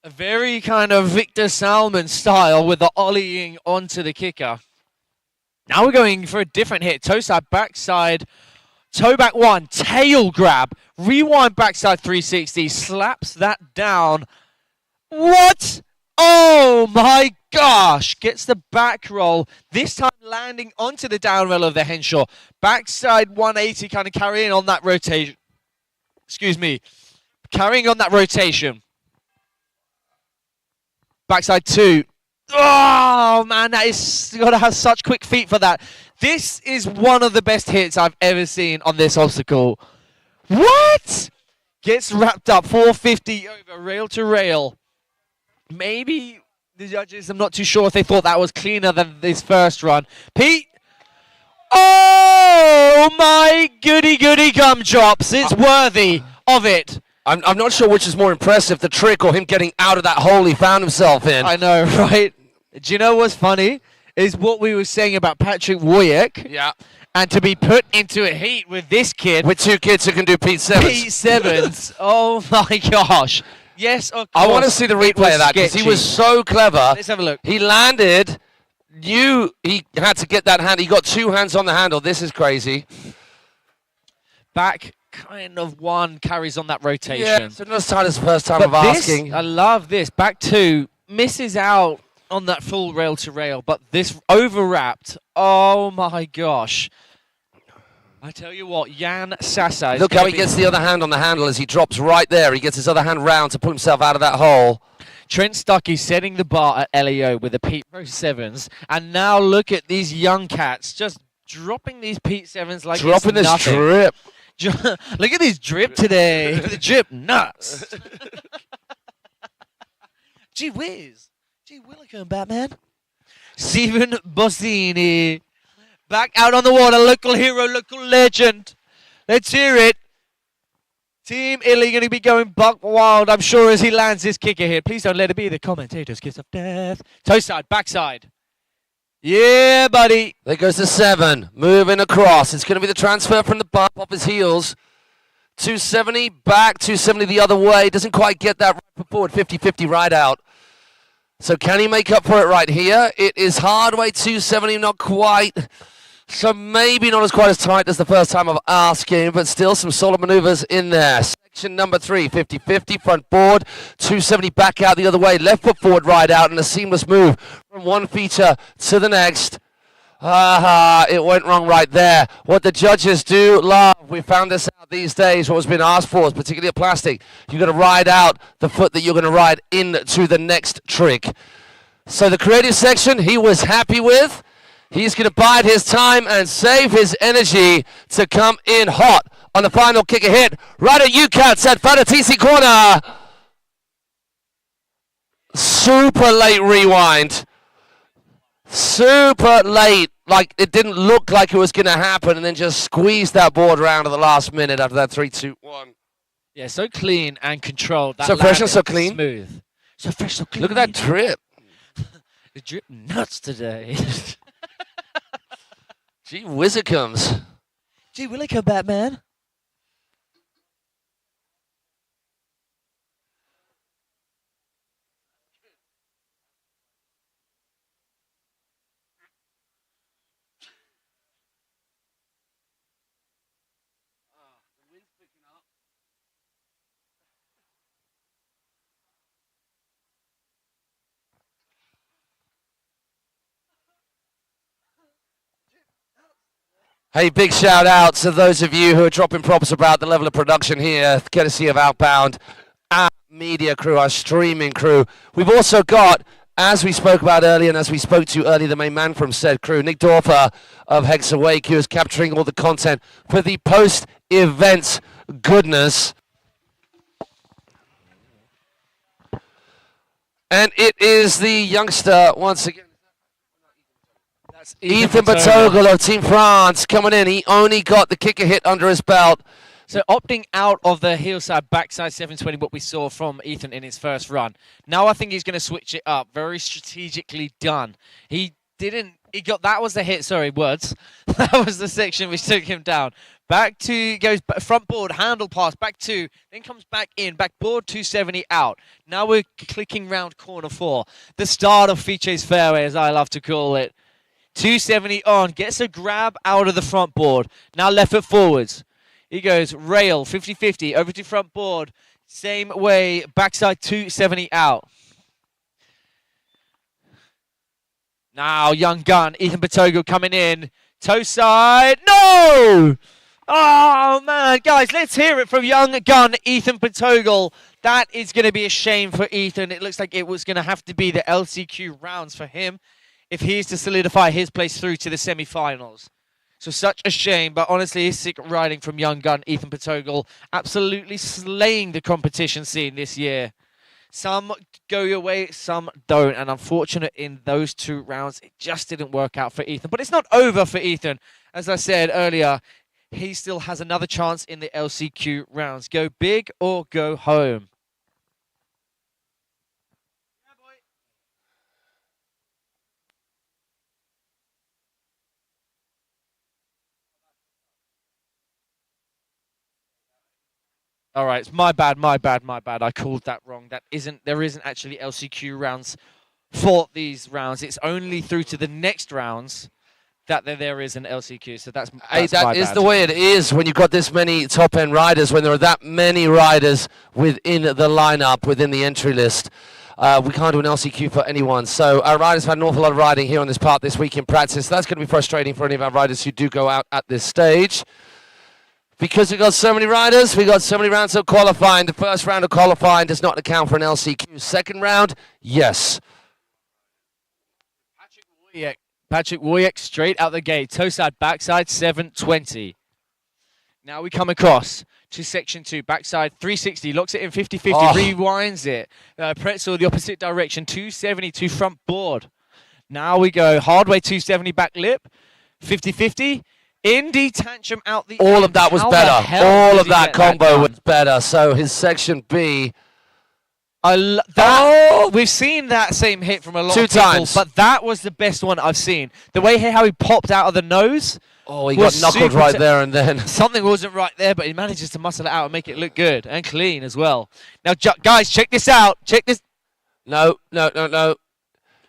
A very kind of Victor Salmon style with the ollieing onto the kicker. Now we're going for a different hit. Toe side, backside, toe back one, tail grab, rewind backside 360, slaps that down. What? Oh my gosh! Gets the back roll, this time landing onto the down rail of the Henshaw. Backside 180, kind of carrying on that rotation. Excuse me. Carrying on that rotation. Backside two. Oh man, that is, you gotta have such quick feet for that. This is one of the best hits I've ever seen on this obstacle. What? Gets wrapped up 450 over rail to rail. Maybe the judges, I'm not too sure if they thought that was cleaner than this first run. Pete. Oh my goody gumdrops. It's worthy of it. I'm not sure which is more impressive, the trick or him getting out of that hole he found himself in. I know, right? Do you know what's funny? Is what we were saying about Patrick Wojek. Yeah. And to be put into a heat with this kid. With two kids who can do Pete Sevens. Pete Sevens. Oh my gosh. Yes, of course. I want to see the replay of that because he was so clever. Let's have a look. He landed, knew he had to get that hand. He got two hands on the handle. This is crazy. Back kind of one carries on that rotation. Yeah, so not as tight as the first time but of asking. I love this. Back two misses out on that full rail to rail, but this overwrapped. Oh my gosh. I tell you what, Jan Sassa. Look how he gets the other hand on the handle as he drops right there. He gets his other hand round to pull himself out of that hole. Trent Stuckey setting the bar at LEO with the Pete Pro Sevens. And now look at these young cats just dropping these Pete Sevens like dropping it's this nothing. drip. Look at this drip today. The drip nuts. Gee whiz. Gee willikers, Batman. Stephen Bossini. Back out on the water. Local hero, local legend. Let's hear it. Team Italy going to be going buck wild, I'm sure, as he lands this kicker here. Please don't let it be the commentator's kiss of death. Toe side, backside. Yeah, buddy. There goes the 7, moving across. It's going to be the transfer from the bump off his heels. 270 back, 270 the other way. Doesn't quite get that right foot forward, 50-50 right out. So can he make up for it right here? It is hard way 270, not quite. So maybe not as quite as tight as the first time of asking, but still some solid maneuvers in there. Section number 3, 50-50, front board, 270 back out the other way, left foot forward, right out, and a seamless move from one feature to the next. It went wrong right there. What the judges do love, we found this out these days, what has been asked for, particularly at plastic. You've got to ride out the foot that you're going to ride into the next trick. So the creative section, he was happy with. He's going to bide his time and save his energy to come in hot on the final kicker hit. Right at UCATS at Fanatisi corner. Super late rewind. Super late. Like, it didn't look like it was going to happen, and then just squeezed that board around at the last minute after that 3, 2, 1. Yeah, so clean and controlled. That so fresh and so clean. Smooth. So fresh, so clean. Look at that drip. The drip nuts today. Gee whizzicums. Gee willikers, Batman. Hey, big shout out to those of you who are dropping props about the level of production here, courtesy of Outbound, our media crew, our streaming crew. We've also got, as we spoke about earlier and as we spoke to earlier, the main man from said crew, Nick Dorfer of Hex Awake, who is capturing all the content for the post-events goodness. And it is the youngster once again. That's Ethan Batogel of Team France coming in. He only got the kicker hit under his belt. So opting out of the heel-side, backside 720, what we saw from Ethan in his first run. Now I think he's going to switch it up. Very strategically done. That was the hit, sorry, words. That was the section which took him down. Back to, goes front board, handle pass, back 2, then comes back in, back board 270 out. Now we're clicking round corner 4. The start of Fiche's fairway, as I love to call it. 270 on, gets a grab out of the front board. Now left foot forwards. He goes rail, 50-50, over to front board. Same way, backside 270 out. Now, young gun, Ethan Batogel coming in. Toe side, no! Oh, man, guys, let's hear it from young gun, Ethan Batogel. That is going to be a shame for Ethan. It looks like it was going to have to be the LCQ rounds for him if he is to solidify his place through to the semi-finals. So such a shame, but honestly, sick riding from young gun Ethan Batogel, absolutely slaying the competition scene this year. Some go your way, some don't, and unfortunate in those 2 rounds, it just didn't work out for Ethan. But it's not over for Ethan. As I said earlier, he still has another chance in the LCQ rounds. Go big or go home. All right, it's my bad. I called that wrong. There isn't actually LCQ rounds for these rounds. It's only through to the next rounds that there is an LCQ. So that's Hey, that my is bad. the way it is when you've got this many top-end riders, when there are that many riders within the lineup, within the entry list. We can't do an LCQ for anyone. So our riders have had an awful lot of riding here on this part this week in practice. That's going to be frustrating for any of our riders who do go out at this stage. Because we've got so many riders, we've got so many rounds of qualifying. The first round of qualifying does not account for an LCQ. Second round, yes. Patrick Wojek straight out the gate. Toe side, backside, 720. Now we come across to section 2. Backside, 360. Locks it in 50-50. Rewinds it. Pretzel the opposite direction. 270 to front board. Now we go hard way 270 back lip. 50-50. Indie tantrum out the All end. of that was How better. the hell All did of he that get combo done? was better. So his section B. We've seen that same hit from a lot 2 of people, times. but that was the best one I've seen. The way how he popped out of the nose. Oh, he got knuckled super right there and then. Something wasn't right there, but he manages to muscle it out and make it look good and clean as well. Now, guys, check this out. Check this. No.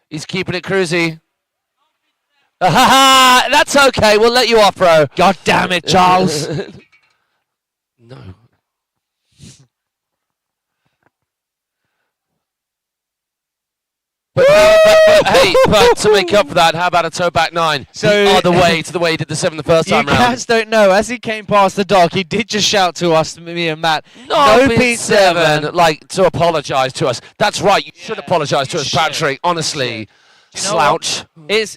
He's keeping it cruisy. That's okay. We'll let you off, bro. God damn it, Charles. No. But to make up for that, how about a toe back 9? So- The other way to the way he did the 7 the first You time round. guys don't know. As he came past the dock, he did just shout to us, me and Matt, No, no P7, like, to apologise to us. That's right, you should apologise to us, should. Patrick, honestly. You know what? Slouch.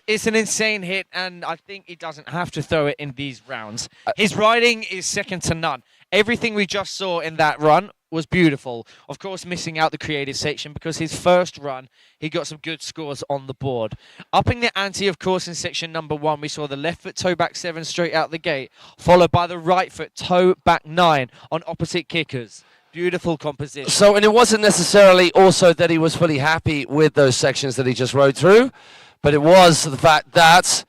It's an insane hit, and I think he doesn't have to throw it in these rounds. His riding is second to none. Everything we just saw in that run was beautiful. Of course, missing out the creative section because his first run, he got some good scores on the board. Upping the ante, of course, in section number 1, we saw the left foot toe back 7 straight out the gate, followed by the right foot toe back 9 on opposite kickers. Beautiful composition. So, and it wasn't necessarily also that he was fully happy with those sections that he just rode through, but it was the fact that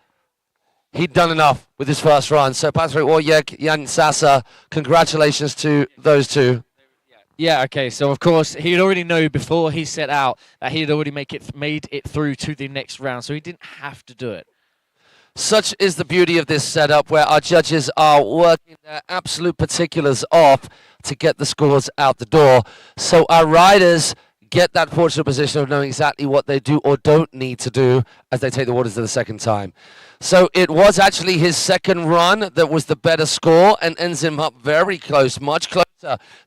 he'd done enough with his first run. So Patrick Wojek, Jan Sasa, congratulations to those two. Yeah, okay, so of course, he'd already know before he set out that he'd already made it through to the next round, so he didn't have to do it. Such is the beauty of this setup where our judges are working their absolute particulars off to get the scores out the door. So our riders get that fortunate position of knowing exactly what they do or don't need to do as they take the waters for the second time. So it was actually his second run that was the better score and ends him up very close, much closer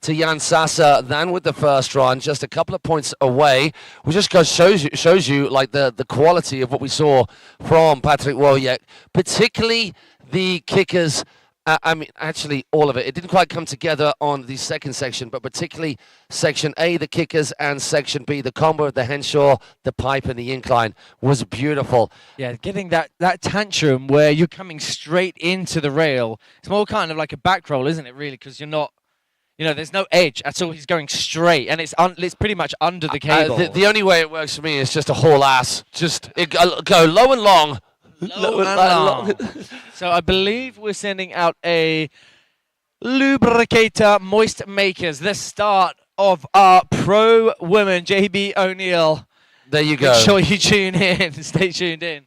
to Jan Sasa than with the first run, just a couple of points away, which just shows you like the quality of what we saw from Patrick Wojek, particularly the kickers I mean, actually, all of it. It didn't quite come together on the second section, but particularly section A, the kickers, and section B, the combo of the Henshaw, the pipe, and the incline was beautiful. Yeah, getting that tantrum where you're coming straight into the rail. It's more kind of like a back roll, isn't it, really? Because you're not, there's no edge at all. He's going straight, and it's pretty much under the cable. The only way it works for me is just a haul ass. Just go low and long. Low and long. So I believe we're sending out a lubricator moist makers. The start of our pro women, JB O'Neill. There you go. Make sure you tune in. Stay tuned in.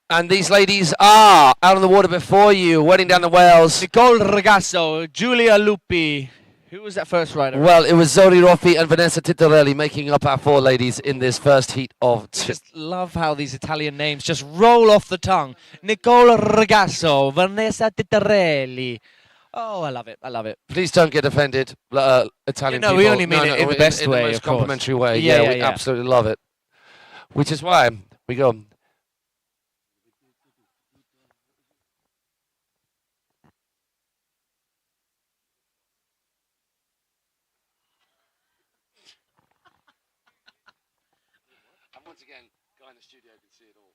And these ladies are out on the water before you, wetting down the whales. Nicole Ragazzo, Giulia Lupi. Who was that first rider? Well, it was Zori Roffi and Vanessa Titorelli making up our four ladies in this first heat of two. Just love how these Italian names just roll off the tongue. Nicole Ragazzo, Vanessa Titorelli. Oh, I love it. I love it. Please don't get offended, Italian people. No, we only mean it in the best way, in the most of course. complimentary way. Yeah, We absolutely love it. Which is why we go. And once again, guy in the studio can see it all.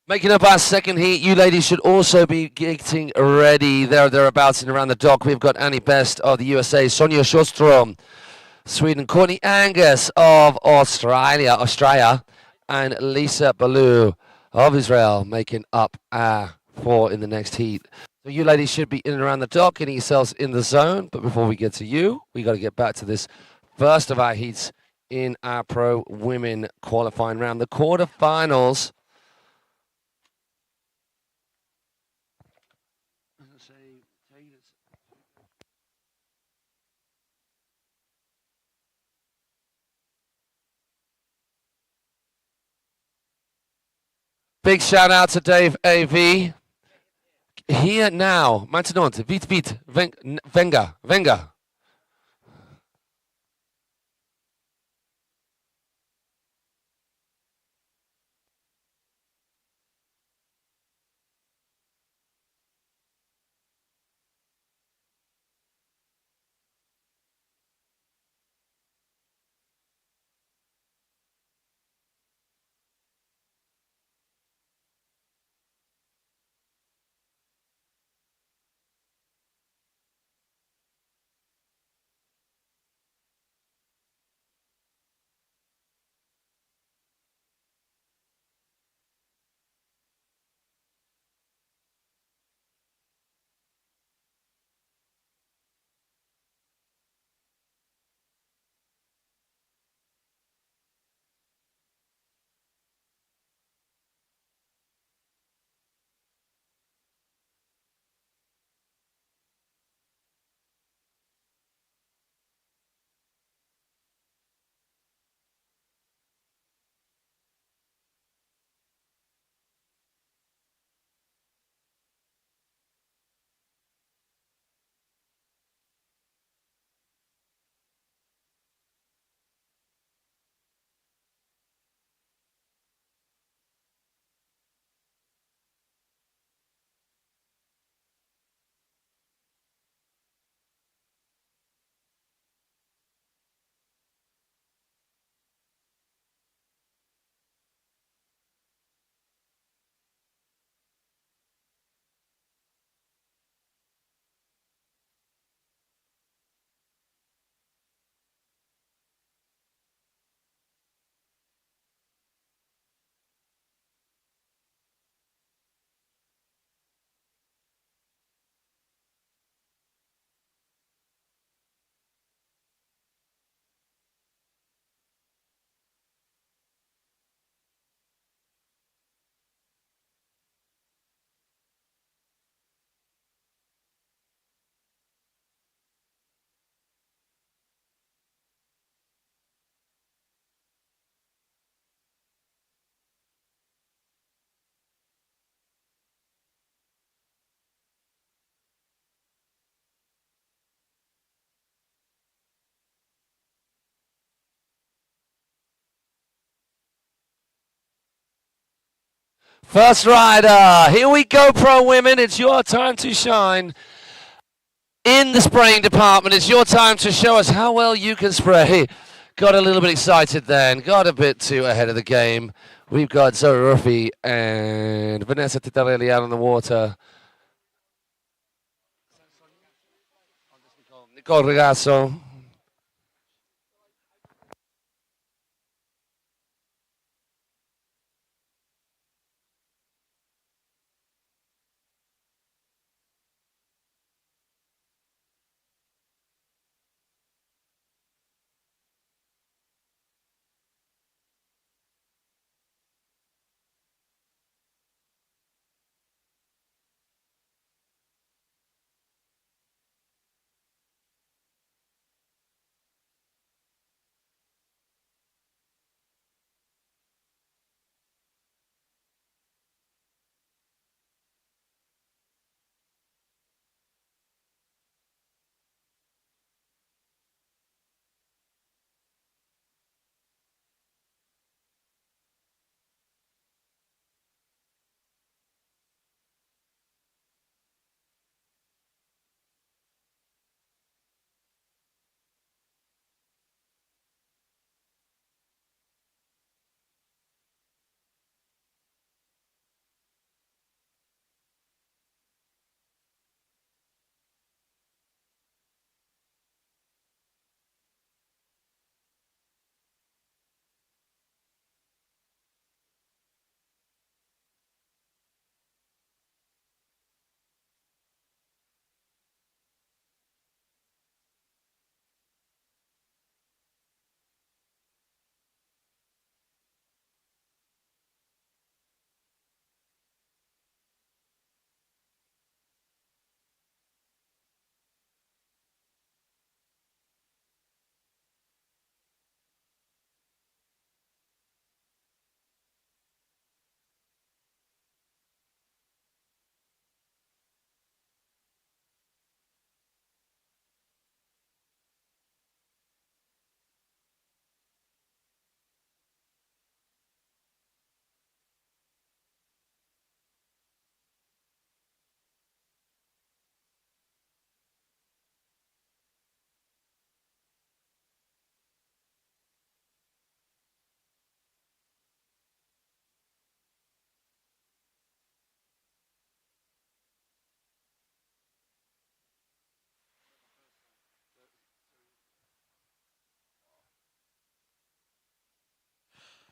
Making up our second heat, you ladies should also be getting ready. Thereabouts and around the dock, we've got Annie Best of the USA, Sonia Sjostrom, Sweden, Courtney Angus of Australia, and Lisa Ballou of Israel making up our four in the next heat. So you ladies should be in and around the dock, getting yourselves in the zone. But before we get to you, we got to get back to this first of our heats in our pro women qualifying round, the quarterfinals. Big shout out to Dave AV. Here now, maintenant, vite, venga. First rider. Here we go, pro women. It's your time to shine. In the spraying department, it's your time to show us how well you can spray. Got a little bit excited then. Got a bit too ahead of the game. We've got Zoe Ruffy and Vanessa Titarelli out on the water. Nicole Ragazzo.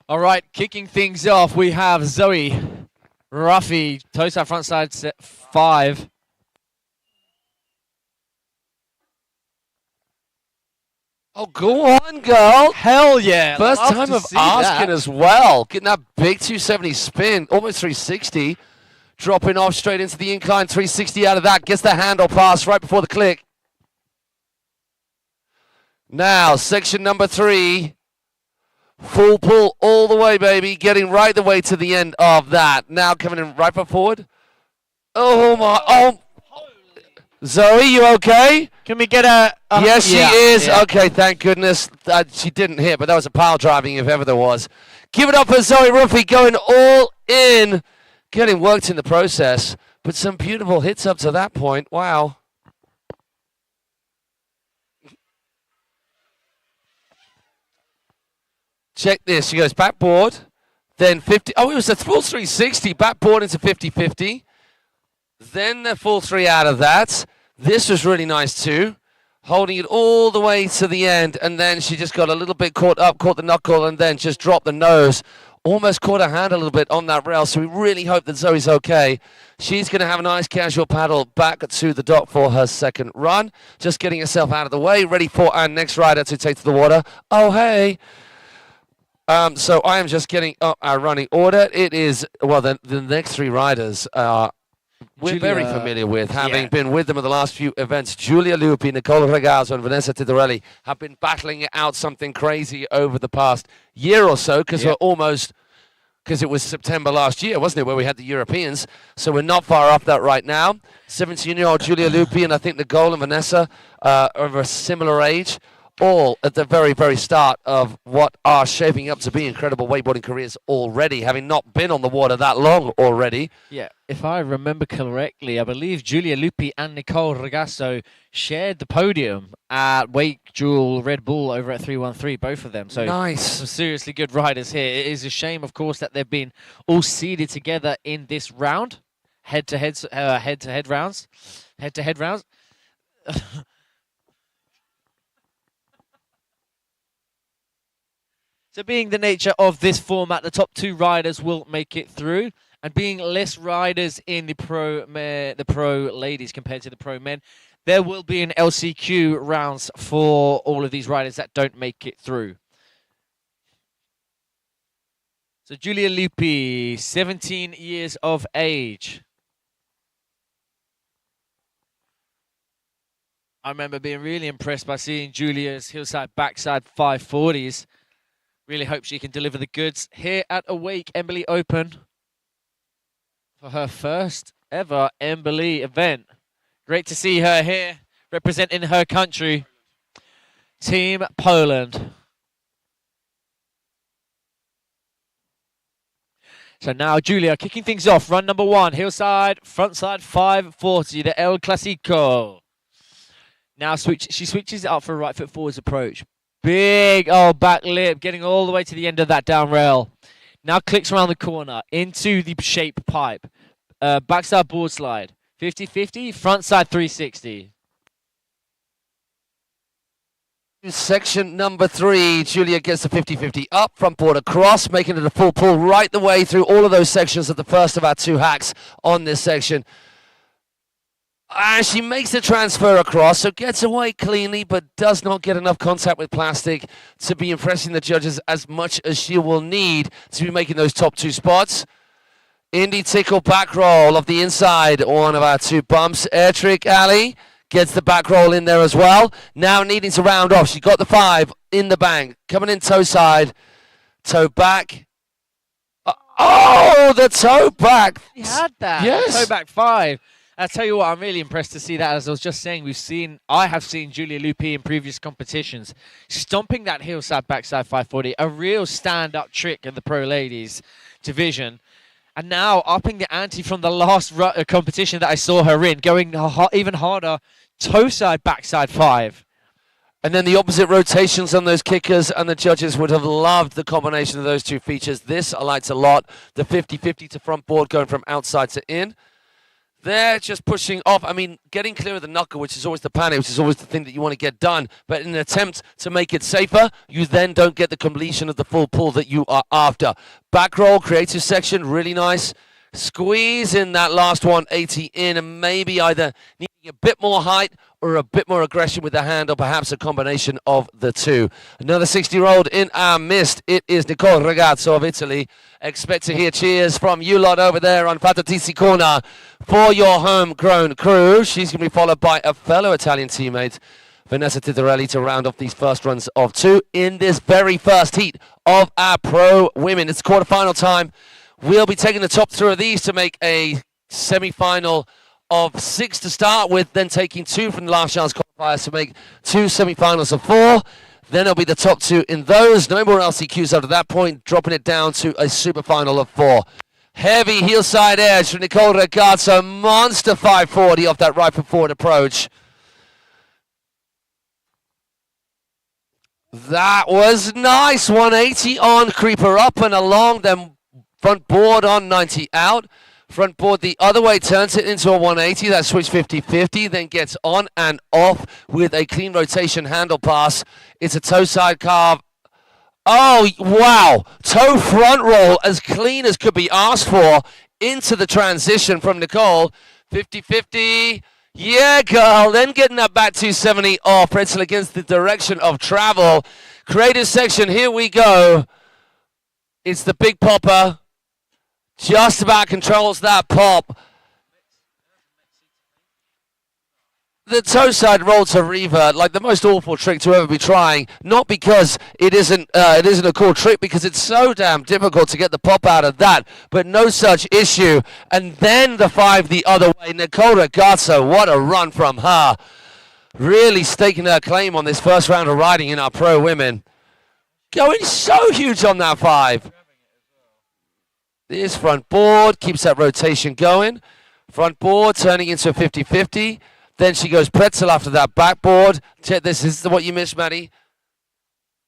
All right, kicking things off, we have Zoe Ruffy, toe side, front side, set 5. Oh, go on, girl. Hell yeah. First love time to of see asking that. as well. Getting that big 270 spin, almost 360. Dropping off straight into the incline, 360 out of that. Gets the handle pass right before the click. Now, section number 3. Full pull all the way, baby. Getting right the way to the end of that. Now coming in right foot forward. Oh, my. Oh. Zoe, you okay? Can we get a Yes, she is. Yeah. Okay, thank goodness. She didn't hit, but that was a pile driving if ever there was. Give it up for Zoe Ruffy going all in. Getting worked in the process, but some beautiful hits up to that point. Wow. Check this. She goes backboard, then 50. Oh, it was a full 360. Backboard into 50-50. Then the full 3 out of that. This was really nice too. Holding it all the way to the end, and then she just got a little bit caught up, caught the knuckle, and then just dropped the nose. Almost caught her hand a little bit on that rail, so we really hope that Zoe's okay. She's going to have a nice casual paddle back to the dock for her second run. Just getting herself out of the way, ready for our next rider to take to the water. Oh, hey. So I am just getting up our running order. It is, well, the next 3 riders we're very familiar with, having been with them in the last few events. Giulia Lupi, Nicole Ragazzo, and Vanessa Titarelli have been battling it out something crazy over the past year or so, because we're almost, because it was September last year, wasn't it, where we had the Europeans. So we're not far off that right now. 17-year-old Giulia Lupi and I think Nicole and Vanessa are of a similar age. all at the very, very start of what are shaping up to be incredible wakeboarding careers already, having not been on the water that long already. Yeah, if I remember correctly, I believe Giulia Lupi and Nicole Ragazzo shared the podium at Wake Jewel Red Bull over at 313, both of them. So nice. Some seriously good riders here. It is a shame, of course, that they've been all seeded together in this round, head-to-head rounds. Head-to-head rounds. So being the nature of this format, the top 2 riders will make it through. And being less riders in the pro ladies compared to the pro men, there will be an LCQ rounds for all of these riders that don't make it through. So Giulia Lupi, 17 years of age. I remember being really impressed by seeing Giulia's hillside backside 540s. Really hope she can deliver the goods here at Awake Embily Open for her first ever Embily event. Great to see her here representing her country. Team Poland. So now Giulia kicking things off. Run number 1, hillside, frontside 540, the El Clasico. Now she switches it up for a right foot forwards approach. Big old back lip, getting all the way to the end of that down rail. Now clicks around the corner into the shape pipe. Backside board slide. 50-50, frontside 360. Section number 3, Giulia gets the 50-50 up, front board across, making it a full pull right the way through all of those sections of the first of our 2 hacks on this section. And she makes the transfer across, so gets away cleanly, but does not get enough contact with plastic to be impressing the judges as much as she will need to be making those top 2 spots. Indie tickle back roll of the inside, one of our 2 bumps. Air trick, Ali gets the back roll in there as well. Now needing to round off. She got the 5 in the bank. Coming in toe side, toe back. Oh, the toe back. She had that. Yes. Toe back 5. I'll tell you what, I'm really impressed to see that. As I was just saying, I have seen Giulia Lupi in previous competitions stomping that hillside backside 540, a real stand-up trick in the pro ladies division. And now upping the ante from the last competition that I saw her in, going even harder, toe side backside 5. And then the opposite rotations on those kickers, and the judges would have loved the combination of those 2 features. This I liked a lot. The 50-50 to front board going from outside to in. They're just pushing off. I mean, getting clear of the knuckle, which is always the panic, which is always the thing that you want to get done. But in an attempt to make it safer, you then don't get the completion of the full pull that you are after. Back roll, creative section, really nice. Squeeze in that last 180 in, and maybe either needing a bit more height or a bit more aggression with the hand, or perhaps a combination of the 2. Another 60-year-old in our midst. It is Nicole Ragazzo of Italy. Expect to hear cheers from you lot over there on Fatatisi Corner for your homegrown crew. She's going to be followed by a fellow Italian teammate, Vanessa Titorelli, to round off these first runs of 2 in this very first heat of our pro women. It's quarterfinal time. We'll be taking the top 3 of these to make a semi-final of 6 to start with, then taking 2 from the last chance qualifiers to make 2 semi-finals of 4. Then it'll be the top 2 in those. No more LCQs up to that point, dropping it down to a super final of 4. Heavy heel side edge from Nicole Ragazzo. Monster 540 off that right foot forward approach. That was nice. 180 on, creeper up and along, then front board on 90 out. Front board the other way, turns it into a 180. That switch 50-50, then gets on and off with a clean rotation handle pass. It's a toe side carve. Oh, wow. Toe front roll, as clean as could be asked for, into the transition from Nicole. 50-50. Yeah, girl. Then getting that back 270 off. Pretzel against the direction of travel. Creative section, here we go. It's the big popper. Just about controls that pop. The toe side roll to revert, like the most awful trick to ever be trying. Not because it isn't a cool trick, because it's so damn difficult to get the pop out of that. But no such issue. And then the 5 the other way. Nicole Ragazzo, what a run from her. really staking her claim on this first round of riding in our pro women. Going so huge on that 5. This front board keeps that rotation going. Front board turning into a 50-50. Then she goes pretzel after that backboard. Check this. This is what you missed, Maddie.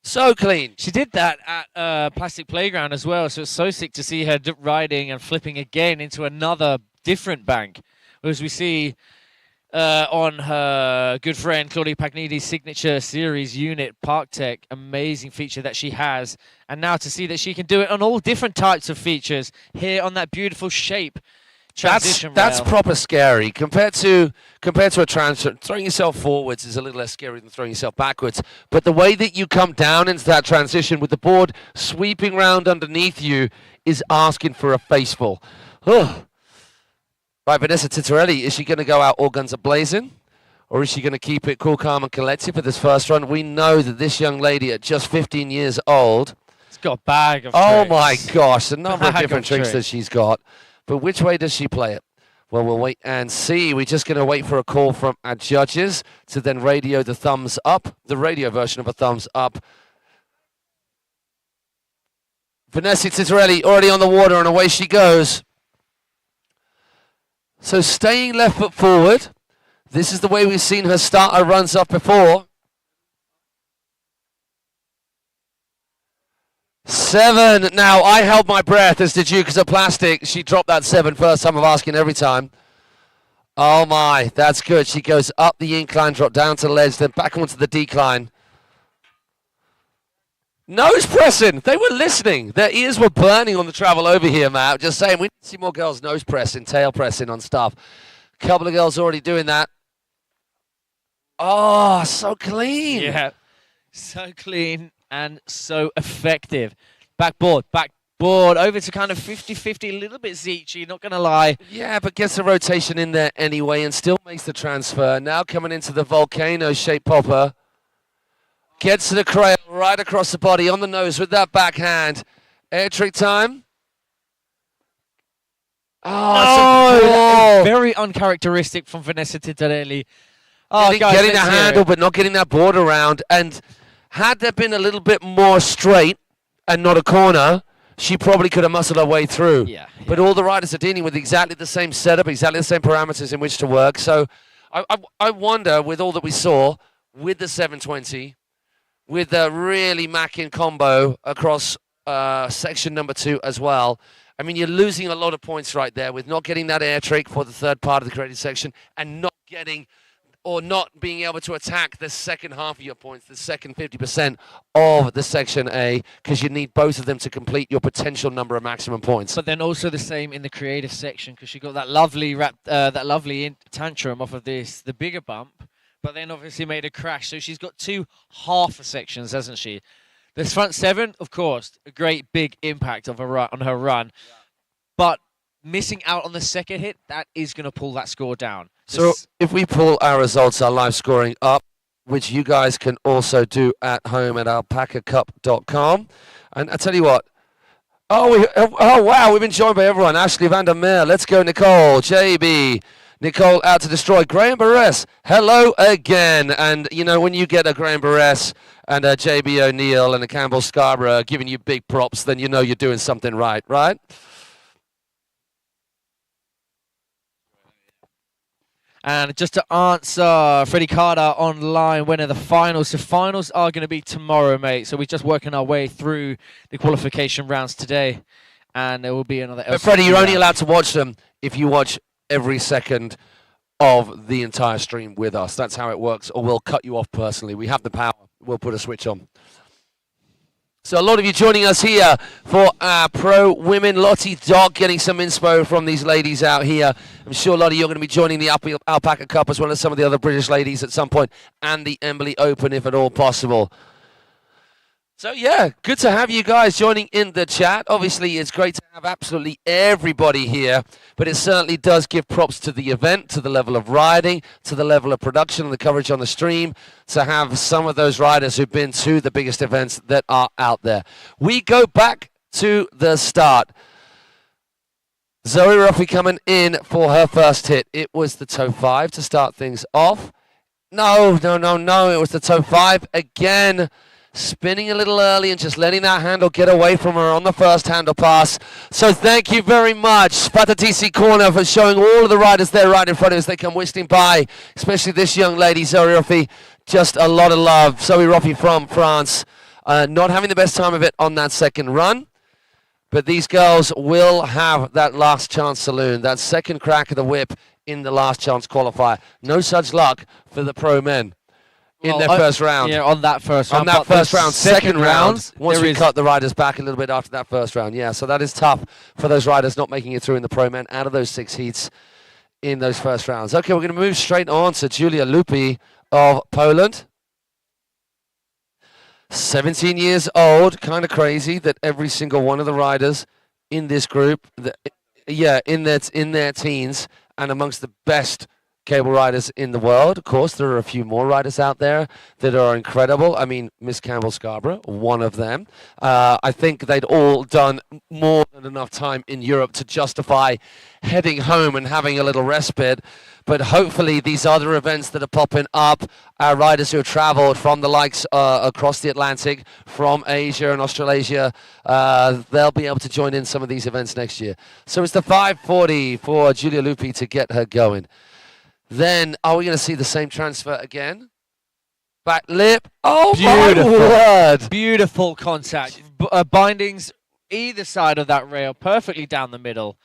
So clean. She did that at Plastic Playground as well, so it's so sick to see her riding and flipping again into another different bank. Whereas we see on her good friend Claudia Pagnidi's signature series unit, Park Tech, amazing feature that she has. And now to see that she can do it on all different types of features here on that beautiful shape. That's proper scary compared to a transfer. Throwing yourself forwards is a little less scary than throwing yourself backwards. But the way that you come down into that transition with the board sweeping round underneath you is asking for a faceful. Ugh. Right, Vanessa Titorelli, is she going to go out all guns a-blazing? Or is she going to keep it cool, calm and collected for this first run? We know that this young lady at just 15 years old... It's got a bag of Oh tricks. my gosh, the number of Bag different of tricks that tricks. she's got. But which way does she play it? Well, we'll wait and see. We're just going to wait for a call from our judges to then radio the thumbs up, the radio version of a thumbs up. Vanessa Titorelli already on the water and away she goes. So staying left foot forward. This is the way we've seen her start her runs off before. 7. Now, I held my breath, as did you, because of plastic. She dropped that 7 first time of asking every time. Oh my, that's good. She goes up the incline, drop down to the ledge, then back onto the decline. Nose pressing. They were listening. Their ears were burning on the travel over here, Matt. Just saying, we need to see more girls nose pressing, tail pressing on stuff. A couple of girls already doing that. Oh, so clean. Yeah, so clean and so effective. Backboard, over to kind of 50-50, a little bit zeechy, not going to lie. Yeah, but gets the rotation in there anyway and still makes the transfer. Now coming into the volcano shape popper. Gets to the crail right across the body on the nose with that backhand. Air trick time. Oh, that is very uncharacteristic from Vanessa Titorelli. Oh, getting the handle, but not getting that board around. And had there been a little bit more straight and not a corner, she probably could have muscled her way through. Yeah. But all the riders are dealing with exactly the same setup, exactly the same parameters in which to work. So I wonder, with all that we saw, with the 720, with the really macking combo across section number 2 as well. I mean, you're losing a lot of points right there with not getting that air trick for the third part of the created section and not getting or not being able to attack the second half of your points, the second 50% of the section A, because you need both of them to complete your potential number of maximum points. But then also the same in the creative section, because she got that lovely tantrum off of the bigger bump, but then obviously made a crash. So she's got 2 half sections, hasn't she? This front 7, of course, a great big impact of on her run, but missing out on the second hit, that is going to pull that score down. So if we pull our results, our live scoring up, which you guys can also do at home at alpacacup.com. And I tell you what, oh wow, we've been joined by everyone. Ashley van der Meer, let's go Nicole, JB, Nicole out to destroy. Graham Barres, hello again. And you know, when you get a Graham Barres and a JB O'Neill and a Campbell Scarborough giving you big props, then you know you're doing something right? And just to answer, Freddie Carter online, when are the finals? The finals are going to be tomorrow, mate. So we're just working our way through the qualification rounds today. And there will be another... But Freddie, you're only allowed to watch them if you watch every second of the entire stream with us. That's how it works, or we'll cut you off personally. We have the power. We'll put a switch on. So a lot of you joining us here for our pro women. Lottie Dog getting some inspo from these ladies out here. I'm sure, Lottie, you're going to be joining the Alpaca Cup as well as some of the other British ladies at some point, and the Embily Open if at all possible. So yeah, good to have you guys joining in the chat. Obviously, it's great to have absolutely everybody here, but it certainly does give props to the event, to the level of riding, to the level of production and the coverage on the stream, to have some of those riders who've been to the biggest events that are out there. We go back to the start. Zoe Ruffy coming in for her first hit. It was the toe 5 to start things off. No, no, no, no. It was the toe 5 again. Spinning a little early and just letting that handle get away from her on the first handle pass. So thank you very much, Patatisi Corner, for showing all of the riders there right in front of us. They come whistling by, especially this young lady, Zoe Roffi. Just a lot of love. Zoe Roffi from France. Not having the best time of it on that second run. But these girls will have that last chance saloon, that second crack of the whip in the last chance qualifier. No such luck for the pro men. In their first round. Yeah, on that first round. On that first round. Second round, once we is cut the riders back a little bit after that first round. Yeah, so that is tough for those riders not making it through in the pro men out of those 6 heats in those first rounds. Okay, we're going to move straight on to Julia Lupi of Poland. 17 years old. Kind of crazy that every single one of the riders in this group, in their teens and amongst the best cable riders in the world. Of course, there are a few more riders out there that are incredible. I mean, Miss Campbell Scarborough, one of them. I think they'd all done more than enough time in Europe to justify heading home and having a little respite. But hopefully these other events that are popping up, our riders who have traveled from the likes across the Atlantic, from Asia and Australasia, they'll be able to join in some of these events next year. So it's the 540 for Julia Lupi to get her going. Then, are we going to see the same transfer again? Back lip. Oh, beautiful. my word. Beautiful contact. Bindings either side of that rail, perfectly down the middle.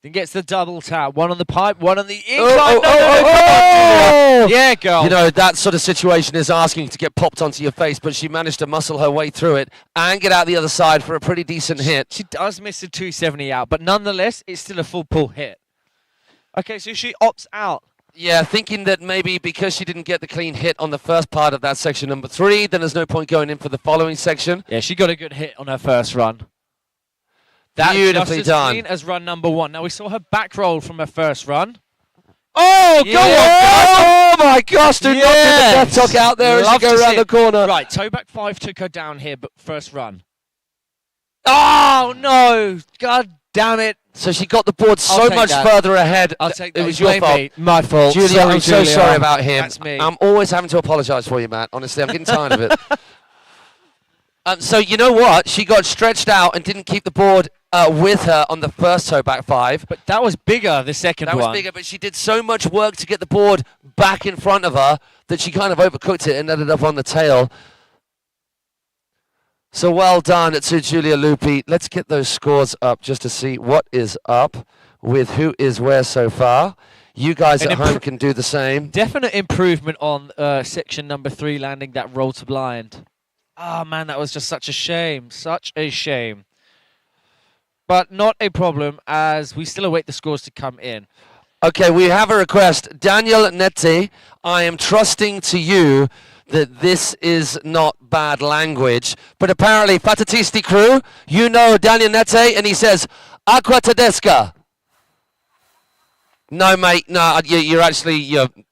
Then gets the double tap. One on the pipe, one on the incline. Oh! Yeah, girl. You know, that sort of situation is asking to get popped onto your face, but she managed to muscle her way through it and get out the other side for a pretty decent hit. She does miss a 270 out, but nonetheless, it's still a full pull hit. Okay, so she opts out. Yeah, thinking that maybe because she didn't get the clean hit on the first part of that section number 3, then there's no point going in for the following section. Yeah, she got a good hit on her first run. That's beautifully just as done. clean as run number 1. Now, we saw her back roll from her first run. Oh, yeah. go on! Oh my gosh, do not get the death talk out there as you go around the corner. Right, toe back 5 took her down here, but first run. Oh, no! God damn it. So she got the board so much further ahead. I'll take that. It was your fault. My fault. Julia, Sorry, I'm so sorry about him. That's me. I'm always having to apologise for you, Matt. Honestly, I'm getting tired of it. So you know what? She got stretched out and didn't keep the board with her on the first toe back 5. But that was bigger, the second one. That was bigger, but she did so much work to get the board back in front of her that she kind of overcooked it and ended up on the tail. So well done to Julia Lupi. Let's get those scores up just to see what is up with who is where so far. You guys at home can do the same. Definite improvement on section number 3, landing that roll to blind. Oh, man, that was just such a shame. Such a shame. But not a problem, as we still await the scores to come in. Okay, we have a request. Daniel Nette, I am trusting to you that this is not bad language. But apparently, Fatatisti crew, you know Daniel Nette, and he says, Aqua Tedesca. No, mate, no,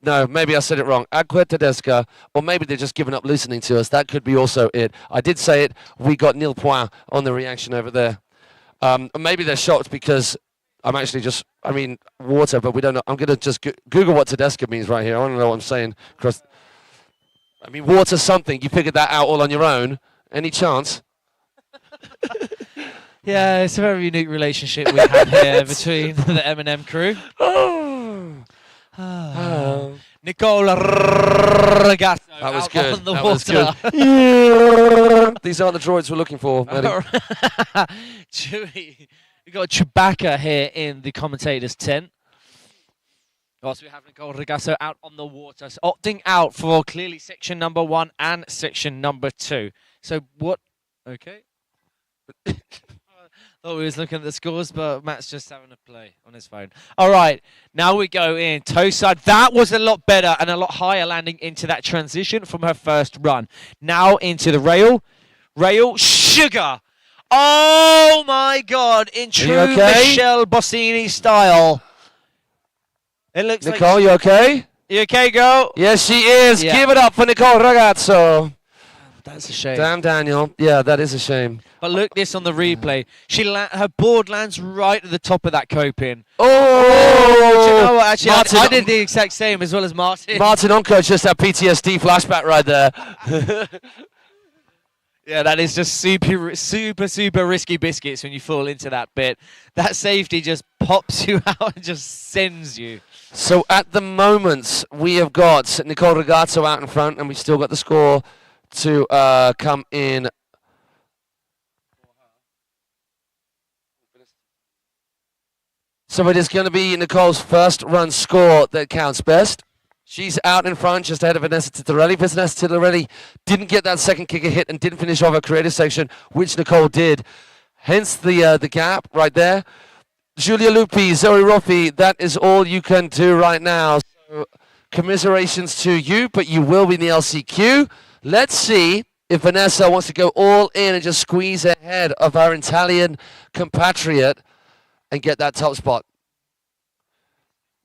no, maybe I said it wrong. Aqua Tedesca, or maybe they're just giving up listening to us. That could be also it. I did say it. We got nil point on the reaction over there. Maybe they're shocked because I'm actually just, water, but we don't know. I'm going to just Google what Tedesca means right here. I want to know what I'm saying. Water something. You figured that out all on your own. Any chance? Yeah, it's a very unique relationship we have here between the M&M crew. Nicole Ragazzo. That was good. That was good. Yeah. These aren't the droids we're looking for. Chewie. We got Chewbacca here in the commentator's tent. Also, we have Nicole Ragazzo out on the water, so opting out for clearly section number 1 and section number 2. So what? Okay. Thought we was looking at the scores, but Matt's just having a play on his phone. All right, now we go in. Toe side. That was a lot better and a lot higher landing into that transition from her first run. Now into the rail. Rail. Sugar. Oh, my God. In true Michelle Bossini style. It looks Nicole, like... you okay? You okay, girl? Yes, she is. Yeah. Give it up for Nicole Ragazzo. That's a shame. Damn, Daniel. Yeah, that is a shame. But look this on the replay. Her board lands right at the top of that coping. Oh! Do you know what? Actually, Martin, I did the exact same as well as Martin. Martin Onko just had PTSD flashback right there. Yeah, that is just super risky biscuits when you fall into that bit. That safety just pops you out and just sends you. So at the moment, we have got Nicole Ragazzo out in front, and we've still got the score to come in. So it is going to be Nicole's first run score that counts best. She's out in front, just ahead of Vanessa Titorelli. Vanessa Titorelli didn't get that second kicker hit and didn't finish off her creative section, which Nicole did. Hence the gap right there. Giulia Lupi, Zoe Roffi, that is all you can do right now. So commiserations to you, but you will be in the LCQ. Let's see if Vanessa wants to go all in and just squeeze ahead of her Italian compatriot and get that top spot.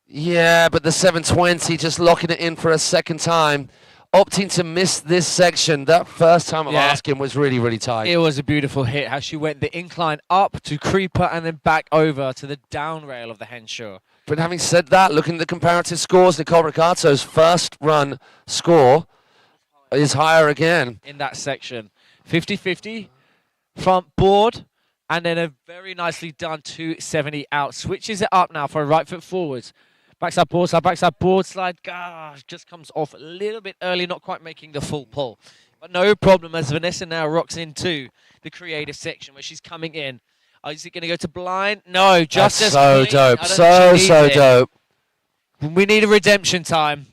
Yeah, but the 720 just locking it in for a second time. Opting to miss this section. That first time of asking was really, really tight. It was a beautiful hit, how she went the incline up to creeper and then back over to the down rail of the Henshaw. But having said that, looking at the comparative scores, Nicole Riccardo's first run score is higher again. In that section. 50-50, front board, and then a very nicely done 270 out. Switches it up now for a right foot forwards. Backside board slide. Gosh, just comes off a little bit early, not quite making the full pull. But no problem as Vanessa now rocks into the creative section where she's coming in. Is it going to go to blind? No, just That's as so clean. dope. So dope. We need a redemption time.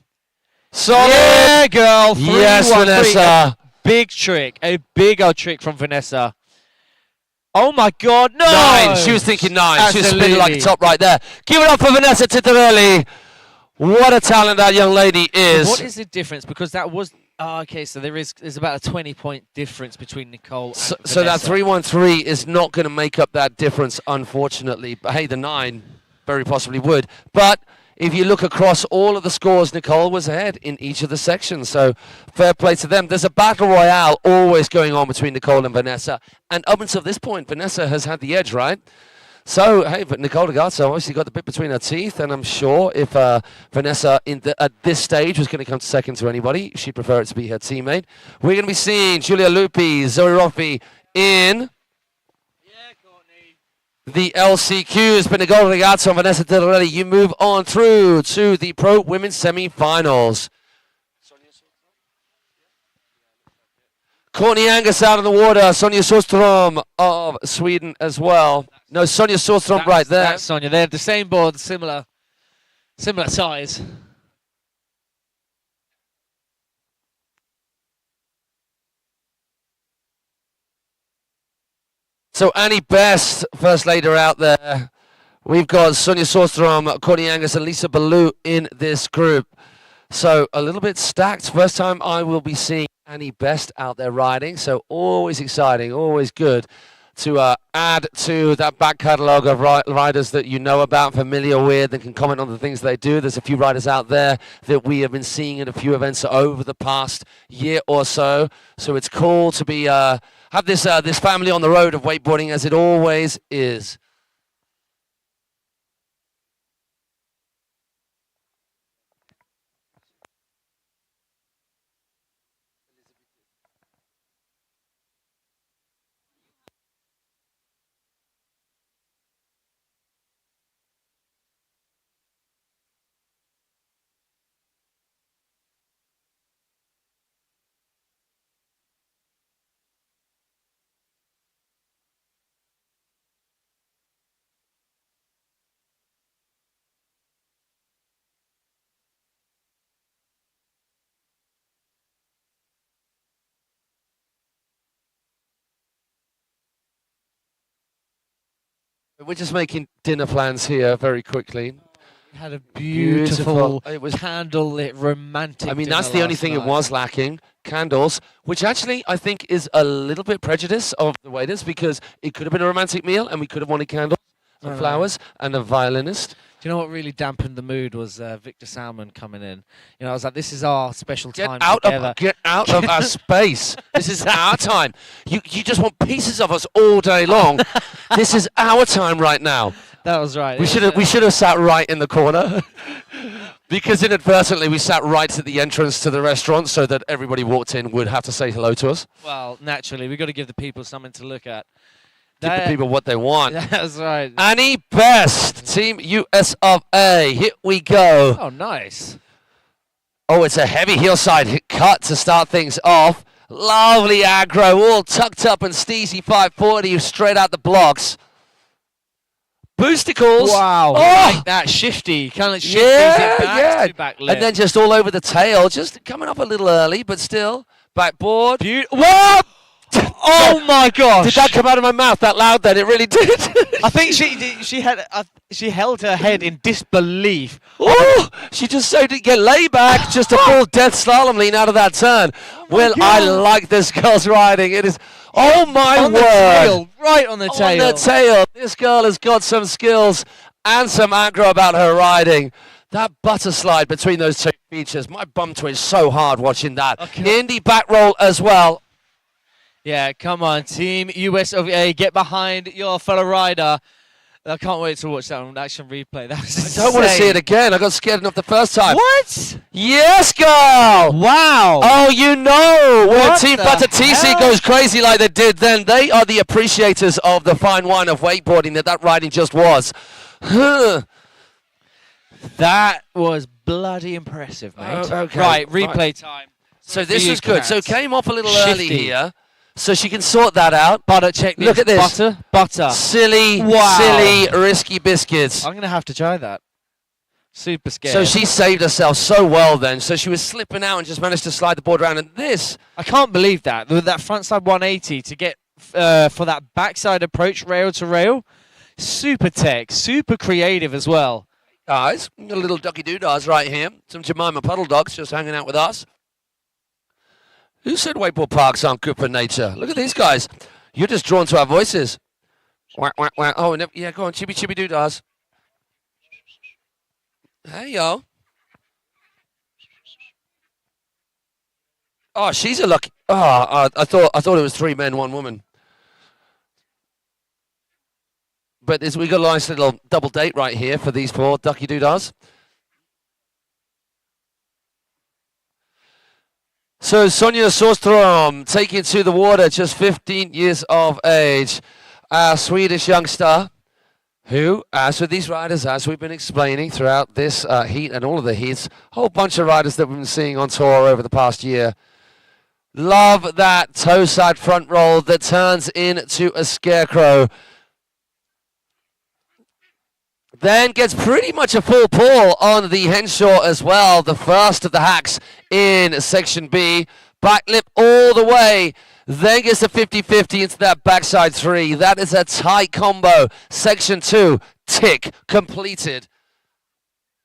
Solid. Yeah, girl. 3-1, Yes, Vanessa. Big trick. A big old trick from Vanessa. Oh my God, no! 9. She was thinking 9. She was spinning like a Absolutely. top right there. Give it up for Vanessa Titorelli. What a talent that young lady is. What is the difference? Because that was... Oh, okay, so there's about a 20-point difference between Nicole and So Vanessa. that 313 is not going to make up that difference, unfortunately. But hey, the 9 very possibly would. But if you look across all of the scores, Nicole was ahead in each of the sections. So fair play to them. There's a battle royale always going on between Nicole and Vanessa. And up until this point, Vanessa has had the edge, right? So, hey, but Nicole Ragazzo obviously got the bit between her teeth, and I'm sure if Vanessa at this stage was going to come second to anybody, she'd prefer it to be her teammate. We're going to be seeing Giulia Lupi, Zoe Roffi in the LCQs, but Nicole Ragazzo and Vanessa Titorelli, you move on through to the Pro Women's semi-finals. Courtney Angus out of the water. Sonia Sostrom of Sweden as well. No, Sonia Sostrom right there. That's Sonia. They're the same board, similar size. So Annie Best, first later out there. We've got Sonia Sostrom, Courtney Angus, and Lisa Ballou in this group. So a little bit stacked. First time I will be seeing Annie Best out there riding. So always exciting, always good to add to that back catalogue of riders that you know about, familiar with, and can comment on the things they do. There's a few riders out there that we have been seeing at a few events over the past year or so. So it's cool to be have this this family on the road of wakeboarding, as it always is. We're just making dinner plans here very quickly. We had a beautiful It was candlelit, romantic. I mean, that's the only thing it was lacking. Candles, which actually I think is a little bit prejudice of the waiters, because it could have been a romantic meal and we could have wanted candles and flowers and a violinist. Do you know what really dampened the mood was Victor Salmon coming in. You know, I was like, this is our special Get time out together. of our space. This is our time. You just want pieces of us all day long. This is our time right now. That was right. We should have sat right in the corner. Because inadvertently we sat right at the entrance to the restaurant so that everybody walked in would have to say hello to us. Well, naturally, we've got to give the people something to look at. Give the people what they want. That's right. Annie Best, Team US of A. Here we go. Oh, nice. Oh, it's a heavy hillside hit cut to start things off. Lovely aggro, all tucked up and steezy 540 straight out the blocks. Boosticles. Wow. Oh! Like that shifty. Kind of like shifty. Yeah. Back lip. And then just all over the tail. Just coming up a little early, but still. Backboard. What? Oh my gosh! Did that come out of my mouth that loud then? It really did. I think she held her head in disbelief. Oh, she just so didn't get layback. Just a full death slalom lean out of that turn. Well, I like this girl's riding. It is. Oh my on word! The tail, right on the tail. On the tail. This girl has got some skills and some aggro about her riding. That butter slide between those two features. My bum twitched so hard watching that. Okay. Indy back roll as well. Yeah, come on, Team US of A, get behind your fellow rider. I can't wait to watch that on action replay. That was I don't want to see it again. I got scared enough the first time. What? Yes, girl! Wow! Oh, you know, when What Team the Butter TC hell? goes crazy like they did then, they are the appreciators of the fine wine of wakeboarding that riding just was. That was bloody impressive, mate. Oh, okay. Right, replay time. So this you, was good. So Kaz. came off a little early Shifty. here, so she can sort that out. Butter, check this. Look at this. Butter. Silly, Wow. silly, risky biscuits. I'm going to have to try that. Super scared. So she saved herself so well then. So she was slipping out and just managed to slide the board around. And this, I can't believe that. With that frontside 180 to get for that backside approach rail to rail. Super tech, super creative as well. guys, got a little ducky doodahs right here. Some Jemima puddle dogs just hanging out with us. Who said wakeboard parks aren't good for nature? Look at these guys. You're just drawn to our voices. Wah, wah, wah. Oh, yeah, go on, chibi chibi doodahs. Hey, yo. Oh, she's a lucky. Oh, I thought it was 3 men, 1 woman. But we got a nice little double date right here for these 4 ducky doodahs. So Sonia Sorstrom taking to the water, just 15 years of age, a Swedish youngster who, as with these riders, as we've been explaining throughout this heat and all of the heats, a whole bunch of riders that we've been seeing on tour over the past year, love that toe side front roll that turns into a scarecrow. Then gets pretty much a full pull on the Henshaw as well. The first of the hacks in Section B. Back lip all the way. Then gets the 50-50 into that backside 3. That is a tight combo. Section 2, tick, completed.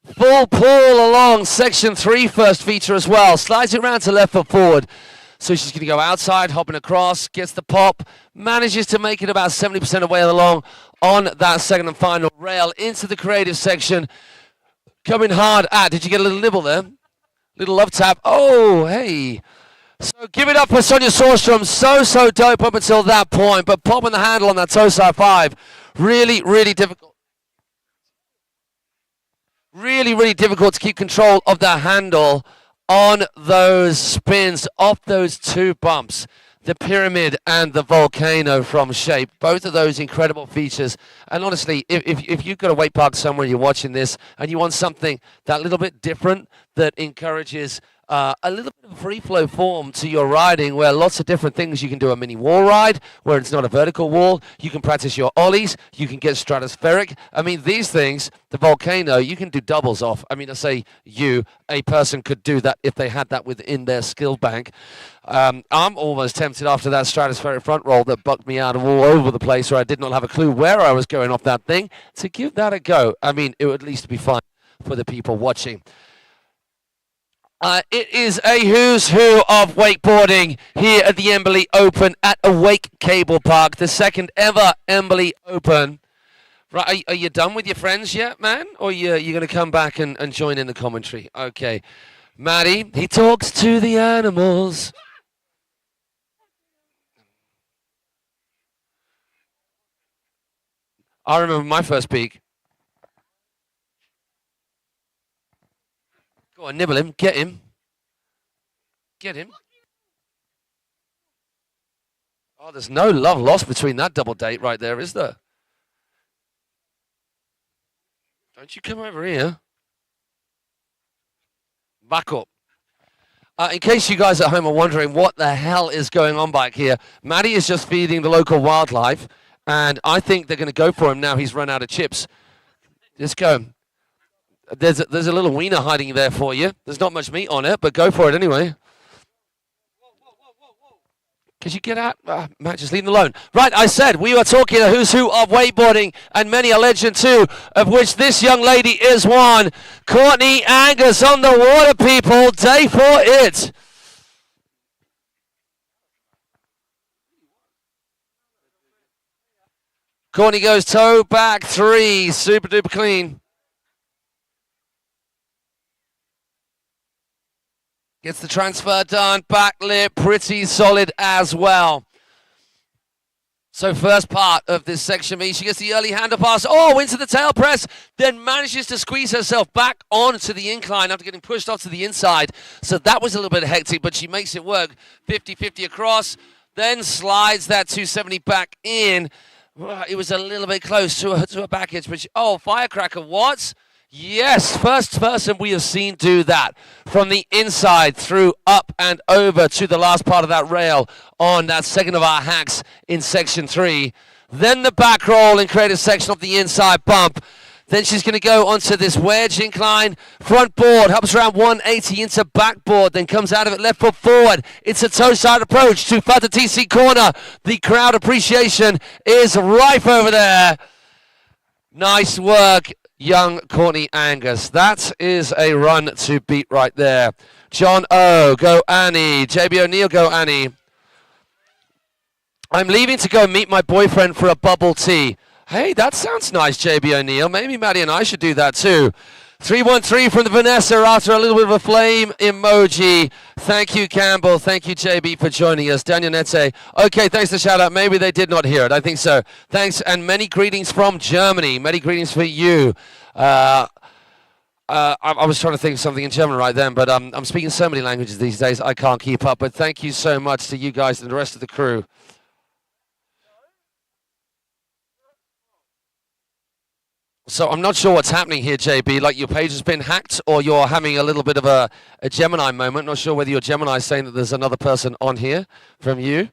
Full pull along Section 3 first feature as well. Slides it around to left foot forward. So she's going to go outside, hopping across, gets the pop, manages to make it about 70% of the way along on that second and final rail into the creative section. Coming hard at, did you get a little nibble there? Little love tap. Oh, hey. So give it up for Sonia Sorstrom. So dope up until that point, but popping the handle on that toe side 5. Really, really difficult. Really difficult to keep control of the handle on those spins off those 2 bumps, the pyramid and the volcano from Shape. Both of those incredible features. And honestly, if you've got a wake park somewhere, you're watching this, and you want something that little bit different that encourages a little bit of free flow form to your riding, where lots of different things. You can do a mini wall ride where it's not a vertical wall. You can practice your ollies. You can get stratospheric. I mean, these things, the volcano, you can do doubles off. I mean, I say a person could do that if they had that within their skill bank. I'm almost tempted after that stratospheric front roll that bucked me out of all over the place, where I did not have a clue where I was going off that thing, to give that a go. I mean, it would at least be fun for the people watching. It is a who's who of wakeboarding here at the Embily Open at Awake Cablepark, the second ever Embily Open. Right, are you done with your friends yet, man? Or you going to come back and join in the commentary? Okay. Maddie, he talks to the animals. I remember my first peak. Go on, nibble him. Get him. Get him. Oh, there's no love lost between that double date right there, is there? Don't you come over here. Back up. In case you guys at home are wondering what the hell is going on back here, Maddie is just feeding the local wildlife, and I think they're going to go for him now he's run out of chips. Just go. There's a little wiener hiding there for you. There's not much meat on it, but go for it anyway. Could you get out? Matt, just leave him alone. Right, I said we were talking a who's who of wakeboarding, and many a legend too, of which this young lady is one. Courtney Angus on the water, people. Day for it. Courtney goes toe back 3. Super duper clean. Gets the transfer done, back lip, pretty solid as well. So first part of this section B, she gets the early hander pass, into the tail press, then manages to squeeze herself back onto the incline after getting pushed off to the inside. So that was a little bit hectic, but she makes it work. 50-50 across, then slides that 270 back in. It was a little bit close to a back edge, but firecracker, what? Yes, first person we have seen do that from the inside through up and over to the last part of that rail on that second of our hacks in section 3. Then the back roll in creative section of the inside bump. Then she's going to go onto this wedge incline, front board, hops around 180 into backboard, then comes out of it left foot forward. It's a toe side approach to Fata TC corner. The crowd appreciation is rife over there. Nice work, young Courtney Angus. That is a run to beat right there. John O, go Annie. JB O'Neill, go Annie. I'm leaving to go meet my boyfriend for a bubble tea. Hey, that sounds nice, JB O'Neill. Maybe Maddie and I should do that too. 313 from the Vanessa after a little bit of a flame emoji. Thank you, Campbell. Thank you, JB, for joining us. Daniel Netse. Okay, thanks for the shout out. Maybe they did not hear it. I think so. Thanks, and many greetings from Germany. Many greetings for you. I was trying to think of something in German right then, but I'm speaking so many languages these days, I can't keep up. But thank you so much to you guys and the rest of the crew. So I'm not sure what's happening here, JB, like your page has been hacked or you're having a little bit of a Gemini moment. Not sure whether your Gemini is saying that there's another person on here from you.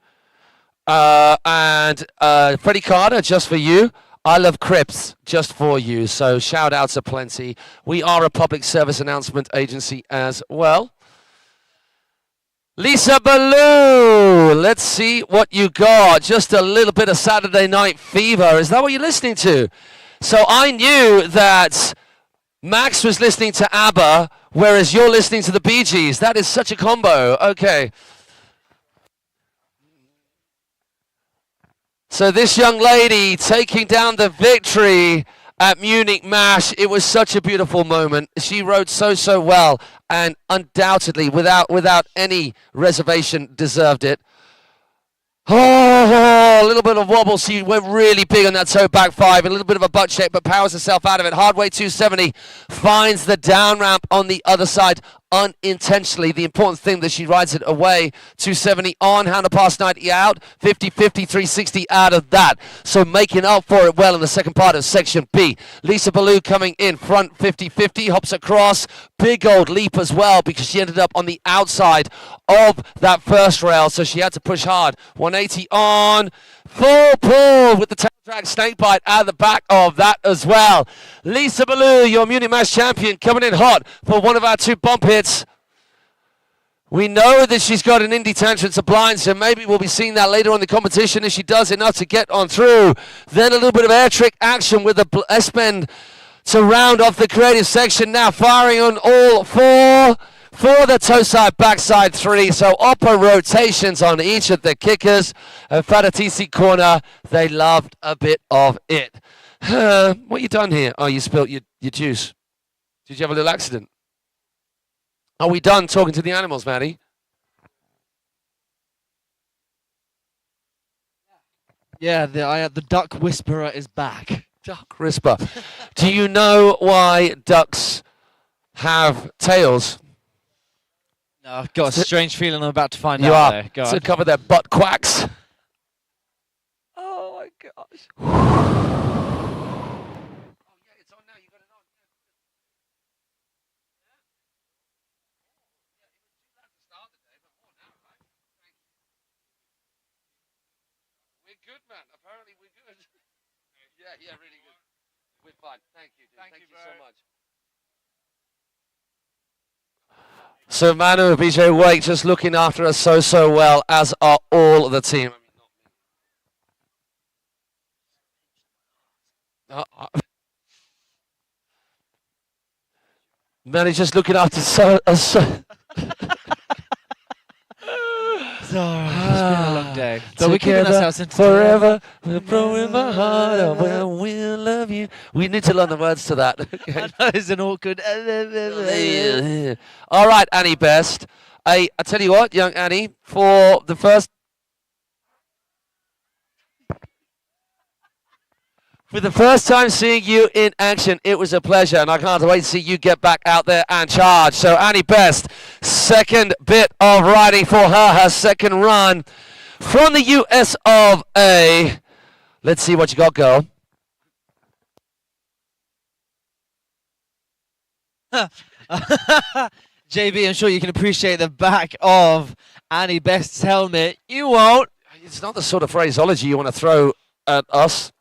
And Freddie Carter, just for you. I love Crips, just for you. So shout outs are plenty. We are a public service announcement agency as well. Lisa Ballou, let's see what you got. Just a little bit of Saturday Night Fever. Is that what you're listening to? So I knew that Max was listening to ABBA, whereas you're listening to the Bee Gees. That is such a combo. Okay. So this young lady taking down the victory at Munich Mash. It was such a beautiful moment. She rode so well and undoubtedly, without any reservation, deserved it. Oh, a little bit of wobble. She went really big on that toe back 5. A little bit of a butt shake, but powers herself out of it. Hard way 270. Finds the down ramp on the other side unintentionally. The important thing that she rides it away. 270 on, handle past 90 out. 50-50, 360 out of that. So making up for it well in the second part of section B. Lisa Ballou coming in front 50-50. Hops across. Big old leap as well because she ended up on the outside of that first rail. So she had to push hard. 180 on. Full pull with the tail drag snake bite out of the back of that as well. Lisa Ballou, your Munich Mash champion, coming in hot for one of our 2 bump hits. We know that she's got an Indy tangent to blind, so maybe we'll be seeing that later on in the competition if she does enough to get on through. Then a little bit of air trick action with the S-bend to round off the creative section. Now firing on all 4. For the toe side, backside 3, so upper rotations on each of the kickers. And Fata TC corner, they loved a bit of it. What you done here? Oh, you spilt your juice. Did you have a little accident? Are we done talking to the animals, Maddie? Yeah, the duck whisperer is back. Duck whisper. Do you know why ducks have tails? No, I've got a strange feeling I'm about to find You out. are. There. Go To on. cover their butt quacks. Oh my gosh. We're good, man. Apparently we're good. Yeah, really good. We're fine. Thank you, dude. Thank you so much. So Manu, BJ Wake, just looking after us so well, as are all the team. Manu's just looking after so. Sorry, it's been a long day. But we're keeping Together ourselves into forever. We're throwing my heart out where we'll love you. We need to learn the words to that. Okay. That is an awkward. All right, Annie Best. I tell you what, young Annie, for the first time seeing you in action, it was a pleasure, and I can't wait to see you get back out there and charge. So Annie Best, second bit of riding for her second run from the US of A. Let's see what you got, girl. JB, I'm sure you can appreciate the back of Annie Best's helmet. You won't. It's not the sort of phraseology you want to throw at us.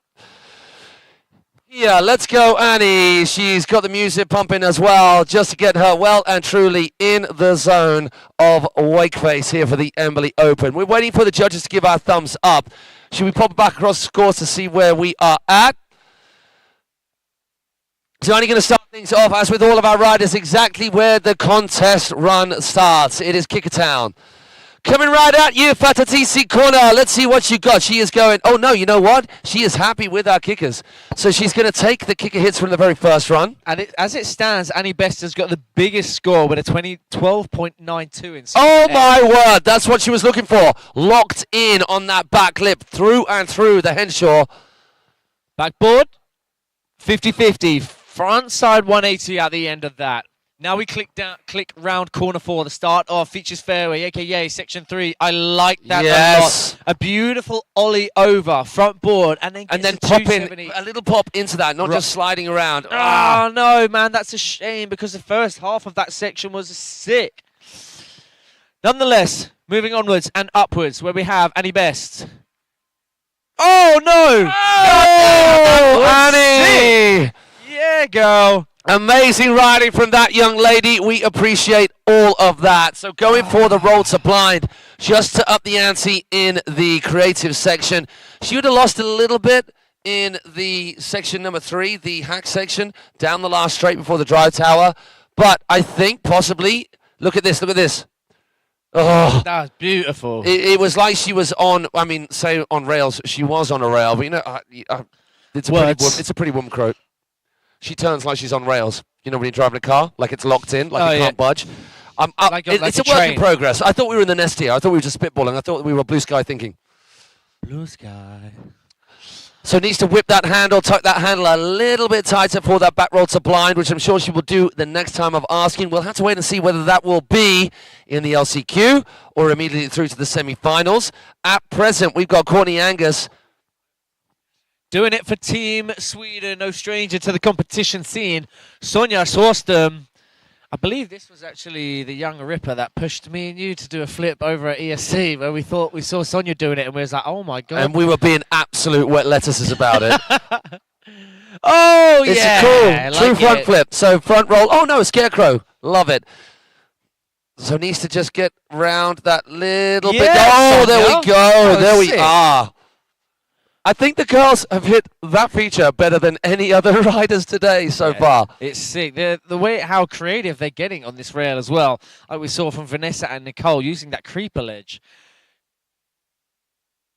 Yeah, let's go, Annie. She's got the music pumping as well, just to get her well and truly in the zone of Wakeface here for the Embily Open. We're waiting for the judges to give our thumbs up. Should we pop back across the scores to see where we are at? So only going to start things off, as with all of our riders, exactly where the contest run starts. It is Kickertown. Coming right at you, Fatatisi Corner. Let's see what she got. She is going, oh no, you know what? She is happy with our kickers. So she's going to take the kicker hits from the very first run. And as it stands, Annie Best has got the biggest score with a 12.92 in Oh my word, that's what she was looking for. Locked in on that back lip, through and through the Henshaw. Backboard, 50-50. Front side 180 at the end of that. Now we click round corner 4, the start of Features Fairway, aka Section 3. I like that a lot. A beautiful ollie over, front board, and then pop in, a little pop into that, not just sliding around. Oh no, man, that's a shame, because the first half of that section was sick. Nonetheless, moving onwards and upwards, where we have Annie Best. Oh no! Oh, Annie! Sick. Yeah, girl. Amazing riding from that young lady. We appreciate all of that. So going for the roll to blind, just to up the ante in the creative section. She would have lost a little bit in the section number 3, the hack section, down the last straight before the drive tower. But I think possibly, look at this. Oh, that was beautiful. It was like she was on, I mean, say on rails. She was on a rail, but you know, it's a pretty woman quote. She turns like she's on rails. You know when you're driving a car, like it's locked in, like it can't budge. It's a work in progress. I thought we were in the nest here. I thought we were just spitballing. I thought we were blue sky thinking. Blue sky. So needs to whip that handle, tuck that handle a little bit tighter for that back roll to blind, which I'm sure she will do the next time of asking. We'll have to wait and see whether that will be in the LCQ or immediately through to the semi-finals. At present, we've got Courtney Angus doing it for Team Sweden, no stranger to the competition scene. Sonja Sorstam. I believe this was actually the young Ripper that pushed me and you to do a flip over at ESC, where we thought we saw Sonja doing it and we was like, oh my God. And we were being absolute wet lettuces about it. Oh, it's yeah. It's cool. True front flip. So front roll. Oh, no, a scarecrow. Love it. So needs to just get round that little bit. Oh, there we go. There we are. I think the girls have hit that feature better than any other riders today so far. It's sick. The way how creative they're getting on this rail as well, like we saw from Vanessa and Nicole using that creeper ledge.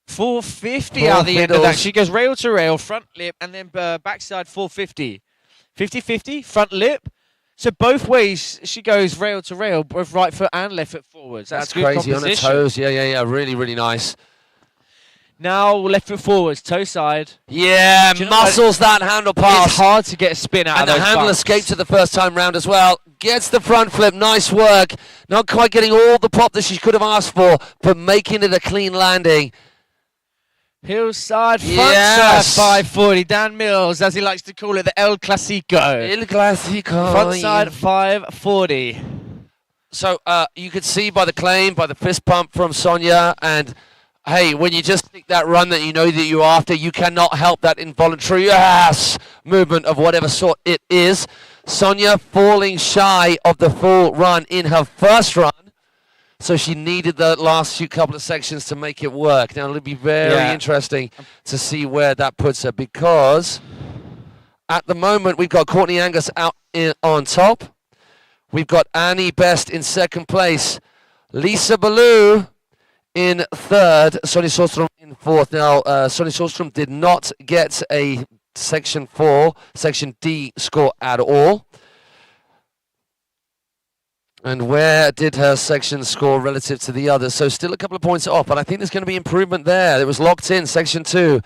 450 out the end of that. fiddles. She goes rail to rail, front lip, and then backside 450. 50-50, front lip. So both ways she goes rail to rail, both right foot and left foot forwards. That's good crazy on her composition. toes. Yeah. Really, really nice. Now left foot forwards, toe side. Yeah, Do you know muscles that handle pass. It's hard to get a spin out And of the those handle bumps. escaped to the first time round as well. Gets the front flip. Nice work. Not quite getting all the pop that she could have asked for, but making it a clean landing. Hillside, front Yes. side 540. Dan Mills, as he likes to call it, the El Clasico. El Clasico. Front side 540. So you could see by the claim, by the fist pump from Sonia, and hey, when you just take that run that you know that you're after, you cannot help that involuntary yes movement of whatever sort it is. Sonia falling shy of the full run in her first run. So she needed the last few couple of sections to make it work. Now it'll be very interesting to see where that puts her, because at the moment we've got Courtney Angus out on top. We've got Annie Best in second place. Lisa Ballou in third. Sonia Sjöström in fourth. Now Sonia Sjöström did not get a section D score at all. And where did her section score relative to the others? So still a couple of points off, but I think there's going to be improvement there. It was locked in, section 2.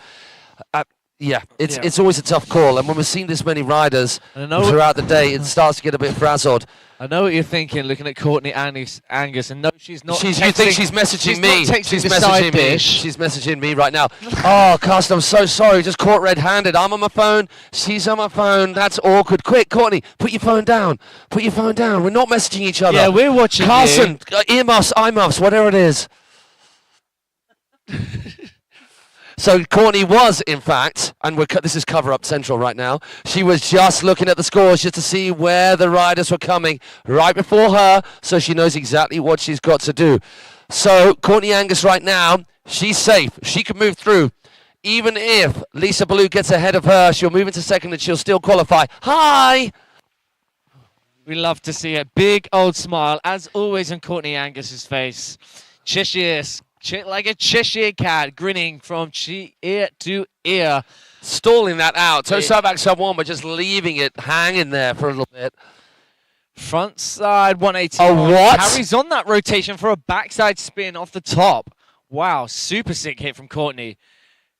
It's always a tough call. And when we've seen this many riders throughout the day, it starts to get a bit frazzled. I know what you're thinking, looking at Courtney Angus, and no, she's not. You think she's messaging me? She's messaging me. She's messaging me right now. Oh, Carsten, I'm so sorry. Just caught red-handed. I'm on my phone. She's on my phone. That's awkward. Quick, Courtney, put your phone down. Put your phone down. We're not messaging each other. Yeah, we're watching Carsten, earmuffs, eye-muffs, whatever it is. So Courtney was, in fact, and this is cover-up central right now, she was just looking at the scores just to see where the riders were coming right before her, so she knows exactly what she's got to do. So Courtney Angus right now, she's safe. She can move through. Even if Lisa Ballou gets ahead of her, she'll move into second and she'll still qualify. Hi! We love to see a big old smile, as always, on Courtney Angus's face. Cheshire, like a Cheshire cat, grinning from ear to ear. Stalling that out. Toe side, back side 1, but just leaving it hanging there for a little bit. Front side 180. Oh, what? Carries on that rotation for a backside spin off the top. Wow, super sick hit from Courtney.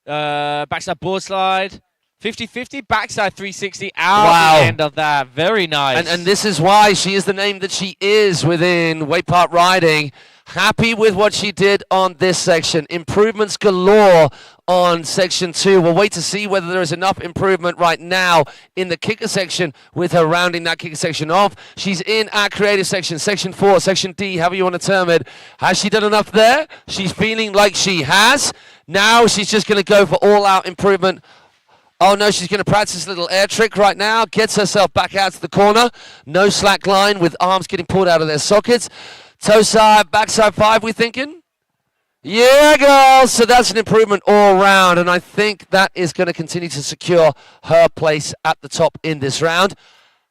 Backside board slide. 50-50, backside 360 out the end of that. Very nice. And this is why she is the name that she is within Wake Park Riding. Happy with what she did on this section. Improvements galore on section 2. We'll wait to see whether there is enough improvement right now in the kicker section with her rounding that kicker section off. She's in our creative section, section 4, section D, however you want to term it. Has she done enough there? She's feeling like she has. Now she's just going to go for all-out improvement. Oh no, she's going to practice a little air trick right now. Gets herself back out to the corner. No slack line with arms getting pulled out of their sockets. Toe side, backside 5, we thinking? Yeah, girls. So that's an improvement all round. And I think that is going to continue to secure her place at the top in this round.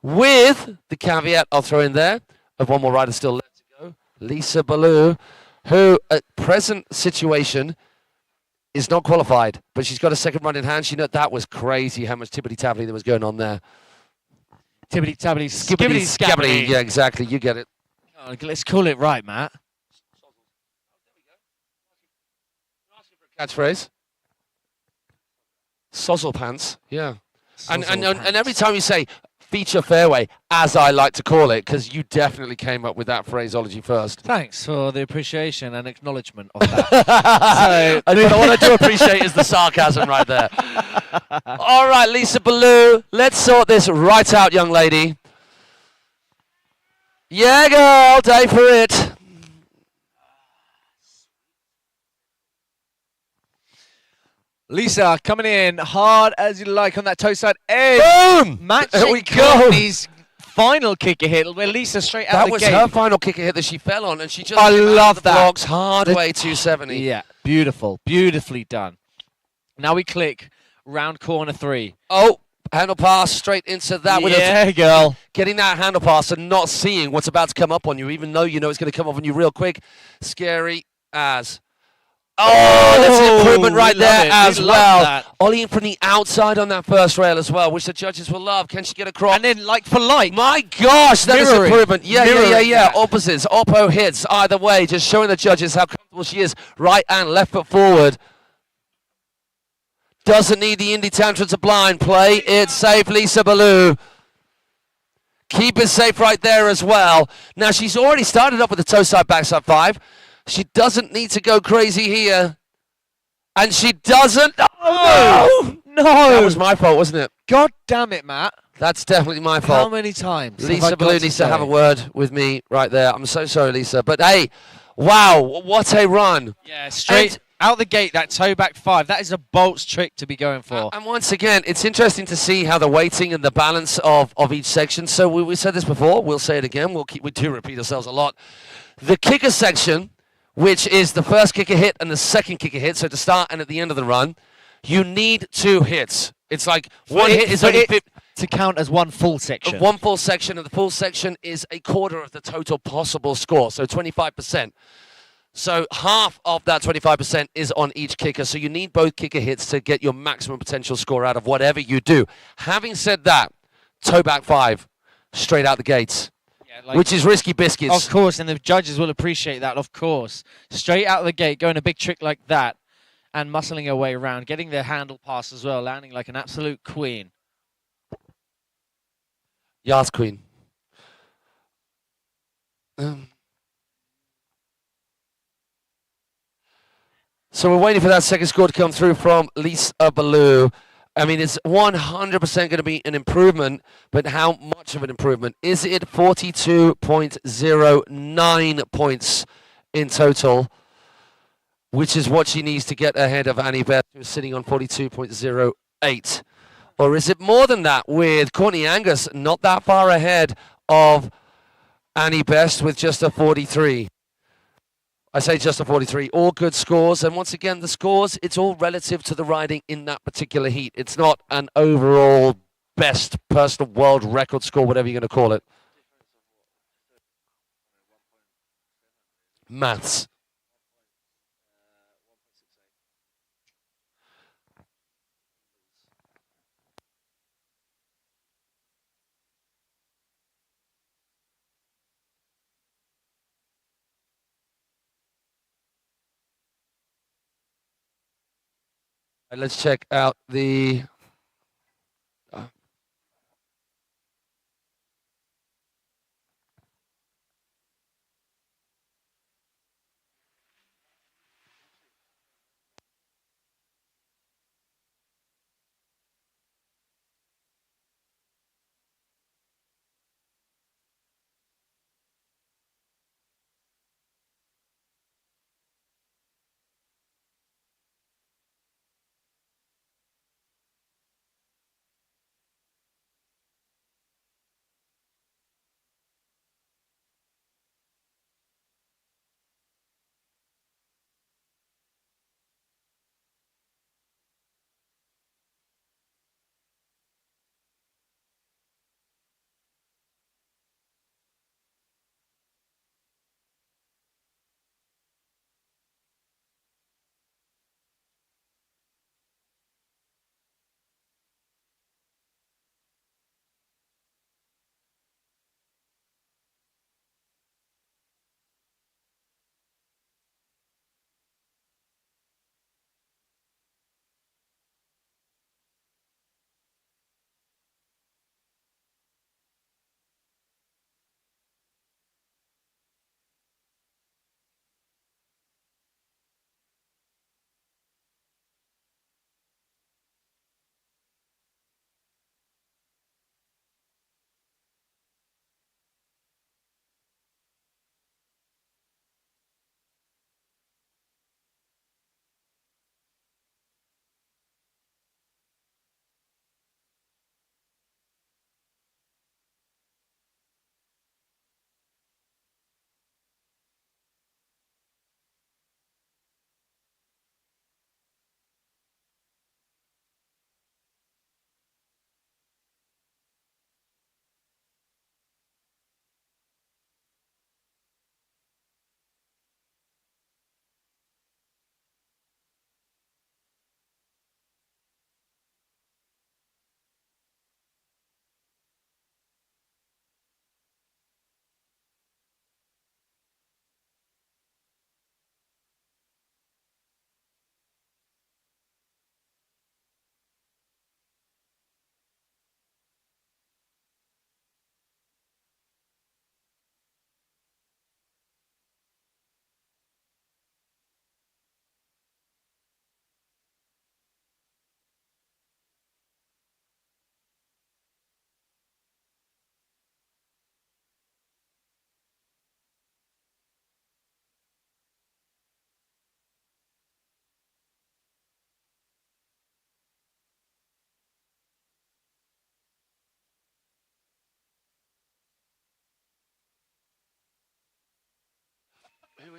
With the caveat I'll throw in there of one more rider still left to go. Lisa Ballou, who at present situation is not qualified, but she's got a second run in hand. She know that was crazy how much tippity-tappity there was going on there. Tippity-tappity, skibbity-scabbity. Yeah, exactly. You get it. Oh, let's call it right, Matt. Catchphrase. Sozzle pants. Yeah. And Pants. every time you say feature fairway, as I like to call it, because you definitely came up with that phraseology first. Thanks for the appreciation and acknowledgement of that. But what I do appreciate is the sarcasm right there. All right, Lisa Ballou, let's sort this right out, young lady. Yeah, girl, day for it. Lisa coming in hard as you like on that toe side edge. Boom! Matching There we go. Courtney's final kicker hit, where Lisa straight out That the gate. was her final kicker hit that she fell on, and she just I came out love of the that. blocks hard way 270. Yeah, beautiful, beautifully done. Now we click round corner 3. Oh, handle pass straight into that. Yeah, girl. Getting that handle pass and not seeing what's about to come up on you, even though you know it's going to come up on you real quick. Scary as. Oh, that's an improvement right we love there it. as We love well. that. Ollieing from the outside on that first rail as well, which the judges will love. Can she get across? And then like for like. My gosh, that is Mirroring. improvement. Yeah. Mirroring that. Opposites, oppo hits either way, just showing the judges how comfortable she is. Right and left foot forward. Doesn't need the Indy Tantra to blind play. It's safe, Lisa Ballou. Keep it safe right there as well. Now, she's already started up with the toe side, backside 5. She doesn't need to go crazy here. And she doesn't. Oh, no! That was my fault, wasn't it? God damn it, Matt. That's definitely my How fault. many times? Lisa Ballou needs to have a word with me right there. I'm so sorry, Lisa. But hey, wow, what a run. Yeah, straight out the gate, that toe back 5. That is a bolts trick to be going for. And once again, it's interesting to see how the weighting and the balance of each section. So we said this before, we'll say it again. We do repeat ourselves a lot. The kicker section, which is the first kicker hit and the second kicker hit, so to start and at the end of the run, you need 2 hits. It's like one hit is only 50. To count as one full section. One full section, and the full section is a quarter of the total possible score, so 25%. So half of that 25% is on each kicker, so you need both kicker hits to get your maximum potential score out of whatever you do. Having said that, toe back 5, straight out the gates, which is risky biscuits. Of course, and the judges will appreciate that, of course. Straight out the gate, going a big trick like that, and muscling her way around, getting their handle pass as well, landing like an absolute queen. Yas Queen. So we're waiting for that second score to come through from Lisa Ballou. I mean, it's 100% going to be an improvement, but how much of an improvement? Is it 42.09 points in total, which is what she needs to get ahead of Annie Beth, who's sitting on 42.08? Or is it more than that, with Courtney Angus not that far ahead of Annie Best with just a 43? I say just a 43. All good scores. And once again, the scores, it's all relative to the riding in that particular heat. It's not an overall best personal world record score, whatever you're going to call it. Maths. Let's check out the...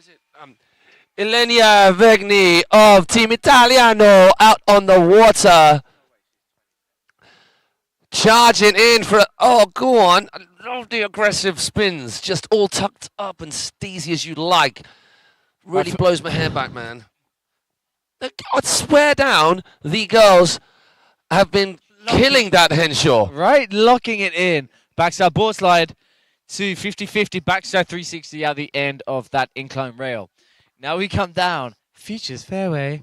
is it? Ilenia Vegni of Team Italiano out on the water. Charging in for, oh, go on. I love the aggressive spins. Just all tucked up and steezy as you like. Really blows my hair back, man. I swear down, the girls have been killing that Henshaw. Right, locking it in. Backside board slide to 50-50, backside 360 at the end of that incline rail. Now we come down. Features fairway.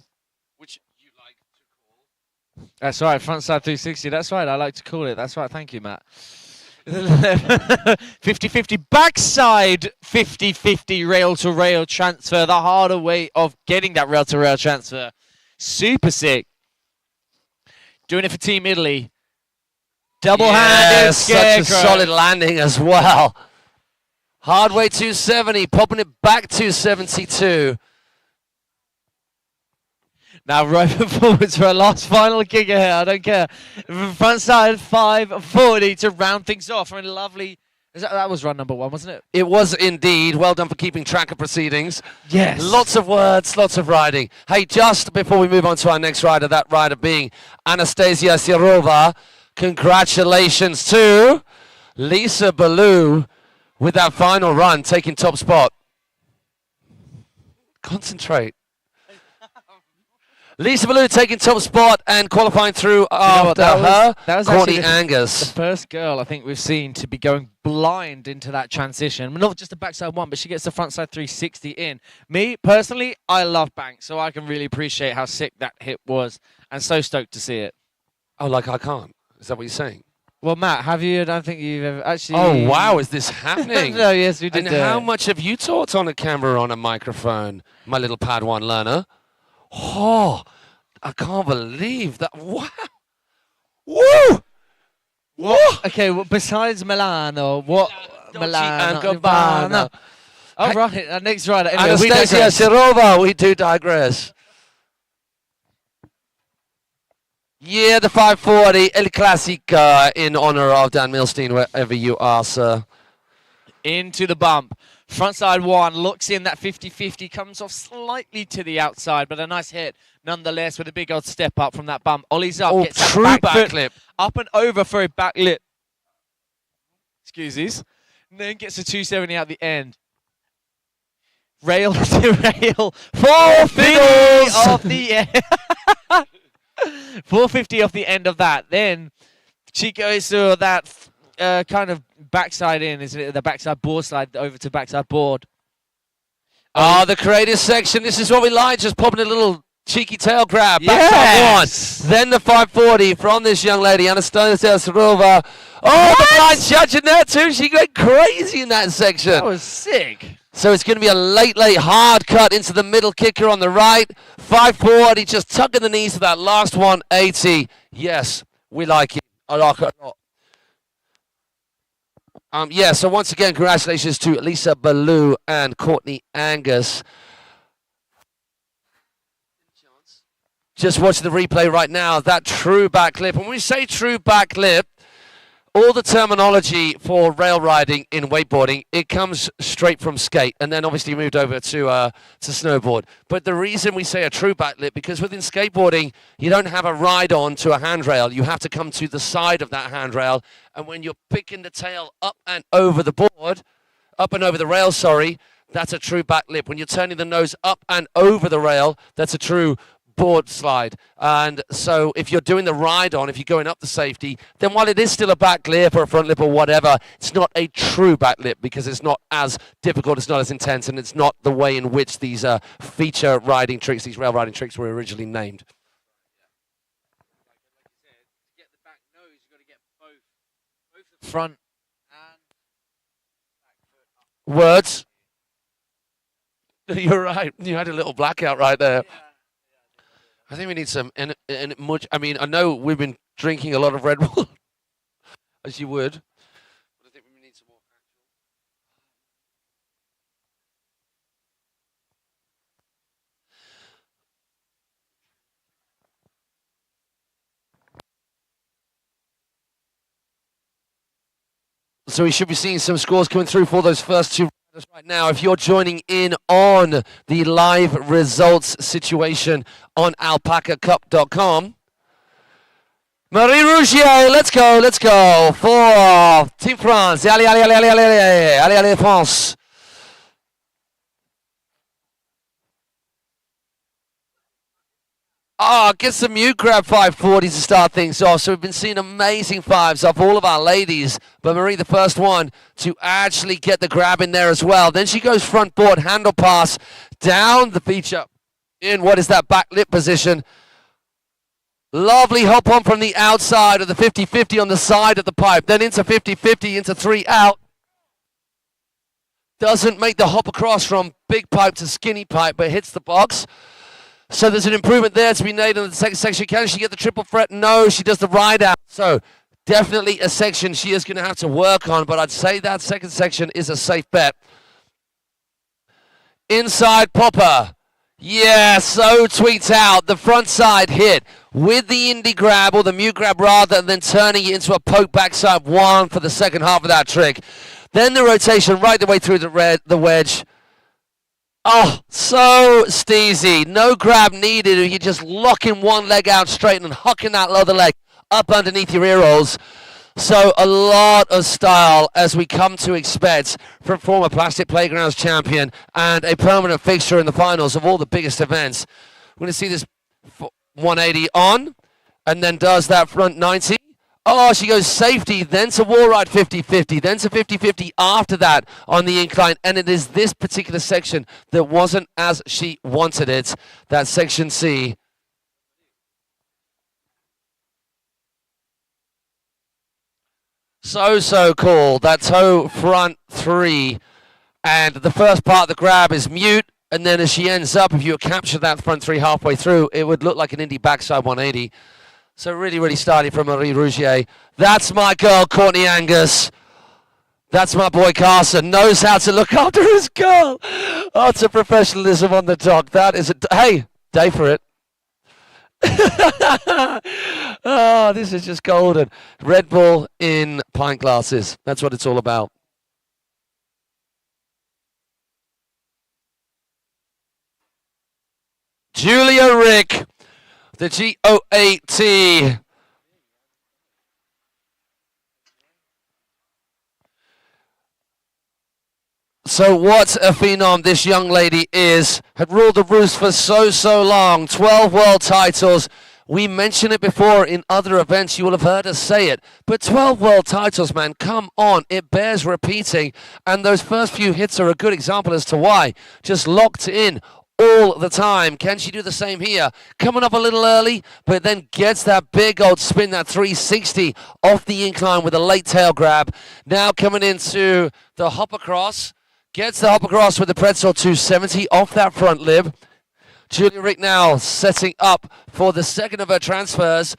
Which you like to call? That's right, frontside 360. That's right, I like to call it. That's right, thank you, Matt. 50-50, backside 50-50 rail-to-rail transfer. The harder way of getting that rail-to-rail transfer. Super doing it for Team Italy. Double-handed such a solid landing as well. Hard way 270, popping it back 272. Now right forwards for a last final kicker here. I don't care. Front side 540 to round things off. And lovely. That was run number 1, wasn't it? It was indeed. Well done for keeping track of proceedings. Yes. Lots of words, lots of riding. Hey, just before we move on to our next rider, that rider being Anastasia Sirova. Congratulations to Lisa Ballou with that final run, taking top spot. Concentrate. Lisa Ballou taking top spot and qualifying through after her. That was Courtney actually Angus. the first girl I think we've seen to be going blind into that transition. Not just the backside one, but she gets the frontside 360 in. Me, personally, I love Banks, so I can really appreciate how sick that hit was and so stoked to see it. Oh, like I can't. Is that what you're saying? Well, Matt, have you? I don't think you've ever actually... Oh, wow, is this happening? No, yes, we did. And how much have you taught on a camera, on a microphone, my little Padawan learner? Oh, I can't believe that. Wow. Woo! What? Okay, well, besides Milano, what? Milano. and Gabbana. Oh, right, our next rider. Anyway, Anastasia Sirova, we do digress. Yeah, the 540 El Clasica in honor of Dan Milstein, wherever you are, sir. Into the bump. Frontside 1 looks in that 50-50, comes off slightly to the outside, but a nice hit nonetheless with a big old step up from that bump. Ollie's up, gets that true back backflip. Up and over for a backlip. Excuses. And then gets a 270 at the end. Rail to rail. 450 off the end. 450 off the end of that. Then she goes to that kind of backside in, isn't it? The backside board slide over to backside board. The creative section. This is what we like. Just popping a little cheeky tail grab. Backside 1. Then the 540 from this young lady, Anastasia Sirova. Oh, the blind judge in there too. She went crazy in that section. That was sick. So it's going to be a late hard cut into the middle kicker on the right. 540, just tucking the knees to that last 180. Yes, we like it. I like it a lot. Yeah, so once again, congratulations to Lisa Ballou and Courtney Angus. Just watch the replay right now, that true backlip. And when we say true backlip, all the terminology for rail riding in wakeboarding, it comes straight from skate, and then obviously moved over to snowboard. But the reason we say a true backlip, because within skateboarding, you don't have a ride on to a handrail. You have to come to the side of that handrail, and when you're picking the tail up and over the board, up and over the rail, sorry, that's a true backlip. When you're turning the nose up and over the rail, that's a true board slide. And so if you're doing the ride on, if you're going up the safety, then while it is still a back lip or a front lip or whatever, it's not a true back lip because it's not as difficult, it's not as intense, and it's not the way in which these feature riding tricks, these rail riding tricks were originally named. Front and back foot. Words. You're right. You had a little blackout right there. I think we need some, I mean, I know we've been drinking a lot of Red Bull, as you would, but I think we need some more So we should be seeing some scores coming through for those first two Right now, if you're joining in on the live results situation on alpacacup.com, Marie Rougier, let's go for Team France. Allez, France. Gets the mute grab 540 to start things off. So we've been seeing amazing fives off all of our ladies. But Marie, the first one to actually get the grab in there as well. Then she goes front board, handle pass, down the feature in what is that back lip position. Lovely hop on from the outside of the 50-50 on the side of the pipe. Then into 50-50, into 3 out. Doesn't make the hop across from big pipe to skinny pipe, but hits the box. So there's an improvement there to be made in the second section. Can she get the triple fret? No, she does the ride out. So definitely a section she is going to have to work on, but I'd say that second section is a safe bet. Inside popper. Yeah, so tweets out. The front side hit with the indie grab, or the mute grab rather, and then turning it into a poke backside one for the second half of that trick. Then the rotation right the way through the wedge. Oh, so steezy. No grab needed. You're just locking one leg out straight and hucking that other leg up underneath your ear rolls. So a lot of style as we come to expect from former Plastic Playgrounds champion and a permanent fixture in the finals of all the biggest events. We're going to see this 180 on and then does that front 90. Oh, she goes safety, then to wall ride 50-50, then to 50-50 after that on the incline. And it is this particular section that wasn't as she wanted it, that section C. So cool. That toe front 3. And the first part of the grab is mute. And then as she ends up, if you capture that front 3 halfway through, it would look like an indie backside 180. So really starting from Marie Rougier. That's my girl, Courtney Angus. That's my boy, Carson. Knows how to look after his girl. Oh, it's a professionalism on the dock. That is hey, day for it. Oh, this is just golden. Red Bull in pint glasses. That's what it's all about. Julia Rick. The GOAT. So what a phenom this young lady is. Had ruled the roost for so long. 12 world titles. We mentioned it before in other events. You will have heard us say it. But 12 world titles, man, come on. It bears repeating. And those first few hits are a good example as to why. Just locked in all the time. Can she do the same here? Coming up a little early, but then gets that big old spin, that 360 off the incline with a late tail grab. Now coming into the hop across. Gets the hop across with the pretzel 270 off that front lib. Julia Rick now setting up for the second of her transfers.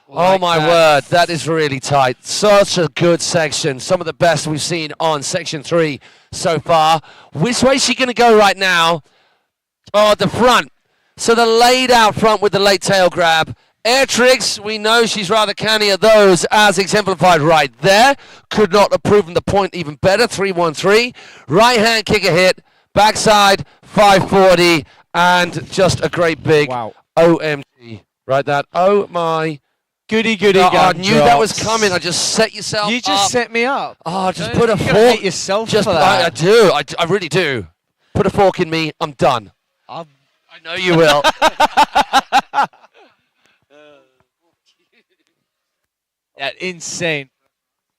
Like oh my word, that is really tight. Such a good section. Some of the best we've seen on section 3 so far. Which way is she going to go right now? Oh, the front. So the laid out front with the late tail grab. Air tricks, we know she's rather canny at those, as exemplified right there. Could not have proven the point even better. 3-1-3. Right hand kicker hit. Backside 540. And just a great big OMG. Right, that. Oh my. Goody I knew that was coming. I just set yourself up. You just set me up. Oh, just put a fork. You hate yourself just, for that. I do. I really do. Put a fork in me. I'm done. I know you will. Yeah, insane.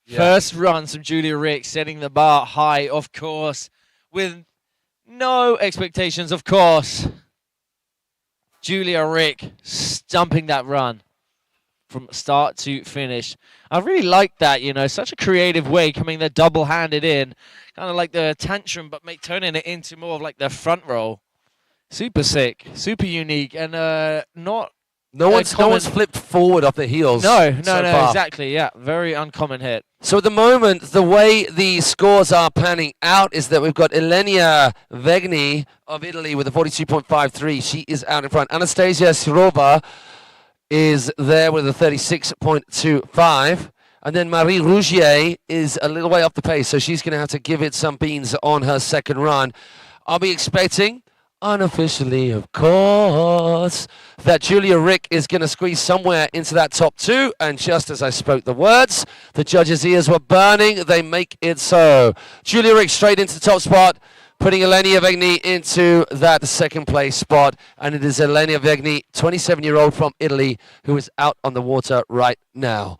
Yeah. First runs from Julia Rick, setting the bar high, of course, with no expectations, of course. Julia Rick stumping that run from start to finish. I really like that, you know, such a creative way, coming there double-handed in, kind of like the tantrum, but turning it into more of like the front roll. Super sick, super unique, and not. No one's flipped forward off the heels. No, far. exactly. Yeah, very uncommon hit. So at the moment, the way the scores are panning out is that we've got Elenia Vegni of Italy with a 42.53. She is out in front. Anastasia Sirova is there with a 36.25. And then Marie Rougier is a little way off the pace, so she's going to have to give it some beans on her second run. I'll be expecting, unofficially of course, that Julia Rick is going to squeeze somewhere into that top 2. And just as I spoke the words, the judges' ears were burning. They make it so. Julia Rick straight into the top spot, putting Elenia Vegni into that second place spot. And it is Elenia Vegni, 27-year-old from Italy, who is out on the water right now.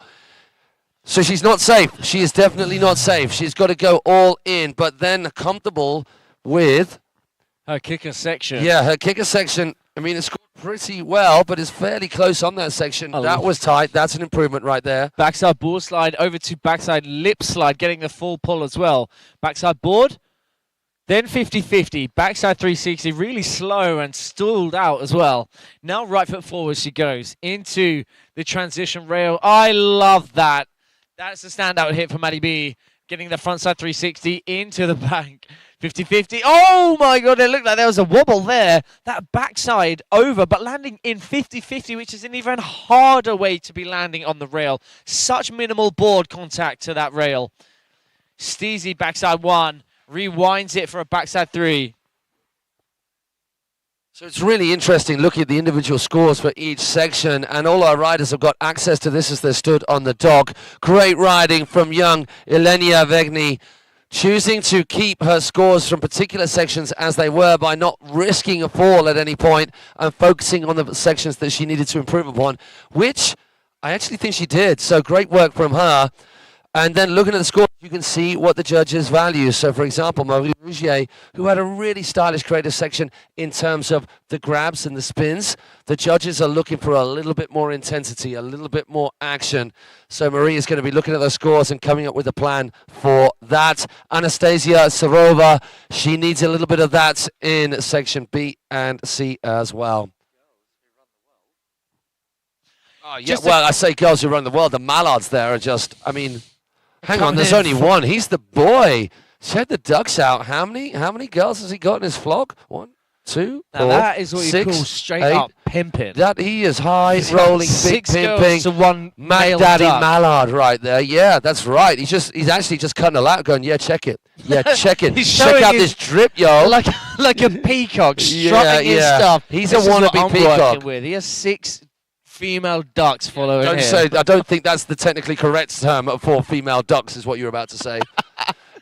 So she's not safe. She is definitely not safe. She's got to go all in, but then comfortable with her kicker section. Yeah, her kicker section. I mean, it's scored pretty well, but it's fairly close on that section. That was tight. That's an improvement right there. Backside board slide over to backside lip slide, getting the full pull as well. Backside board, then 50-50. Backside 360, really slow and stalled out as well. Now right foot forward she goes into the transition rail. I love that. That's a standout hit for Maddie B, getting the frontside 360 into the bank. 50-50. Oh my god, it looked like there was a wobble there. That backside over, but landing in 50-50, which is an even harder way to be landing on the rail. Such minimal board contact to that rail. Steezy backside 1, rewinds it for a backside 3. So it's really interesting looking at the individual scores for each section, and all our riders have got access to this as they stood on the dock. Great riding from young Elenia Vegni, choosing to keep her scores from particular sections as they were by not risking a fall at any point and focusing on the sections that she needed to improve upon, which I actually think she did. So great work from her. And then looking at the score, you can see what the judges value. So, for example, Marie Rougier, who had a really stylish creative section in terms of the grabs and the spins, the judges are looking for a little bit more intensity, a little bit more action. So Marie is going to be looking at those scores and coming up with a plan for that. Anastasia Sarova, she needs a little bit of that in section B and C as well. Oh, yeah, well, I say girls who run the world. The mallards there are just, I mean... Hang on, there's only one. He's the boy. Check the ducks out. How many girls has he got in his flock? 1, 2, now 4, that is what 6, you call straight 8. up pimping. That he is high rolling, big 6 pimping. girls to 1 Mac male Daddy duck. Mallard right there. Yeah, that's right. He's actually just cutting a lap going, yeah, check it. Yeah, check it. He's check showing out his- this drip, yo. like a peacock strutting his yeah. stuff. He's This a is what wannabe I'm peacock. working with. He has 6 female ducks following Don't him. say, I don't think that's the technically correct term for female ducks is what you're about to say.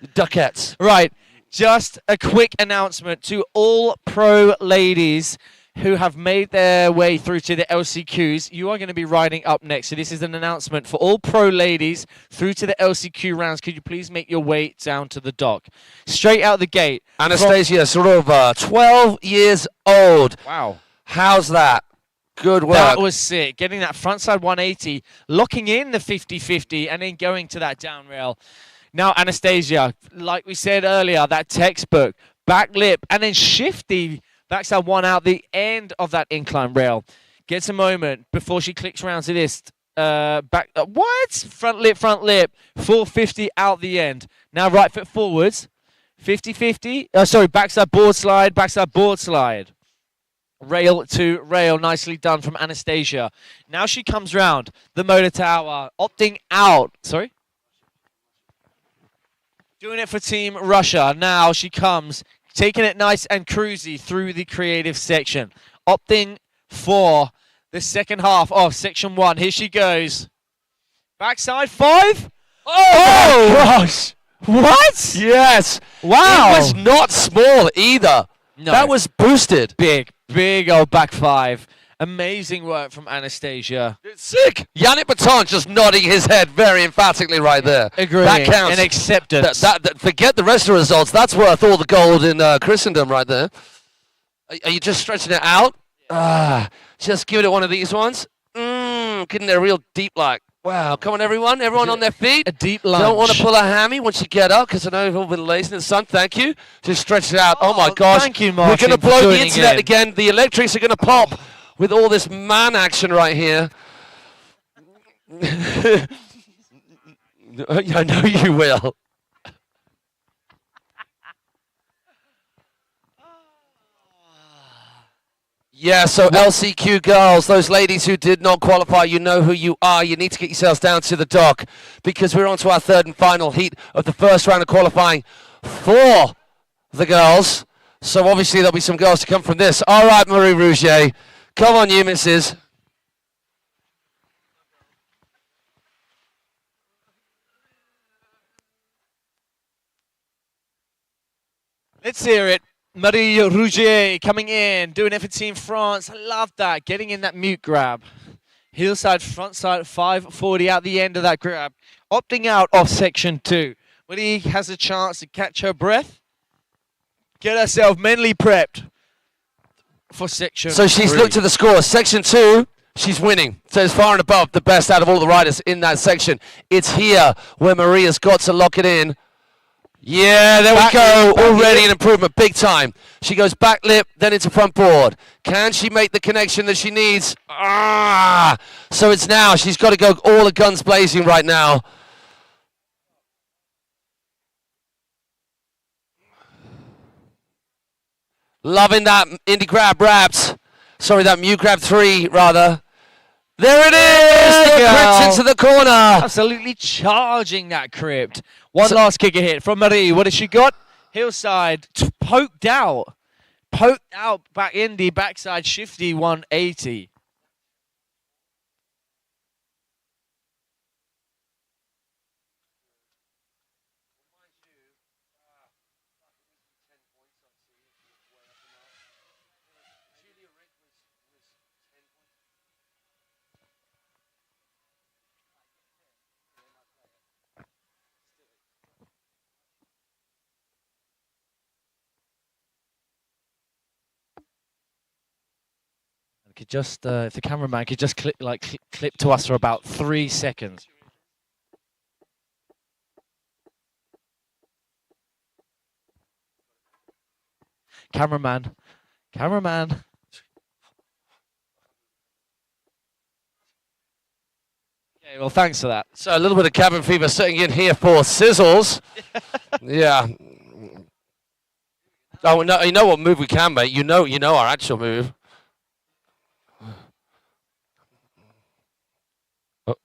Duckettes. Right, just a quick announcement to all pro ladies who have made their way through to the LCQs. You are going to be riding up next. So this is an announcement for all pro ladies through to the LCQ rounds. Could you please make your way down to the dock? Straight out the gate. Anastasia Sarova, 12 years old. Wow. How's that? Good work. That was sick. Getting that frontside 180, locking in the 50-50, and then going to that down rail. Now, Anastasia, like we said earlier, that textbook, back lip, and then shifty backside 1 out the end of that incline rail. Gets a moment before she clicks around to this. What? Front lip, 450 out the end. Now, right foot forwards, 50-50. Sorry, backside board slide. Rail to rail, nicely done from Anastasia. Now she comes round the motor tower, opting out. Sorry? Doing it for Team Russia. Now she comes, taking it nice and cruisy through the creative section. Opting for the second half of section 1. Here she goes. Backside 5. Oh gosh. What? Yes. Wow. It was not small either. No. That was boosted. Big old back 5. Amazing work from Anastasia. It's sick. Yannick Baton just nodding his head very emphatically right there. Agreeing. That counts. And acceptance. That, forget the rest of the results. That's worth all the gold in Christendom right there. Are you just stretching it out? Just giving it one of these ones. Getting there real deep like. Wow. Come on, everyone. Everyone on their feet. A deep lunge. Don't want to pull a hammy once you get up because I know you've all been lazy in the sun. Thank you. Just stretch it out. Oh my gosh. Thank you, Martin. We're going to blow the joining internet in. again. The electrics are going to pop with all this man action right here. I know you will. Yeah, so LCQ girls, those ladies who did not qualify, you know who you are. You need to get yourselves down to the dock because we're on to our third and final heat of the first round of qualifying for the girls. So obviously there'll be some girls to come from this. All right, Marie Rouget, come on you, missus. Let's hear it. Marie Rouget coming in, doing it for Team France. I love that, getting in that mute grab. Heel side, front side, 540 out the end of that grab. Opting out of section 2. Marie has a chance to catch her breath, get herself mentally prepped for section So she's 3. looked at the score. Section 2, she's winning. So it's far and above the best out of all the riders in that section. It's here where Maria's got to lock it in. Yeah, there we go. Already an improvement, big time. She goes back lip, then into front board. Can she make the connection that she needs? Ah! So it's now. She's got to go all the guns blazing right now. Loving that indie grab wraps. Sorry, that mute grab 3, rather. There it is! The crypt into the corner. Absolutely charging that crypt. One last kicker hit from Marie. What has she got? Hillside poked out. Poked out back in the backside shifty 180. Could just, if the cameraman could just clip to us for about 3 seconds. Cameraman. Okay, well, thanks for that. So a little bit of cabin fever setting in here for Sizzles. Yeah. Oh, no, you know what move we can make. You know our actual move. Oh.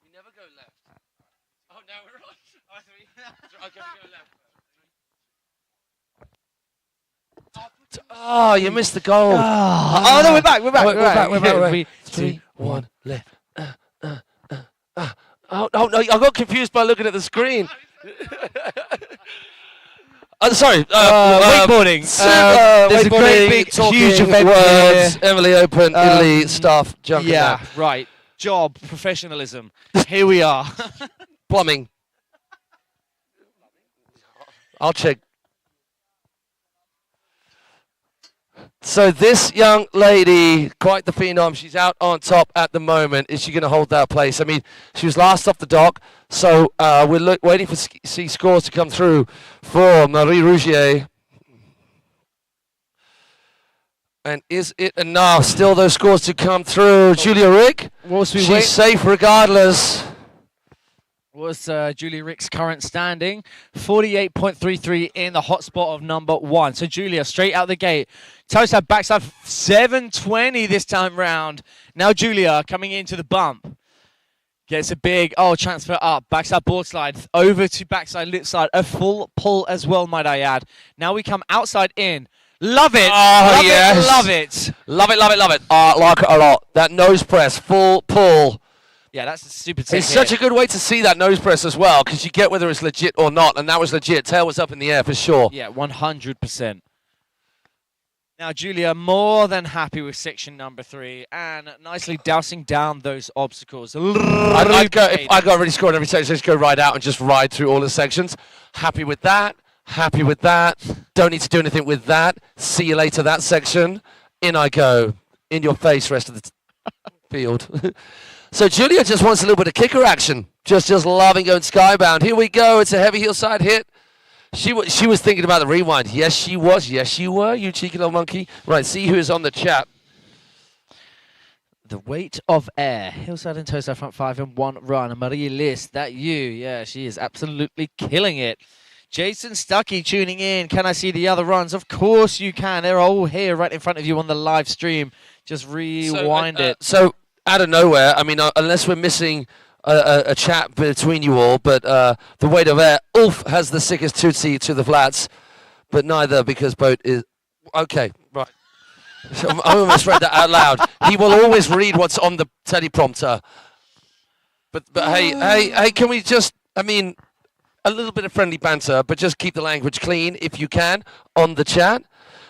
We never go left. Oh, no, we're right. Okay, we go left. Oh, you missed the goal. Oh, no, we're back. We're back. 3, 2, 1, left. Oh, no, I got confused by looking at the screen. Sorry. Wakeboarding. There's a great big huge event words, here. Embily Open, Italy, stuff, junk. Yeah, right. Job, professionalism. Here we are. Plumbing. I'll check. So this young lady, quite the phenom, she's out on top at the moment. Is she going to hold that place? I mean, she was last off the dock, so we're waiting for see scores to come through for Marie Rouget. And is it enough? Still those scores to come through. Julia Rick, she's safe regardless. Was Julia Rick's current standing. 48.33 in the hotspot of number 1. So Julia straight out the gate. Toeside backside 720 this time round. Now Julia coming into the bump. Gets a big, transfer up. Backside board slide over to backside lip side. A full pull as well, might I add. Now we come outside in. Love it. Oh, yes. Love it. Love it, love it, love it. Like it a lot. That nose press, full pull. Yeah, that's a super tech. It's such a good way to see that nose press as well, because you get whether it's legit or not, and that was legit. Tail was up in the air for sure. Yeah, 100%. Now, Julia, more than happy with section number 3, and nicely dousing down those obstacles. I'd go, if I got already scored every section, just go right out and just ride through all the sections. Happy with that. Happy with that. Don't need to do anything with that. See you later, that section. In I go. In your face, rest of the field. So Julia just wants a little bit of kicker action. Just loving going skybound. Here we go. It's a heavy heel side hit. She was thinking about the rewind. Yes, she was. Yes, you were, you cheeky little monkey. Right, see who is on the chat. The weight of air. Hillside and toeside front 5 in 1 run. Marie List, that you. Yeah, she is absolutely killing it. Jason Stuckey tuning in. Can I see the other runs? Of course you can. They're all here right in front of you on the live stream. Just rewind it. So out of nowhere, I mean, unless we're missing a chat between you all, but the weight of air, Ulf has the sickest tootsie to the flats, but neither because Boat is... Okay, right. I almost read that out loud. He will always read what's on the teleprompter. But hey, can we just... I mean... A little bit of friendly banter, but just keep the language clean if you can on the chat.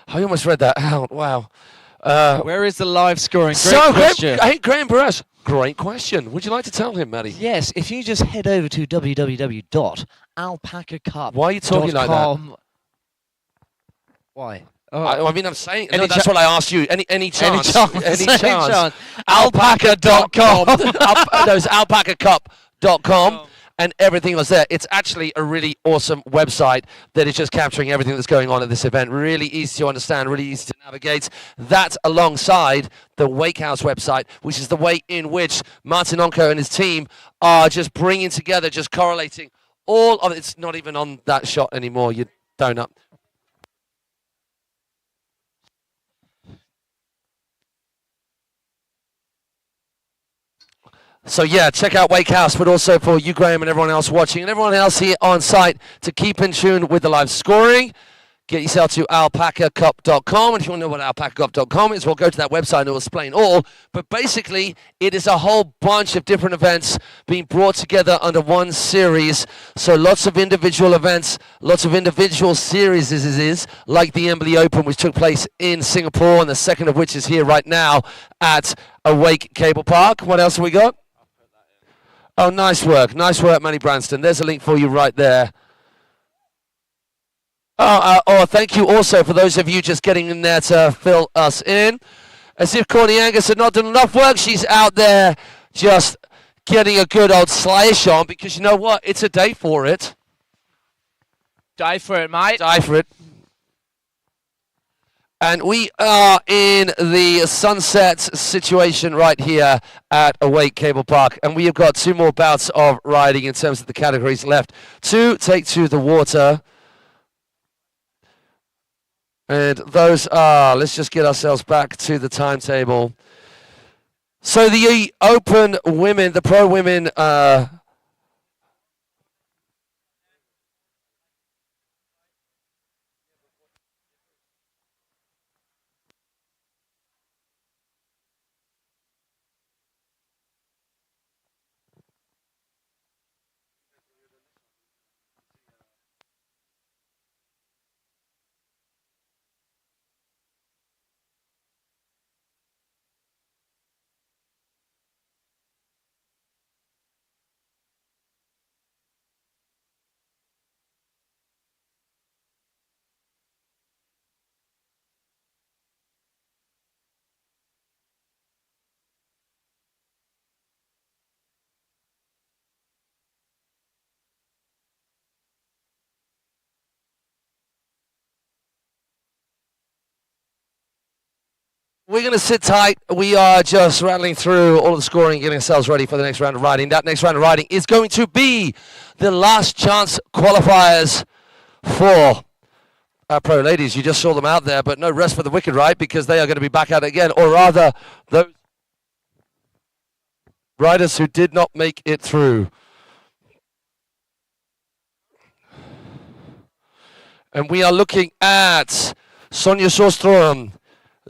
I almost read that out. Wow. Where is the live scoring? Great question. Hey, Graham Perez. Great question. Would you like to tell him, Maddie? Yes, if you just head over to www.alpacacup.com. Why are you talking like that? Why? I mean, I'm saying... No, that's what I asked you. Any chance? Any chance. Alpaca.com. No, it's alpacacup.com. And everything was there. It's actually a really awesome website that is just capturing everything that's going on at this event. Really easy to understand, really easy to navigate. That's alongside the Wake House website, which is the way in which Martin Onko and his team are just bringing together, just correlating all of it. It's not even on that shot anymore, you donut. So yeah, check out Wake House, but also for you, Graham, and everyone else watching, and everyone else here on site to keep in tune with the live scoring. Get yourself to alpacacup.com, and if you want to know what alpacacup.com is, well, go to that website and it will explain all. But basically, it is a whole bunch of different events being brought together under one series. So lots of individual events, lots of individual series, like the Embily Open, which took place in Singapore, and the second of which is here right now at Awake Cablepark. What else have we got? Oh, nice work, Manny Branston. There's a link for you right there. Thank you also for those of you just getting in there to fill us in. As if Courtney Angus had not done enough work, she's out there just getting a good old slash on, because you know what? It's a day for it. Die for it, mate. Die for it. And we are in the sunset situation right here at Awake Cablepark. And we have got 2 more bouts of riding in terms of the categories left to take to the water. And those are, let's just get ourselves back to the timetable. So the Open women, the pro women, we're going to sit tight. We are just rattling through all of the scoring, getting ourselves ready for the next round of riding. That next round of riding is going to be the last chance qualifiers for our pro ladies. You just saw them out there, but no rest for the wicked, right? Because they are going to be back at it again. Or rather, those riders who did not make it through. And we are looking at Sonia Sjostrom,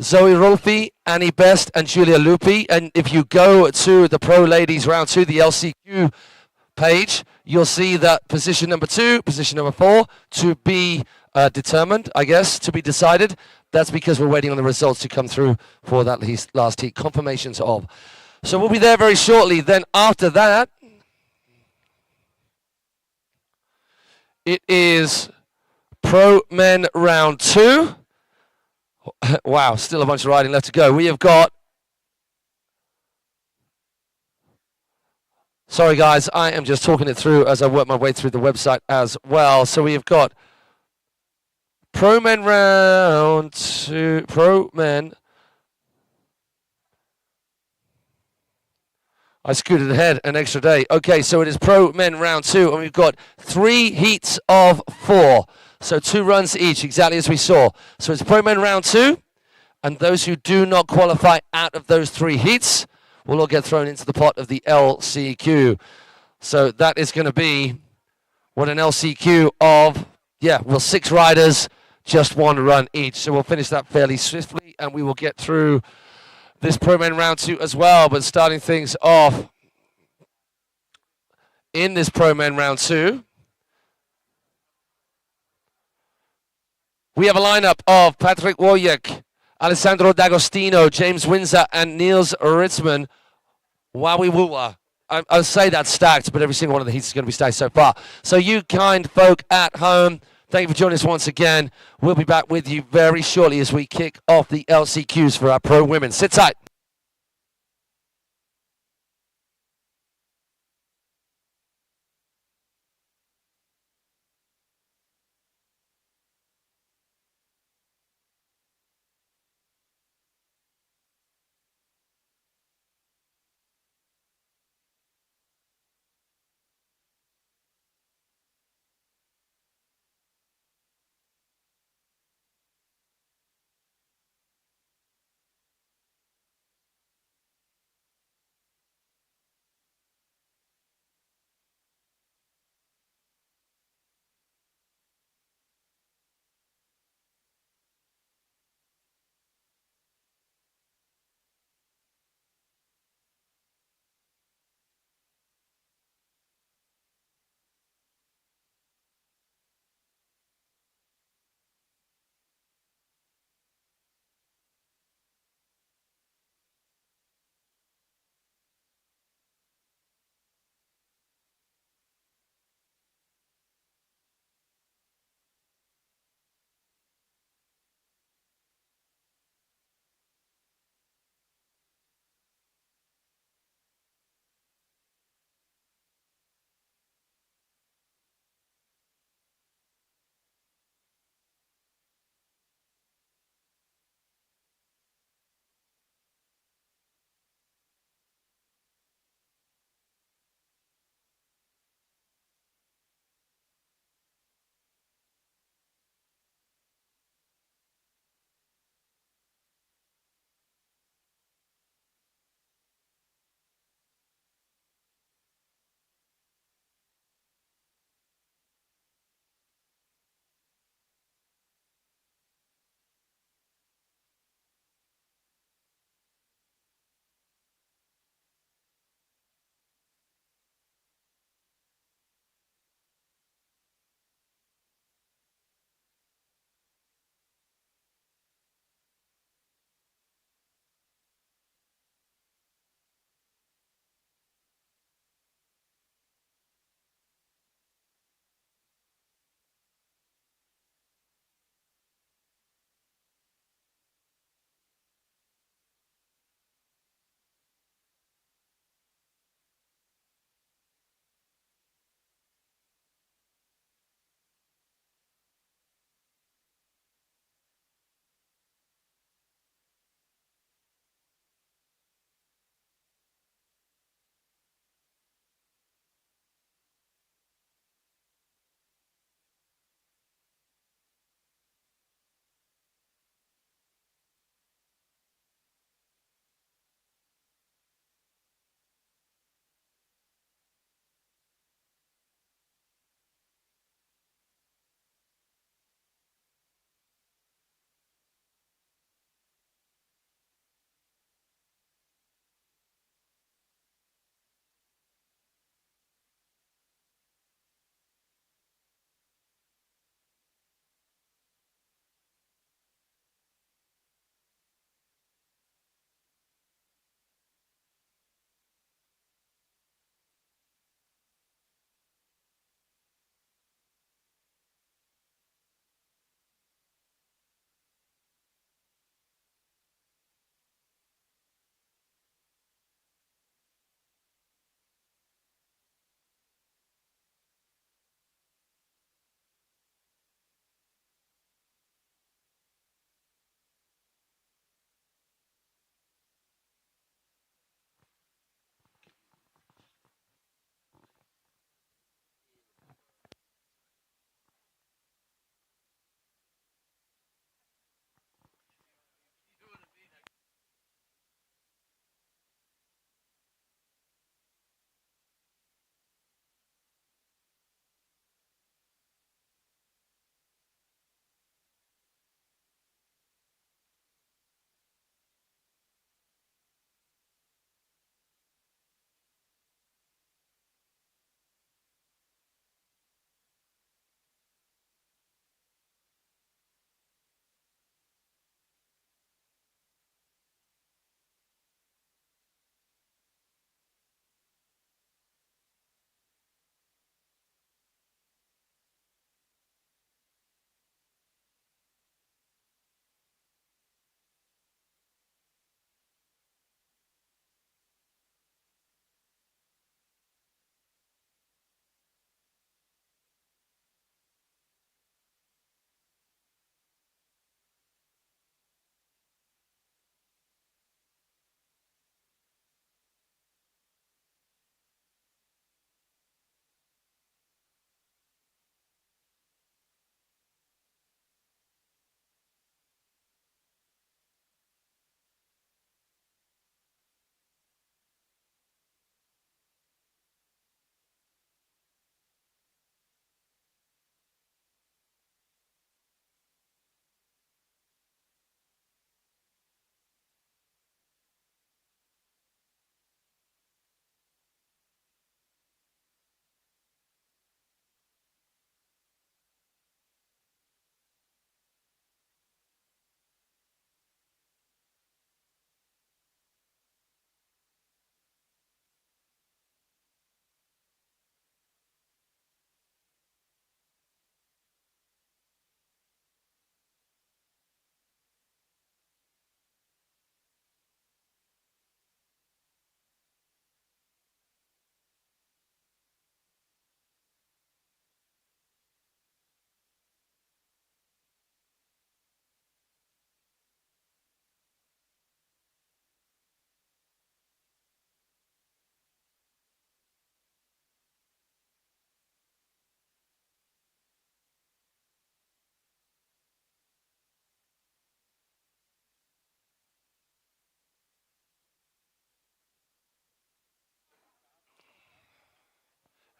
Zoe Rolfi, Annie Best, and Julia Lupi. And if you go to the Pro Ladies Round 2, the LCQ page, you'll see that position number 2, position number 4, to be determined, I guess, to be decided. That's because we're waiting on the results to come through for that last heat, confirmations of. So we'll be there very shortly. Then after that, it is Pro Men Round 2. Wow, still a bunch of riding left to go. We have got... Sorry, guys, I am just talking it through as I work my way through the website as well. So we have got Pro Men Round 2, Pro Men. I scooted ahead an extra day. Okay, so it is Pro Men round 2, and we've got 3 heats of 4. So 2 runs each, exactly as we saw. So it's Pro Men round 2, and those who do not qualify out of those 3 heats will all get thrown into the pot of the LCQ. So that is going to be what an LCQ of, yeah, well, 6 riders, just 1 run each. So we'll finish that fairly swiftly, and we will get through this Pro Men round 2 as well. But starting things off in this Pro Men round 2, we have a lineup of Patrick Wojek, Alessandro D'Agostino, James Windsor, and Niels Ritzman. Wowie woowa. I'll say that's stacked, but every single one of the heats is going to be stacked so far. So you kind folk at home, thank you for joining us once again. We'll be back with you very shortly as we kick off the LCQs for our pro women. Sit tight.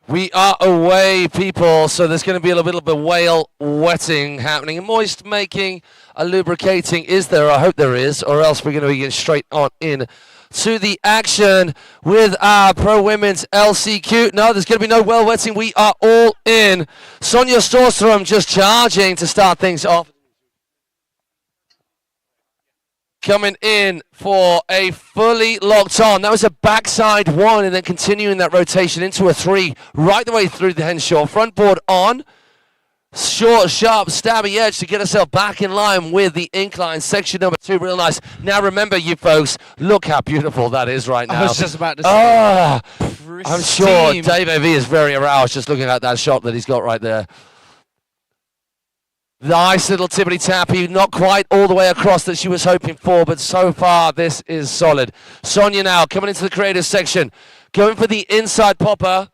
We are away, people, so there's going to be a little bit of a whale wetting happening. Moist making, a lubricating. Is there? I hope there is, or else we're going to be getting straight on in to the action with our Pro Women's LCQ. No, there's going to be no whale wetting. We are all in. Sonia Storstrom just charging to start things off. Coming in for a fully locked on. That was a backside one and then continuing that rotation into a three right the way through the Henshaw. Front board on. Short, sharp, stabby edge to get herself back in line with the incline. Section number 2, real nice. Now remember, you folks, look how beautiful that is right now. I was just about to say. I'm sure Dave A.V. is very aroused just looking at that shot that he's got right there. Nice little tippity tappy, not quite all the way across that she was hoping for, but so far this is solid. Sonia now coming into the creative section, going for the inside popper.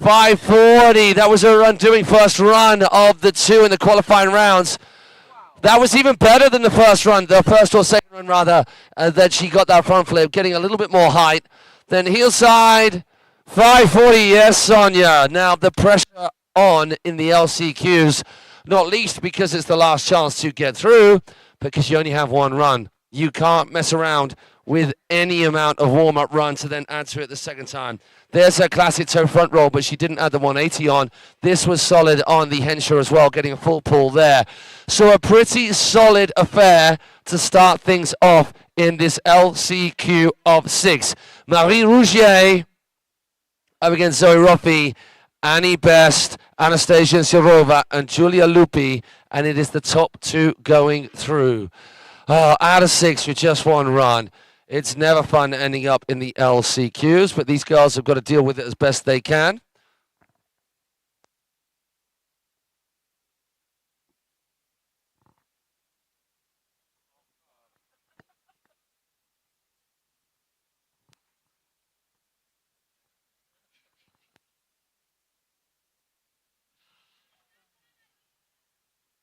540, that was her undoing first run of the 2 in the qualifying rounds. That was even better than the first run, the first or second run rather, that she got that front flip, getting a little bit more height. Then heel side, 540, yes, Sonia. Now the pressure on in the LCQs. Not least because it's the last chance to get through, because you only have one run. You can't mess around with any amount of warm-up run to then add to it the second time. There's her classic toe front roll, but she didn't add the 180 on. This was solid on the Henshaw as well, getting a full pull there. So a pretty solid affair to start things off in this LCQ of 6. Marie Rougier up against Zoe Ruffy, Annie Best, Anastasia Sirova, and Julia Lupi, and it is the top 2 going through. Out of 6 with just one run. It's never fun ending up in the LCQs, but these girls have got to deal with it as best they can.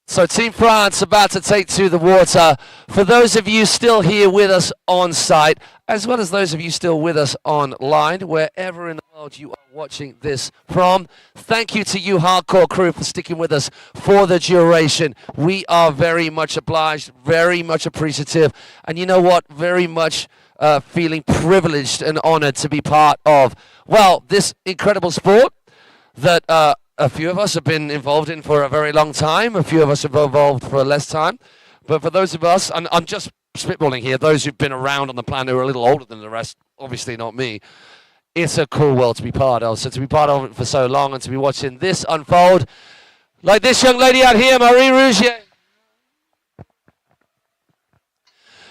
So Team France about to take to the water. For those of you still here with us on site, as well as those of you still with us online, wherever in the world you are watching this from, thank you to you hardcore crew for sticking with us for the duration. We are very much obliged, very much appreciative, and you know what, very much feeling privileged and honored to be part of, well, this incredible sport that a few of us have been involved in for a very long time. A few of us have involved for less time. But for those of us, and I'm just spitballing here, those who've been around on the planet who are a little older than the rest, obviously not me, it's a cool world to be part of. So to be part of it for so long and to be watching this unfold, like this young lady out here, Marie Rougier,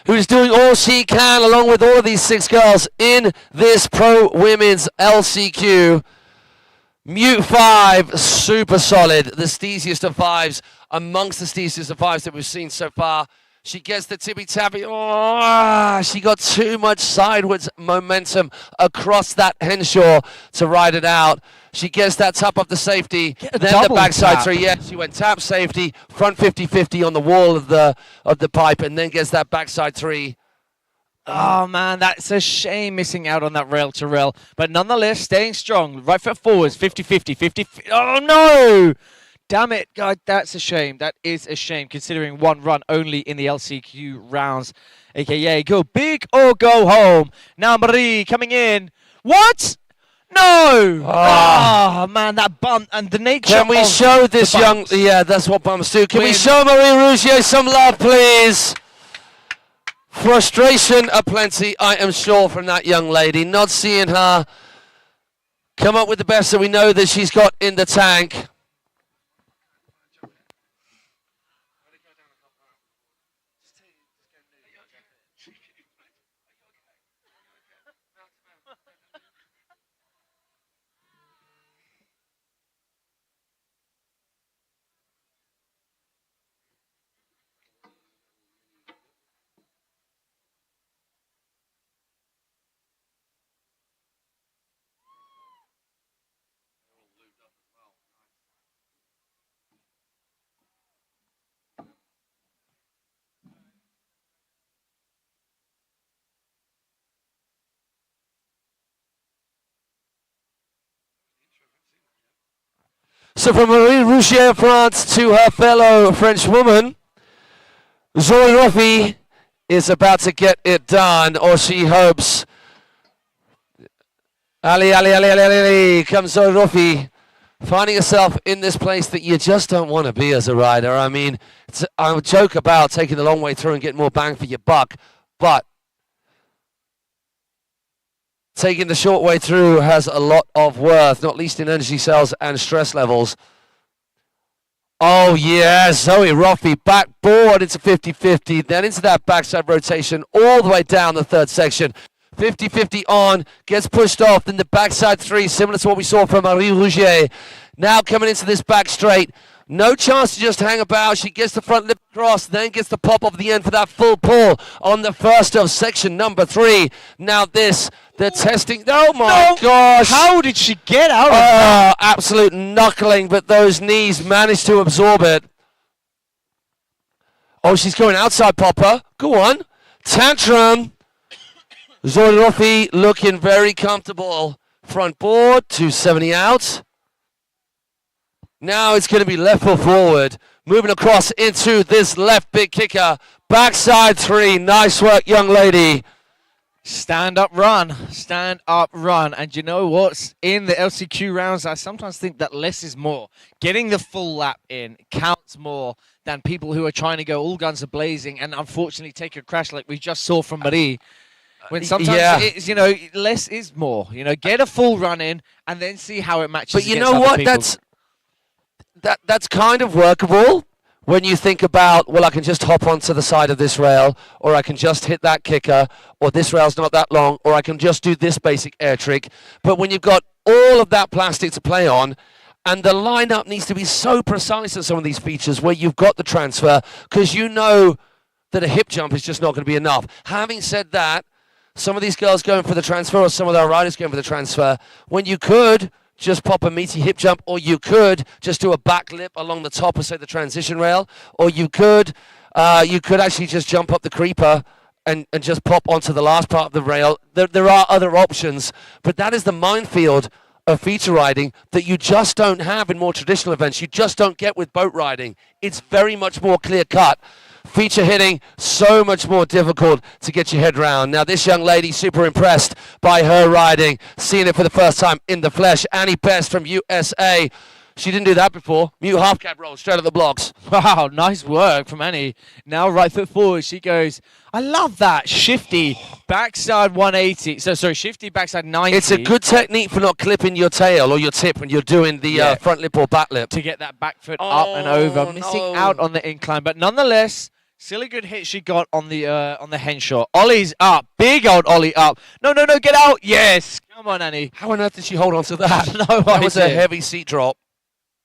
who's doing all she can along with all of these 6 girls in this Pro Women's LCQ. Mute 5, super solid. The steeziest of 5s, amongst the steeziest of 5s that we've seen so far. She gets the tippy-tappy. Oh, she got too much sideways momentum across that Henshaw to ride it out. She gets that tap up the safety, then the backside tap. 3. Yeah, she went tap, safety, front 50-50 on the wall of the pipe, and then gets that backside 3. Oh, man, that's a shame missing out on that rail to rail. But nonetheless, staying strong. Right foot forwards, 50-50, 50. Oh, no! Damn it, God, that's a shame. That is a shame, considering one run only in the LCQ rounds. AKA, go big or go home. Now, Marie coming in. What? No! Oh, man, that bump and the nature Can we show this young... Yeah, that's what bumps do. Can we show Marie Rougier some love, please? Frustration aplenty, I am sure, from that young lady. Not seeing her come up with the best that we know that she's got in the tank. So from Marie Rougier, France, to her fellow French woman, Zoe Ruffy is about to get it done, or she hopes. Ali, comes Zoe Ruffy, finding herself in this place that you just don't want to be as a rider. I mean, I would joke about taking the long way through and getting more bang for your buck, but taking the short way through has a lot of worth, not least in energy cells and stress levels. Oh, yeah, Zoe Ruffy backboard into 50-50, then into that backside rotation all the way down the third section. 50-50 on, gets pushed off, then the backside three, similar to what we saw from Marie Rougier. Now coming into this back straight. No chance to just hang about. She gets the front lip cross, then gets the pop off the end for that full pull on the first of section number 3. Now this, the testing. Oh my gosh. How did she get out of that? Absolute knuckling, but those knees managed to absorb it. Oh, she's going outside popper. Go on. Tantrum. Zoe Ruffy looking very comfortable. Front board, 270 out. Now it's going to be left foot forward. Moving across into this left big kicker. Backside three. Nice work, young lady. Stand up run. Stand up run. And you know what? In the LCQ rounds, I sometimes think that less is more. Getting the full lap in counts more than people who are trying to go all guns a-blazing and unfortunately take a crash like we just saw from Marie. When sometimes it's, you know, less is more. You know, get a full run in and then see how it matches. But you know what? That's kind of workable when you think about, well, I can just hop onto the side of this rail, or I can just hit that kicker, or this rail's not that long, or I can just do this basic air trick. But when you've got all of that plastic to play on, and the lineup needs to be so precise in some of these features where you've got the transfer, because you know that a hip jump is just not going to be enough. Having said that, some of these girls going for the transfer, or some of their riders going for the transfer, when you could just pop a meaty hip jump, or you could just do a back lip along the top of, say, the transition rail, or you could actually just jump up the creeper and just pop onto the last part of the rail. There are other options, but that is the minefield of feature riding that you just don't have in more traditional events. You just don't get with boat riding. It's very much more clear-cut. Feature hitting, so much more difficult to get your head round. Now, this young lady, super impressed by her riding, seeing it for the first time in the flesh. Annie Best from USA. She didn't do that before. Mute half cab roll straight at the blocks. Wow, nice work from Annie. Now right foot forward, she goes, I love that. Shifty, backside 180. So, shifty, backside 90. It's a good technique for not clipping your tail or your tip when you're doing the front lip or back lip. To get that back foot up and over. Missing out on the incline, but nonetheless, still a good hit she got on the Henshaw. Ollie's up. Big old Ollie up. No, get out. Yes. Come on, Annie. How on earth did she hold on to that? No idea. That was a heavy seat drop.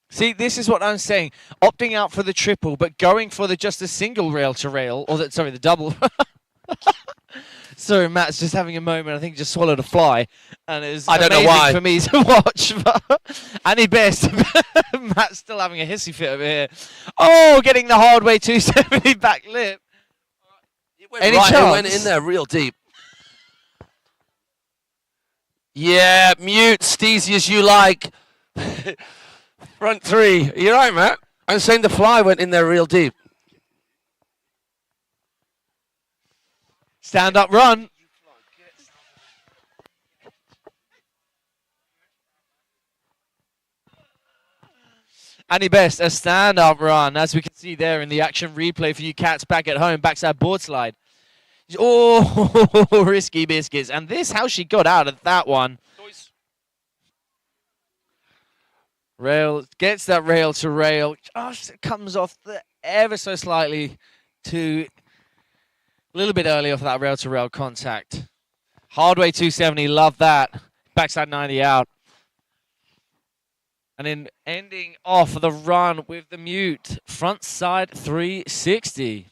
See, this is what I'm saying. Opting out for the triple, but going for just a single rail to rail, or the double. Sorry, Matt's just having a moment. I think he just swallowed a fly, and it's amazing for me to watch. Annie Best, Matt's still having a hissy fit over here. Oh, getting the hard way 270 back lip. Any chance? It went in there real deep. Yeah, mute, steezy as you like. Front three. You're right, Matt. I'm saying the fly went in there real deep. Stand up run. Annie Best, a stand up run, as we can see there in the action replay for you cats back at home. Backside board slide. Oh, risky biscuits. And this, how she got out of that one. Rail, gets that rail to rail. Just comes off ever so slightly to a little bit earlier for that rail to rail contact. Hard way 270, love that. Backside 90 out. And then ending off the run with the mute. Front side 360.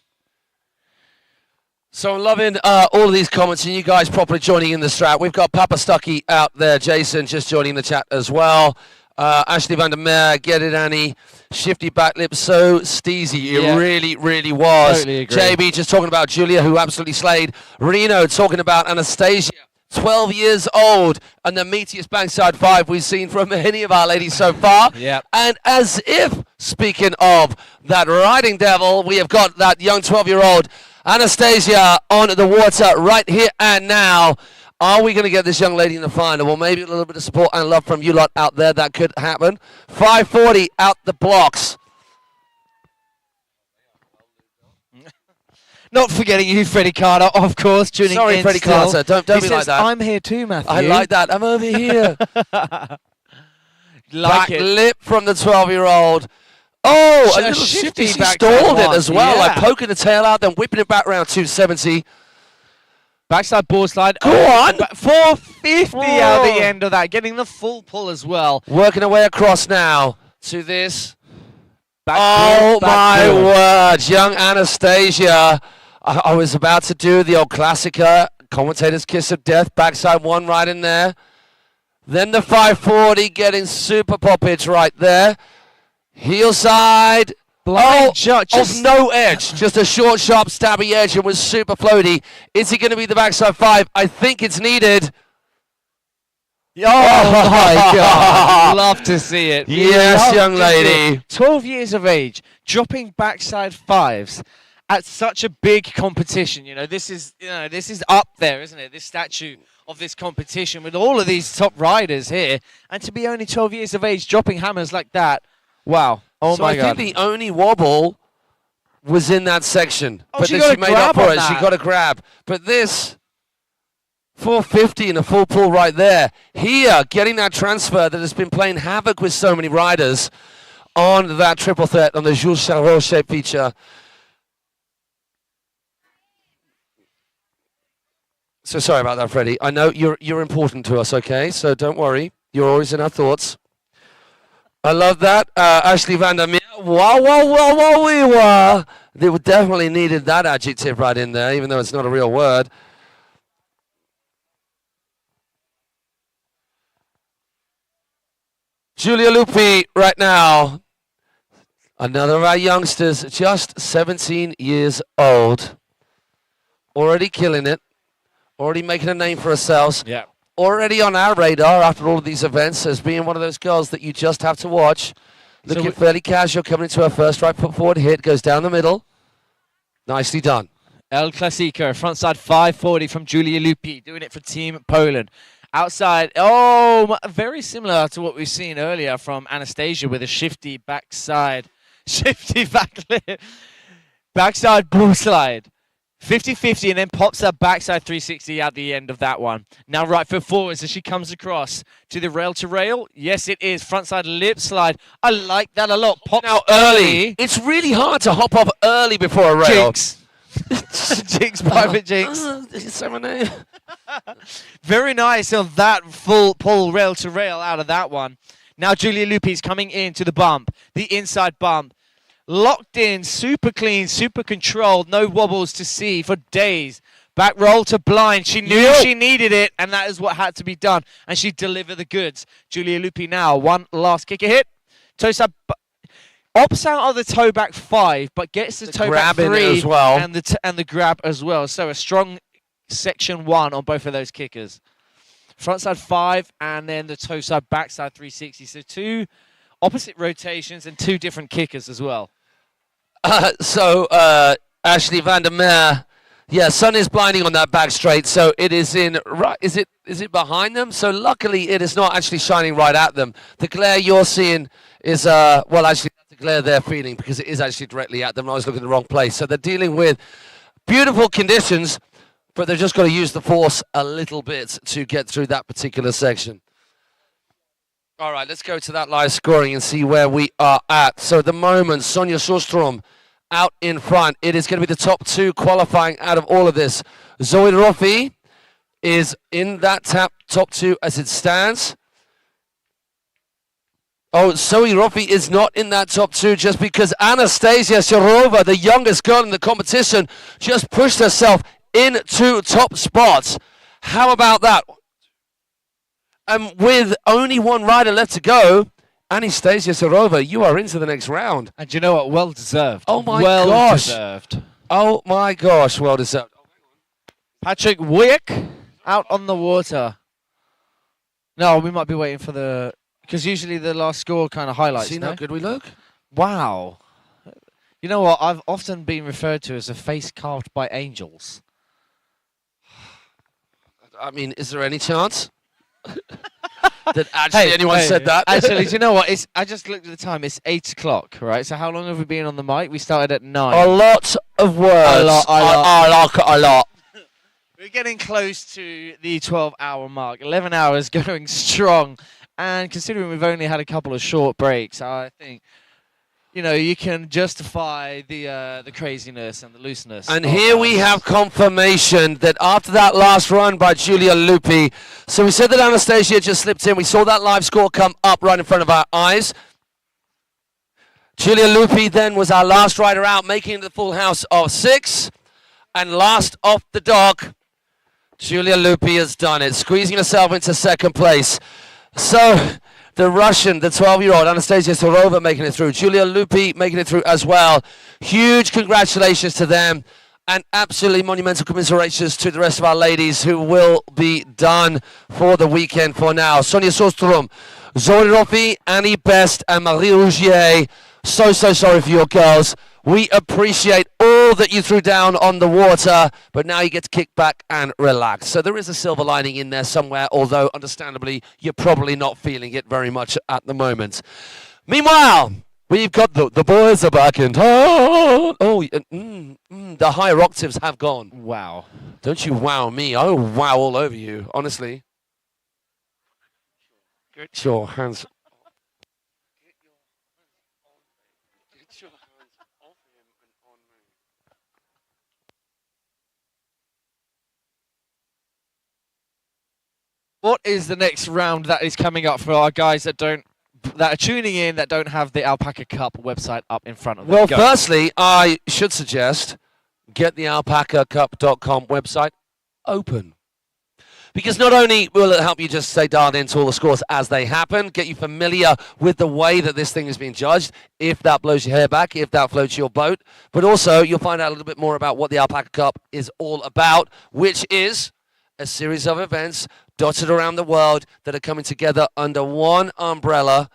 So I'm loving all of these comments and you guys properly joining in the strat. We've got Papa Stucky out there. Jason just joining the chat as well. Ashley van der Meer, get it, Annie. Shifty back lip, so steezy. It really, really was. Totally agree. JB just talking about Julia, who absolutely slayed. Reno talking about Anastasia. 12 years old, and the meatiest backside 5 we've seen from any of our ladies so far. Yep. And as if, speaking of that riding devil, we have got that young 12-year-old Anastasia on the water right here and now. Are we going to get this young lady in the final? Well, maybe a little bit of support and love from you lot out there. That could happen. 540 out the blocks. Not forgetting you, Freddie Carter, of course, tuning Sorry, in. Freddie still. Carter. Don't He be like says, that. I'm here too, Matthew. I like that. I'm over here. Back lip from the 12-year-old. Oh, a little shifty. She back stalled it one. as well, like Yeah. poking the tail out, then whipping it back around 270. Backside board slide. Go on. 450 out Whoa. the end of that, getting the full pull as well. Working her way across now to this. Back Oh, pull, back my pull. word. Young Anastasia. I was about to do the old classicer, commentator's kiss of death, backside 1 right in there. Then the 540 getting super poppage right there. Heel side. Blind shot, Of no edge. Just a short, sharp, stabby edge and was super floaty. Is it going to be the backside 5? I think it's needed. Oh my God. Love to see it. Yes, Love young to lady. see it. 12 years of age, dropping backside 5s at such a big competition. This is up there, isn't it? This statue of this competition with all of these top riders here, and to be only 12 years of age dropping hammers like that. Wow. Oh So my I God. think the only wobble was in that section. Oh, But she then got she a made up grab for on it. She that. got a grab. But this 450 and a full pull right there. Here, getting that transfer that has been playing havoc with so many riders on that triple threat on the Jules Charot shape feature. So sorry about that, Freddie. I know you're important to us, okay? So don't worry. You're always in our thoughts. I love that. Ashley Vandermeer. Wow, we were. They would definitely needed that adjective right in there, even though it's not a real word. Giulia Lupi right now. Another of our youngsters, just 17 years old. Already killing it. Already making a name for ourselves. Yeah. Already on our radar after all of these events as being one of those girls that you just have to watch. Looking fairly casual, coming into her first right foot forward hit, goes down the middle. Nicely done. El Clasico, frontside 540 from Giulia Lupi, doing it for Team Poland. Outside, very similar to what we've seen earlier from Anastasia with a shifty backside, backside ball slide. 50-50 and then pops her backside 360 at the end of that one. Now right foot forwards as she comes across to the rail to rail. Yes, it is. Frontside lip slide. I like that a lot. Pop Now early. It's really hard to hop off early before a rail. Jinx. Jinx, private Jinx. Very nice on that full pull rail to rail out of that one. Now Giulia Lupi's coming into the bump. The inside bump. Locked in, super clean, super controlled, no wobbles to see for days. Back roll to blind. She knew she needed it, and that is what had to be done. And she delivered the goods. Giulia Lupi now, one last kicker hit. Toe side, opts out of the toe back 5, but gets the toe back 3 as well. and the grab as well. So a strong section 1 on both of those kickers. Frontside 5, and then the toe side, backside 360. So 2 opposite rotations and 2 different kickers as well. Ashley Vandermeer, yeah, sun is blinding on that back straight, so it is in right. Is it behind them? So luckily, it is not actually shining right at them. The glare you're seeing is well, actually, that's the glare they're feeling because it is actually directly at them. I was looking in the wrong place, so they're dealing with beautiful conditions, but they've just got to use the force a little bit to get through that particular section. All right, let's go to that live scoring and see where we are at. So at the moment, Sonja Sjöström out in front. It is going to be the top 2 qualifying out of all of this. Zoe Roffi is in that top 2 as it stands. Oh, Zoe Roffi is not in that top 2 just because Anastasia Sharova, the youngest girl in the competition, just pushed herself into top spots. How about that? With only one rider left to go, Anastasia Sharova, you are into the next round. And you know what? Well deserved. Oh my well gosh. Deserved. Oh my gosh, well deserved. Patrick Wojek. Out on the water. No, we might be waiting for the... Because usually the last score kind of highlights, See no? how good we look? Wow. You know what? I've often been referred to as a face carved by angels. I mean, is there any chance that actually anyone said that? Actually, do you know what? I just looked at the time. It's 8 o'clock, right? So how long have we been on the mic? We started at 9. A lot of words. A lot. A lot. We're getting close to the 12-hour mark. 11 hours going strong. And considering we've only had a couple of short breaks, I think, you know, you can justify the craziness and the looseness. And here we have confirmation that after that last run by Giulia Lupi, so we said that Anastasia just slipped in. We saw that live score come up right in front of our eyes. Giulia Lupi then was our last rider out, making the full house of 6. And last off the dock, Giulia Lupi has done it, squeezing herself into second place. So the Russian, the 12-year-old Anastasia Sorova making it through. Giulia Lupi making it through as well. Huge congratulations to them. And absolutely monumental commiserations to the rest of our ladies who will be done for the weekend for now. Sonia Sostrom, Zoe Rofi, Annie Best, and Marie Rougier. So sorry for your girls. We appreciate all that you threw down on the water, but now you get to kick back and relax. So there is a silver lining in there somewhere, although understandably you're probably not feeling it very much at the moment. Meanwhile, we've got the boys are back in town. The higher octaves have gone. Wow. Don't you wow me. I wow all over you, honestly. Get your hands... What is the next round that is coming up for our guys that are tuning in that don't have the Alpaca Cup website up in front of them? Well, firstly, I should suggest get the alpacacup.com website open. Because not only will it help you just stay dialed into all the scores as they happen, get you familiar with the way that this thing is being judged, if that blows your hair back, if that floats your boat, but also you'll find out a little bit more about what the Alpaca Cup is all about, which is a series of events dotted around the world that are coming together under one umbrella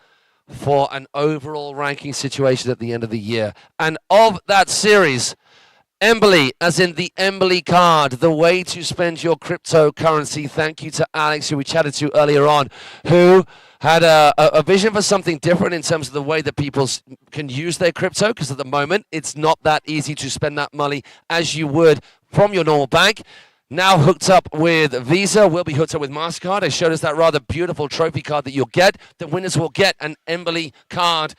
for an overall ranking situation at the end of the year. And of that series, Embily, as in the Embily card, the way to spend your cryptocurrency. Thank you to Alex, who we chatted to earlier on, who had a vision for something different in terms of the way that people can use their crypto, because at the moment, it's not that easy to spend that money as you would from your normal bank. Now hooked up with Visa, will be hooked up with MasterCard. They showed us that rather beautiful trophy card that you'll get. The winners will get an Embily card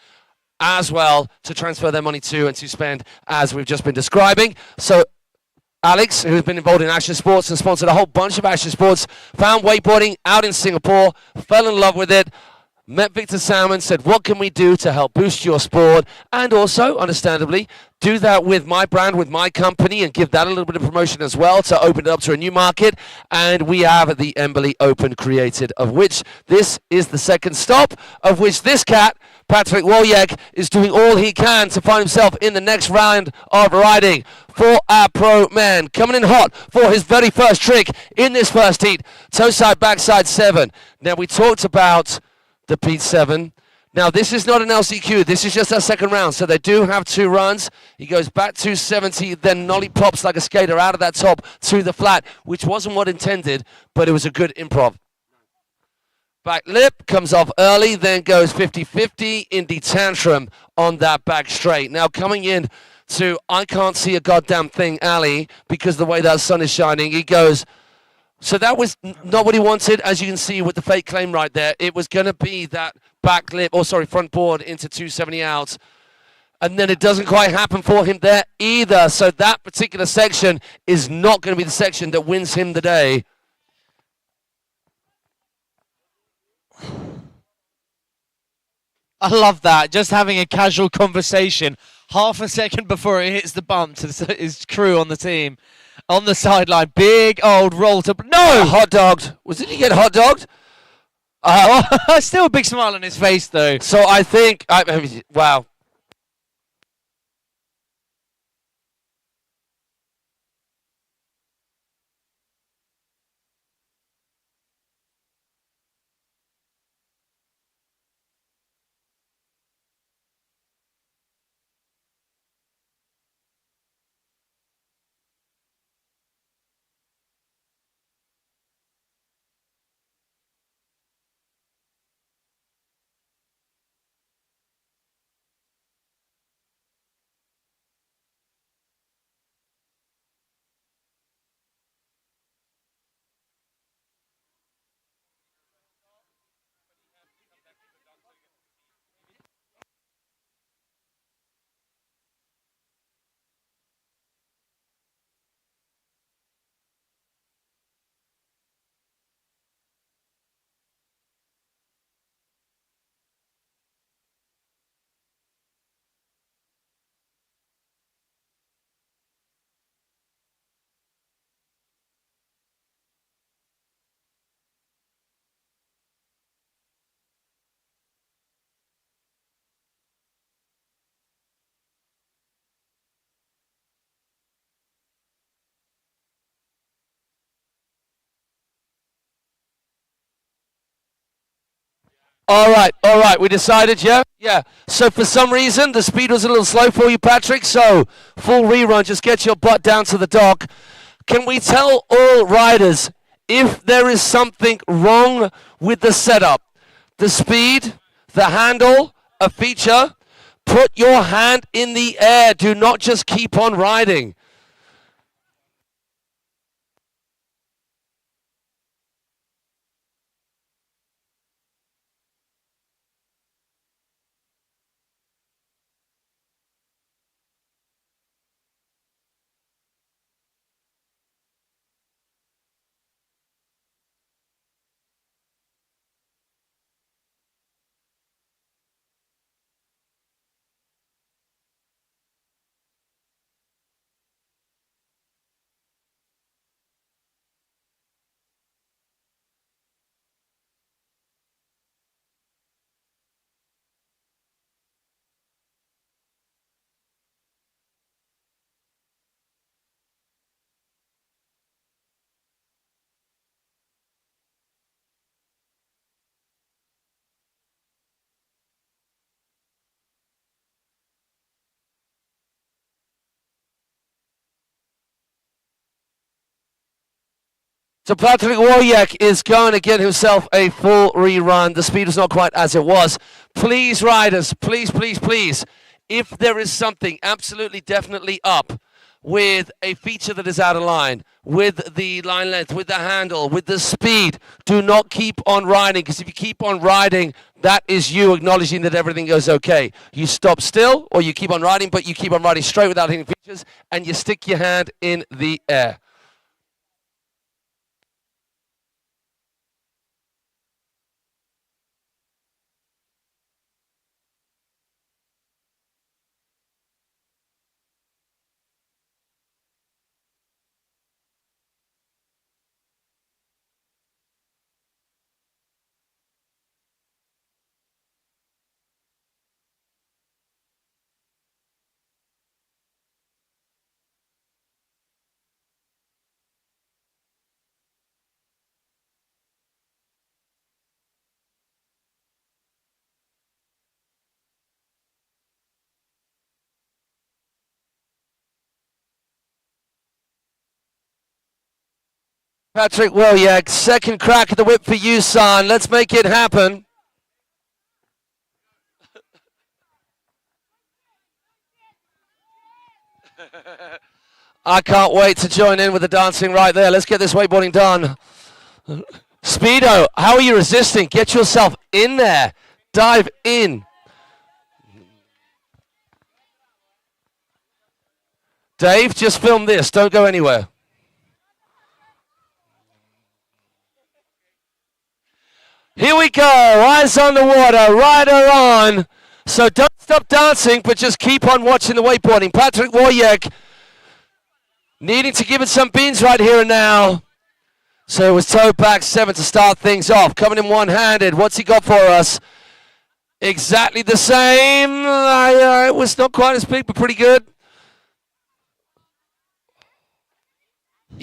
as well to transfer their money to and to spend, as we've just been describing. So Alex, who's been involved in action sports and sponsored a whole bunch of action sports, found wakeboarding out in Singapore, fell in love with it, met Victor Salmon, said, what can we do to help boost your sport? And also, understandably, do that with my brand, with my company, and give that a little bit of promotion as well to open it up to a new market. And we have the Embily Open created, of which this is the second stop, of which this cat, Patrick Wolyek, is doing all he can to find himself in the next round of riding for our pro man. Coming in hot for his very first trick in this first heat, toe side, backside 7. Now, we talked about the Pete 7. Now, this is not an LCQ. This is just our second round. So they do have 2 runs. He goes back to 70, then nollie pops like a skater out of that top to the flat, which wasn't what intended, but it was a good improv. Back lip, comes off early, then goes 50-50 in the tantrum on that back straight. Now, coming in to I can't see a goddamn thing alley because the way that sun is shining, he goes... So that was not what he wanted, as you can see with the fake claim right there. It was going to be that back lip, front board into 270 out. And then it doesn't quite happen for him there either. So that particular section is not going to be the section that wins him the day. I love that. Just having a casual conversation half a second before it hits the bump to his crew on the team. On the sideline, big old roll to... No! Hot dogged. Did he get hot dogged? Still a big smile on his face, though. So I think... wow. All right. We decided, yeah? Yeah. So for some reason, the speed was a little slow for you, Patrick. So full rerun, just get your butt down to the dock. Can we tell all riders if there is something wrong with the setup, the speed, the handle, a feature, put your hand in the air. Do not just keep on riding. So Patrick Wojak is going to get himself a full rerun. The speed is not quite as it was. Please, riders, please, if there is something absolutely definitely up with a feature that is out of line, with the line length, with the handle, with the speed, do not keep on riding, because if you keep on riding, that is you acknowledging that everything goes okay. You stop still, or you keep on riding, but you keep on riding straight without hitting features, and you stick your hand in the air. Patrick Wojak, second crack at the whip for you, son. Let's make it happen. I can't wait to join in with the dancing right there. Let's get this wakeboarding done. Speedo, how are you resisting? Get yourself in there. Dive in. Dave, just film this. Don't go anywhere. Here we go. Eyes on the water. Rider on. So don't stop dancing, but just keep on watching the wakeboarding. Patrick Wojak needing to give it some beans right here and now. So it was toe back 7 to start things off. Coming in one-handed. What's he got for us? Exactly the same. It was not quite as big, but pretty good.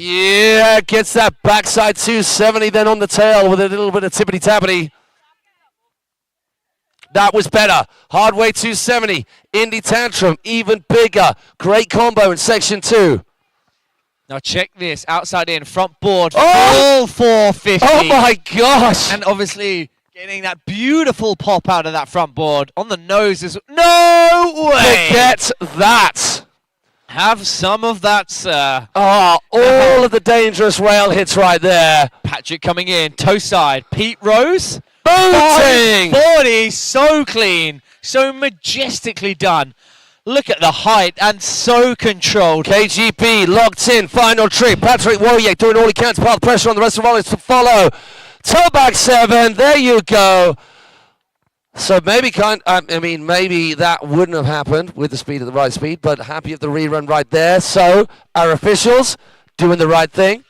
Yeah, gets that backside 270 then on the tail with a little bit of tippity-tappity. That was better. Hard way 270. Indy Tantrum, even bigger. Great combo in section 2. Now check this. Outside in, front board, Oh! full 450. Oh my gosh! And obviously getting that beautiful pop out of that front board. On the nose is... No way! Forget that. Have some of that, sir. Oh, all of the dangerous rail hits right there. Patrick coming in, toe side. Pete Rose. Booting! 40, so clean, so majestically done. Look at the height and so controlled. KGP locked in, final trick. Patrick Wojak doing all he can to put pressure on the rest of the volleys to follow. Toe back 7, there you go. So maybe maybe that wouldn't have happened with the speed at the right speed, but happy of the rerun right there. So our officials doing the right thing.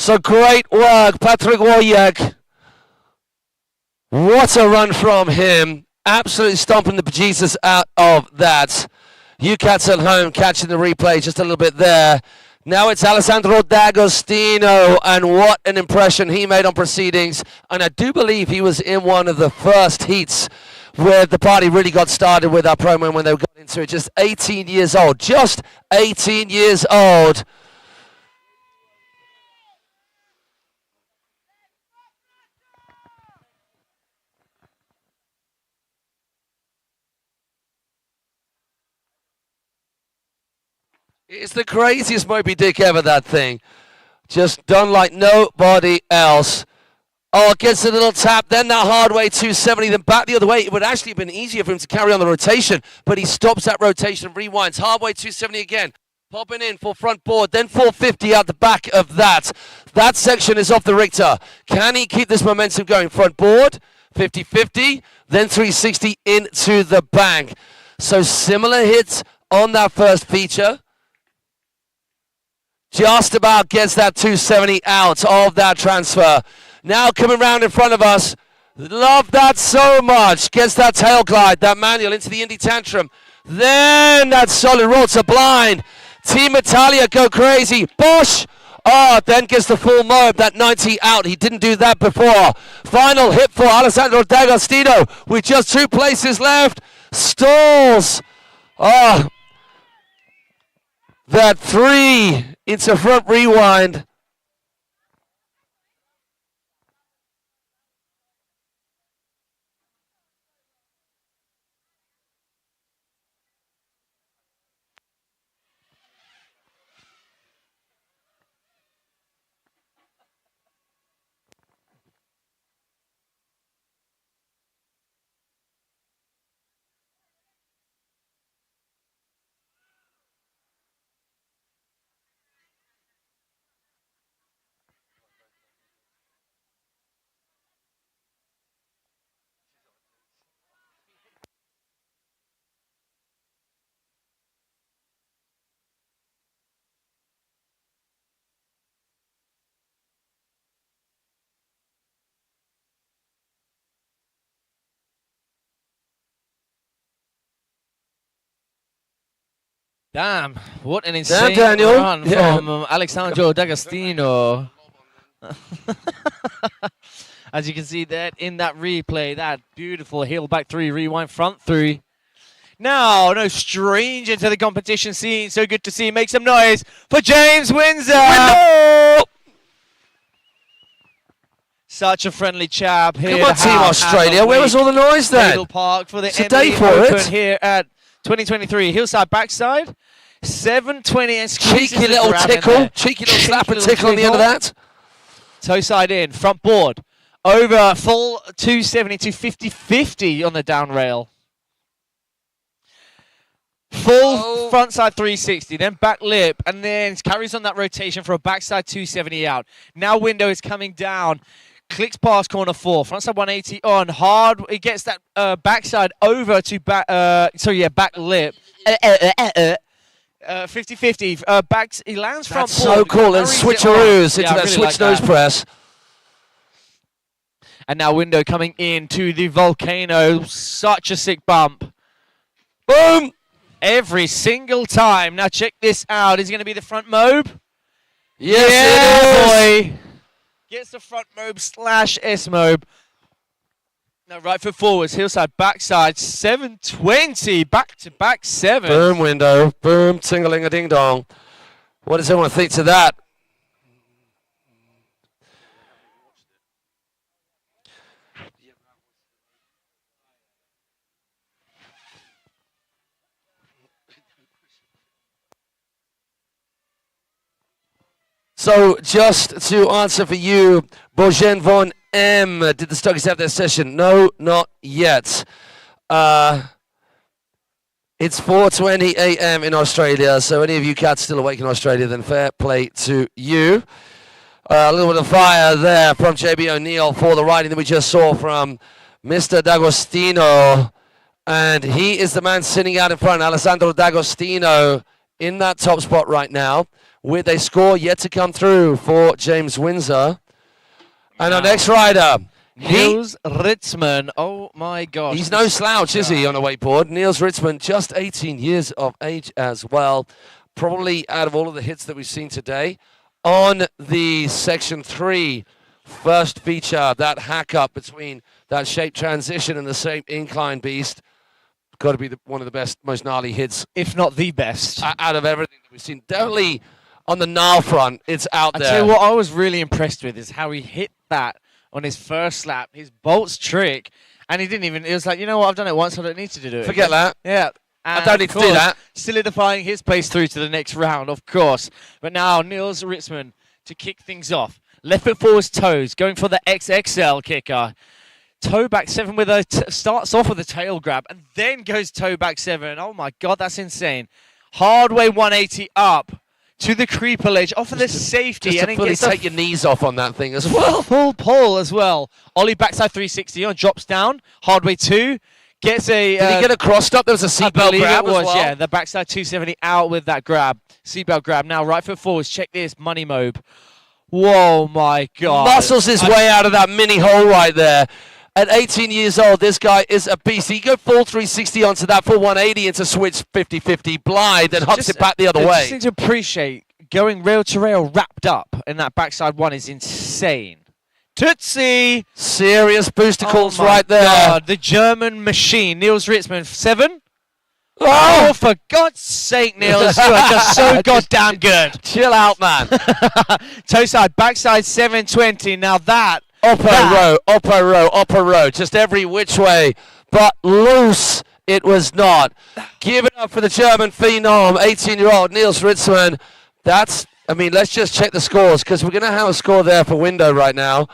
So great work, Patrick Wojek. What a run from him. Absolutely stomping the bejesus out of that. You cats at home catching the replay just a little bit there. Now it's Alessandro D'Agostino, and what an impression he made on proceedings. And I do believe he was in one of the first heats where the party really got started with our promo when they got into it. Just 18 years old. Just 18 years old. It's the craziest Moby Dick ever, that thing. Just done like nobody else. Oh, gets a little tap, then that hard way 270, then back the other way. It would actually have been easier for him to carry on the rotation, but he stops that rotation and rewinds. Hard way 270 again. Popping in for front board, then 450 out the back of that. That section is off the Richter. Can he keep this momentum going? Front board, 50-50, then 360 into the bank. So similar hits on that first feature. Just about gets that 270 out of that transfer. Now coming round in front of us. Love that so much. Gets that tail glide, that manual into the Indy Tantrum. Then that solid roll to blind. Team Italia go crazy. Bosch. Oh, then gets the full mob, that 90 out. He didn't do that before. Final hit for Alessandro D'Agostino with just 2 places left. Stalls. Oh, that 3 into front rewind. Damn, what an insane Daniel. run Yeah. from Alessandro D'Agostino. As you can see that in that replay, that beautiful heel back 3, rewind front 3. Now, no stranger to the competition scene. So good to see. Make some noise for James Windsor. Such a friendly chap here. Come on, Team Australia. Where was all the noise then? Cablepark for the It's a day Embily for Open it. here at 2023. Hillside backside. 720 and squeezes Cheeky the little grab in tickle. there. Cheeky little slap and little tickle on the end of that. Toe side in, front board. Over full 270 to 50-50 on the down rail. Full front side 360, then back lip, and then carries on that rotation for a backside 270 out. Now window is coming down. Clicks past corner 4, front side 180 on, hard, it gets that backside over to back, back lip. 50-50, backs, he lands front That's board. so cool. And carries it on. switcheroos into Yeah, I that really switch like nose that. press. And now window coming into the volcano, such a sick bump. Boom! Every single time. Now check this out, is it going to be the front mobe? Yes, it is. boy. Gets the front mobe slash S mobe. Now right foot forwards, hillside, backside, 720, back-to-back 7. Boom, window. Boom, ting-a-ling-a-ding-dong. What does everyone think to that? So just to answer for you, Bojan von M, did the Stockies have their session? No, not yet. It's 4:20 a.m. in Australia, so any of you cats still awake in Australia, then fair play to you. A little bit of fire there from JB O'Neill for the riding that we just saw from Mr. D'Agostino. And he is the man sitting out in front, Alessandro D'Agostino, in that top spot right now. with a score yet to come through for James Windsor. And our next rider, Niels Ritzmann. Oh my gosh. he's no slouch, is he, on a wakeboard? Niels Ritzmann, just 18 years of age as well. Probably out of all of the hits that we've seen today. On the Section 3 first feature, that hack up between that shape transition and the same incline beast. Got to be one of the best, most gnarly hits. If not the best. Out of everything that we've seen. Definitely on the gnarl front, it's out there. I tell you what I was really impressed with is how he hit that on his first slap, his bolts trick, and he didn't even, it was like, you know what, I've done it once, I don't need to do it. Forget that. Yeah. I don't need to do that. Solidifying his place through to the next round, of course. But now, Niels Ritzmann to kick things off. Left foot forwards, toes, going for the XXL kicker. Toe back 7 with a, starts off with a tail grab, and then goes toe back 7. Oh my God, that's insane. Hard way 180 up to the creeper ledge, off of the safety. Just and to fully take your knees off on that thing as well. Full pull as well. Ollie backside 360 on, drops down. Hard way 2. Gets a. Did he get a cross stop? There was a seatbelt grab it was, as well. yeah. The backside 270 out with that grab. Seatbelt grab. Now right foot forwards. Check this. Money mobe. Whoa, my God. Muscles his way out of that mini hole right there. At 18 years old, this guy is a beast. He go full 360 onto that full 180 into switch 50-50 blind and hucks it back the other I way. just need to appreciate going rail to rail wrapped up in that backside one is insane. Tootsie! Serious boosticles Oh my right there. God, the German machine. Niels Ritzmann, 7. Oh, Oh, for God's sake, Niels, you are just so goddamn good. chill out, man. Toe side, backside 720. Now that. Upper row, just every which way, but loose it was not. Give it up for the German phenom, 18-year-old Niels Ritzmann. That's, I mean, let's just check the scores, because we're going to have a score there for Window right now.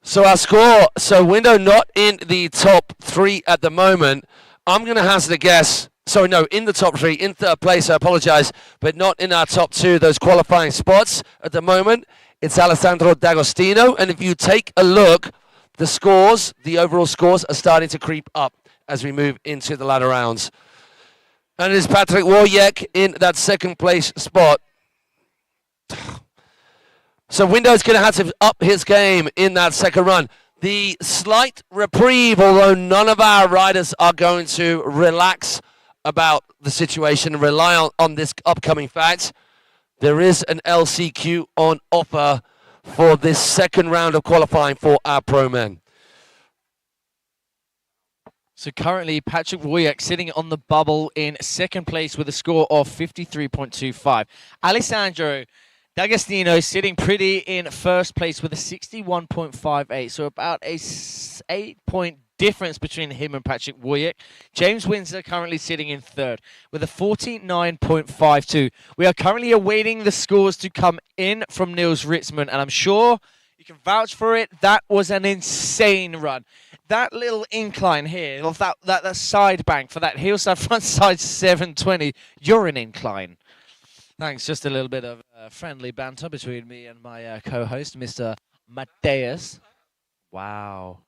So our score, so Window not in the top 3 at the moment. I'm going to hazard a guess. Sorry, no, in the top 3, in third place, I apologize, but not in our top 2, those qualifying spots at the moment. It's Alessandro D'Agostino, and if you take a look, the scores, the overall scores are starting to creep up as we move into the latter rounds. And it is Patrick Wojek in that second place spot. So Window's going to have to up his game in that second run. The slight reprieve, although none of our riders are going to relax about the situation and rely on this upcoming fact, there is an LCQ on offer for this second round of qualifying for our pro men. So currently, Patrick Wojek sitting on the bubble in second place with a score of 53.25. Alessandro D'Agostino sitting pretty in first place with a 61.58. So about a 8-point difference between him and Patrick Wojek. James Windsor currently sitting in third with a 49.52. We are currently awaiting the scores to come in from Niels Ritzmann, and I'm sure you can vouch for it. That was an insane run. That little incline here, of that side bank for that heel side, front side 720, you're an incline. Thanks, just a little bit of friendly banter between me and my co-host, Mr. Mateus. Wow.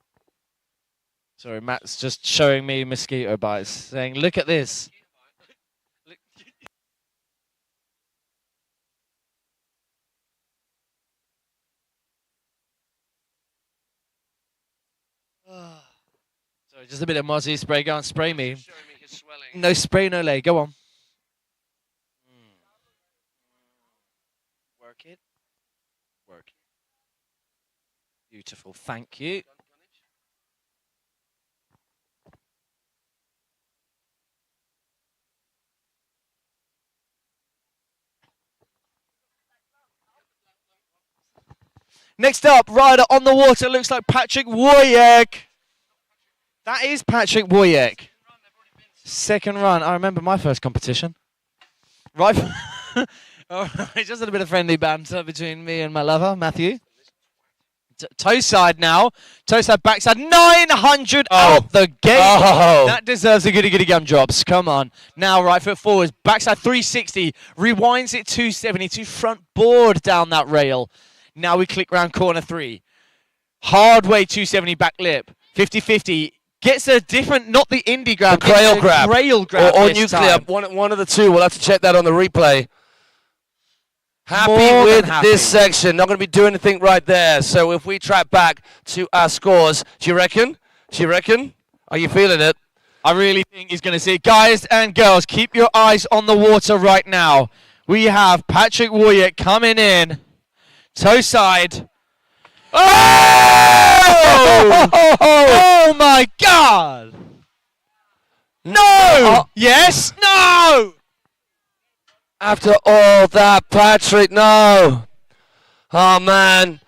Sorry, Matt's just showing me mosquito bites, saying, look at this. Sorry, just a bit of mozzie spray. Go on, spray me. No spray, no lay. Go on. Work it. Work it. Beautiful. Thank you. Next up, rider on the water, looks like Patrick Wojek. That is Patrick Wojek. Second run. I remember my first competition. Right. All right, just a little bit of friendly banter between me and my lover, Matthew. Toe side now. Toe side, backside. 900 out the gate. Oh. That deserves a goody gum drops. Come on. Now right foot forwards. Backside 360. Rewinds it 270 to front board down that rail. Now we click round corner 3. Hard way 270 back lip. 50-50. Gets a different, not the indie grab. The Grail grab. Grail grab Or this nuclear. time. One of the two. We'll have to check that on the replay. Happy More with than happy. this section. Not going to be doing anything right there. So if we track back to our scores, do you reckon? Do you reckon? Are you feeling it? I really think he's going to see it. Guys and girls, keep your eyes on the water right now. We have Patrick Warwick coming in. Toe side. Oh! Oh my God! No! Yes! No! After all that, Patrick, no. Oh, man.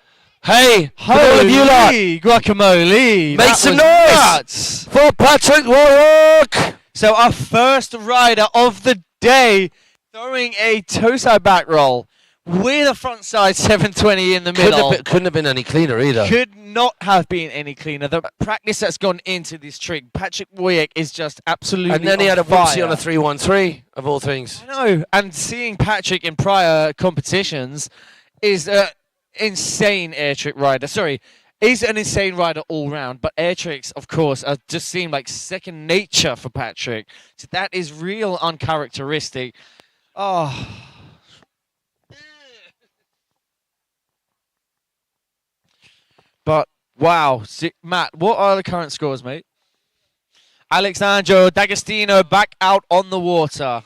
Hey, all of you lot, Holy guacamole! make That some was noise nuts. for Patrick Warwick. So our first rider of the day throwing a toe side back roll with a front side 720 in the middle. Couldn't have been any cleaner either. Could not have been any cleaner. The practice that's gone into this trick, Patrick Warwick is just absolutely And then he on had a whoopsie fire. on a 313, of all things. I know, and seeing Patrick in prior competitions is an insane air trick rider. Sorry, he's an insane rider all round, but air tricks, of course, are just seem like second nature for Patrick. So that is real uncharacteristic. Oh. But, wow. Matt, what are the current scores, mate? Alexandro D'Agostino back out on the water.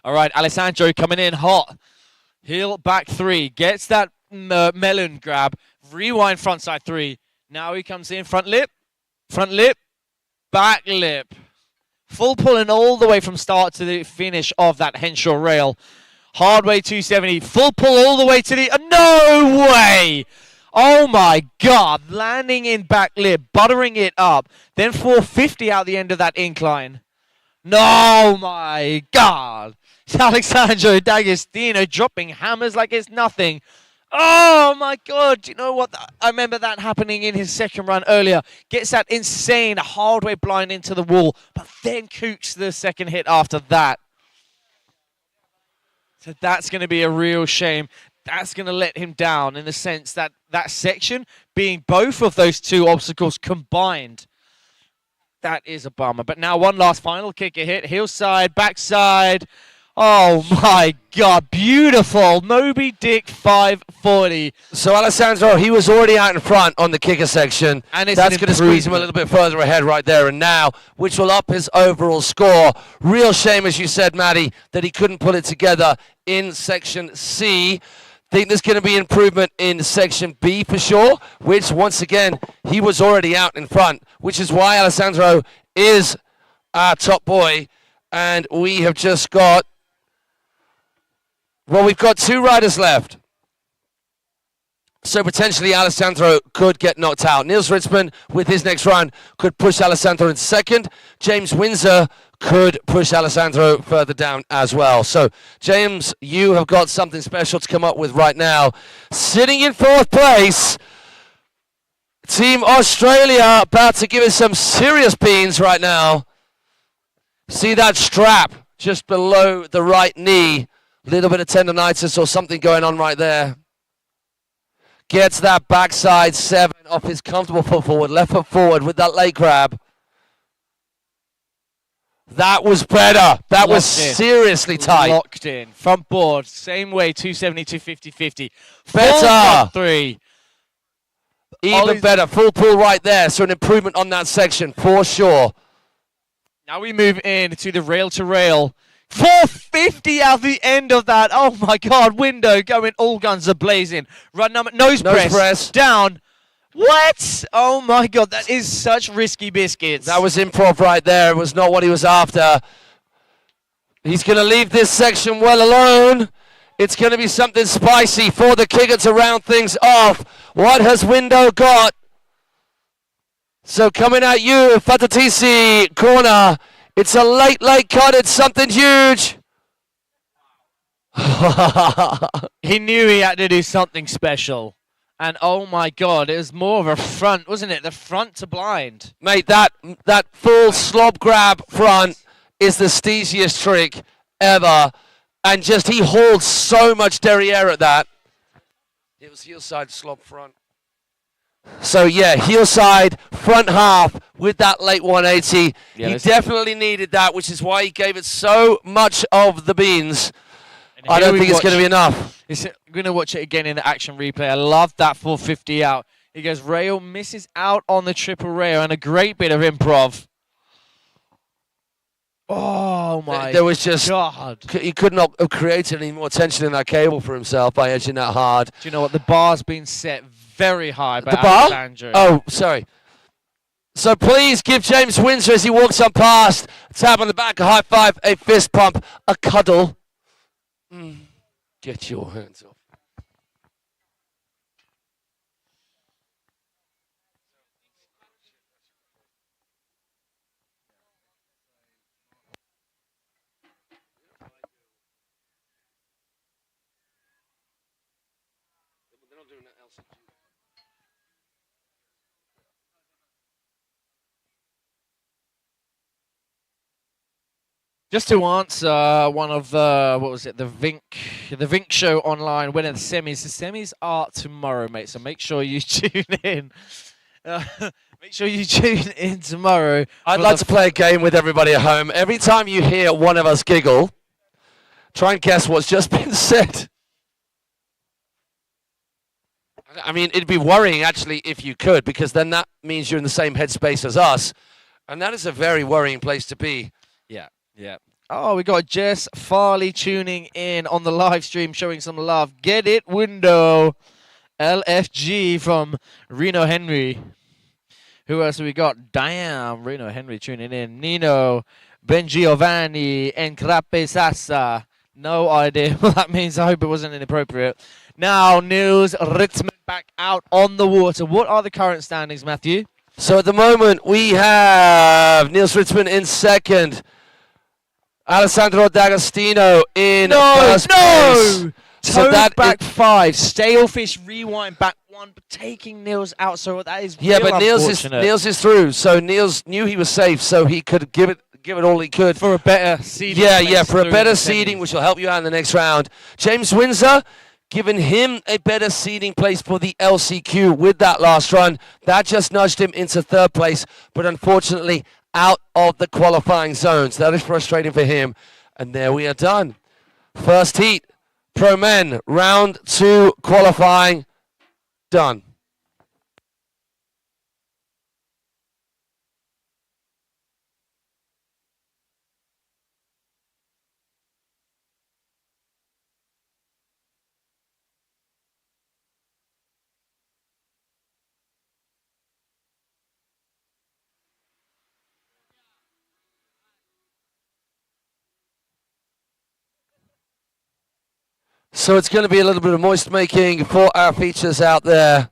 All right, Alessandro coming in hot. Heel back three. Gets that melon grab. Rewind front side three. Now he comes in front lip, back lip. Full pulling all the way from start to the finish of that Henshaw rail. Hard way 270. Full pull all the way to the... no way! Oh my God. Landing in back lip, buttering it up. Then 450 out the end of that incline. No, my God. It's Alexandro D'Agostino dropping hammers like it's nothing. Oh my God. Do you know what? I remember that happening in his second run earlier. Gets that insane hard way blind into the wall, but then kooks the second hit after that. So that's going to be a real shame. That's going to let him down in the sense that that section being both of those two obstacles combined. That is a bummer. But now one last final kicker hit. Heel side, backside. Oh my God, beautiful. Moby Dick 540. So Alessandro, he was already out in front on the kicker section. And it's that's going to squeeze him a little bit further ahead right there and now, which will up his overall score. Real shame, as you said, Maddie, that he couldn't pull it together in section C. Think there's going to be improvement in section B for sure, which once again, he was already out in front, which is why Alessandro is our top boy. And we have just got... well, we've got two riders left. So potentially Alessandro could get knocked out. Niels Ritzman, with his next run, could push Alessandro into second. James Windsor could push Alessandro further down as well. So, James, you have got something special to come up with right now. Sitting in fourth place, Team Australia about to give us some serious beans right now. See that strap just below the right knee. Little bit of tendonitis or something going on right there. Gets that backside 7 off his comfortable foot forward, left foot forward with that leg grab. That was better. That was seriously tight. Locked in. Front board, same way, 270 to 50-50. Better. 3. Even better. Full pull right there. So an improvement on that section for sure. Now we move in to the rail to rail. 450 out the end of that. Oh my God, window going all guns are blazing. Run number, nose press, down. What? Oh my God, that is such risky biscuits. That was improv right there. It was not what he was after. He's going to leave this section well alone. It's going to be something spicy for the kicker to round things off. What has Window got? So coming at you, Fatatisi corner. It's a late cut. It's something huge. He knew he had to do something special. And oh my God, it was more of a front, wasn't it? The front to blind. Mate, that full slob grab front is the steeziest trick ever. And just he hauled so much derriere at that. It was heel side slob front. So yeah, heel side, front half with that late 180. Yeah, he definitely needed that, which is why he gave it so much of the beans. I don't think it's going to be enough. I'm going to watch it again in the action replay. I love that 450 out. He goes, rail, misses out on the triple rail, and a great bit of improv. Oh my There was just God. He could not have created any more tension in that cable for himself by edging that hard. Do you know what? The bar's been set very high by The bar? Alessandro. Oh, sorry. So please give James Windsor, as he walks on past, a tap on the back, a high five, a fist pump, a cuddle. Get your hands off. Just to answer one of the, what was it, the Vink show online winning the semis. The semis are tomorrow, mate, so make sure you tune in. Make sure you tune in tomorrow. I'd like to play a game with everybody at home. Every time you hear one of us giggle, try and guess what's just been said. I mean, it'd be worrying, actually, if you could, because then that means you're in the same headspace as us, and that is a very worrying place to be. Yeah. Yeah. Oh, we got Jess Farley tuning in on the live stream, showing some love. Get it, window. LFG from Reno Henry. Who else have we got? Damn, Reno Henry tuning in. Nino, Ben Giovanni, and Crappe Sassa. No idea what that means. I hope it wasn't inappropriate. Now, Niels Ritzman back out on the water. What are the current standings, Matthew? So at the moment, we have Niels Ritzman in second. Alessandro D'Agostino in first place. So that back 5. Stalefish rewind back 1, but taking Niels out. So that is but Niels is through. So Niels knew he was safe, so he could give it all he could for a better seeding. Yeah, for a better seeding, which will help you out in the next round. James Windsor, giving him a better seeding place for the LCQ with that last run. That just nudged him into third place, but unfortunately out of the qualifying zones. That is frustrating for him. And there we are done. First heat, Pro Men, round 2 qualifying, done. So it's going to be a little bit of moist making for our features out there.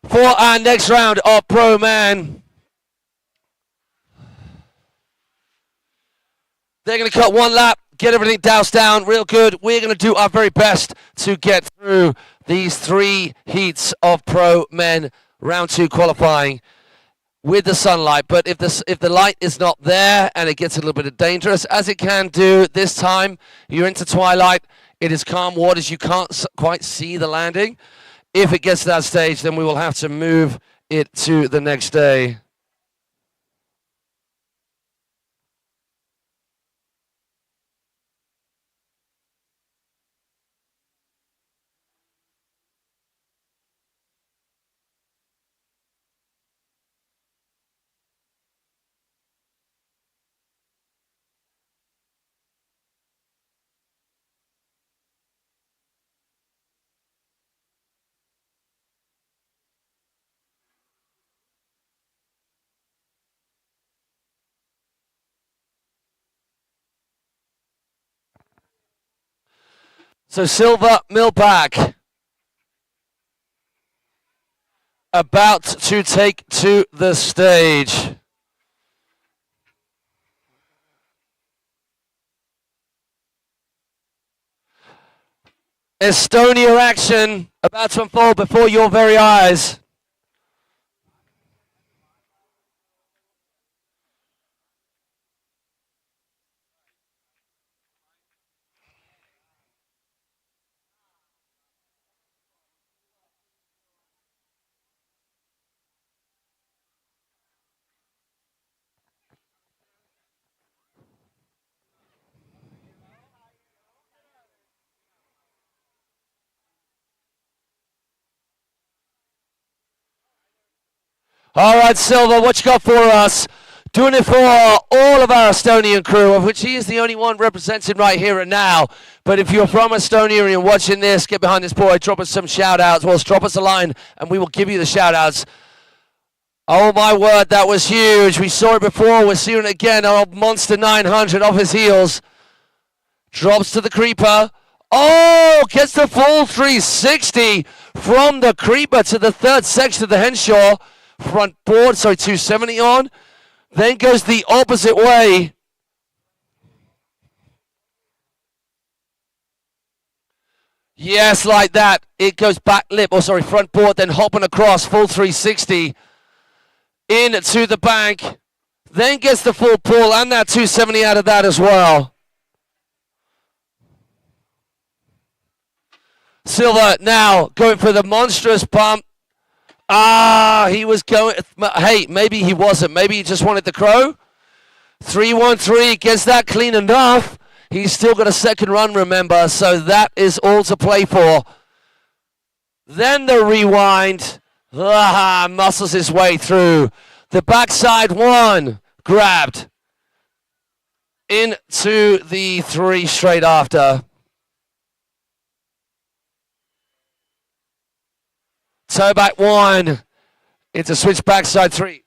For our next round of Pro Man. They're going to cut one lap, get everything doused down real good. We're going to do our very best to get through these 3 heats of Pro Men round 2 qualifying with the sunlight. But if the light is not there and it gets a little bit dangerous, as it can do this time, you're into twilight. It is calm waters. You can't quite see the landing. If it gets to that stage, then we will have to move it to the next day. So Silva, Millback. about to take to the stage. Estonia action about to unfold before your very eyes. All right, Silva, what you got for us? Doing it for all of our Estonian crew, of which he is the only one represented right here and now. But if you're from Estonia and you're watching this, get behind this boy, drop us some shout-outs. Well, drop us a line, and we will give you the shout-outs. Oh, my word, that was huge. We saw it before. We're seeing it again. Our Monster 900 off his heels. Drops to the creeper. Oh, gets the full 360 from the creeper to the third section of the Henshaw. Front board, sorry, 270 on. Then goes the opposite way. Yes, like that. It goes back lip, oh sorry, front board, then hopping across, full 360. Into the bank. Then gets the full pull and that 270 out of that as well. Silva now going for the monstrous pump. Ah, he was going. Hey, maybe he wasn't. Maybe he just wanted the crow. 3-1-3 gets that clean enough. He's still got a second run, remember, so that is all to play for. Then the rewind. Ah, muscles his way through. The backside one grabbed into the 3 straight after. Toe back 1. It's a switch backside 3.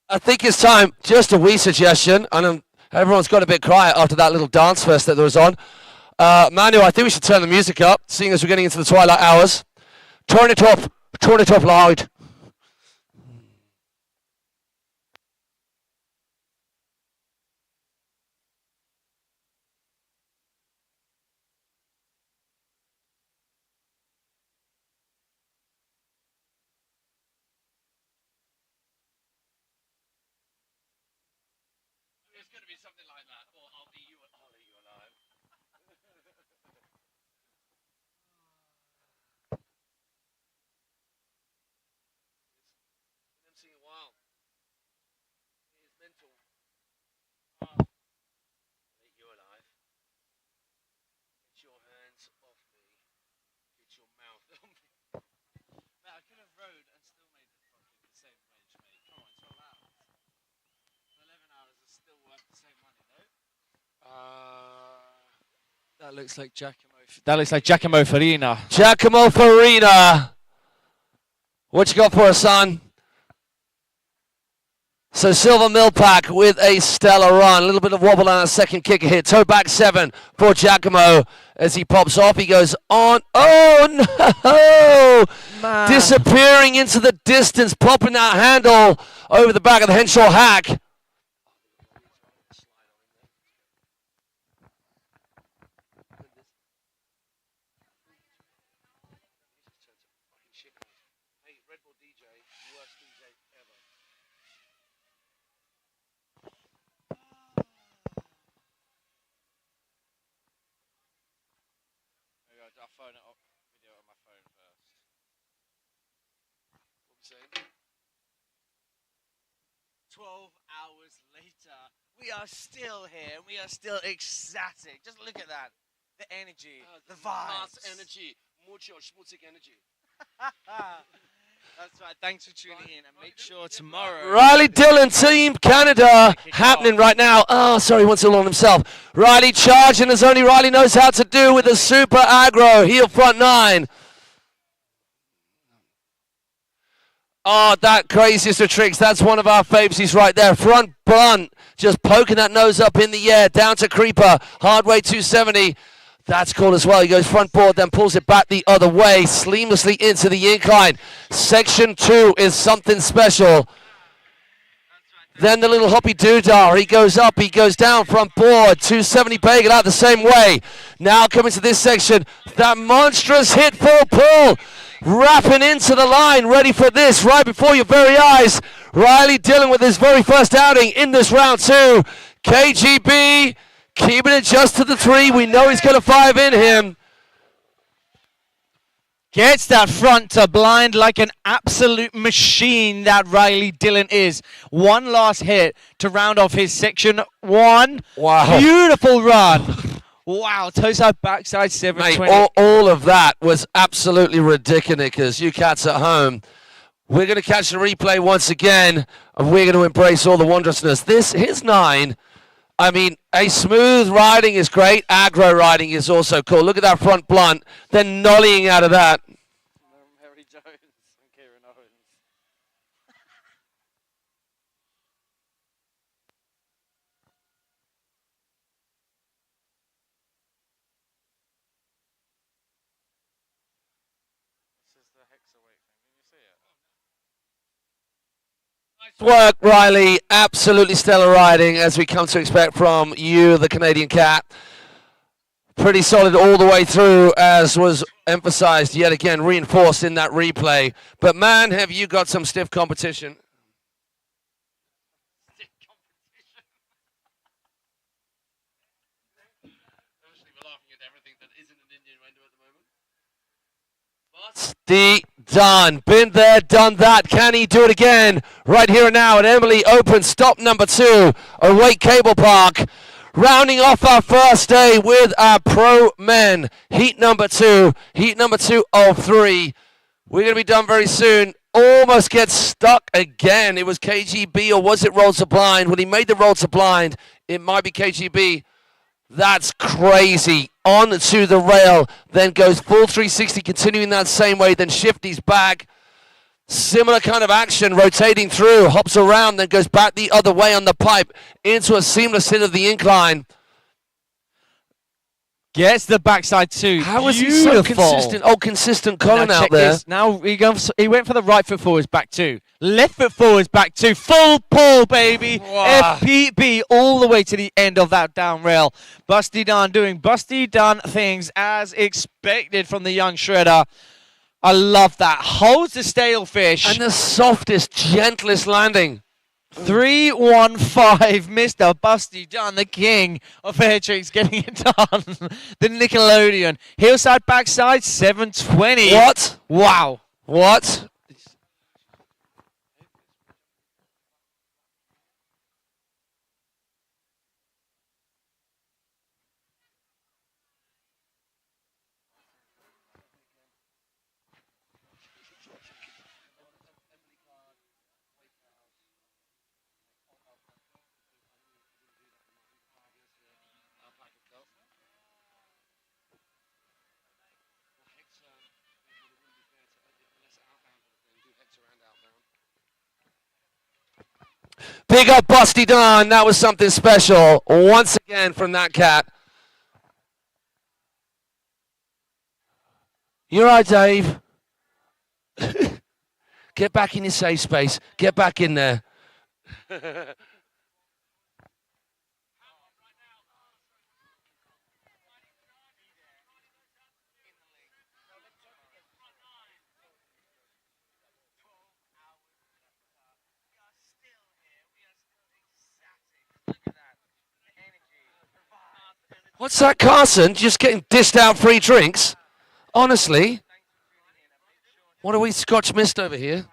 I think it's time, just a wee suggestion, and everyone's got a bit quiet after that little dance fest that there was on. Manu, I think we should turn the music up, seeing as we're getting into the twilight hours. Turn it up loud. It's going to be something like that, or I'll eat you alive. A while. He is mental. Eat you alive. Get your hands off me. Get your mouth on me. Man, I could have rode and still made the same range, mate. Come on, 12 hours. 11 hours is still worth the same money, though. That looks like Giacomo. That looks like Giacomo Farina. Giacomo Farina. What you got for us, son? So Silva Millpack with a stellar run. A little bit of wobble on a second kick hit. Toe back 7 for Giacomo. As he pops off, he goes on. Oh, no! Man. Disappearing into the distance, popping that handle over the back of the Henshaw hack. I'll phone it up, video on my phone first. What we saying? 12 hours later, we are still here, and we are still ecstatic. Just look at that. The energy, the vibes. Energy, mucho schmutzig energy. That's right, thanks for tuning in, and make sure tomorrow... Riley Dillon, Team Canada, happening right now. Oh, sorry, he wants to launch himself. Riley charging as only Riley knows how to do with a super aggro, heel front 9. Oh, that craziest of tricks. That's one of our faves right there. Front blunt, just poking that nose up in the air, down to creeper, hard way 270. That's cool as well. He goes front board, then pulls it back the other way, seamlessly into the incline. Section 2 is something special. Then the little hoppy doodah. He goes up, he goes down, front board, 270 bagel out the same way. Now coming to this section, that monstrous hit full pull. Wrapping into the line, ready for this right before your very eyes. Riley Dillon with his very first outing in this round 2. KGB keeping it just to the 3. We know he's got a 5 in him. Gets that front to blind like an absolute machine that Riley Dillon is. One last hit to round off his section 1. Wow. Beautiful run. Wow, toe side, backside, 720. Mate, all of that was absolutely ridiculous. You cats at home, we're going to catch the replay once again, and we're going to embrace all the wondrousness. His 9, I mean, a smooth riding is great. Aggro riding is also cool. Look at that front blunt, then nollying out of that. Mary Jones and Kieran Owens. Nice work, Riley. Absolutely stellar riding, as we come to expect from you, the Canadian cat. Pretty solid all the way through, as was emphasized, yet again, reinforced in that replay. But man, have you got some stiff competition. Busty done. Been there, done that. Can he do it again? Right here and now at Embily Open, stop number 2, Awake Cablepark. Rounding off our first day with our pro men. Heat number 2 of 3. We're going to be done very soon. Almost gets stuck again. It was KGB, or was it roll to blind? When he made the roll to blind, it might be KGB. That's crazy. On to the rail, then goes full 360, continuing that same way, then shifties back. Similar kind of action, rotating through, hops around, then goes back the other way on the pipe into a seamless hit of the incline. Gets the backside 2. How is he so consistent? Oh, consistent Colin out there. Now he went for the right foot forwards, back 2. Left foot forwards, back 2. Full pull, baby. Wow. FPB all the way to the end of that down rail. Busty Dunn doing Busty Dunn things as expected from the young shredder. I love that. Holds the stale fish. And the softest, gentlest landing. 3-1-5, Mr. Busty Dunn, the king of air tricks, getting it done. The Nickelodeon. Hillside, backside, 720. What? Wow. What? Big up Busty Dunn. That was something special once again from that cat. You're right, Dave. Get back in your safe space. Get back in there. What's that, Carson? Just getting dished out free drinks? Honestly? What are we Scotch mist over here?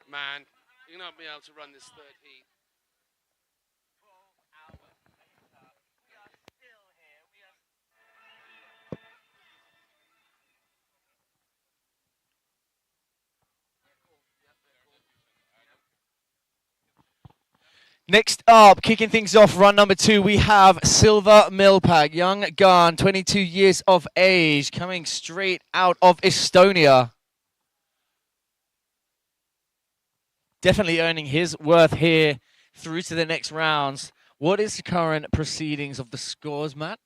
Man, you're not be able to run this third heat. Next up, kicking things off, run number 2, we have Silver Millpack, young gun, 22 years of age, coming straight out of Estonia. Definitely earning his worth here through to the next rounds. What is the current proceedings of the scores, Matt?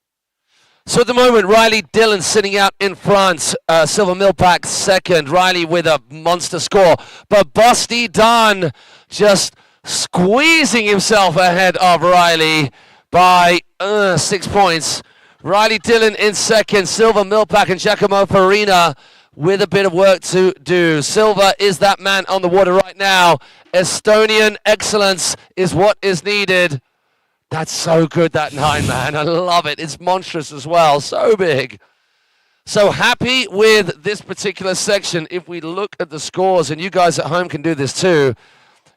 So at the moment, Riley Dillon sitting out in front. Silver Millpack second. Riley with a monster score. But Busty Dunn just squeezing himself ahead of Riley by 6 points. Riley Dillon in second. Silver Millpack and Giacomo Farina with a bit of work to do. Silver is that man on the water right now. Estonian excellence is what is needed. That's so good, that 9, man. I love it. It's monstrous as well. So big. So happy with this particular section. If we look at the scores, and you guys at home can do this too.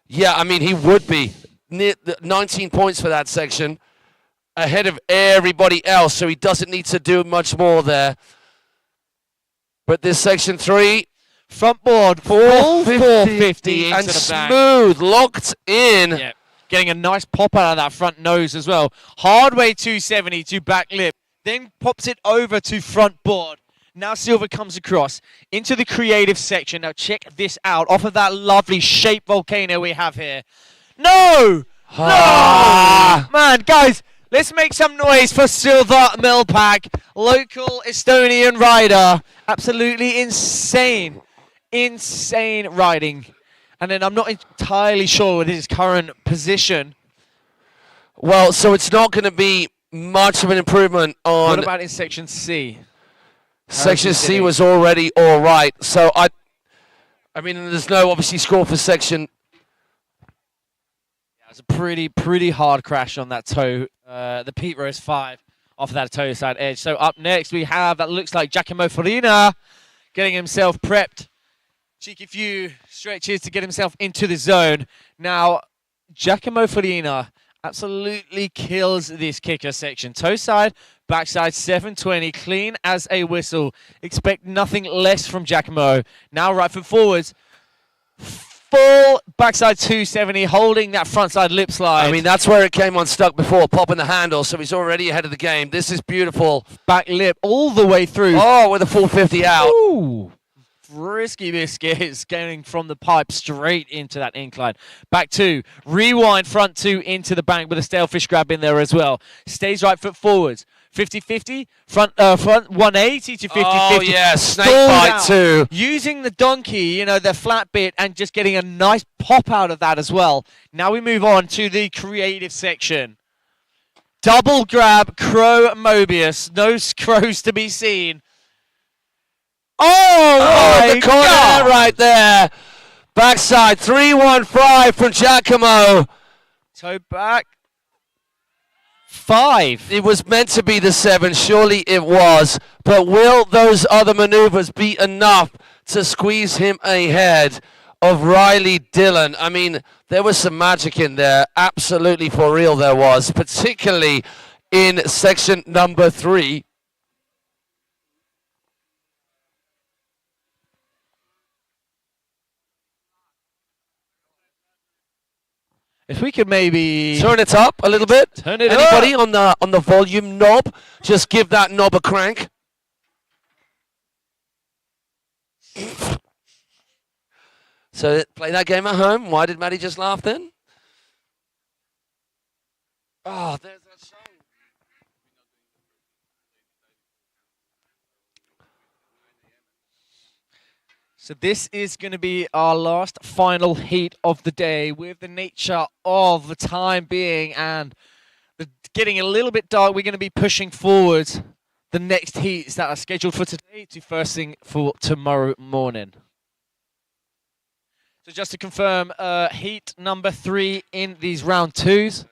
Yeah, I mean, he would be near 19 points for that section, ahead of everybody else, so he doesn't need to do much more there. But this section 3, front board, 450 and into the back. smooth, locked in. Yeah. Getting a nice pop out of that front nose as well. Hard way 270 to back lip, then pops it over to front board. Now Silver comes across into the creative section. Now check this out, off of that lovely shape volcano we have here. No! No! Man, guys, let's make some noise for Silver Millpack, local Estonian rider. Absolutely insane. Insane riding. And then I'm not entirely sure with his current position. Well, so it's not going to be much of an improvement on... What about in Section C? Section C was already all right. So, I mean, there's no, obviously, score for Section... Yeah, it was a pretty hard crash on that toe. The Pete Rose 5 off of that toe side edge. So up next we have, that looks like Giacomo Farina getting himself prepped. Cheeky few stretches to get himself into the zone. Now, Giacomo Farina absolutely kills this kicker section. Toe side, backside 720, clean as a whistle. Expect nothing less from Giacomo. Now right foot forwards. Full backside 270, holding that frontside lip slide. I mean, that's where it came unstuck before, popping the handle, so he's already ahead of the game. This is beautiful. Back lip all the way through. Oh, with a full 50 out. Ooh. Risky biscuits going from the pipe straight into that incline. Back 2, rewind front 2 into the bank with a stalefish grab in there as well. Stays right foot forwards. 50-50, front 180 to 50-50. Oh, yeah, snake Stalled bite out, too. using the donkey, you know, the flat bit, and just getting a nice pop out of that as well. Now we move on to the creative section. Double grab, Crow Mobius. No crows to be seen. Oh, the corner God. right there. Backside 315 from Giacomo. Toe back. 5. It was meant to be the 7, surely it was. But will those other maneuvers be enough to squeeze him ahead of Riley Dillon? I mean, there was some magic in there. Absolutely for real there was, particularly in section number 3. If we could maybe Turn it up a little bit. Turn it Anybody on the volume knob? Just give that knob a crank. So play that game at home. Why did Maddie just laugh then? Oh, there's that song. So this is going to be our last final heat of the day, with the nature of the time being and getting a little bit dark. We're going to be pushing forward the next heats that are scheduled for today to first thing for tomorrow morning. So just to confirm, heat number 3 in these round 2s.